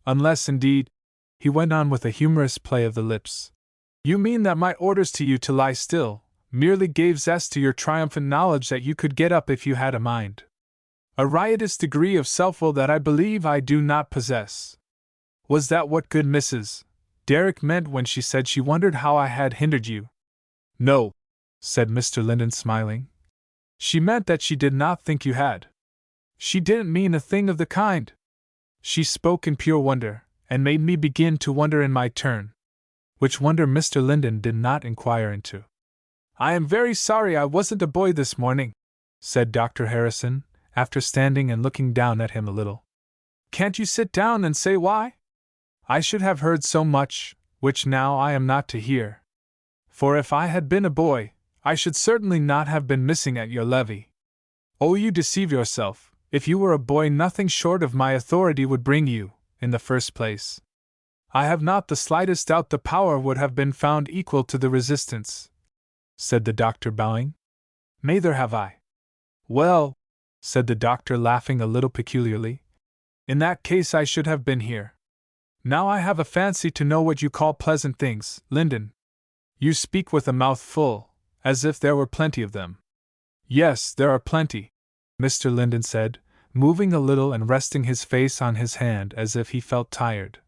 Unless, indeed, he went on with a humorous play of the lips. You mean that my orders to you to lie still merely gave zest to your triumphant knowledge that you could get up if you had a mind. A riotous degree of self-will that I believe I do not possess. Was that what good Mrs. Derrick meant when she said she wondered how I had hindered you? No, said Mr. Linden, smiling. She meant that she did not think you had. She didn't mean a thing of the kind. She spoke in pure wonder, and made me begin to wonder in my turn. Which wonder Mr. Linden did not inquire into. I am very sorry I wasn't a boy this morning, said Dr. Harrison, after standing and looking down at him a little. Can't you sit down and say why? I should have heard so much, which now I am not to hear. For if I had been a boy, I should certainly not have been missing at your levee. Oh, you deceive yourself. If you were a boy, nothing short of my authority would bring you, in the first place. I have not the slightest doubt the power would have been found equal to the resistance, said the doctor, bowing. Neither have I. Well, said the doctor, laughing a little peculiarly, in that case I should have been here. Now I have a fancy to know what you call pleasant things, Linden. You speak with a mouth full, as if there were plenty of them. Yes, there are plenty, Mr. Linden said, moving a little and resting his face on his hand as if he felt tired.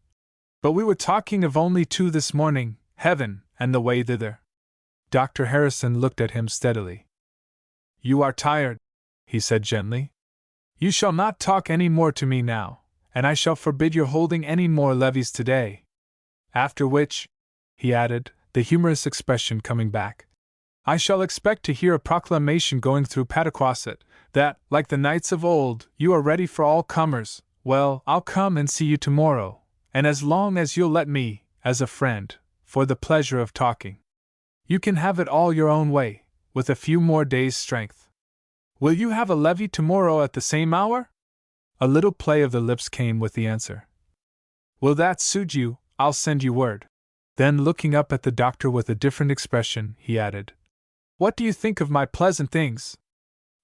But we were talking of only two this morning, heaven and the way thither. Dr. Harrison looked at him steadily. You are tired, he said gently. You shall not talk any more to me now, and I shall forbid your holding any more levees today. After which, he added, the humorous expression coming back, I shall expect to hear a proclamation going through Pataquasset, that, like the knights of old, you are ready for all comers. Well, I'll come and see you tomorrow, and as long as you'll let me, as a friend, for the pleasure of talking. You can have it all your own way, with a few more days' strength. Will you have a levee tomorrow at the same hour? A little play of the lips came with the answer. Will that suit you? I'll send you word. Then, looking up at the doctor with a different expression, he added, What do you think of my pleasant things?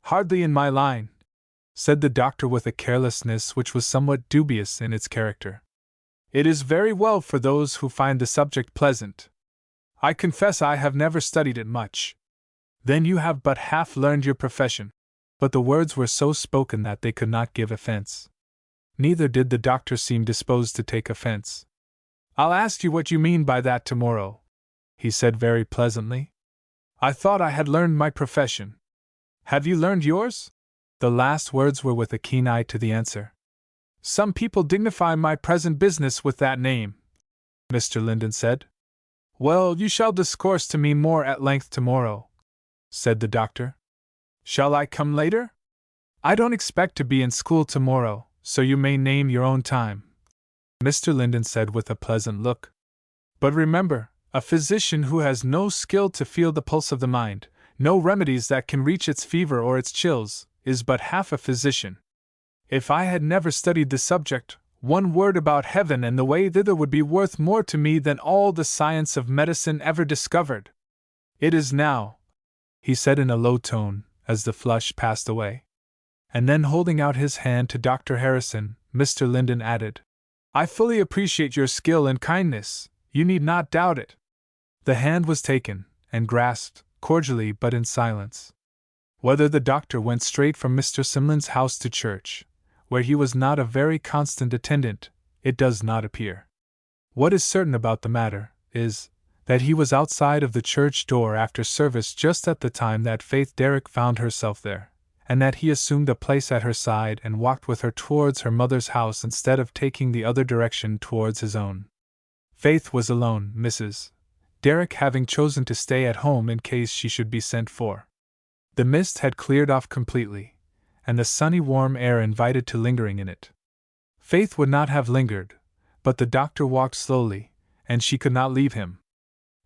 Hardly in my line, said the doctor with a carelessness which was somewhat dubious in its character. It is very well for those who find the subject pleasant. I confess I have never studied it much. Then you have but half learned your profession. But the words were so spoken that they could not give offense. Neither did the doctor seem disposed to take offense. I'll ask you what you mean by that tomorrow, he said very pleasantly. I thought I had learned my profession. Have you learned yours? The last words were with a keen eye to the answer. Some people dignify my present business with that name, Mr. Linden said. Well, you shall discourse to me more at length tomorrow, said the doctor. Shall I come later? I don't expect to be in school tomorrow, so you may name your own time, Mr. Linden said with a pleasant look. But remember, a physician who has no skill to feel the pulse of the mind, no remedies that can reach its fever or its chills, is but half a physician. If I had never studied the subject, one word about heaven and the way thither would be worth more to me than all the science of medicine ever discovered. It is now, he said in a low tone, as the flush passed away. and then holding out his hand to Dr. Harrison, Mr. Linden added, "I fully appreciate your skill and kindness, you need not doubt it." The hand was taken, and grasped, cordially but in silence. Whether the doctor went straight from Mr. Simlin's house to church, where he was not a very constant attendant, it does not appear. What is certain about the matter is that he was outside of the church door after service just at the time that Faith Derrick found herself there, and that he assumed a place at her side and walked with her towards her mother's house instead of taking the other direction towards his own. Faith was alone, Mrs. Derrick having chosen to stay at home in case she should be sent for. The mist had cleared off completely, and the sunny warm air invited to lingering in it. Faith would not have lingered, but the doctor walked slowly, and she could not leave him.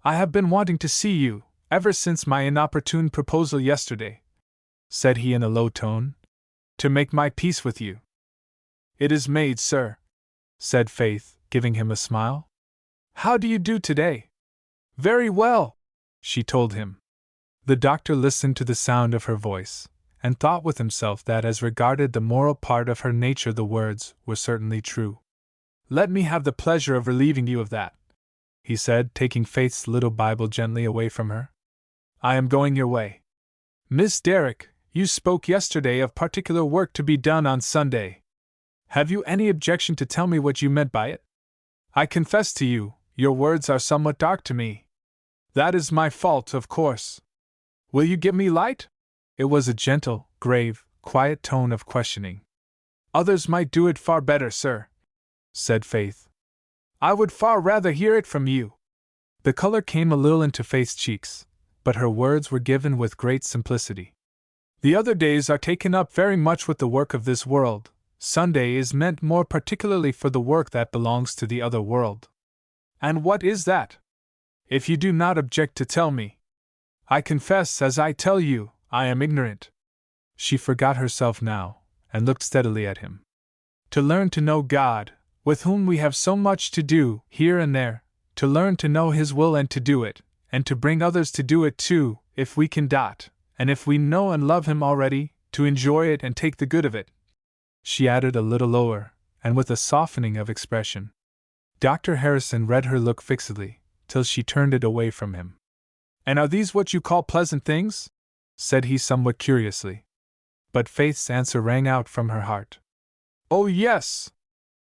"I have been wanting to see you, ever since my inopportune proposal yesterday," said he in a low tone, "to make my peace with you." "It is made, sir," said Faith, giving him a smile. "How do you do today?" "Very well," she told him. The doctor listened to the sound of her voice, and thought with himself that as regarded the moral part of her nature the words were certainly true. "Let me have the pleasure of relieving you of that," he said, taking Faith's little Bible gently away from her. "I am going your way. Miss Derrick, you spoke yesterday of particular work to be done on Sunday. Have you any objection to tell me what you meant by it? I confess to you, your words are somewhat dark to me. That is my fault, of course. Will you give me light?" It was a gentle, grave, quiet tone of questioning. "Others might do it far better, sir," said Faith. "I would far rather hear it from you." The color came a little into Faith's cheeks, but her words were given with great simplicity. "The other days are taken up very much with the work of this world. Sunday is meant more particularly for the work that belongs to the other world." "And what is that? If you do not object to tell me. I confess, as I tell you, I am ignorant." She forgot herself now, and looked steadily at him. "To learn to know God, with whom we have so much to do, here and there, to learn to know His will and to do it, and to bring others to do it too, if we can dot, and if we know and love Him already, to enjoy it and take the good of it," she added a little lower, and with a softening of expression. Dr. Harrison read her look fixedly, till she turned it away from him. "And are these what you call pleasant things?" said he somewhat curiously. But Faith's answer rang out from her heart. "Oh, yes!"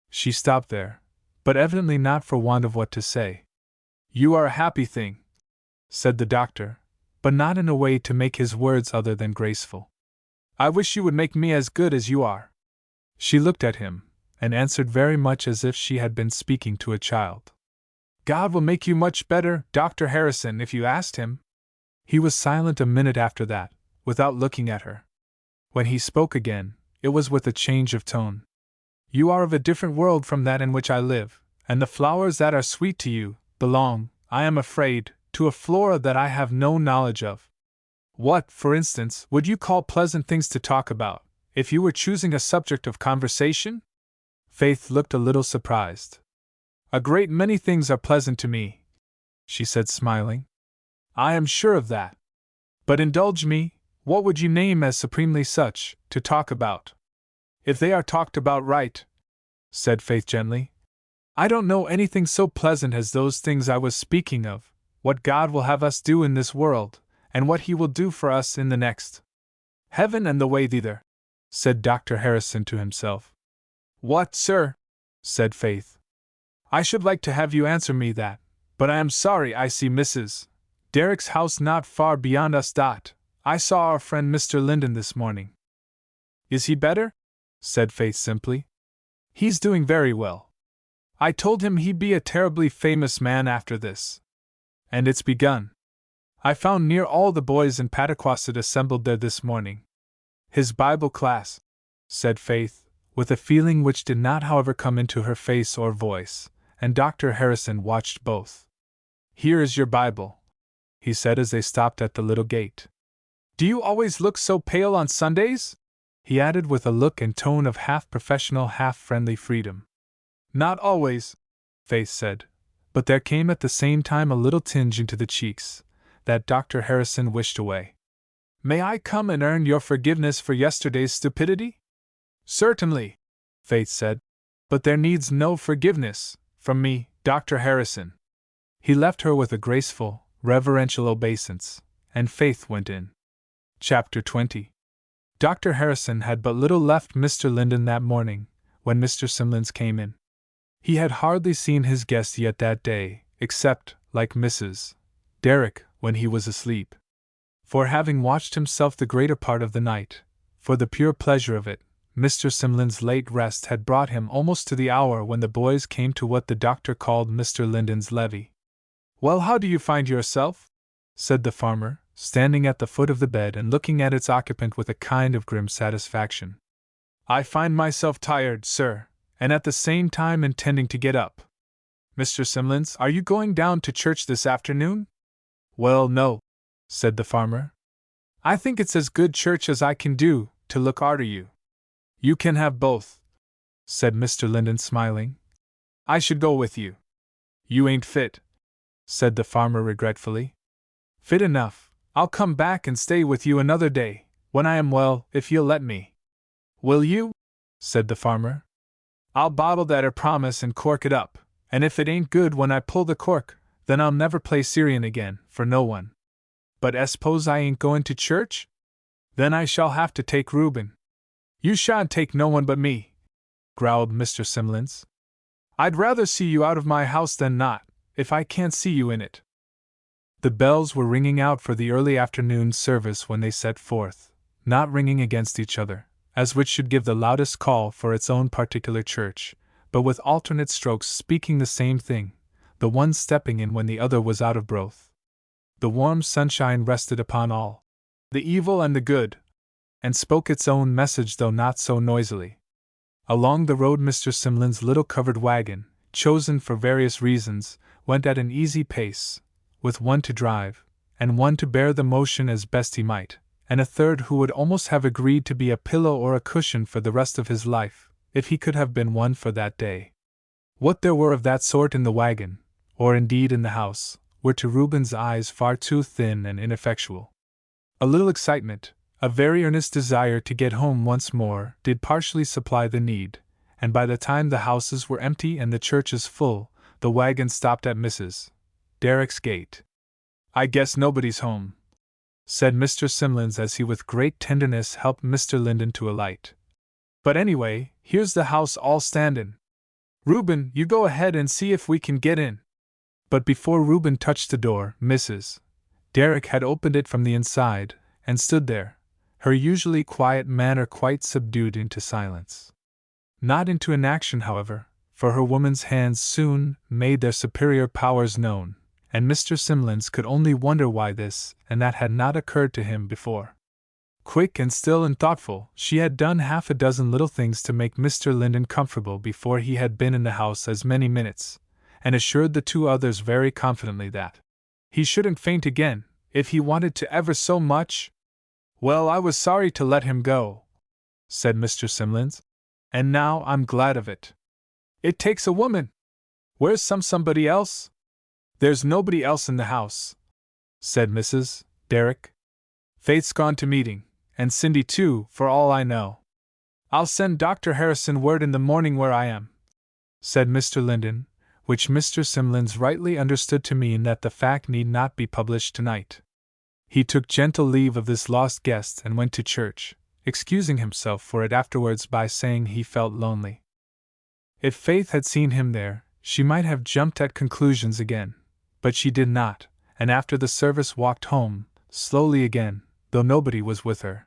She stopped there, but evidently not for want of what to say. "You are a happy thing," said the doctor, but not in a way to make his words other than graceful. "I wish you would make me as good as you are." She looked at him, and answered very much as if she had been speaking to a child. "God will make you much better, Dr. Harrison, if you asked Him." He was silent a minute after that, without looking at her. When he spoke again, it was with a change of tone. "You are of a different world from that in which I live, and the flowers that are sweet to you belong, I am afraid, to a flora that I have no knowledge of. What, for instance, would you call pleasant things to talk about, if you were choosing a subject of conversation?" Faith looked a little surprised. "A great many things are pleasant to me," she said, smiling. "I am sure of that. But indulge me, what would you name as supremely such, to talk about? If they are talked about right," said Faith gently. "I don't know anything so pleasant as those things I was speaking of, what God will have us do in this world, and what He will do for us in the next. Heaven and the way thither," said Dr. Harrison to himself. "What, sir?" said Faith. "I should like to have you answer me that, but I am sorry I see Mrs. Derrick's house not far beyond us. I saw our friend Mr. Linden this morning." "Is he better?" said Faith simply. "He's doing very well. I told him he'd be a terribly famous man after this. And it's begun. I found near all the boys in Pataquasset assembled there this morning. His Bible class," said Faith, with a feeling which did not however come into her face or voice, and Dr. Harrison watched both. "Here is your Bible," he said as they stopped at the little gate. "Do you always look so pale on Sundays?" he added with a look and tone of half-professional, half-friendly freedom. "Not always," Faith said, but there came at the same time a little tinge into the cheeks, that Dr. Harrison wished away. May I come and earn your forgiveness for yesterday's stupidity? Certainly, Faith said. But there needs no forgiveness from me, Dr. Harrison. He left her with a graceful, reverential obeisance, and Faith went in. Chapter 20. Dr. Harrison had but little left Mr. Linden that morning, when Mr. Simlins came in. He had hardly seen his guest yet that day, except, like Mrs. Derrick, when he was asleep. For having watched himself the greater part of the night, for the pure pleasure of it, Mr. Simlin's late rest had brought him almost to the hour when the boys came to what the doctor called Mr. Linden's levee. Well, how do you find yourself? Said the farmer, standing at the foot of the bed and looking at its occupant with a kind of grim satisfaction. I find myself tired, sir, and at the same time intending to get up. Mr. Simlins, are you going down to church this afternoon? Well, no, said the farmer. I think it's as good church as I can do, to look arter you. You can have both, said Mr. Linden, smiling. I should go with you. You ain't fit, said the farmer regretfully. Fit enough. I'll come back and stay with you another day, when I am well, if you'll let me. Will you? Said the farmer. I'll bottle that promise and cork it up, and if it ain't good when I pull the cork, then I'll never play Syrian again, for no one. But s'pose I ain't going to church? Then I shall have to take Reuben. You shan't take no one but me, growled Mr. Simlins. I'd rather see you out of my house than not, if I can't see you in it. The bells were ringing out for the early afternoon service when they set forth, not ringing against each other, as which should give the loudest call for its own particular church, but with alternate strokes speaking the same thing, the one stepping in when the other was out of breath. The warm sunshine rested upon all, the evil and the good, and spoke its own message though not so noisily. Along the road Mr. Simlin's little covered wagon, chosen for various reasons, went at an easy pace, with one to drive, and one to bear the motion as best he might, and a third who would almost have agreed to be a pillow or a cushion for the rest of his life, if he could have been one for that day. What there were of that sort in the wagon, or indeed in the house, were to Reuben's eyes far too thin and ineffectual. A little excitement, a very earnest desire to get home once more, did partially supply the need, and by the time the houses were empty and the churches full, the wagon stopped at Mrs. Derrick's gate. I guess nobody's home, said Mr. Simlins as he with great tenderness helped Mr. Linden to alight. But anyway, here's the house all standin'. Reuben, you go ahead and see if we can get in. But before Reuben touched the door, Mrs. Derrick had opened it from the inside, and stood there, her usually quiet manner quite subdued into silence. Not into inaction, however, for her woman's hands soon made their superior powers known, and Mr. Simlins could only wonder why this and that had not occurred to him before. Quick and still and thoughtful, she had done half a dozen little things to make Mr. Linden comfortable before he had been in the house as many minutes, and assured the two others very confidently that he shouldn't faint again, if he wanted to ever so much. Well, I was sorry to let him go, said Mr. Simlins, and now I'm glad of it. It takes a woman. Where's somebody else? There's nobody else in the house, said Mrs. Derrick. Faith's gone to meeting, and Cindy too, for all I know. I'll send Dr. Harrison word in the morning where I am, said Mr. Linden, which Mr. Simlins rightly understood to mean that the fact need not be published tonight. He took gentle leave of this lost guest and went to church, excusing himself for it afterwards by saying he felt lonely. If Faith had seen him there, she might have jumped at conclusions again, but she did not, and after the service walked home, slowly again, though nobody was with her.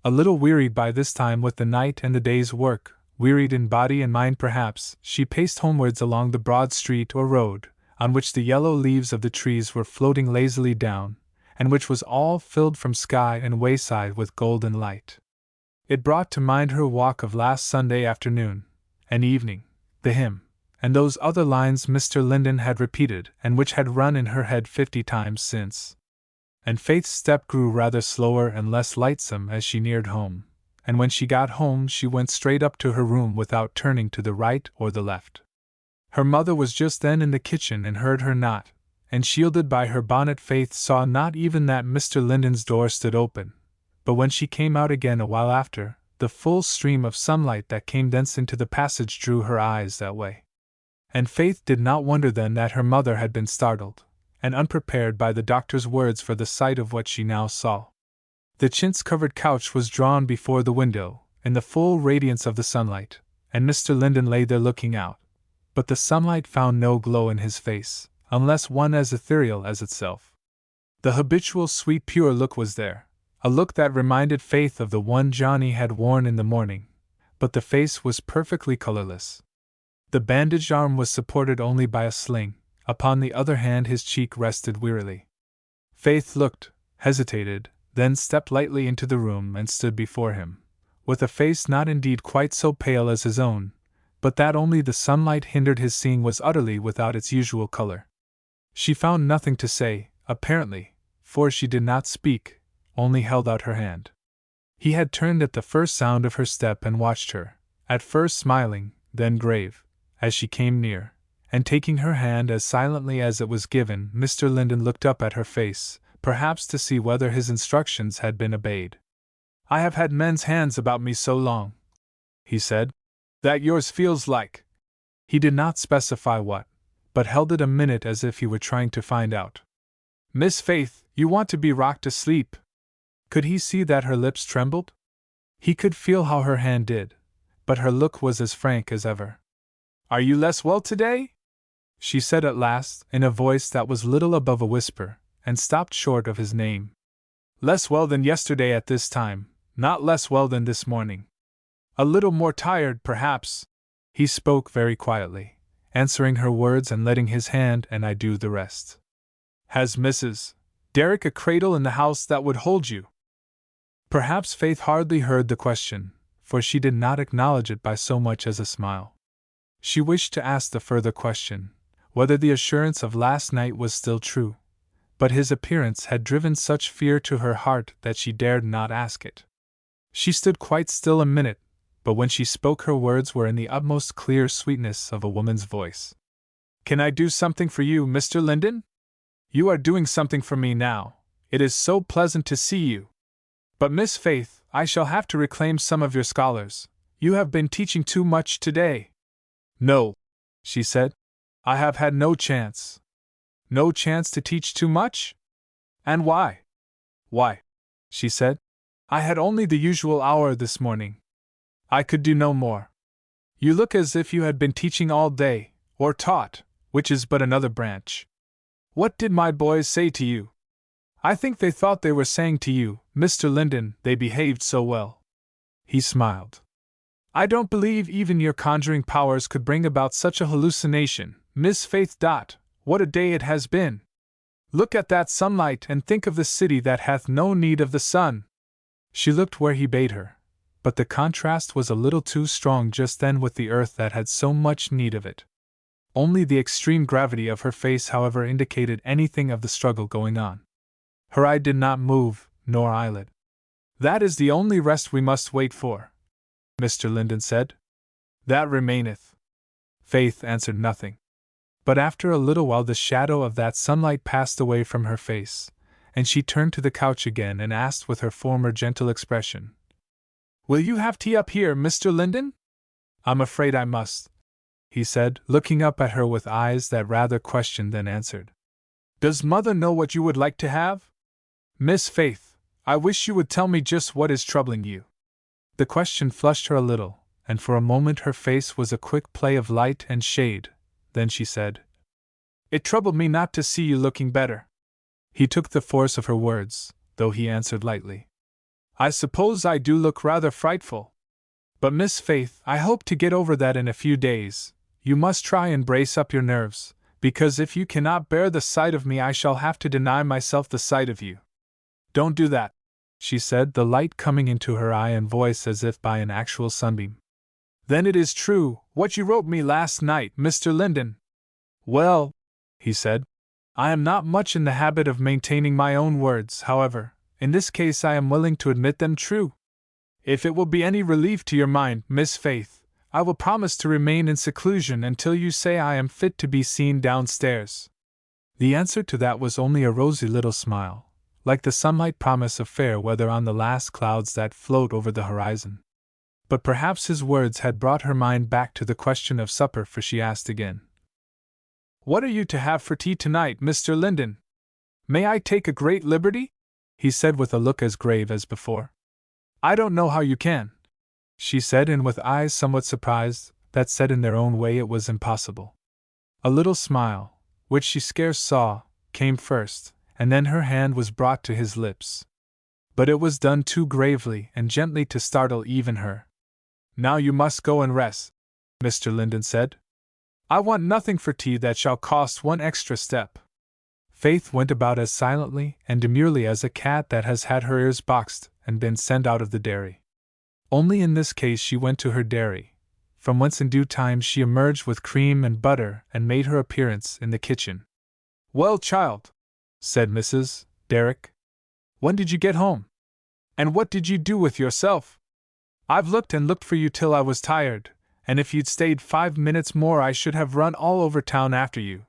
A little wearied by this time with the night and the day's work, wearied in body and mind perhaps, she paced homewards along the broad street or road, on which the yellow leaves of the trees were floating lazily down, and which was all filled from sky and wayside with golden light. It brought to mind her walk of last Sunday afternoon and evening, the hymn, and those other lines Mr. Linden had repeated and which had run in her head 50 times since. And Faith's step grew rather slower and less lightsome as she neared home, and when she got home she went straight up to her room without turning to the right or the left. Her mother was just then in the kitchen and heard her not, and shielded by her bonnet Faith saw not even that Mr. Linden's door stood open, but when she came out again a while after, the full stream of sunlight that came thence into the passage drew her eyes that way. And Faith did not wonder then that her mother had been startled and unprepared by the doctor's words for the sight of what she now saw. The chintz-covered couch was drawn before the window, in the full radiance of the sunlight, and Mr. Linden lay there looking out, but the sunlight found no glow in his face, unless one as ethereal as itself. The habitual sweet pure look was there, a look that reminded Faith of the one Johnny had worn in the morning, but the face was perfectly colorless. The bandaged arm was supported only by a sling, upon the other hand his cheek rested wearily. Faith looked, hesitated, then stepped lightly into the room and stood before him, with a face not indeed quite so pale as his own, but that only the sunlight hindered his seeing was utterly without its usual color. She found nothing to say, apparently, for she did not speak, only held out her hand. He had turned at the first sound of her step and watched her, at first smiling, then grave, as she came near, and taking her hand as silently as it was given, Mr. Linden looked up at her face, perhaps to see whether his instructions had been obeyed. "I have had men's hands about me so long," he said, "that yours feels like—" He did not specify what, but held it a minute as if he were trying to find out. "Miss Faith, you want to be rocked to sleep." Could he see that her lips trembled? He could feel how her hand did, but her look was as frank as ever. "Are you less well today?" she said at last, in a voice that was little above a whisper, and stopped short of his name. "Less well than yesterday at this time, not less well than this morning. A little more tired, perhaps." He spoke very quietly, answering her words and letting his hand and I do the rest. "Has Mrs. Derrick a cradle in the house that would hold you?" Perhaps Faith hardly heard the question, for she did not acknowledge it by so much as a smile. She wished to ask the further question, whether the assurance of last night was still true, but his appearance had driven such fear to her heart that she dared not ask it. She stood quite still a minute, but when she spoke her words were in the utmost clear sweetness of a woman's voice. "Can I do something for you, Mr. Linden? You are doing something for me now. It is so pleasant to see you. But Miss Faith, I shall have to reclaim some of your scholars. You have been teaching too much today." "No," she said. "I have had no chance." "No chance to teach too much? And why?" "Why," she said, "I had only the usual hour this morning. I could do no more. You look as if you had been teaching all day, or taught, which is but another branch. What did my boys say to you?" "I think they thought they were saying to you, Mr. Linden, they behaved so well." He smiled. "I don't believe even your conjuring powers could bring about such a hallucination, Miss Faith. What a day it has been! Look at that sunlight and think of the city that hath no need of the sun." She looked where he bade her, but the contrast was a little too strong just then with the earth that had so much need of it. Only the extreme gravity of her face, however, indicated anything of the struggle going on. Her eye did not move, nor eyelid. "That is the only rest we must wait for," Mr. Linden said. "That remaineth." Faith answered nothing. But after a little while the shadow of that sunlight passed away from her face, and she turned to the couch again and asked with her former gentle expression, "Will you have tea up here, Mr. Linden?" "I'm afraid I must," he said, looking up at her with eyes that rather questioned than answered. "Does Mother know what you would like to have? Miss Faith, I wish you would tell me just what is troubling you." The question flushed her a little, and for a moment her face was a quick play of light and shade. Then she said, "It troubled me not to see you looking better." He took the force of her words, though he answered lightly, "I suppose I do look rather frightful. But Miss Faith, I hope to get over that in a few days. You must try and brace up your nerves, because if you cannot bear the sight of me I shall have to deny myself the sight of you." "Don't do that," she said, the light coming into her eye and voice as if by an actual sunbeam. "Then it is true, what you wrote me last night, Mr. Linden." "Well," he said, "I am not much in the habit of maintaining my own words, however, in this case I am willing to admit them true. If it will be any relief to your mind, Miss Faith, I will promise to remain in seclusion until you say I am fit to be seen downstairs." The answer to that was only a rosy little smile, like the sunlight promise of fair weather on the last clouds that float over the horizon. But perhaps his words had brought her mind back to the question of supper, for she asked again. "What are you to have for tea tonight, Mr. Linden? May I take a great liberty?" he said with a look as grave as before. "I don't know how you can," she said, and with eyes somewhat surprised, that said in their own way it was impossible. A little smile, which she scarce saw, came first, and then her hand was brought to his lips. But it was done too gravely and gently to startle even her. "Now you must go and rest," Mr. Linden said. "I want nothing for tea that shall cost one extra step." Faith went about as silently and demurely as a cat that has had her ears boxed and been sent out of the dairy. Only in this case she went to her dairy, from whence in due time she emerged with cream and butter and made her appearance in the kitchen. "Well, child," said Mrs. Derrick, "when did you get home? And what did you do with yourself? I've looked and looked for you till I was tired, and if you'd stayed 5 minutes more I should have run all over town after you."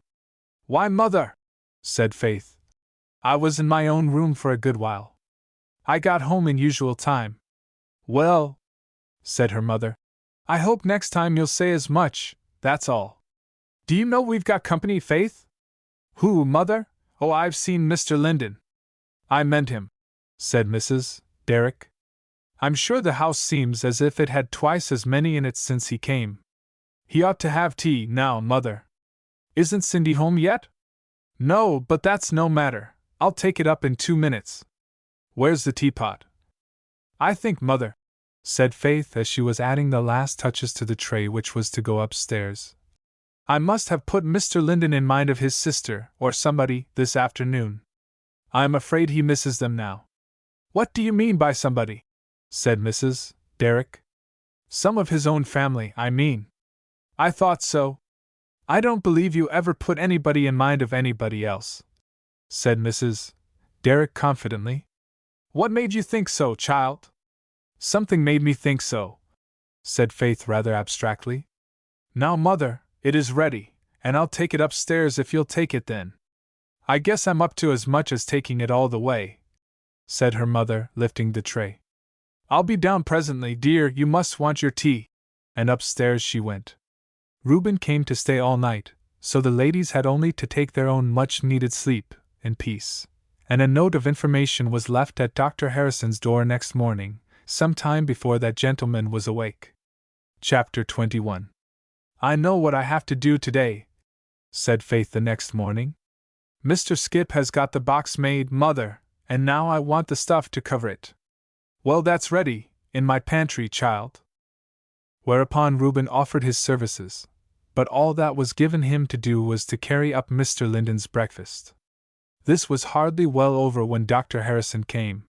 "Why, Mother," said Faith, "I was in my own room for a good while. I got home in usual time." "Well," said her mother, "I hope next time you'll say as much, that's all. Do you know we've got company, Faith?" "Who, Mother? Oh, I've seen Mr. Linden." "I meant him," said Mrs. Derrick. "I'm sure the house seems as if it had twice as many in it since he came. He ought to have tea now, Mother. Isn't Cindy home yet?" "No, but that's no matter. I'll take it up in 2 minutes. Where's the teapot?" "I think, Mother," said Faith as she was adding the last touches to the tray which was to go upstairs, "I must have put Mr. Linden in mind of his sister, or somebody, this afternoon. I am afraid he misses them now." "What do you mean by somebody?" said Mrs. Derrick. "Some of his own family, I mean." "I thought so. I don't believe you ever put anybody in mind of anybody else," said Mrs. Derrick confidently. "What made you think so, child?" "Something made me think so," said Faith rather abstractly. "Now, Mother, it is ready, and I'll take it upstairs if you'll take it then." "I guess I'm up to as much as taking it all the way," said her mother, lifting the tray. "I'll be down presently, dear, you must want your tea." And upstairs she went. Reuben came to stay all night, so the ladies had only to take their own much-needed sleep in peace, and a note of information was left at Dr. Harrison's door next morning, some time before that gentleman was awake. Chapter 21. "I know what I have to do today," said Faith the next morning. "Mr. Skip has got the box made, Mother, and now I want the stuff to cover it." "Well, that's ready, in my pantry, child." Whereupon Reuben offered his services, but all that was given him to do was to carry up Mr. Linden's breakfast. This was hardly well over when Dr. Harrison came.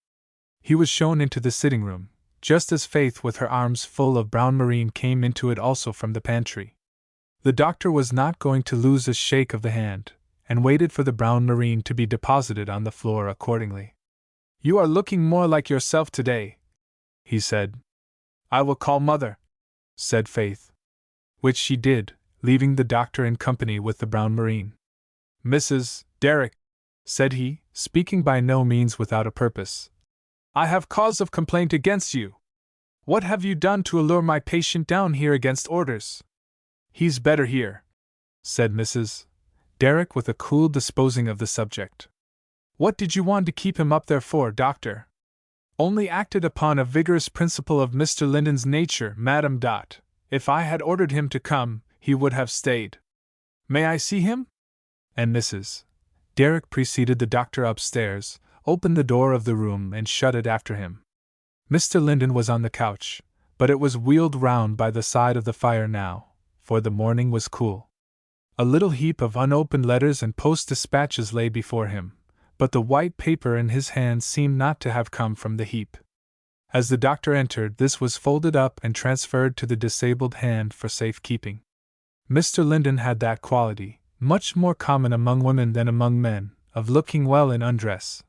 He was shown into the sitting room, just as Faith with her arms full of brown marine came into it also from the pantry. The doctor was not going to lose a shake of the hand, and waited for the brown marine to be deposited on the floor accordingly. "You are looking more like yourself today," he said. "I will call Mother," said Faith. Which she did, leaving the doctor in company with the brown marine. "Mrs. Derrick," said he, speaking by no means without a purpose, "I have cause of complaint against you. What have you done to allure my patient down here against orders?" "He's better here," said Mrs. Derrick with a cool disposing of the subject. "What did you want to keep him up there for, doctor?" "Only acted upon a vigorous principle of Mr. Linden's nature, Madam Dot. If I had ordered him to come, he would have stayed." "May I see him?" And Mrs. Derrick preceded the doctor upstairs, opened the door of the room and shut it after him. Mr. Linden was on the couch, but it was wheeled round by the side of the fire now, for the morning was cool. A little heap of unopened letters and post dispatches lay before him, but the white paper in his hand seemed not to have come from the heap. As the doctor entered, this was folded up and transferred to the disabled hand for safekeeping. Mr. Linden had that quality, much more common among women than among men, of looking well in undress.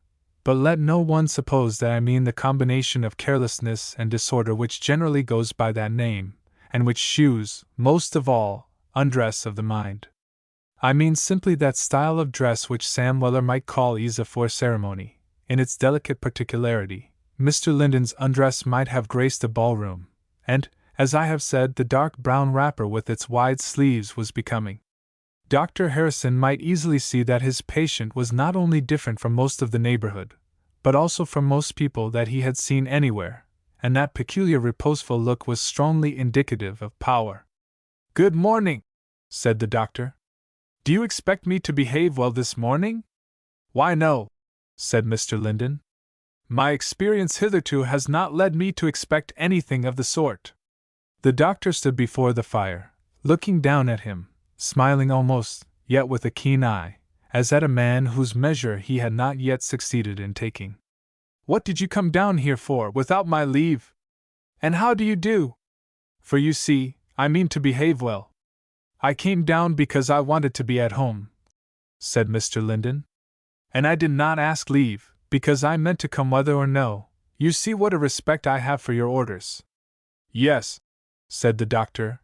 But let no one suppose that I mean the combination of carelessness and disorder which generally goes by that name, and which shews, most of all, undress of the mind. I mean simply that style of dress which Sam Weller might call ease afore ceremony, in its delicate particularity, Mr. Linden's undress might have graced a ballroom, and, as I have said, the dark brown wrapper with its wide sleeves was becoming. Dr. Harrison might easily see that his patient was not only different from most of the neighborhood, but also from most people that he had seen anywhere, and that peculiar reposeful look was strongly indicative of power. "Good morning," said the doctor. "Do you expect me to behave well this morning?" "Why, no," said Mr. Linden. "My experience hitherto has not led me to expect anything of the sort." The doctor stood before the fire, looking down at him, smiling almost, yet with a keen eye, as at a man whose measure he had not yet succeeded in taking. "What did you come down here for, without my leave? And how do you do? For you see, I mean to behave well." "I came down because I wanted to be at home," said Mr. Linden. "And I did not ask leave, because I meant to come whether or no. You see what a respect I have for your orders." "Yes," said the doctor.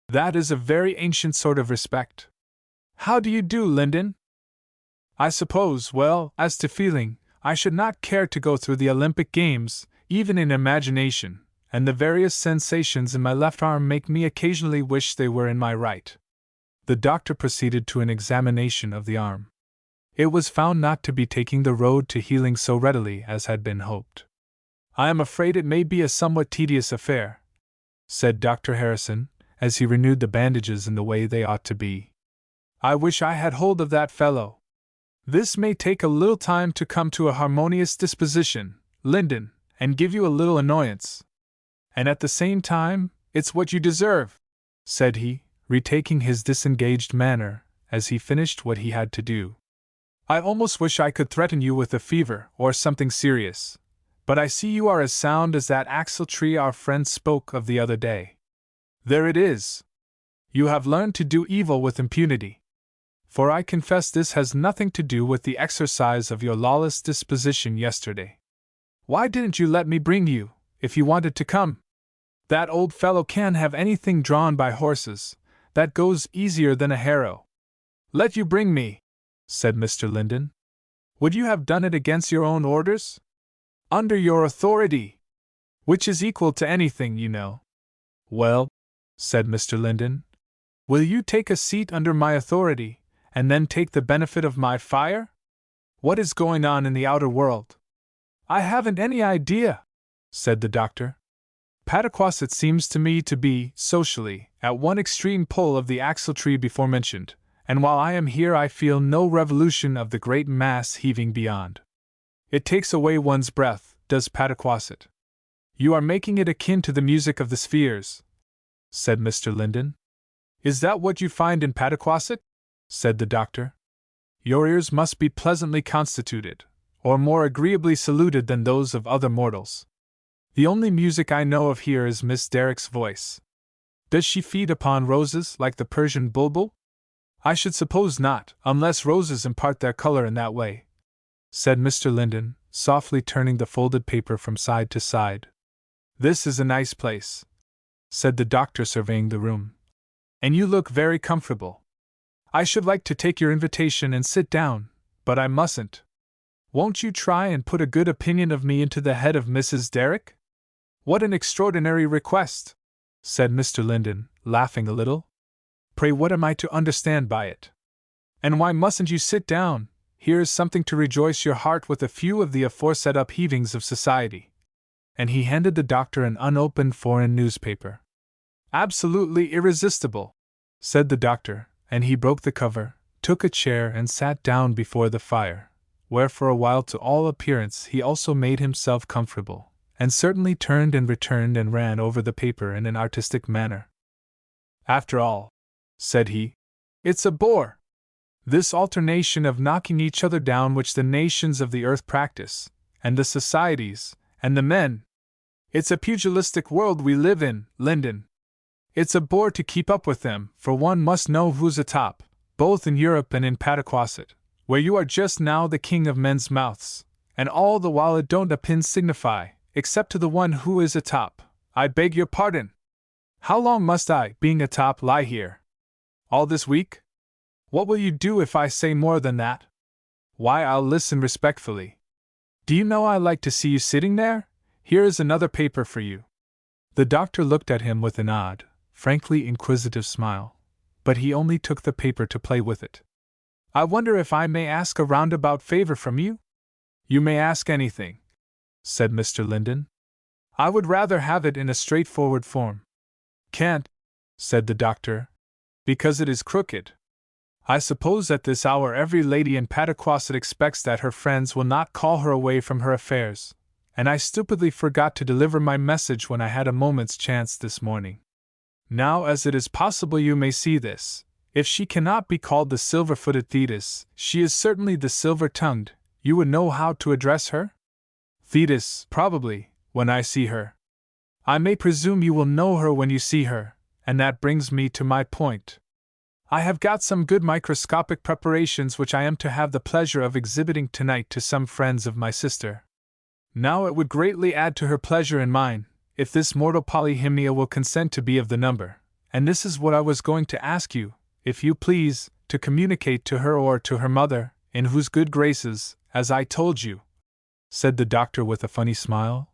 "That is a very ancient sort of respect. How do you do, Linden? I suppose, well, as to feeling, I should not care to go through the Olympic Games, even in imagination, and the various sensations in my left arm make me occasionally wish they were in my right." The doctor proceeded to an examination of the arm. It was found not to be taking the road to healing so readily as had been hoped. "I am afraid it may be a somewhat tedious affair," said Dr. Harrison, as he renewed the bandages in the way they ought to be. "I wish I had hold of that fellow. This may take a little time to come to a harmonious disposition, Linden, and give you a little annoyance. And at the same time, it's what you deserve," said he, retaking his disengaged manner, as he finished what he had to do. "I almost wish I could threaten you with a fever or something serious, but I see you are as sound as that axle tree our friend spoke of the other day. There it is. You have learned to do evil with impunity. For I confess this has nothing to do with the exercise of your lawless disposition yesterday. Why didn't you let me bring you, if you wanted to come? That old fellow can't have anything drawn by horses, that goes easier than a harrow." "Let you bring me," said Mr. Linden. "Would you have done it against your own orders?" "Under your authority, which is equal to anything, you know." "Well," said Mr. Linden, "will you take a seat under my authority, and then take the benefit of my fire? What is going on in the outer world?" "I haven't any idea," said the doctor. "Pataquasset seems to me to be, socially, at one extreme pole of the axletree before mentioned, and while I am here I feel no revolution of the great mass heaving beyond. It takes away one's breath, does Pataquasset. You are making it akin to the music of the spheres," said Mr. Linden. "Is that what you find in Pataquasset?" said the doctor. "Your ears must be pleasantly constituted, or more agreeably saluted than those of other mortals. The only music I know of here is Miss Derrick's voice. Does she feed upon roses like the Persian bulbul? I should suppose not, unless roses impart their color in that way," said Mr. Linden, softly turning the folded paper from side to side. "This is a nice place," said the doctor, surveying the room. "And you look very comfortable. I should like to take your invitation and sit down, but I mustn't. Won't you try and put a good opinion of me into the head of Mrs. Derrick?" "What an extraordinary request!" said Mr. Linden, laughing a little. "Pray, what am I to understand by it? And why mustn't you sit down? Here is something to rejoice your heart with a few of the aforesaid upheavings of society." And he handed the doctor an unopened foreign newspaper. "Absolutely irresistible," said the doctor, and he broke the cover, took a chair and sat down before the fire, where for a while to all appearance he also made himself comfortable, and certainly turned and returned and ran over the paper in an artistic manner. "After all," said he, "it's a bore. This alternation of knocking each other down which the nations of the earth practice, and the societies, and the men. It's a pugilistic world we live in, Linden. It's a bore to keep up with them, for one must know who's atop, both in Europe and in Pataquasset, where you are just now the king of men's mouths, and all the while it don't a pin signify, except to the one who is atop. I beg your pardon. How long must I, being atop, lie here? All this week? What will you do if I say more than that?" "Why, I'll listen respectfully." Do you know I like to see you sitting there? Here is another paper for you. The doctor looked at him with an odd, frankly inquisitive smile, but he only took the paper to play with it. I wonder if I may ask a roundabout favor from you? You may ask anything, said Mr. Linden. I would rather have it in a straightforward form. Can't, said the doctor, because it is crooked. I suppose at this hour every lady in Pataquasset expects that her friends will not call her away from her affairs, and I stupidly forgot to deliver my message when I had a moment's chance this morning. Now, as it is possible you may see this, if she cannot be called the silver-footed Thetis, she is certainly the silver-tongued. You would know how to address her? Thetis, probably, when I see her. I may presume you will know her when you see her, and that brings me to my point. I have got some good microscopic preparations which I am to have the pleasure of exhibiting tonight to some friends of my sister. Now it would greatly add to her pleasure and mine, if this mortal Polyhymnia will consent to be of the number, and this is what I was going to ask you, if you please, to communicate to her or to her mother, in whose good graces, as I told you, said the doctor with a funny smile.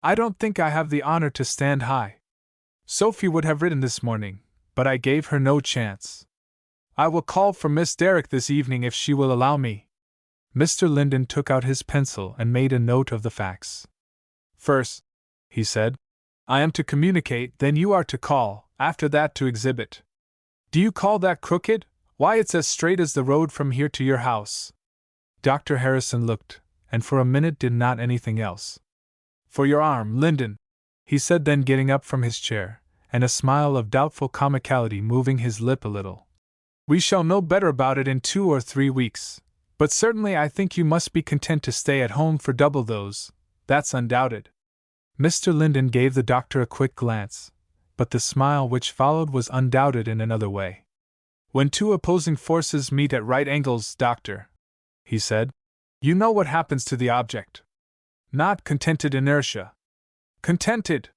I don't think I have the honor to stand high. Sophie would have written this morning, but I gave her no chance. I will call for Miss Derrick this evening if she will allow me. Mr. Linden took out his pencil and made a note of the facts. First, he said, I am to communicate, then you are to call, after that to exhibit. Do you call that crooked? Why, it's as straight as the road from here to your house. Dr. Harrison looked, and for a minute did not anything else. For your arm, Linden, he said, then getting up from his chair, and a smile of doubtful comicality moving his lip a little. We shall know better about it in 2 or 3 weeks, but certainly I think you must be content to stay at home for double those, that's undoubted. Mr. Linden gave the doctor a quick glance, but the smile which followed was undoubted in another way. When two opposing forces meet at right angles, doctor, he said, you know what happens to the object. Not contented inertia. Contented?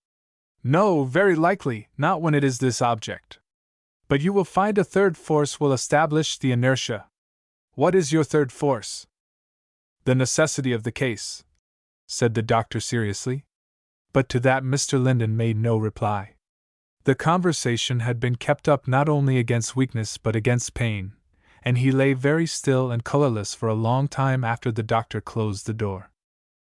No, very likely, not when it is this object. But you will find a third force will establish the inertia. What is your third force? The necessity of the case, said the doctor seriously. But to that Mr. Linden made no reply. The conversation had been kept up not only against weakness but against pain, and he lay very still and colorless for a long time after the doctor closed the door.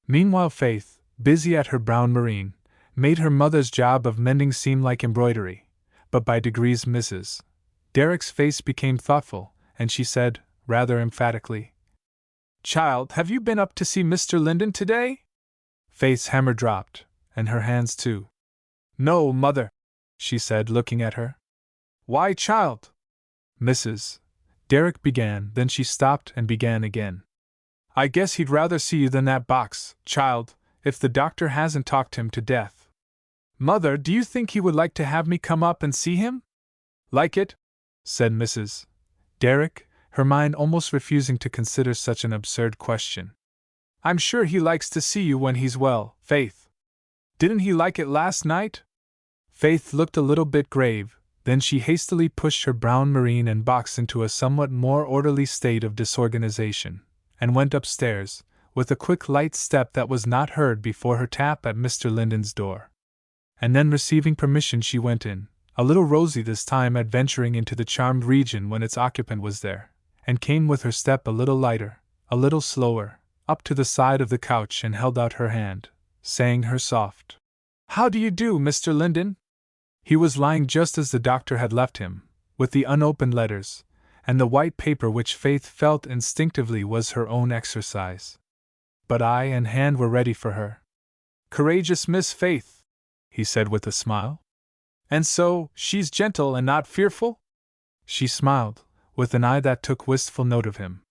Meanwhile Faith, busy at her brown merino, made her mother's job of mending seem like embroidery, but by degrees Mrs. Derrick's face became thoughtful, and she said, rather emphatically, Child, have you been up to see Mr. Linden today? Faith's hammer dropped, and her hands too. No, mother, she said, looking at her. Why, child? Mrs. Derrick began, then she stopped and began again. I guess he'd rather see you than that box, child, if the doctor hasn't talked him to death. Mother, do you think he would like to have me come up and see him? Like it? Said Mrs. Derrick, her mind almost refusing to consider such an absurd question. I'm sure he likes to see you when he's well, Faith. Didn't he like it last night? Faith looked a little bit grave, then she hastily pushed her brown merino and box into a somewhat more orderly state of disorganization, and went upstairs, with a quick light step that was not heard before her tap at Mr. Linden's door. And then receiving permission she went in, a little rosy this time at venturing into the charmed region when its occupant was there, and came with her step a little lighter, a little slower, up to the side of the couch and held out her hand, saying her soft, How do you do, Mr. Linden? He was lying just as the doctor had left him, with the unopened letters, and the white paper which Faith felt instinctively was her own exercise. But eye and hand were ready for her. Courageous Miss Faith, he said with a smile. And so, she's gentle and not fearful? She smiled, with an eye that took wistful note of him.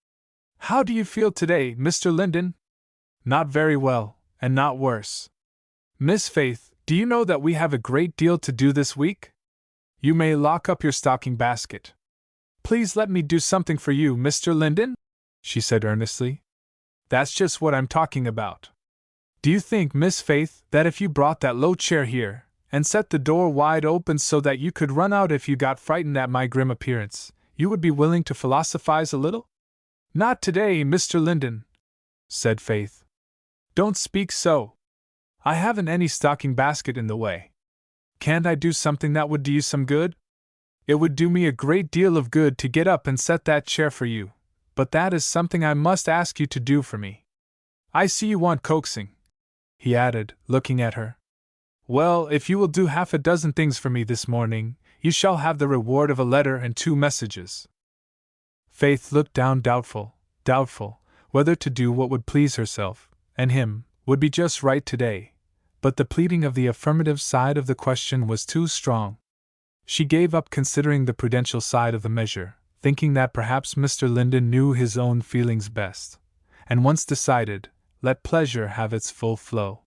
How do you feel today, Mr. Linden? Not very well, and not worse. Miss Faith, do you know that we have a great deal to do this week? You may lock up your stocking basket. Please let me do something for you, Mr. Linden, she said earnestly. That's just what I'm talking about. Do you think, Miss Faith, that if you brought that low chair here, and set the door wide open so that you could run out if you got frightened at my grim appearance, you would be willing to philosophize a little? Not today, Mr. Linden, said Faith. Don't speak so. I haven't any stocking basket in the way. Can't I do something that would do you some good? It would do me a great deal of good to get up and set that chair for you, but that is something I must ask you to do for me. I see you want coaxing," he added, looking at her. "Well, if you will do half a dozen things for me this morning, you shall have the reward of a letter and 2 messages." Faith looked down doubtful whether to do what would please herself, and him, would be just right today, but the pleading of the affirmative side of the question was too strong. She gave up considering the prudential side of the measure, thinking that perhaps Mr. Linden knew his own feelings best, and once decided, let pleasure have its full flow.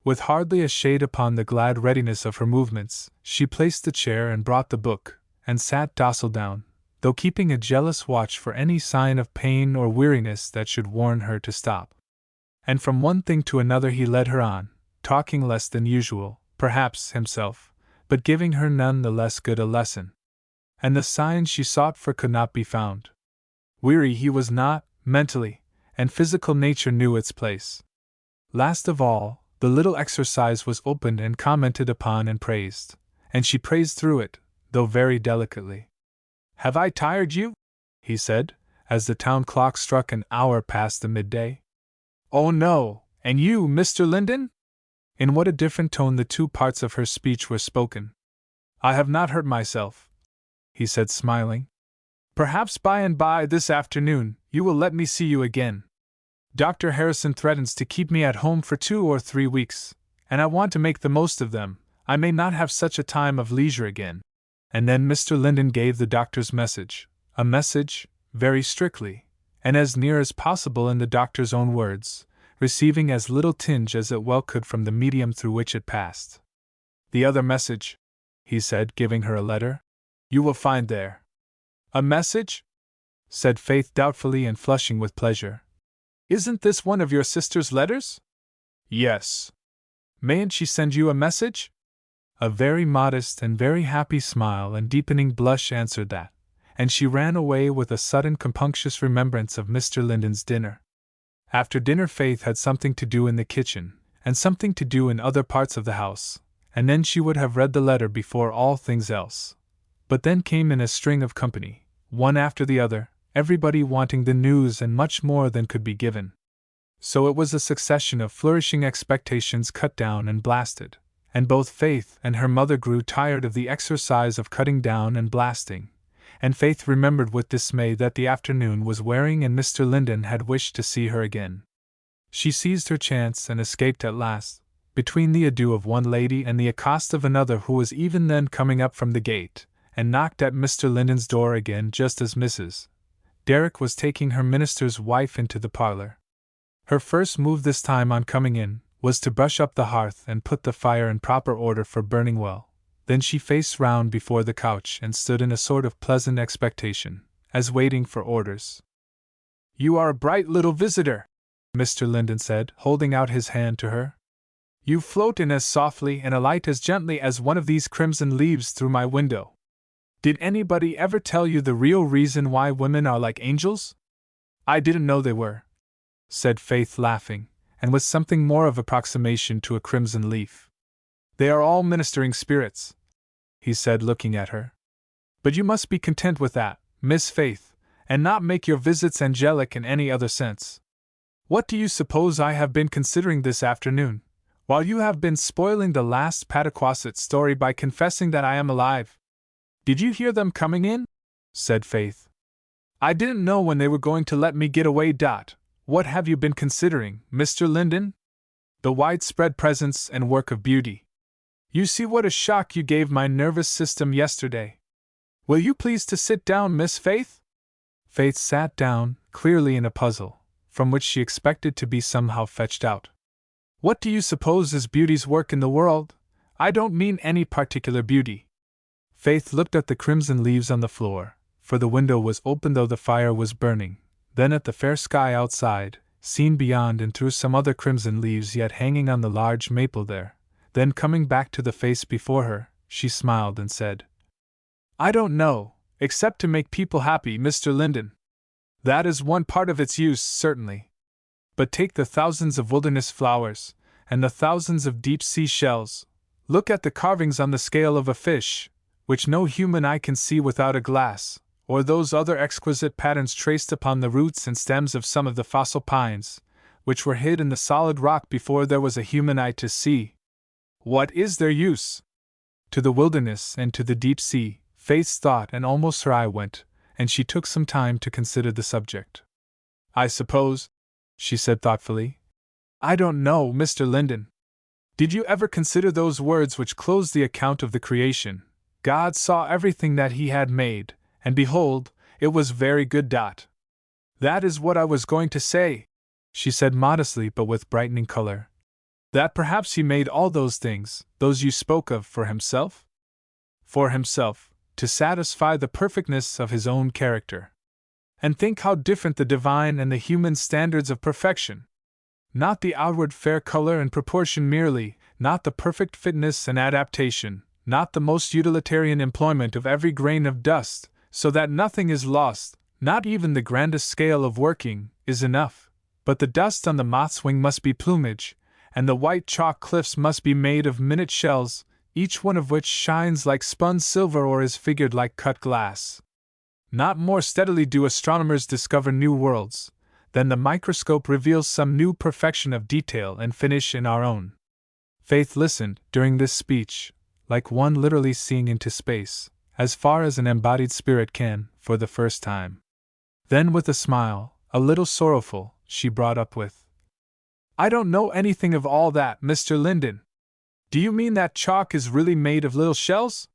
With hardly a shade upon the glad readiness of her movements, she placed the chair and brought the book, and sat docile down, though keeping a jealous watch for any sign of pain or weariness that should warn her to stop. And from one thing to another he led her on, talking less than usual, perhaps, himself, but giving her none the less good a lesson. And the signs she sought for could not be found. Weary he was not, mentally, and physical nature knew its place. Last of all, the little exercise was opened and commented upon and praised, and she praised through it, though very delicately. "Have I tired you?" he said, as the town clock struck an hour past the midday. "Oh no, and you, Mr. Linden?" In what a different tone the 2 parts of her speech were spoken. "I have not hurt myself," he said, smiling. "Perhaps by and by this afternoon you will let me see you again. Dr. Harrison threatens to keep me at home for 2 or 3 weeks, and I want to make the most of them. I may not have such a time of leisure again." And then Mr. Linden gave the doctor's message, a message, very strictly, and as near as possible in the doctor's own words, receiving as little tinge as it well could from the medium through which it passed. "The other message," he said, giving her a letter, "you will find there." "A message?" said Faith doubtfully and flushing with pleasure. "Isn't this one of your sister's letters?" "Yes." "Mayn't she send you a message?" A very modest and very happy smile and deepening blush answered that, and she ran away with a sudden compunctious remembrance of Mr. Linden's dinner. After dinner Faith had something to do in the kitchen, and something to do in other parts of the house, and then she would have read the letter before all things else. But then came in a string of company, one after the other, everybody wanting the news and much more than could be given. So it was a succession of flourishing expectations cut down and blasted, and both Faith and her mother grew tired of the exercise of cutting down and blasting, and Faith remembered with dismay that the afternoon was wearing and Mr. Linden had wished to see her again. She seized her chance and escaped at last, between the adieu of one lady and the accost of another who was even then coming up from the gate, and knocked at Mr. Linden's door again just as Mrs. Derrick was taking her minister's wife into the parlor. Her first move this time on coming in was to brush up the hearth and put the fire in proper order for burning well. Then she faced round before the couch and stood in a sort of pleasant expectation, as waiting for orders. "You are a bright little visitor," Mr. Linden said, holding out his hand to her. "You float in as softly and alight as gently as one of these crimson leaves through my window. Did anybody ever tell you the real reason why women are like angels?" "I didn't know they were," said Faith, laughing, and with something more of approximation to a crimson leaf. "They are all ministering spirits," he said, looking at her. "But you must be content with that, Miss Faith, and not make your visits angelic in any other sense. What do you suppose I have been considering this afternoon, while you have been spoiling the last Pataquasset story by confessing that I am alive?" "Did you hear them coming in?" said Faith. "I didn't know when they were going to let me get away. What have you been considering, Mr. Linden?" "The widespread presence and work of beauty. You see what a shock you gave my nervous system yesterday. Will you please to sit down, Miss Faith?" Faith sat down, clearly in a puzzle, from which she expected to be somehow fetched out. "What do you suppose is beauty's work in the world? I don't mean any particular beauty." Faith looked at the crimson leaves on the floor, for the window was open though the fire was burning, then at the fair sky outside, seen beyond and through some other crimson leaves yet hanging on the large maple there. Then coming back to the face before her, she smiled and said, "I don't know, except to make people happy, Mr. Linden. That is one part of its use, certainly. But take the thousands of wilderness flowers, and the thousands of deep-sea shells. Look at the carvings on the scale of a fish, which no human eye can see without a glass, or those other exquisite patterns traced upon the roots and stems of some of the fossil pines, which were hid in the solid rock before there was a human eye to see. What is their use? To the wilderness and to the deep sea, Faith's thought, and almost her eye went, and she took some time to consider the subject. I suppose, she said thoughtfully. I don't know, Mr. Linden. Did you ever consider those words which close the account of the creation? God saw everything that he had made, and behold, it was very good. That is what I was going to say, she said modestly but with brightening color. That perhaps he made all those things, those you spoke of, for himself? For himself, to satisfy the perfectness of his own character. And think how different the divine and the human standards of perfection. Not the outward fair color and proportion merely, not the perfect fitness and adaptation, not the most utilitarian employment of every grain of dust, so that nothing is lost, not even the grandest scale of working, is enough, but the dust on the moth's wing must be plumage, and the white chalk cliffs must be made of minute shells, each one of which shines like spun silver or is figured like cut glass. Not more steadily do astronomers discover new worlds, than the microscope reveals some new perfection of detail and finish in our own. Faith listened, during this speech, like one literally seeing into space, as far as an embodied spirit can, for the first time. Then with a smile, a little sorrowful, she brought up with, I don't know anything of all that, Mr. Linden. Do you mean that chalk is really made of little shells?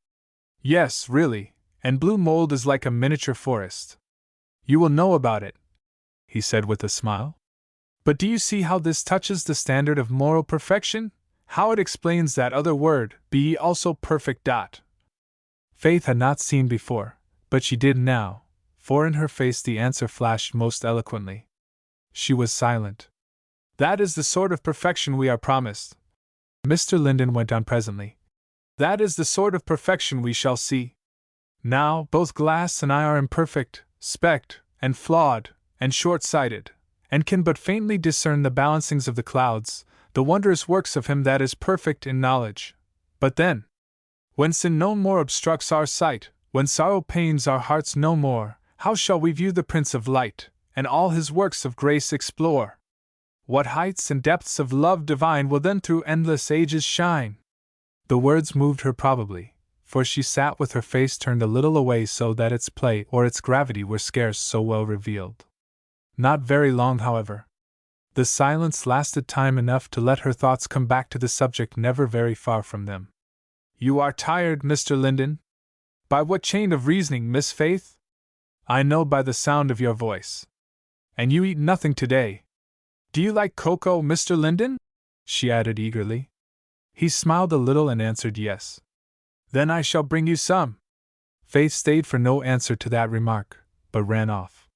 Yes, really, and blue mold is like a miniature forest. You will know about it, he said with a smile. But do you see how this touches the standard of moral perfection? How it explains that other word, be ye also perfect. Faith had not seen before, but she did now, for in her face the answer flashed most eloquently. She was silent. That is the sort of perfection we are promised, Mr. Linden went on presently. That is the sort of perfection we shall see. Now, both Glass and I are imperfect, specked, and flawed, and short-sighted, and can but faintly discern the balancings of the clouds, the wondrous works of him that is perfect in knowledge. But then, when sin no more obstructs our sight, when sorrow pains our hearts no more, how shall we view the Prince of Light, and all his works of grace explore? What heights and depths of love divine will then through endless ages shine? The words moved her probably, for she sat with her face turned a little away so that its play or its gravity were scarce so well revealed. Not very long, however. The silence lasted time enough to let her thoughts come back to the subject never very far from them. You are tired, Mr. Linden? By what chain of reasoning, Miss Faith? I know by the sound of your voice. And you eat nothing today. Do you like cocoa, Mr. Linden? She added eagerly. He smiled a little and answered yes. Then I shall bring you some. Faith stayed for no answer to that remark, but ran off.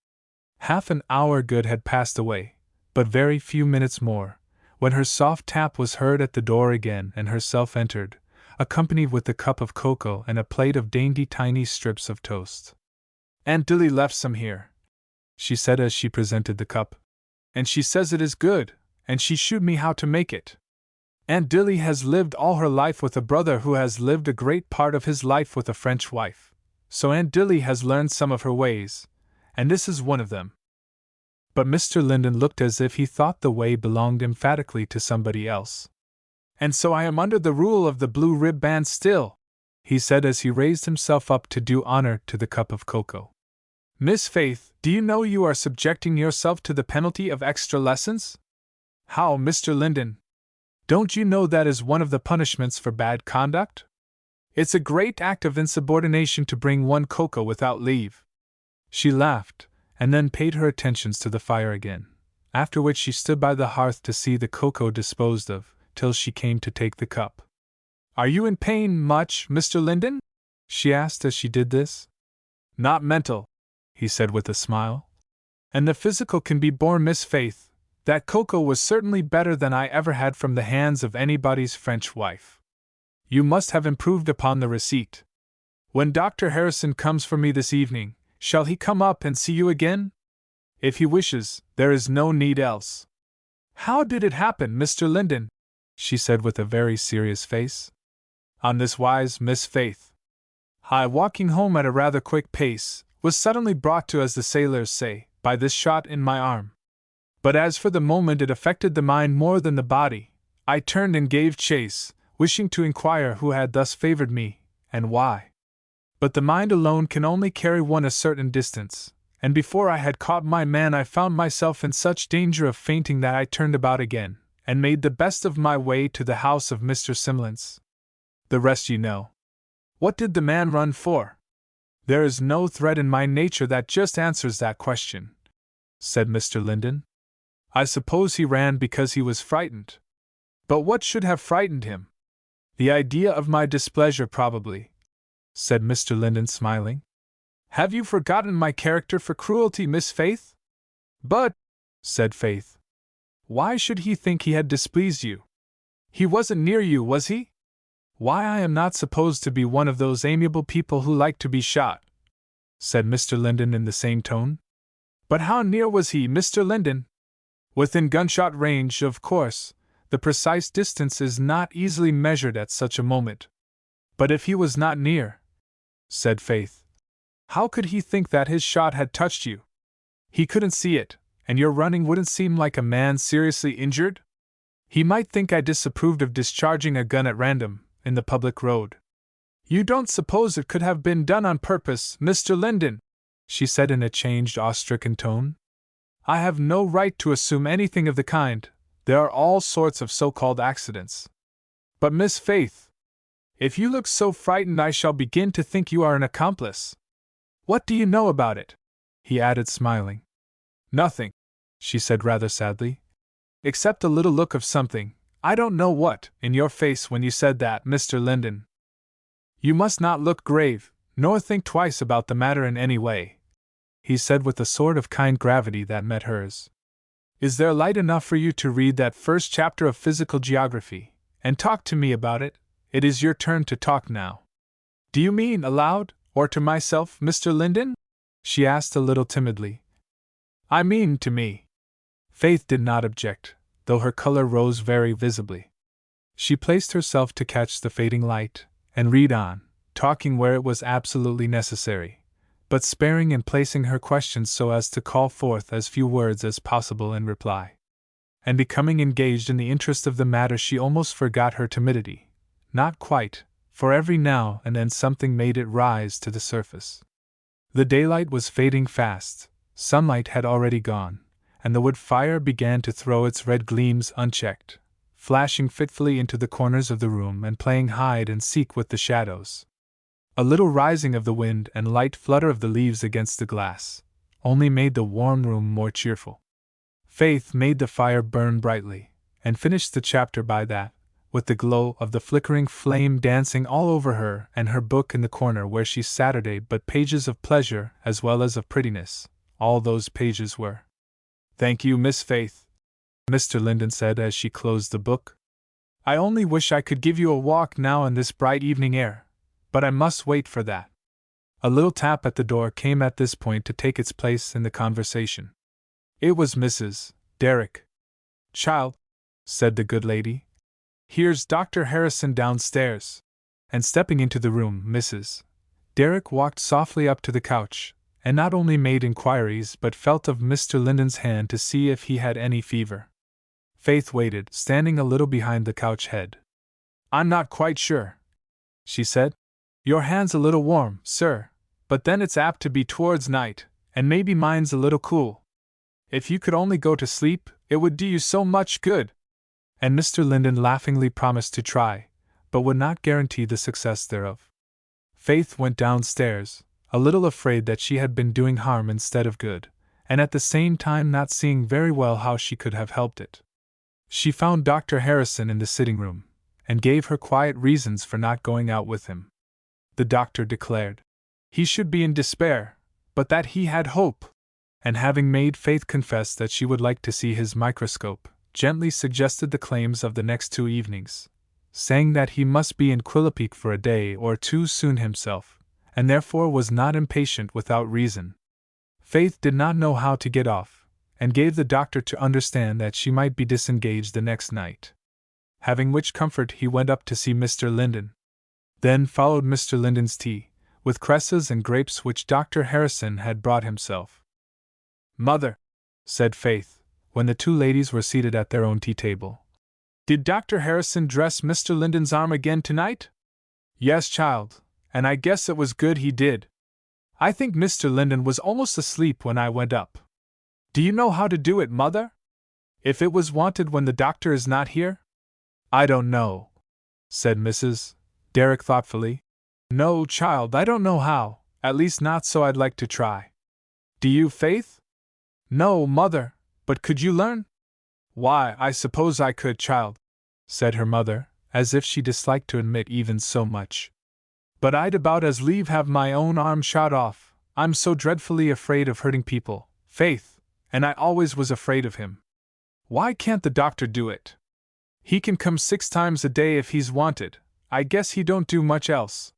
Half an hour good had passed away, but very few minutes more, when her soft tap was heard at the door again and herself entered, accompanied with the cup of cocoa and a plate of dainty tiny strips of toast. Aunt Dilly left some here, she said as she presented the cup. And she says it is good, and she shewed me how to make it. Aunt Dilly has lived all her life with a brother who has lived a great part of his life with a French wife, so Aunt Dilly has learned some of her ways, and this is one of them. But Mr. Linden looked as if he thought the way belonged emphatically to somebody else. And so I am under the rule of the blue rib band still, he said as he raised himself up to do honor to the cup of cocoa. Miss Faith, do you know you are subjecting yourself to the penalty of extra lessons? How, Mr. Linden? Don't you know that is one of the punishments for bad conduct? It's a great act of insubordination to bring one cocoa without leave. She laughed, and then paid her attentions to the fire again, after which she stood by the hearth to see the cocoa disposed of, till she came to take the cup. Are you in pain much, Mr. Linden? She asked as she did this. Not mental, he said with a smile. And the physical can be borne, Miss Faith. That cocoa was certainly better than I ever had from the hands of anybody's French wife. You must have improved upon the receipt. When Dr. Harrison comes for me this evening, shall he come up and see you again? If he wishes, there is no need else. How did it happen, Mr. Linden? She said with a very serious face. On this wise, Miss Faith. I, walking home at a rather quick pace, was suddenly brought to, as the sailors say, by this shot in my arm. But as for the moment it affected the mind more than the body, I turned and gave chase, wishing to inquire who had thus favored me, and why. But the mind alone can only carry one a certain distance, and before I had caught my man I found myself in such danger of fainting that I turned about again, and made the best of my way to the house of Mr. Simlins. The rest you know. What did the man run for? There is no thread in my nature that just answers that question, said Mr. Linden. I suppose he ran because he was frightened. But what should have frightened him? The idea of my displeasure, probably, said Mr. Linden, smiling. Have you forgotten my character for cruelty, Miss Faith? But, said Faith, why should he think he had displeased you? He wasn't near you, was he? Why, I am not supposed to be one of those amiable people who like to be shot, said Mr. Linden in the same tone. But how near was he, Mr. Linden? Within gunshot range, of course. The precise distance is not easily measured at such a moment. But if he was not near, said Faith, how could he think that his shot had touched you? He couldn't see it, and your running wouldn't seem like a man seriously injured? He might think I disapproved of discharging a gun at random, in the public road. You don't suppose it could have been done on purpose, Mr. Linden? She said in a changed, awe-stricken tone. I have no right to assume anything of the kind. There are all sorts of so-called accidents. But Miss Faith, if you look so frightened I shall begin to think you are an accomplice. What do you know about it? He added, smiling. Nothing, she said rather sadly. Except a little look of something, I don't know what, in your face when you said that, Mr. Linden. You must not look grave, nor think twice about the matter in any way, he said with a sort of kind gravity that met hers. Is there light enough for you to read that first chapter of physical geography, and talk to me about it? It is your turn to talk now. Do you mean aloud, or to myself, Mr. Linden? She asked a little timidly. I mean to me. Faith did not object, though her color rose very visibly. She placed herself to catch the fading light, and read on, talking where it was absolutely necessary, but sparing in placing her questions so as to call forth as few words as possible in reply. And becoming engaged in the interest of the matter she almost forgot her timidity. Not quite, for every now and then something made it rise to the surface. The daylight was fading fast, sunlight had already gone, and the wood fire began to throw its red gleams unchecked, flashing fitfully into the corners of the room and playing hide and seek with the shadows. A little rising of the wind and light flutter of the leaves against the glass only made the warm room more cheerful. Faith made the fire burn brightly, and finished the chapter by that, with the glow of the flickering flame dancing all over her and her book in the corner where she sat at, but pages of pleasure as well as of prettiness, all those pages were. Thank you, Miss Faith, Mr. Linden said as she closed the book. I only wish I could give you a walk now in this bright evening air, but I must wait for that. A little tap at the door came at this point to take its place in the conversation. It was Mrs. Derrick. Child, said the good lady, here's Dr. Harrison downstairs. And stepping into the room, Mrs. Derrick walked softly up to the couch, and not only made inquiries but felt of Mr. Linden's hand to see if he had any fever. Faith waited, standing a little behind the couch head. I'm not quite sure, she said. Your hand's a little warm, sir, but then it's apt to be towards night, and maybe mine's a little cool. If you could only go to sleep, it would do you so much good. And Mr. Linden laughingly promised to try, but would not guarantee the success thereof. Faith went downstairs, a little afraid that she had been doing harm instead of good, and at the same time not seeing very well how she could have helped it. She found Dr. Harrison in the sitting room, and gave her quiet reasons for not going out with him. The doctor declared he should be in despair, but that he had hope, and having made Faith confess that she would like to see his microscope, gently suggested the claims of the next 2 evenings, saying that he must be in Quillipeak for a day or 2 soon himself, and therefore was not impatient without reason. Faith did not know how to get off, and gave the doctor to understand that she might be disengaged the next night. Having which comfort, he went up to see Mr. Linden. Then followed Mr. Linden's tea, with cresses and grapes which Dr. Harrison had brought himself. "Mother," said Faith, when the two ladies were seated at their own tea table, "did Dr. Harrison dress Mr. Linden's arm again tonight?" "Yes, child, and I guess it was good he did. I think Mr. Linden was almost asleep when I went up. Do you know how to do it, Mother? If it was wanted when the doctor is not here?" "I don't know," said Mrs. Derrick thoughtfully. "No, child, I don't know how, at least not so I'd like to try. Do you, Faith?" "No, Mother, but could you learn?" "Why, I suppose I could, child," said her mother, as if she disliked to admit even so much. "But I'd about as lieve have my own arm shot off. I'm so dreadfully afraid of hurting people, Faith, and I always was afraid of him. Why can't the doctor do it? He can come 6 times a day if he's wanted. I guess he don't do much else."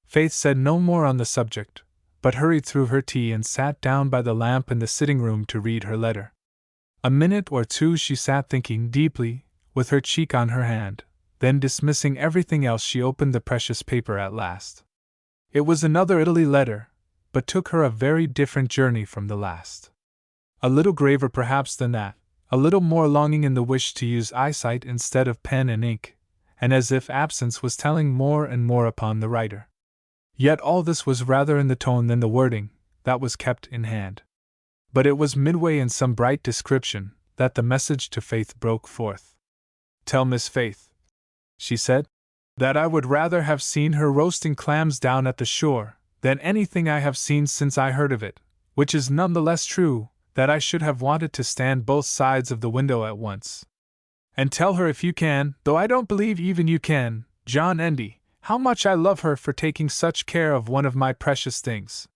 Faith said no more on the subject, but hurried through her tea and sat down by the lamp in the sitting room to read her letter. A minute or two she sat thinking deeply, with her cheek on her hand. Then, dismissing everything else, she opened the precious paper at last. It was another Italy letter, but took her a very different journey from the last. A little graver perhaps than that, a little more longing in the wish to use eyesight instead of pen and ink, and as if absence was telling more and more upon the writer. Yet all this was rather in the tone than the wording that was kept in hand. But it was midway in some bright description that the message to Faith broke forth. "Tell Miss Faith," she said, "that I would rather have seen her roasting clams down at the shore than anything I have seen since I heard of it, which is none the less true that I should have wanted to stand both sides of the window at once. And tell her if you can, though I don't believe even you can, John Endy, how much I love her for taking such care of one of my precious things.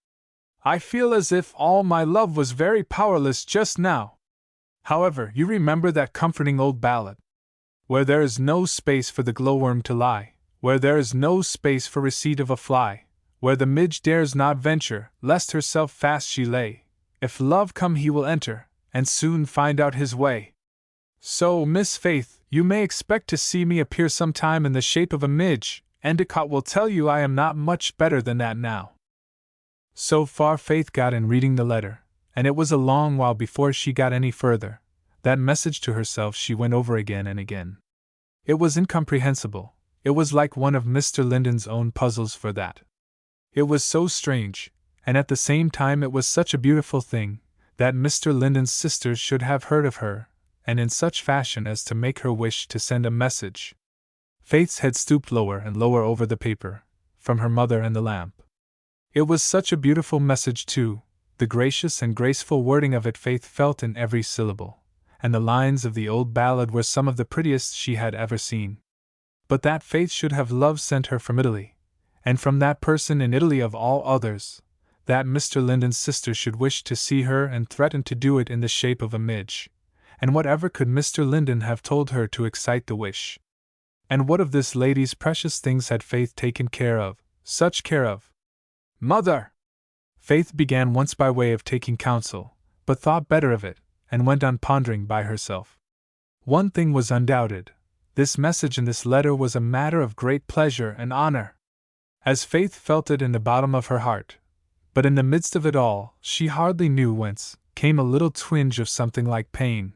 I feel as if all my love was very powerless just now. However, you remember that comforting old ballad, where there is no space for the glowworm to lie, where there is no space for receipt of a fly, where the midge dares not venture, lest herself fast she lay. If love come he will enter, and soon find out his way. So, Miss Faith, you may expect to see me appear sometime in the shape of a midge. Endicott will tell you I am not much better than that now." So far Faith got in reading the letter, and it was a long while before she got any further. That message to herself she went over again and again. It was incomprehensible. It was like one of Mr. Linden's own puzzles for that. It was so strange, and at the same time it was such a beautiful thing, that Mr. Linden's sisters should have heard of her, and in such fashion as to make her wish to send a message. Faith's head stooped lower and lower over the paper, from her mother and the lamp. It was such a beautiful message too, the gracious and graceful wording of it Faith felt in every syllable, and the lines of the old ballad were some of the prettiest she had ever seen. But that Faith should have love sent her from Italy, and from that person in Italy of all others, that Mr. Linden's sister should wish to see her and threaten to do it in the shape of a midge, and whatever could Mr. Linden have told her to excite the wish? And what of this lady's precious things had Faith taken care of, such care of? "Mother!" Faith began once by way of taking counsel, but thought better of it, and went on pondering by herself. One thing was undoubted: this message in this letter was a matter of great pleasure and honor, as Faith felt it in the bottom of her heart. But in the midst of it all, she hardly knew whence, came a little twinge of something like pain.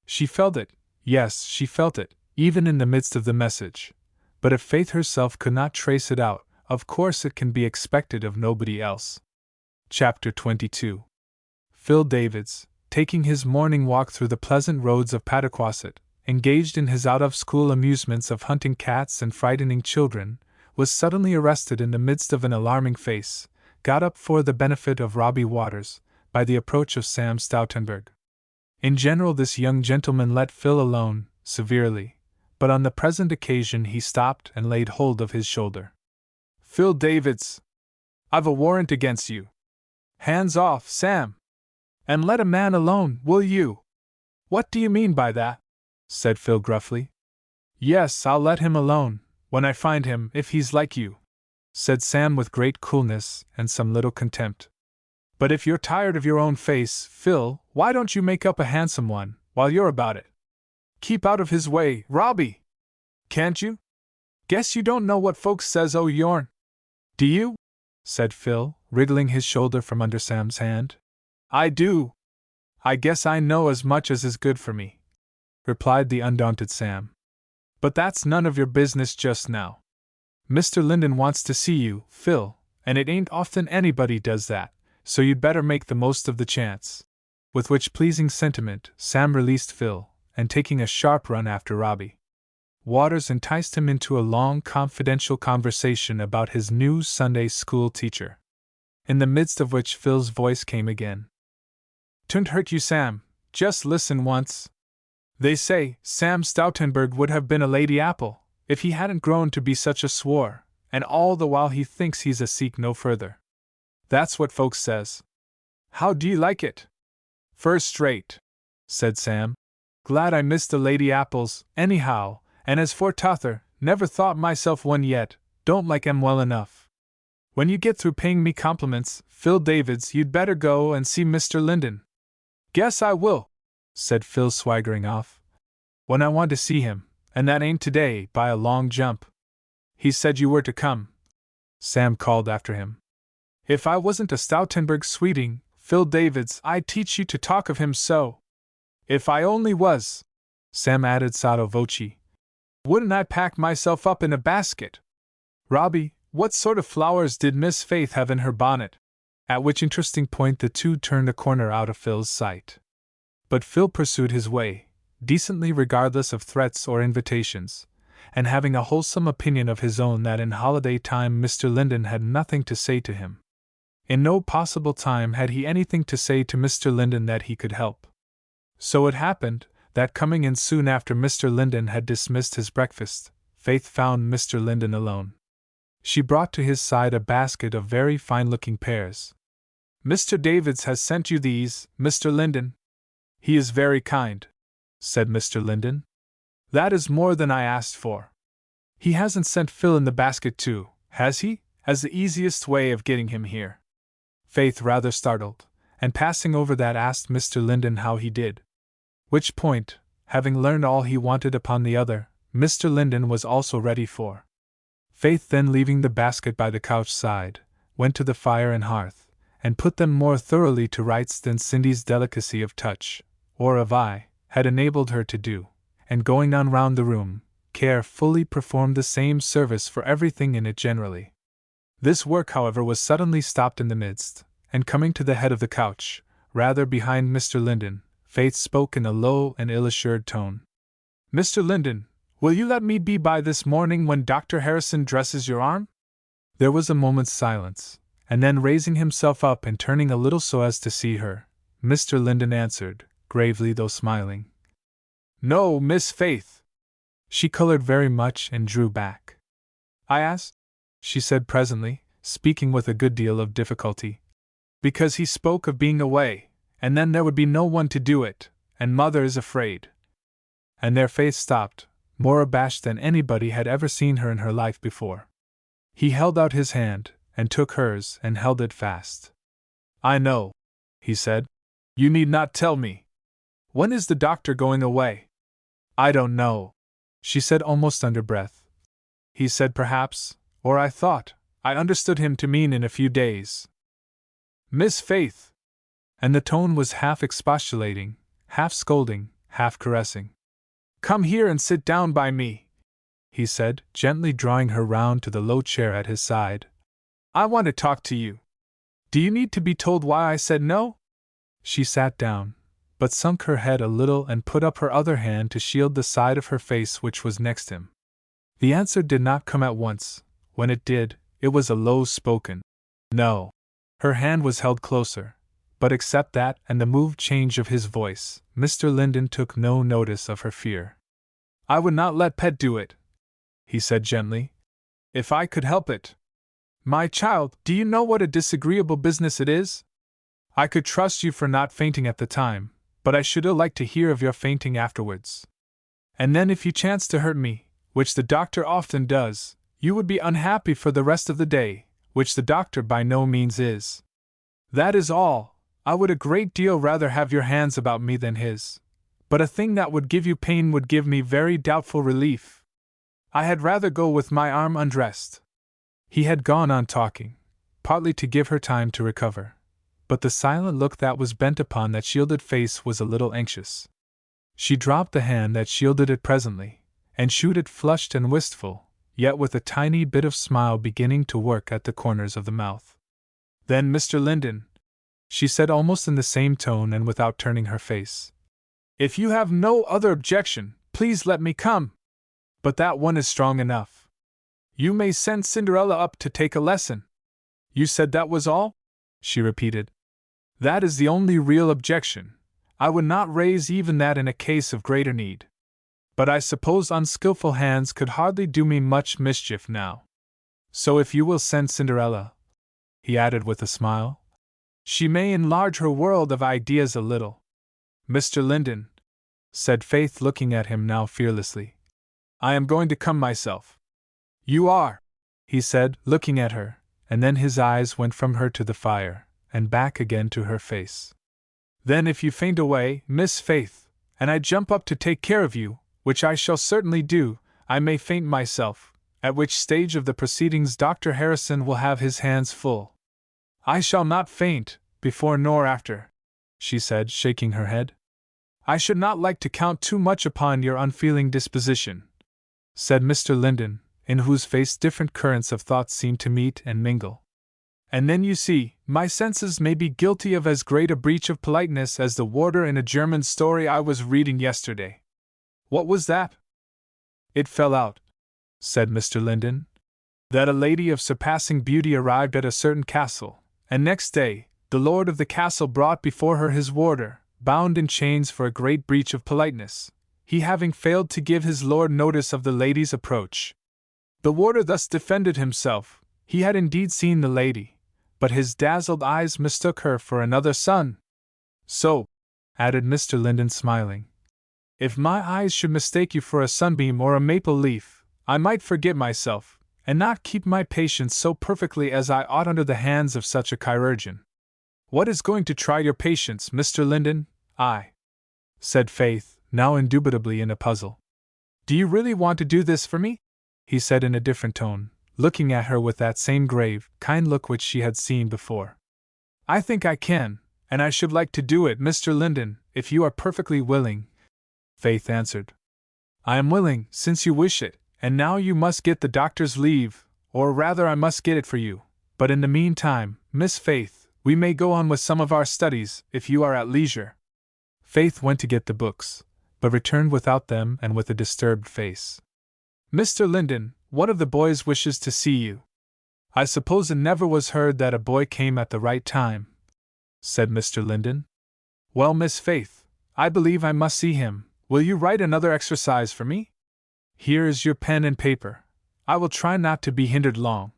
She felt it, yes, she felt it, even in the midst of the message. But if Faith herself could not trace it out, of course it can be expected of nobody else. Chapter 22. Phil Davids, taking his morning walk through the pleasant roads of Pataquasset, engaged in his out-of-school amusements of hunting cats and frightening children, was suddenly arrested in the midst of an alarming face, got up for the benefit of Robbie Waters, by the approach of Sam Stoutenburg. In general this young gentleman let Phil alone, severely, but on the present occasion he stopped and laid hold of his shoulder. "Phil Davids, I've a warrant against you. Hands off, Sam! And let a man alone, will you?" "What do you mean by that?" said Phil gruffly. "Yes, I'll let him alone, when I find him, if he's like you," said Sam with great coolness and some little contempt. But if you're tired of your own face, Phil, why don't you make up a handsome one, while you're about it? Keep out of his way, Robbie! Can't you? Guess you don't know what folks says o' yourn. Do you? Said Phil, wriggling his shoulder from under Sam's hand. I do. I guess I know as much as is good for me, replied the undaunted Sam. But that's none of your business just now. Mr. Linden wants to see you, Phil, and it ain't often anybody does that, so you'd better make the most of the chance. With which pleasing sentiment, Sam released Phil, and taking a sharp run after Robbie Waters enticed him into a long confidential conversation about his new Sunday school teacher, in the midst of which Phil's voice came again. "'Twon't hurt you, Sam, just listen once. They say Sam Stoutenburg would have been a lady apple, if he hadn't grown to be such a swore, and all the while he thinks he's a seek no further. That's what folks says. How do you like it?" "First rate," said Sam. "Glad I missed the lady apples, anyhow, and as for t'other, never thought myself one yet, don't like 'em well enough. When you get through paying me compliments, Phil Davids, you'd better go and see Mr. Linden." "Guess I will," said Phil, swaggering off. "When I want to see him, and that ain't today, by a long jump." "He said you were to come," Sam called after him. "If I wasn't a Stoutenburg sweeting, Phil Davids, I'd teach you to talk of him so. If I only was," Sam added sotto voce, "wouldn't I pack myself up in a basket? Robbie, what sort of flowers did Miss Faith have in her bonnet?" At which interesting point the two turned a corner out of Phil's sight. But Phil pursued his way, decently regardless of threats or invitations, and having a wholesome opinion of his own that in holiday time Mr. Linden had nothing to say to him. In no possible time had he anything to say to Mr. Linden that he could help. So it happened that coming in soon after Mr. Linden had dismissed his breakfast, Faith found Mr. Linden alone. She brought to his side a basket of very fine-looking pears. "Mr. Davids has sent you these, Mr. Linden." "He is very kind," said Mr. Linden. "That is more than I asked for. He hasn't sent Phil in the basket too, has he, as the easiest way of getting him here?" Faith, rather startled, and passing over that, asked Mr. Linden how he did. Which point, having learned all he wanted upon the other, Mr. Linden was also ready for. Faith then, leaving the basket by the couch side, went to the fire and hearth, and put them more thoroughly to rights than Cindy's delicacy of touch, or of eye, had enabled her to do, and going on round the room, carefully performed the same service for everything in it generally. This work, however, was suddenly stopped in the midst, and coming to the head of the couch, rather behind Mr. Linden, Faith spoke in a low and ill-assured tone. "Mr. Linden, will you let me be by this morning when Dr. Harrison dresses your arm?" There was a moment's silence, and then, raising himself up and turning a little so as to see her, Mr. Linden answered, gravely though smiling, "No, Miss Faith." She colored very much and drew back. "I asked," she said presently, speaking with a good deal of difficulty, "because he spoke of being away, and then there would be no one to do it, and Mother is afraid." And there Faith stopped, more abashed than anybody had ever seen her in her life before. He held out his hand, and took hers, and held it fast. "I know," he said. "You need not tell me. When is the doctor going away?" "I don't know," she said almost under breath. "He said perhaps, or I thought, I understood him to mean in a few days." "Miss Faith!" And the tone was half expostulating, half scolding, half caressing. "Come here and sit down by me," he said, gently drawing her round to the low chair at his side. "I want to talk to you. Do you need to be told why I said no?" She sat down, but sunk her head a little and put up her other hand to shield the side of her face which was next him. The answer did not come at once. When it did, it was a low-spoken "No." Her hand was held closer, but except that and the moved change of his voice, Mr. Linden took no notice of her fear. "I would not let Pet do it," he said gently, "if I could help it. My child, do you know what a disagreeable business it is? I could trust you for not fainting at the time, but I should like to hear of your fainting afterwards. And then if you chanced to hurt me, which the doctor often does, you would be unhappy for the rest of the day, which the doctor by no means is." That is all. I would a great deal rather have your hands about me than his. But a thing that would give you pain would give me very doubtful relief. I had rather go with my arm undressed. He had gone on talking, partly to give her time to recover, but the silent look that was bent upon that shielded face was a little anxious. She dropped the hand that shielded it presently, and shewed it flushed and wistful, yet with a tiny bit of smile beginning to work at the corners of the mouth. Then, Mr. Linden, she said almost in the same tone and without turning her face, if you have no other objection, please let me come. But that one is strong enough. You may send Cinderella up to take a lesson. You said that was all? She repeated. That is the only real objection. I would not raise even that in a case of greater need. But I suppose unskillful hands could hardly do me much mischief now. So if you will send Cinderella, he added with a smile, she may enlarge her world of ideas a little. Mr. Linden, said Faith, looking at him now fearlessly, I am going to come myself. You are, he said, looking at her, and then his eyes went from her to the fire, and back again to her face. Then if you faint away, Miss Faith, and I jump up to take care of you, which I shall certainly do, I may faint myself, at which stage of the proceedings Dr. Harrison will have his hands full. I shall not faint, before nor after, she said, shaking her head. I should not like to count too much upon your unfeeling disposition, said Mr. Linden, in whose face different currents of thought seemed to meet and mingle. And then you see, my senses may be guilty of as great a breach of politeness as the warder in a German story I was reading yesterday. What was that? It fell out, said Mr. Linden, that a lady of surpassing beauty arrived at a certain castle, and next day, the lord of the castle brought before her his warder, bound in chains for a great breach of politeness, he having failed to give his lord notice of the lady's approach. The warder thus defended himself. He had indeed seen the lady, but his dazzled eyes mistook her for another son. So, added Mr. Linden, smiling, if my eyes should mistake you for a sunbeam or a maple leaf, I might forget myself, and not keep my patience so perfectly as I ought under the hands of such a chirurgeon. What is going to try your patience, Mr. Linden? I, said Faith, now indubitably in a puzzle. Do you really want to do this for me? He said in a different tone, looking at her with that same grave, kind look which she had seen before. I think I can, and I should like to do it, Mr. Linden, if you are perfectly willing, Faith answered. I am willing, since you wish it, and now you must get the doctor's leave, or rather I must get it for you, but in the meantime, Miss Faith, we may go on with some of our studies, if you are at leisure. Faith went to get the books, but returned without them and with a disturbed face. Mr. Linden, one of the boys wishes to see you. I suppose it never was heard that a boy came at the right time, said Mr. Linden. Well, Miss Faith, I believe I must see him. Will you write another exercise for me? Here is your pen and paper. I will try not to be hindered long.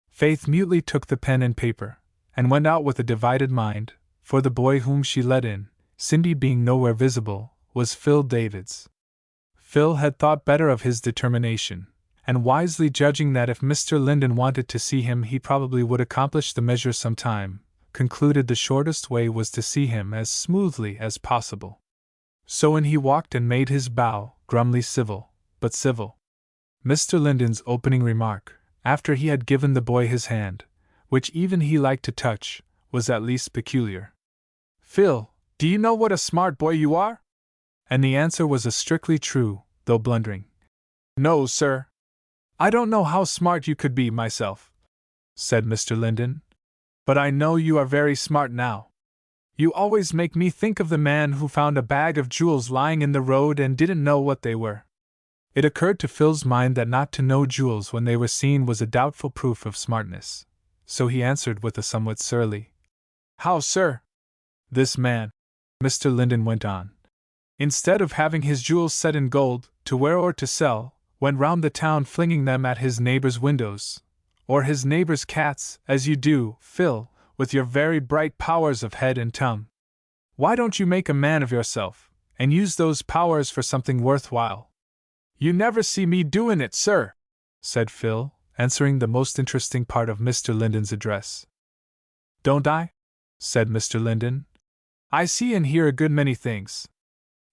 Faith mutely took the pen and paper, and went out with a divided mind, for the boy whom she let in, Cindy being nowhere visible, was Phil Davids. Phil had thought better of his determination, and wisely judging that if Mr. Linden wanted to see him he probably would accomplish the measure some time, concluded the shortest way was to see him as smoothly as possible. So in he walked and made his bow, grumly civil, but civil. Mr. Linden's opening remark, after he had given the boy his hand, which even he liked to touch, was at least peculiar. Phil, do you know what a smart boy you are? And the answer was a strictly true, though blundering. No, sir. I don't know how smart you could be myself, said Mr. Linden. But I know you are very smart now. You always make me think of the man who found a bag of jewels lying in the road and didn't know what they were. It occurred to Phil's mind that not to know jewels when they were seen was a doubtful proof of smartness, so he answered with a somewhat surly, How, sir? This man, Mr. Linden went on, instead of having his jewels set in gold, to wear or to sell, went round the town flinging them at his neighbors' windows, or his neighbors' cats, as you do, Phil, with your very bright powers of head and tongue. Why don't you make a man of yourself, and use those powers for something worthwhile? You never see me doing it, sir, said Phil, answering the most interesting part of Mr. Linden's address. Don't I? said Mr. Linden. I see and hear a good many things.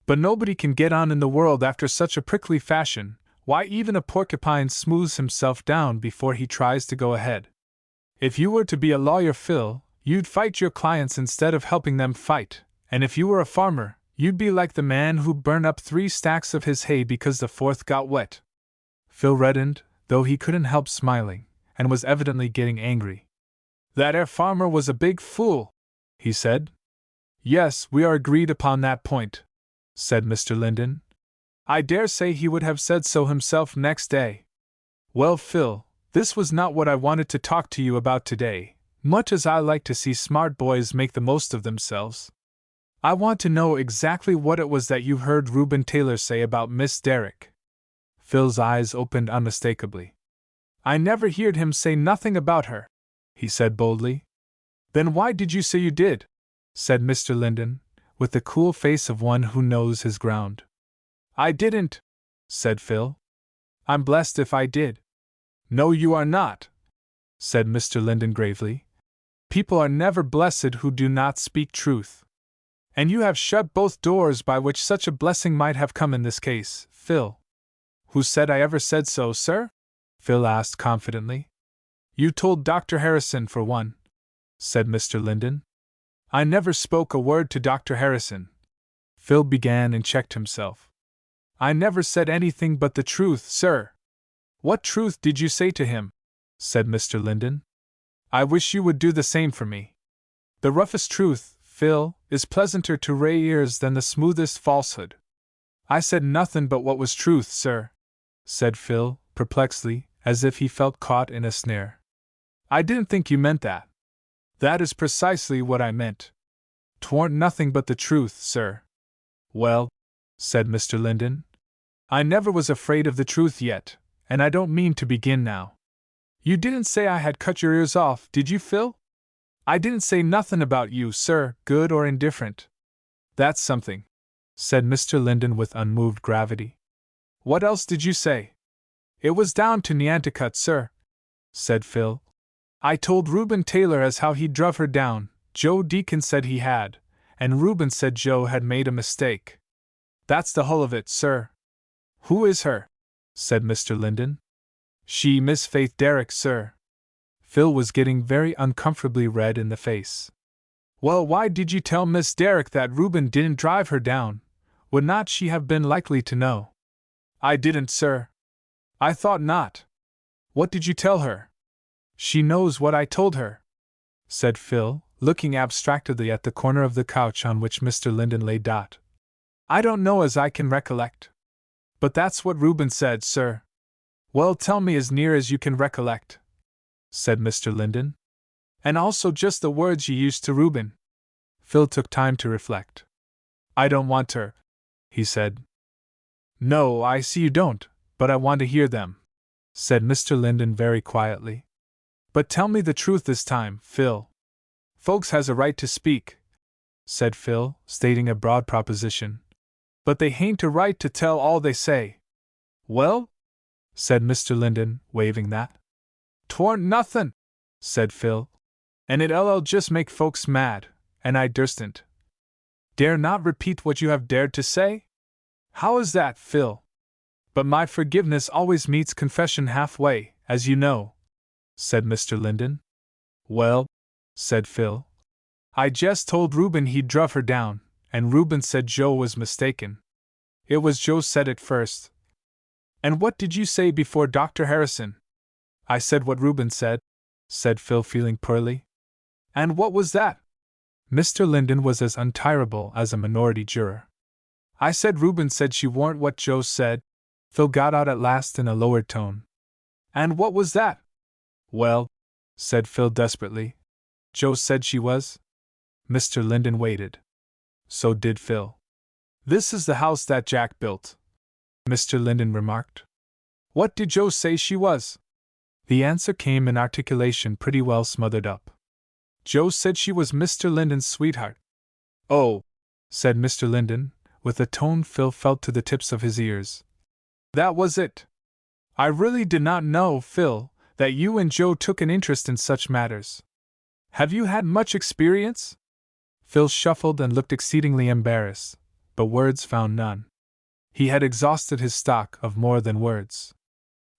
But nobody can get on in the world after such a prickly fashion. Why, even a porcupine smooths himself down before he tries to go ahead. If you were to be a lawyer, Phil, you'd fight your clients instead of helping them fight, and if you were a farmer, you'd be like the man who burned up 3 stacks of his hay because the 4th got wet. Phil reddened, though he couldn't help smiling, and was evidently getting angry. That farmer was a big fool, he said. Yes, we are agreed upon that point, said Mr. Linden. I dare say he would have said so himself next day. Well, Phil, this was not what I wanted to talk to you about today, much as I like to see smart boys make the most of themselves. I want to know exactly what it was that you heard Reuben Taylor say about Miss Derrick. Phil's eyes opened unmistakably. I never heard him say nothing about her, he said boldly. Then why did you say you did? Said Mr. Linden, with the cool face of one who knows his ground. I didn't, said Phil. I'm blessed if I did. No, you are not, said Mr. Linden gravely. People are never blessed who do not speak truth. And you have shut both doors by which such a blessing might have come in this case, Phil. Who said I ever said so, sir? Phil asked confidently. You told Dr. Harrison, for one, said Mr. Linden. I never spoke a word to Dr. Harrison. Phil began and checked himself. I never said anything but the truth, sir. What truth did you say to him? Said Mr. Linden. I wish you would do the same for me. The roughest truth, Phil, is pleasanter to Ray ears than the smoothest falsehood. I said nothing but what was truth, sir, said Phil, perplexedly, as if he felt caught in a snare. I didn't think you meant that. That is precisely what I meant. 'Twarn't nothing but the truth, sir. Well, said Mr. Linden, I never was afraid of the truth yet, and I don't mean to begin now. You didn't say I had cut your ears off, did you, Phil? I didn't say nothing about you, sir, good or indifferent. That's something, said Mr. Linden with unmoved gravity. What else did you say? It was down to Nyanticut, sir, said Phil. I told Reuben Taylor as how he'd druv her down. Joe Deacon said he had, and Reuben said Joe had made a mistake. That's the hull of it, sir. Who is her? Said Mr. Linden. She Miss Faith Derrick, sir. Phil was getting very uncomfortably red in the face. Well, why did you tell Miss Derrick that Reuben didn't drive her down? Would not she have been likely to know? I didn't, sir. I thought not. What did you tell her? She knows what I told her, said Phil, looking abstractedly at the corner of the couch on which Mr. Linden lay. I don't know as I can recollect. But that's what Reuben said, sir. Well, tell me as near as you can recollect, said Mr. Linden. And also just the words you used to Reuben. Phil took time to reflect. I don't want her, he said. No, I see you don't, but I want to hear them, said Mr. Linden very quietly. But tell me the truth this time, Phil. Folks has a right to speak, said Phil, stating a broad proposition. But they hain't a right to tell all they say. Well? Said Mr. Linden, waving that. 'Twarn't nothin', said Phil. And it'll just make folks mad, and I durstn't. Dare not repeat what you have dared to say? How is that, Phil? But my forgiveness always meets confession halfway, as you know, said Mr. Linden. Well, said Phil, I just told Reuben he'd druv her down, and Reuben said Joe was mistaken. It was Joe said it first. And what did you say before Dr. Harrison? I said what Reuben said, said Phil, feeling poorly. And what was that? Mr. Linden was as untirable as a minority juror. I said Reuben said she warn't what Joe said, Phil got out at last in a lowered tone. And what was that? Well, said Phil desperately, Joe said she was. Mr. Linden waited. So did Phil. This is the house that Jack built, Mr. Linden remarked. What did Joe say she was? The answer came in articulation pretty well smothered up. Joe said she was Mr. Linden's sweetheart. Oh, said Mr. Linden, with a tone Phil felt to the tips of his ears. That was it. I really did not know, Phil, that you and Joe took an interest in such matters. Have you had much experience? Phil shuffled and looked exceedingly embarrassed, but words found none. He had exhausted his stock of more than words.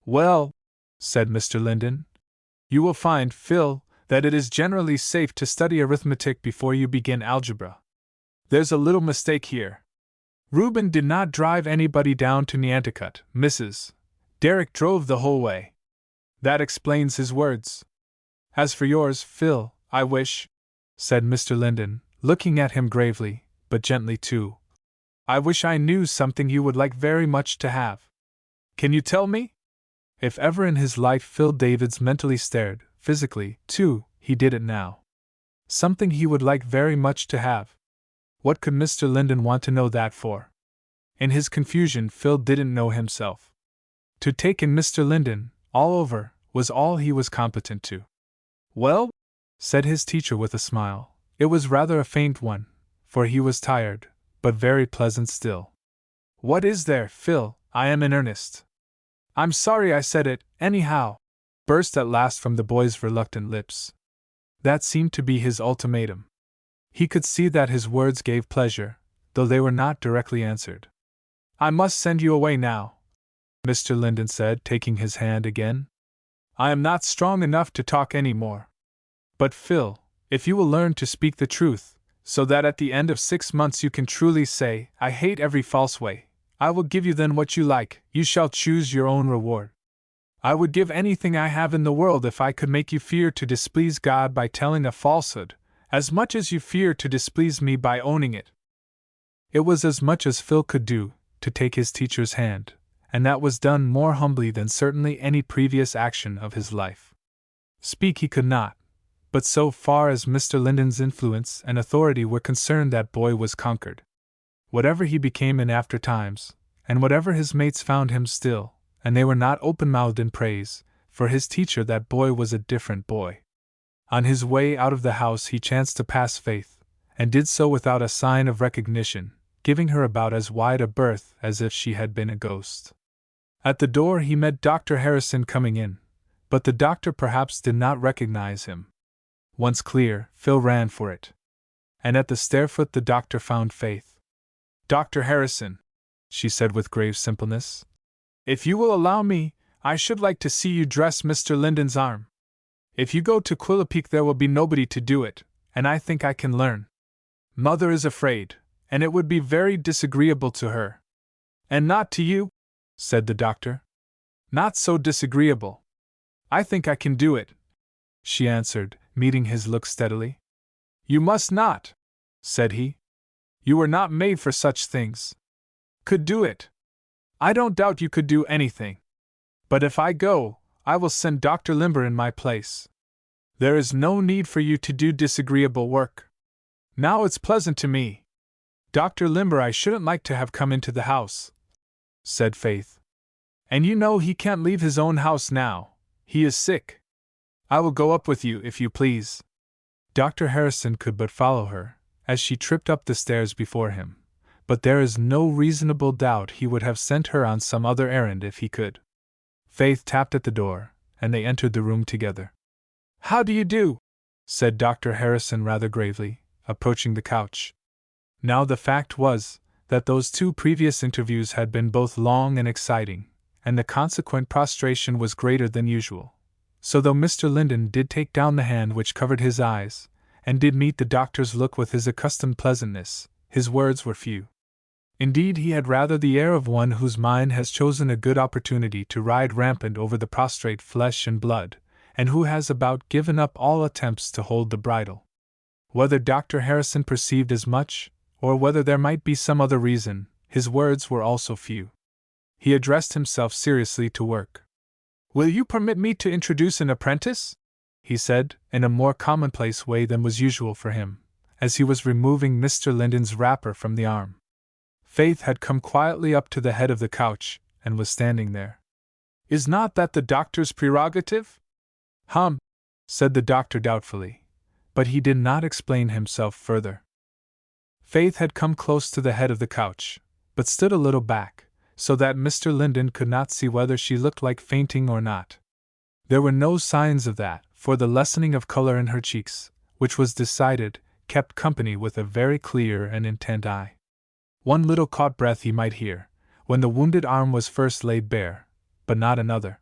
Well, said Mr. Linden, you will find, Phil, that it is generally safe to study arithmetic before you begin algebra. There's a little mistake here. Reuben did not drive anybody down to Nantucket, Mrs. Derrick drove the whole way. That explains his words. As for yours, Phil, I wish, said Mr. Linden, looking at him gravely, but gently too, I wish I knew something you would like very much to have. Can you tell me? If ever in his life Phil Davids mentally stared, physically, too, he did it now. Something he would like very much to have. What could Mr. Linden want to know that for? In his confusion, Phil didn't know himself. To take in Mr. Linden, all over, was all he was competent to. Well, said his teacher with a smile. It was rather a faint one, for he was tired, but very pleasant still. What is there, Phil? I am in earnest. I'm sorry I said it, anyhow, burst at last from the boy's reluctant lips. That seemed to be his ultimatum. He could see that his words gave pleasure, though they were not directly answered. I must send you away now, Mr. Linden said, taking his hand again. I am not strong enough to talk any more. But Phil, if you will learn to speak the truth, so that at the end of 6 months you can truly say, I hate every false way, I will give you then what you like, you shall choose your own reward. I would give anything I have in the world if I could make you fear to displease God by telling a falsehood, as much as you fear to displease me by owning it. It was as much as Phil could do, to take his teacher's hand, and that was done more humbly than certainly any previous action of his life. Speak he could not, but so far as Mr. Linden's influence and authority were concerned, that boy was conquered. Whatever he became in after times, and whatever his mates found him still, and they were not open-mouthed in praise, for his teacher that boy was a different boy. On his way out of the house he chanced to pass Faith, and did so without a sign of recognition, giving her about as wide a berth as if she had been a ghost. At the door he met Dr. Harrison coming in, but the doctor perhaps did not recognize him. Once clear, Phil ran for it. And at the stair-foot the doctor found Faith. Dr. Harrison, she said with grave simpleness, if you will allow me, I should like to see you dress Mr. Linden's arm. If you go to Quillipeak there will be nobody to do it, and I think I can learn. Mother is afraid, and it would be very disagreeable to her. And not to you, said the doctor. Not so disagreeable. I think I can do it, she answered, meeting his look steadily. You must not, said he. You were not made for such things. Could do it. I don't doubt you could do anything. But if I go, I will send Dr. Limber in my place. There is no need for you to do disagreeable work. Now it's pleasant to me. Dr. Limber I shouldn't like to have come into the house, said Faith. And you know he can't leave his own house now. He is sick. I will go up with you, if you please. Dr. Harrison could but follow her, as she tripped up the stairs before him, but there is no reasonable doubt he would have sent her on some other errand if he could. Faith tapped at the door, and they entered the room together. How do you do? Said Dr. Harrison rather gravely, approaching the couch. Now the fact was, that those 2 previous interviews had been both long and exciting, and the consequent prostration was greater than usual. So though Mr. Linden did take down the hand which covered his eyes, and did meet the doctor's look with his accustomed pleasantness, his words were few. Indeed, he had rather the air of one whose mind has chosen a good opportunity to ride rampant over the prostrate flesh and blood, and who has about given up all attempts to hold the bridle. Whether Dr. Harrison perceived as much, or whether there might be some other reason, his words were also few. He addressed himself seriously to work. Will you permit me to introduce an apprentice? He said, in a more commonplace way than was usual for him, as he was removing Mr. Linden's wrapper from the arm. Faith had come quietly up to the head of the couch, and was standing there. Is not that the doctor's prerogative? Said the doctor doubtfully, but he did not explain himself further. Faith had come close to the head of the couch, but stood a little back, so that Mr. Linden could not see whether she looked like fainting or not. There were no signs of that, for the lessening of color in her cheeks, which was decided, kept company with a very clear and intent eye. One little caught breath he might hear, when the wounded arm was first laid bare, but not another.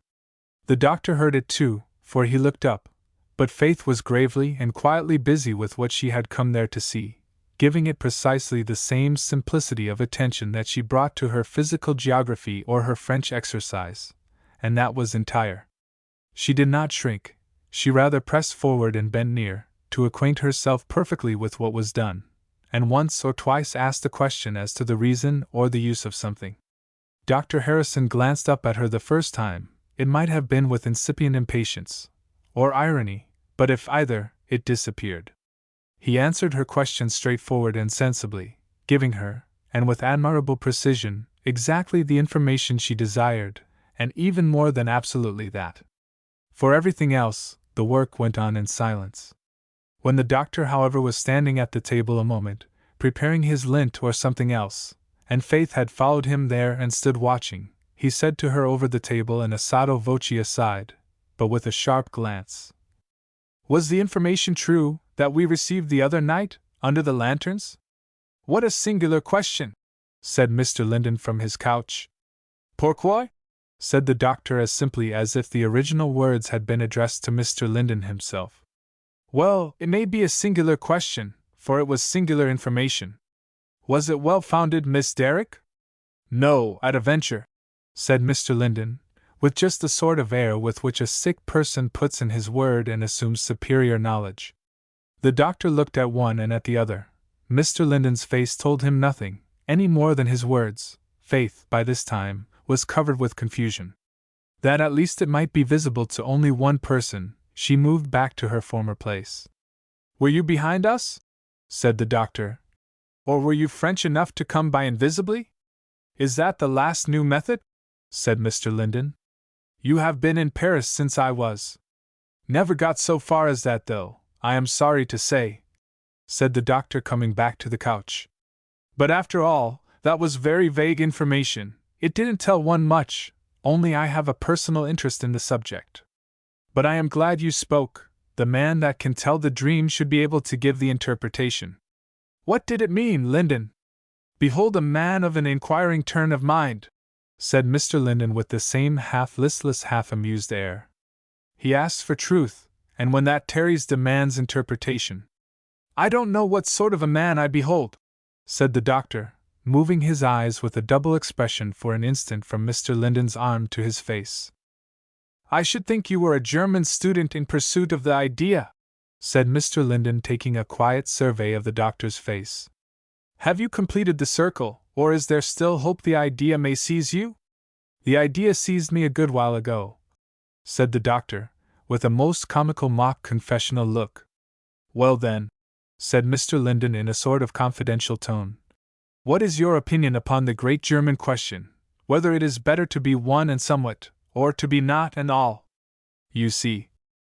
The doctor heard it too, for he looked up, but Faith was gravely and quietly busy with what she had come there to see, giving it precisely the same simplicity of attention that she brought to her physical geography or her French exercise, and that was entire. She did not shrink, she rather pressed forward and bent near, to acquaint herself perfectly with what was done, and once or twice asked a question as to the reason or the use of something. Dr. Harrison glanced up at her the first time. It might have been with incipient impatience, or irony, but if either, it disappeared. He answered her question straightforward and sensibly, giving her, and with admirable precision, exactly the information she desired, and even more than absolutely that. For everything else, the work went on in silence. When the doctor, however, was standing at the table a moment, preparing his lint or something else, and Faith had followed him there and stood watching, he said to her over the table in a sotto voce aside, but with a sharp glance, "Was the information true that we received the other night, under the lanterns?" "What a singular question!" said Mr. Linden from his couch. "Pourquoi?" said the doctor as simply as if the original words had been addressed to Mr. Linden himself. "Well, it may be a singular question, for it was singular information. Was it well-founded, Miss Derrick?" "No, at a venture," said Mr. Linden, with just the sort of air with which a sick person puts in his word and assumes superior knowledge. The doctor looked at one and at the other. Mr. Linden's face told him nothing, any more than his words. Faith, by this time, was covered with confusion. That at least it might be visible to only one person, she moved back to her former place. "Were you behind us?" said the doctor. "Or were you French enough to come by invisibly? Is that the last new method?" said Mr. Linden. "You have been in Paris since I was." "Never got so far as that, though, I am sorry to say," said the doctor, coming back to the couch. "But after all, that was very vague information, it didn't tell one much, only I have a personal interest in the subject. But I am glad you spoke, the man that can tell the dream should be able to give the interpretation. What did it mean, Linden?" "Behold a man of an inquiring turn of mind," said Mr. Linden with the same half-listless, half-amused air. "He asks for truth, and when that tarries demands interpretation." "I don't know what sort of a man I behold," said the doctor, moving his eyes with a double expression for an instant from Mr. Linden's arm to his face. "I should think you were a German student in pursuit of the idea," said Mr. Linden, taking a quiet survey of the doctor's face. "Have you completed the circle, or is there still hope the idea may seize you?" "The idea seized me a good while ago," said the doctor, with a most comical mock confessional look. "Well then," said Mr. Linden in a sort of confidential tone, "what is your opinion upon the great German question, whether it is better to be one and somewhat, or to be not and all?" "You see,"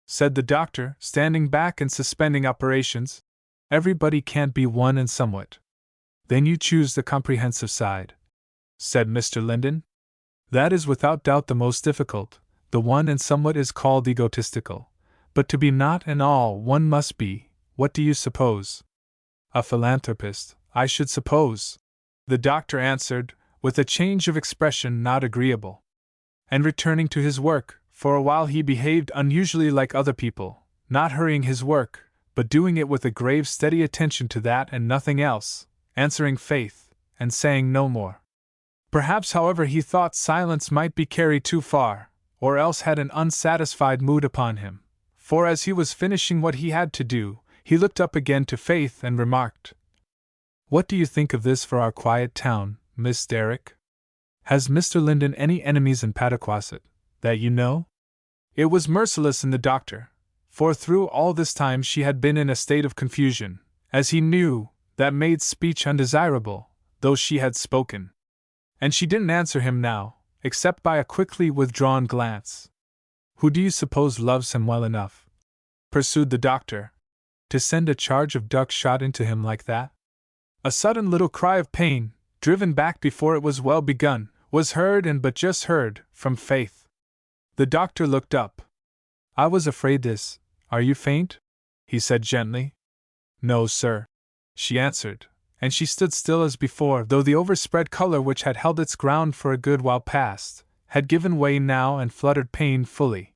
said the doctor, standing back and suspending operations, "everybody can't be one and somewhat." "Then you choose the comprehensive side," said Mr. Linden. "That is without doubt the most difficult. The one and somewhat is called egotistical, but to be not and all one must be, what do you suppose?" "A philanthropist, I should suppose," the doctor answered, with a change of expression not agreeable. And returning to his work, for a while he behaved unusually like other people, not hurrying his work, but doing it with a grave, steady attention to that and nothing else, answering Faith, and saying no more. Perhaps, however, he thought silence might be carried too far, or else had an unsatisfied mood upon him, for as he was finishing what he had to do, he looked up again to Faith and remarked, "What do you think of this for our quiet town, Miss Derrick? Has Mr. Linden any enemies in Pataquasset, that you know?" It was merciless in the doctor, for through all this time she had been in a state of confusion, as he knew, that made speech undesirable, though she had spoken. And she didn't answer him now, except by a quickly withdrawn glance. "Who do you suppose loves him well enough," pursued the doctor, "to send a charge of duck shot into him like that?" A sudden little cry of pain, driven back before it was well begun, was heard and but just heard, from Faith. The doctor looked up. "I was afraid this. Are you faint?" he said gently. No, sir, she answered, and she stood still as before, though the overspread color which had held its ground for a good while past had given way now and fluttered painfully.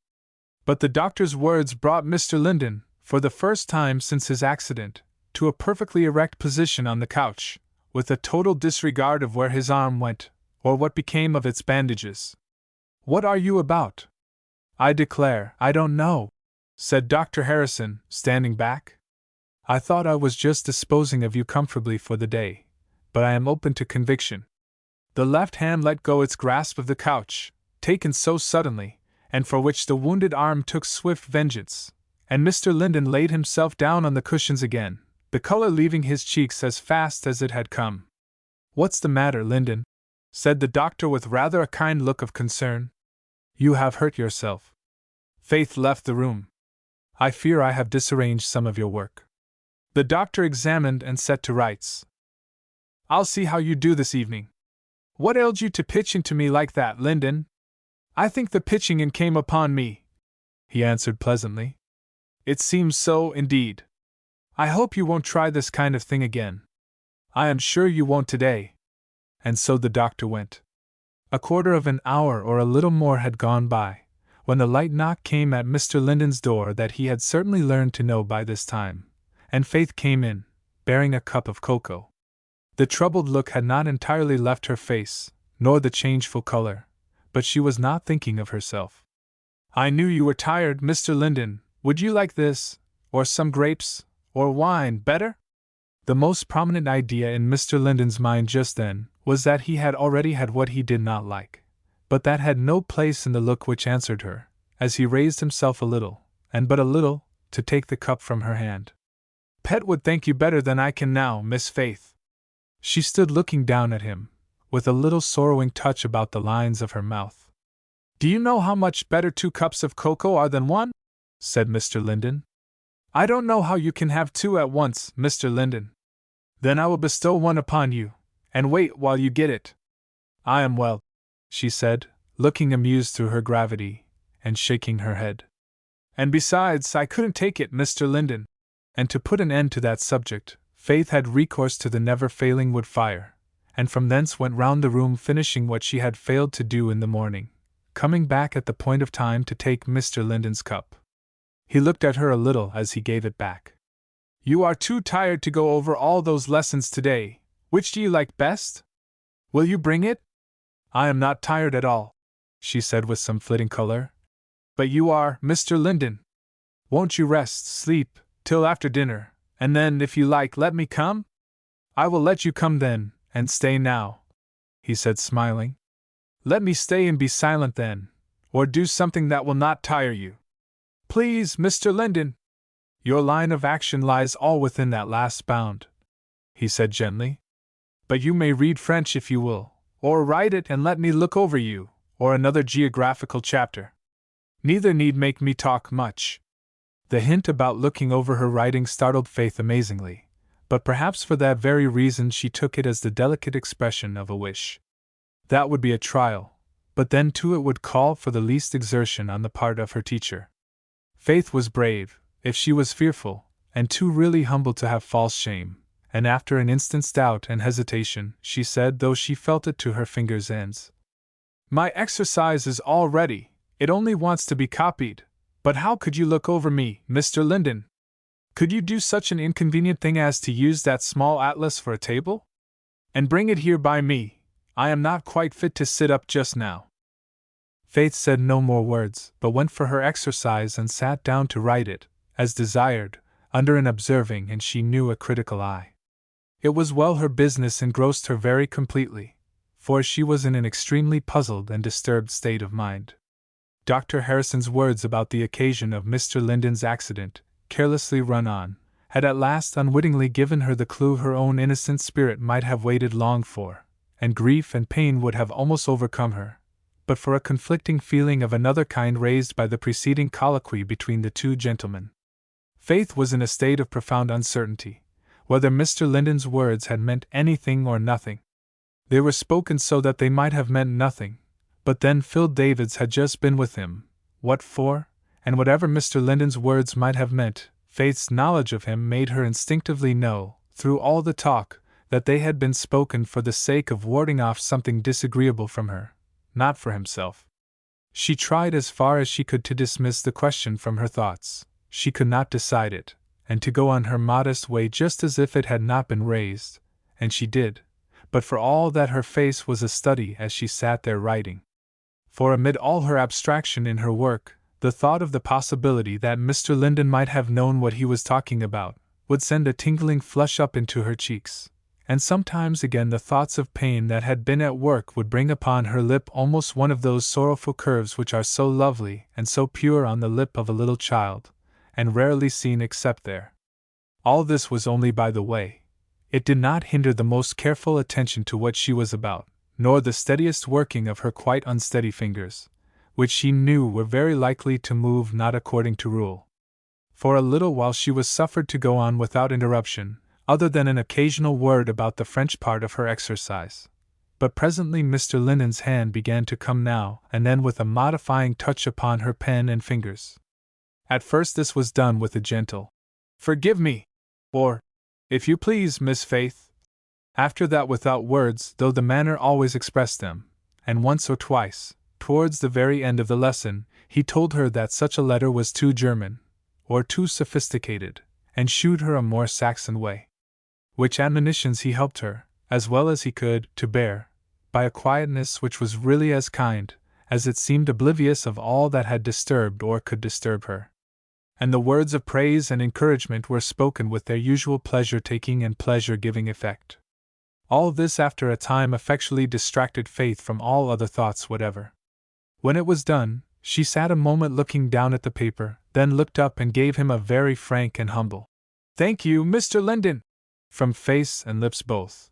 But the doctor's words brought Mr. Linden, for the first time since his accident, to a perfectly erect position on the couch, with a total disregard of where his arm went, or what became of its bandages. What are you about? I declare, I don't know, said Dr. Harrison, standing back. I thought I was just disposing of you comfortably for the day, but I am open to conviction. The left hand let go its grasp of the couch, taken so suddenly, and for which the wounded arm took swift vengeance, and Mr. Linden laid himself down on the cushions again, the color leaving his cheeks as fast as it had come. What's the matter, Linden? Said the doctor with rather a kind look of concern. You have hurt yourself. Faith left the room. I fear I have disarranged some of your work. The doctor examined and set to rights. I'll see how you do this evening. What ailed you to pitch into me like that, Linden? I think the pitching in came upon me, he answered pleasantly. It seems so, indeed. I hope you won't try this kind of thing again. I am sure you won't today. And so the doctor went. A quarter of an hour or a little more had gone by, when the light knock came at Mr. Linden's door that he had certainly learned to know by this time, and Faith came in, bearing a cup of cocoa. The troubled look had not entirely left her face, nor the changeful color, but she was not thinking of herself. I knew you were tired, Mr. Linden. Would you like this, or some grapes, or wine, better? The most prominent idea in Mr. Linden's mind just then was that he had already had what he did not like, but that had no place in the look which answered her, as he raised himself a little, and but a little, to take the cup from her hand. Pet would thank you better than I can now, Miss Faith. She stood looking down at him, with a little sorrowing touch about the lines of her mouth. Do you know how much better 2 cups of cocoa are than 1? Said Mr. Linden. I don't know how you can have 2 at once, Mr. Linden. Then I will bestow 1 upon you, and wait while you get it. I am well, she said, looking amused through her gravity, and shaking her head. And besides, I couldn't take it, Mr. Linden. And to put an end to that subject, Faith had recourse to the never-failing wood fire, and from thence went round the room finishing what she had failed to do in the morning, coming back at the point of time to take Mr. Linden's cup. He looked at her a little as he gave it back. You are too tired to go over all those lessons today. Which do you like best? Will you bring it? I am not tired at all, she said with some flitting color. But you are, Mr. Linden. Won't you rest, sleep, till after dinner, and then, if you like, let me come? I will let you come then, and stay now, he said smiling. Let me stay and be silent then, or do something that will not tire you. Please, Mr. Linden. Your line of action lies all within that last bound, he said gently. But you may read French if you will, or write it and let me look over you, or another geographical chapter. Neither need make me talk much. The hint about looking over her writing startled Faith amazingly, but perhaps for that very reason she took it as the delicate expression of a wish. That would be a trial, but then too it would call for the least exertion on the part of her teacher. Faith was brave, if she was fearful, and too really humble to have false shame, and after an instant's doubt and hesitation, she said, though she felt it to her fingers' ends, My exercise is all ready, it only wants to be copied. But how could you look over me, Mr. Linden? Could you do such an inconvenient thing as to use that small atlas for a table? And bring it here by me, I am not quite fit to sit up just now. Faith said no more words, but went for her exercise and sat down to write it, as desired, under an observing and she knew a critical eye. It was well her business engrossed her very completely, for she was in an extremely puzzled and disturbed state of mind. Dr. Harrison's words about the occasion of Mr. Linden's accident, carelessly run on, had at last unwittingly given her the clue her own innocent spirit might have waited long for, and grief and pain would have almost overcome her, but for a conflicting feeling of another kind raised by the preceding colloquy between the 2 gentlemen. Faith was in a state of profound uncertainty, whether Mr. Linden's words had meant anything or nothing. They were spoken so that they might have meant nothing, but then Phil Davids had just been with him, what for, and whatever Mr. Linden's words might have meant, Faith's knowledge of him made her instinctively know, through all the talk, that they had been spoken for the sake of warding off something disagreeable from her, not for himself. She tried as far as she could to dismiss the question from her thoughts. She could not decide it, and to go on her modest way just as if it had not been raised, and she did, but for all that her face was a study as she sat there writing. For amid all her abstraction in her work, the thought of the possibility that Mr. Linden might have known what he was talking about would send a tingling flush up into her cheeks, and sometimes again the thoughts of pain that had been at work would bring upon her lip almost one of those sorrowful curves which are so lovely and so pure on the lip of a little child, and rarely seen except there. All this was only by the way. It did not hinder the most careful attention to what she was about, nor the steadiest working of her quite unsteady fingers, which she knew were very likely to move not according to rule. For a little while she was suffered to go on without interruption, other than an occasional word about the French part of her exercise. But presently Mr. Linden's hand began to come now and then with a modifying touch upon her pen and fingers. At first this was done with a gentle, "Forgive me," or, "If you please, Miss Faith." After that without words, though the manner always expressed them, and once or twice, towards the very end of the lesson, he told her that such a letter was too German, or too sophisticated, and shewed her a more Saxon way. Which admonitions he helped her, as well as he could, to bear, by a quietness which was really as kind, as it seemed oblivious of all that had disturbed or could disturb her. And the words of praise and encouragement were spoken with their usual pleasure-taking and pleasure-giving effect. All this after a time effectually distracted Faith from all other thoughts whatever. When it was done, she sat a moment looking down at the paper, then looked up and gave him a very frank and humble, "Thank you, Mr. Linden," from face and lips both.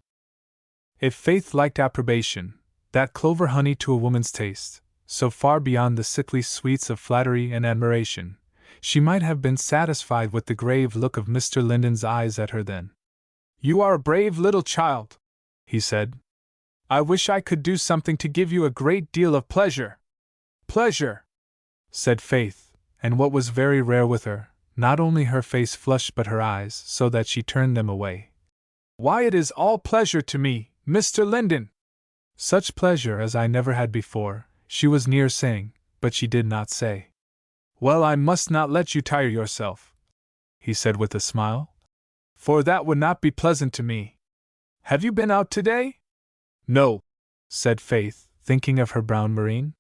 If Faith liked approbation, that clover honey to a woman's taste, so far beyond the sickly sweets of flattery and admiration, she might have been satisfied with the grave look of Mr. Linden's eyes at her then. "You are a brave little child," he said. "I wish I could do something to give you a great deal of pleasure." "Pleasure," said Faith, and what was very rare with her, not only her face flushed but her eyes, so that she turned them away. "Why, it is all pleasure to me, Mr. Linden." "Such pleasure as I never had before," she was near saying, but she did not say. "Well, I must not let you tire yourself," he said with a smile, "for that would not be pleasant to me. Have you been out today?" "No," said Faith, thinking of her brown merino.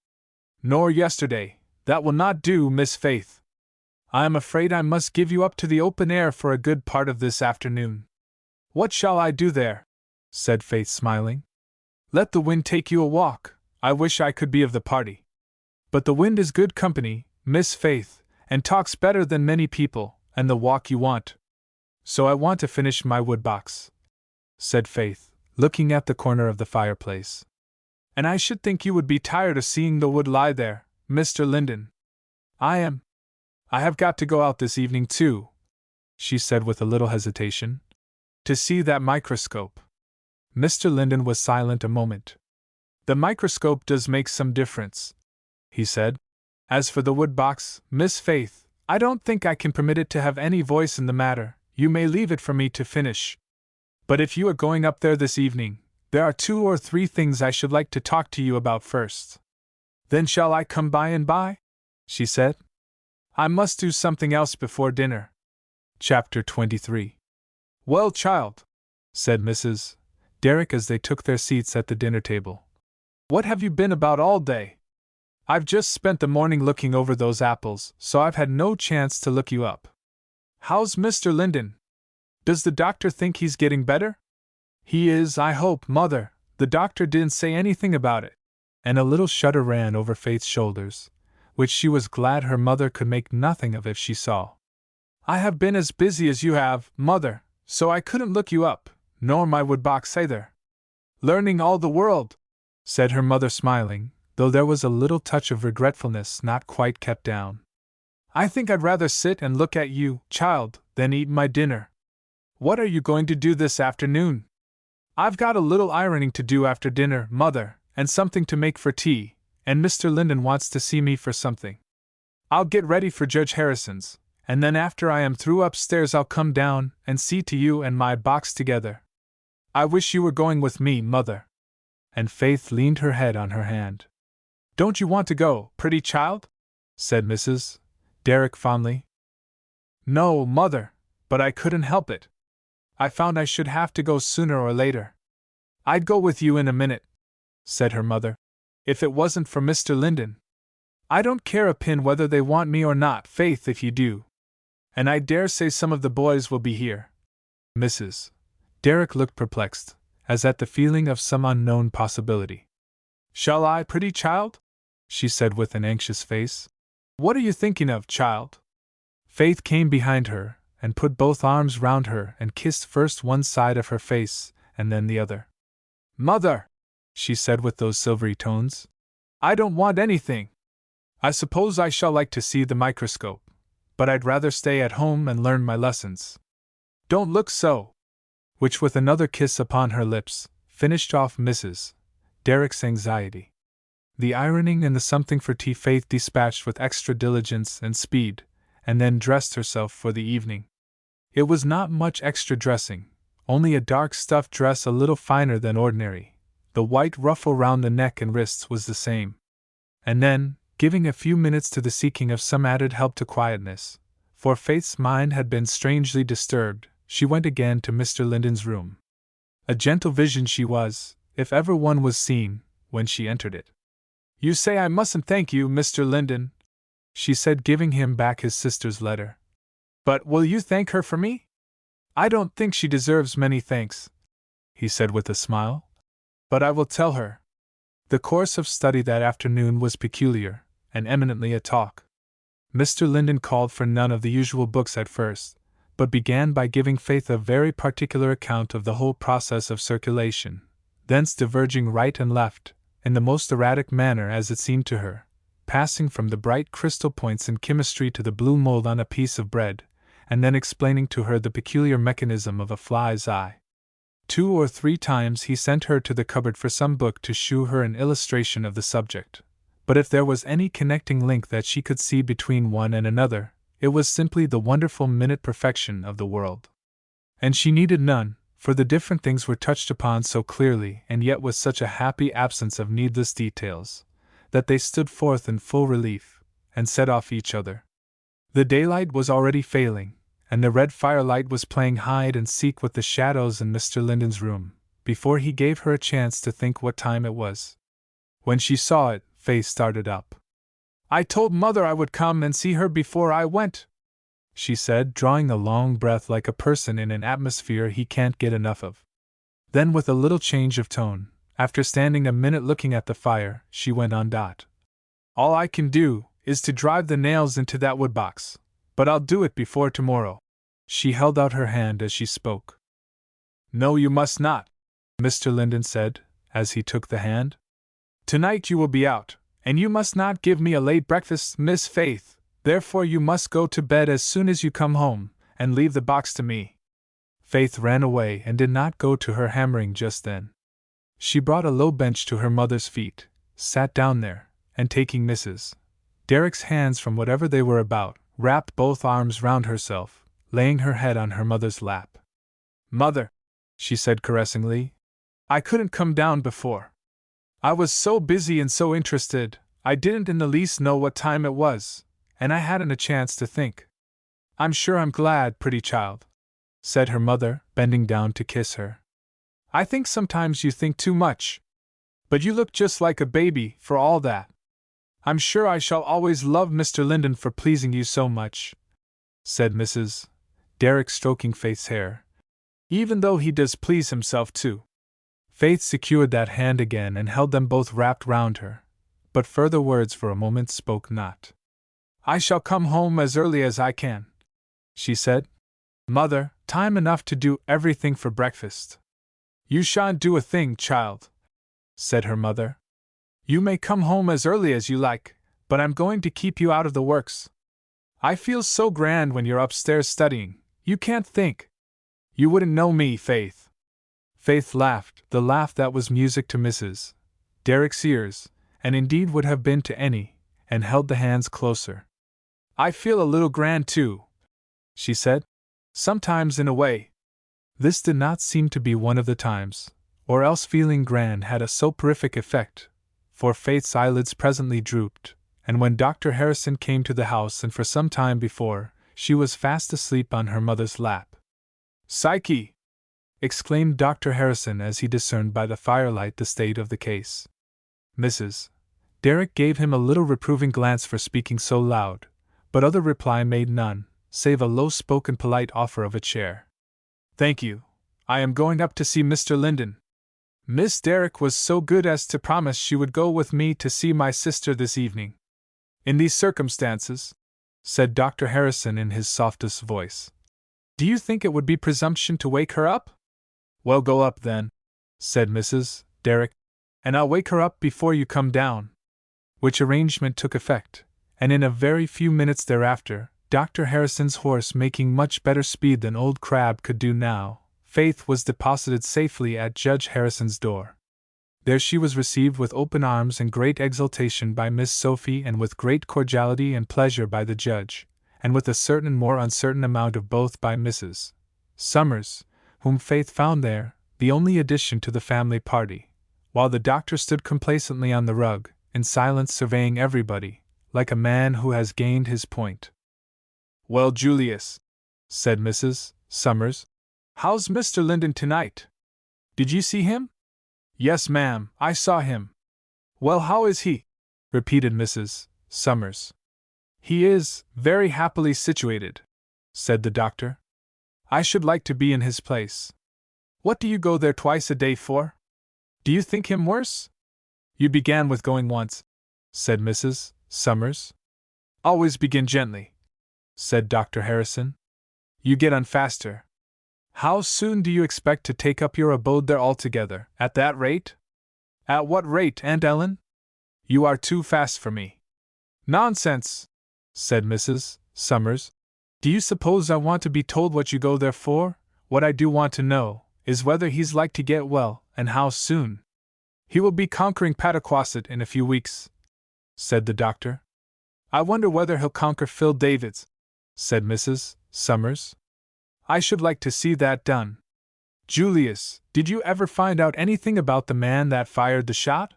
"Nor yesterday. That will not do, Miss Faith. I am afraid I must give you up to the open air for a good part of this afternoon." "What shall I do there?" said Faith, smiling. "Let the wind take you a walk. I wish I could be of the party. But the wind is good company, Miss Faith, and talks better than many people, and the walk you want." "So I want to finish my woodbox," said Faith, looking at the corner of the fireplace. "And I should think you would be tired of seeing the wood lie there, Mr. Linden." "I am. I have got to go out this evening too," she said with a little hesitation, "to see that microscope." Mr. Linden was silent a moment. "The microscope does make some difference," he said. "As for the woodbox, Miss Faith, I don't think I can permit it to have any voice in the matter. You may leave it for me to finish. But if you are going up there this evening, there are 2 or 3 things I should like to talk to you about first." "Then shall I come by and by?" she said. "I must do something else before dinner." Chapter 23. "Well, child," said Mrs. Derrick as they took their seats at the dinner table, "what have you been about all day? I've just spent the morning looking over those apples, so I've had no chance to look you up. How's Mr. Linden? Does the doctor think he's getting better?" "He is, I hope, Mother. The doctor didn't say anything about it." And a little shudder ran over Faith's shoulders, which she was glad her mother could make nothing of if she saw. "I have been as busy as you have, Mother, so I couldn't look you up, nor my woodbox either." "Learning all the world," said her mother, smiling, though there was a little touch of regretfulness not quite kept down. "I think I'd rather sit and look at you, child, than eat my dinner. What are you going to do this afternoon?" "I've got a little ironing to do after dinner, Mother, and something to make for tea, and Mr. Linden wants to see me for something. I'll get ready for Judge Harrison's, and then after I am through upstairs I'll come down and see to you and my box together. I wish you were going with me, Mother. And Faith leaned her head on her hand. Don't you want to go, pretty child? Said Mrs. Derrick fondly. No, Mother, but I couldn't help it. I found I should have to go sooner or later. I'd go with you in a minute, said her mother, if it wasn't for Mr. Linden. I don't care a pin whether they want me or not, Faith, if you do. And I dare say some of the boys will be here. Mrs. Derrick looked perplexed, as at the feeling of some unknown possibility. Shall I, pretty child? She said with an anxious face. What are you thinking of, child? Faith came behind her, and put both arms round her and kissed first one side of her face, and then the other. Mother, she said with those silvery tones, I don't want anything. I suppose I shall like to see the microscope, but I'd rather stay at home and learn my lessons. Don't look so. Which, with another kiss upon her lips, finished off Mrs. Derrick's anxiety. The ironing and the something for tea Faith dispatched with extra diligence and speed, and then dressed herself for the evening. It was not much extra dressing, only a dark stuff dress a little finer than ordinary. The white ruffle round the neck and wrists was the same. And then, giving a few minutes to the seeking of some added help to quietness, for Faith's mind had been strangely disturbed, she went again to Mr. Linden's room. A gentle vision she was, if ever one was seen, when she entered it. You say I mustn't thank you, Mr. Linden, she said, giving him back his sister's letter. But will you thank her for me? I don't think she deserves many thanks, he said with a smile. But I will tell her. The course of study that afternoon was peculiar, and eminently a talk. Mr. Linden called for none of the usual books at first, but began by giving Faith a very particular account of the whole process of circulation, thence diverging right and left, in the most erratic manner as it seemed to her, passing from the bright crystal points in chemistry to the blue mold on a piece of bread, and then explaining to her the peculiar mechanism of a fly's eye. 2 or 3 times he sent her to the cupboard for some book to shew her an illustration of the subject, but if there was any connecting link that she could see between one and another, it was simply the wonderful minute perfection of the world. And she needed none, for the different things were touched upon so clearly and yet with such a happy absence of needless details, that they stood forth in full relief, and set off each other. The daylight was already failing, and the red firelight was playing hide and seek with the shadows in Mr. Linden's room, before he gave her a chance to think what time it was. When she saw it, Faith started up. I told Mother I would come and see her before I went, she said, drawing a long breath like a person in an atmosphere he can't get enough of. Then, with a little change of tone, after standing a minute looking at the fire, she went on. All I can do is to drive the nails into that woodbox, but I'll do it before tomorrow. She held out her hand as she spoke. No, you must not, Mr. Linden said, as he took the hand. Tonight you will be out, and you must not give me a late breakfast, Miss Faith, therefore you must go to bed as soon as you come home, and leave the box to me. Faith ran away and did not go to her hammering just then. She brought a low bench to her mother's feet, sat down there, and taking Mrs. Derrick's hands from whatever they were about, wrapped both arms round herself, laying her head on her mother's lap. Mother, she said caressingly, I couldn't come down before. I was so busy and so interested, I didn't in the least know what time it was, and I hadn't a chance to think. I'm sure I'm glad, pretty child, said her mother, bending down to kiss her. I think sometimes you think too much. But you look just like a baby, for all that. I'm sure I shall always love Mr. Linden for pleasing you so much, said Mrs. Derrick, stroking Faith's hair, even though he does please himself too. Faith secured that hand again and held them both wrapped round her, but further words for a moment spoke not. I shall come home as early as I can, she said. Mother, time enough to do everything for breakfast. You shan't do a thing, child, said her mother. You may come home as early as you like, but I'm going to keep you out of the works. I feel so grand when you're upstairs studying, you can't think. You wouldn't know me, Faith. Faith laughed, the laugh that was music to Mrs. Derrick's ears, and indeed would have been to any, and held the hands closer. I feel a little grand too, she said. Sometimes, in a way. This did not seem to be one of the times, or else feeling grand had a soporific effect, for Faith's eyelids presently drooped, and when Dr. Harrison came to the house and for some time before, she was fast asleep on her mother's lap. "Psyche!" exclaimed Dr. Harrison as he discerned by the firelight the state of the case. Mrs. Derrick gave him a little reproving glance for speaking so loud, but other reply made none, save a low-spoken polite offer of a chair. "Thank you. I am going up to see Mr. Linden. Miss Derrick was so good as to promise she would go with me to see my sister this evening. In these circumstances," said Dr. Harrison in his softest voice, "do you think it would be presumption to wake her up?" "Well, go up then," said Mrs. Derrick, "and I'll wake her up before you come down." Which arrangement took effect, and in a very few minutes thereafter, Dr. Harrison's horse making much better speed than old Crabbe could do now, Faith was deposited safely at Judge Harrison's door. There she was received with open arms and great exultation by Miss Sophie, and with great cordiality and pleasure by the judge, and with a certain more uncertain amount of both by Mrs. Summers, whom Faith found there, the only addition to the family party, while the doctor stood complacently on the rug, in silence surveying everybody, like a man who has gained his point. "Well, Julius," said Mrs. Summers, "how's Mr. Linden tonight? Did you see him?" "Yes, ma'am, I saw him." "Well, how is he?" repeated Mrs. Summers. "He is very happily situated," said the doctor. "I should like to be in his place. What do you go there twice a day for? Do you think him worse?" "You began with going once," said Mrs. Summers. "Always begin gently," said Dr. Harrison. "You get on faster. How soon do you expect to take up your abode there altogether, at that rate?" "At what rate, Aunt Ellen?" "You are too fast for me." "Nonsense," said Mrs. Summers. "Do you suppose I want to be told what you go there for? What I do want to know is whether he's like to get well, and how soon." "He will be conquering Pataquasset in a few weeks," said the doctor. "I wonder whether he'll conquer Phil Davids," said Mrs. Summers. "I should like to see that done. Julius, did you ever find out anything about the man that fired the shot?"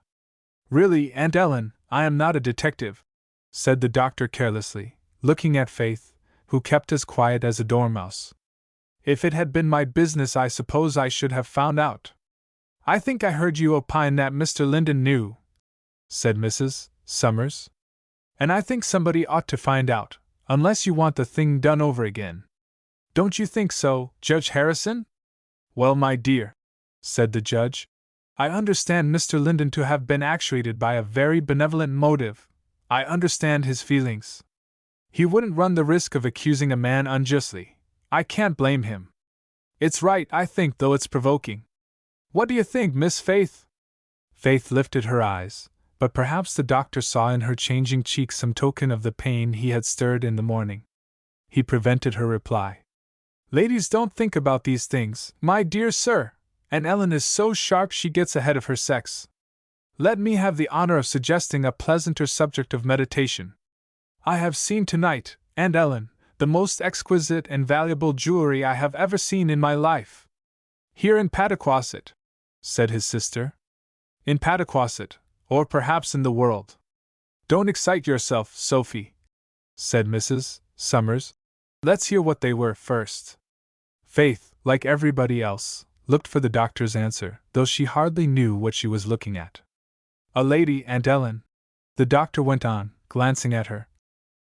"Really, Aunt Ellen, I am not a detective," said the doctor carelessly, looking at Faith, who kept as quiet as a dormouse. "If it had been my business, I suppose I should have found out." "I think I heard you opine that Mr. Linden knew," said Mrs. Summers. "And I think somebody ought to find out, unless you want the thing done over again. Don't you think so, Judge Harrison?" "Well, my dear," said the judge, "I understand Mr. Linden to have been actuated by a very benevolent motive. I understand his feelings. He wouldn't run the risk of accusing a man unjustly. I can't blame him. It's right, I think, though it's provoking. What do you think, Miss Faith?" Faith lifted her eyes, but perhaps the doctor saw in her changing cheek some token of the pain he had stirred in the morning. He prevented her reply. "Ladies don't think about these things, my dear sir, and Ellen is so sharp she gets ahead of her sex. Let me have the honor of suggesting a pleasanter subject of meditation. I have seen tonight, Aunt Ellen, the most exquisite and valuable jewelry I have ever seen in my life." "Here in Pataquasset," said his sister. "In Pataquasset, or perhaps in the world." "Don't excite yourself, Sophie," said Mrs. Summers. "Let's hear what they were first." Faith, like everybody else, looked for the doctor's answer, though she hardly knew what she was looking at. "A lady, Aunt Ellen," the doctor went on, glancing at her,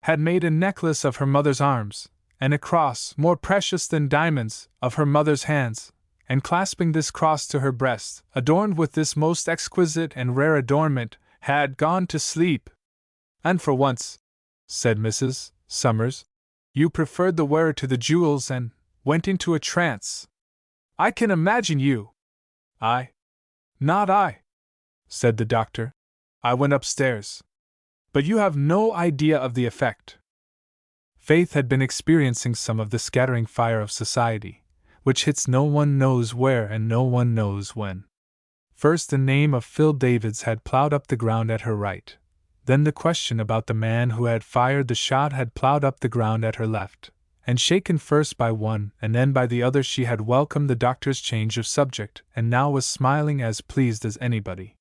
"had made a necklace of her mother's arms, and a cross, more precious than diamonds, of her mother's hands, and clasping this cross to her breast, adorned with this most exquisite and rare adornment, had gone to sleep." "And for once," said Mrs. Summers, "you preferred the wearer to the jewels and went into a trance. I can imagine you." "I? Not I," said the doctor. "I went upstairs. But you have no idea of the effect." Faith had been experiencing some of the scattering fire of society, which hits no one knows where and no one knows when. First the name of Phil Davids had plowed up the ground at her right. Then the question about the man who had fired the shot had plowed up the ground at her left, and shaken first by one and then by the other, she had welcomed the doctor's change of subject and now was smiling as pleased as anybody.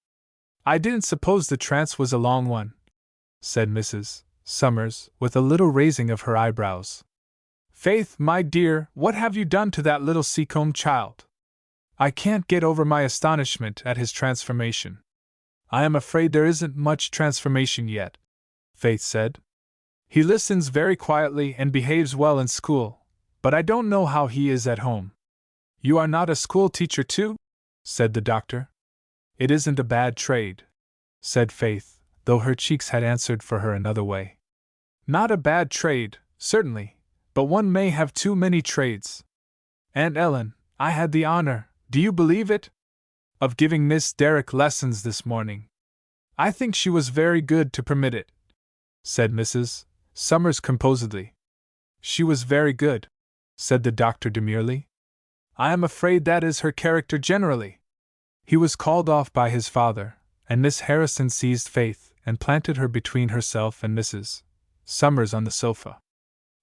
"I didn't suppose the trance was a long one," said Mrs. Summers, with a little raising of her eyebrows. "Faith, my dear, what have you done to that little Seacombe child? I can't get over my astonishment at his transformation." "I am afraid there isn't much transformation yet," Faith said. "He listens very quietly and behaves well in school, but I don't know how he is at home." "You are not a school teacher too?" said the doctor. "It isn't a bad trade," said Faith, though her cheeks had answered for her another way. "Not a bad trade, certainly, but one may have too many trades. Aunt Ellen, I had the honor, do you believe it, of giving Miss Derrick lessons this morning. I think she was very good to permit it," said Mrs. Summers composedly. "She was very good," said the doctor demurely. "I am afraid that is her character generally." He was called off by his father, and Miss Harrison seized Faith and planted her between herself and Mrs. Summers on the sofa.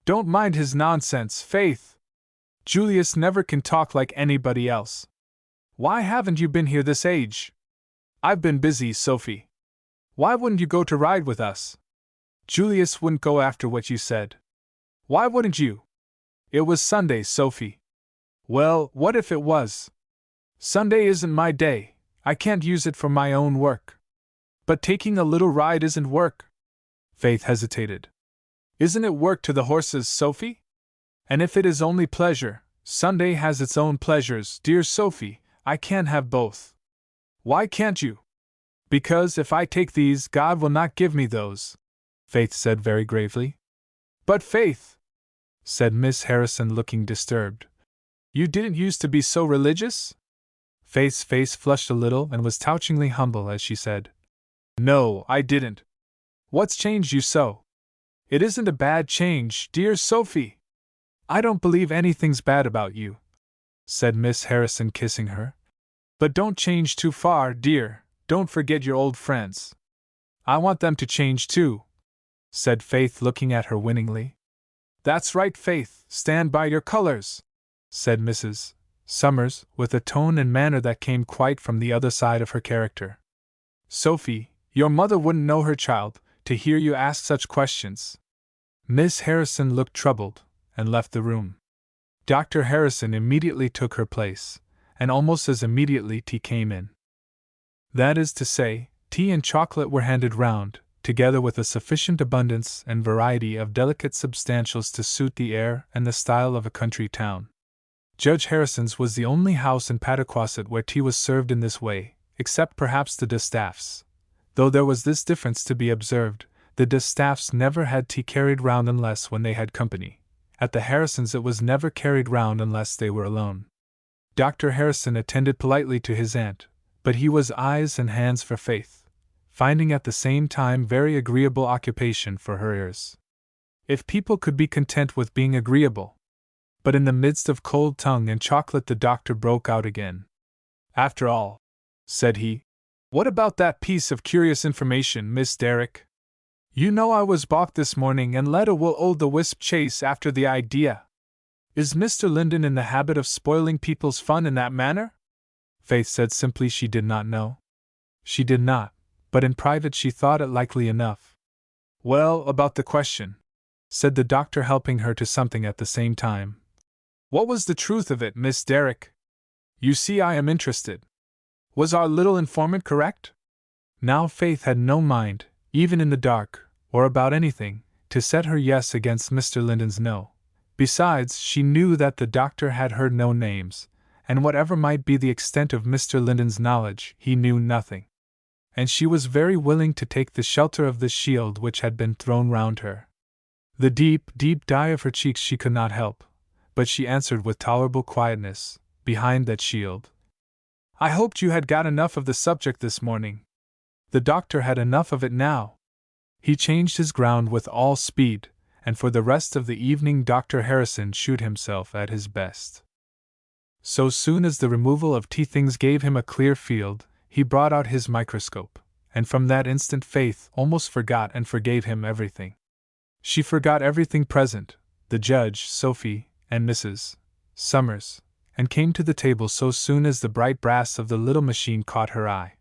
"Don't mind his nonsense, Faith. Julius never can talk like anybody else. Why haven't you been here this age?" "I've been busy, Sophie." "Why wouldn't you go to ride with us?" "Julius wouldn't go after what you said." "Why wouldn't you?" "It was Sunday, Sophie." "Well, what if it was? Sunday isn't my day, I can't use it for my own work." "But taking a little ride isn't work." Faith hesitated. "Isn't it work to the horses, Sophie? And if it is only pleasure, Sunday has its own pleasures, dear Sophie. I can't have both." "Why can't you?" "Because if I take these, God will not give me those," Faith said very gravely. "But Faith," said Miss Harrison, looking disturbed, "you didn't used to be so religious?" Faith's face flushed a little and was touchingly humble as she said, "No, I didn't." "What's changed you so?" "It isn't a bad change, dear Sophie." "I don't believe anything's bad about you," said Miss Harrison, kissing her. "But don't change too far, dear, don't forget your old friends." "I want them to change too," said Faith, looking at her winningly. "That's right, Faith, stand by your colors," said Mrs. Summers, with a tone and manner that came quite from the other side of her character. "Sophie, your mother wouldn't know her child, to hear you ask such questions." Miss Harrison looked troubled, and left the room. Dr. Harrison immediately took her place, and almost as immediately tea came in. That is to say, tea and chocolate were handed round, together with a sufficient abundance and variety of delicate substantials to suit the air and the style of a country town. Judge Harrison's was the only house in Pataquasset where tea was served in this way, except perhaps the Distaffs. Though there was this difference to be observed, the Distaffs never had tea carried round unless when they had company. At the Harrisons it was never carried round unless they were alone. Dr. Harrison attended politely to his aunt, but he was eyes and hands for Faith, finding at the same time very agreeable occupation for her ears. If people could be content with being agreeable. But in the midst of cold tongue and chocolate the doctor broke out again. "After all," said he, "what about that piece of curious information, Miss Derrick? You know I was balked this morning and led a will-o'-the-wisp chase after the idea. Is Mr. Linden in the habit of spoiling people's fun in that manner?" Faith said simply she did not know. She did not, but in private she thought it likely enough. "Well, about the question," said the doctor, helping her to something at the same time. "What was the truth of it, Miss Derrick? You see I am interested. Was our little informant correct?" Now Faith had no mind, even in the dark, or about anything, to set her yes against Mr. Linden's no. Besides, she knew that the doctor had heard no names, and whatever might be the extent of Mr. Linden's knowledge, he knew nothing. And she was very willing to take the shelter of the shield which had been thrown round her. The deep, deep dye of her cheeks she could not help, but she answered with tolerable quietness, behind that shield, "I hoped you had got enough of the subject this morning." The doctor had enough of it now. He changed his ground with all speed, and for the rest of the evening Dr. Harrison shewed himself at his best. So soon as the removal of tea things gave him a clear field, he brought out his microscope, and from that instant Faith almost forgot and forgave him everything. She forgot everything present, the judge, Sophie, and Mrs. Summers, and came to the table so soon as the bright brass of the little machine caught her eye.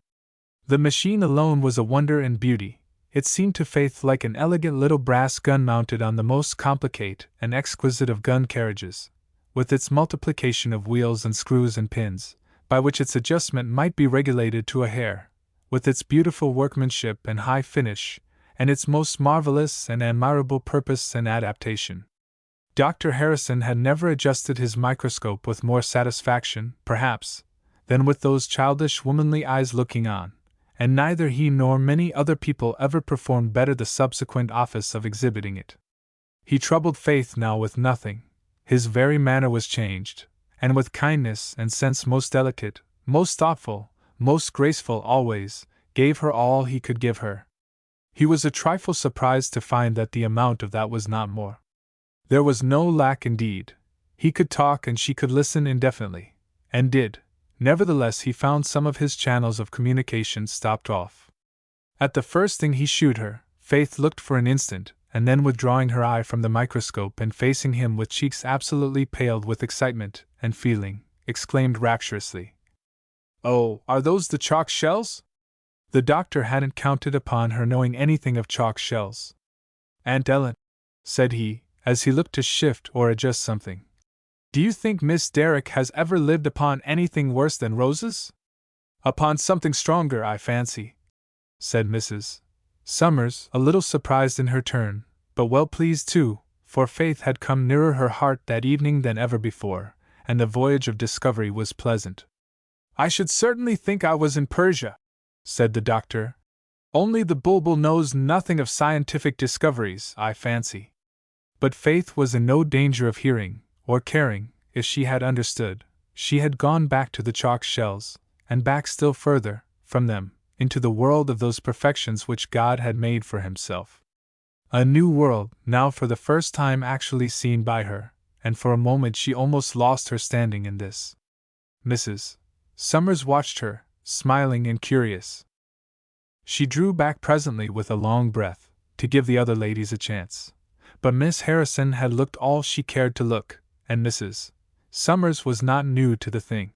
The machine alone was a wonder in beauty. It seemed to Faith like an elegant little brass gun mounted on the most complicated and exquisite of gun carriages, with its multiplication of wheels and screws and pins, by which its adjustment might be regulated to a hair, with its beautiful workmanship and high finish, and its most marvelous and admirable purpose and adaptation. Dr. Harrison had never adjusted his microscope with more satisfaction, perhaps, than with those childish womanly eyes looking on, and neither he nor many other people ever performed better the subsequent office of exhibiting it. He troubled Faith now with nothing. His very manner was changed, and with kindness and sense most delicate, most thoughtful, most graceful always, gave her all he could give her. He was a trifle surprised to find that the amount of that was not more. There was no lack indeed. He could talk and she could listen indefinitely, and did. Nevertheless, he found some of his channels of communication stopped off. At the first thing he shewed her, Faith looked for an instant, and then withdrawing her eye from the microscope and facing him with cheeks absolutely paled with excitement and feeling, exclaimed rapturously, "Oh, are those the chalk shells?" The doctor hadn't counted upon her knowing anything of chalk shells. "Aunt Ellen," said he, as he looked to shift or adjust something, "do you think Miss Derrick has ever lived upon anything worse than roses?" "Upon something stronger, I fancy," said Mrs. Summers, a little surprised in her turn, but well pleased too, for Faith had come nearer her heart that evening than ever before, and the voyage of discovery was pleasant. "I should certainly think I was in Persia," said the doctor. "Only the bulbul knows nothing of scientific discoveries, I fancy." But Faith was in no danger of hearing, or caring, if she had understood. She had gone back to the chalk shells, and back still further, from them, into the world of those perfections which God had made for himself. A new world, now for the first time actually seen by her, and for a moment she almost lost her standing in this. Mrs. Summers watched her, smiling and curious. She drew back presently with a long breath, to give the other ladies a chance. But Miss Harrison had looked all she cared to look, and Mrs. Summers was not new to the thing.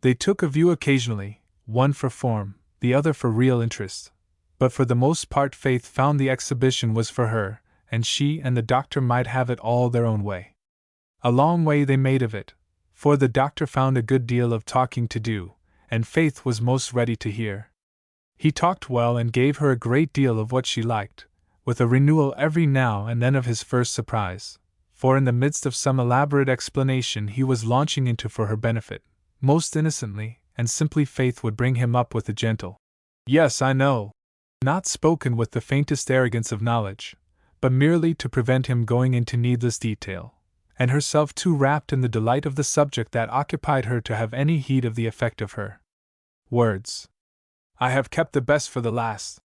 They took a view occasionally, one for form, the other for real interest, but for the most part Faith found the exhibition was for her, and she and the doctor might have it all their own way. A long way they made of it, for the doctor found a good deal of talking to do, and Faith was most ready to hear. He talked well and gave her a great deal of what she liked, with a renewal every now and then of his first surprise, for in the midst of some elaborate explanation he was launching into for her benefit, most innocently and simply, Faith would bring him up with a gentle, "Yes, I know," not spoken with the faintest arrogance of knowledge, but merely to prevent him going into needless detail, and herself too wrapped in the delight of the subject that occupied her to have any heed of the effect of her words. "I have kept the best for the last,"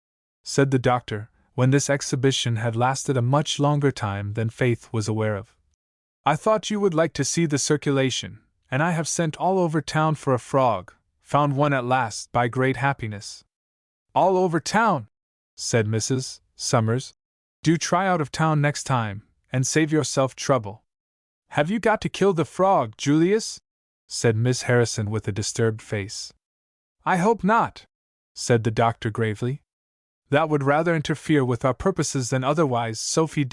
said the doctor, when this exhibition had lasted a much longer time than Faith was aware of. "I thought you would like to see the circulation, and I have sent all over town for a frog, found one at last, by great happiness." "All over town?" said Mrs. Summers. "Do try out of town next time, and save yourself trouble." "Have you got to kill the frog, Julius?" said Miss Harrison with a disturbed face. "I hope not," said the doctor gravely. "That would rather interfere with our purposes than otherwise, Sophie.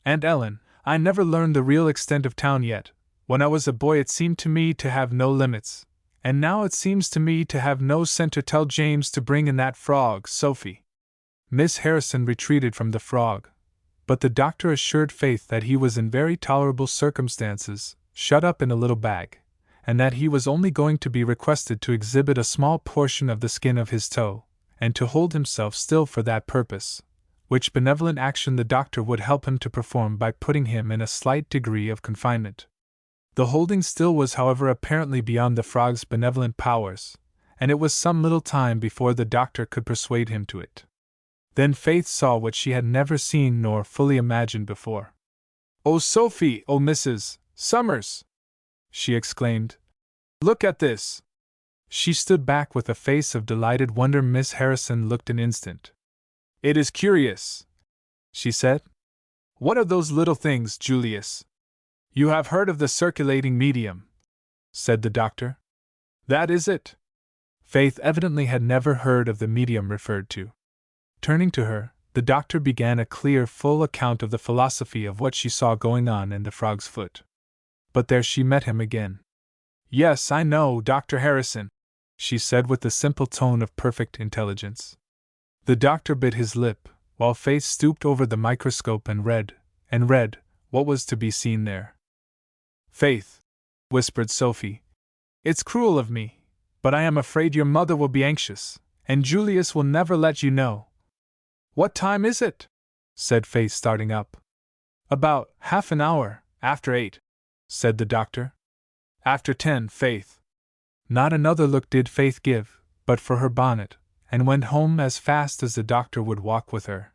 Aunt Ellen, I never learned the real extent of town yet. When I was a boy it seemed to me to have no limits, and now it seems to me to have no center. Tell James to bring in that frog, Sophie." Miss Harrison retreated from the frog, but the doctor assured Faith that he was in very tolerable circumstances, shut up in a little bag, and that he was only going to be requested to exhibit a small portion of the skin of his toe, and to hold himself still for that purpose, which benevolent action the doctor would help him to perform by putting him in a slight degree of confinement. The holding still was, however, apparently beyond the frog's benevolent powers, and it was some little time before the doctor could persuade him to it. Then Faith saw what she had never seen nor fully imagined before. "Oh, Sophie! Oh, Mrs. Summers!" she exclaimed. "Look at this!" She stood back with a face of delighted wonder. Miss Harrison looked an instant. "It is curious," she said. What are those little things, Julius? You have heard of the circulating medium, said the doctor. That is it. Faith evidently had never heard of the medium referred to. Turning to her, the doctor began a clear, full account of the philosophy of what she saw going on in the Frog's Foot. But there she met him again. Yes, I know, Dr. Harrison, she said with the simple tone of perfect intelligence. The doctor bit his lip, while Faith stooped over the microscope and read what was to be seen there. Faith, whispered Sophie, it's cruel of me, but I am afraid your mother will be anxious, and Julius will never let you know. What time is it? Said Faith, starting up. About half an hour after 8, said the doctor. After 10, Faith. Not another look did Faith give, but for her bonnet, and went home as fast as the doctor would walk with her.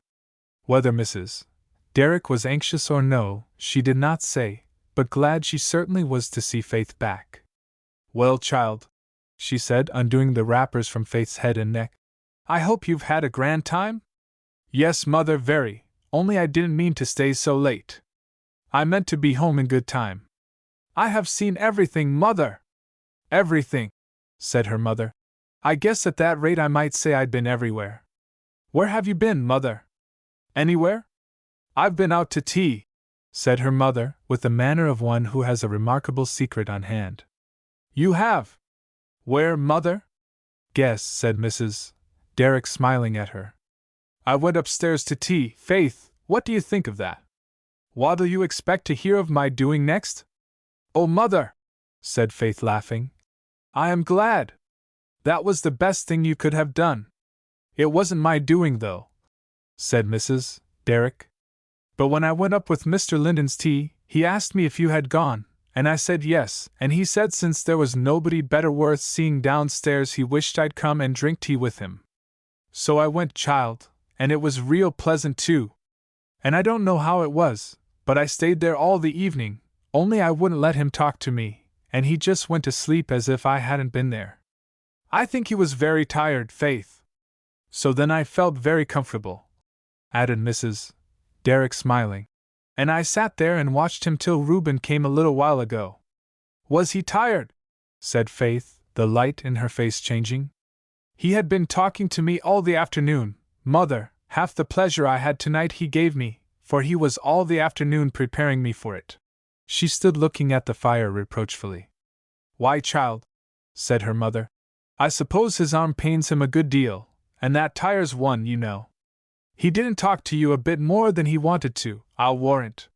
Whether Mrs. Derrick was anxious or no, she did not say, but glad she certainly was to see Faith back. Well, child, she said, undoing the wrappers from Faith's head and neck, I hope you've had a grand time? Yes, Mother, very, only I didn't mean to stay so late. I meant to be home in good time. I have seen everything, Mother. Everything, said her mother. I guess at that rate I might say I'd been everywhere. Where have you been, Mother? Anywhere? I've been out to tea, said her mother, with the manner of one who has a remarkable secret on hand. You have? Where, Mother? Guess, said Mrs. Derrick, smiling at her. I went upstairs to tea. Faith, what do you think of that? What'll you expect to hear of my doing next? Oh, Mother, said Faith, laughing. I am glad. That was the best thing you could have done. It wasn't my doing, though, said Mrs. Derrick. But when I went up with Mr. Linden's tea, he asked me if you had gone, and I said yes, and he said since there was nobody better worth seeing downstairs he wished I'd come and drink tea with him. So I went, child, and it was real pleasant too. And I don't know how it was, but I stayed there all the evening, only I wouldn't let him talk to me, and he just went to sleep as if I hadn't been there. I think he was very tired, Faith. So then I felt very comfortable, added Mrs. Derrick, smiling. And I sat there and watched him till Reuben came a little while ago. Was he tired? Said Faith, the light in her face changing. He had been talking to me all the afternoon, Mother. Half the pleasure I had tonight he gave me, for he was all the afternoon preparing me for it. She stood looking at the fire reproachfully. Why, child, said her mother, I suppose his arm pains him a good deal, and that tires one, you know. He didn't talk to you a bit more than he wanted to, I'll warrant.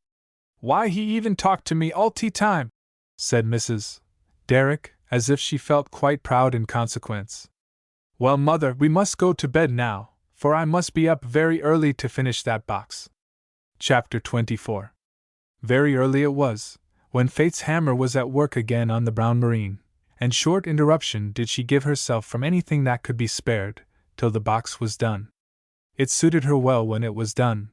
Why, he even talked to me all tea time, said Mrs. Derrick, as if she felt quite proud in consequence. Well, Mother, we must go to bed now, for I must be up very early to finish that box. Chapter 24. Very early it was, when Faith's hammer was at work again on the brown marine, and short interruption did she give herself from anything that could be spared, till the box was done. It suited her well when it was done.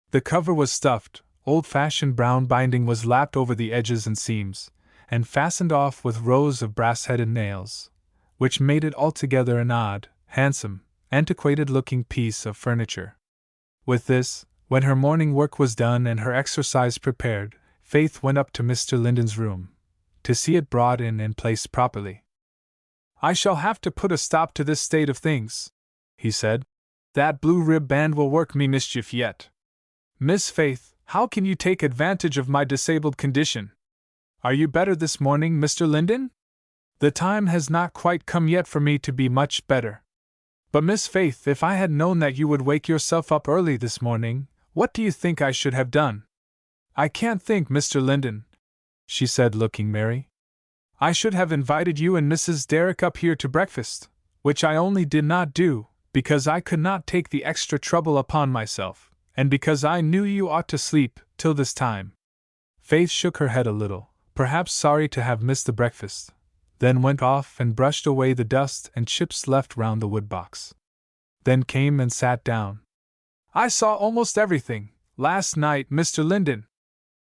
The cover was stuffed, old-fashioned brown binding was lapped over the edges and seams, and fastened off with rows of brass-headed nails, which made it altogether an odd, handsome, antiquated-looking piece of furniture. With this, when her morning work was done and her exercise prepared, Faith went up to Mr. Linden's room, to see it brought in and placed properly. I shall have to put a stop to this state of things, he said. That blue rib band will work me mischief yet. Miss Faith, how can you take advantage of my disabled condition? Are you better this morning, Mr. Linden? The time has not quite come yet for me to be much better. But Miss Faith, if I had known that you would wake yourself up early this morning, what do you think I should have done? I can't think, Mr. Linden, she said, looking merry. I should have invited you and Mrs. Derrick up here to breakfast, which I only did not do, because I could not take the extra trouble upon myself, and because I knew you ought to sleep till this time. Faith shook her head a little, perhaps sorry to have missed the breakfast, then went off and brushed away the dust and chips left round the wood-box. Then came and sat down. I saw almost everything last night, Mr. Linden.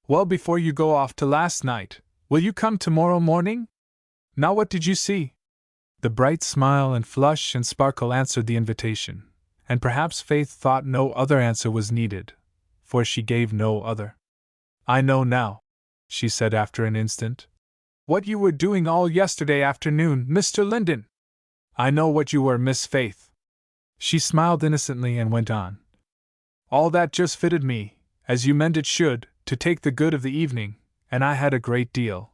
Well, before you go off to last night, will you come tomorrow morning? Now, what did you see? The bright smile and flush and sparkle answered the invitation, and perhaps Faith thought no other answer was needed, for she gave no other. I know now, she said after an instant, what you were doing all yesterday afternoon, Mr. Linden. I know what you were, Miss Faith. She smiled innocently and went on. All that just fitted me, as you meant it should, to take the good of the evening, and I had a great deal,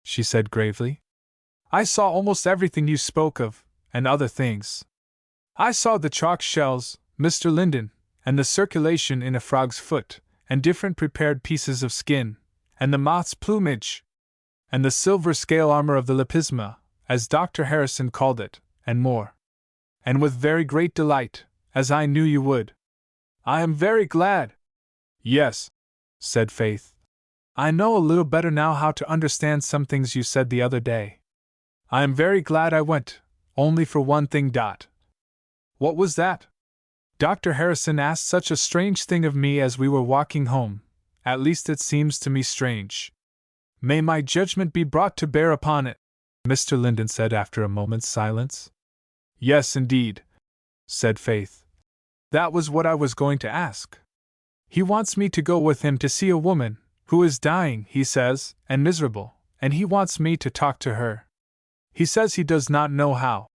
she said gravely. I saw almost everything you spoke of, and other things. I saw the chalk shells, Mr. Linden, and the circulation in a frog's foot, and different prepared pieces of skin, and the moth's plumage, and the silver scale armor of the lepisma, as Dr. Harrison called it, and more. And with very great delight, as I knew you would. I am very glad. Yes, said Faith. I know a little better now how to understand some things you said the other day. I am very glad I went, only for one thing. What was that? Dr. Harrison asked such a strange thing of me as we were walking home, at least it seems to me strange. May my judgment be brought to bear upon it, Mr. Linden said after a moment's silence. Yes, indeed, said Faith. That was what I was going to ask. He wants me to go with him to see a woman, who is dying, he says, and miserable, and he wants me to talk to her. He says he does not know how.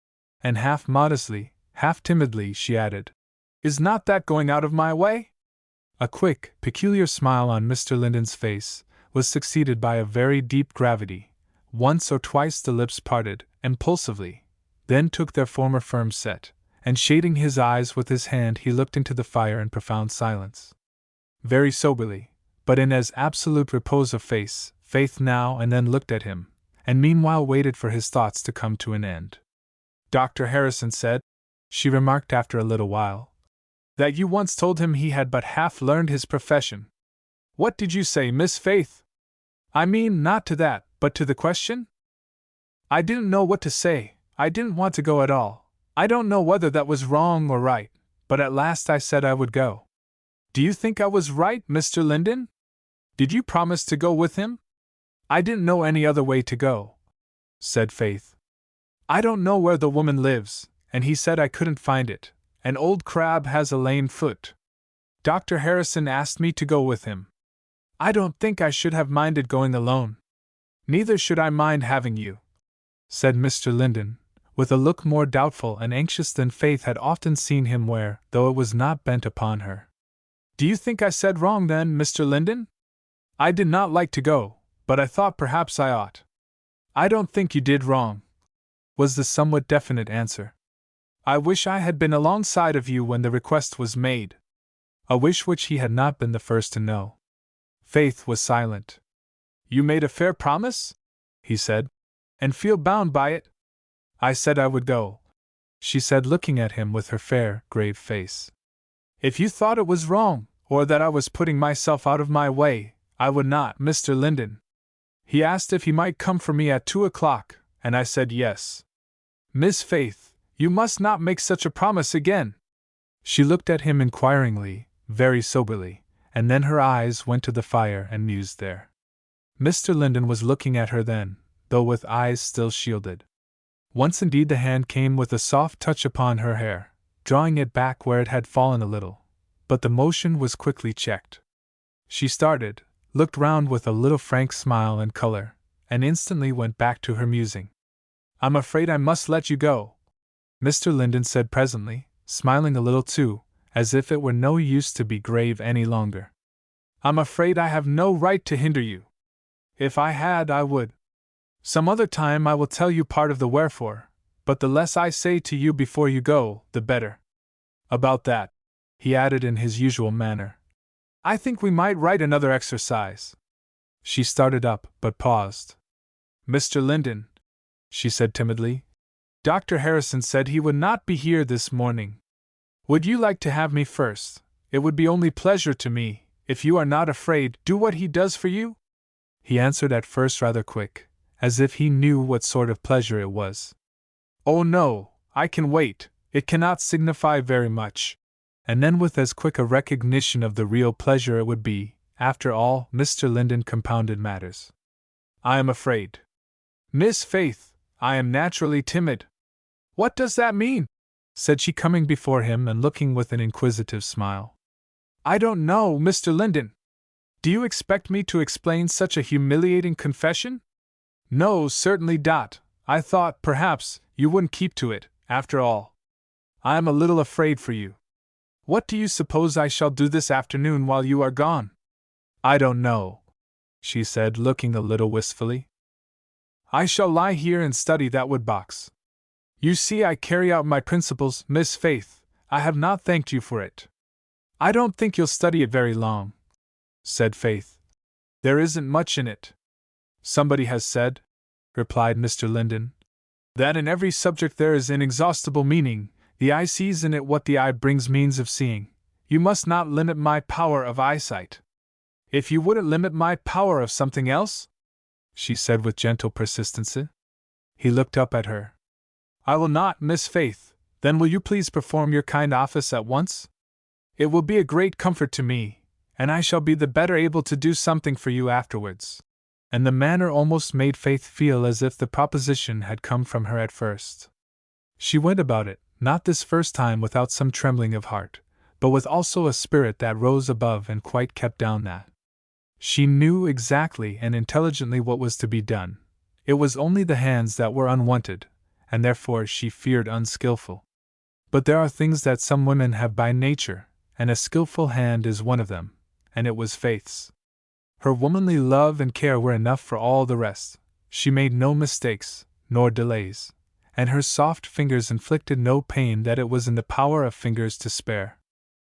And half modestly, half timidly, she added, Is not that going out of my way? A quick, peculiar smile on Mr. Linden's face was succeeded by a very deep gravity. Once or twice the lips parted, impulsively, then took their former firm set, and shading his eyes with his hand he looked into the fire in profound silence. Very soberly, but in as absolute repose of face, Faith now and then looked at him, and meanwhile waited for his thoughts to come to an end. Dr. Harrison said, she remarked after a little while, that you once told him he had but half learned his profession. What did you say, Miss Faith? I mean, not to that, but to the question? I didn't know what to say, I didn't want to go at all. I don't know whether that was wrong or right, but at last I said I would go. Do you think I was right, Mr. Linden? Did you promise to go with him? I didn't know any other way to go, said Faith. I don't know where the woman lives, and he said I couldn't find it. An old crab has a lame foot. Dr. Harrison asked me to go with him. I don't think I should have minded going alone. Neither should I mind having you, said Mr. Linden, with a look more doubtful and anxious than Faith had often seen him wear, though it was not bent upon her. Do you think I said wrong then, Mr. Linden? I did not like to go, but I thought perhaps I ought. I don't think you did wrong, was the somewhat definite answer. I wish I had been alongside of you when the request was made. A wish which he had not been the first to know. Faith was silent. You made a fair promise? He said. And feel bound by it? I said I would go, she said, looking at him with her fair, grave face. If you thought it was wrong, or that I was putting myself out of my way, I would not, Mr. Linden. He asked if he might come for me at 2 o'clock, and I said yes. Miss Faith, you must not make such a promise again. She looked at him inquiringly, very soberly, and then her eyes went to the fire and mused there. Mr. Linden was looking at her then, though with eyes still shielded. Once indeed the hand came with a soft touch upon her hair, drawing it back where it had fallen a little, but the motion was quickly checked. She started, looked round with a little frank smile and color, and instantly went back to her musing. I'm afraid I must let you go, Mr. Linden said presently, smiling a little too, as if it were no use to be grave any longer. I'm afraid I have no right to hinder you. If I had, I would. Some other time I will tell you part of the wherefore, but the less I say to you before you go, the better. About that, he added in his usual manner, I think we might write another exercise. She started up, but paused. Mr. Linden, she said timidly, Dr. Harrison said he would not be here this morning. Would you like to have me first? It would be only pleasure to me, if you are not afraid, do what he does for you? He answered at first rather quick, as if he knew what sort of pleasure it was. Oh no, I can wait, it cannot signify very much. And then with as quick a recognition of the real pleasure it would be, after all, Mr. Linden compounded matters. I am afraid. Miss Faith, I am naturally timid. What does that mean? Said she, coming before him and looking with an inquisitive smile. I don't know, Mr. Linden. Do you expect me to explain such a humiliating confession? No, certainly not. I thought, perhaps, you wouldn't keep to it, after all. I am a little afraid for you. What do you suppose I shall do this afternoon while you are gone? I don't know, she said, looking a little wistfully. I shall lie here and study that woodbox. You see, I carry out my principles, Miss Faith. I have not thanked you for it. I don't think you'll study it very long, said Faith. There isn't much in it. Somebody has said, replied Mr. Linden, that in every subject there is inexhaustible meaning. The eye sees in it what the eye brings means of seeing. You must not limit my power of eyesight. If you wouldn't limit my power of something else? She said with gentle persistency. He looked up at her. I will not, Miss Faith. Then will you please perform your kind office at once? It will be a great comfort to me, and I shall be the better able to do something for you afterwards. And the manner almost made Faith feel as if the proposition had come from her at first. She went about it, not this first time without some trembling of heart, but with also a spirit that rose above and quite kept down that. She knew exactly and intelligently what was to be done. It was only the hands that were unwanted, and therefore she feared unskillful. But there are things that some women have by nature, and a skillful hand is one of them, and it was Faith's. Her womanly love and care were enough for all the rest. She made no mistakes, nor delays, and her soft fingers inflicted no pain that it was in the power of fingers to spare.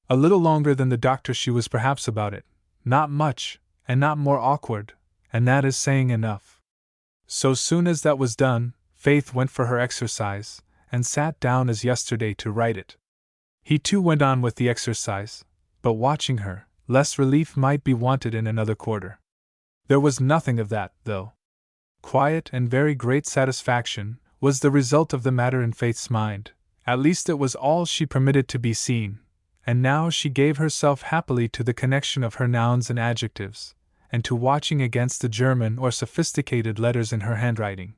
A little longer than the doctor she was perhaps about it, not much, and not more awkward, and that is saying enough. So soon as that was done, Faith went for her exercise, and sat down as yesterday to write it. He too went on with the exercise, but watching her, lest relief might be wanted in another quarter. There was nothing of that, though. Quiet and very great satisfaction was the result of the matter in Faith's mind, at least it was all she permitted to be seen, and now she gave herself happily to the connection of her nouns and adjectives, and to watching against the German or sophisticated letters in her handwriting.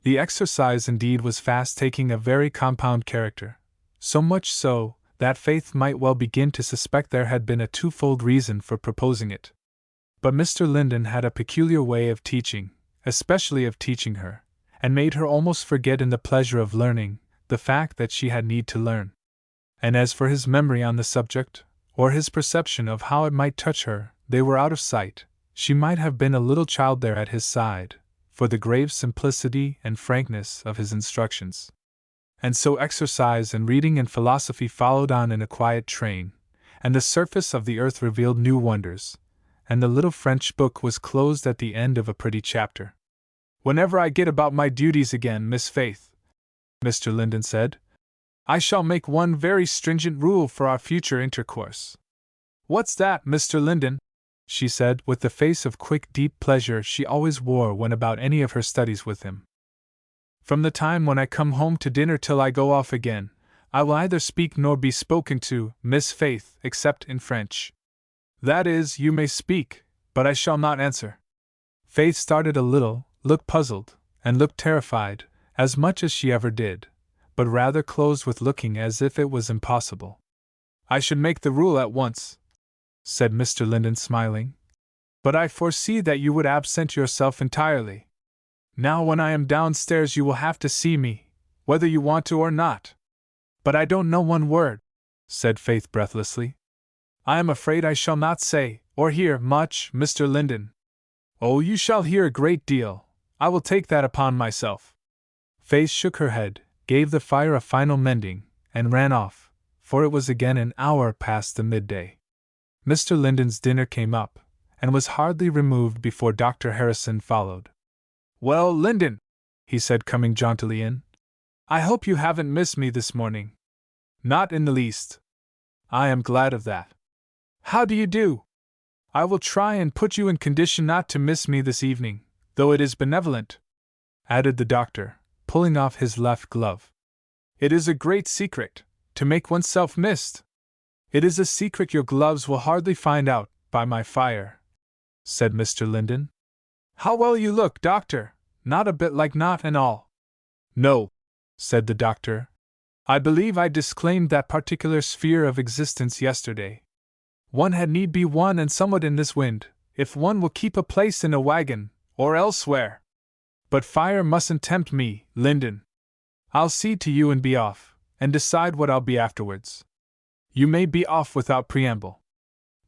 The exercise indeed was fast taking a very compound character, so much so that Faith might well begin to suspect there had been a twofold reason for proposing it. But Mr. Linden had a peculiar way of teaching, especially of teaching her, and made her almost forget in the pleasure of learning the fact that she had need to learn. And as for his memory on the subject, or his perception of how it might touch her, they were out of sight. She might have been a little child there at his side, for the grave simplicity and frankness of his instructions. And so exercise and reading and philosophy followed on in a quiet train, and the surface of the earth revealed new wonders, and the little French book was closed at the end of a pretty chapter. Whenever I get about my duties again, Miss Faith, Mr. Linden said, I shall make one very stringent rule for our future intercourse. What's that, Mr. Linden? She said, with the face of quick, deep pleasure she always wore when about any of her studies with him. From the time when I come home to dinner till I go off again, I will neither speak nor be spoken to, Miss Faith, except in French. That is, you may speak, but I shall not answer. Faith started a little, looked puzzled, and looked terrified, as much as she ever did, but rather closed with looking as if it was impossible. I should make the rule at once, said Mr. Linden, smiling, but I foresee that you would absent yourself entirely. Now when I am downstairs you will have to see me, whether you want to or not. But I don't know one word, said Faith breathlessly. I am afraid I shall not say, or hear, much, Mr. Linden. Oh, you shall hear a great deal. I will take that upon myself. Faith shook her head, gave the fire a final mending, and ran off, for it was again an hour past the midday. Mr. Linden's dinner came up, and was hardly removed before Dr. Harrison followed. Well, Linden, he said, coming jauntily in, I hope you haven't missed me this morning. Not in the least. I am glad of that. How do you do? I will try and put you in condition not to miss me this evening, though it is benevolent, added the doctor, pulling off his left glove. It is a great secret, to make oneself missed. It is a secret your gloves will hardly find out, by my fire, said Mr. Linden. How well you look, doctor! Not a bit like not and all. No, said the doctor. I believe I disclaimed that particular sphere of existence yesterday. One had need be one and somewhat in this wind, if one will keep a place in a wagon, or elsewhere. But fire mustn't tempt me, Linden. I'll see to you and be off, and decide what I'll be afterwards. You may be off without preamble.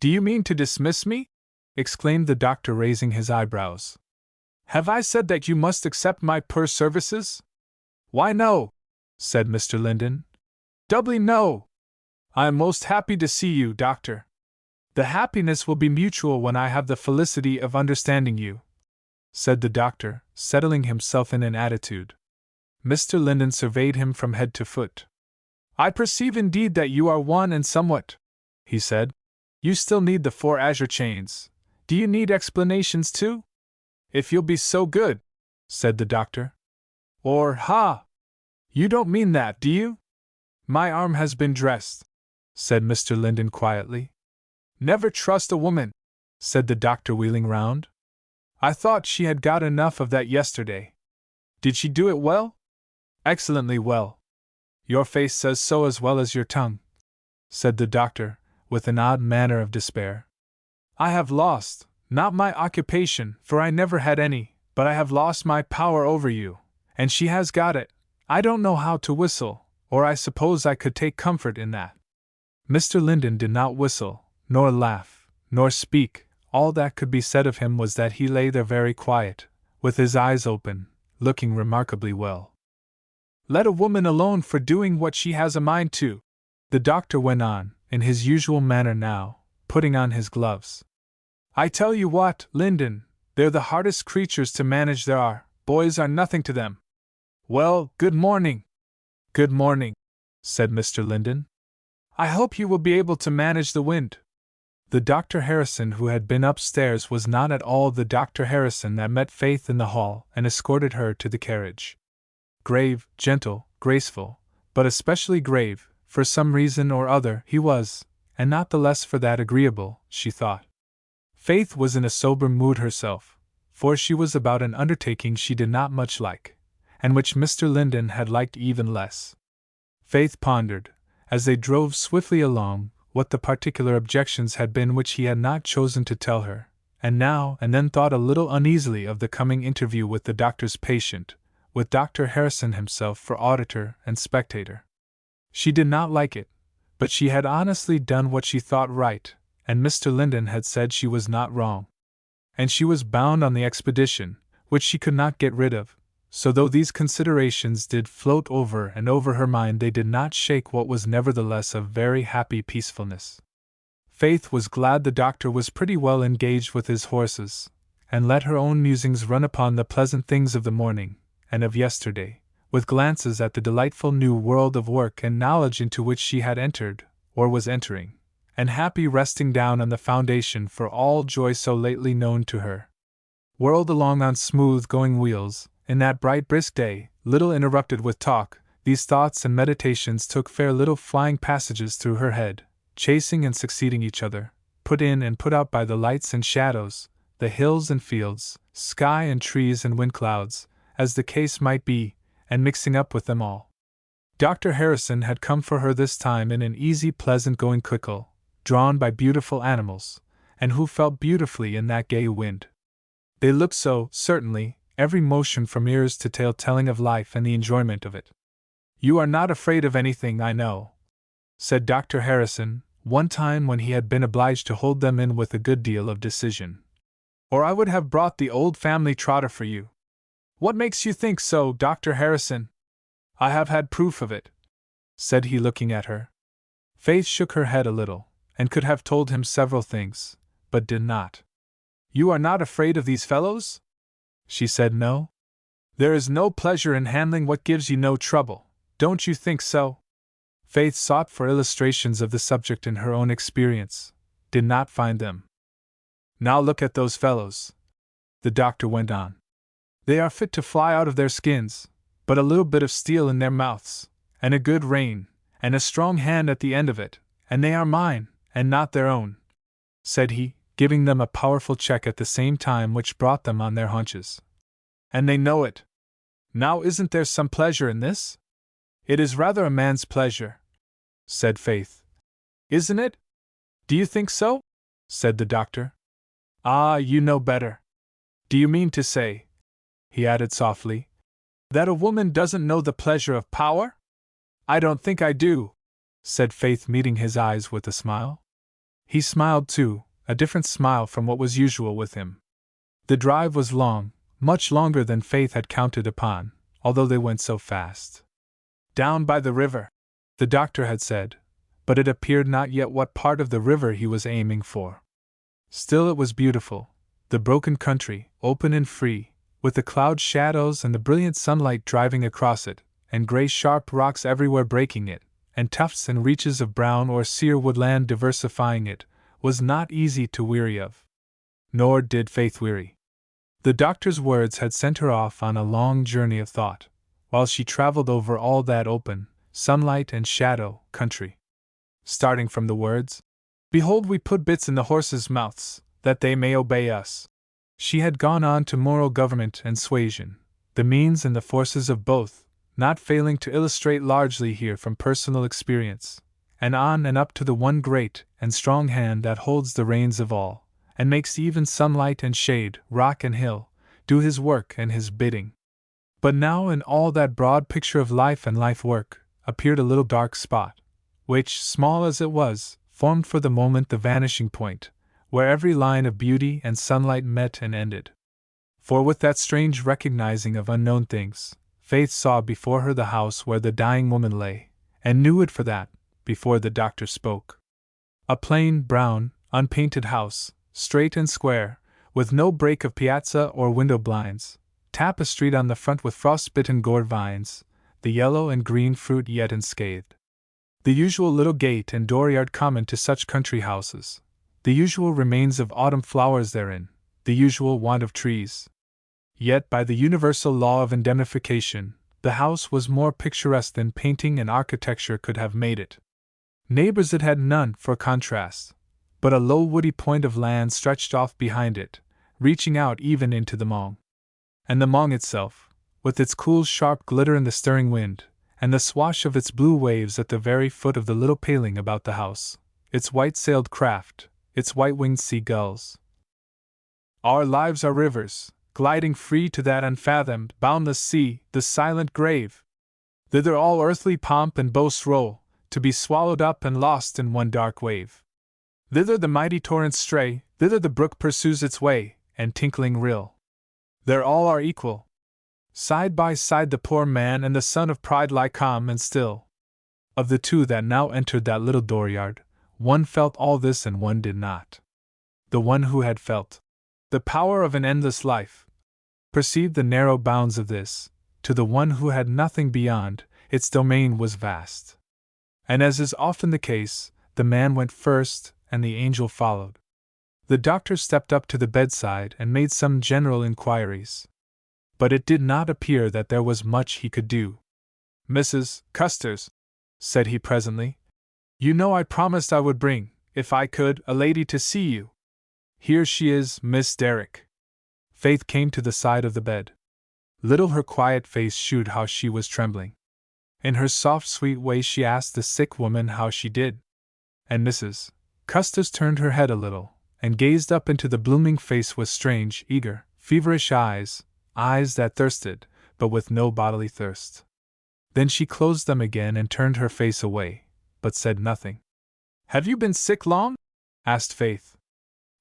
Do you mean to dismiss me? Exclaimed the doctor, raising his eyebrows. Have I said that you must accept my poor services? Why, no, said Mr. Linden. Doubly no. I am most happy to see you, doctor. The happiness will be mutual when I have the felicity of understanding you, said the doctor, settling himself in an attitude. Mr. Linden surveyed him from head to foot. I perceive indeed that you are one and somewhat, he said. You still need the 4 azure chains. Do you need explanations too? If you'll be so good, said the doctor. Or, you don't mean that, do you? My arm has been dressed, said Mr. Linden quietly. Never trust a woman, said the doctor, wheeling round. I thought she had got enough of that yesterday. Did she do it well? Excellently well. Your face says so as well as your tongue, said the doctor, with an odd manner of despair. I have lost, not my occupation, for I never had any, but I have lost my power over you, and she has got it. I don't know how to whistle, or I suppose I could take comfort in that. Mr. Linden did not whistle, nor laugh, nor speak. All that could be said of him was that he lay there very quiet, with his eyes open, looking remarkably well. Let a woman alone for doing what she has a mind to, the doctor went on, in his usual manner now, putting on his gloves. I tell you what, Linden, they're the hardest creatures to manage there are. Boys are nothing to them. Well, good morning. Good morning, said Mr. Linden. I hope you will be able to manage the wind. The Dr. Harrison who had been upstairs was not at all the Dr. Harrison that met Faith in the hall and escorted her to the carriage. Grave, gentle, graceful, but especially grave, for some reason or other, he was, and not the less for that agreeable, she thought. Faith was in a sober mood herself, for she was about an undertaking she did not much like, and which Mr. Linden had liked even less. Faith pondered, as they drove swiftly along, what the particular objections had been which he had not chosen to tell her, and now and then thought a little uneasily of the coming interview with the doctor's patient, with Dr. Harrison himself for auditor and spectator. She did not like it, but she had honestly done what she thought right, and Mr. Linden had said she was not wrong. And she was bound on the expedition, which she could not get rid of, so though these considerations did float over and over her mind, they did not shake what was nevertheless a very happy peacefulness. Faith was glad the doctor was pretty well engaged with his horses, and let her own musings run upon the pleasant things of the morning, and of yesterday, with glances at the delightful new world of work and knowledge into which she had entered, or was entering, and happy resting down on the foundation for all joy so lately known to her. Whirled along on smooth-going wheels, in that bright brisk day, little interrupted with talk, these thoughts and meditations took fair little flying passages through her head, chasing and succeeding each other, put in and put out by the lights and shadows, the hills and fields, sky and trees and wind clouds, as the case might be, and mixing up with them all. Dr. Harrison had come for her this time in an easy, pleasant-going quickle, drawn by beautiful animals, and who felt beautifully in that gay wind. They looked so, certainly, every motion from ears to tail telling of life and the enjoyment of it. You are not afraid of anything, I know, said Dr. Harrison, one time when he had been obliged to hold them in with a good deal of decision. Or I would have brought the old family trotter for you. What makes you think so, Dr. Harrison? I have had proof of it, said he, looking at her. Faith shook her head a little, and could have told him several things, but did not. You are not afraid of these fellows? She said no. There is no pleasure in handling what gives you no trouble, don't you think so? Faith sought for illustrations of the subject in her own experience, did not find them. Now look at those fellows, the doctor went on. They are fit to fly out of their skins, but a little bit of steel in their mouths, and a good rein, and a strong hand at the end of it, and they are mine, and not their own, said he, giving them a powerful check at the same time which brought them on their haunches. And they know it. Now isn't there some pleasure in this? It is rather a man's pleasure, said Faith. Isn't it? Do you think so? Said the doctor. Ah, you know better. Do you mean to say, he added softly, that a woman doesn't know the pleasure of power? I don't think I do, said Faith, meeting his eyes with a smile. He smiled too, a different smile from what was usual with him. The drive was long, much longer than Faith had counted upon, although they went so fast. Down by the river, the doctor had said, but it appeared not yet what part of the river he was aiming for. Still it was beautiful, the broken country, open and free, with the cloud shadows and the brilliant sunlight driving across it, and grey sharp rocks everywhere breaking it, and tufts and reaches of brown or sere woodland diversifying it, was not easy to weary of. Nor did Faith weary. The doctor's words had sent her off on a long journey of thought, while she traveled over all that open, sunlight and shadow country. Starting from the words, "Behold, we put bits in the horses' mouths, that they may obey us," she had gone on to moral government and suasion, the means and the forces of both, not failing to illustrate largely here from personal experience, and on and up to the one great and strong hand that holds the reins of all, and makes even sunlight and shade, rock and hill, do his work and his bidding. But now in all that broad picture of life and life-work, appeared a little dark spot, which, small as it was, formed for the moment the vanishing point, where every line of beauty and sunlight met and ended. For with that strange recognizing of unknown things, Faith saw before her the house where the dying woman lay, and knew it for that, before the doctor spoke. A plain, brown, unpainted house, straight and square, with no break of piazza or window blinds, tapestried on the front with frost-bitten gourd vines, the yellow and green fruit yet unscathed. The usual little gate and dooryard common to such country houses, the usual remains of autumn flowers therein, the usual want of trees. Yet by the universal law of indemnification, the house was more picturesque than painting and architecture could have made it. Neighbors it had none for contrast, but a low woody point of land stretched off behind it, reaching out even into the Mong. And the Mong itself, with its cool sharp glitter in the stirring wind, and the swash of its blue waves at the very foot of the little paling about the house, its white-sailed craft, its white-winged sea-gulls. Our lives are rivers, gliding free to that unfathomed, boundless sea, the silent grave. Thither all earthly pomp and boast roll, to be swallowed up and lost in one dark wave. Thither the mighty torrents stray, thither the brook pursues its way, and tinkling rill. There all are equal. Side by side the poor man and the son of pride lie calm and still. Of the two that now entered that little dooryard, one felt all this and one did not. The one who had felt the power of an endless life perceived the narrow bounds of this. To the one who had nothing beyond, its domain was vast. And as is often the case, the man went first, and the angel followed. The doctor stepped up to the bedside and made some general inquiries. But it did not appear that there was much he could do. "Mrs. Custers," said he presently, "you know I promised I would bring, if I could, a lady to see you. Here she is, Miss Derrick." Faith came to the side of the bed. Little her quiet face shewed how she was trembling. In her soft, sweet way she asked the sick woman how she did. And Mrs. Custers turned her head a little, and gazed up into the blooming face with strange, eager, feverish eyes that thirsted, but with no bodily thirst. Then she closed them again and turned her face away, but said nothing. "Have you been sick long?" asked Faith.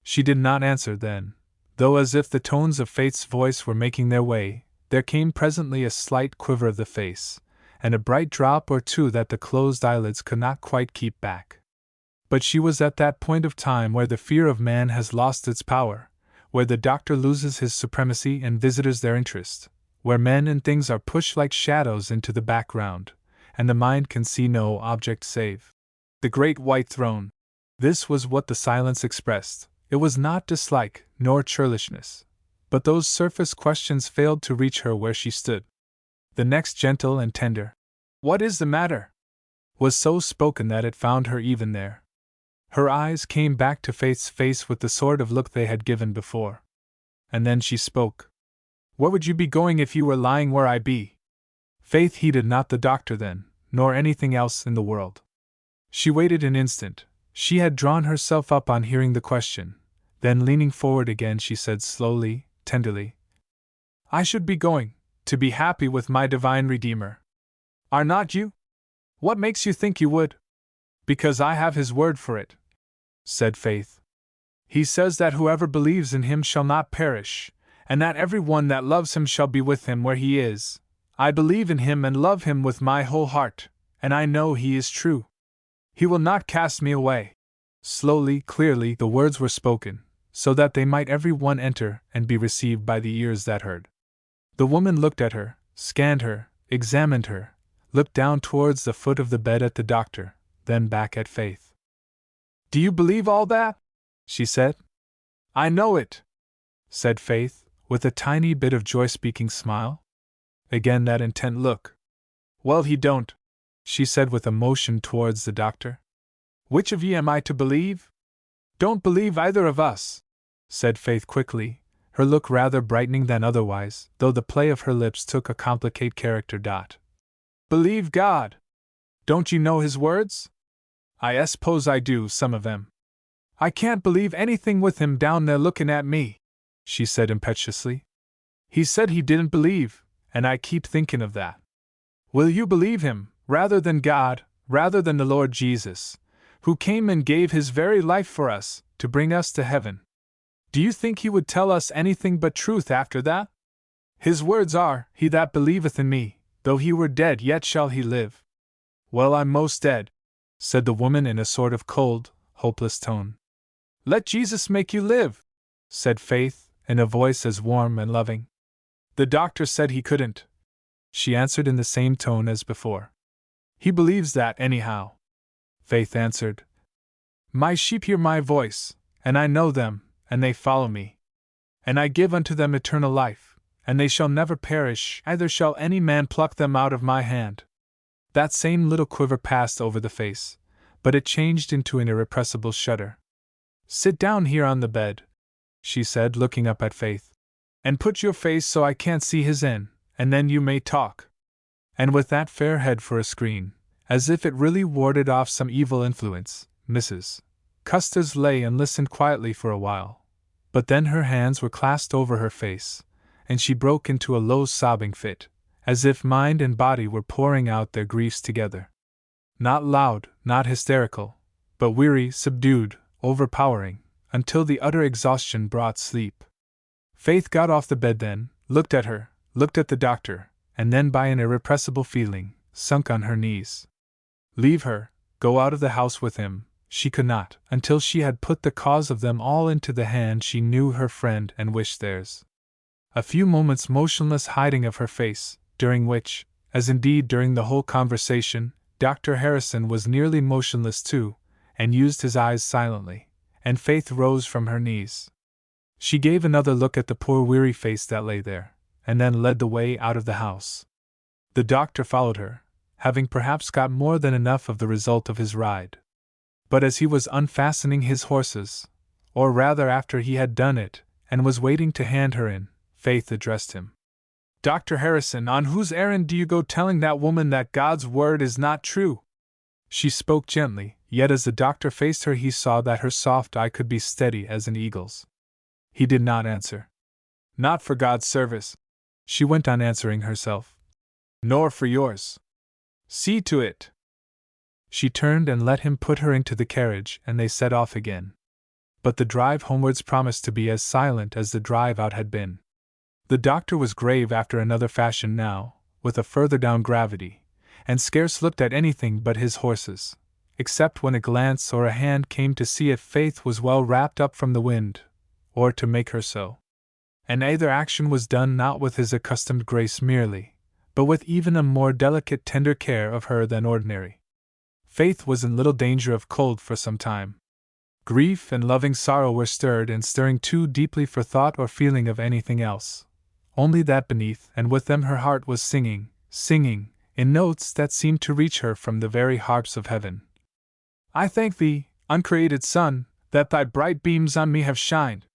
She did not answer then, though as if the tones of Faith's voice were making their way, there came presently a slight quiver of the face, and a bright drop or two that the closed eyelids could not quite keep back. But she was at that point of time where the fear of man has lost its power, where the doctor loses his supremacy and visitors their interest, where men and things are pushed like shadows into the background, and the mind can see no object save the great white throne. This was what the silence expressed. It was not dislike, nor churlishness, but those surface questions failed to reach her where she stood. The next gentle and tender, "What is the matter?" was so spoken that it found her even there. Her eyes came back to Faith's face with the sort of look they had given before. And then she spoke. "Where would you be going if you were lying where I be?" Faith heeded not the doctor then, nor anything else in the world. She waited an instant, She had drawn herself up on hearing the question. Then leaning forward again she said slowly, tenderly, I should be going, to be happy with my divine Redeemer. Are not you? What makes you think you would? Because I have his word for it, said Faith. He says that whoever believes in him shall not perish, and that every one that loves him shall be with him where he is. I believe in him and love him with my whole heart, and I know he is true. He will not cast me away. Slowly, clearly, the words were spoken, so that they might every one enter and be received by the ears that heard. The woman looked at her, scanned her, examined her, looked down towards the foot of the bed at the doctor, then back at Faith. Do you believe all that? She said. I know it, said Faith, with a tiny bit of joy-speaking smile. Again that intent look. Well, he don't, she said with a motion towards the doctor. Which of ye am I to believe? Don't believe either of us, said Faith quickly, her look rather brightening than otherwise, though the play of her lips took a complicated character. Believe God. Don't you know his words? I suppose I do, some of them. I can't believe anything with him down there looking at me, she said impetuously. He said he didn't believe, and I keep thinking of that. Will you believe him, rather than God, rather than the Lord Jesus, who came and gave his very life for us, to bring us to heaven? Do you think he would tell us anything but truth after that? His words are, He that believeth in me, though he were dead yet shall he live. Well, I'm most dead, said the woman in a sort of cold, hopeless tone. Let Jesus make you live, said Faith, in a voice as warm and loving. The doctor said he couldn't, she answered in the same tone as before. He believes that, anyhow, Faith answered. My sheep hear my voice, and I know them, and they follow me. And I give unto them eternal life, and they shall never perish, neither shall any man pluck them out of my hand. That same little quiver passed over the face, but it changed into an irrepressible shudder. Sit down here on the bed, she said, looking up at Faith, and put your face so I can't see his in, and then you may talk. And with that fair head for a screen, as if it really warded off some evil influence, Mrs. Custis lay and listened quietly for a while. But then her hands were clasped over her face, and she broke into a low sobbing fit, as if mind and body were pouring out their griefs together. Not loud, not hysterical, but weary, subdued, overpowering, until the utter exhaustion brought sleep. Faith got off the bed then, looked at her, looked at the doctor, and then by an irrepressible feeling, sunk on her knees. Leave her, go out of the house with him, she could not, until she had put the cause of them all into the hand she knew her friend and wished theirs. A few moments' motionless hiding of her face, during which, as indeed during the whole conversation, Dr. Harrison was nearly motionless too, and used his eyes silently, and Faith rose from her knees. She gave another look at the poor weary face that lay there, and then led the way out of the house. The doctor followed her, having perhaps got more than enough of the result of his ride. But as he was unfastening his horses, or rather after he had done it, and was waiting to hand her in, Faith addressed him. Dr. Harrison, on whose errand do you go telling that woman that God's word is not true? She spoke gently, yet as the doctor faced her he saw that her soft eye could be steady as an eagle's. He did not answer. Not for God's service, she went on answering herself. Nor for yours. See to it. She turned and let him put her into the carriage, and they set off again. But the drive homewards promised to be as silent as the drive out had been. The doctor was grave after another fashion now, with a further down gravity, and scarce looked at anything but his horses, except when a glance or a hand came to see if Faith was well wrapped up from the wind, or to make her so. And either action was done not with his accustomed grace merely, but with even a more delicate tender care of her than ordinary. Faith was in little danger of cold for some time. Grief and loving sorrow were stirred and stirring too deeply for thought or feeling of anything else. Only that beneath and with them her heart was singing, singing, in notes that seemed to reach her from the very harps of heaven. I thank thee, uncreated sun, that thy bright beams on me have shined.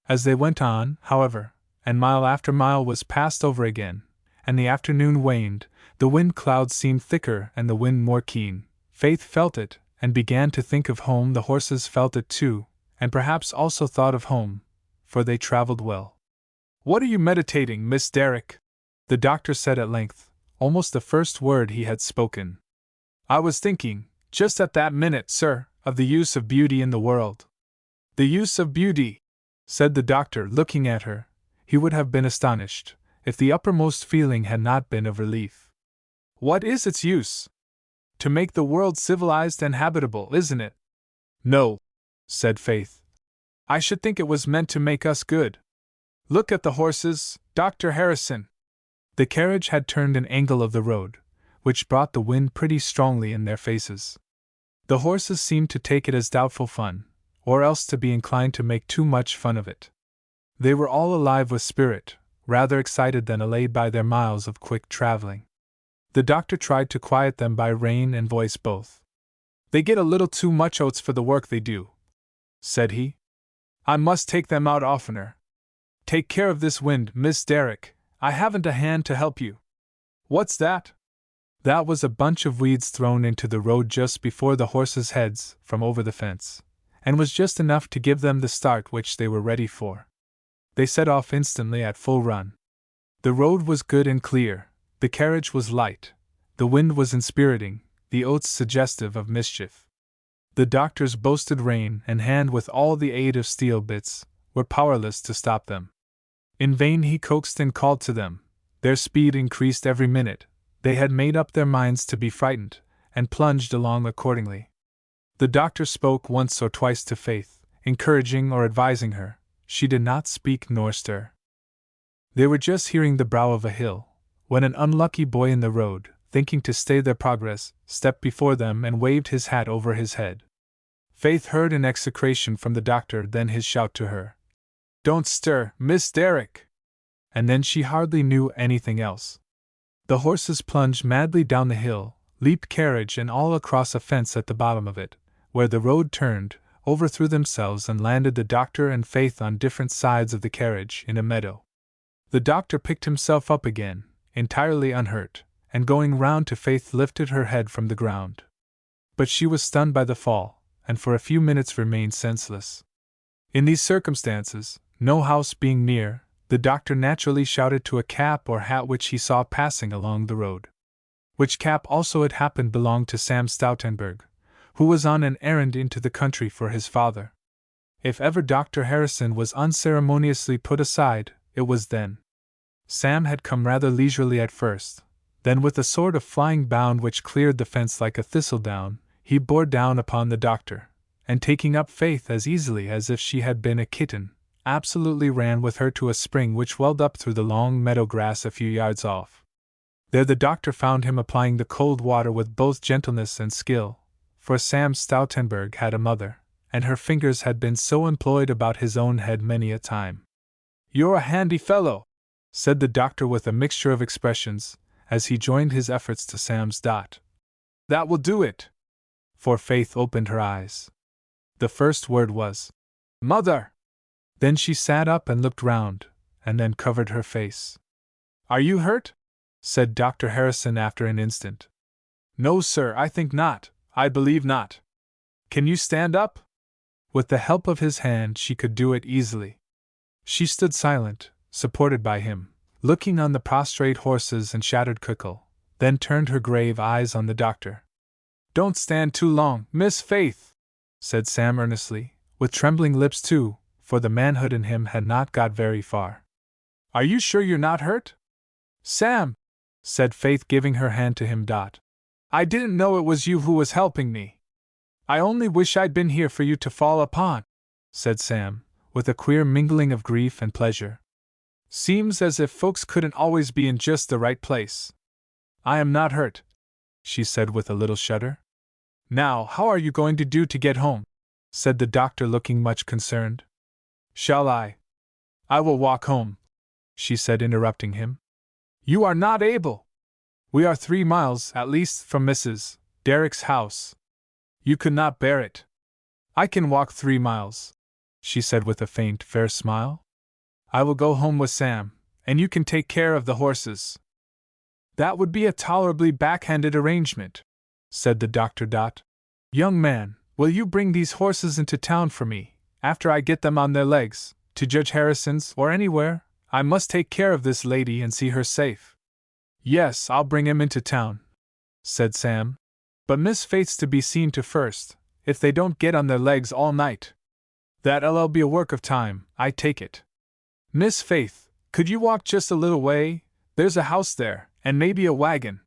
As they went on, however, and mile after mile was passed over again, and the afternoon waned, the wind clouds seemed thicker and the wind more keen, Faith felt it, and began to think of home. The horses felt it too, and perhaps also thought of home, for they traveled well. "What are you meditating, Miss Derrick?" the doctor said at length, almost the first word he had spoken. "I was thinking, just at that minute, sir, of the use of beauty in the world." "The use of beauty?" said the doctor, looking at her. He would have been astonished, if the uppermost feeling had not been of relief. "What is its use?" "To make the world civilized and habitable, isn't it?" "No," said Faith. "I should think it was meant to make us good. Look at the horses, Dr. Harrison." The carriage had turned an angle of the road, which brought the wind pretty strongly in their faces. The horses seemed to take it as doubtful fun, or else to be inclined to make too much fun of it. They were all alive with spirit, rather excited than allayed by their miles of quick traveling. The doctor tried to quiet them by rein and voice both. "They get a little too much oats for the work they do," said he. "I must take them out oftener. Take care of this wind, Miss Derrick. I haven't a hand to help you." "What's that?" That was a bunch of weeds thrown into the road just before the horses' heads from over the fence, and was just enough to give them the start which they were ready for. They set off instantly at full run. The road was good and clear, the carriage was light, the wind was inspiriting, the oats suggestive of mischief. The doctor's boasted rein and hand, with all the aid of steel bits, were powerless to stop them. In vain he coaxed and called to them. Their speed increased every minute. They had made up their minds to be frightened, and plunged along accordingly. The doctor spoke once or twice to Faith, encouraging or advising her. She did not speak nor stir. They were just hearing the brow of a hill, when an unlucky boy in the road, thinking to stay their progress, stepped before them and waved his hat over his head. Faith heard an execration from the doctor, then his shout to her, "Don't stir, Miss Derrick!" And then she hardly knew anything else. The horses plunged madly down the hill, leaped carriage and all across a fence at the bottom of it, where the road turned, overthrew themselves and landed the doctor and Faith on different sides of the carriage in a meadow. The doctor picked himself up again, entirely unhurt, and going round to Faith lifted her head from the ground. But she was stunned by the fall, and for a few minutes remained senseless. In these circumstances, no house being near, the doctor naturally shouted to a cap or hat which he saw passing along the road. Which cap also it happened belonged to Sam Stoutenburg, who was on an errand into the country for his father. If ever Dr. Harrison was unceremoniously put aside, it was then. Sam had come rather leisurely at first, then with a sort of flying bound which cleared the fence like a thistledown, he bore down upon the doctor, and taking up Faith as easily as if she had been a kitten, absolutely ran with her to a spring which welled up through the long meadow grass a few yards off. There the doctor found him applying the cold water with both gentleness and skill, for Sam Stoutenburg had a mother, and her fingers had been so employed about his own head many a time. "You're a handy fellow," said the doctor with a mixture of expressions, as he joined his efforts to Sam's dot. "That will do it." For Faith opened her eyes. The first word was, "Mother!" Then she sat up and looked round, and then covered her face. "Are you hurt?" said Dr. Harrison after an instant. "No, sir, I think not, I believe not." "Can you stand up?" With the help of his hand she could do it easily. She stood silent, supported by him, looking on the prostrate horses and shattered cockle, then turned her grave eyes on the doctor. "Don't stand too long, Miss Faith," said Sam earnestly, with trembling lips too, for the manhood in him had not got very far. "Are you sure you're not hurt?" "Sam," said Faith, giving her hand to him. "I didn't know it was you who was helping me. I only wish I'd been here for you to fall upon," said Sam, with a queer mingling of grief and pleasure. "Seems as if folks couldn't always be in just the right place." "I am not hurt," she said with a little shudder. "Now, how are you going to do to get home?" said the doctor, looking much concerned. "Shall I? I will walk home," she said, interrupting him. "You are not able. We are 3 miles, at least, from Mrs. Derrick's house. You could not bear it." "I can walk 3 miles," she said with a faint, fair smile. "I will go home with Sam, and you can take care of the horses." "That would be a tolerably backhanded arrangement," said the doctor. Young man, will you bring these horses into town for me, after I get them on their legs, to Judge Harrison's or anywhere? I must take care of this lady and see her safe. Yes, I'll bring him into town, said Sam. But Miss Faith's to be seen to first, if they don't get on their legs all night. That'll be a work of time, I take it. Miss Faith, could you walk just a little way? There's a house there, and maybe a wagon.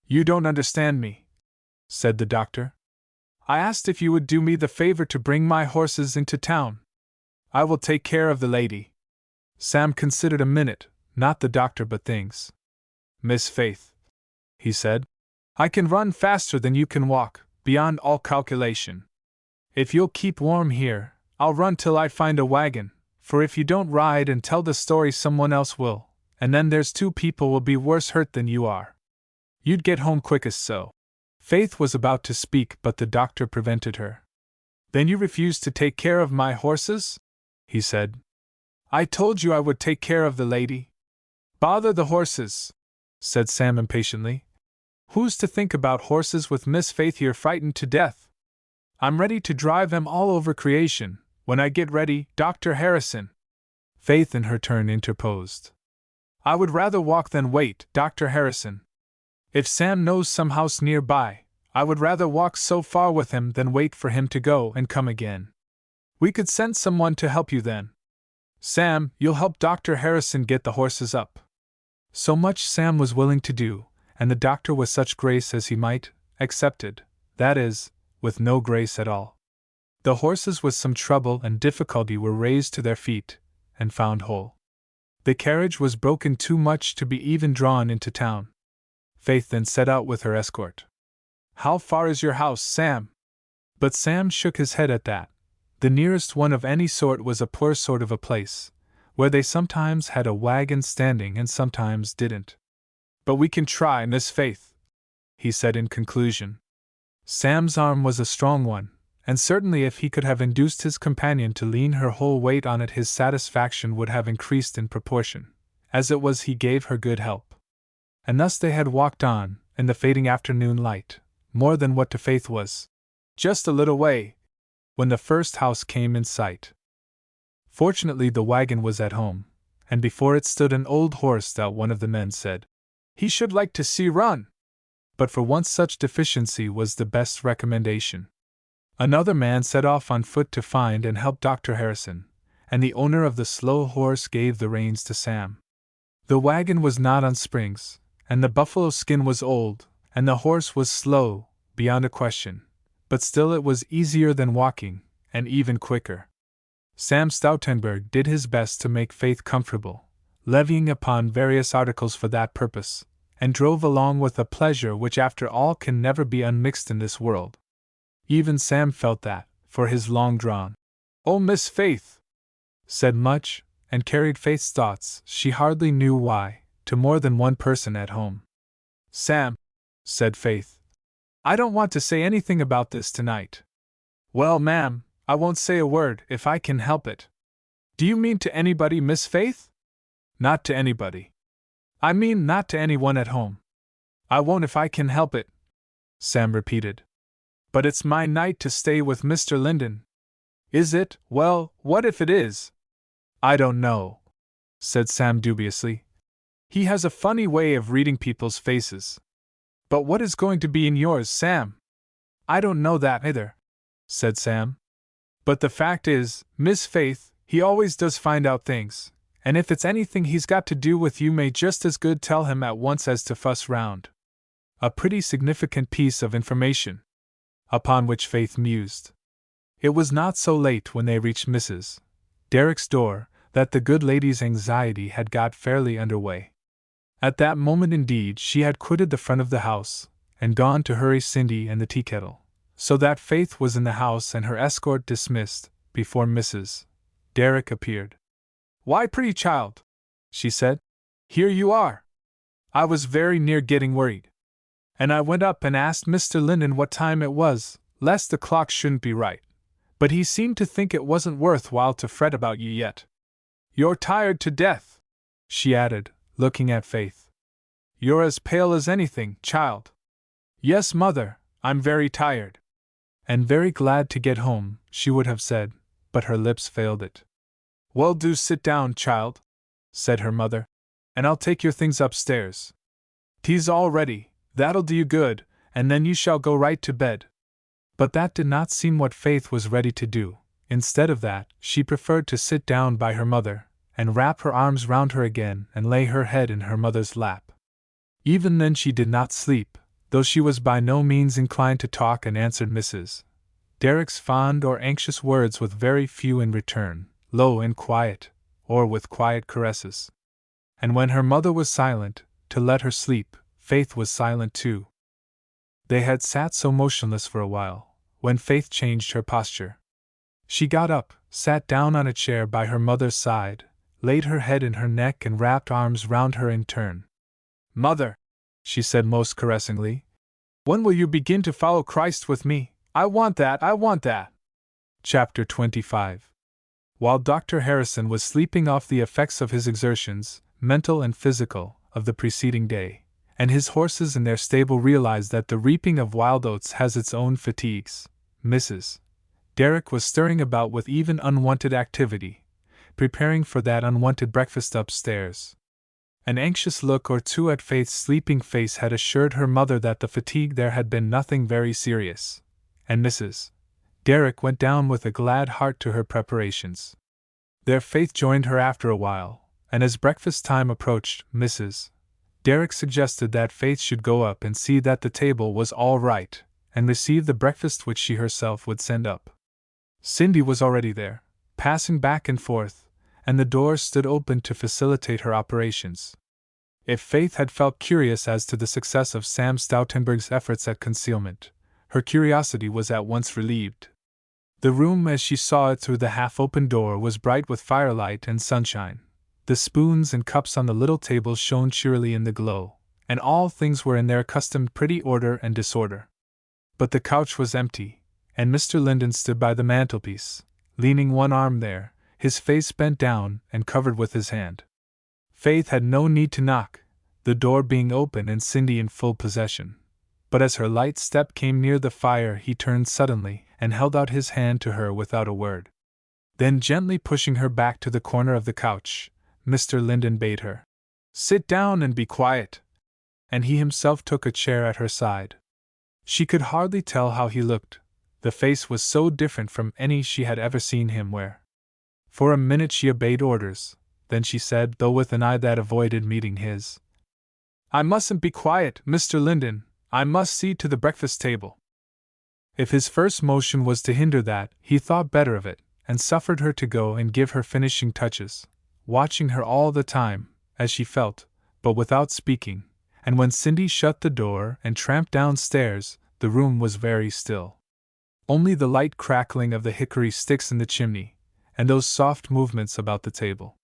You don't understand me, said the doctor. I asked if you would do me the favor to bring my horses into town. I will take care of the lady. Sam considered a minute, not the doctor but things. Miss Faith, he said, I can run faster than you can walk, beyond all calculation. If you'll keep warm here, I'll run till I find a wagon, for if you don't ride and tell the story someone else will, and then there's two people will be worse hurt than you are. You'd get home quickest so. Faith was about to speak, but the doctor prevented her. Then you refuse to take care of my horses? He said. I told you I would take care of the lady. Bother the horses, said Sam impatiently. Who's to think about horses with Miss Faith here frightened to death? I'm ready to drive them all over creation, when I get ready, Dr. Harrison. Faith in her turn interposed. I would rather walk than wait, Dr. Harrison. If Sam knows some house nearby, I would rather walk so far with him than wait for him to go and come again. We could send someone to help you then. Sam, you'll help Dr. Harrison get the horses up. So much Sam was willing to do, and the doctor with such grace as he might, accepted, that is, with no grace at all. The horses with some trouble and difficulty were raised to their feet, and found whole. The carriage was broken too much to be even drawn into town. Faith then set out with her escort. How far is your house, Sam? But Sam shook his head at that. The nearest one of any sort was a poor sort of a place, where they sometimes had a wagon standing and sometimes didn't. But we can try, Miss Faith, he said in conclusion. Sam's arm was a strong one, and certainly if he could have induced his companion to lean her whole weight on it, his satisfaction would have increased in proportion. As it was, he gave her good help. And thus they had walked on, in the fading afternoon light, more than what to Faith was just a little way, when the first house came in sight. Fortunately the wagon was at home, and before it stood an old horse that one of the men said he should like to see run. But for once such deficiency was the best recommendation. Another man set off on foot to find and help Dr. Harrison, and the owner of the slow horse gave the reins to Sam. The wagon was not on springs, and the buffalo skin was old, and the horse was slow, beyond a question, but still it was easier than walking, and even quicker. Sam Stoutenberg did his best to make Faith comfortable, levying upon various articles for that purpose, and drove along with a pleasure which after all can never be unmixed in this world. Even Sam felt that, for his long-drawn, "Oh, Miss Faith," said much, and carried Faith's thoughts, she hardly knew why, to more than one person at home. Sam, said Faith, I don't want to say anything about this tonight. Well, ma'am, I won't say a word if I can help it. Do you mean to anybody, Miss Faith? Not to anybody. I mean not to anyone at home. I won't if I can help it, Sam repeated. But it's my night to stay with Mr. Linden. Is it? Well, what if it is? I don't know, said Sam dubiously. He has a funny way of reading people's faces. But what is going to be in yours, Sam? I don't know that either, said Sam. But the fact is, Miss Faith, he always does find out things, and if it's anything he's got to do with you may just as good tell him at once as to fuss round. A pretty significant piece of information, upon which Faith mused. It was not so late when they reached Mrs. Derrick's door that the good lady's anxiety had got fairly under way. At that moment indeed she had quitted the front of the house, and gone to hurry Cindy and the tea kettle, so that Faith was in the house and her escort dismissed, before Mrs. Derrick appeared. Why, pretty child, she said, here you are. I was very near getting worried. And I went up and asked Mr. Linden what time it was, lest the clock shouldn't be right, but he seemed to think it wasn't worth while to fret about you yet. You're tired to death, she added, looking at Faith. You're as pale as anything, child. Yes, mother, I'm very tired. and very glad to get home, she would have said, but her lips failed it. Well, do sit down, child, said her mother, and I'll take your things upstairs. Tea's all ready, that'll do you good, and then you shall go right to bed. But that did not seem what Faith was ready to do. Instead of that, she preferred to sit down by her mother, and wrap her arms round her again and lay her head in her mother's lap. Even then she did not sleep, though she was by no means inclined to talk, and answered Mrs. Derrick's fond or anxious words with very few in return, low and quiet, or with quiet caresses. And when her mother was silent, to let her sleep, Faith was silent too. They had sat so motionless for a while, when Faith changed her posture. She got up, sat down on a chair by her mother's side, laid her head in her neck and wrapped arms round her in turn. Mother, she said most caressingly, when will you begin to follow Christ with me? I want that, I want that. Chapter 25. While Dr. Harrison was sleeping off the effects of his exertions, mental and physical, of the preceding day, and his horses in their stable realized that the reaping of wild oats has its own fatigues, Mrs. Derrick was stirring about with even unwonted activity, preparing for that unwonted breakfast upstairs. An anxious look or two at Faith's sleeping face had assured her mother that the fatigue there had been nothing very serious, and Mrs. Derrick went down with a glad heart to her preparations. Their Faith joined her after a while, and as breakfast time approached, Mrs. Derrick suggested that Faith should go up and see that the table was all right, and receive the breakfast which she herself would send up. Cindy was already there, passing back and forth, and the door stood open to facilitate her operations. If Faith had felt curious as to the success of Sam Stoutenberg's efforts at concealment, her curiosity was at once relieved. The room as she saw it through the half-open door was bright with firelight and sunshine. The spoons and cups on the little table shone cheerily in the glow, and all things were in their accustomed pretty order and disorder. But the couch was empty, and Mr. Linden stood by the mantelpiece, leaning one arm there, his face bent down and covered with his hand. Faith had no need to knock, the door being open and Cindy in full possession. But as her light step came near the fire, he turned suddenly and held out his hand to her without a word. Then, gently pushing her back to the corner of the couch, Mr. Linden bade her sit down and be quiet, and he himself took a chair at her side. She could hardly tell how he looked, the face was so different from any she had ever seen him wear. For a minute she obeyed orders, then she said, though with an eye that avoided meeting his, I mustn't be quiet, Mr. Linden, I must see to the breakfast table. If his first motion was to hinder that, he thought better of it, and suffered her to go and give her finishing touches, watching her all the time, as she felt, but without speaking, and when Cindy shut the door and tramped downstairs, the room was very still. Only the light crackling of the hickory sticks in the chimney, and those soft movements about the table.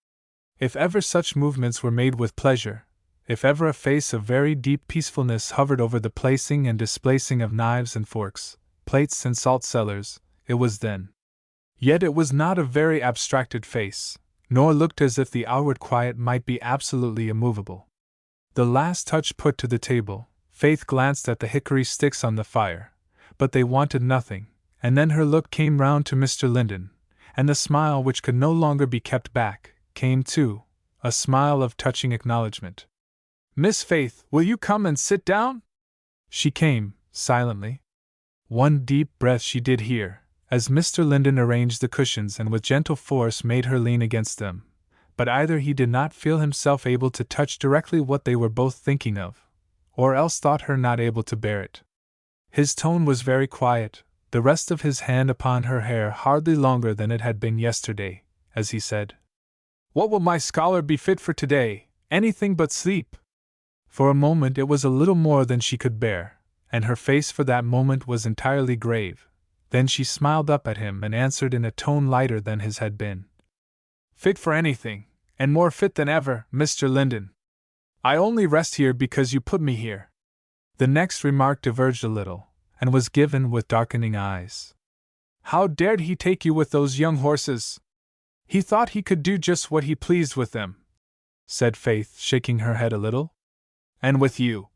If ever such movements were made with pleasure, if ever a face of very deep peacefulness hovered over the placing and displacing of knives and forks, plates and salt cellars, it was then. Yet it was not a very abstracted face, nor looked as if the outward quiet might be absolutely immovable. The last touch put to the table, Faith glanced at the hickory sticks on the fire, but they wanted nothing, and then her look came round to Mr. Linden, and the smile which could no longer be kept back, came too, a smile of touching acknowledgment. Miss Faith, will you come and sit down? She came, silently. One deep breath she did hear, as Mr. Linden arranged the cushions and with gentle force made her lean against them, but either he did not feel himself able to touch directly what they were both thinking of, or else thought her not able to bear it. His tone was very quiet, the rest of his hand upon her hair hardly longer than it had been yesterday, as he said, What will my scholar be fit for today? Anything but sleep. For a moment it was a little more than she could bear, and her face for that moment was entirely grave. Then she smiled up at him and answered in a tone lighter than his had been. Fit for anything, and more fit than ever, Mr. Linden. I only rest here because you put me here. The next remark diverged a little, and was given with darkening eyes. How dared he take you with those young horses? He thought he could do just what he pleased with them, said Faith, shaking her head a little. And with you,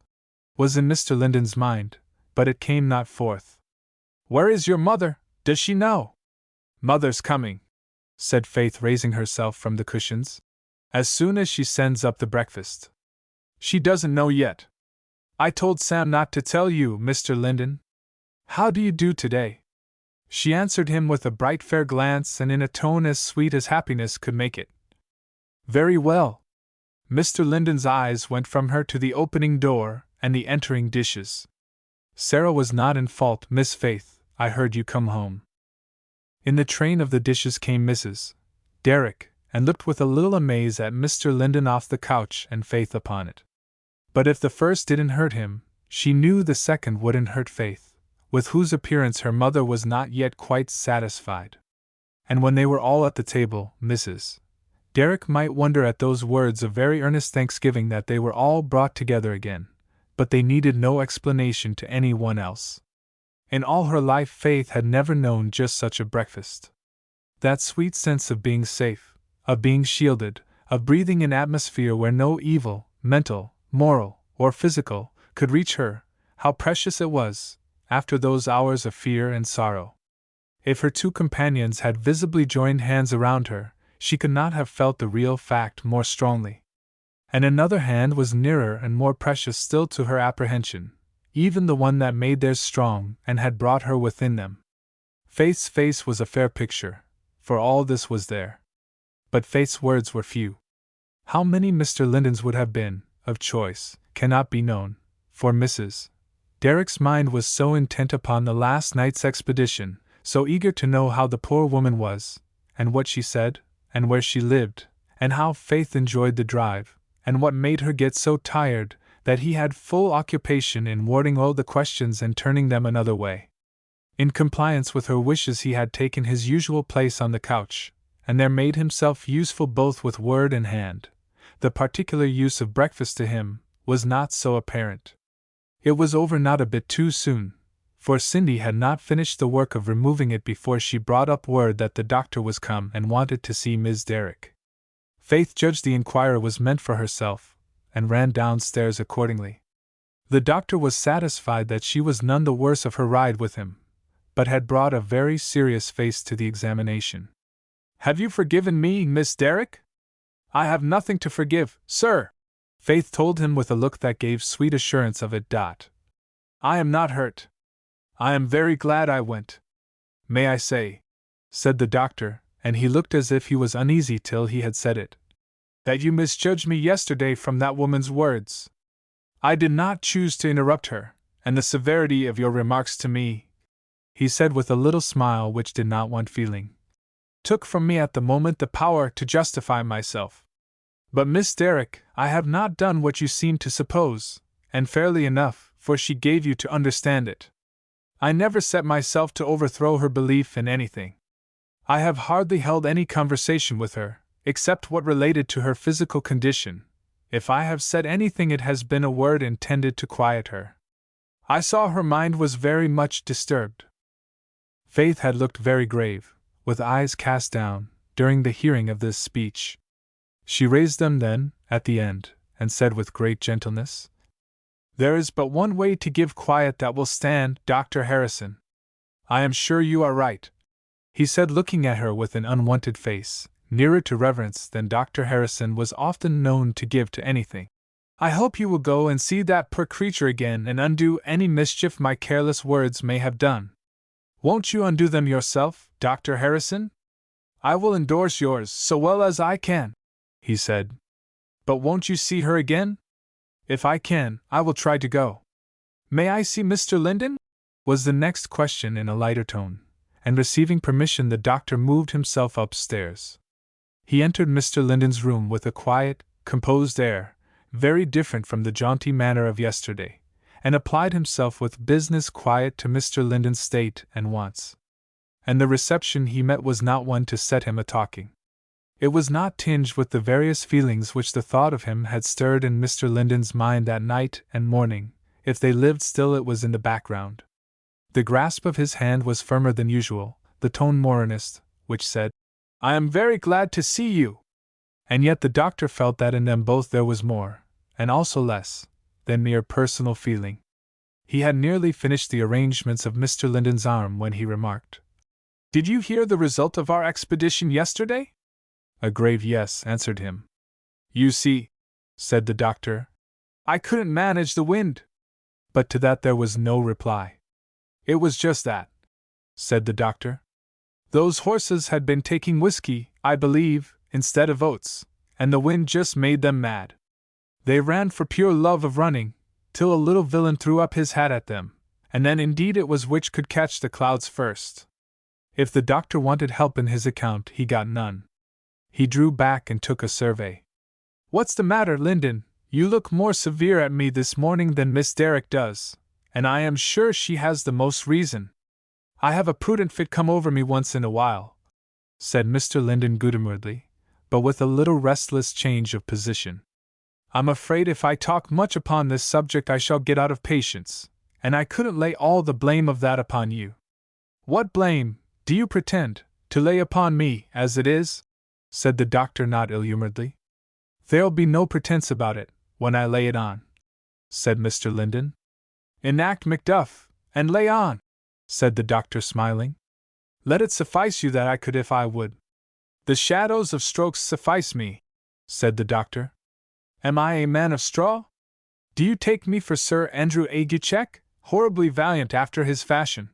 was in Mr. Linden's mind, but it came not forth. Where is your mother? Does she know? Mother's coming, said Faith, raising herself from the cushions. As soon as she sends up the breakfast. She doesn't know yet. I told Sam not to tell you, Mr. Linden. How do you do today? She answered him with a bright, fair glance and in a tone as sweet as happiness could make it. Very well. Mr. Linden's eyes went from her to the opening door and the entering dishes. Sarah was not in fault, Miss Faith. I heard you come home. In the train of the dishes came Mrs. Derrick, and looked with a little amaze at Mr. Linden off the couch and Faith upon it. But if the first didn't hurt him, she knew the second wouldn't hurt Faith, with whose appearance her mother was not yet quite satisfied. And when they were all at the table, Mrs. Derrick might wonder at those words of very earnest thanksgiving that they were all brought together again, but they needed no explanation to any one else. In all her life Faith had never known just such a breakfast. That sweet sense of being safe, of being shielded, of breathing an atmosphere where no evil, mental, moral, or physical, could reach her, how precious it was, after those hours of fear and sorrow. If her two companions had visibly joined hands around her, she could not have felt the real fact more strongly. And another hand was nearer and more precious still to her apprehension, even the one that made theirs strong and had brought her within them. Faith's face was a fair picture, for all this was there. But Faith's words were few. How many Mr. Lindens would have been, of choice, cannot be known, for Mrs. Derrick's mind was so intent upon the last night's expedition, so eager to know how the poor woman was, and what she said, and where she lived, and how Faith enjoyed the drive, and what made her get so tired, that he had full occupation in warding all the questions and turning them another way. In compliance with her wishes he had taken his usual place on the couch, and there made himself useful both with word and hand. The particular use of breakfast to him was not so apparent. It was over not a bit too soon, for Cindy had not finished the work of removing it before she brought up word that the doctor was come and wanted to see Miss Derrick. Faith judged the inquiry was meant for herself, and ran downstairs accordingly. The doctor was satisfied that she was none the worse of her ride with him, but had brought a very serious face to the examination. Have you forgiven me, Miss Derrick? I have nothing to forgive, sir, Faith told him with a look that gave sweet assurance of it. I am not hurt. I am very glad I went. May I say, said the doctor, and he looked as if he was uneasy till he had said it, that you misjudged me yesterday from that woman's words. I did not choose to interrupt her, and the severity of your remarks to me, he said with a little smile which did not want feeling, took from me at the moment the power to justify myself. But Miss Derrick, I have not done what you seem to suppose, and fairly enough, for she gave you to understand it. I never set myself to overthrow her belief in anything. I have hardly held any conversation with her, except what related to her physical condition. If I have said anything, it has been a word intended to quiet her. I saw her mind was very much disturbed. Faith had looked very grave, with eyes cast down, during the hearing of this speech. She raised them then, at the end, and said with great gentleness, There is but one way to give quiet that will stand, Dr. Harrison. I am sure you are right, he said, looking at her with an unwonted face, nearer to reverence than Dr. Harrison was often known to give to anything. I hope you will go and see that poor creature again and undo any mischief my careless words may have done. Won't you undo them yourself, Dr. Harrison? I will endorse yours so well as I can, he said. But won't you see her again? If I can, I will try to go. May I see Mr. Linden? Was the next question in a lighter tone, and receiving permission the doctor moved himself upstairs. He entered Mr. Linden's room with a quiet, composed air, very different from the jaunty manner of yesterday, and applied himself with business quiet to Mr. Linden's state and wants. And the reception he met was not one to set him a-talking. It was not tinged with the various feelings which the thought of him had stirred in Mr. Linden's mind that night and morning. If they lived still, it was in the background. The grasp of his hand was firmer than usual, the tone more earnest, which said, I am very glad to see you. And yet the doctor felt that in them both there was more, and also less, than mere personal feeling. He had nearly finished the arrangements of Mr. Linden's arm when he remarked, "Did you hear the result of our expedition yesterday?" A grave yes answered him. "You see," said the doctor, "I couldn't manage the wind." But to that there was no reply. "It was just that," said the doctor. "Those horses had been taking whiskey, I believe, instead of oats, and the wind just made them mad. They ran for pure love of running, till a little villain threw up his hat at them, and then indeed it was which could catch the clouds first." If the doctor wanted help in his account, he got none. He drew back and took a survey. "What's the matter, Linden? You look more severe at me this morning than Miss Derrick does, and I am sure she has the most reason. I have a prudent fit come over me once in a while," said Mr. Linden good-humoredly, but with a little restless change of position. "I'm afraid if I talk much upon this subject I shall get out of patience, and I couldn't lay all the blame of that upon you." "What blame do you pretend to lay upon me, as it is?" said the doctor not ill-humoredly. "There'll be no pretense about it, when I lay it on," said Mr. Linden. "Enact Macduff, and lay on," said the doctor smiling. "Let it suffice you that I could if I would." "The shadows of strokes suffice me," said the doctor. "Am I a man of straw? Do you take me for Sir Andrew Aguecheck, horribly valiant after his fashion?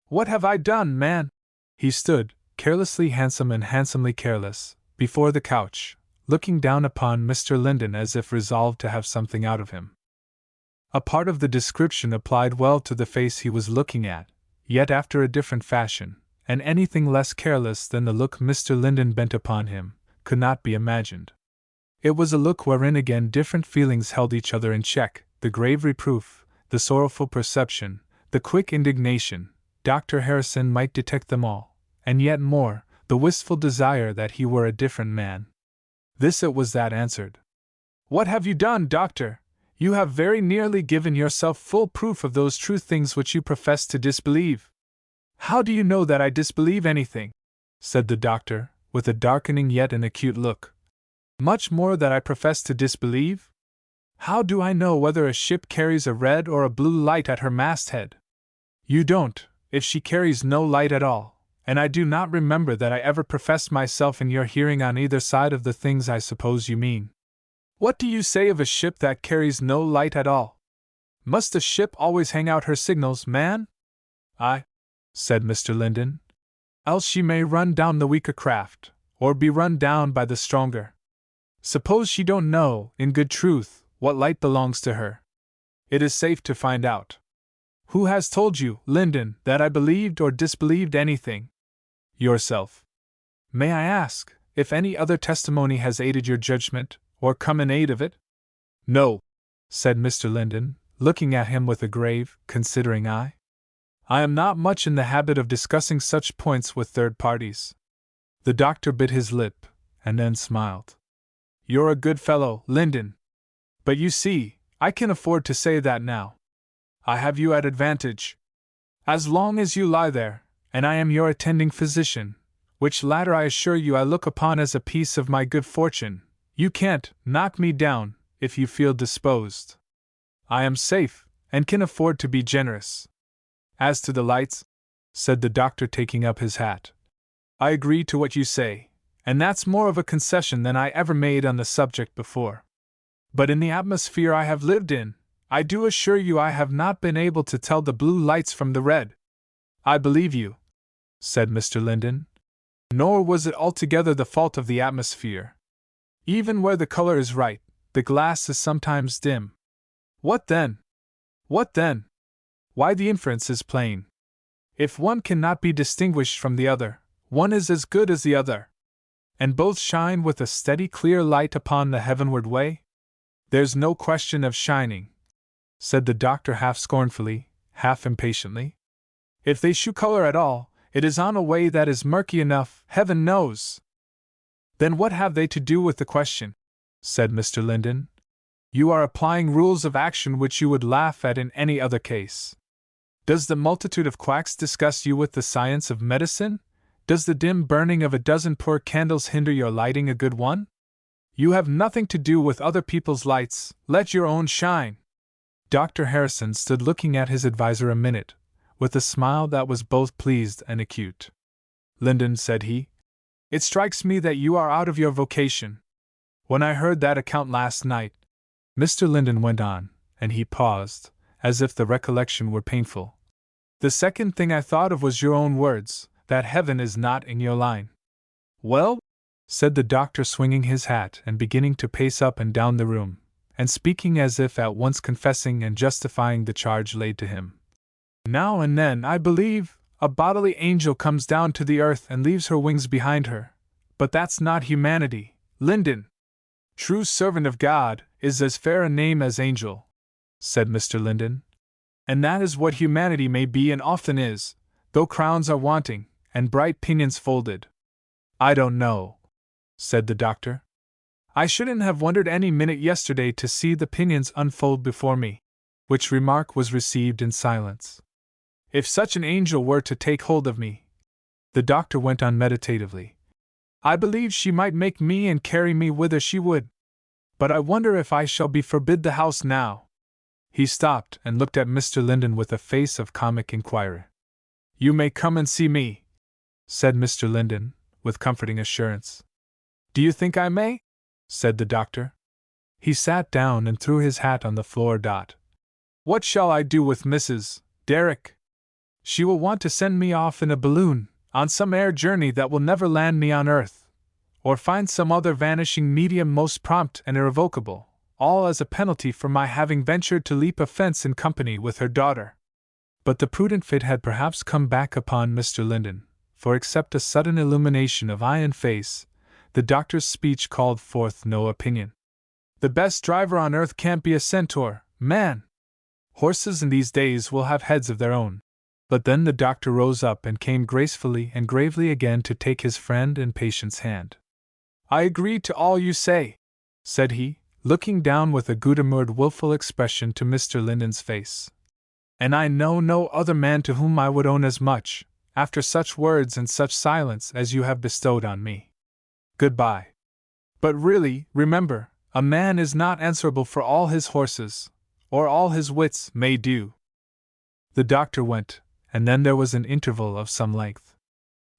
What have I done, man?" He stood, carelessly handsome and handsomely careless, before the couch, looking down upon Mr. Linden as if resolved to have something out of him. A part of the description applied well to the face he was looking at, yet after a different fashion, and anything less careless than the look Mr. Linden bent upon him could not be imagined. It was a look wherein again different feelings held each other in check, the grave reproof, the sorrowful perception, the quick indignation. Dr. Harrison might detect them all, and yet more, the wistful desire that he were a different man. This it was that answered. "What have you done, doctor? You have very nearly given yourself full proof of those true things which you profess to disbelieve." "How do you know that I disbelieve anything?" said the doctor, with a darkening yet an acute look. "Much more that I profess to disbelieve? How do I know whether a ship carries a red or a blue light at her masthead? You don't, if she carries no light at all, and I do not remember that I ever professed myself in your hearing on either side of the things I suppose you mean. What do you say of a ship that carries no light at all? Must a ship always hang out her signals, man?" "Aye," said Mr. Linden. "Else she may run down the weaker craft, or be run down by the stronger. Suppose she don't know, in good truth, what light belongs to her. It is safe to find out. Who has told you, Linden, that I believed or disbelieved anything?" "Yourself." "May I ask if any other testimony has aided your judgment, or come in aid of it?" "No," said Mr. Linden, looking at him with a grave, considering eye. "I am not much in the habit of discussing such points with third parties." The doctor bit his lip, and then smiled. "You're a good fellow, Linden. But you see, I can afford to say that now. I have you at advantage. As long as you lie there, and I am your attending physician, which latter I assure you I look upon as a piece of my good fortune, you can't knock me down if you feel disposed. I am safe, and can afford to be generous. As to the lights," said the doctor taking up his hat, "I agree to what you say, and that's more of a concession than I ever made on the subject before. But in the atmosphere I have lived in, I do assure you I have not been able to tell the blue lights from the red." "I believe you," said Mr. Linden. "Nor was it altogether the fault of the atmosphere. Even where the color is right, the glass is sometimes dim." "What then?" "What then? Why, the inference is plain. If one cannot be distinguished from the other, one is as good as the other. And both shine with a steady clear light upon the heavenward way." "There's no question of shining," said the doctor half scornfully, half impatiently. "If they shew color at all, it is on a way that is murky enough, heaven knows." "Then what have they to do with the question?" said Mr. Linden. "You are applying rules of action which you would laugh at in any other case. Does the multitude of quacks disgust you with the science of medicine? Does the dim burning of a dozen poor candles hinder your lighting a good one? You have nothing to do with other people's lights, let your own shine. Dr. Harrison stood looking at his advisor a minute, with a smile that was both pleased and acute. "Linden," said he, "it strikes me that you are out of your vocation. When I heard that account last night," Mr. Linden went on, and he paused, as if the recollection were painful. "The second thing I thought of was your own words, that heaven is not in your line." "Well?" said the doctor, swinging his hat and beginning to pace up and down the room, and speaking as if at once confessing and justifying the charge laid to him. "Now and then, I believe, a bodily angel comes down to the earth and leaves her wings behind her, but that's not humanity, Linden. True servant of God is as fair a name as angel," said Mr. Linden. "And that is what humanity may be and often is, though crowns are wanting, and bright pinions folded." "I don't know," said the doctor. "I shouldn't have wondered any minute yesterday to see the pinions unfold before me," which remark was received in silence. "If such an angel were to take hold of me," the doctor went on meditatively, "I believe she might make me and carry me whither she would. But I wonder if I shall be forbid the house now." He stopped and looked at Mr. Linden with a face of comic inquiry. "You may come and see me," said Mr. Linden, with comforting assurance. "Do you think I may?" said the doctor. He sat down and threw his hat on the floor. "What shall I do with Mrs. Derrick? She will want to send me off in a balloon, on some air journey that will never land me on earth, or find some other vanishing medium most prompt and irrevocable, all as a penalty for my having ventured to leap a fence in company with her daughter." But the prudent fit had perhaps come back upon Mr. Linden, for except a sudden illumination of eye and face, the doctor's speech called forth no opinion. "The best driver on earth can't be a centaur, man. Horses in these days will have heads of their own." But then the doctor rose up and came gracefully and gravely again to take his friend and patient's hand. "I agree to all you say," said he, looking down with a good-humoured, wilful expression to Mr. Linden's face. "And I know no other man to whom I would own as much, after such words and such silence as you have bestowed on me. Goodbye. But really, remember, a man is not answerable for all his horses, or all his wits may do." The doctor went, and then there was an interval of some length.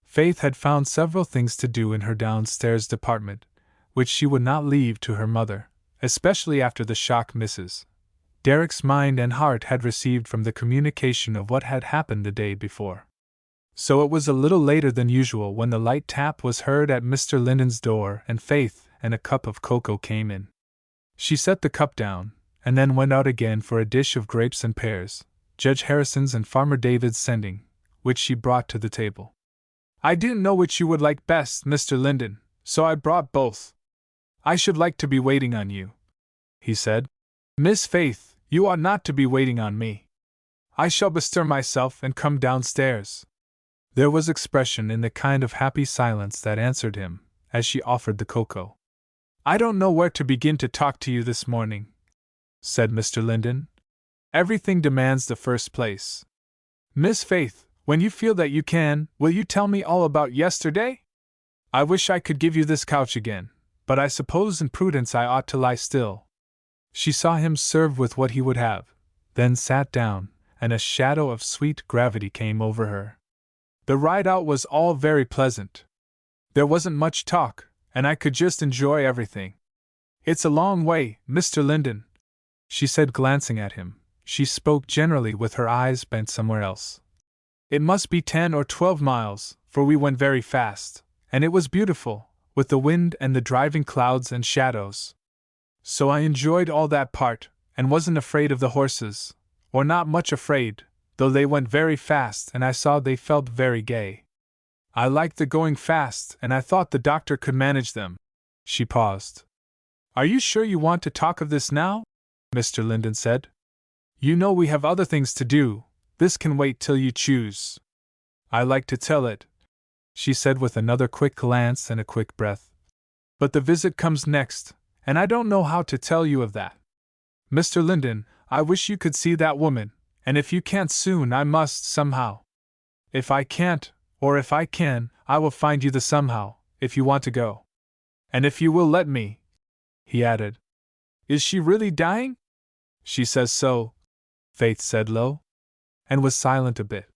Faith had found several things to do in her downstairs department, which she would not leave to her mother, especially after the shock Mrs. Derrick's mind and heart had received from the communication of what had happened the day before. So it was a little later than usual when the light tap was heard at Mr. Linden's door and Faith and a cup of cocoa came in. She set the cup down, and then went out again for a dish of grapes and pears, Judge Harrison's and Farmer David's sending, which she brought to the table. "I didn't know which you would like best, Mr. Linden, so I brought both. I should like to be waiting on you," he said. "Miss Faith, you ought not to be waiting on me. I shall bestir myself and come downstairs." There was expression in the kind of happy silence that answered him, as she offered the cocoa. "I don't know where to begin to talk to you this morning," said Mr. Linden. "Everything demands the first place. Miss Faith, when you feel that you can, will you tell me all about yesterday? I wish I could give you this couch again, but I suppose in prudence I ought to lie still." She saw him served with what he would have, then sat down, and a shadow of sweet gravity came over her. "The ride out was all very pleasant. There wasn't much talk, and I could just enjoy everything. It's a long way, Mr. Linden," she said, glancing at him. She spoke generally with her eyes bent somewhere else. "It must be 10 or 12 miles, for we went very fast, and it was beautiful, with the wind and the driving clouds and shadows. So I enjoyed all that part, and wasn't afraid of the horses, or not much afraid, though they went very fast and I saw they felt very gay. I liked the going fast, and I thought the doctor could manage them." She paused. "Are you sure you want to talk of this now?" Mr. Linden said. "You know we have other things to do. This can wait till you choose." "I like to tell it," she said with another quick glance and a quick breath. "But the visit comes next, and I don't know how to tell you of that. Mr. Linden, I wish you could see that woman, and if you can't soon I must somehow. If I can't, or if I can, I will find you the somehow, if you want to go. And if you will let me," he added. "Is she really dying?" "She says so," Faith said low, and was silent a bit.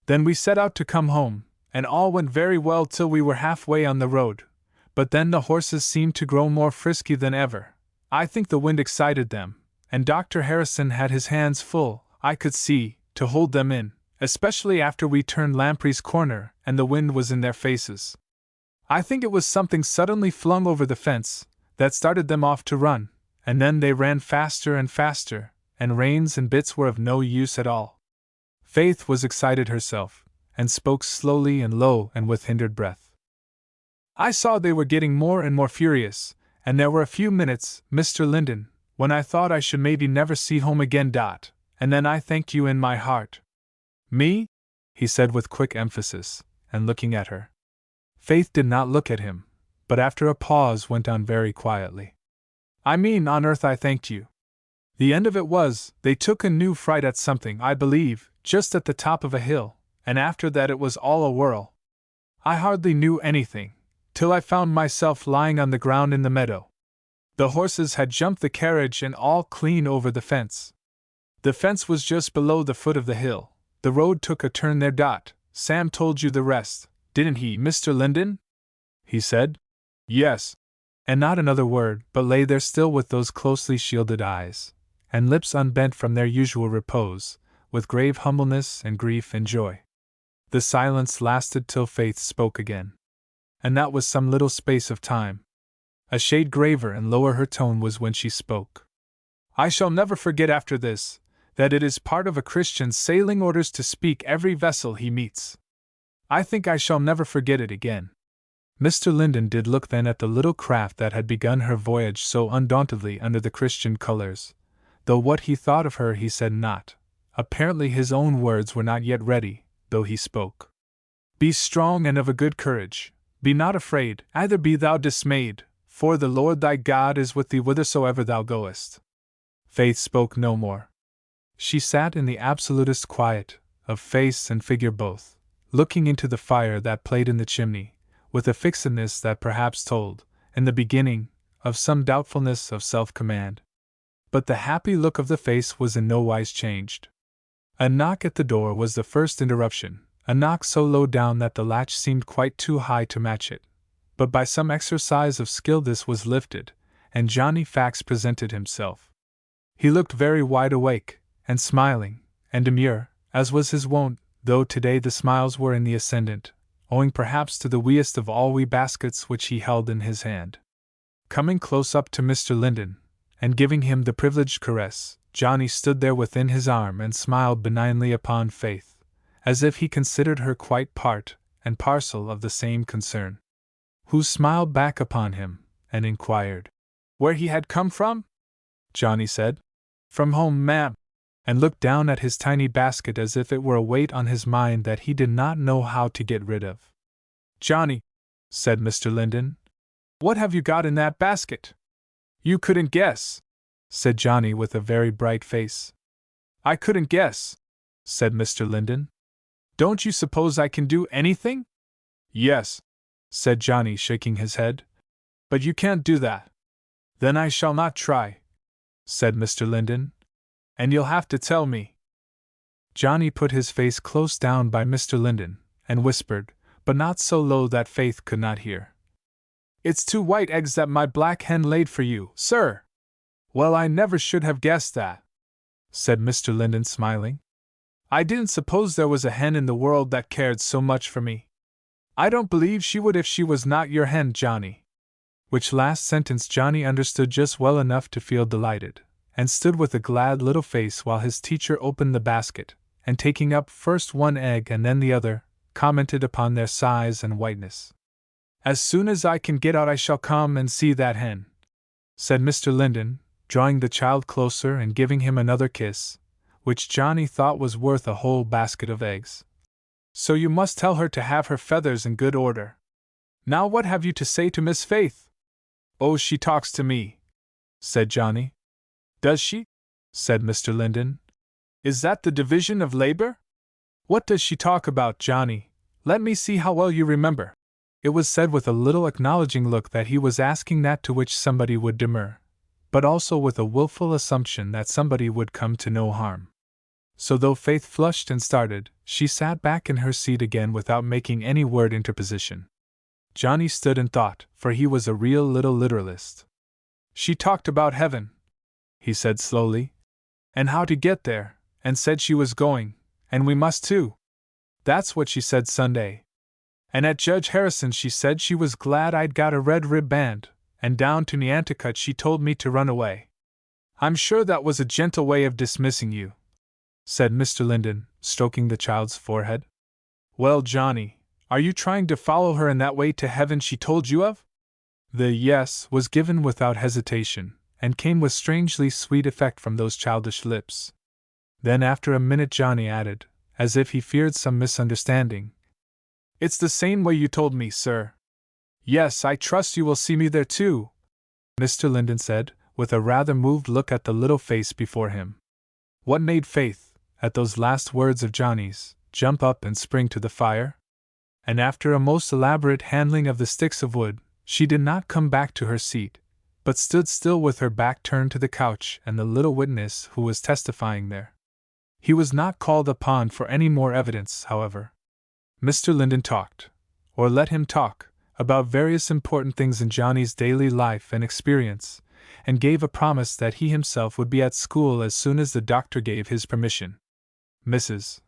Then we set out to come home, and all went very well till we were halfway on the road, but then the horses seemed to grow more frisky than ever. I think the wind excited them, and Dr. Harrison had his hands full, I could see, to hold them in, especially after we turned Lamprey's corner and the wind was in their faces. I think it was something suddenly flung over the fence that started them off to run, and then they ran faster and faster, and reins and bits were of no use at all. Faith was excited herself, and spoke slowly and low and with hindered breath. I saw they were getting more and more furious, and there were a few minutes, Mr. Linden, when I thought I should maybe never see home again. And then I thanked you in my heart. Me? He said with quick emphasis, and looking at her. Faith did not look at him, but after a pause went on very quietly. I mean, on earth I thanked you. The end of it was, they took a new fright at something, I believe, just at the top of a hill, and after that it was all a whirl. I hardly knew anything, till I found myself lying on the ground in the meadow. The horses had jumped the carriage and all clean over the fence. The fence was just below the foot of the hill. The road took a turn there. Sam told you the rest, didn't he, Mr. Linden? He said. Yes. And not another word, but lay there still with those closely shielded eyes, and lips unbent from their usual repose, with grave humbleness and grief and joy. The silence lasted till Faith spoke again. And that was some little space of time. A shade graver and lower her tone was when she spoke. I shall never forget after this, that it is part of a Christian's sailing orders to speak every vessel he meets. I think I shall never forget it again. Mr. Linden did look then at the little craft that had begun her voyage so undauntedly under the Christian colors, though what he thought of her he said not. Apparently his own words were not yet ready, though he spoke. Be strong and of a good courage, be not afraid, neither be thou dismayed, for the Lord thy God is with thee whithersoever thou goest. Faith spoke no more. She sat in the absolutest quiet, of face and figure both, looking into the fire that played in the chimney, with a fixedness that perhaps told, in the beginning, of some doubtfulness of self-command. But the happy look of the face was in no wise changed. A knock at the door was the first interruption, a knock so low down that the latch seemed quite too high to match it. But by some exercise of skill this was lifted, and Johnny Fax presented himself. He looked very wide awake, and smiling, and demure, as was his wont, though today the smiles were in the ascendant, owing perhaps to the weest of all wee baskets which he held in his hand. Coming close up to Mr. Linden, and giving him the privileged caress, Johnny stood there within his arm and smiled benignly upon Faith, as if he considered her quite part and parcel of the same concern. Who smiled back upon him, and inquired where he had come from? Johnny said, From home, ma'am, and looked down at his tiny basket as if it were a weight on his mind that he did not know how to get rid of. Johnny, said Mr. Linden, what have you got in that basket? You couldn't guess, said Johnny with a very bright face. I couldn't guess, said Mr. Linden. Don't you suppose I can do anything? Yes, said Johnny, shaking his head. But you can't do that. Then I shall not try, said Mr. Linden. And you'll have to tell me. Johnny put his face close down by Mr. Linden, and whispered, but not so low that Faith could not hear. It's 2 white eggs that my black hen laid for you, sir. Well, I never should have guessed that, said Mr. Linden, smiling. I didn't suppose there was a hen in the world that cared so much for me. I don't believe she would if she was not your hen, Johnny. Which last sentence Johnny understood just well enough to feel delighted, and stood with a glad little face while his teacher opened the basket, and taking up first one egg and then the other, commented upon their size and whiteness. As soon as I can get out I shall come and see that hen, said Mr. Linden, drawing the child closer and giving him another kiss, which Johnny thought was worth a whole basket of eggs. So you must tell her to have her feathers in good order. Now what have you to say to Miss Faith? Oh, she talks to me, said Johnny. Does she? Said Mr. Linden. Is that the division of labor? What does she talk about, Johnny? Let me see how well you remember. It was said with a little acknowledging look that he was asking that to which somebody would demur, but also with a wilful assumption that somebody would come to no harm. So though Faith flushed and started, she sat back in her seat again without making any word interposition. Johnny stood and thought, for he was a real little literalist. She talked about heaven, he said slowly, and how to get there, and said she was going, and we must too. That's what she said Sunday. And at Judge Harrison's she said she was glad I'd got a red ribband, and down to Nantucket she told me to run away. I'm sure that was a gentle way of dismissing you, said Mr. Linden, stroking the child's forehead. Well, Johnny, are you trying to follow her in that way to heaven she told you of? The yes was given without hesitation, and came with strangely sweet effect from those childish lips. Then after a minute Johnny added, as if he feared some misunderstanding, It's the same way you told me, sir. Yes, I trust you will see me there too, Mr. Linden said, with a rather moved look at the little face before him. What made Faith, at those last words of Johnny's, jump up and spring to the fire? And after a most elaborate handling of the sticks of wood, she did not come back to her seat, but stood still with her back turned to the couch and the little witness who was testifying there. He was not called upon for any more evidence, however. Mr. Linden talked, or let him talk, about various important things in Johnny's daily life and experience, and gave a promise that he himself would be at school as soon as the doctor gave his permission. Mrs.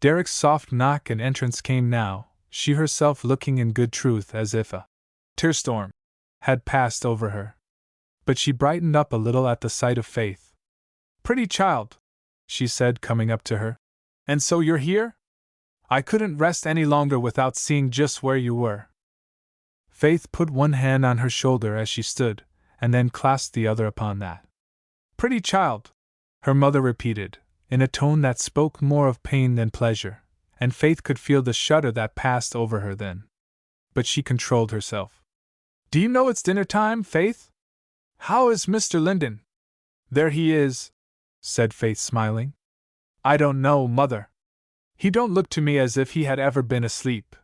Derrick's soft knock and entrance came now, she herself looking in good truth as if a tear-storm had passed over her. But she brightened up a little at the sight of Faith. Pretty child, she said, coming up to her. And so you're here? I couldn't rest any longer without seeing just where you were. Faith put one hand on her shoulder as she stood, and then clasped the other upon that. Pretty child, her mother repeated, in a tone that spoke more of pain than pleasure, and Faith could feel the shudder that passed over her then. But she controlled herself. Do you know it's dinner time, Faith? How is Mr. Linden? There he is, said Faith, smiling. I don't know, Mother. He don't look to me as if he had ever been asleep,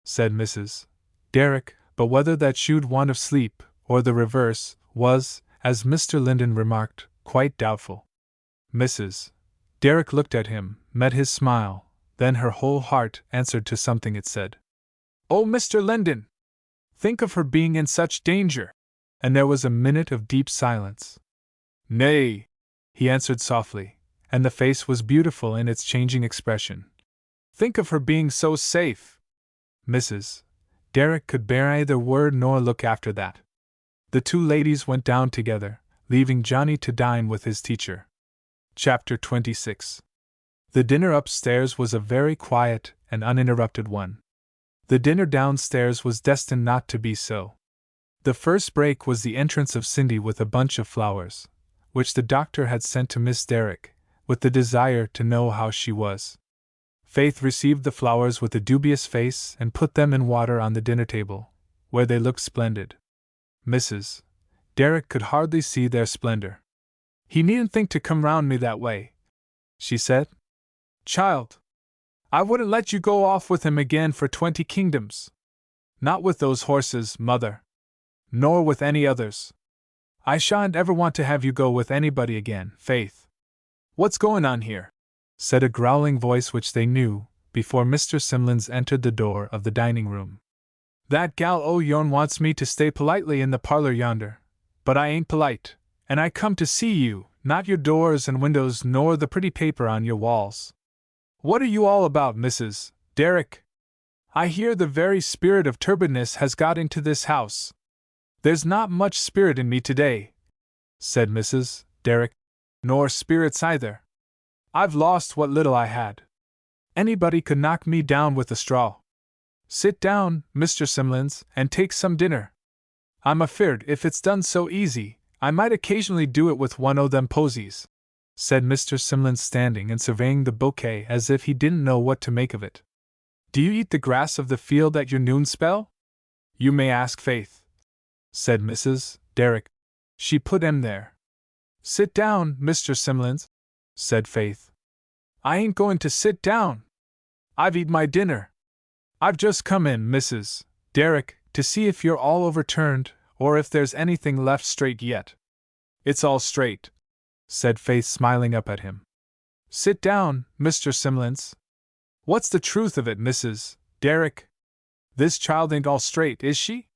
said Mrs. Derrick, but whether that shewed want of sleep, or the reverse, was, as Mr. Linden remarked, quite doubtful. Mrs. Derrick looked at him, met his smile, then her whole heart answered to something it said. Oh, Mr. Linden! Think of her being in such danger! And there was a minute of deep silence. Nay, he answered softly, and the face was beautiful in its changing expression. Think of her being so safe! Mrs. Derrick could bear neither word nor look after that. The two ladies went down together, leaving Johnny to dine with his teacher. Chapter 26. The dinner upstairs was a very quiet and uninterrupted one. The dinner downstairs was destined not to be so. The first break was the entrance of Cindy with a bunch of flowers, which the doctor had sent to Miss Derrick, with the desire to know how she was. Faith received the flowers with a dubious face and put them in water on the dinner table, where they looked splendid. Mrs. Derrick could hardly see their splendor. He needn't think to come round me that way, she said. Child, I wouldn't let you go off with him again for 20 kingdoms. Not with those horses, Mother. Nor with any others. I shan't ever want to have you go with anybody again, Faith. What's going on here? Said a growling voice which they knew, before Mr. Simlins entered the door of the dining room. That gal o' yourn wants me to stay politely in the parlor yonder, but I ain't polite, and I come to see you, not your doors and windows nor the pretty paper on your walls. What are you all about, Mrs. Derrick? I hear the very spirit of turbidness has got into this house. There's not much spirit in me today, said Mrs. Derrick. Nor spirits either. I've lost what little I had. Anybody could knock me down with a straw. Sit down, Mr. Simlins, and take some dinner. I'm afeard if it's done so easy, I might occasionally do it with one o' them posies, said Mr. Simlins, standing and surveying the bouquet as if he didn't know what to make of it. Do you eat the grass of the field at your noon spell? You may ask Faith, said Mrs. Derrick. She put 'em there. Sit down, Mr. Simlins, said Faith. I ain't going to sit down. I've eat my dinner. I've just come in, Mrs. Derrick, to see if you're all overturned, or if there's anything left straight yet. It's all straight, said Faith, smiling up at him. Sit down, Mr. Simlins. What's the truth of it, Mrs. Derrick? This child ain't all straight, is she?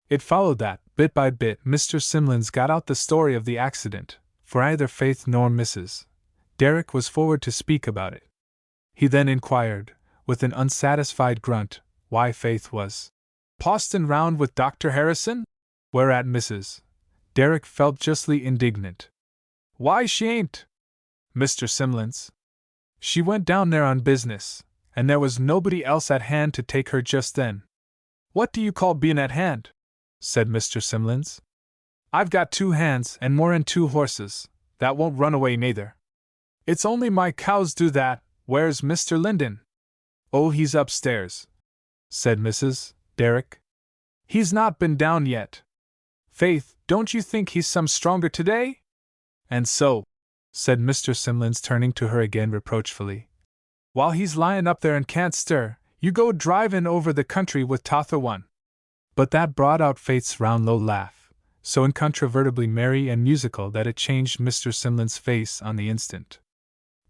It followed that, bit by bit, Mr. Simlins got out the story of the accident, for either Faith nor Mrs. Derrick was forward to speak about it. He then inquired, with an unsatisfied grunt, why Faith was postin' round with Dr. Harrison? Whereat Mrs. Derrick felt justly indignant. Why, she ain't, Mr. Simlins. She went down there on business, and there was nobody else at hand to take her just then. What do you call bein' at hand? Said Mr. Simlins. I've got 2 hands and more'n 2 horses, that won't run away neither. It's only my cows do that. Where's Mr. Linden? Oh, he's upstairs, said Mrs. Derrick. He's not been down yet. Faith, don't you think he's some stronger today? And so, said Mr. Simlins, turning to her again reproachfully, while he's lyin' up there and can't stir, you go drivin' over the country with t'other one. But that brought out Faith's round low laugh, so incontrovertibly merry and musical that it changed Mr. Simlins' face on the instant.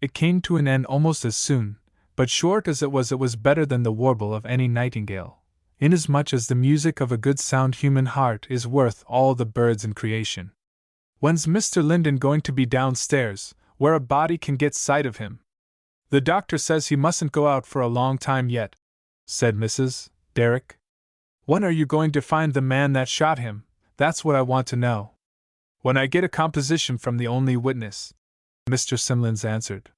It came to an end almost as soon, but short as it was better than the warble of any nightingale, inasmuch as the music of a good sound human heart is worth all the birds in creation. When's Mr. Linden going to be downstairs, where a body can get sight of him? The doctor says he mustn't go out for a long time yet, said Mrs. Derrick. When are you going to find the man that shot him? That's what I want to know. When I get a composition from the only witness, Mr. Simlins answered.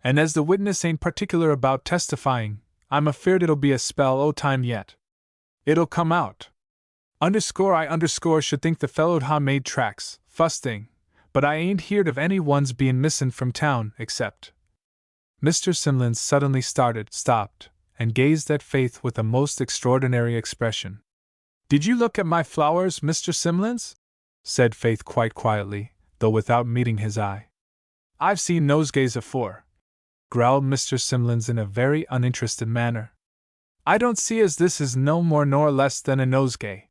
And as the witness ain't particular about testifying, I'm afeard it'll be a spell o' time yet. It'll come out. I should think the fellow'd ha' made tracks, fust thing, but I ain't heerd of any one's bein' missin' from town, except. Mr. Simlins suddenly stopped, and gazed at Faith with a most extraordinary expression. Did you look at my flowers, Mr. Simlins? Said Faith quite quietly, though without meeting his eye. I've seen nosegays afore, growled Mr. Simlins in a very uninterested manner. I don't see as this is no more nor less than a nosegay.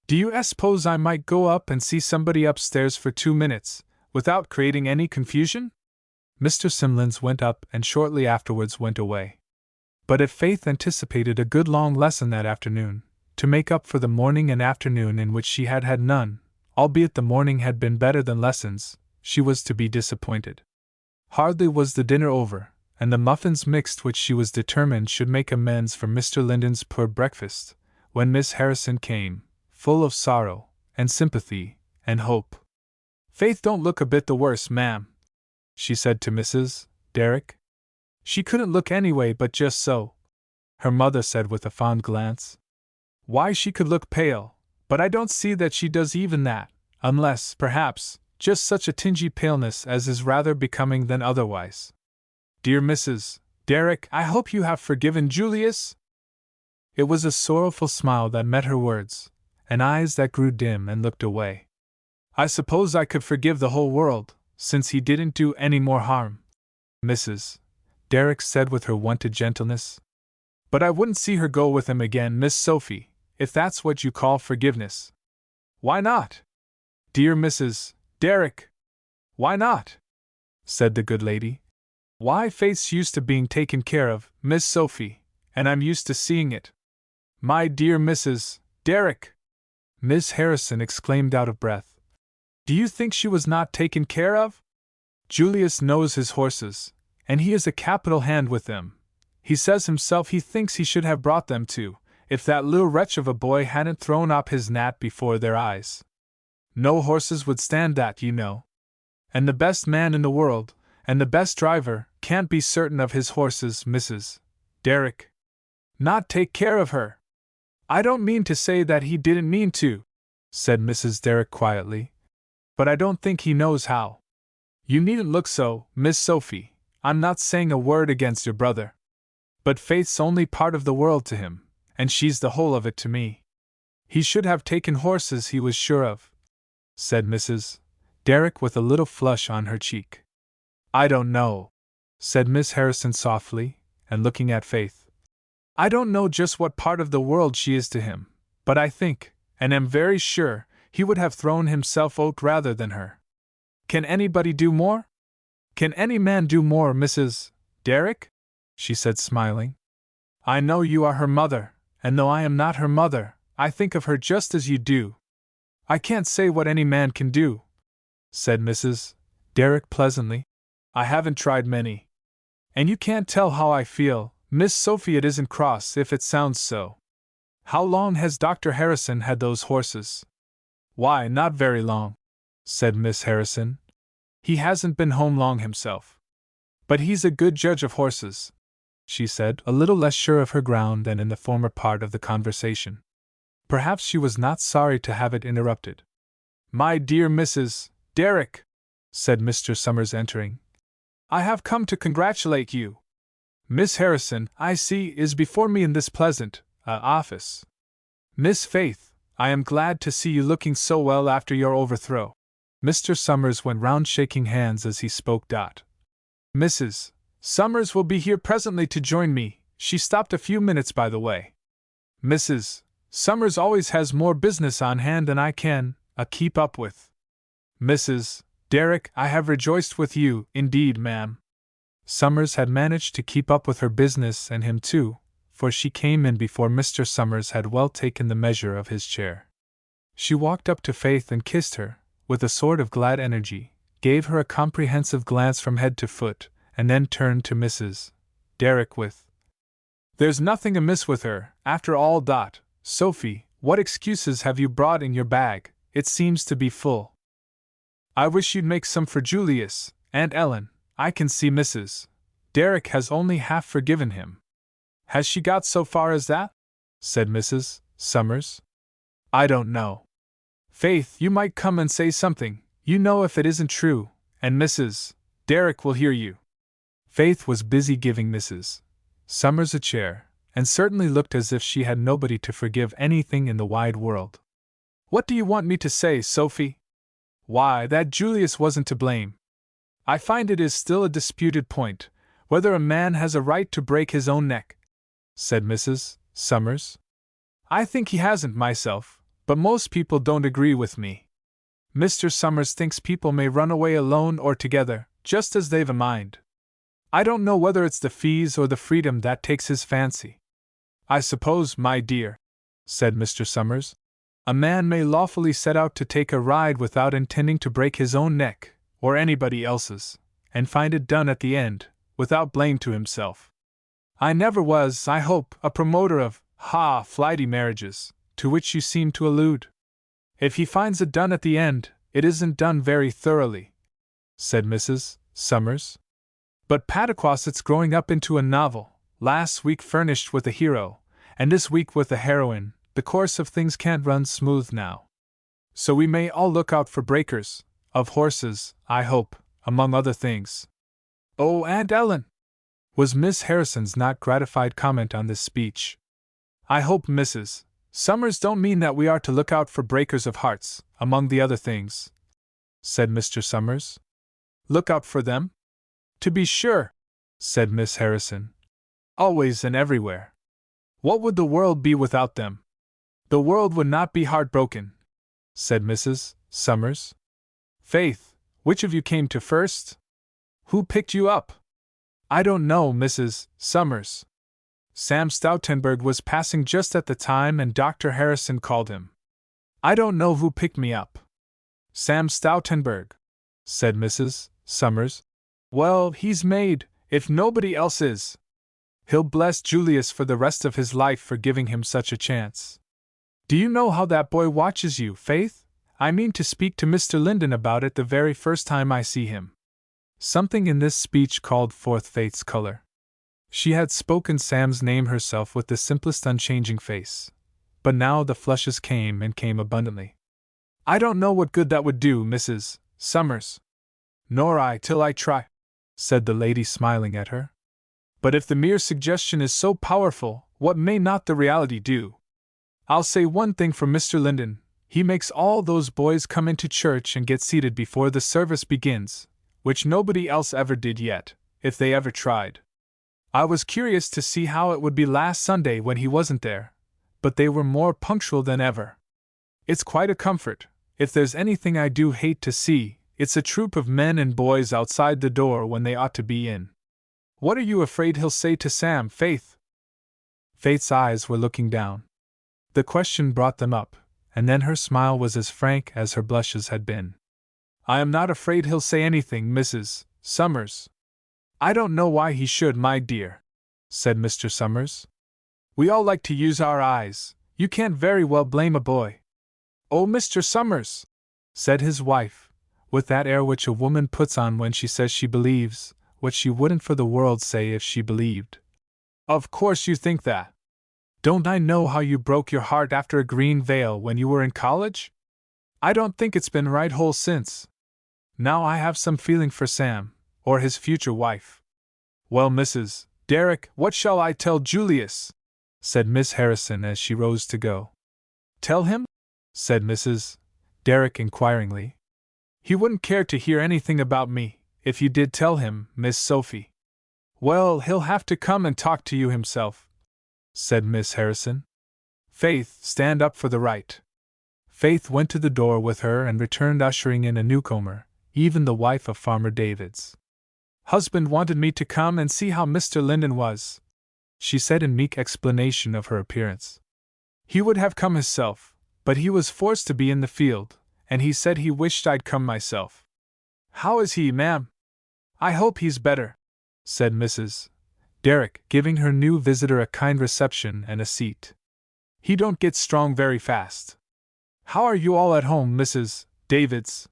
Do you suppose I might go up and see somebody upstairs for 2 minutes, without creating any confusion? Mr. Simlins went up and shortly afterwards went away. But if Faith anticipated a good long lesson that afternoon, to make up for the morning and afternoon in which she had had none, albeit the morning had been better than lessons, she was to be disappointed. Hardly was the dinner over, and the muffins mixed which she was determined should make amends for Mr. Linden's poor breakfast, when Miss Harrison came, full of sorrow, and sympathy, and hope. Faith don't look a bit the worse, ma'am, she said to Mrs. Derrick. She couldn't look anyway but just so, her mother said with a fond glance. Why, she could look pale, but I don't see that she does even that, unless, perhaps, just such a tingy paleness as is rather becoming than otherwise. Dear Mrs. Derrick, I hope you have forgiven Julius? It was a sorrowful smile that met her words, and eyes that grew dim and looked away. I suppose I could forgive the whole world, since he didn't do any more harm, Mrs. Derrick said with her wonted gentleness. But I wouldn't see her go with him again, Miss Sophie, if that's what you call forgiveness. Why not? Dear Mrs. Derrick, why not? Said the good lady. Why, Faith's used to being taken care of, Miss Sophie, and I'm used to seeing it. My dear Mrs. Derrick! Miss Harrison exclaimed out of breath. Do you think she was not taken care of? Julius knows his horses, and he is a capital hand with them. He says himself he thinks he should have brought them too, if that little wretch of a boy hadn't thrown up his gnat before their eyes. No horses would stand that, you know. And the best man in the world, and the best driver, can't be certain of his horses, Mrs. Derrick. Not take care of her! I don't mean to say that he didn't mean to, said Mrs. Derrick quietly, but I don't think he knows how. You needn't look so, Miss Sophie. I'm not saying a word against your brother. But Faith's only part of the world to him, and she's the whole of it to me. He should have taken horses, he was sure of, said Mrs. Derrick with a little flush on her cheek. I don't know, said Miss Harrison softly, and looking at Faith. I don't know just what part of the world she is to him, but I think, and am very sure, he would have thrown himself out rather than her. Can anybody do more? Can any man do more, Mrs. Derrick? She said, smiling. I know you are her mother, and though I am not her mother, I think of her just as you do. I can't say what any man can do, said Mrs. Derrick pleasantly. I haven't tried many. And you can't tell how I feel, Miss Sophie. It isn't cross if it sounds so. How long has Dr. Harrison had those horses? Why, not very long, said Miss Harrison. He hasn't been home long himself. But he's a good judge of horses, she said, a little less sure of her ground than in the former part of the conversation. Perhaps she was not sorry to have it interrupted. My dear Mrs. Derrick, said Mr. Summers, entering, I have come to congratulate you. Miss Harrison, I see, is before me in this pleasant office. Miss Faith, I am glad to see you looking so well after your overthrow. Mr. Summers went round shaking hands as he spoke. Mrs. Summers will be here presently to join me. She stopped a few minutes by the way. Mrs. Summers always has more business on hand than I can keep up with. Mrs. Derrick, I have rejoiced with you, indeed, ma'am. Summers had managed to keep up with her business and him too, for she came in before Mr. Summers had well taken the measure of his chair. She walked up to Faith and kissed her, with a sort of glad energy, gave her a comprehensive glance from head to foot, and then turned to Mrs. Derrick with, There's nothing amiss with her, after all. Sophie, what excuses have you brought in your bag? It seems to be full. I wish you'd make some for Julius, Aunt Ellen. I can see Mrs. Derrick has only half forgiven him. Has she got so far as that? Said Mrs. Summers. I don't know. Faith, you might come and say something, you know, if it isn't true, and Mrs. Derrick will hear you. Faith was busy giving Mrs. Summers a chair, and certainly looked as if she had nobody to forgive anything in the wide world. What do you want me to say, Sophie? Why, that Julius wasn't to blame. I find it is still a disputed point, whether a man has a right to break his own neck, said Mrs. Summers. I think he hasn't myself, but most people don't agree with me. Mr. Summers thinks people may run away alone or together, just as they've a mind. I don't know whether it's the fees or the freedom that takes his fancy. I suppose, my dear, said Mr. Summers, a man may lawfully set out to take a ride without intending to break his own neck, or anybody else's, and find it done at the end, without blame to himself. I never was, I hope, a promoter of, flighty marriages, to which you seem to allude. If he finds it done at the end, it isn't done very thoroughly, said Mrs. Summers. But Pataquasset's growing up into a novel, last week furnished with a hero, and this week with a heroine. The course of things can't run smooth now. So we may all look out for breakers of horses, I hope, among other things. Oh, Aunt Ellen! Was Miss Harrison's not gratified comment on this speech. I hope Mrs. Summers don't mean that we are to look out for breakers of hearts, among the other things, said Mr. Summers. Look out for them? To be sure, said Miss Harrison. Always and everywhere. What would the world be without them? The world would not be heartbroken, said Mrs. Summers. Faith, which of you came to first? Who picked you up? I don't know, Mrs. Summers. Sam Stoutenberg was passing just at the time and Dr. Harrison called him. I don't know who picked me up. Sam Stoutenberg, said Mrs. Summers. Well, he's made, if nobody else is. He'll bless Julius for the rest of his life for giving him such a chance. Do you know how that boy watches you, Faith? I mean to speak to Mr. Linden about it the very first time I see him. Something in this speech called forth Faith's color. She had spoken Sam's name herself with the simplest unchanging face. But now the flushes came and came abundantly. I don't know what good that would do, Mrs. Summers. Nor I till I try, said the lady, smiling at her. But if the mere suggestion is so powerful, what may not the reality do? I'll say one thing for Mr. Linden, he makes all those boys come into church and get seated before the service begins, which nobody else ever did yet, if they ever tried. I was curious to see how it would be last Sunday when he wasn't there, but they were more punctual than ever. It's quite a comfort. If there's anything I do hate to see, It's a troop of men and boys outside the door when they ought to be in. What are you afraid he'll say to Sam, Faith? Faith's eyes were looking down. The question brought them up, and then her smile was as frank as her blushes had been. I am not afraid he'll say anything, Mrs. Summers. I don't know why he should, my dear, said Mr. Summers. We all like to use our eyes. You can't very well blame a boy. Oh, Mr. Summers, said his wife, with that air which a woman puts on when she says she believes what she wouldn't for the world say if she believed. Of course you think that. Don't I know how you broke your heart after a green veil when you were in college? I don't think it's been right whole since. Now I have some feeling for Sam, or his future wife. Well, Mrs. Derrick, what shall I tell Julius? Said Miss Harrison as she rose to go. Tell him? Said Mrs. Derrick inquiringly. He wouldn't care to hear anything about me, if you did tell him, Miss Sophie. Well, he'll have to come and talk to you himself, said Miss Harrison. Faith, stand up for the right. Faith went to the door with her and returned ushering in a newcomer, even the wife of Farmer Davids. Husband wanted me to come and see how Mr. Linden was, she said in meek explanation of her appearance. He would have come himself, but he was forced to be in the field, and he said he wished I'd come myself. How is he, ma'am? I hope he's better, said Mrs. Derrick, giving her new visitor a kind reception and a seat. He don't get strong very fast. How are you all at home, Mrs. Davids?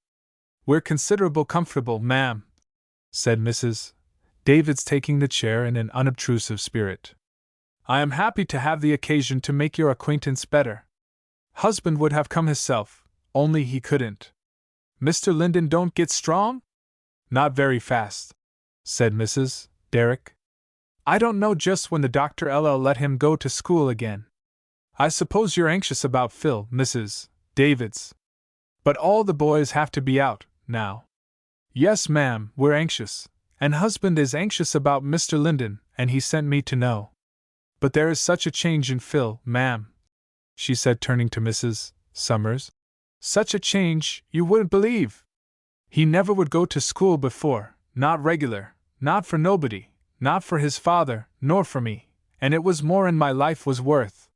We're considerable comfortable, ma'am, said Mrs. Davids, taking the chair in an unobtrusive spirit. I am happy to have the occasion to make your acquaintance better. Husband would have come himself, only he couldn't. Mr. Linden don't get strong? Not very fast, said Mrs. Derrick. I don't know just when the Dr. L.L. let him go to school again. I suppose you're anxious about Phil, Mrs. Davids. But all the boys have to be out, now. Yes, ma'am, we're anxious, and husband is anxious about Mr. Linden, and he sent me to know. But there is such a change in Phil, ma'am, she said, turning to Mrs. Summers. Such a change, you wouldn't believe. He never would go to school before, not regular, not for nobody, not for his father, nor for me, and it was more'n my life was worth.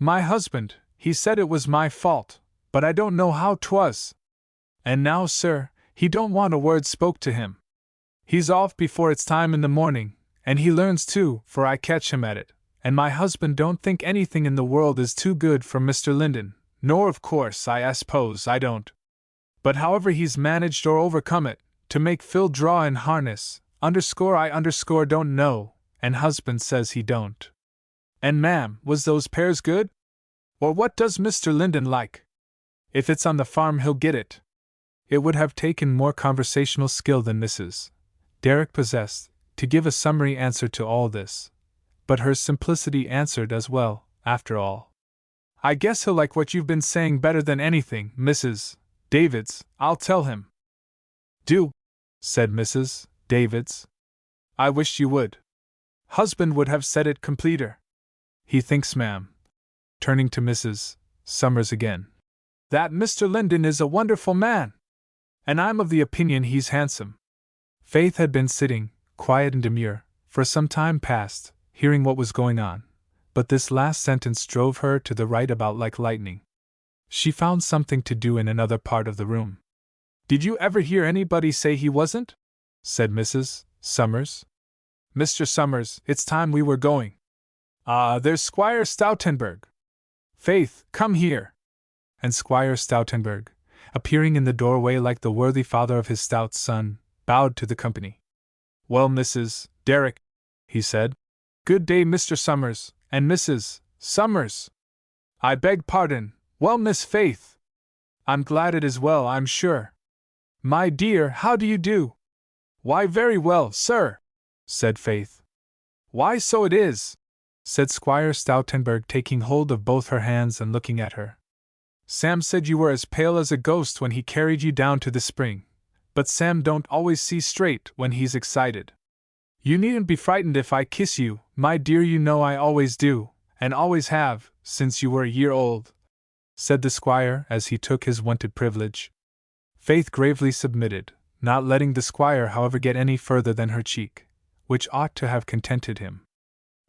My husband, he said it was my fault, but I don't know how 'twas. And now, sir, he don't want a word spoke to him. He's off before it's time in the morning, and he learns too, for I catch him at it, and my husband don't think anything in the world is too good for Mr. Linden, nor of course I suppose I don't. But however he's managed or overcome it, to make Phil draw in harness, I don't know, and husband says he don't. And ma'am, was those pears good? Or what does Mr. Linden like? If it's on the farm he'll get it. It would have taken more conversational skill than Mrs. Derrick possessed, to give a summary answer to all this. But her simplicity answered as well, after all. I guess he'll like what you've been saying better than anything, Mrs. Davids, I'll tell him. Do, said Mrs. Davids. I wish you would. Husband would have said it completer. He thinks, ma'am, turning to Mrs. Summers again, that Mr. Linden is a wonderful man. And I'm of the opinion he's handsome. Faith had been sitting, quiet and demure, for some time past, hearing what was going on, but this last sentence drove her to the right about like lightning. She found something to do in another part of the room. Did you ever hear anybody say he wasn't? Said Mrs. Summers. Mr. Summers, it's time we were going. Ah, there's Squire Stoutenburg. Faith, come here. And Squire Stoutenburg, appearing in the doorway like the worthy father of his stout son, bowed to the company. Well, Mrs. Derrick, he said. Good day, Mr. Summers, and Mrs. Summers. I beg pardon. Well, Miss Faith. I'm glad it is well, I'm sure. My dear, how do you do? Why, very well, sir, said Faith. Why, so it is, said Squire Stoutenburg, taking hold of both her hands and looking at her. Sam said you were as pale as a ghost when he carried you down to the spring, but Sam don't always see straight when he's excited. You needn't be frightened if I kiss you, my dear, you know I always do, and always have, since you were a year old, said the squire as he took his wonted privilege. Faith gravely submitted, not letting the squire, however, get any further than her cheek, which ought to have contented him.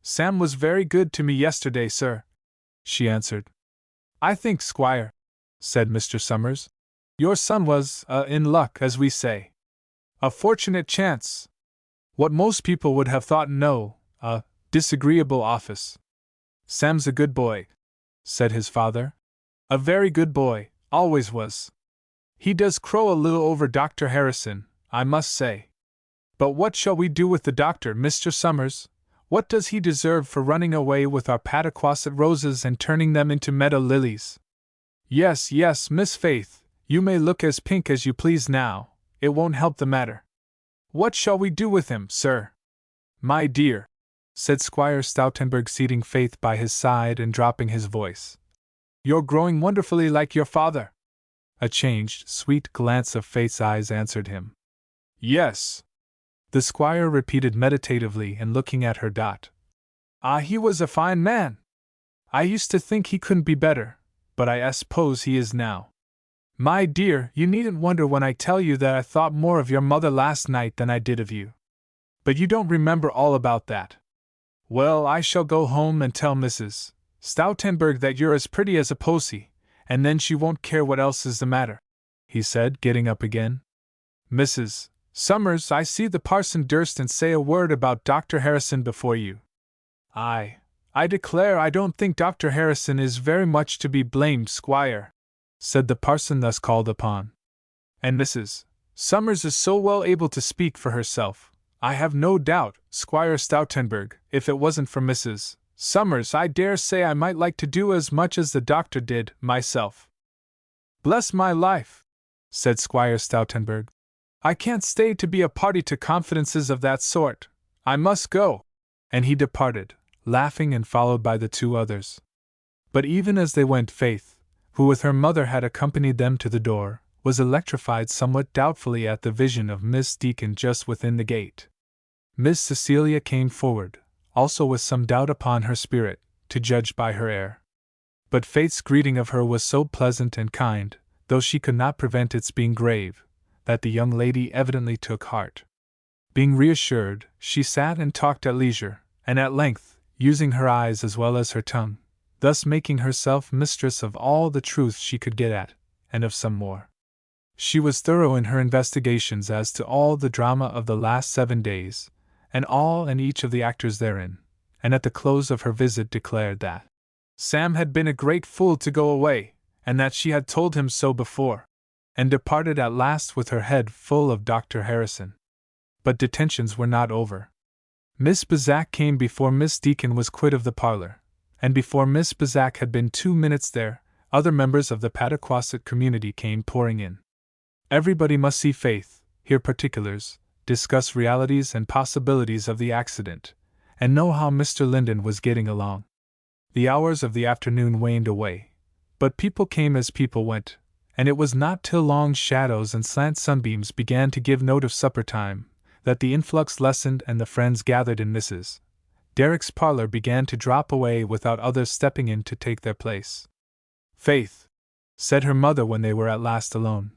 "Sam was very good to me yesterday, sir," she answered. "I think, squire," said Mr. Summers, "your son was, in luck, as we say. A fortunate chance. What most people would have thought a disagreeable office." "Sam's a good boy," said his father. "A very good boy, always was. He does crow a little over Dr. Harrison, I must say. But what shall we do with the doctor, Mr. Summers? What does he deserve for running away with our Pataquasset roses and turning them into meadow lilies?" Yes, Miss Faith, you may look as pink as you please now, it won't help the matter. What shall we do with him, sir?" "My dear," said Squire Stoutenburg, seating Faith by his side and dropping his voice, "you're growing wonderfully like your father." A changed, sweet glance of Faith's eyes answered him. "Yes," the squire repeated meditatively and looking at her. He was a fine man. I used to think he couldn't be better, but I suppose he is now. My dear, you needn't wonder when I tell you that I thought more of your mother last night than I did of you. But you don't remember all about that. Well, I shall go home and tell Mrs. Stoutenburg that you're as pretty as a posy, and then she won't care what else is the matter," he said, getting up again. "Mrs. Summers, I see the parson durstn't say a word about Dr. Harrison before you." I declare I don't think Dr. Harrison is very much to be blamed, squire," said the parson thus called upon. "And Mrs. Summers is so well able to speak for herself. I have no doubt, Squire Stoutenburg, if it wasn't for Mrs. Summers, I dare say I might like to do as much as the doctor did, myself." "Bless my life," said Squire Stoutenburg, "I can't stay to be a party to confidences of that sort. I must go." And he departed, laughing and followed by the two others. But even as they went, Faith, who with her mother had accompanied them to the door, was electrified somewhat doubtfully at the vision of Miss Deacon just within the gate. Miss Cecilia came forward, also with some doubt upon her spirit, to judge by her air. But Faith's greeting of her was so pleasant and kind, though she could not prevent its being grave, that the young lady evidently took heart. Being reassured, she sat and talked at leisure, and at length, using her eyes as well as her tongue, thus making herself mistress of all the truth she could get at, and of some more. She was thorough in her investigations as to all the drama of the last 7 days, and all and each of the actors therein, and at the close of her visit declared that Sam had been a great fool to go away, and that she had told him so before, and departed at last with her head full of Dr. Harrison. But detentions were not over. Miss Bazak came before Miss Deacon was quit of the parlor, and before Miss Bazak had been 2 minutes there, other members of the Pataquasset community came pouring in. Everybody must see Faith, hear particulars, discuss realities and possibilities of the accident, and know how Mr. Linden was getting along. The hours of the afternoon waned away, but people came as people went, and it was not till long shadows and slant sunbeams began to give note of supper time that the influx lessened and the friends gathered in Mrs. Derrick's parlor began to drop away without others stepping in to take their place. "Faith," said her mother when they were at last alone,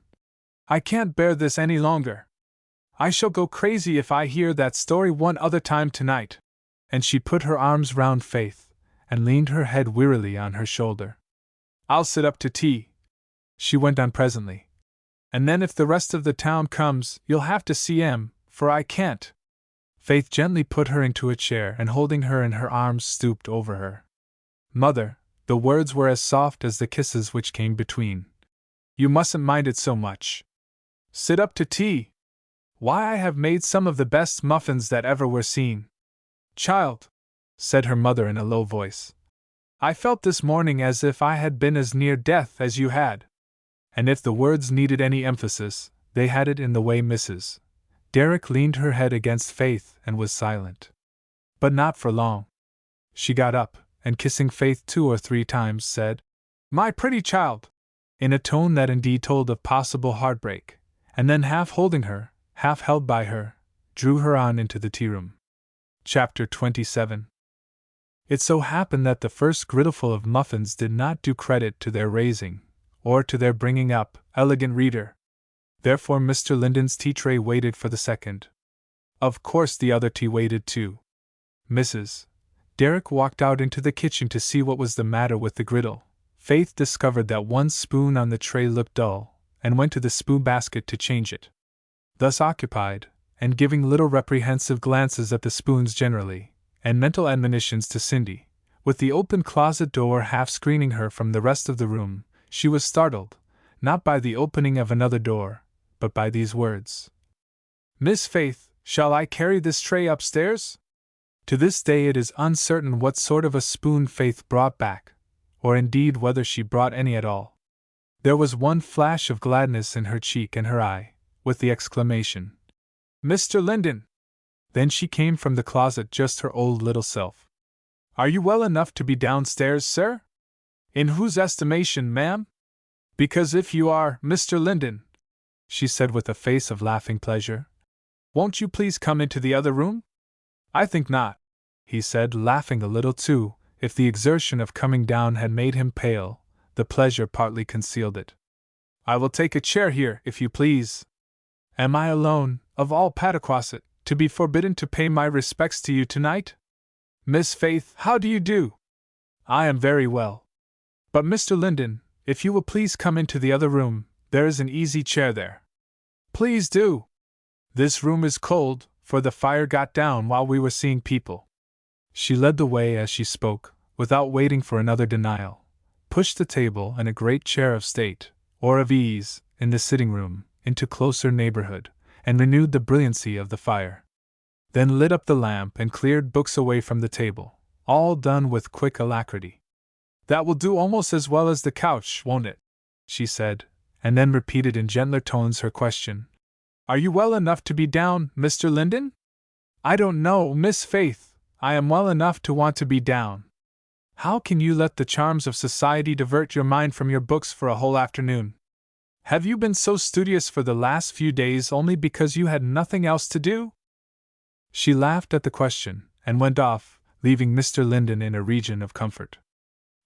"I can't bear this any longer. I shall go crazy if I hear that story one other time tonight." And she put her arms round Faith, and leaned her head wearily on her shoulder. "I'll sit up to tea," she went on presently. "And then if the rest of the town comes, you'll have to see 'em, for I can't." Faith gently put her into a chair and holding her in her arms stooped over her. "Mother," the words were as soft as the kisses which came between, "you mustn't mind it so much. Sit up to tea. Why, I have made some of the best muffins that ever were seen." "Child," said her mother in a low voice, "I felt this morning as if I had been as near death as you had." And if the words needed any emphasis, they had it in the way Mrs. Derrick leaned her head against Faith and was silent. But not for long. She got up, and kissing Faith 2 or 3 times, said, "My pretty child," in a tone that indeed told of possible heartbreak, and then half holding her, half held by her, drew her on into the tea-room. Chapter 27. It so happened that the first griddleful of muffins did not do credit to their raising, or to their bringing up, elegant reader. Therefore Mr. Linden's tea tray waited for the second. Of course the other tea waited too. Mrs. Derrick walked out into the kitchen to see what was the matter with the griddle. Faith discovered that one spoon on the tray looked dull, and went to the spoon basket to change it. Thus occupied, and giving little reprehensive glances at the spoons generally, and mental admonitions to Cindy, with the open closet door half screening her from the rest of the room, she was startled, not by the opening of another door, but by these words. "Miss Faith, shall I carry this tray upstairs?" To this day it is uncertain what sort of a spoon Faith brought back, or indeed whether she brought any at all. There was one flash of gladness in her cheek and her eye, with the exclamation, "Mr. Linden!" Then she came from the closet just her old little self. "Are you well enough to be downstairs, sir?" "In whose estimation, ma'am?" "Because if you are, Mr. Linden," she said with a face of laughing pleasure, "won't you please come into the other room?" "I think not," he said, laughing a little too. If the exertion of coming down had made him pale, the pleasure partly concealed it. "I will take a chair here, if you please." "Am I alone, of all Pataquasset, to be forbidden to pay my respects to you tonight? Miss Faith, how do you do?" "I am very well." "But Mr. Linden, if you will please come into the other room, there is an easy chair there." "Please do." "This room is cold, for the fire got down while we were seeing people." She led the way as she spoke, without waiting for another denial, pushed the table and a great chair of state, or of ease, in the sitting room, into closer neighborhood, and renewed the brilliancy of the fire. Then lit up the lamp and cleared books away from the table, all done with quick alacrity. "That will do almost as well as the couch, won't it?" she said, and then repeated in gentler tones her question. "Are you well enough to be down, Mr. Linden?" "I don't know, Miss Faith. I am well enough to want to be down." "How can you let the charms of society divert your mind from your books for a whole afternoon? Have you been so studious for the last few days only because you had nothing else to do?" She laughed at the question, and went off, leaving Mr. Linden in a region of comfort.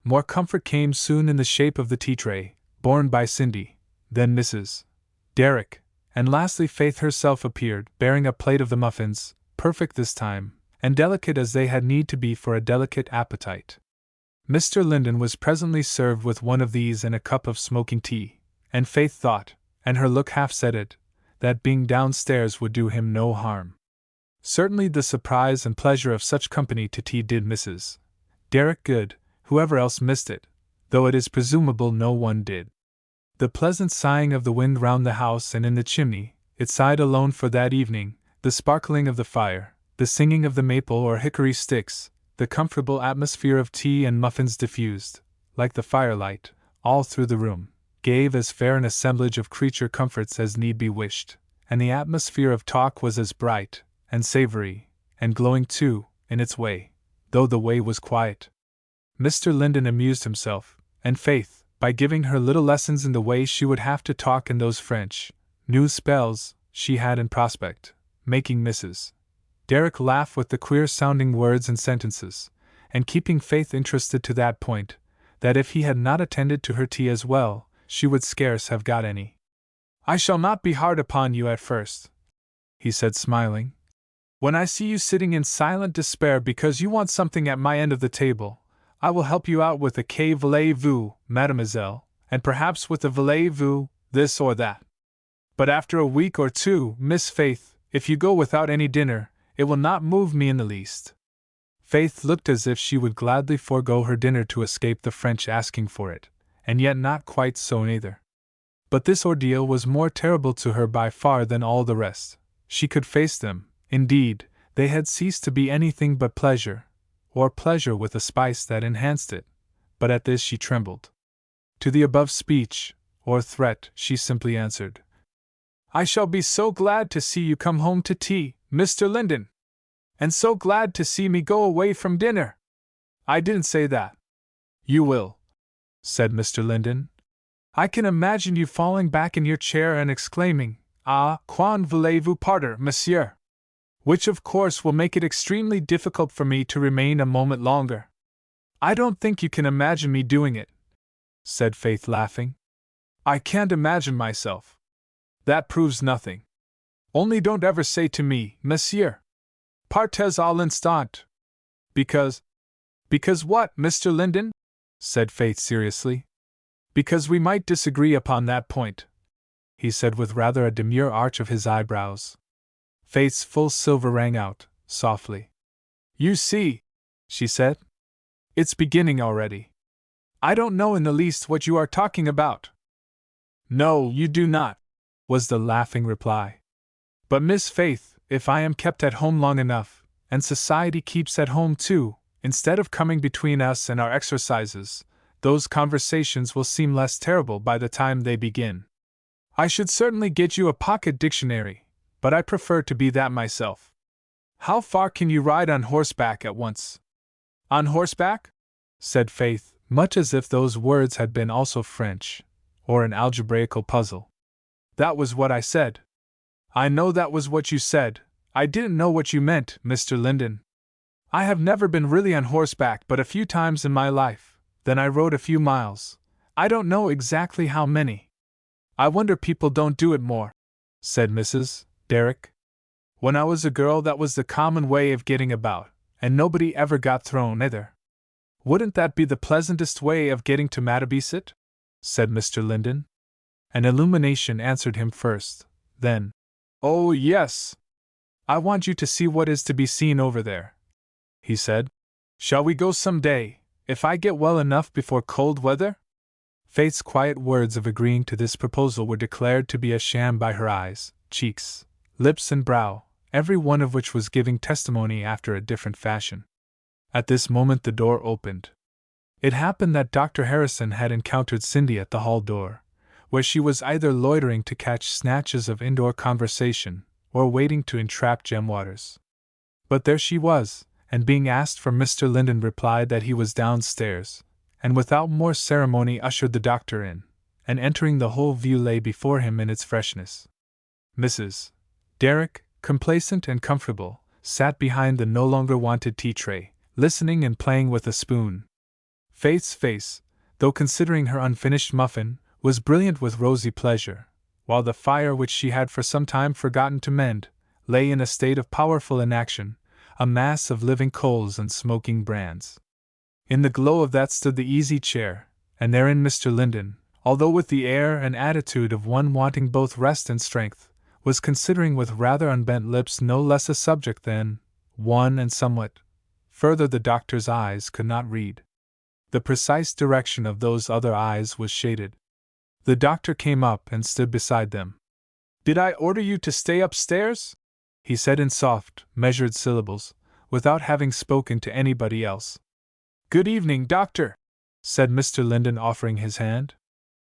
More comfort came soon in the shape of the tea tray, borne by Cindy, then Mrs. Derrick, and lastly Faith herself appeared, bearing a plate of the muffins, perfect this time, and delicate as they had need to be for a delicate appetite. Mr. Linden was presently served with one of these and a cup of smoking tea, and Faith thought, and her look half said it, that being downstairs would do him no harm. Certainly the surprise and pleasure of such company to tea did Mrs. Derrick good, whoever else missed it, though it is presumable no one did. The pleasant sighing of the wind round the house and in the chimney, it sighed alone for that evening, the sparkling of the fire, the singing of the maple or hickory sticks, the comfortable atmosphere of tea and muffins diffused, like the firelight, all through the room, gave as fair an assemblage of creature comforts as need be wished, and the atmosphere of talk was as bright, and savory, and glowing too, in its way, though the way was quiet. Mr. Linden amused himself, and Faith, by giving her little lessons in the way she would have to talk in those French new spells she had in prospect, making Mrs. Derrick laugh with the queer-sounding words and sentences, and keeping Faith interested to that point, that if he had not attended to her tea as well, she would scarce have got any. "I shall not be hard upon you at first," he said smiling. "When I see you sitting in silent despair because you want something at my end of the table, I will help you out with a que voulez-vous, mademoiselle, and perhaps with a voulez-vous, this or that. But after a week or two, Miss Faith, if you go without any dinner, it will not move me in the least." Faith looked as if she would gladly forego her dinner to escape the French asking for it, and yet not quite so neither. But this ordeal was more terrible to her by far than all the rest. She could face them, indeed, they had ceased to be anything but pleasure, or pleasure with a spice that enhanced it, but at this she trembled. To the above speech, or threat, she simply answered, "I shall be so glad to see you come home to tea, Mr. Linden. And so glad to see me go away from dinner." "I didn't say that." "You will," said Mr. Linden. "I can imagine you falling back in your chair and exclaiming, 'Ah, quand voulez-vous partir, monsieur?' Which of course will make it extremely difficult for me to remain a moment longer." "I don't think you can imagine me doing it," said Faith laughing. "I can't imagine myself." That proves nothing. Only don't ever say to me, Monsieur, partez à l'instant. Because what, Mr. Linden? Said Faith seriously. Because we might disagree upon that point, he said with rather a demure arch of his eyebrows. Faith's full silver rang out, softly. You see, she said. It's beginning already. I don't know in the least what you are talking about. No, you do not, was the laughing reply. But Miss Faith, if I am kept at home long enough, and society keeps at home too, instead of coming between us and our exercises, those conversations will seem less terrible by the time they begin. I should certainly get you a pocket dictionary, but I prefer to be that myself. How far can you ride on horseback at once? On horseback? Said Faith, much as if those words had been also French, or an algebraical puzzle. That was what I said. I know that was what you said. I didn't know what you meant, Mr. Linden. I have never been really on horseback but a few times in my life, then I rode a few miles. I don't know exactly how many. I wonder people don't do it more, said Mrs. Derrick. When I was a girl that was the common way of getting about, and nobody ever got thrown either. Wouldn't that be the pleasantest way of getting to Mattabeesit? Said Mr. Linden. An illumination answered him first, then, Oh, yes. I want you to see what is to be seen over there, he said. Shall we go some day, if I get well enough before cold weather? Faith's quiet words of agreeing to this proposal were declared to be a sham by her eyes, cheeks, lips, and brow, every one of which was giving testimony after a different fashion. At this moment the door opened. It happened that Dr. Harrison had encountered Cindy at the hall door, where she was either loitering to catch snatches of indoor conversation, or waiting to entrap Jem Waters. But there she was, and being asked for Mr. Linden replied that he was downstairs, and without more ceremony ushered the doctor in, and entering the whole view lay before him in its freshness. Mrs. Derrick, complacent and comfortable, sat behind the no longer wanted tea tray, listening and playing with a spoon. Faith's face, though considering her unfinished muffin, was brilliant with rosy pleasure, while the fire which she had for some time forgotten to mend, lay in a state of powerful inaction, a mass of living coals and smoking brands. In the glow of that stood the easy chair, and therein Mr. Linden, although with the air and attitude of one wanting both rest and strength, was considering with rather unbent lips no less a subject than one and somewhat further the doctor's eyes could not read. The precise direction of those other eyes was shaded. The doctor came up and stood beside them. Did I order you to stay upstairs? He said in soft, measured syllables, without having spoken to anybody else. Good evening, doctor, said Mr. Linden, offering his hand.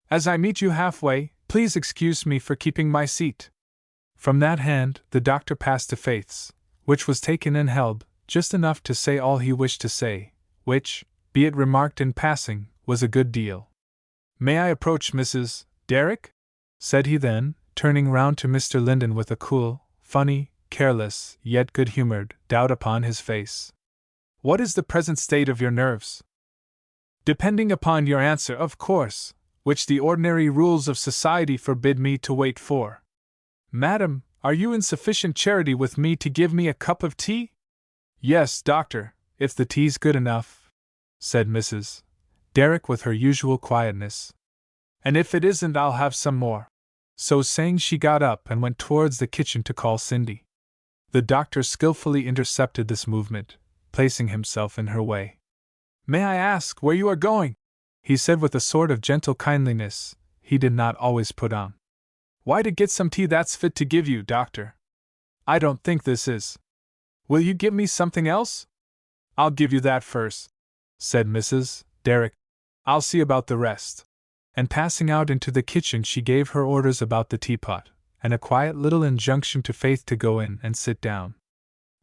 As I meet you halfway, please excuse me for keeping my seat. From that hand, the doctor passed to Faith's, which was taken and held, just enough to say all he wished to say, which, be it remarked in passing, was a good deal. May I approach Mrs. Derrick? Said he then, turning round to Mr. Linden with a cool, funny, careless, yet good-humored doubt upon his face. What is the present state of your nerves? Depending upon your answer, of course, which the ordinary rules of society forbid me to wait for. Madam, are you in sufficient charity with me to give me a cup of tea? Yes, doctor, if the tea's good enough, said Mrs. Derrick with her usual quietness. And if it isn't, I'll have some more. So saying, she got up and went towards the kitchen to call Cindy. The doctor skillfully intercepted this movement, placing himself in her way. May I ask where you are going? He said with a sort of gentle kindliness he did not always put on. Why, to get some tea that's fit to give you, doctor. I don't think this is. Will you give me something else? I'll give you that first, said Mrs. Derrick. I'll see about the rest. And passing out into the kitchen, she gave her orders about the teapot, and a quiet little injunction to Faith to go in and sit down.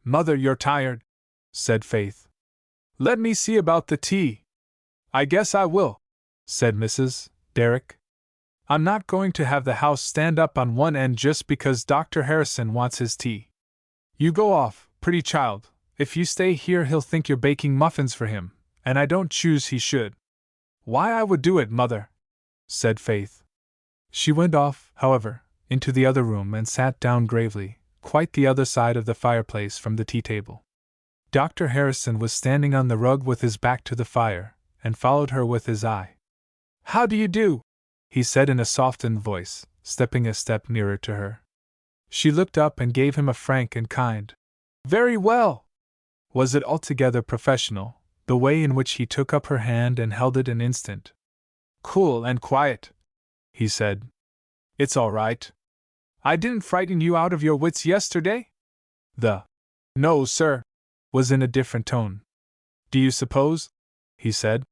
Mother, you're tired, said Faith. Let me see about the tea. I guess I will, said Mrs. Derrick. I'm not going to have the house stand up on one end just because Dr. Harrison wants his tea. You go off, pretty child. If you stay here, he'll think you're baking muffins for him, and I don't choose he should. Why, I would do it, Mother, said Faith. She went off, however, into the other room and sat down gravely, quite the other side of the fireplace from the tea table. Dr. Harrison was standing on the rug with his back to the fire, and followed her with his eye. "How do you do?" he said in a softened voice, stepping a step nearer to her. She looked up and gave him a frank and kind, "Very well." Was it altogether professional, the way in which he took up her hand and held it an instant? "Cool and quiet," he said. "It's all right. I didn't frighten you out of your wits yesterday?" The "No, sir," was in a different tone. "Do you suppose," he said,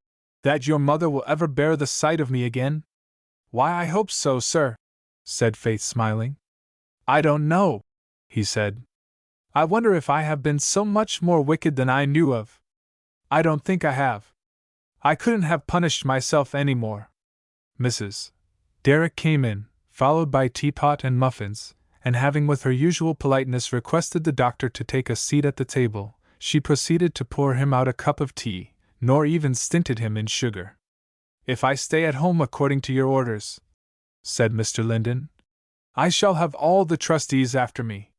"that your mother will ever bear the sight of me again?" "Why, I hope so, sir," said Faith, smiling. "I don't know," he said. "I wonder if I have been so much more wicked than I knew of. I don't think I have. I couldn't have punished myself any more." Mrs. Derrick came in, followed by teapot and muffins, and having with her usual politeness requested the doctor to take a seat at the table, she proceeded to pour him out a cup of tea, nor even stinted him in sugar. "If I stay at home according to your orders," said Mr. Linden, "I shall have all the trustees after me."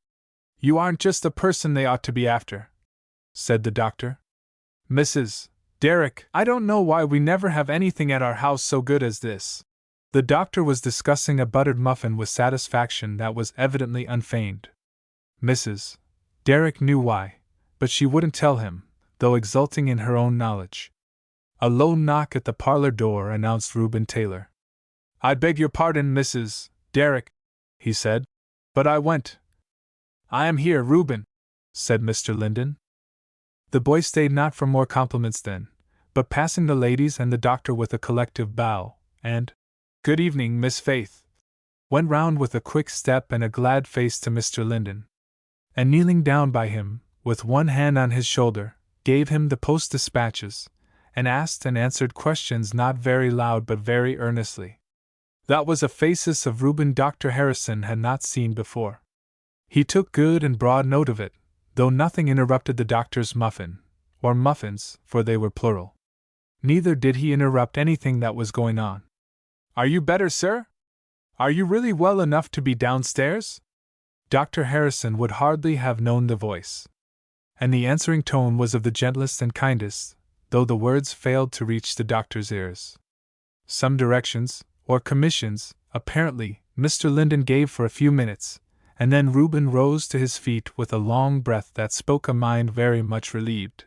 "You aren't just the person they ought to be after," said the doctor. "Mrs. Derrick, I don't know why we never have anything at our house so good as this." The doctor was discussing a buttered muffin with satisfaction that was evidently unfeigned. Mrs. Derrick knew why, but she wouldn't tell him, though exulting in her own knowledge. A low knock at the parlor door announced Reuben Taylor. "I beg your pardon, Mrs. Derrick," he said, "but I went." "I am here, Reuben," said Mr. Linden. The boy stayed not for more compliments then, but passing the ladies and the doctor with a collective bow, and "Good evening, Miss Faith," went round with a quick step and a glad face to Mr. Linden, and kneeling down by him, with one hand on his shoulder, gave him the post dispatches, and asked and answered questions not very loud but very earnestly. That was a faces of Reuben Dr. Harrison had not seen before. He took good and broad note of it, though nothing interrupted the doctor's muffin, or muffins, for they were plural. Neither did he interrupt anything that was going on. "Are you better, sir? Are you really well enough to be downstairs?" Dr. Harrison would hardly have known the voice, and the answering tone was of the gentlest and kindest, though the words failed to reach the doctor's ears. Some directions, or commissions, apparently, Mr. Linden gave for a few minutes, and then Reuben rose to his feet with a long breath that spoke a mind very much relieved.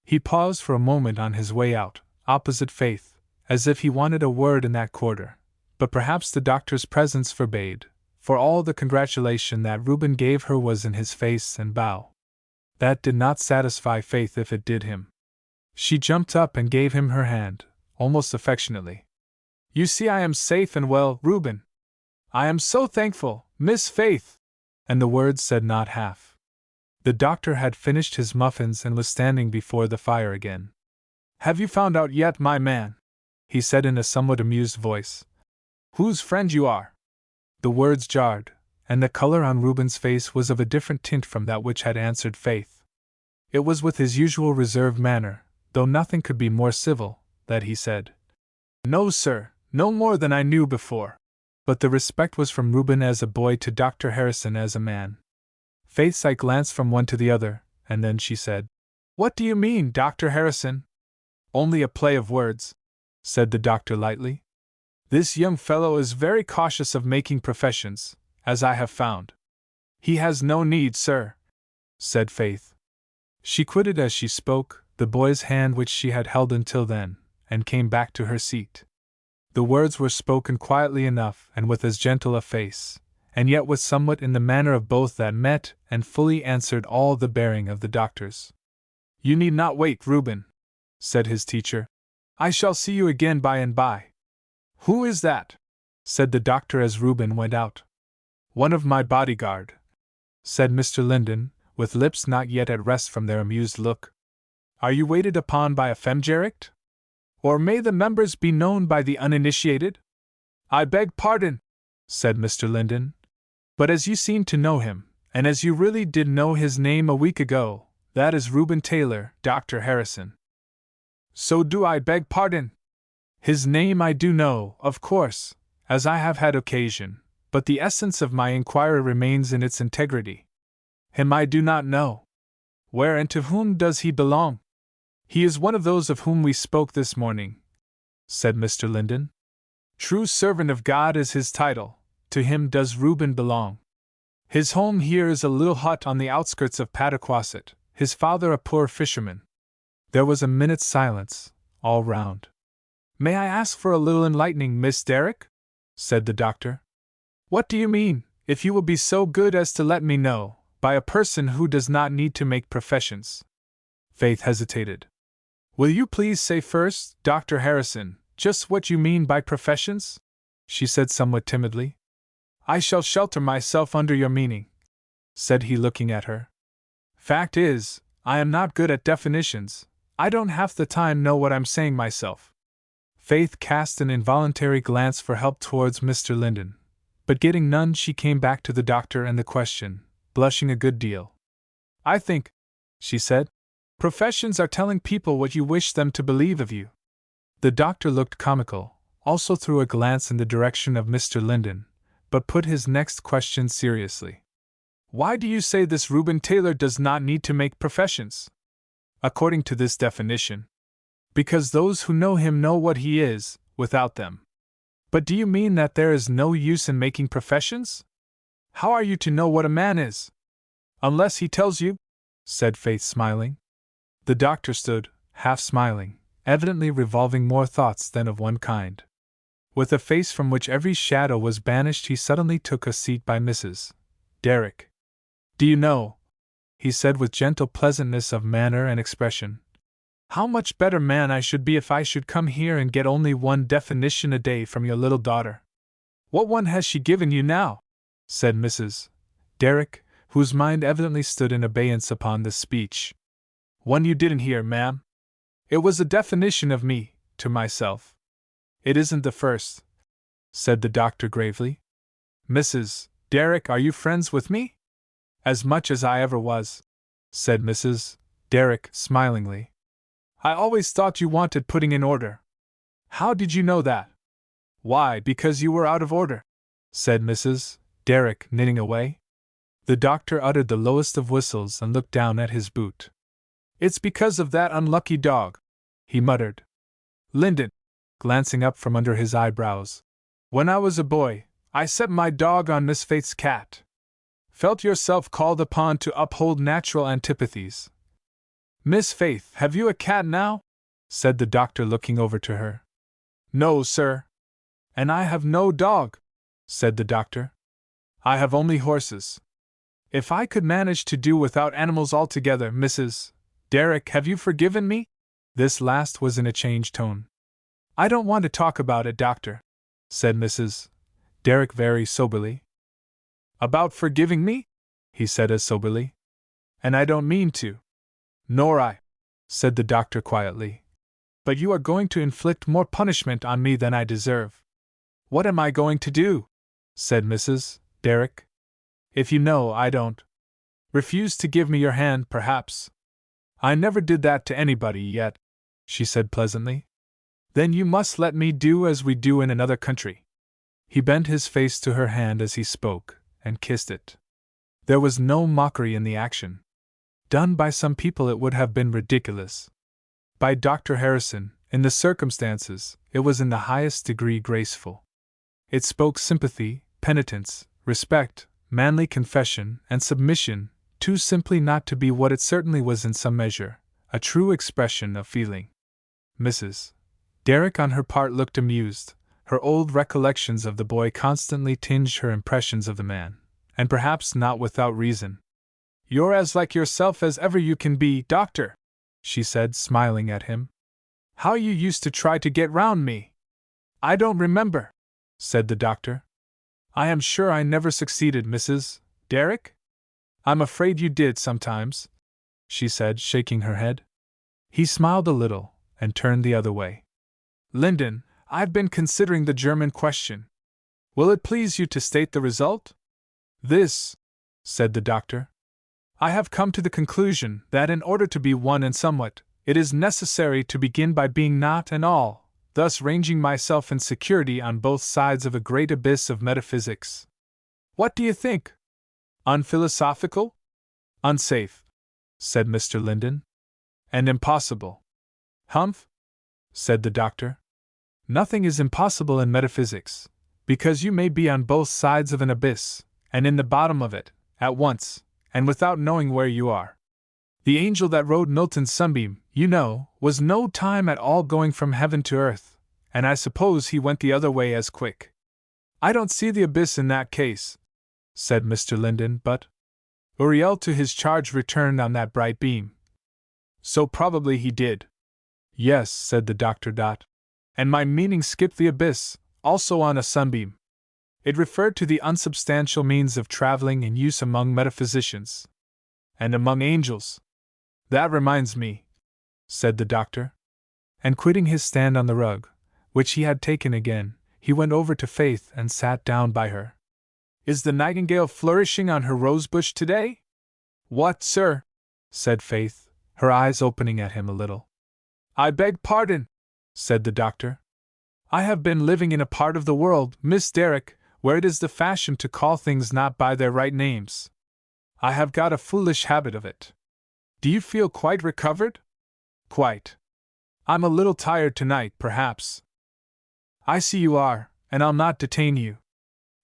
He paused for a moment on his way out, opposite Faith, as if he wanted a word in that quarter, but perhaps the doctor's presence forbade, for all the congratulation that Reuben gave her was in his face and bow. That did not satisfy Faith if it did him. She jumped up and gave him her hand, almost affectionately. "You see I am safe and well, Reuben. I am so thankful, Miss Faith." And the words said not half. The doctor had finished his muffins and was standing before the fire again. "Have you found out yet, my man?" he said in a somewhat amused voice. "Whose friend you are?" The words jarred, and the color on Reuben's face was of a different tint from that which had answered Faith. It was with his usual reserved manner, though nothing could be more civil, that he said, "No, sir, no more than I knew before." But the respect was from Reuben as a boy to Dr. Harrison as a man. Faith's eye glanced from one to the other, and then she said, "What do you mean, Dr. Harrison?" "Only a play of words," said the doctor lightly. "This young fellow is very cautious of making professions, as I have found." "He has no need, sir," said Faith. She quitted as she spoke the boy's hand which she had held until then, and came back to her seat. The words were spoken quietly enough and with as gentle a face, and yet with somewhat in the manner of both that met and fully answered all the bearing of the doctor's. "You need not wait, Reuben," said his teacher. "I shall see you again by and by." "Who is that?" said the doctor as Reuben went out. "One of my bodyguard," said Mr. Linden, with lips not yet at rest from their amused look. "Are you waited upon by a femgericht? Or may the members be known by the uninitiated?" "I beg pardon," said Mr. Linden. "But as you seem to know him, and as you really did know his name a week ago, that is Reuben Taylor, Dr. Harrison." "So do I beg pardon. His name I do know, of course, as I have had occasion, but the essence of my inquiry remains in its integrity. Him I do not know. Where and to whom does he belong? He is one of those of whom we spoke this morning, said Mr. Linden. True servant of God is his title, to him does Reuben belong. His home here is a little hut on the outskirts of Pataquasset, his father a poor fisherman. There was a minute's silence, all round. May I ask for a little enlightening, Miss Derrick? Said the doctor. What do you mean, if you will be so good as to let me know, by a person who does not need to make professions? Faith hesitated. Will you please say first, Dr. Harrison, just what you mean by professions? She said somewhat timidly. I shall shelter myself under your meaning, said he, looking at her. Fact is, I am not good at definitions. I don't half the time know what I'm saying myself. Faith cast an involuntary glance for help towards Mr. Linden, but getting none, she came back to the doctor and the question, blushing a good deal. I think, she said, professions are telling people what you wish them to believe of you. The doctor looked comical, also threw a glance in the direction of Mr. Linden, but put his next question seriously. Why do you say this Reuben Taylor does not need to make professions? According to this definition. Because those who know him know what he is, without them. But do you mean that there is no use in making professions? How are you to know what a man is? Unless he tells you, said Faith, smiling. The doctor stood, half smiling, evidently revolving more thoughts than of one kind. With a face from which every shadow was banished, he suddenly took a seat by Mrs. Derrick. Do you know, he said with gentle pleasantness of manner and expression, how much better man I should be if I should come here and get only one definition a day from your little daughter. What one has she given you now? Said Mrs. Derrick, whose mind evidently stood in abeyance upon this speech. One you didn't hear, ma'am. It was a definition of me, to myself. It isn't the first, said the doctor gravely. Mrs. Derrick, are you friends with me? As much as I ever was, said Mrs. Derrick smilingly. I always thought you wanted putting in order. How did you know that? Why, because you were out of order, said Mrs. Derrick, knitting away. The doctor uttered the lowest of whistles and looked down at his boot. It's because of that unlucky dog, he muttered. Linden, glancing up from under his eyebrows. When I was a boy, I set my dog on Miss Faith's cat. Felt yourself called upon to uphold natural antipathies. Miss Faith, have you a cat now? Said the doctor, looking over to her. No, sir. And I have no dog, said the doctor. I have only horses. If I could manage to do without animals altogether, Mrs. Derrick, have you forgiven me? This last was in a changed tone. I don't want to talk about it, doctor, said Mrs. Derrick very soberly. About forgiving me? He said as soberly. And I don't mean to. Nor I, said the doctor quietly. But you are going to inflict more punishment on me than I deserve. What am I going to do? Said Mrs. Derrick. If you know I don't. Refuse to give me your hand, perhaps. I never did that to anybody yet, she said pleasantly. Then you must let me do as we do in another country. He bent his face to her hand as he spoke, and kissed it. There was no mockery in the action. Done by some people it would have been ridiculous. By Dr. Harrison, in the circumstances, it was in the highest degree graceful. It spoke sympathy, penitence, respect, manly confession, and submission, too simply not to be what it certainly was in some measure, a true expression of feeling. Mrs. Derrick on her part looked amused. Her old recollections of the boy constantly tinged her impressions of the man, and perhaps not without reason. You're as like yourself as ever you can be, doctor, she said, smiling at him. How you used to try to get round me. I don't remember, said the doctor. I am sure I never succeeded, Mrs. Derrick? I'm afraid you did sometimes, she said, shaking her head. He smiled a little, and turned the other way. Linden, I've been considering the German question. Will it please you to state the result? This, said the doctor. I have come to the conclusion that in order to be one and somewhat, it is necessary to begin by being not and all, thus ranging myself in security on both sides of a great abyss of metaphysics. What do you think? Unphilosophical? Unsafe, said Mr. Linden. And impossible. Humph, said the doctor. Nothing is impossible in metaphysics, because you may be on both sides of an abyss, and in the bottom of it, at once, and without knowing where you are. The angel that rode Milton's sunbeam, you know, was no time at all going from heaven to earth, and I suppose he went the other way as quick. I don't see the abyss in that case, said Mr. Linden, but Uriel to his charge returned on that bright beam. So probably he did. Yes, said the doctor. And my meaning skipped the abyss, also on a sunbeam. It referred to the unsubstantial means of traveling in use among metaphysicians. And among angels. That reminds me, said the doctor. And quitting his stand on the rug, which he had taken again, he went over to Faith and sat down by her. Is the nightingale flourishing on her rosebush today? What, sir? Said Faith, her eyes opening at him a little. I beg pardon, said the doctor. I have been living in a part of the world, Miss Derrick, where it is the fashion to call things not by their right names. I have got a foolish habit of it. Do you feel quite recovered? Quite. I'm a little tired tonight, perhaps. I see you are, and I'll not detain you.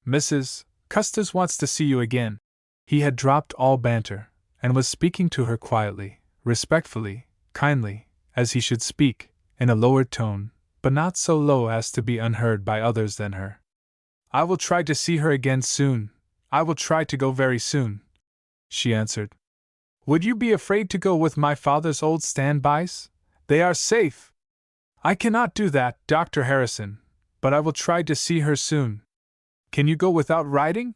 Mrs. Custis wants to see you again. He had dropped all banter, and was speaking to her quietly, respectfully, kindly, as he should speak, in a lowered tone, but not so low as to be unheard by others than her. I will try to see her again soon. I will try to go very soon, she answered. Would you be afraid to go with my father's old standbys? They are safe. I cannot do that, Dr. Harrison, but I will try to see her soon. Can you go without riding?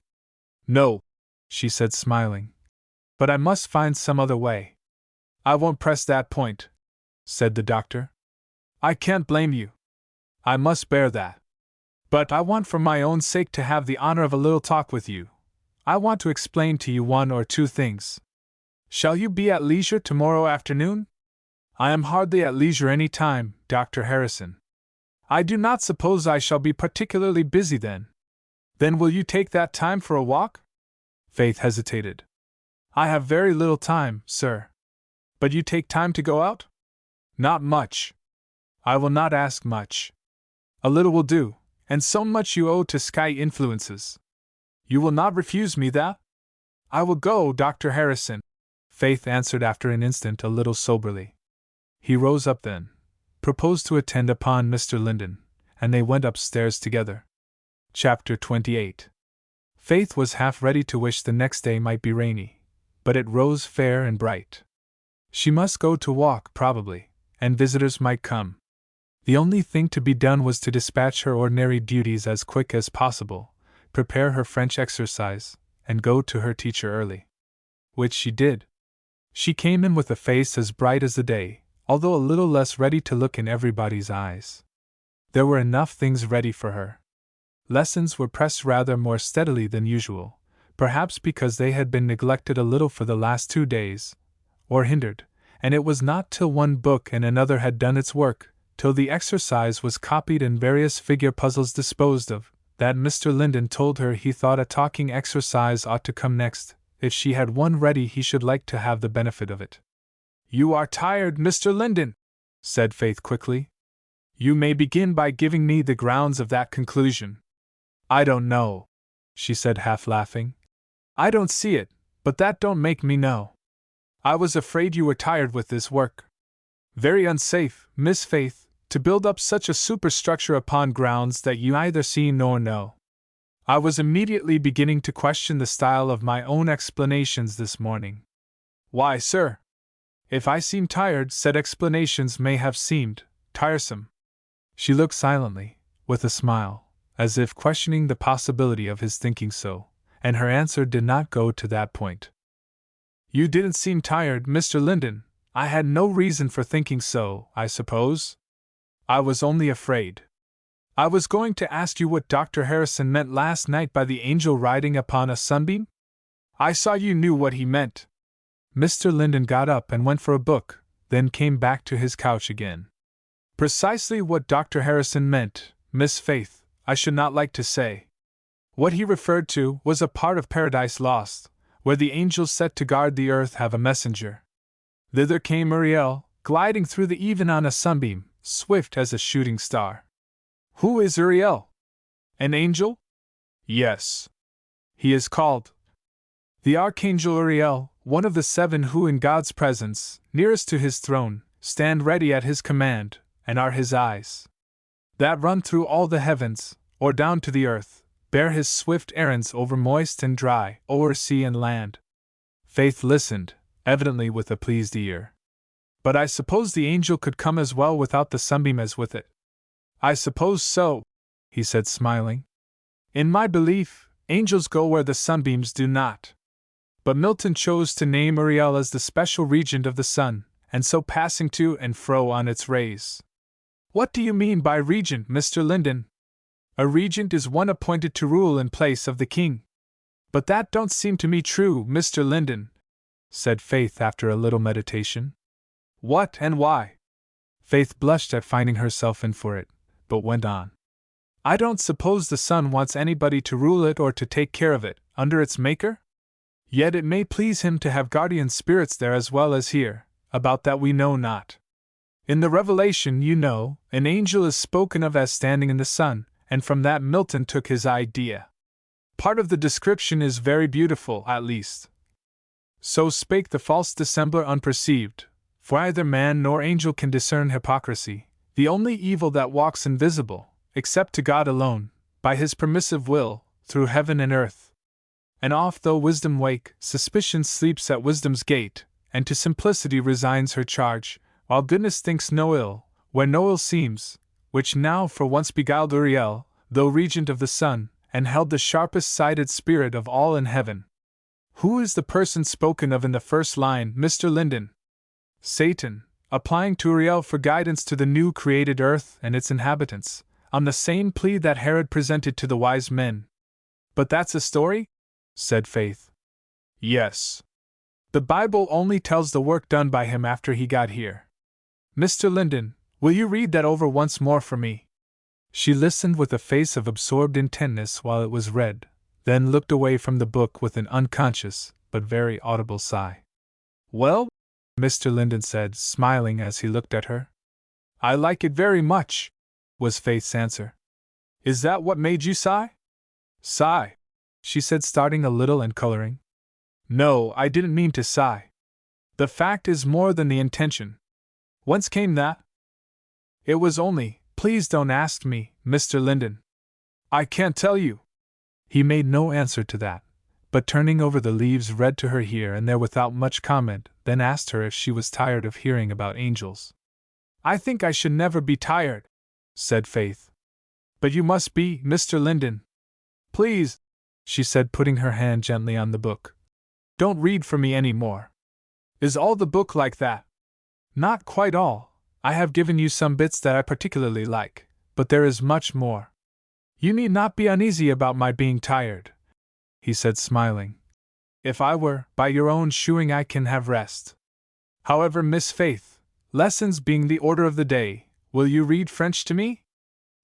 No, she said, smiling. But I must find some other way. I won't press that point, said the doctor. I can't blame you. I must bear that. But I want for my own sake to have the honor of a little talk with you. I want to explain to you one or two things. Shall you be at leisure tomorrow afternoon? I am hardly at leisure any time, Dr. Harrison. I do not suppose I shall be particularly busy then. Then will you take that time for a walk? Faith hesitated. I have very little time, sir. But you take time to go out? Not much. I will not ask much. A little will do, and so much you owe to sky influences. You will not refuse me that? I will go, Dr. Harrison, Faith answered after an instant a little soberly. He rose up then, proposed to attend upon Mr. Linden, and they went upstairs together. Chapter 28. Faith was half ready to wish the next day might be rainy, but it rose fair and bright. She must go to walk, probably, and visitors might come. The only thing to be done was to dispatch her ordinary duties as quick as possible, prepare her French exercise, and go to her teacher early. Which she did. She came in with a face as bright as the day, although a little less ready to look in everybody's eyes. There were enough things ready for her. Lessons were pressed rather more steadily than usual, perhaps because they had been neglected a little for the last 2 days, or hindered, and it was not till one book and another had done its work, till the exercise was copied and various figure puzzles disposed of, that Mr. Linden told her he thought a talking exercise ought to come next. If she had one ready he should like to have the benefit of it. You are tired, Mr. Linden, said Faith quickly. You may begin by giving me the grounds of that conclusion. I don't know, she said half laughing. I don't see it, but that don't make me know. I was afraid you were tired with this work. Very unsafe, Miss Faith, to build up such a superstructure upon grounds that you neither see nor know. I was immediately beginning to question the style of my own explanations this morning. Why, sir? If I seem tired, said explanations may have seemed tiresome. She looked silently, with a smile, as if questioning the possibility of his thinking so, and her answer did not go to that point. You didn't seem tired, Mr. Linden. I had no reason for thinking so, I suppose. I was only afraid. I was going to ask you what Dr. Harrison meant last night by the angel riding upon a sunbeam? I saw you knew what he meant. Mr. Linden got up and went for a book, then came back to his couch again. Precisely what Dr. Harrison meant, Miss Faith, I should not like to say. What he referred to was a part of Paradise Lost, where the angels set to guard the earth have a messenger. Thither came Uriel, gliding through the even on a sunbeam, swift as a shooting star. Who is Uriel? An angel? Yes. He is called the Archangel Uriel, one of the 7 who in God's presence, nearest to his throne, stand ready at his command, and are his eyes, that run through all the heavens, or down to the earth, bear his swift errands over moist and dry, o'er sea and land. Faith listened, evidently with a pleased ear. But I suppose the angel could come as well without the sunbeam as with it. I suppose so, he said smiling. In my belief, angels go where the sunbeams do not. But Milton chose to name Uriel as the special regent of the sun, and so passing to and fro on its rays. What do you mean by regent, Mr. Linden? A regent is one appointed to rule in place of the king. But that don't seem to me true, Mr. Linden, said Faith after a little meditation. What and why? Faith blushed at finding herself in for it, but went on. I don't suppose the sun wants anybody to rule it or to take care of it, under its maker? Yet it may please him to have guardian spirits there as well as here, about that we know not. In the Revelation, you know, an angel is spoken of as standing in the sun, and from that Milton took his idea. Part of the description is very beautiful, at least. So spake the false dissembler unperceived, for either man nor angel can discern hypocrisy, the only evil that walks invisible, except to God alone, by his permissive will, through heaven and earth. And oft though wisdom wake, suspicion sleeps at wisdom's gate, and to simplicity resigns her charge, while goodness thinks no ill, where no ill seems, which now for once beguiled Uriel, though regent of the sun, and held the sharpest-sighted spirit of all in heaven. Who is the person spoken of in the first line, Mr. Linden? Satan, applying to Uriel for guidance to the new created earth and its inhabitants, on the same plea that Herod presented to the wise men. But that's a story? Said Faith. Yes. The Bible only tells the work done by him after he got here. Mr. Linden, will you read that over once more for me? She listened with a face of absorbed intentness while it was read, then looked away from the book with an unconscious, but very audible sigh. Well, Mr. Linden said, smiling as he looked at her. I like it very much, was Faith's answer. Is that what made you sigh? Sigh, she said, starting a little and coloring. No, I didn't mean to sigh. The fact is more than the intention. Whence came that? It was only, please don't ask me, Mr. Linden. I can't tell you. He made no answer to that, but turning over the leaves read to her here and there without much comment, then asked her if she was tired of hearing about angels. I think I should never be tired, said Faith. But you must be, Mr. Linden. Please, she said, putting her hand gently on the book. Don't read for me any more. Is all the book like that? Not quite all. I have given you some bits that I particularly like, but there is much more. You need not be uneasy about my being tired, he said, smiling. If I were, by your own shewing, I can have rest. However, Miss Faith, lessons being the order of the day, will you read French to me?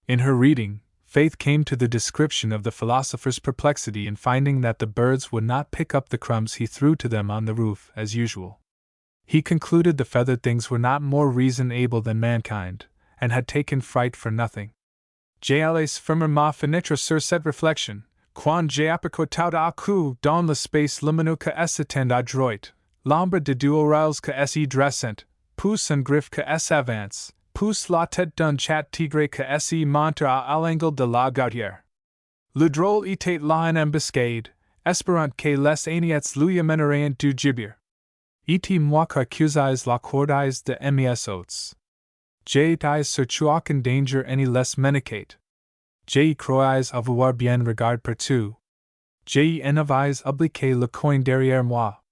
In her reading, Faith came to the description of the philosopher's perplexity in finding that the birds would not pick up the crumbs he threw to them on the roof as usual. He concluded the feathered things were not more reason-able than mankind, and had taken fright for nothing. J'allais fermer ma fenêtre sur cette réflexion, quand j'ai aperçu tout à coup dans l'espace lumineux que s'étend à droite, l'ombre de deux orals que s'y dressent, pousse un griffe que s'avance, pousse la tête d'un chat tigre que s'y monte à l'angle de la gaudière. Le drôle était là en embuscade, espérant que les agnettes lui amèneraient du gibier. Et moi qu'accusais la cordise de mes hôtes. J'étais sur aucun danger any less menicate. J'ai crois avoir bien regard partout. J'ai en avais oublié le coin derrière moi.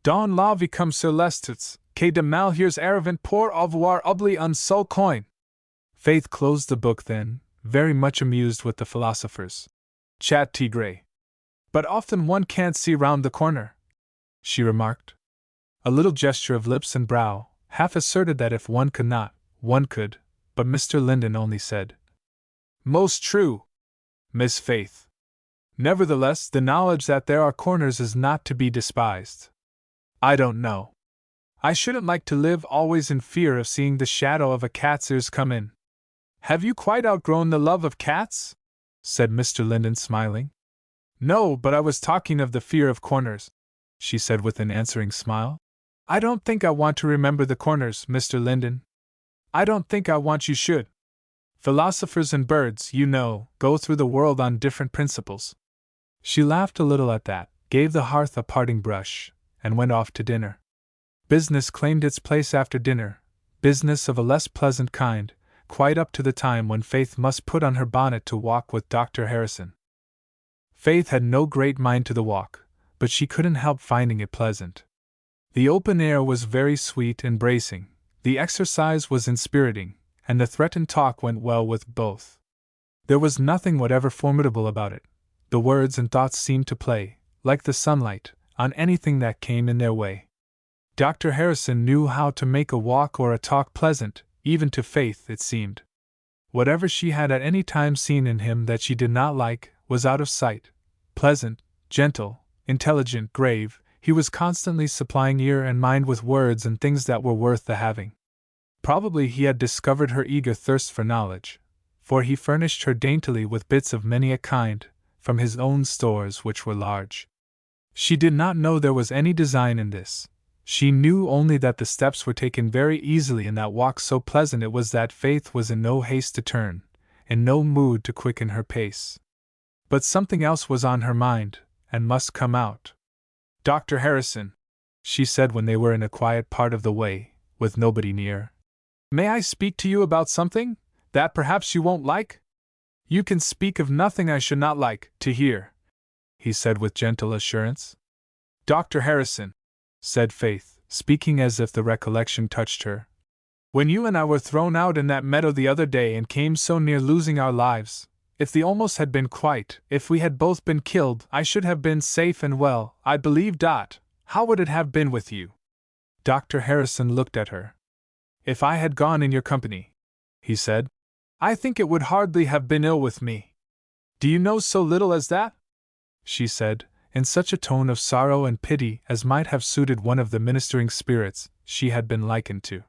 Dans la vie comme sur l'estuts, que de malheurs arrivent pour avoir oublié un seul coin. Faith closed the book then, very much amused with the philosophers. Chat tigre. But often one can't see round the corner, she remarked. A little gesture of lips and brow, half asserted that if one could not, one could, but Mr. Linden only said, Most true, Miss Faith. Nevertheless, the knowledge that there are corners is not to be despised. I don't know. I shouldn't like to live always in fear of seeing the shadow of a cat's ears come in. Have you quite outgrown the love of cats? Said Mr. Linden, smiling. No, but I was talking of the fear of corners, she said with an answering smile. I don't think I want to remember the corners, Mr. Linden. I don't think I want you should. Philosophers and birds, you know, go through the world on different principles. She laughed a little at that, gave the hearth a parting brush, and went off to dinner. Business claimed its place after dinner, business of a less pleasant kind, quite up to the time when Faith must put on her bonnet to walk with Dr. Harrison. Faith had no great mind to the walk, but she couldn't help finding it pleasant. The open air was very sweet and bracing, the exercise was inspiriting, and the threatened talk went well with both. There was nothing whatever formidable about it. The words and thoughts seemed to play, like the sunlight, on anything that came in their way. Dr. Harrison knew how to make a walk or a talk pleasant, even to Faith, it seemed. Whatever she had at any time seen in him that she did not like, was out of sight. Pleasant, gentle, intelligent, grave, he was constantly supplying ear and mind with words and things that were worth the having. Probably he had discovered her eager thirst for knowledge, for he furnished her daintily with bits of many a kind, from his own stores, which were large. She did not know there was any design in this. She knew only that the steps were taken very easily and that walk so pleasant it was that Faith was in no haste to turn, in no mood to quicken her pace. But something else was on her mind, and must come out. Dr. Harrison, she said when they were in a quiet part of the way, with nobody near. May I speak to you about something that perhaps you won't like? You can speak of nothing I should not like to hear, he said with gentle assurance. Dr. Harrison, said Faith, speaking as if the recollection touched her. When you and I were thrown out in that meadow the other day and came so near losing our lives, if the almost had been quite, if we had both been killed, I should have been safe and well, I believe. How would it have been with you? Dr. Harrison looked at her. If I had gone in your company, he said, I think it would hardly have been ill with me. Do you know so little as that? She said, in such a tone of sorrow and pity as might have suited one of the ministering spirits she had been likened to.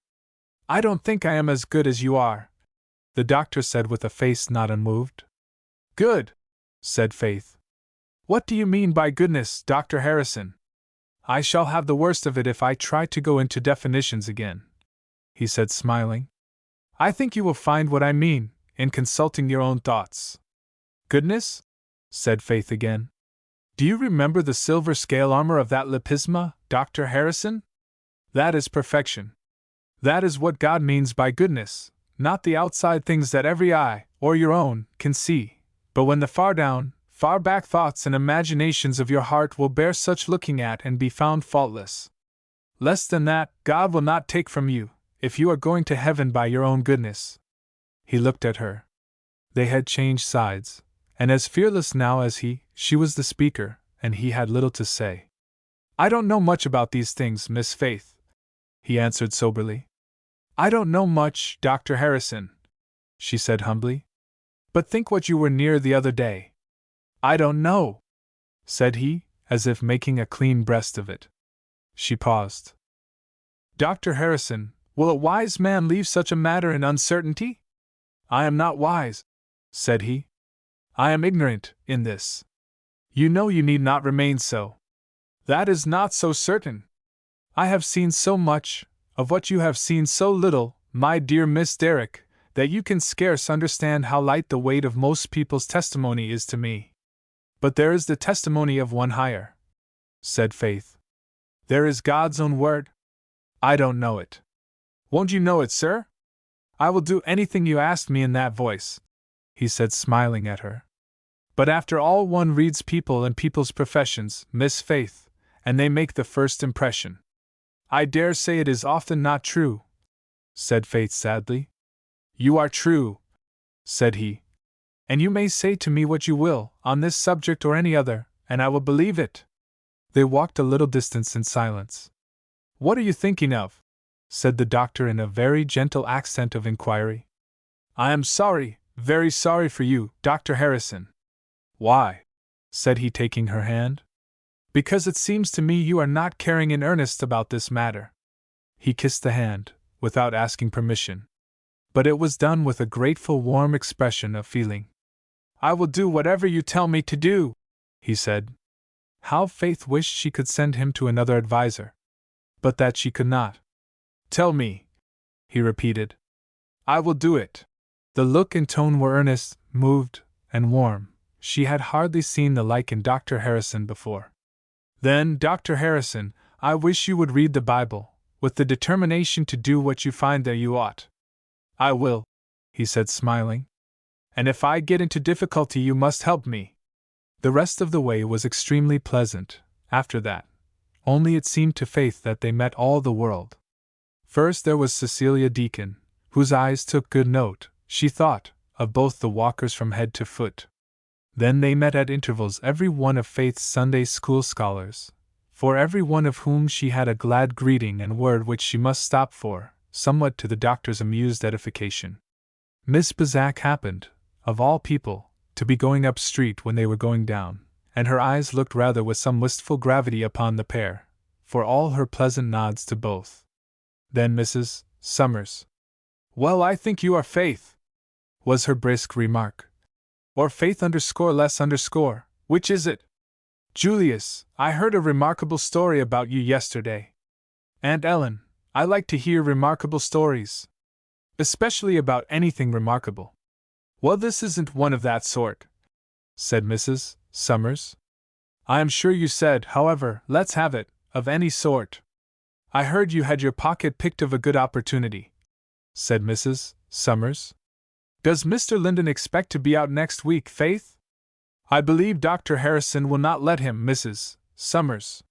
I don't think I am as good as you are, the doctor said with a face not unmoved. Good, said Faith. What do you mean by goodness, Dr. Harrison? I shall have the worst of it if I try to go into definitions again, he said, smiling. I think you will find what I mean, in consulting your own thoughts. Goodness? Said Faith again. Do you remember the silver scale armor of that lepisma, Dr. Harrison? That is perfection. That is what God means by goodness, not the outside things that every eye, or your own, can see, but when the far down, far back thoughts and imaginations of your heart will bear such looking at and be found faultless. Less than that, God will not take from you, if you are going to heaven by your own goodness. He looked at her. They had changed sides, and as fearless now as she was the speaker, and he had little to say. I don't know much about these things, Miss Faith, he answered soberly. I don't know much, Dr. Harrison, she said humbly. But think what you were near the other day. I don't know, said he, as if making a clean breast of it. She paused. Dr. Harrison, will a wise man leave such a matter in uncertainty? I am not wise, said he. I am ignorant, in this. You know you need not remain so. That is not so certain. I have seen so much, of what you have seen so little, my dear Miss Derrick, that you can scarce understand how light the weight of most people's testimony is to me. But there is the testimony of one higher, said Faith. There is God's own word. I don't know it. Won't you know it, sir? I will do anything you ask me in that voice, he said, smiling at her. But after all, one reads people and people's professions, Miss Faith, and they make the first impression. I dare say it is often not true, said Faith sadly. You are true, said he. And you may say to me what you will, on this subject or any other, and I will believe it. They walked a little distance in silence. What are you thinking of? Said the doctor in a very gentle accent of inquiry. I am sorry, very sorry for you, Dr. Harrison. Why? said he, taking her hand. Because it seems to me you are not caring in earnest about this matter. He kissed the hand, without asking permission. But it was done with a grateful, warm expression of feeling. I will do whatever you tell me to do, he said. How Faith wished she could send him to another adviser. But that she could not. Tell me, he repeated. I will do it. The look and tone were earnest, moved, and warm. She had hardly seen the like in Dr. Harrison before. Then, Dr. Harrison, I wish you would read the Bible, with the determination to do what you find there you ought. I will, he said, smiling. And if I get into difficulty, you must help me. The rest of the way was extremely pleasant, after that. Only it seemed to Faith that they met all the world. First there was Cecilia Deacon, whose eyes took good note, she thought, of both the walkers from head to foot. Then they met at intervals every one of Faith's Sunday school scholars, for every one of whom she had a glad greeting and word which she must stop for, somewhat to the doctor's amused edification. Miss Bazak happened, of all people, to be going up street when they were going down, and her eyes looked rather with some wistful gravity upon the pair, for all her pleasant nods to both. Then Mrs. Summers. Well, I think you are Faith, was her brisk remark. Or Faith _less_, which is it? Julius, I heard a remarkable story about you yesterday. Aunt Ellen, I like to hear remarkable stories. Especially about anything remarkable. Well, this isn't one of that sort, said Mrs. Summers. I am sure you said, however, let's have it, of any sort. I heard you had your pocket picked of a good opportunity, said Mrs. Summers. Does Mr. Linden expect to be out next week, Faith? I believe Dr. Harrison will not let him, Mrs. Summers.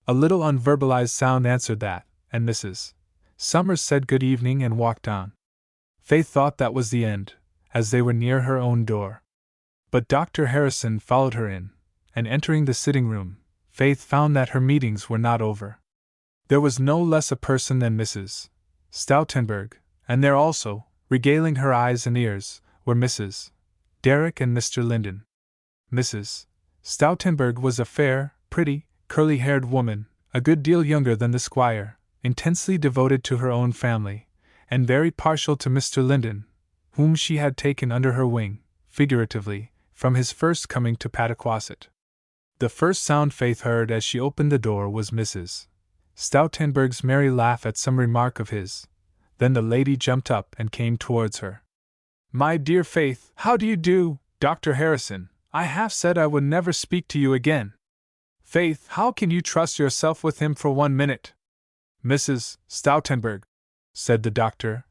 A little unverbalized sound answered that, and Mrs. Summers said good evening and walked on. Faith thought that was the end, as they were near her own door. But Dr. Harrison followed her in, and entering the sitting-room, Faith found that her meetings were not over. There was no less a person than Mrs. Stoutenburg, and there also, regaling her eyes and ears, were Mrs. Derrick and Mr. Linden. Mrs. Stoutenburg was a fair, pretty, curly-haired woman, a good deal younger than the squire, intensely devoted to her own family, and very partial to Mr. Linden, whom she had taken under her wing, figuratively, from his first coming to Pataquasset. The first sound Faith heard as she opened the door was Mrs. Stoutenburg's merry laugh at some remark of his. Then the lady jumped up and came towards her. My dear Faith, how do you do, Dr. Harrison? I half said I would never speak to you again. Faith, how can you trust yourself with him for 1 minute? Mrs. Stoutenburg, said the doctor,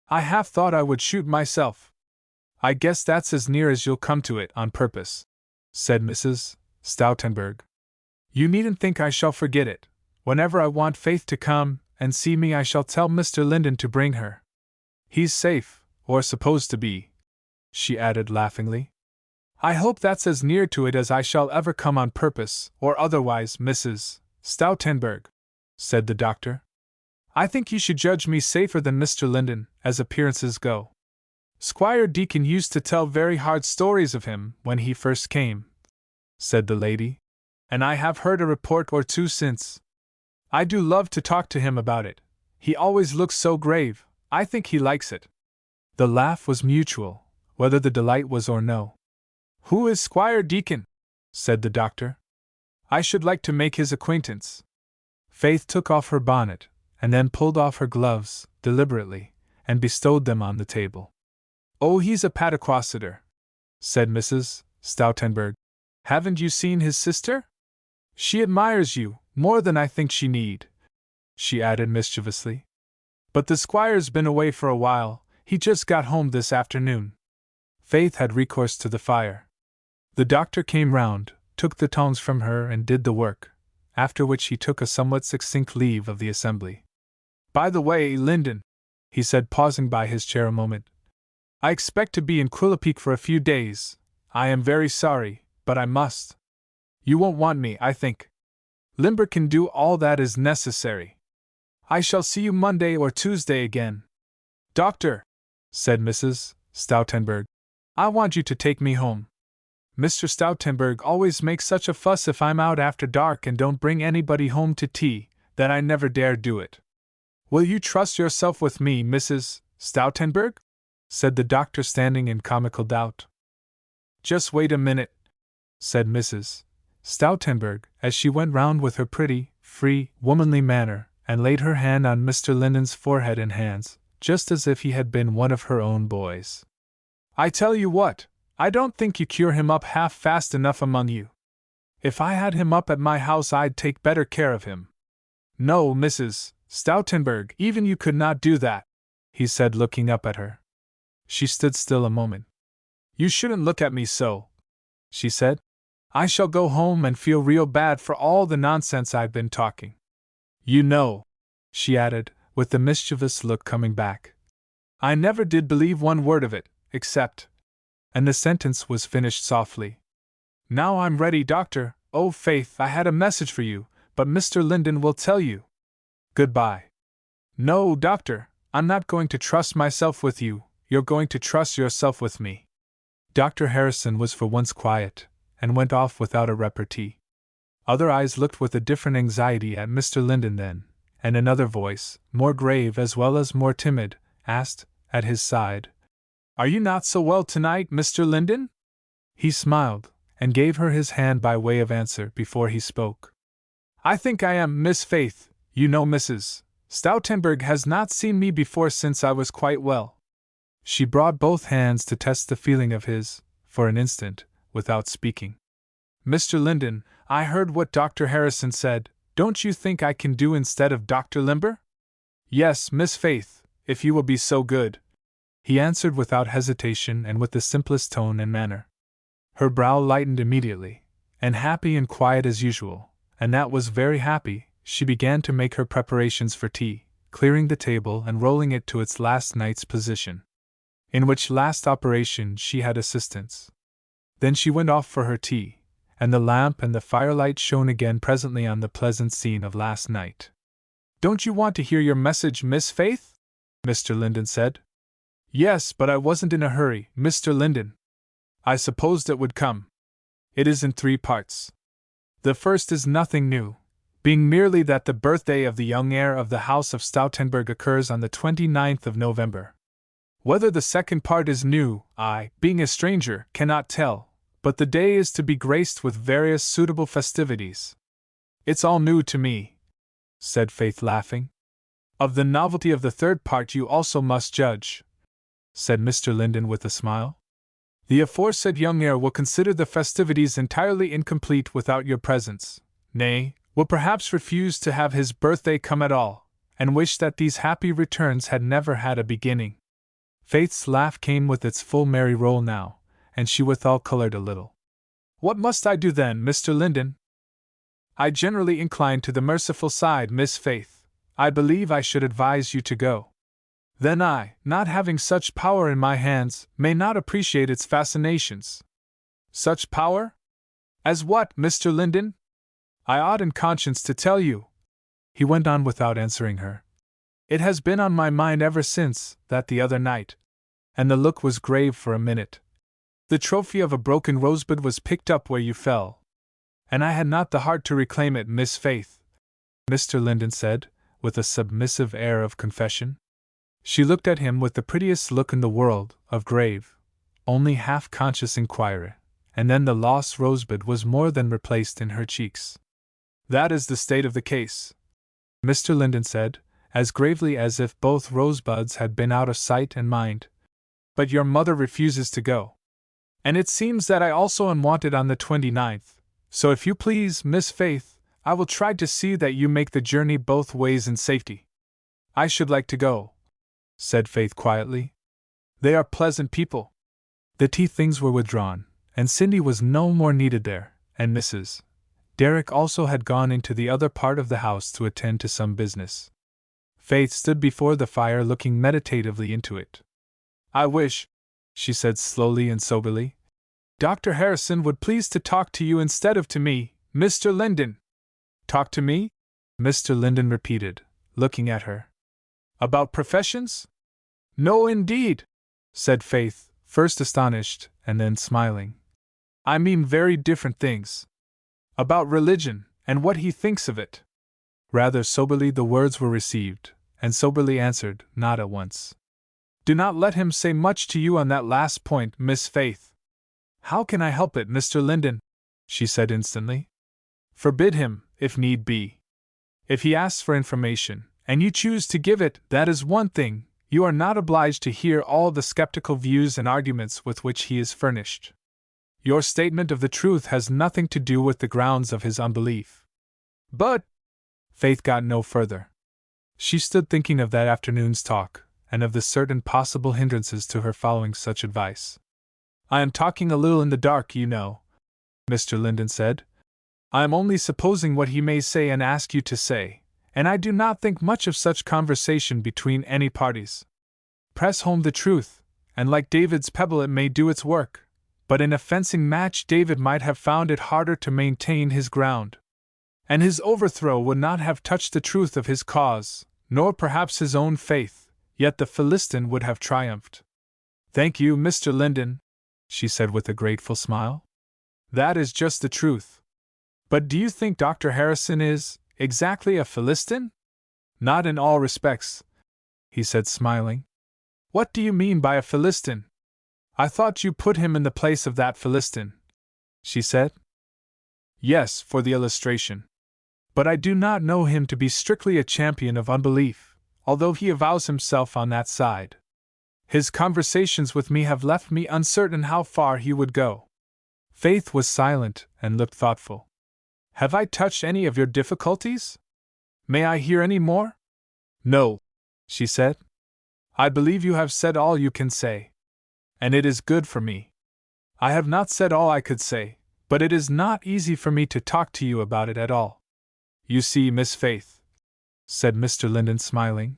I half thought I would shoot myself. I guess that's as near as you'll come to it on purpose, said Mrs. Stoutenburg. You needn't think I shall forget it. Whenever I want Faith to come and see me, I shall tell Mr. Linden to bring her. He's safe, or supposed to be, she added laughingly. I hope that's as near to it as I shall ever come on purpose, or otherwise, Mrs. Stoutenburg, said the doctor. I think you should judge me safer than Mr. Linden, as appearances go. Squire Deacon used to tell very hard stories of him when he first came, said the lady, and I have heard a report or two since. I do love to talk to him about it. He always looks so grave. I think he likes it. The laugh was mutual, whether the delight was or no. Who is Squire Deacon? Said the doctor. I should like to make his acquaintance. Faith took off her bonnet, and then pulled off her gloves, deliberately, and bestowed them on the table. Oh, he's a Pataquasseter, said Mrs. Stoutenburg. Haven't you seen his sister? She admires you, more than I think she need, she added mischievously. But the squire's been away for a while, he just got home this afternoon. Faith had recourse to the fire. The doctor came round, took the tongs from her and did the work, after which he took a somewhat succinct leave of the assembly. By the way, Linden, he said, pausing by his chair a moment, I expect to be in Quillipeak for a few days. I am very sorry, but I must. You won't want me, I think. Limber can do all that is necessary. I shall see you Monday or Tuesday again. Doctor, said Mrs. Stoutenburg, I want you to take me home. Mr. Stoutenberg always makes such a fuss if I'm out after dark and don't bring anybody home to tea, that I never dare do it. Will you trust yourself with me, Mrs. Stoutenberg? Said the doctor, standing in comical doubt. Just wait a minute, said Mrs. Stoutenberg, as she went round with her pretty, free, womanly manner, and laid her hand on Mr. Linden's forehead and hands, just as if he had been one of her own boys. I tell you what, I don't think you cure him up half fast enough among you. If I had him up at my house I'd take better care of him. No, Mrs. Stoutenberg, even you could not do that, he said, looking up at her. She stood still a moment. You shouldn't look at me so, she said. I shall go home and feel real bad for all the nonsense I've been talking. You know, she added, with the mischievous look coming back, I never did believe one word of it, except— and the sentence was finished softly. Now I'm ready, doctor. Oh, Faith, I had a message for you, but Mr. Linden will tell you. Goodbye. No, doctor, I'm not going to trust myself with you, you're going to trust yourself with me. Dr. Harrison was for once quiet, and went off without a repartee. Other eyes looked with a different anxiety at Mr. Linden then, and another voice, more grave as well as more timid, asked, at his side, Are you not so well tonight, Mr. Linden? He smiled, and gave her his hand by way of answer before he spoke. I think I am, Miss Faith. You know Mrs. Stoutenberg has not seen me before since I was quite well. She brought both hands to test the feeling of his, for an instant, without speaking. Mr. Linden, I heard what Dr. Harrison said. Don't you think I can do instead of Dr. Limber? Yes, Miss Faith, if you will be so good, he answered without hesitation and with the simplest tone and manner. Her brow lightened immediately, and happy and quiet as usual, and that was very happy, she began to make her preparations for tea, clearing the table and rolling it to its last night's position, in which last operation she had assistance. Then she went off for her tea, and the lamp and the firelight shone again presently on the pleasant scene of last night. Don't you want to hear your message, Miss Faith? Mr. Linden said. Yes, but I wasn't in a hurry, Mr. Linden. I supposed it would come. It is in 3 parts. The first is nothing new, being merely that the birthday of the young heir of the House of Stoutenberg occurs on the 29th of November. Whether the second part is new, I, being a stranger, cannot tell, but the day is to be graced with various suitable festivities. It's all new to me, said Faith, laughing. Of the novelty of the third part you also must judge, said Mr. Linden with a smile. The aforesaid young heir will consider the festivities entirely incomplete without your presence, nay, will perhaps refuse to have his birthday come at all, and wish that these happy returns had never had a beginning. Faith's laugh came with its full merry roll now, and she withal colored a little. What must I do then, Mr. Linden? I generally incline to the merciful side, Miss Faith. I believe I should advise you to go. Then I, not having such power in my hands, may not appreciate its fascinations. Such power? As what, Mr. Linden? I ought in conscience to tell you, he went on without answering her. It has been on my mind ever since that the other night, and the look was grave for a minute. The trophy of a broken rosebud was picked up where you fell, and I had not the heart to reclaim it, Miss Faith, Mr. Linden said, with a submissive air of confession. She looked at him with the prettiest look in the world, of grave, only half-conscious inquiry, and then the lost rosebud was more than replaced in her cheeks. That is the state of the case, Mr. Linden said, as gravely as if both rosebuds had been out of sight and mind. But your mother refuses to go. And it seems that I also am wanted on the 29th, so if you please, Miss Faith, I will try to see that you make the journey both ways in safety. I should like to go, said Faith quietly. They are pleasant people. The tea things were withdrawn, and Cindy was no more needed there, and Mrs. Derrick also had gone into the other part of the house to attend to some business. Faith stood before the fire looking meditatively into it. I wish, she said slowly and soberly, Dr. Harrison would please to talk to you instead of to me, Mr. Linden. Talk to me? Mr. Linden repeated, looking at her. About professions? No, indeed, said Faith, first astonished and then smiling. I mean very different things. About religion, and what he thinks of it. Rather soberly the words were received, and soberly answered, not at once. Do not let him say much to you on that last point, Miss Faith. How can I help it, Mr. Linden? She said instantly. Forbid him, if need be. If he asks for information, and you choose to give it, that is one thing. You are not obliged to hear all the skeptical views and arguments with which he is furnished. Your statement of the truth has nothing to do with the grounds of his unbelief. But Faith got no further. She stood thinking of that afternoon's talk, and of the certain possible hindrances to her following such advice. I am talking a little in the dark, you know, Mr. Linden said. I am only supposing what he may say and ask you to say, and I do not think much of such conversation between any parties. Press home the truth, and like David's pebble it may do its work, but in a fencing match David might have found it harder to maintain his ground. And his overthrow would not have touched the truth of his cause, nor perhaps his own faith, yet the Philistine would have triumphed. Thank you, Mr. Linden, she said with a grateful smile. That is just the truth. But do you think Dr. Harrison is exactly a Philistine? Not in all respects, he said smiling. What do you mean by a Philistine? I thought you put him in the place of that Philistine, she said. Yes, for the illustration. But I do not know him to be strictly a champion of unbelief, although he avows himself on that side. His conversations with me have left me uncertain how far he would go. Faith was silent and looked thoughtful. Have I touched any of your difficulties? May I hear any more? No, she said. I believe you have said all you can say. And it is good for me. I have not said all I could say, but it is not easy for me to talk to you about it at all. You see, Miss Faith, said Mr. Linden smiling,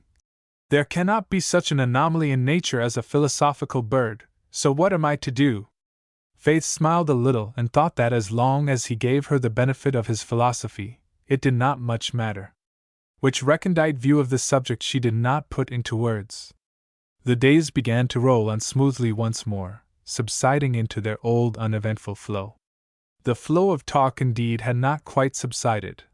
there cannot be such an anomaly in nature as a philosophical bird, so what am I to do? Faith smiled a little and thought that as long as he gave her the benefit of his philosophy, it did not much matter. Which recondite view of the subject she did not put into words. The days began to roll on smoothly once more, subsiding into their old uneventful flow. The flow of talk indeed had not quite subsided,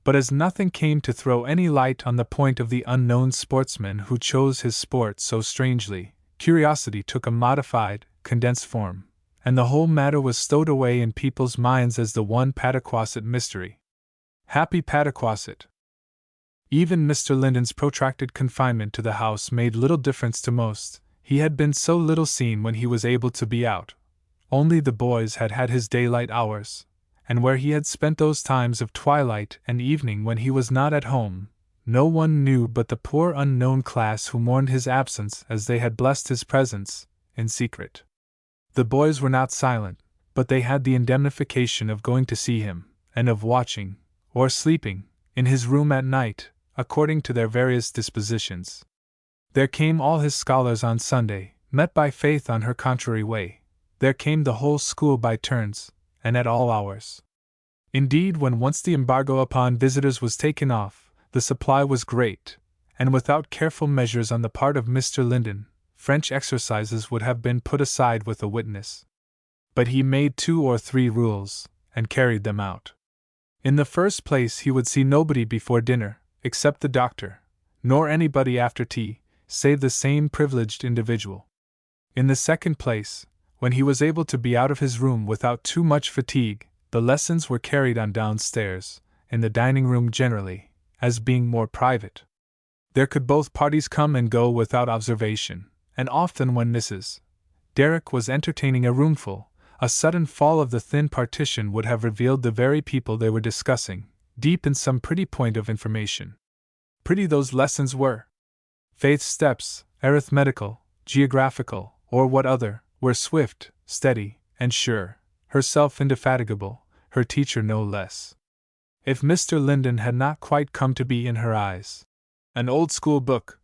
but as nothing came to throw any light on the point of the unknown sportsman who chose his sport so strangely, curiosity took a modified, condensed form, and the whole matter was stowed away in people's minds as the one Pataquasset mystery. Happy Pataquasset! Even Mr. Linden's protracted confinement to the house made little difference to most. He had been so little seen when he was able to be out. Only the boys had had his daylight hours, and where he had spent those times of twilight and evening when he was not at home, no one knew but the poor unknown class who mourned his absence as they had blessed his presence, in secret. The boys were not silent, but they had the indemnification of going to see him, and of watching, or sleeping, in his room at night, according to their various dispositions. There came all his scholars on Sunday, met by Faith on her contrary way. There came the whole school by turns, and at all hours. Indeed, when once the embargo upon visitors was taken off, the supply was great, and without careful measures on the part of Mr. Linden, French exercises would have been put aside with a witness. But he made 2 or 3 rules, and carried them out. In the first place, he would see nobody before dinner, except the doctor, nor anybody after tea, save the same privileged individual. In the second place, when he was able to be out of his room without too much fatigue, the lessons were carried on downstairs, in the dining room generally, as being more private. There could both parties come and go without observation, and often when Mrs. Derrick was entertaining a roomful, a sudden fall of the thin partition would have revealed the very people they were discussing, deep in some pretty point of information. Pretty those lessons were. Faith's steps, arithmetical, geographical, or what other, were swift, steady, and sure, herself indefatigable, her teacher no less. If Mr. Linden had not quite come to be in her eyes an old-school book,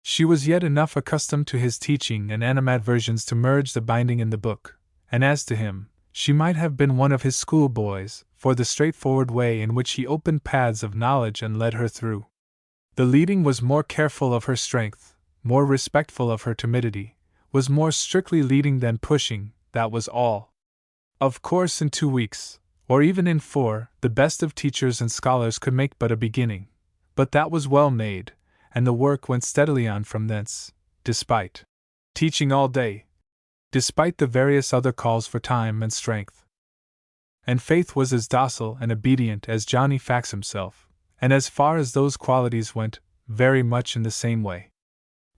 she was yet enough accustomed to his teaching and animadversions to merge the binding in the book, and as to him, she might have been one of his schoolboys, for the straightforward way in which he opened paths of knowledge and led her through. The leading was more careful of her strength, more respectful of her timidity, was more strictly leading than pushing, that was all. Of course, in 2 weeks, or even in 4, the best of teachers and scholars could make but a beginning, but that was well made, and the work went steadily on from thence, despite teaching all day, despite the various other calls for time and strength. And Faith was as docile and obedient as Johnny Fax himself, and as far as those qualities went, very much in the same way.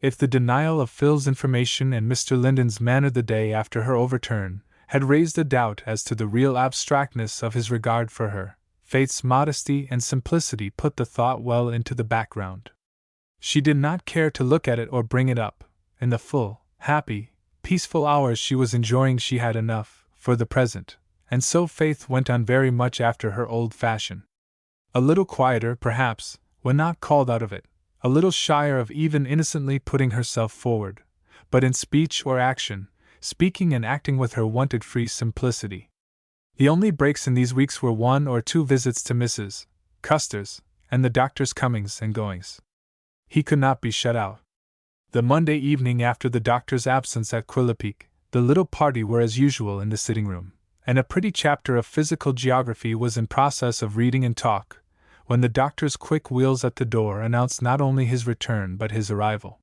If the denial of Phil's information and Mr. Linden's manner the day after her overturn had raised a doubt as to the real abstractness of his regard for her, Faith's modesty and simplicity put the thought well into the background. She did not care to look at it or bring it up. In the full, happy, peaceful hours she was enjoying she had enough, for the present, and so Faith went on very much after her old fashion. A little quieter, perhaps, when not called out of it, a little shyer of even innocently putting herself forward, but in speech or action, speaking and acting with her wonted free simplicity. The only breaks in these weeks were 1 or 2 visits to Mrs. Custer's, and the doctor's comings and goings. He could not be shut out. The Monday evening after the doctor's absence at Quillipeak, the little party were as usual in the sitting-room, and a pretty chapter of physical geography was in process of reading and talk, when the doctor's quick wheels at the door announced not only his return but his arrival.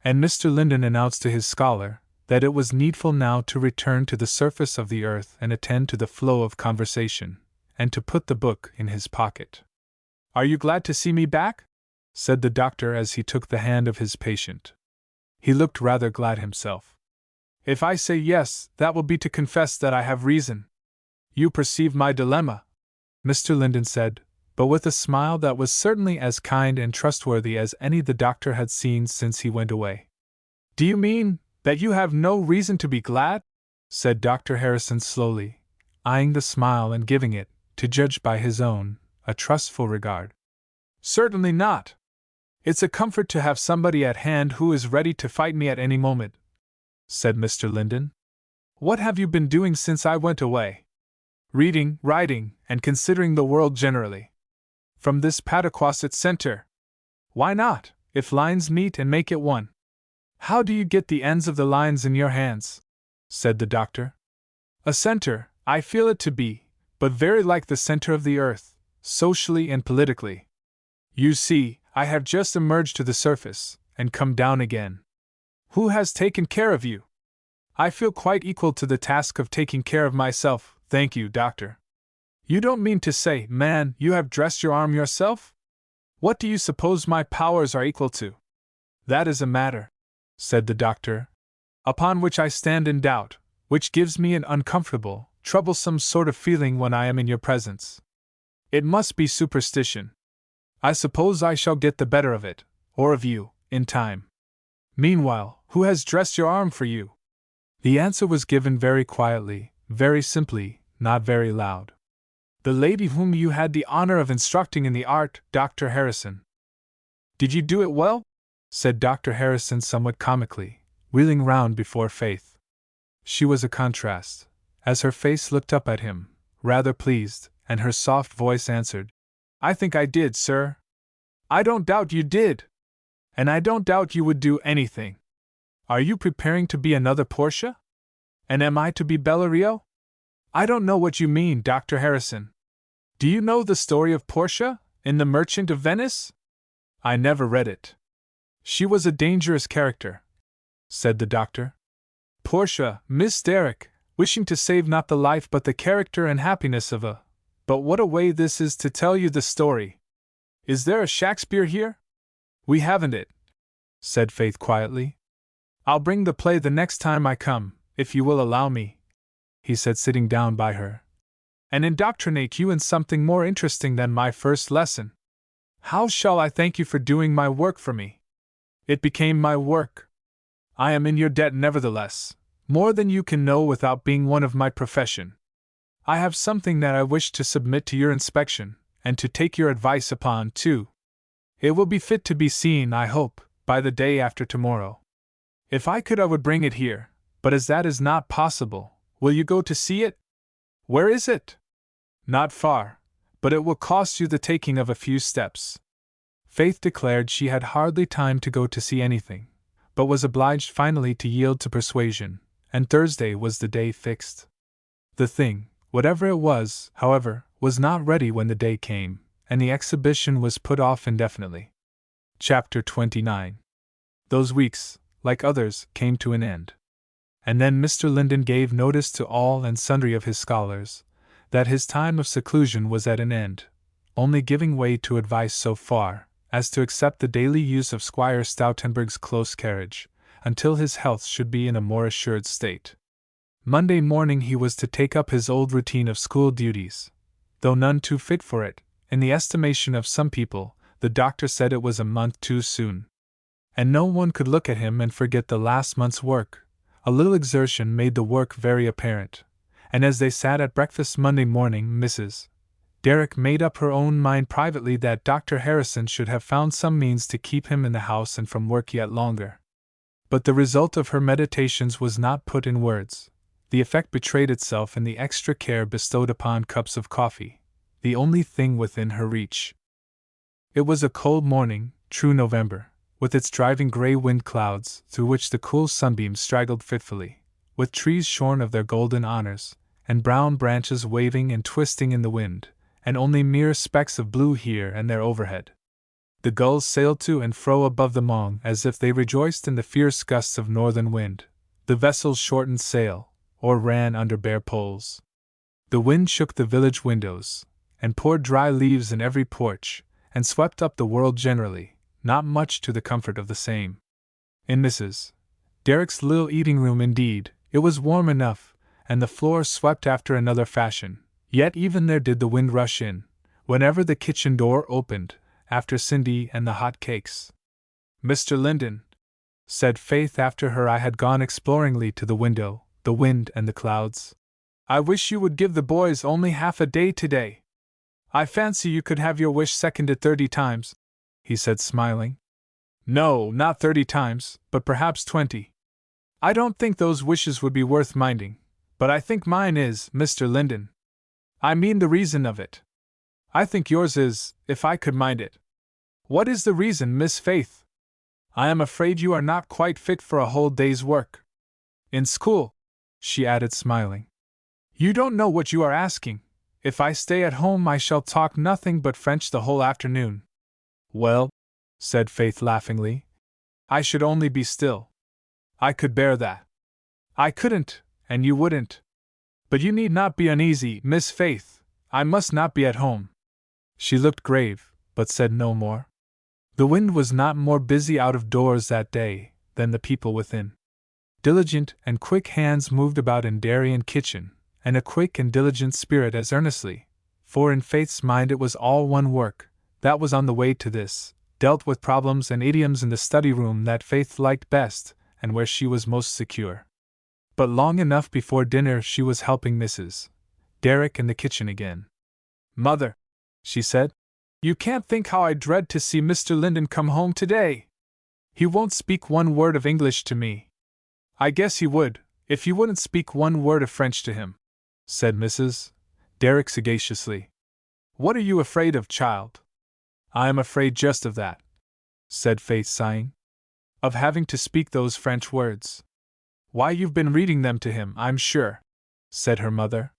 And Mr. Linden announced to his scholar that it was needful now to return to the surface of the earth and attend to the flow of conversation, and to put the book in his pocket. "Are you glad to see me back?" said the doctor as he took the hand of his patient. He looked rather glad himself. "If I say yes, that will be to confess that I have reason. You perceive my dilemma," Mr. Linden said, but with a smile that was certainly as kind and trustworthy as any the doctor had seen since he went away. "Do you mean that you have no reason to be glad?" said Dr. Harrison slowly, eyeing the smile and giving it, to judge by his own, a trustful regard. "Certainly not. It's a comfort to have somebody at hand who is ready to fight me at any moment," said Mr. Linden. "What have you been doing since I went away?" "Reading, writing, and considering the world generally." "From this Pataquasset center?" "Why not, if lines meet and make it one?" "How do you get the ends of the lines in your hands?" said the doctor. "A center, I feel it to be, but very like the center of the earth, socially and politically. You see, I have just emerged to the surface, and come down again. Who has taken care of you?" "I feel quite equal to the task of taking care of myself, thank you, doctor." "You don't mean to say, man, you have dressed your arm yourself? What do you suppose my powers are equal to?" "That is a matter," said the doctor, "upon which I stand in doubt, which gives me an uncomfortable, troublesome sort of feeling when I am in your presence. It must be superstition. I suppose I shall get the better of it, or of you, in time. Meanwhile, who has dressed your arm for you?" The answer was given very quietly, very simply, not very loud. "The lady whom you had the honor of instructing in the art, Dr. Harrison." "Did you do it well?" said Dr. Harrison somewhat comically, wheeling round before Faith. She was a contrast, as her face looked up at him, rather pleased, and her soft voice answered, "I think I did, sir." "I don't doubt you did. And I don't doubt you would do anything. Are you preparing to be another Portia? And am I to be Bellerio?" "I don't know what you mean, Dr. Harrison. Do you know the story of Portia, in The Merchant of Venice?" "I never read it." "She was a dangerous character," said the doctor. "Portia, Miss Derrick, wishing to save not the life but the character and happiness of a— But what a way this is to tell you the story! Is there a Shakespeare here?" "We haven't it," said Faith quietly. "I'll bring the play the next time I come, if you will allow me," he said, sitting down by her, "and indoctrinate you in something more interesting than my first lesson. How shall I thank you for doing my work for me? It became my work. I am in your debt nevertheless, more than you can know without being one of my profession. I have something that I wish to submit to your inspection, and to take your advice upon, too. It will be fit to be seen, I hope, by the day after tomorrow. If I could, I would bring it here, but as that is not possible, will you go to see it?" "Where is it?" "Not far, but it will cost you the taking of a few steps." Faith declared she had hardly time to go to see anything, but was obliged finally to yield to persuasion, and Thursday was the day fixed. The thing, whatever it was, however, was not ready when the day came, and the exhibition was put off indefinitely. Chapter 29. Those weeks, like others, came to an end. And then Mr. Linden gave notice to all and sundry of his scholars that his time of seclusion was at an end, only giving way to advice so far as to accept the daily use of Squire Stoutenburg's close carriage, until his health should be in a more assured state. Monday morning he was to take up his old routine of school duties, though none too fit for it. In the estimation of some people, the doctor said it was a month too soon. And no one could look at him and forget the last month's work. A little exertion made the work very apparent, and as they sat at breakfast Monday morning, Mrs. Derrick made up her own mind privately that Dr. Harrison should have found some means to keep him in the house and from work yet longer. But the result of her meditations was not put in words. The effect betrayed itself in the extra care bestowed upon cups of coffee, the only thing within her reach. It was a cold morning, true November, with its driving gray wind clouds, through which the cool sunbeams straggled fitfully, with trees shorn of their golden honors, and brown branches waving and twisting in the wind, and only mere specks of blue here and there overhead. The gulls sailed to and fro above the Mong as if they rejoiced in the fierce gusts of northern wind. The vessels shortened sail, or ran under bare poles. The wind shook the village windows, and poured dry leaves in every porch, and swept up the world generally, not much to the comfort of the same. In Mrs. Derrick's little eating-room, indeed, it was warm enough, and the floor swept after another fashion, yet even there did the wind rush in, whenever the kitchen door opened, after Cindy and the hot cakes. "Mr. Linden," said Faith after her eye had gone exploringly to the window, the wind and the clouds, "I wish you would give the boys only half a day today. I fancy you could have your wish seconded 30 times, he said, smiling. "No, not 30 times, but perhaps 20. I don't think those wishes would be worth minding, but I think mine is, Mr. Linden. I mean the reason of it. I think yours is, if I could mind it." "What is the reason, Miss Faith?" "I am afraid you are not quite fit for a whole day's work. In school," she added, smiling. "You don't know what you are asking. If I stay at home I shall talk nothing but French the whole afternoon." "Well," said Faith laughingly, "I should only be still. I could bear that." "I couldn't, and you wouldn't. But you need not be uneasy, Miss Faith. I must not be at home." She looked grave, but said no more. The wind was not more busy out of doors that day than the people within. Diligent and quick hands moved about in dairy and kitchen, and a quick and diligent spirit as earnestly, for in Faith's mind it was all one work, that was on the way to this, dealt with problems and idioms in the study room that Faith liked best, and where she was most secure. But long enough before dinner she was helping Mrs. Derrick in the kitchen again. "Mother," she said, "you can't think how I dread to see Mr. Linden come home today. He won't speak one word of English to me." "I guess he would, if you wouldn't speak one word of French to him," said Mrs. Derrick sagaciously. "What are you afraid of, child?" "I am afraid just of that," said Faith, sighing. "Of having to speak those French words." "Why, you've been reading them to him, I'm sure," said her mother.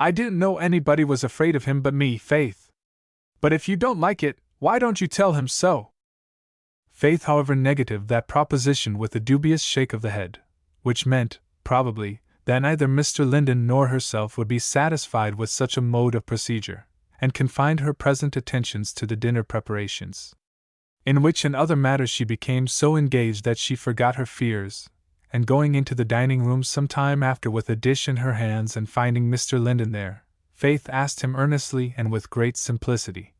"I didn't know anybody was afraid of him but me, Faith. But if you don't like it, why don't you tell him so?" Faith, however, negatived that proposition with a dubious shake of the head, which meant, probably, that neither Mr. Linden nor herself would be satisfied with such a mode of procedure, and confined her present attentions to the dinner preparations, in which and other matters she became so engaged that she forgot her fears, and going into the dining room some time after with a dish in her hands and finding Mr. Linden there, Faith asked him earnestly and with great simplicity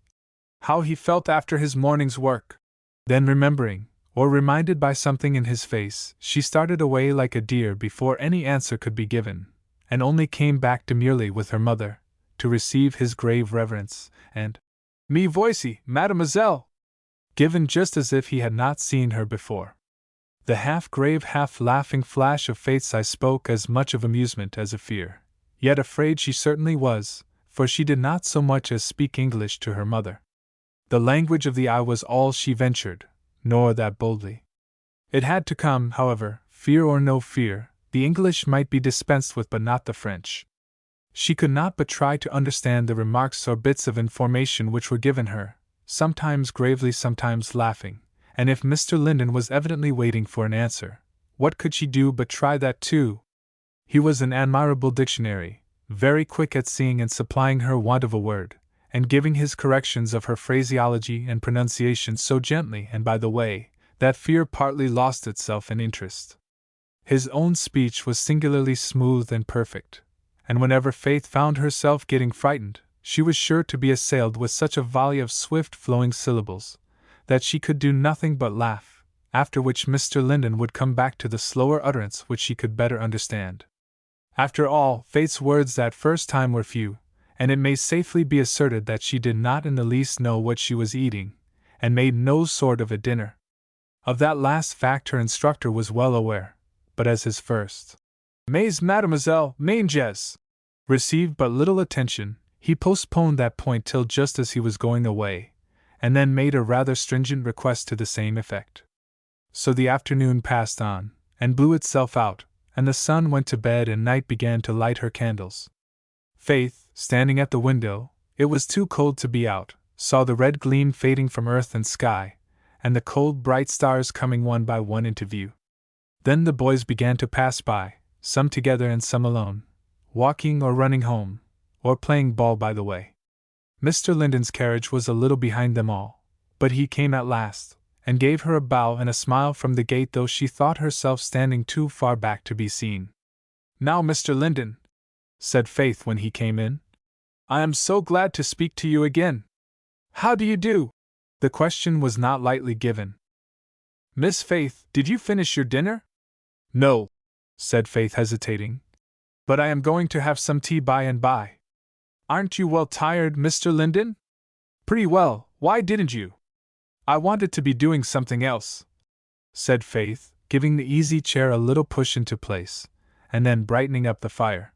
how he felt after his morning's work. Then remembering, or reminded by something in his face, she started away like a deer before any answer could be given, and only came back demurely with her mother, to receive his grave reverence, and "Me voici, mademoiselle," given just as if he had not seen her before. The half-grave, half-laughing flash of Faith's eye spoke as much of amusement as of fear, yet afraid she certainly was, for she did not so much as speak English to her mother. The language of the eye was all she ventured, nor that boldly. It had to come, however, fear or no fear, the English might be dispensed with but not the French. She could not but try to understand the remarks or bits of information which were given her, sometimes gravely, sometimes laughing, and if Mr. Linden was evidently waiting for an answer, what could she do but try that too? He was an admirable dictionary, very quick at seeing and supplying her want of a word, and giving his corrections of her phraseology and pronunciation so gently and by the way, that fear partly lost itself in interest. His own speech was singularly smooth and perfect, and whenever Faith found herself getting frightened, she was sure to be assailed with such a volley of swift flowing syllables, that she could do nothing but laugh, after which Mr. Linden would come back to the slower utterance which she could better understand. After all, Faith's words that first time were few, and it may safely be asserted that she did not in the least know what she was eating, and made no sort of a dinner. Of that last fact her instructor was well aware, but as his first "Mais Mademoiselle Manges" received but little attention, he postponed that point till just as he was going away, and then made a rather stringent request to the same effect. So the afternoon passed on, and blew itself out, and the sun went to bed and night began to light her candles. Faith, standing at the window, it was too cold to be out, saw the red gleam fading from earth and sky, and the cold bright stars coming one by one into view. Then the boys began to pass by, some together and some alone, walking or running home, or playing ball by the way. Mr. Linden's carriage was a little behind them all, but he came at last, and gave her a bow and a smile from the gate, though she thought herself standing too far back to be seen. "Now, Mr. Linden," said Faith when he came in, "I am so glad to speak to you again. How do you do?" The question was not lightly given. "Miss Faith, did you finish your dinner?" "No," said Faith, hesitating, "but I am going to have some tea by and by." "Aren't you well tired, Mr. Linden?" "Pretty well. Why didn't you?" "I wanted to be doing something else," said Faith, giving the easy chair a little push into place, and then brightening up the fire.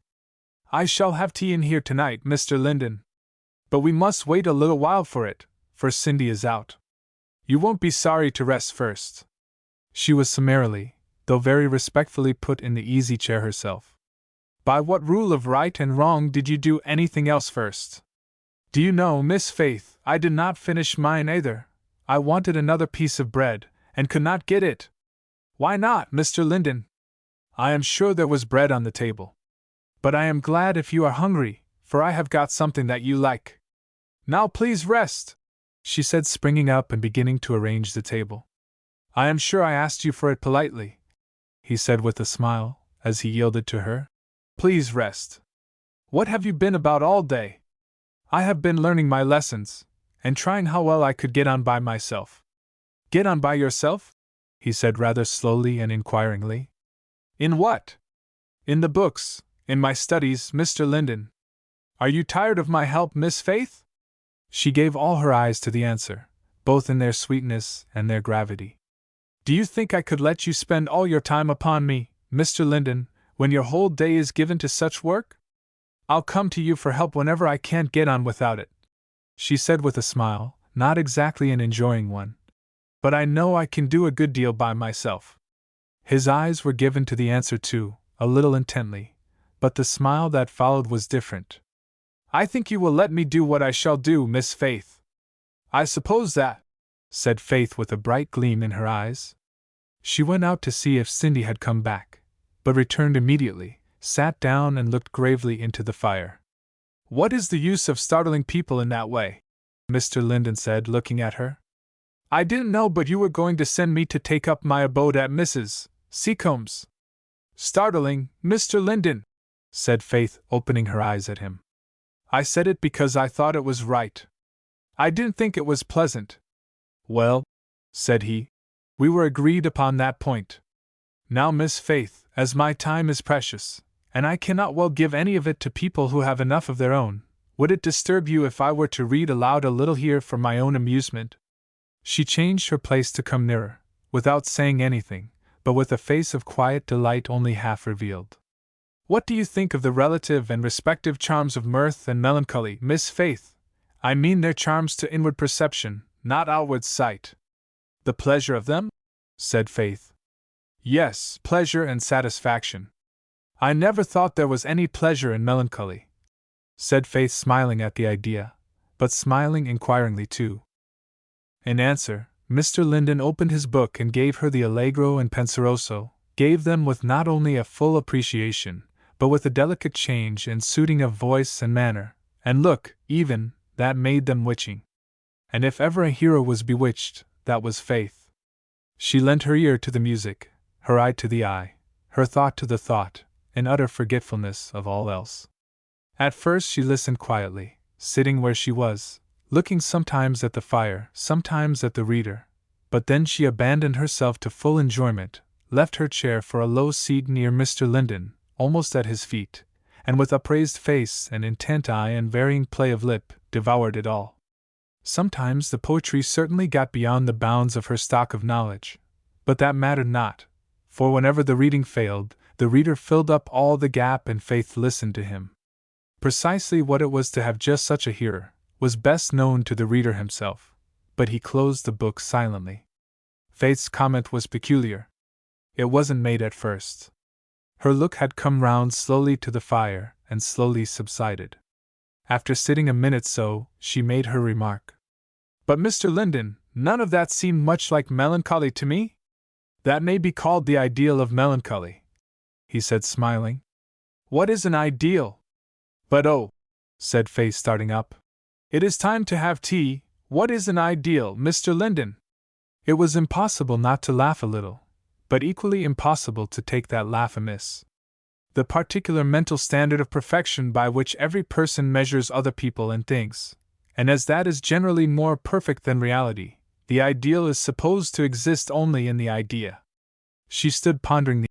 "I shall have tea in here tonight, Mr. Linden. But we must wait a little while for it, for Cindy is out. You won't be sorry to rest first." She was summarily, though very respectfully, put in the easy chair herself. "By what rule of right and wrong did you do anything else first?" "Do you know, Miss Faith, I did not finish mine either. I wanted another piece of bread, and could not get it." "Why not, Mr. Linden?" "I am sure there was bread on the table. But I am glad if you are hungry, for I have got something that you like. Now please rest," she said, springing up and beginning to arrange the table. "I am sure I asked you for it politely," he said with a smile, as he yielded to her. "Please rest. What have you been about all day?" "I have been learning my lessons, and trying how well I could get on by myself." "Get on by yourself?" he said rather slowly and inquiringly. "In what?" "In the books, in my studies, Mr. Linden. Are you tired of my help, Miss Faith?" She gave all her eyes to the answer, both in their sweetness and their gravity. "Do you think I could let you spend all your time upon me, Mr. Linden, when your whole day is given to such work? I'll come to you for help whenever I can't get on without it," she said with a smile, not exactly an enjoying one. "But I know I can do a good deal by myself." His eyes were given to the answer too, a little intently, but the smile that followed was different. "I think you will let me do what I shall do, Miss Faith." "I suppose that," said Faith with a bright gleam in her eyes. She went out to see if Cindy had come back, but returned immediately, sat down and looked gravely into the fire. "What is the use of startling people in that way?" Mr. Linden said, looking at her. "I didn't know but you were going to send me to take up my abode at Mrs. Seacombe's." "Startling, Mr. Linden," said Faith, opening her eyes at him. "I said it because I thought it was right. I didn't think it was pleasant." "Well," said he, "we were agreed upon that point. Now, Miss Faith, as my time is precious, and I cannot well give any of it to people who have enough of their own, would it disturb you if I were to read aloud a little here for my own amusement?" She changed her place to come nearer, without saying anything, but with a face of quiet delight only half revealed. "What do you think of the relative and respective charms of mirth and melancholy, Miss Faith? I mean their charms to inward perception, not outward sight." "The pleasure of them?" said Faith. "Yes, pleasure and satisfaction. I never thought there was any pleasure in melancholy. said Faith, smiling at the idea, but smiling inquiringly too. In answer, Mr. Linden opened his book and gave her the Allegro and Penseroso, gave them with not only a full appreciation, but with a delicate change and suiting of voice and manner, and look, even, that made them witching. And if ever a hero was bewitched, that was Faith. She lent her ear to the music, her eye to the eye, her thought to the thought, in utter forgetfulness of all else. At first she listened quietly, sitting where she was, looking sometimes at the fire, sometimes at the reader, but then she abandoned herself to full enjoyment, left her chair for a low seat near Mr. Linden, almost at his feet, and with upraised face and intent eye and varying play of lip, devoured it all. Sometimes the poetry certainly got beyond the bounds of her stock of knowledge, but that mattered not, for whenever the reading failed, the reader filled up all the gap and Faith listened to him. Precisely what it was to have just such a hearer was best known to the reader himself, but he closed the book silently. Faith's comment was peculiar. It wasn't made at first. Her look had come round slowly to the fire and slowly subsided. After sitting a minute so, she made her remark. But Mr. Linden, none of that seemed much like melancholy to me? That may be called the ideal of melancholy, he said, smiling. What is an ideal? But oh, said Faith, starting up. It is time to have tea. What is an ideal, Mr. Linden? It was impossible not to laugh a little, but equally impossible to take that laugh amiss. The particular mental standard of perfection by which every person measures other people and things, and as that is generally more perfect than reality, the ideal is supposed to exist only in the idea. She stood pondering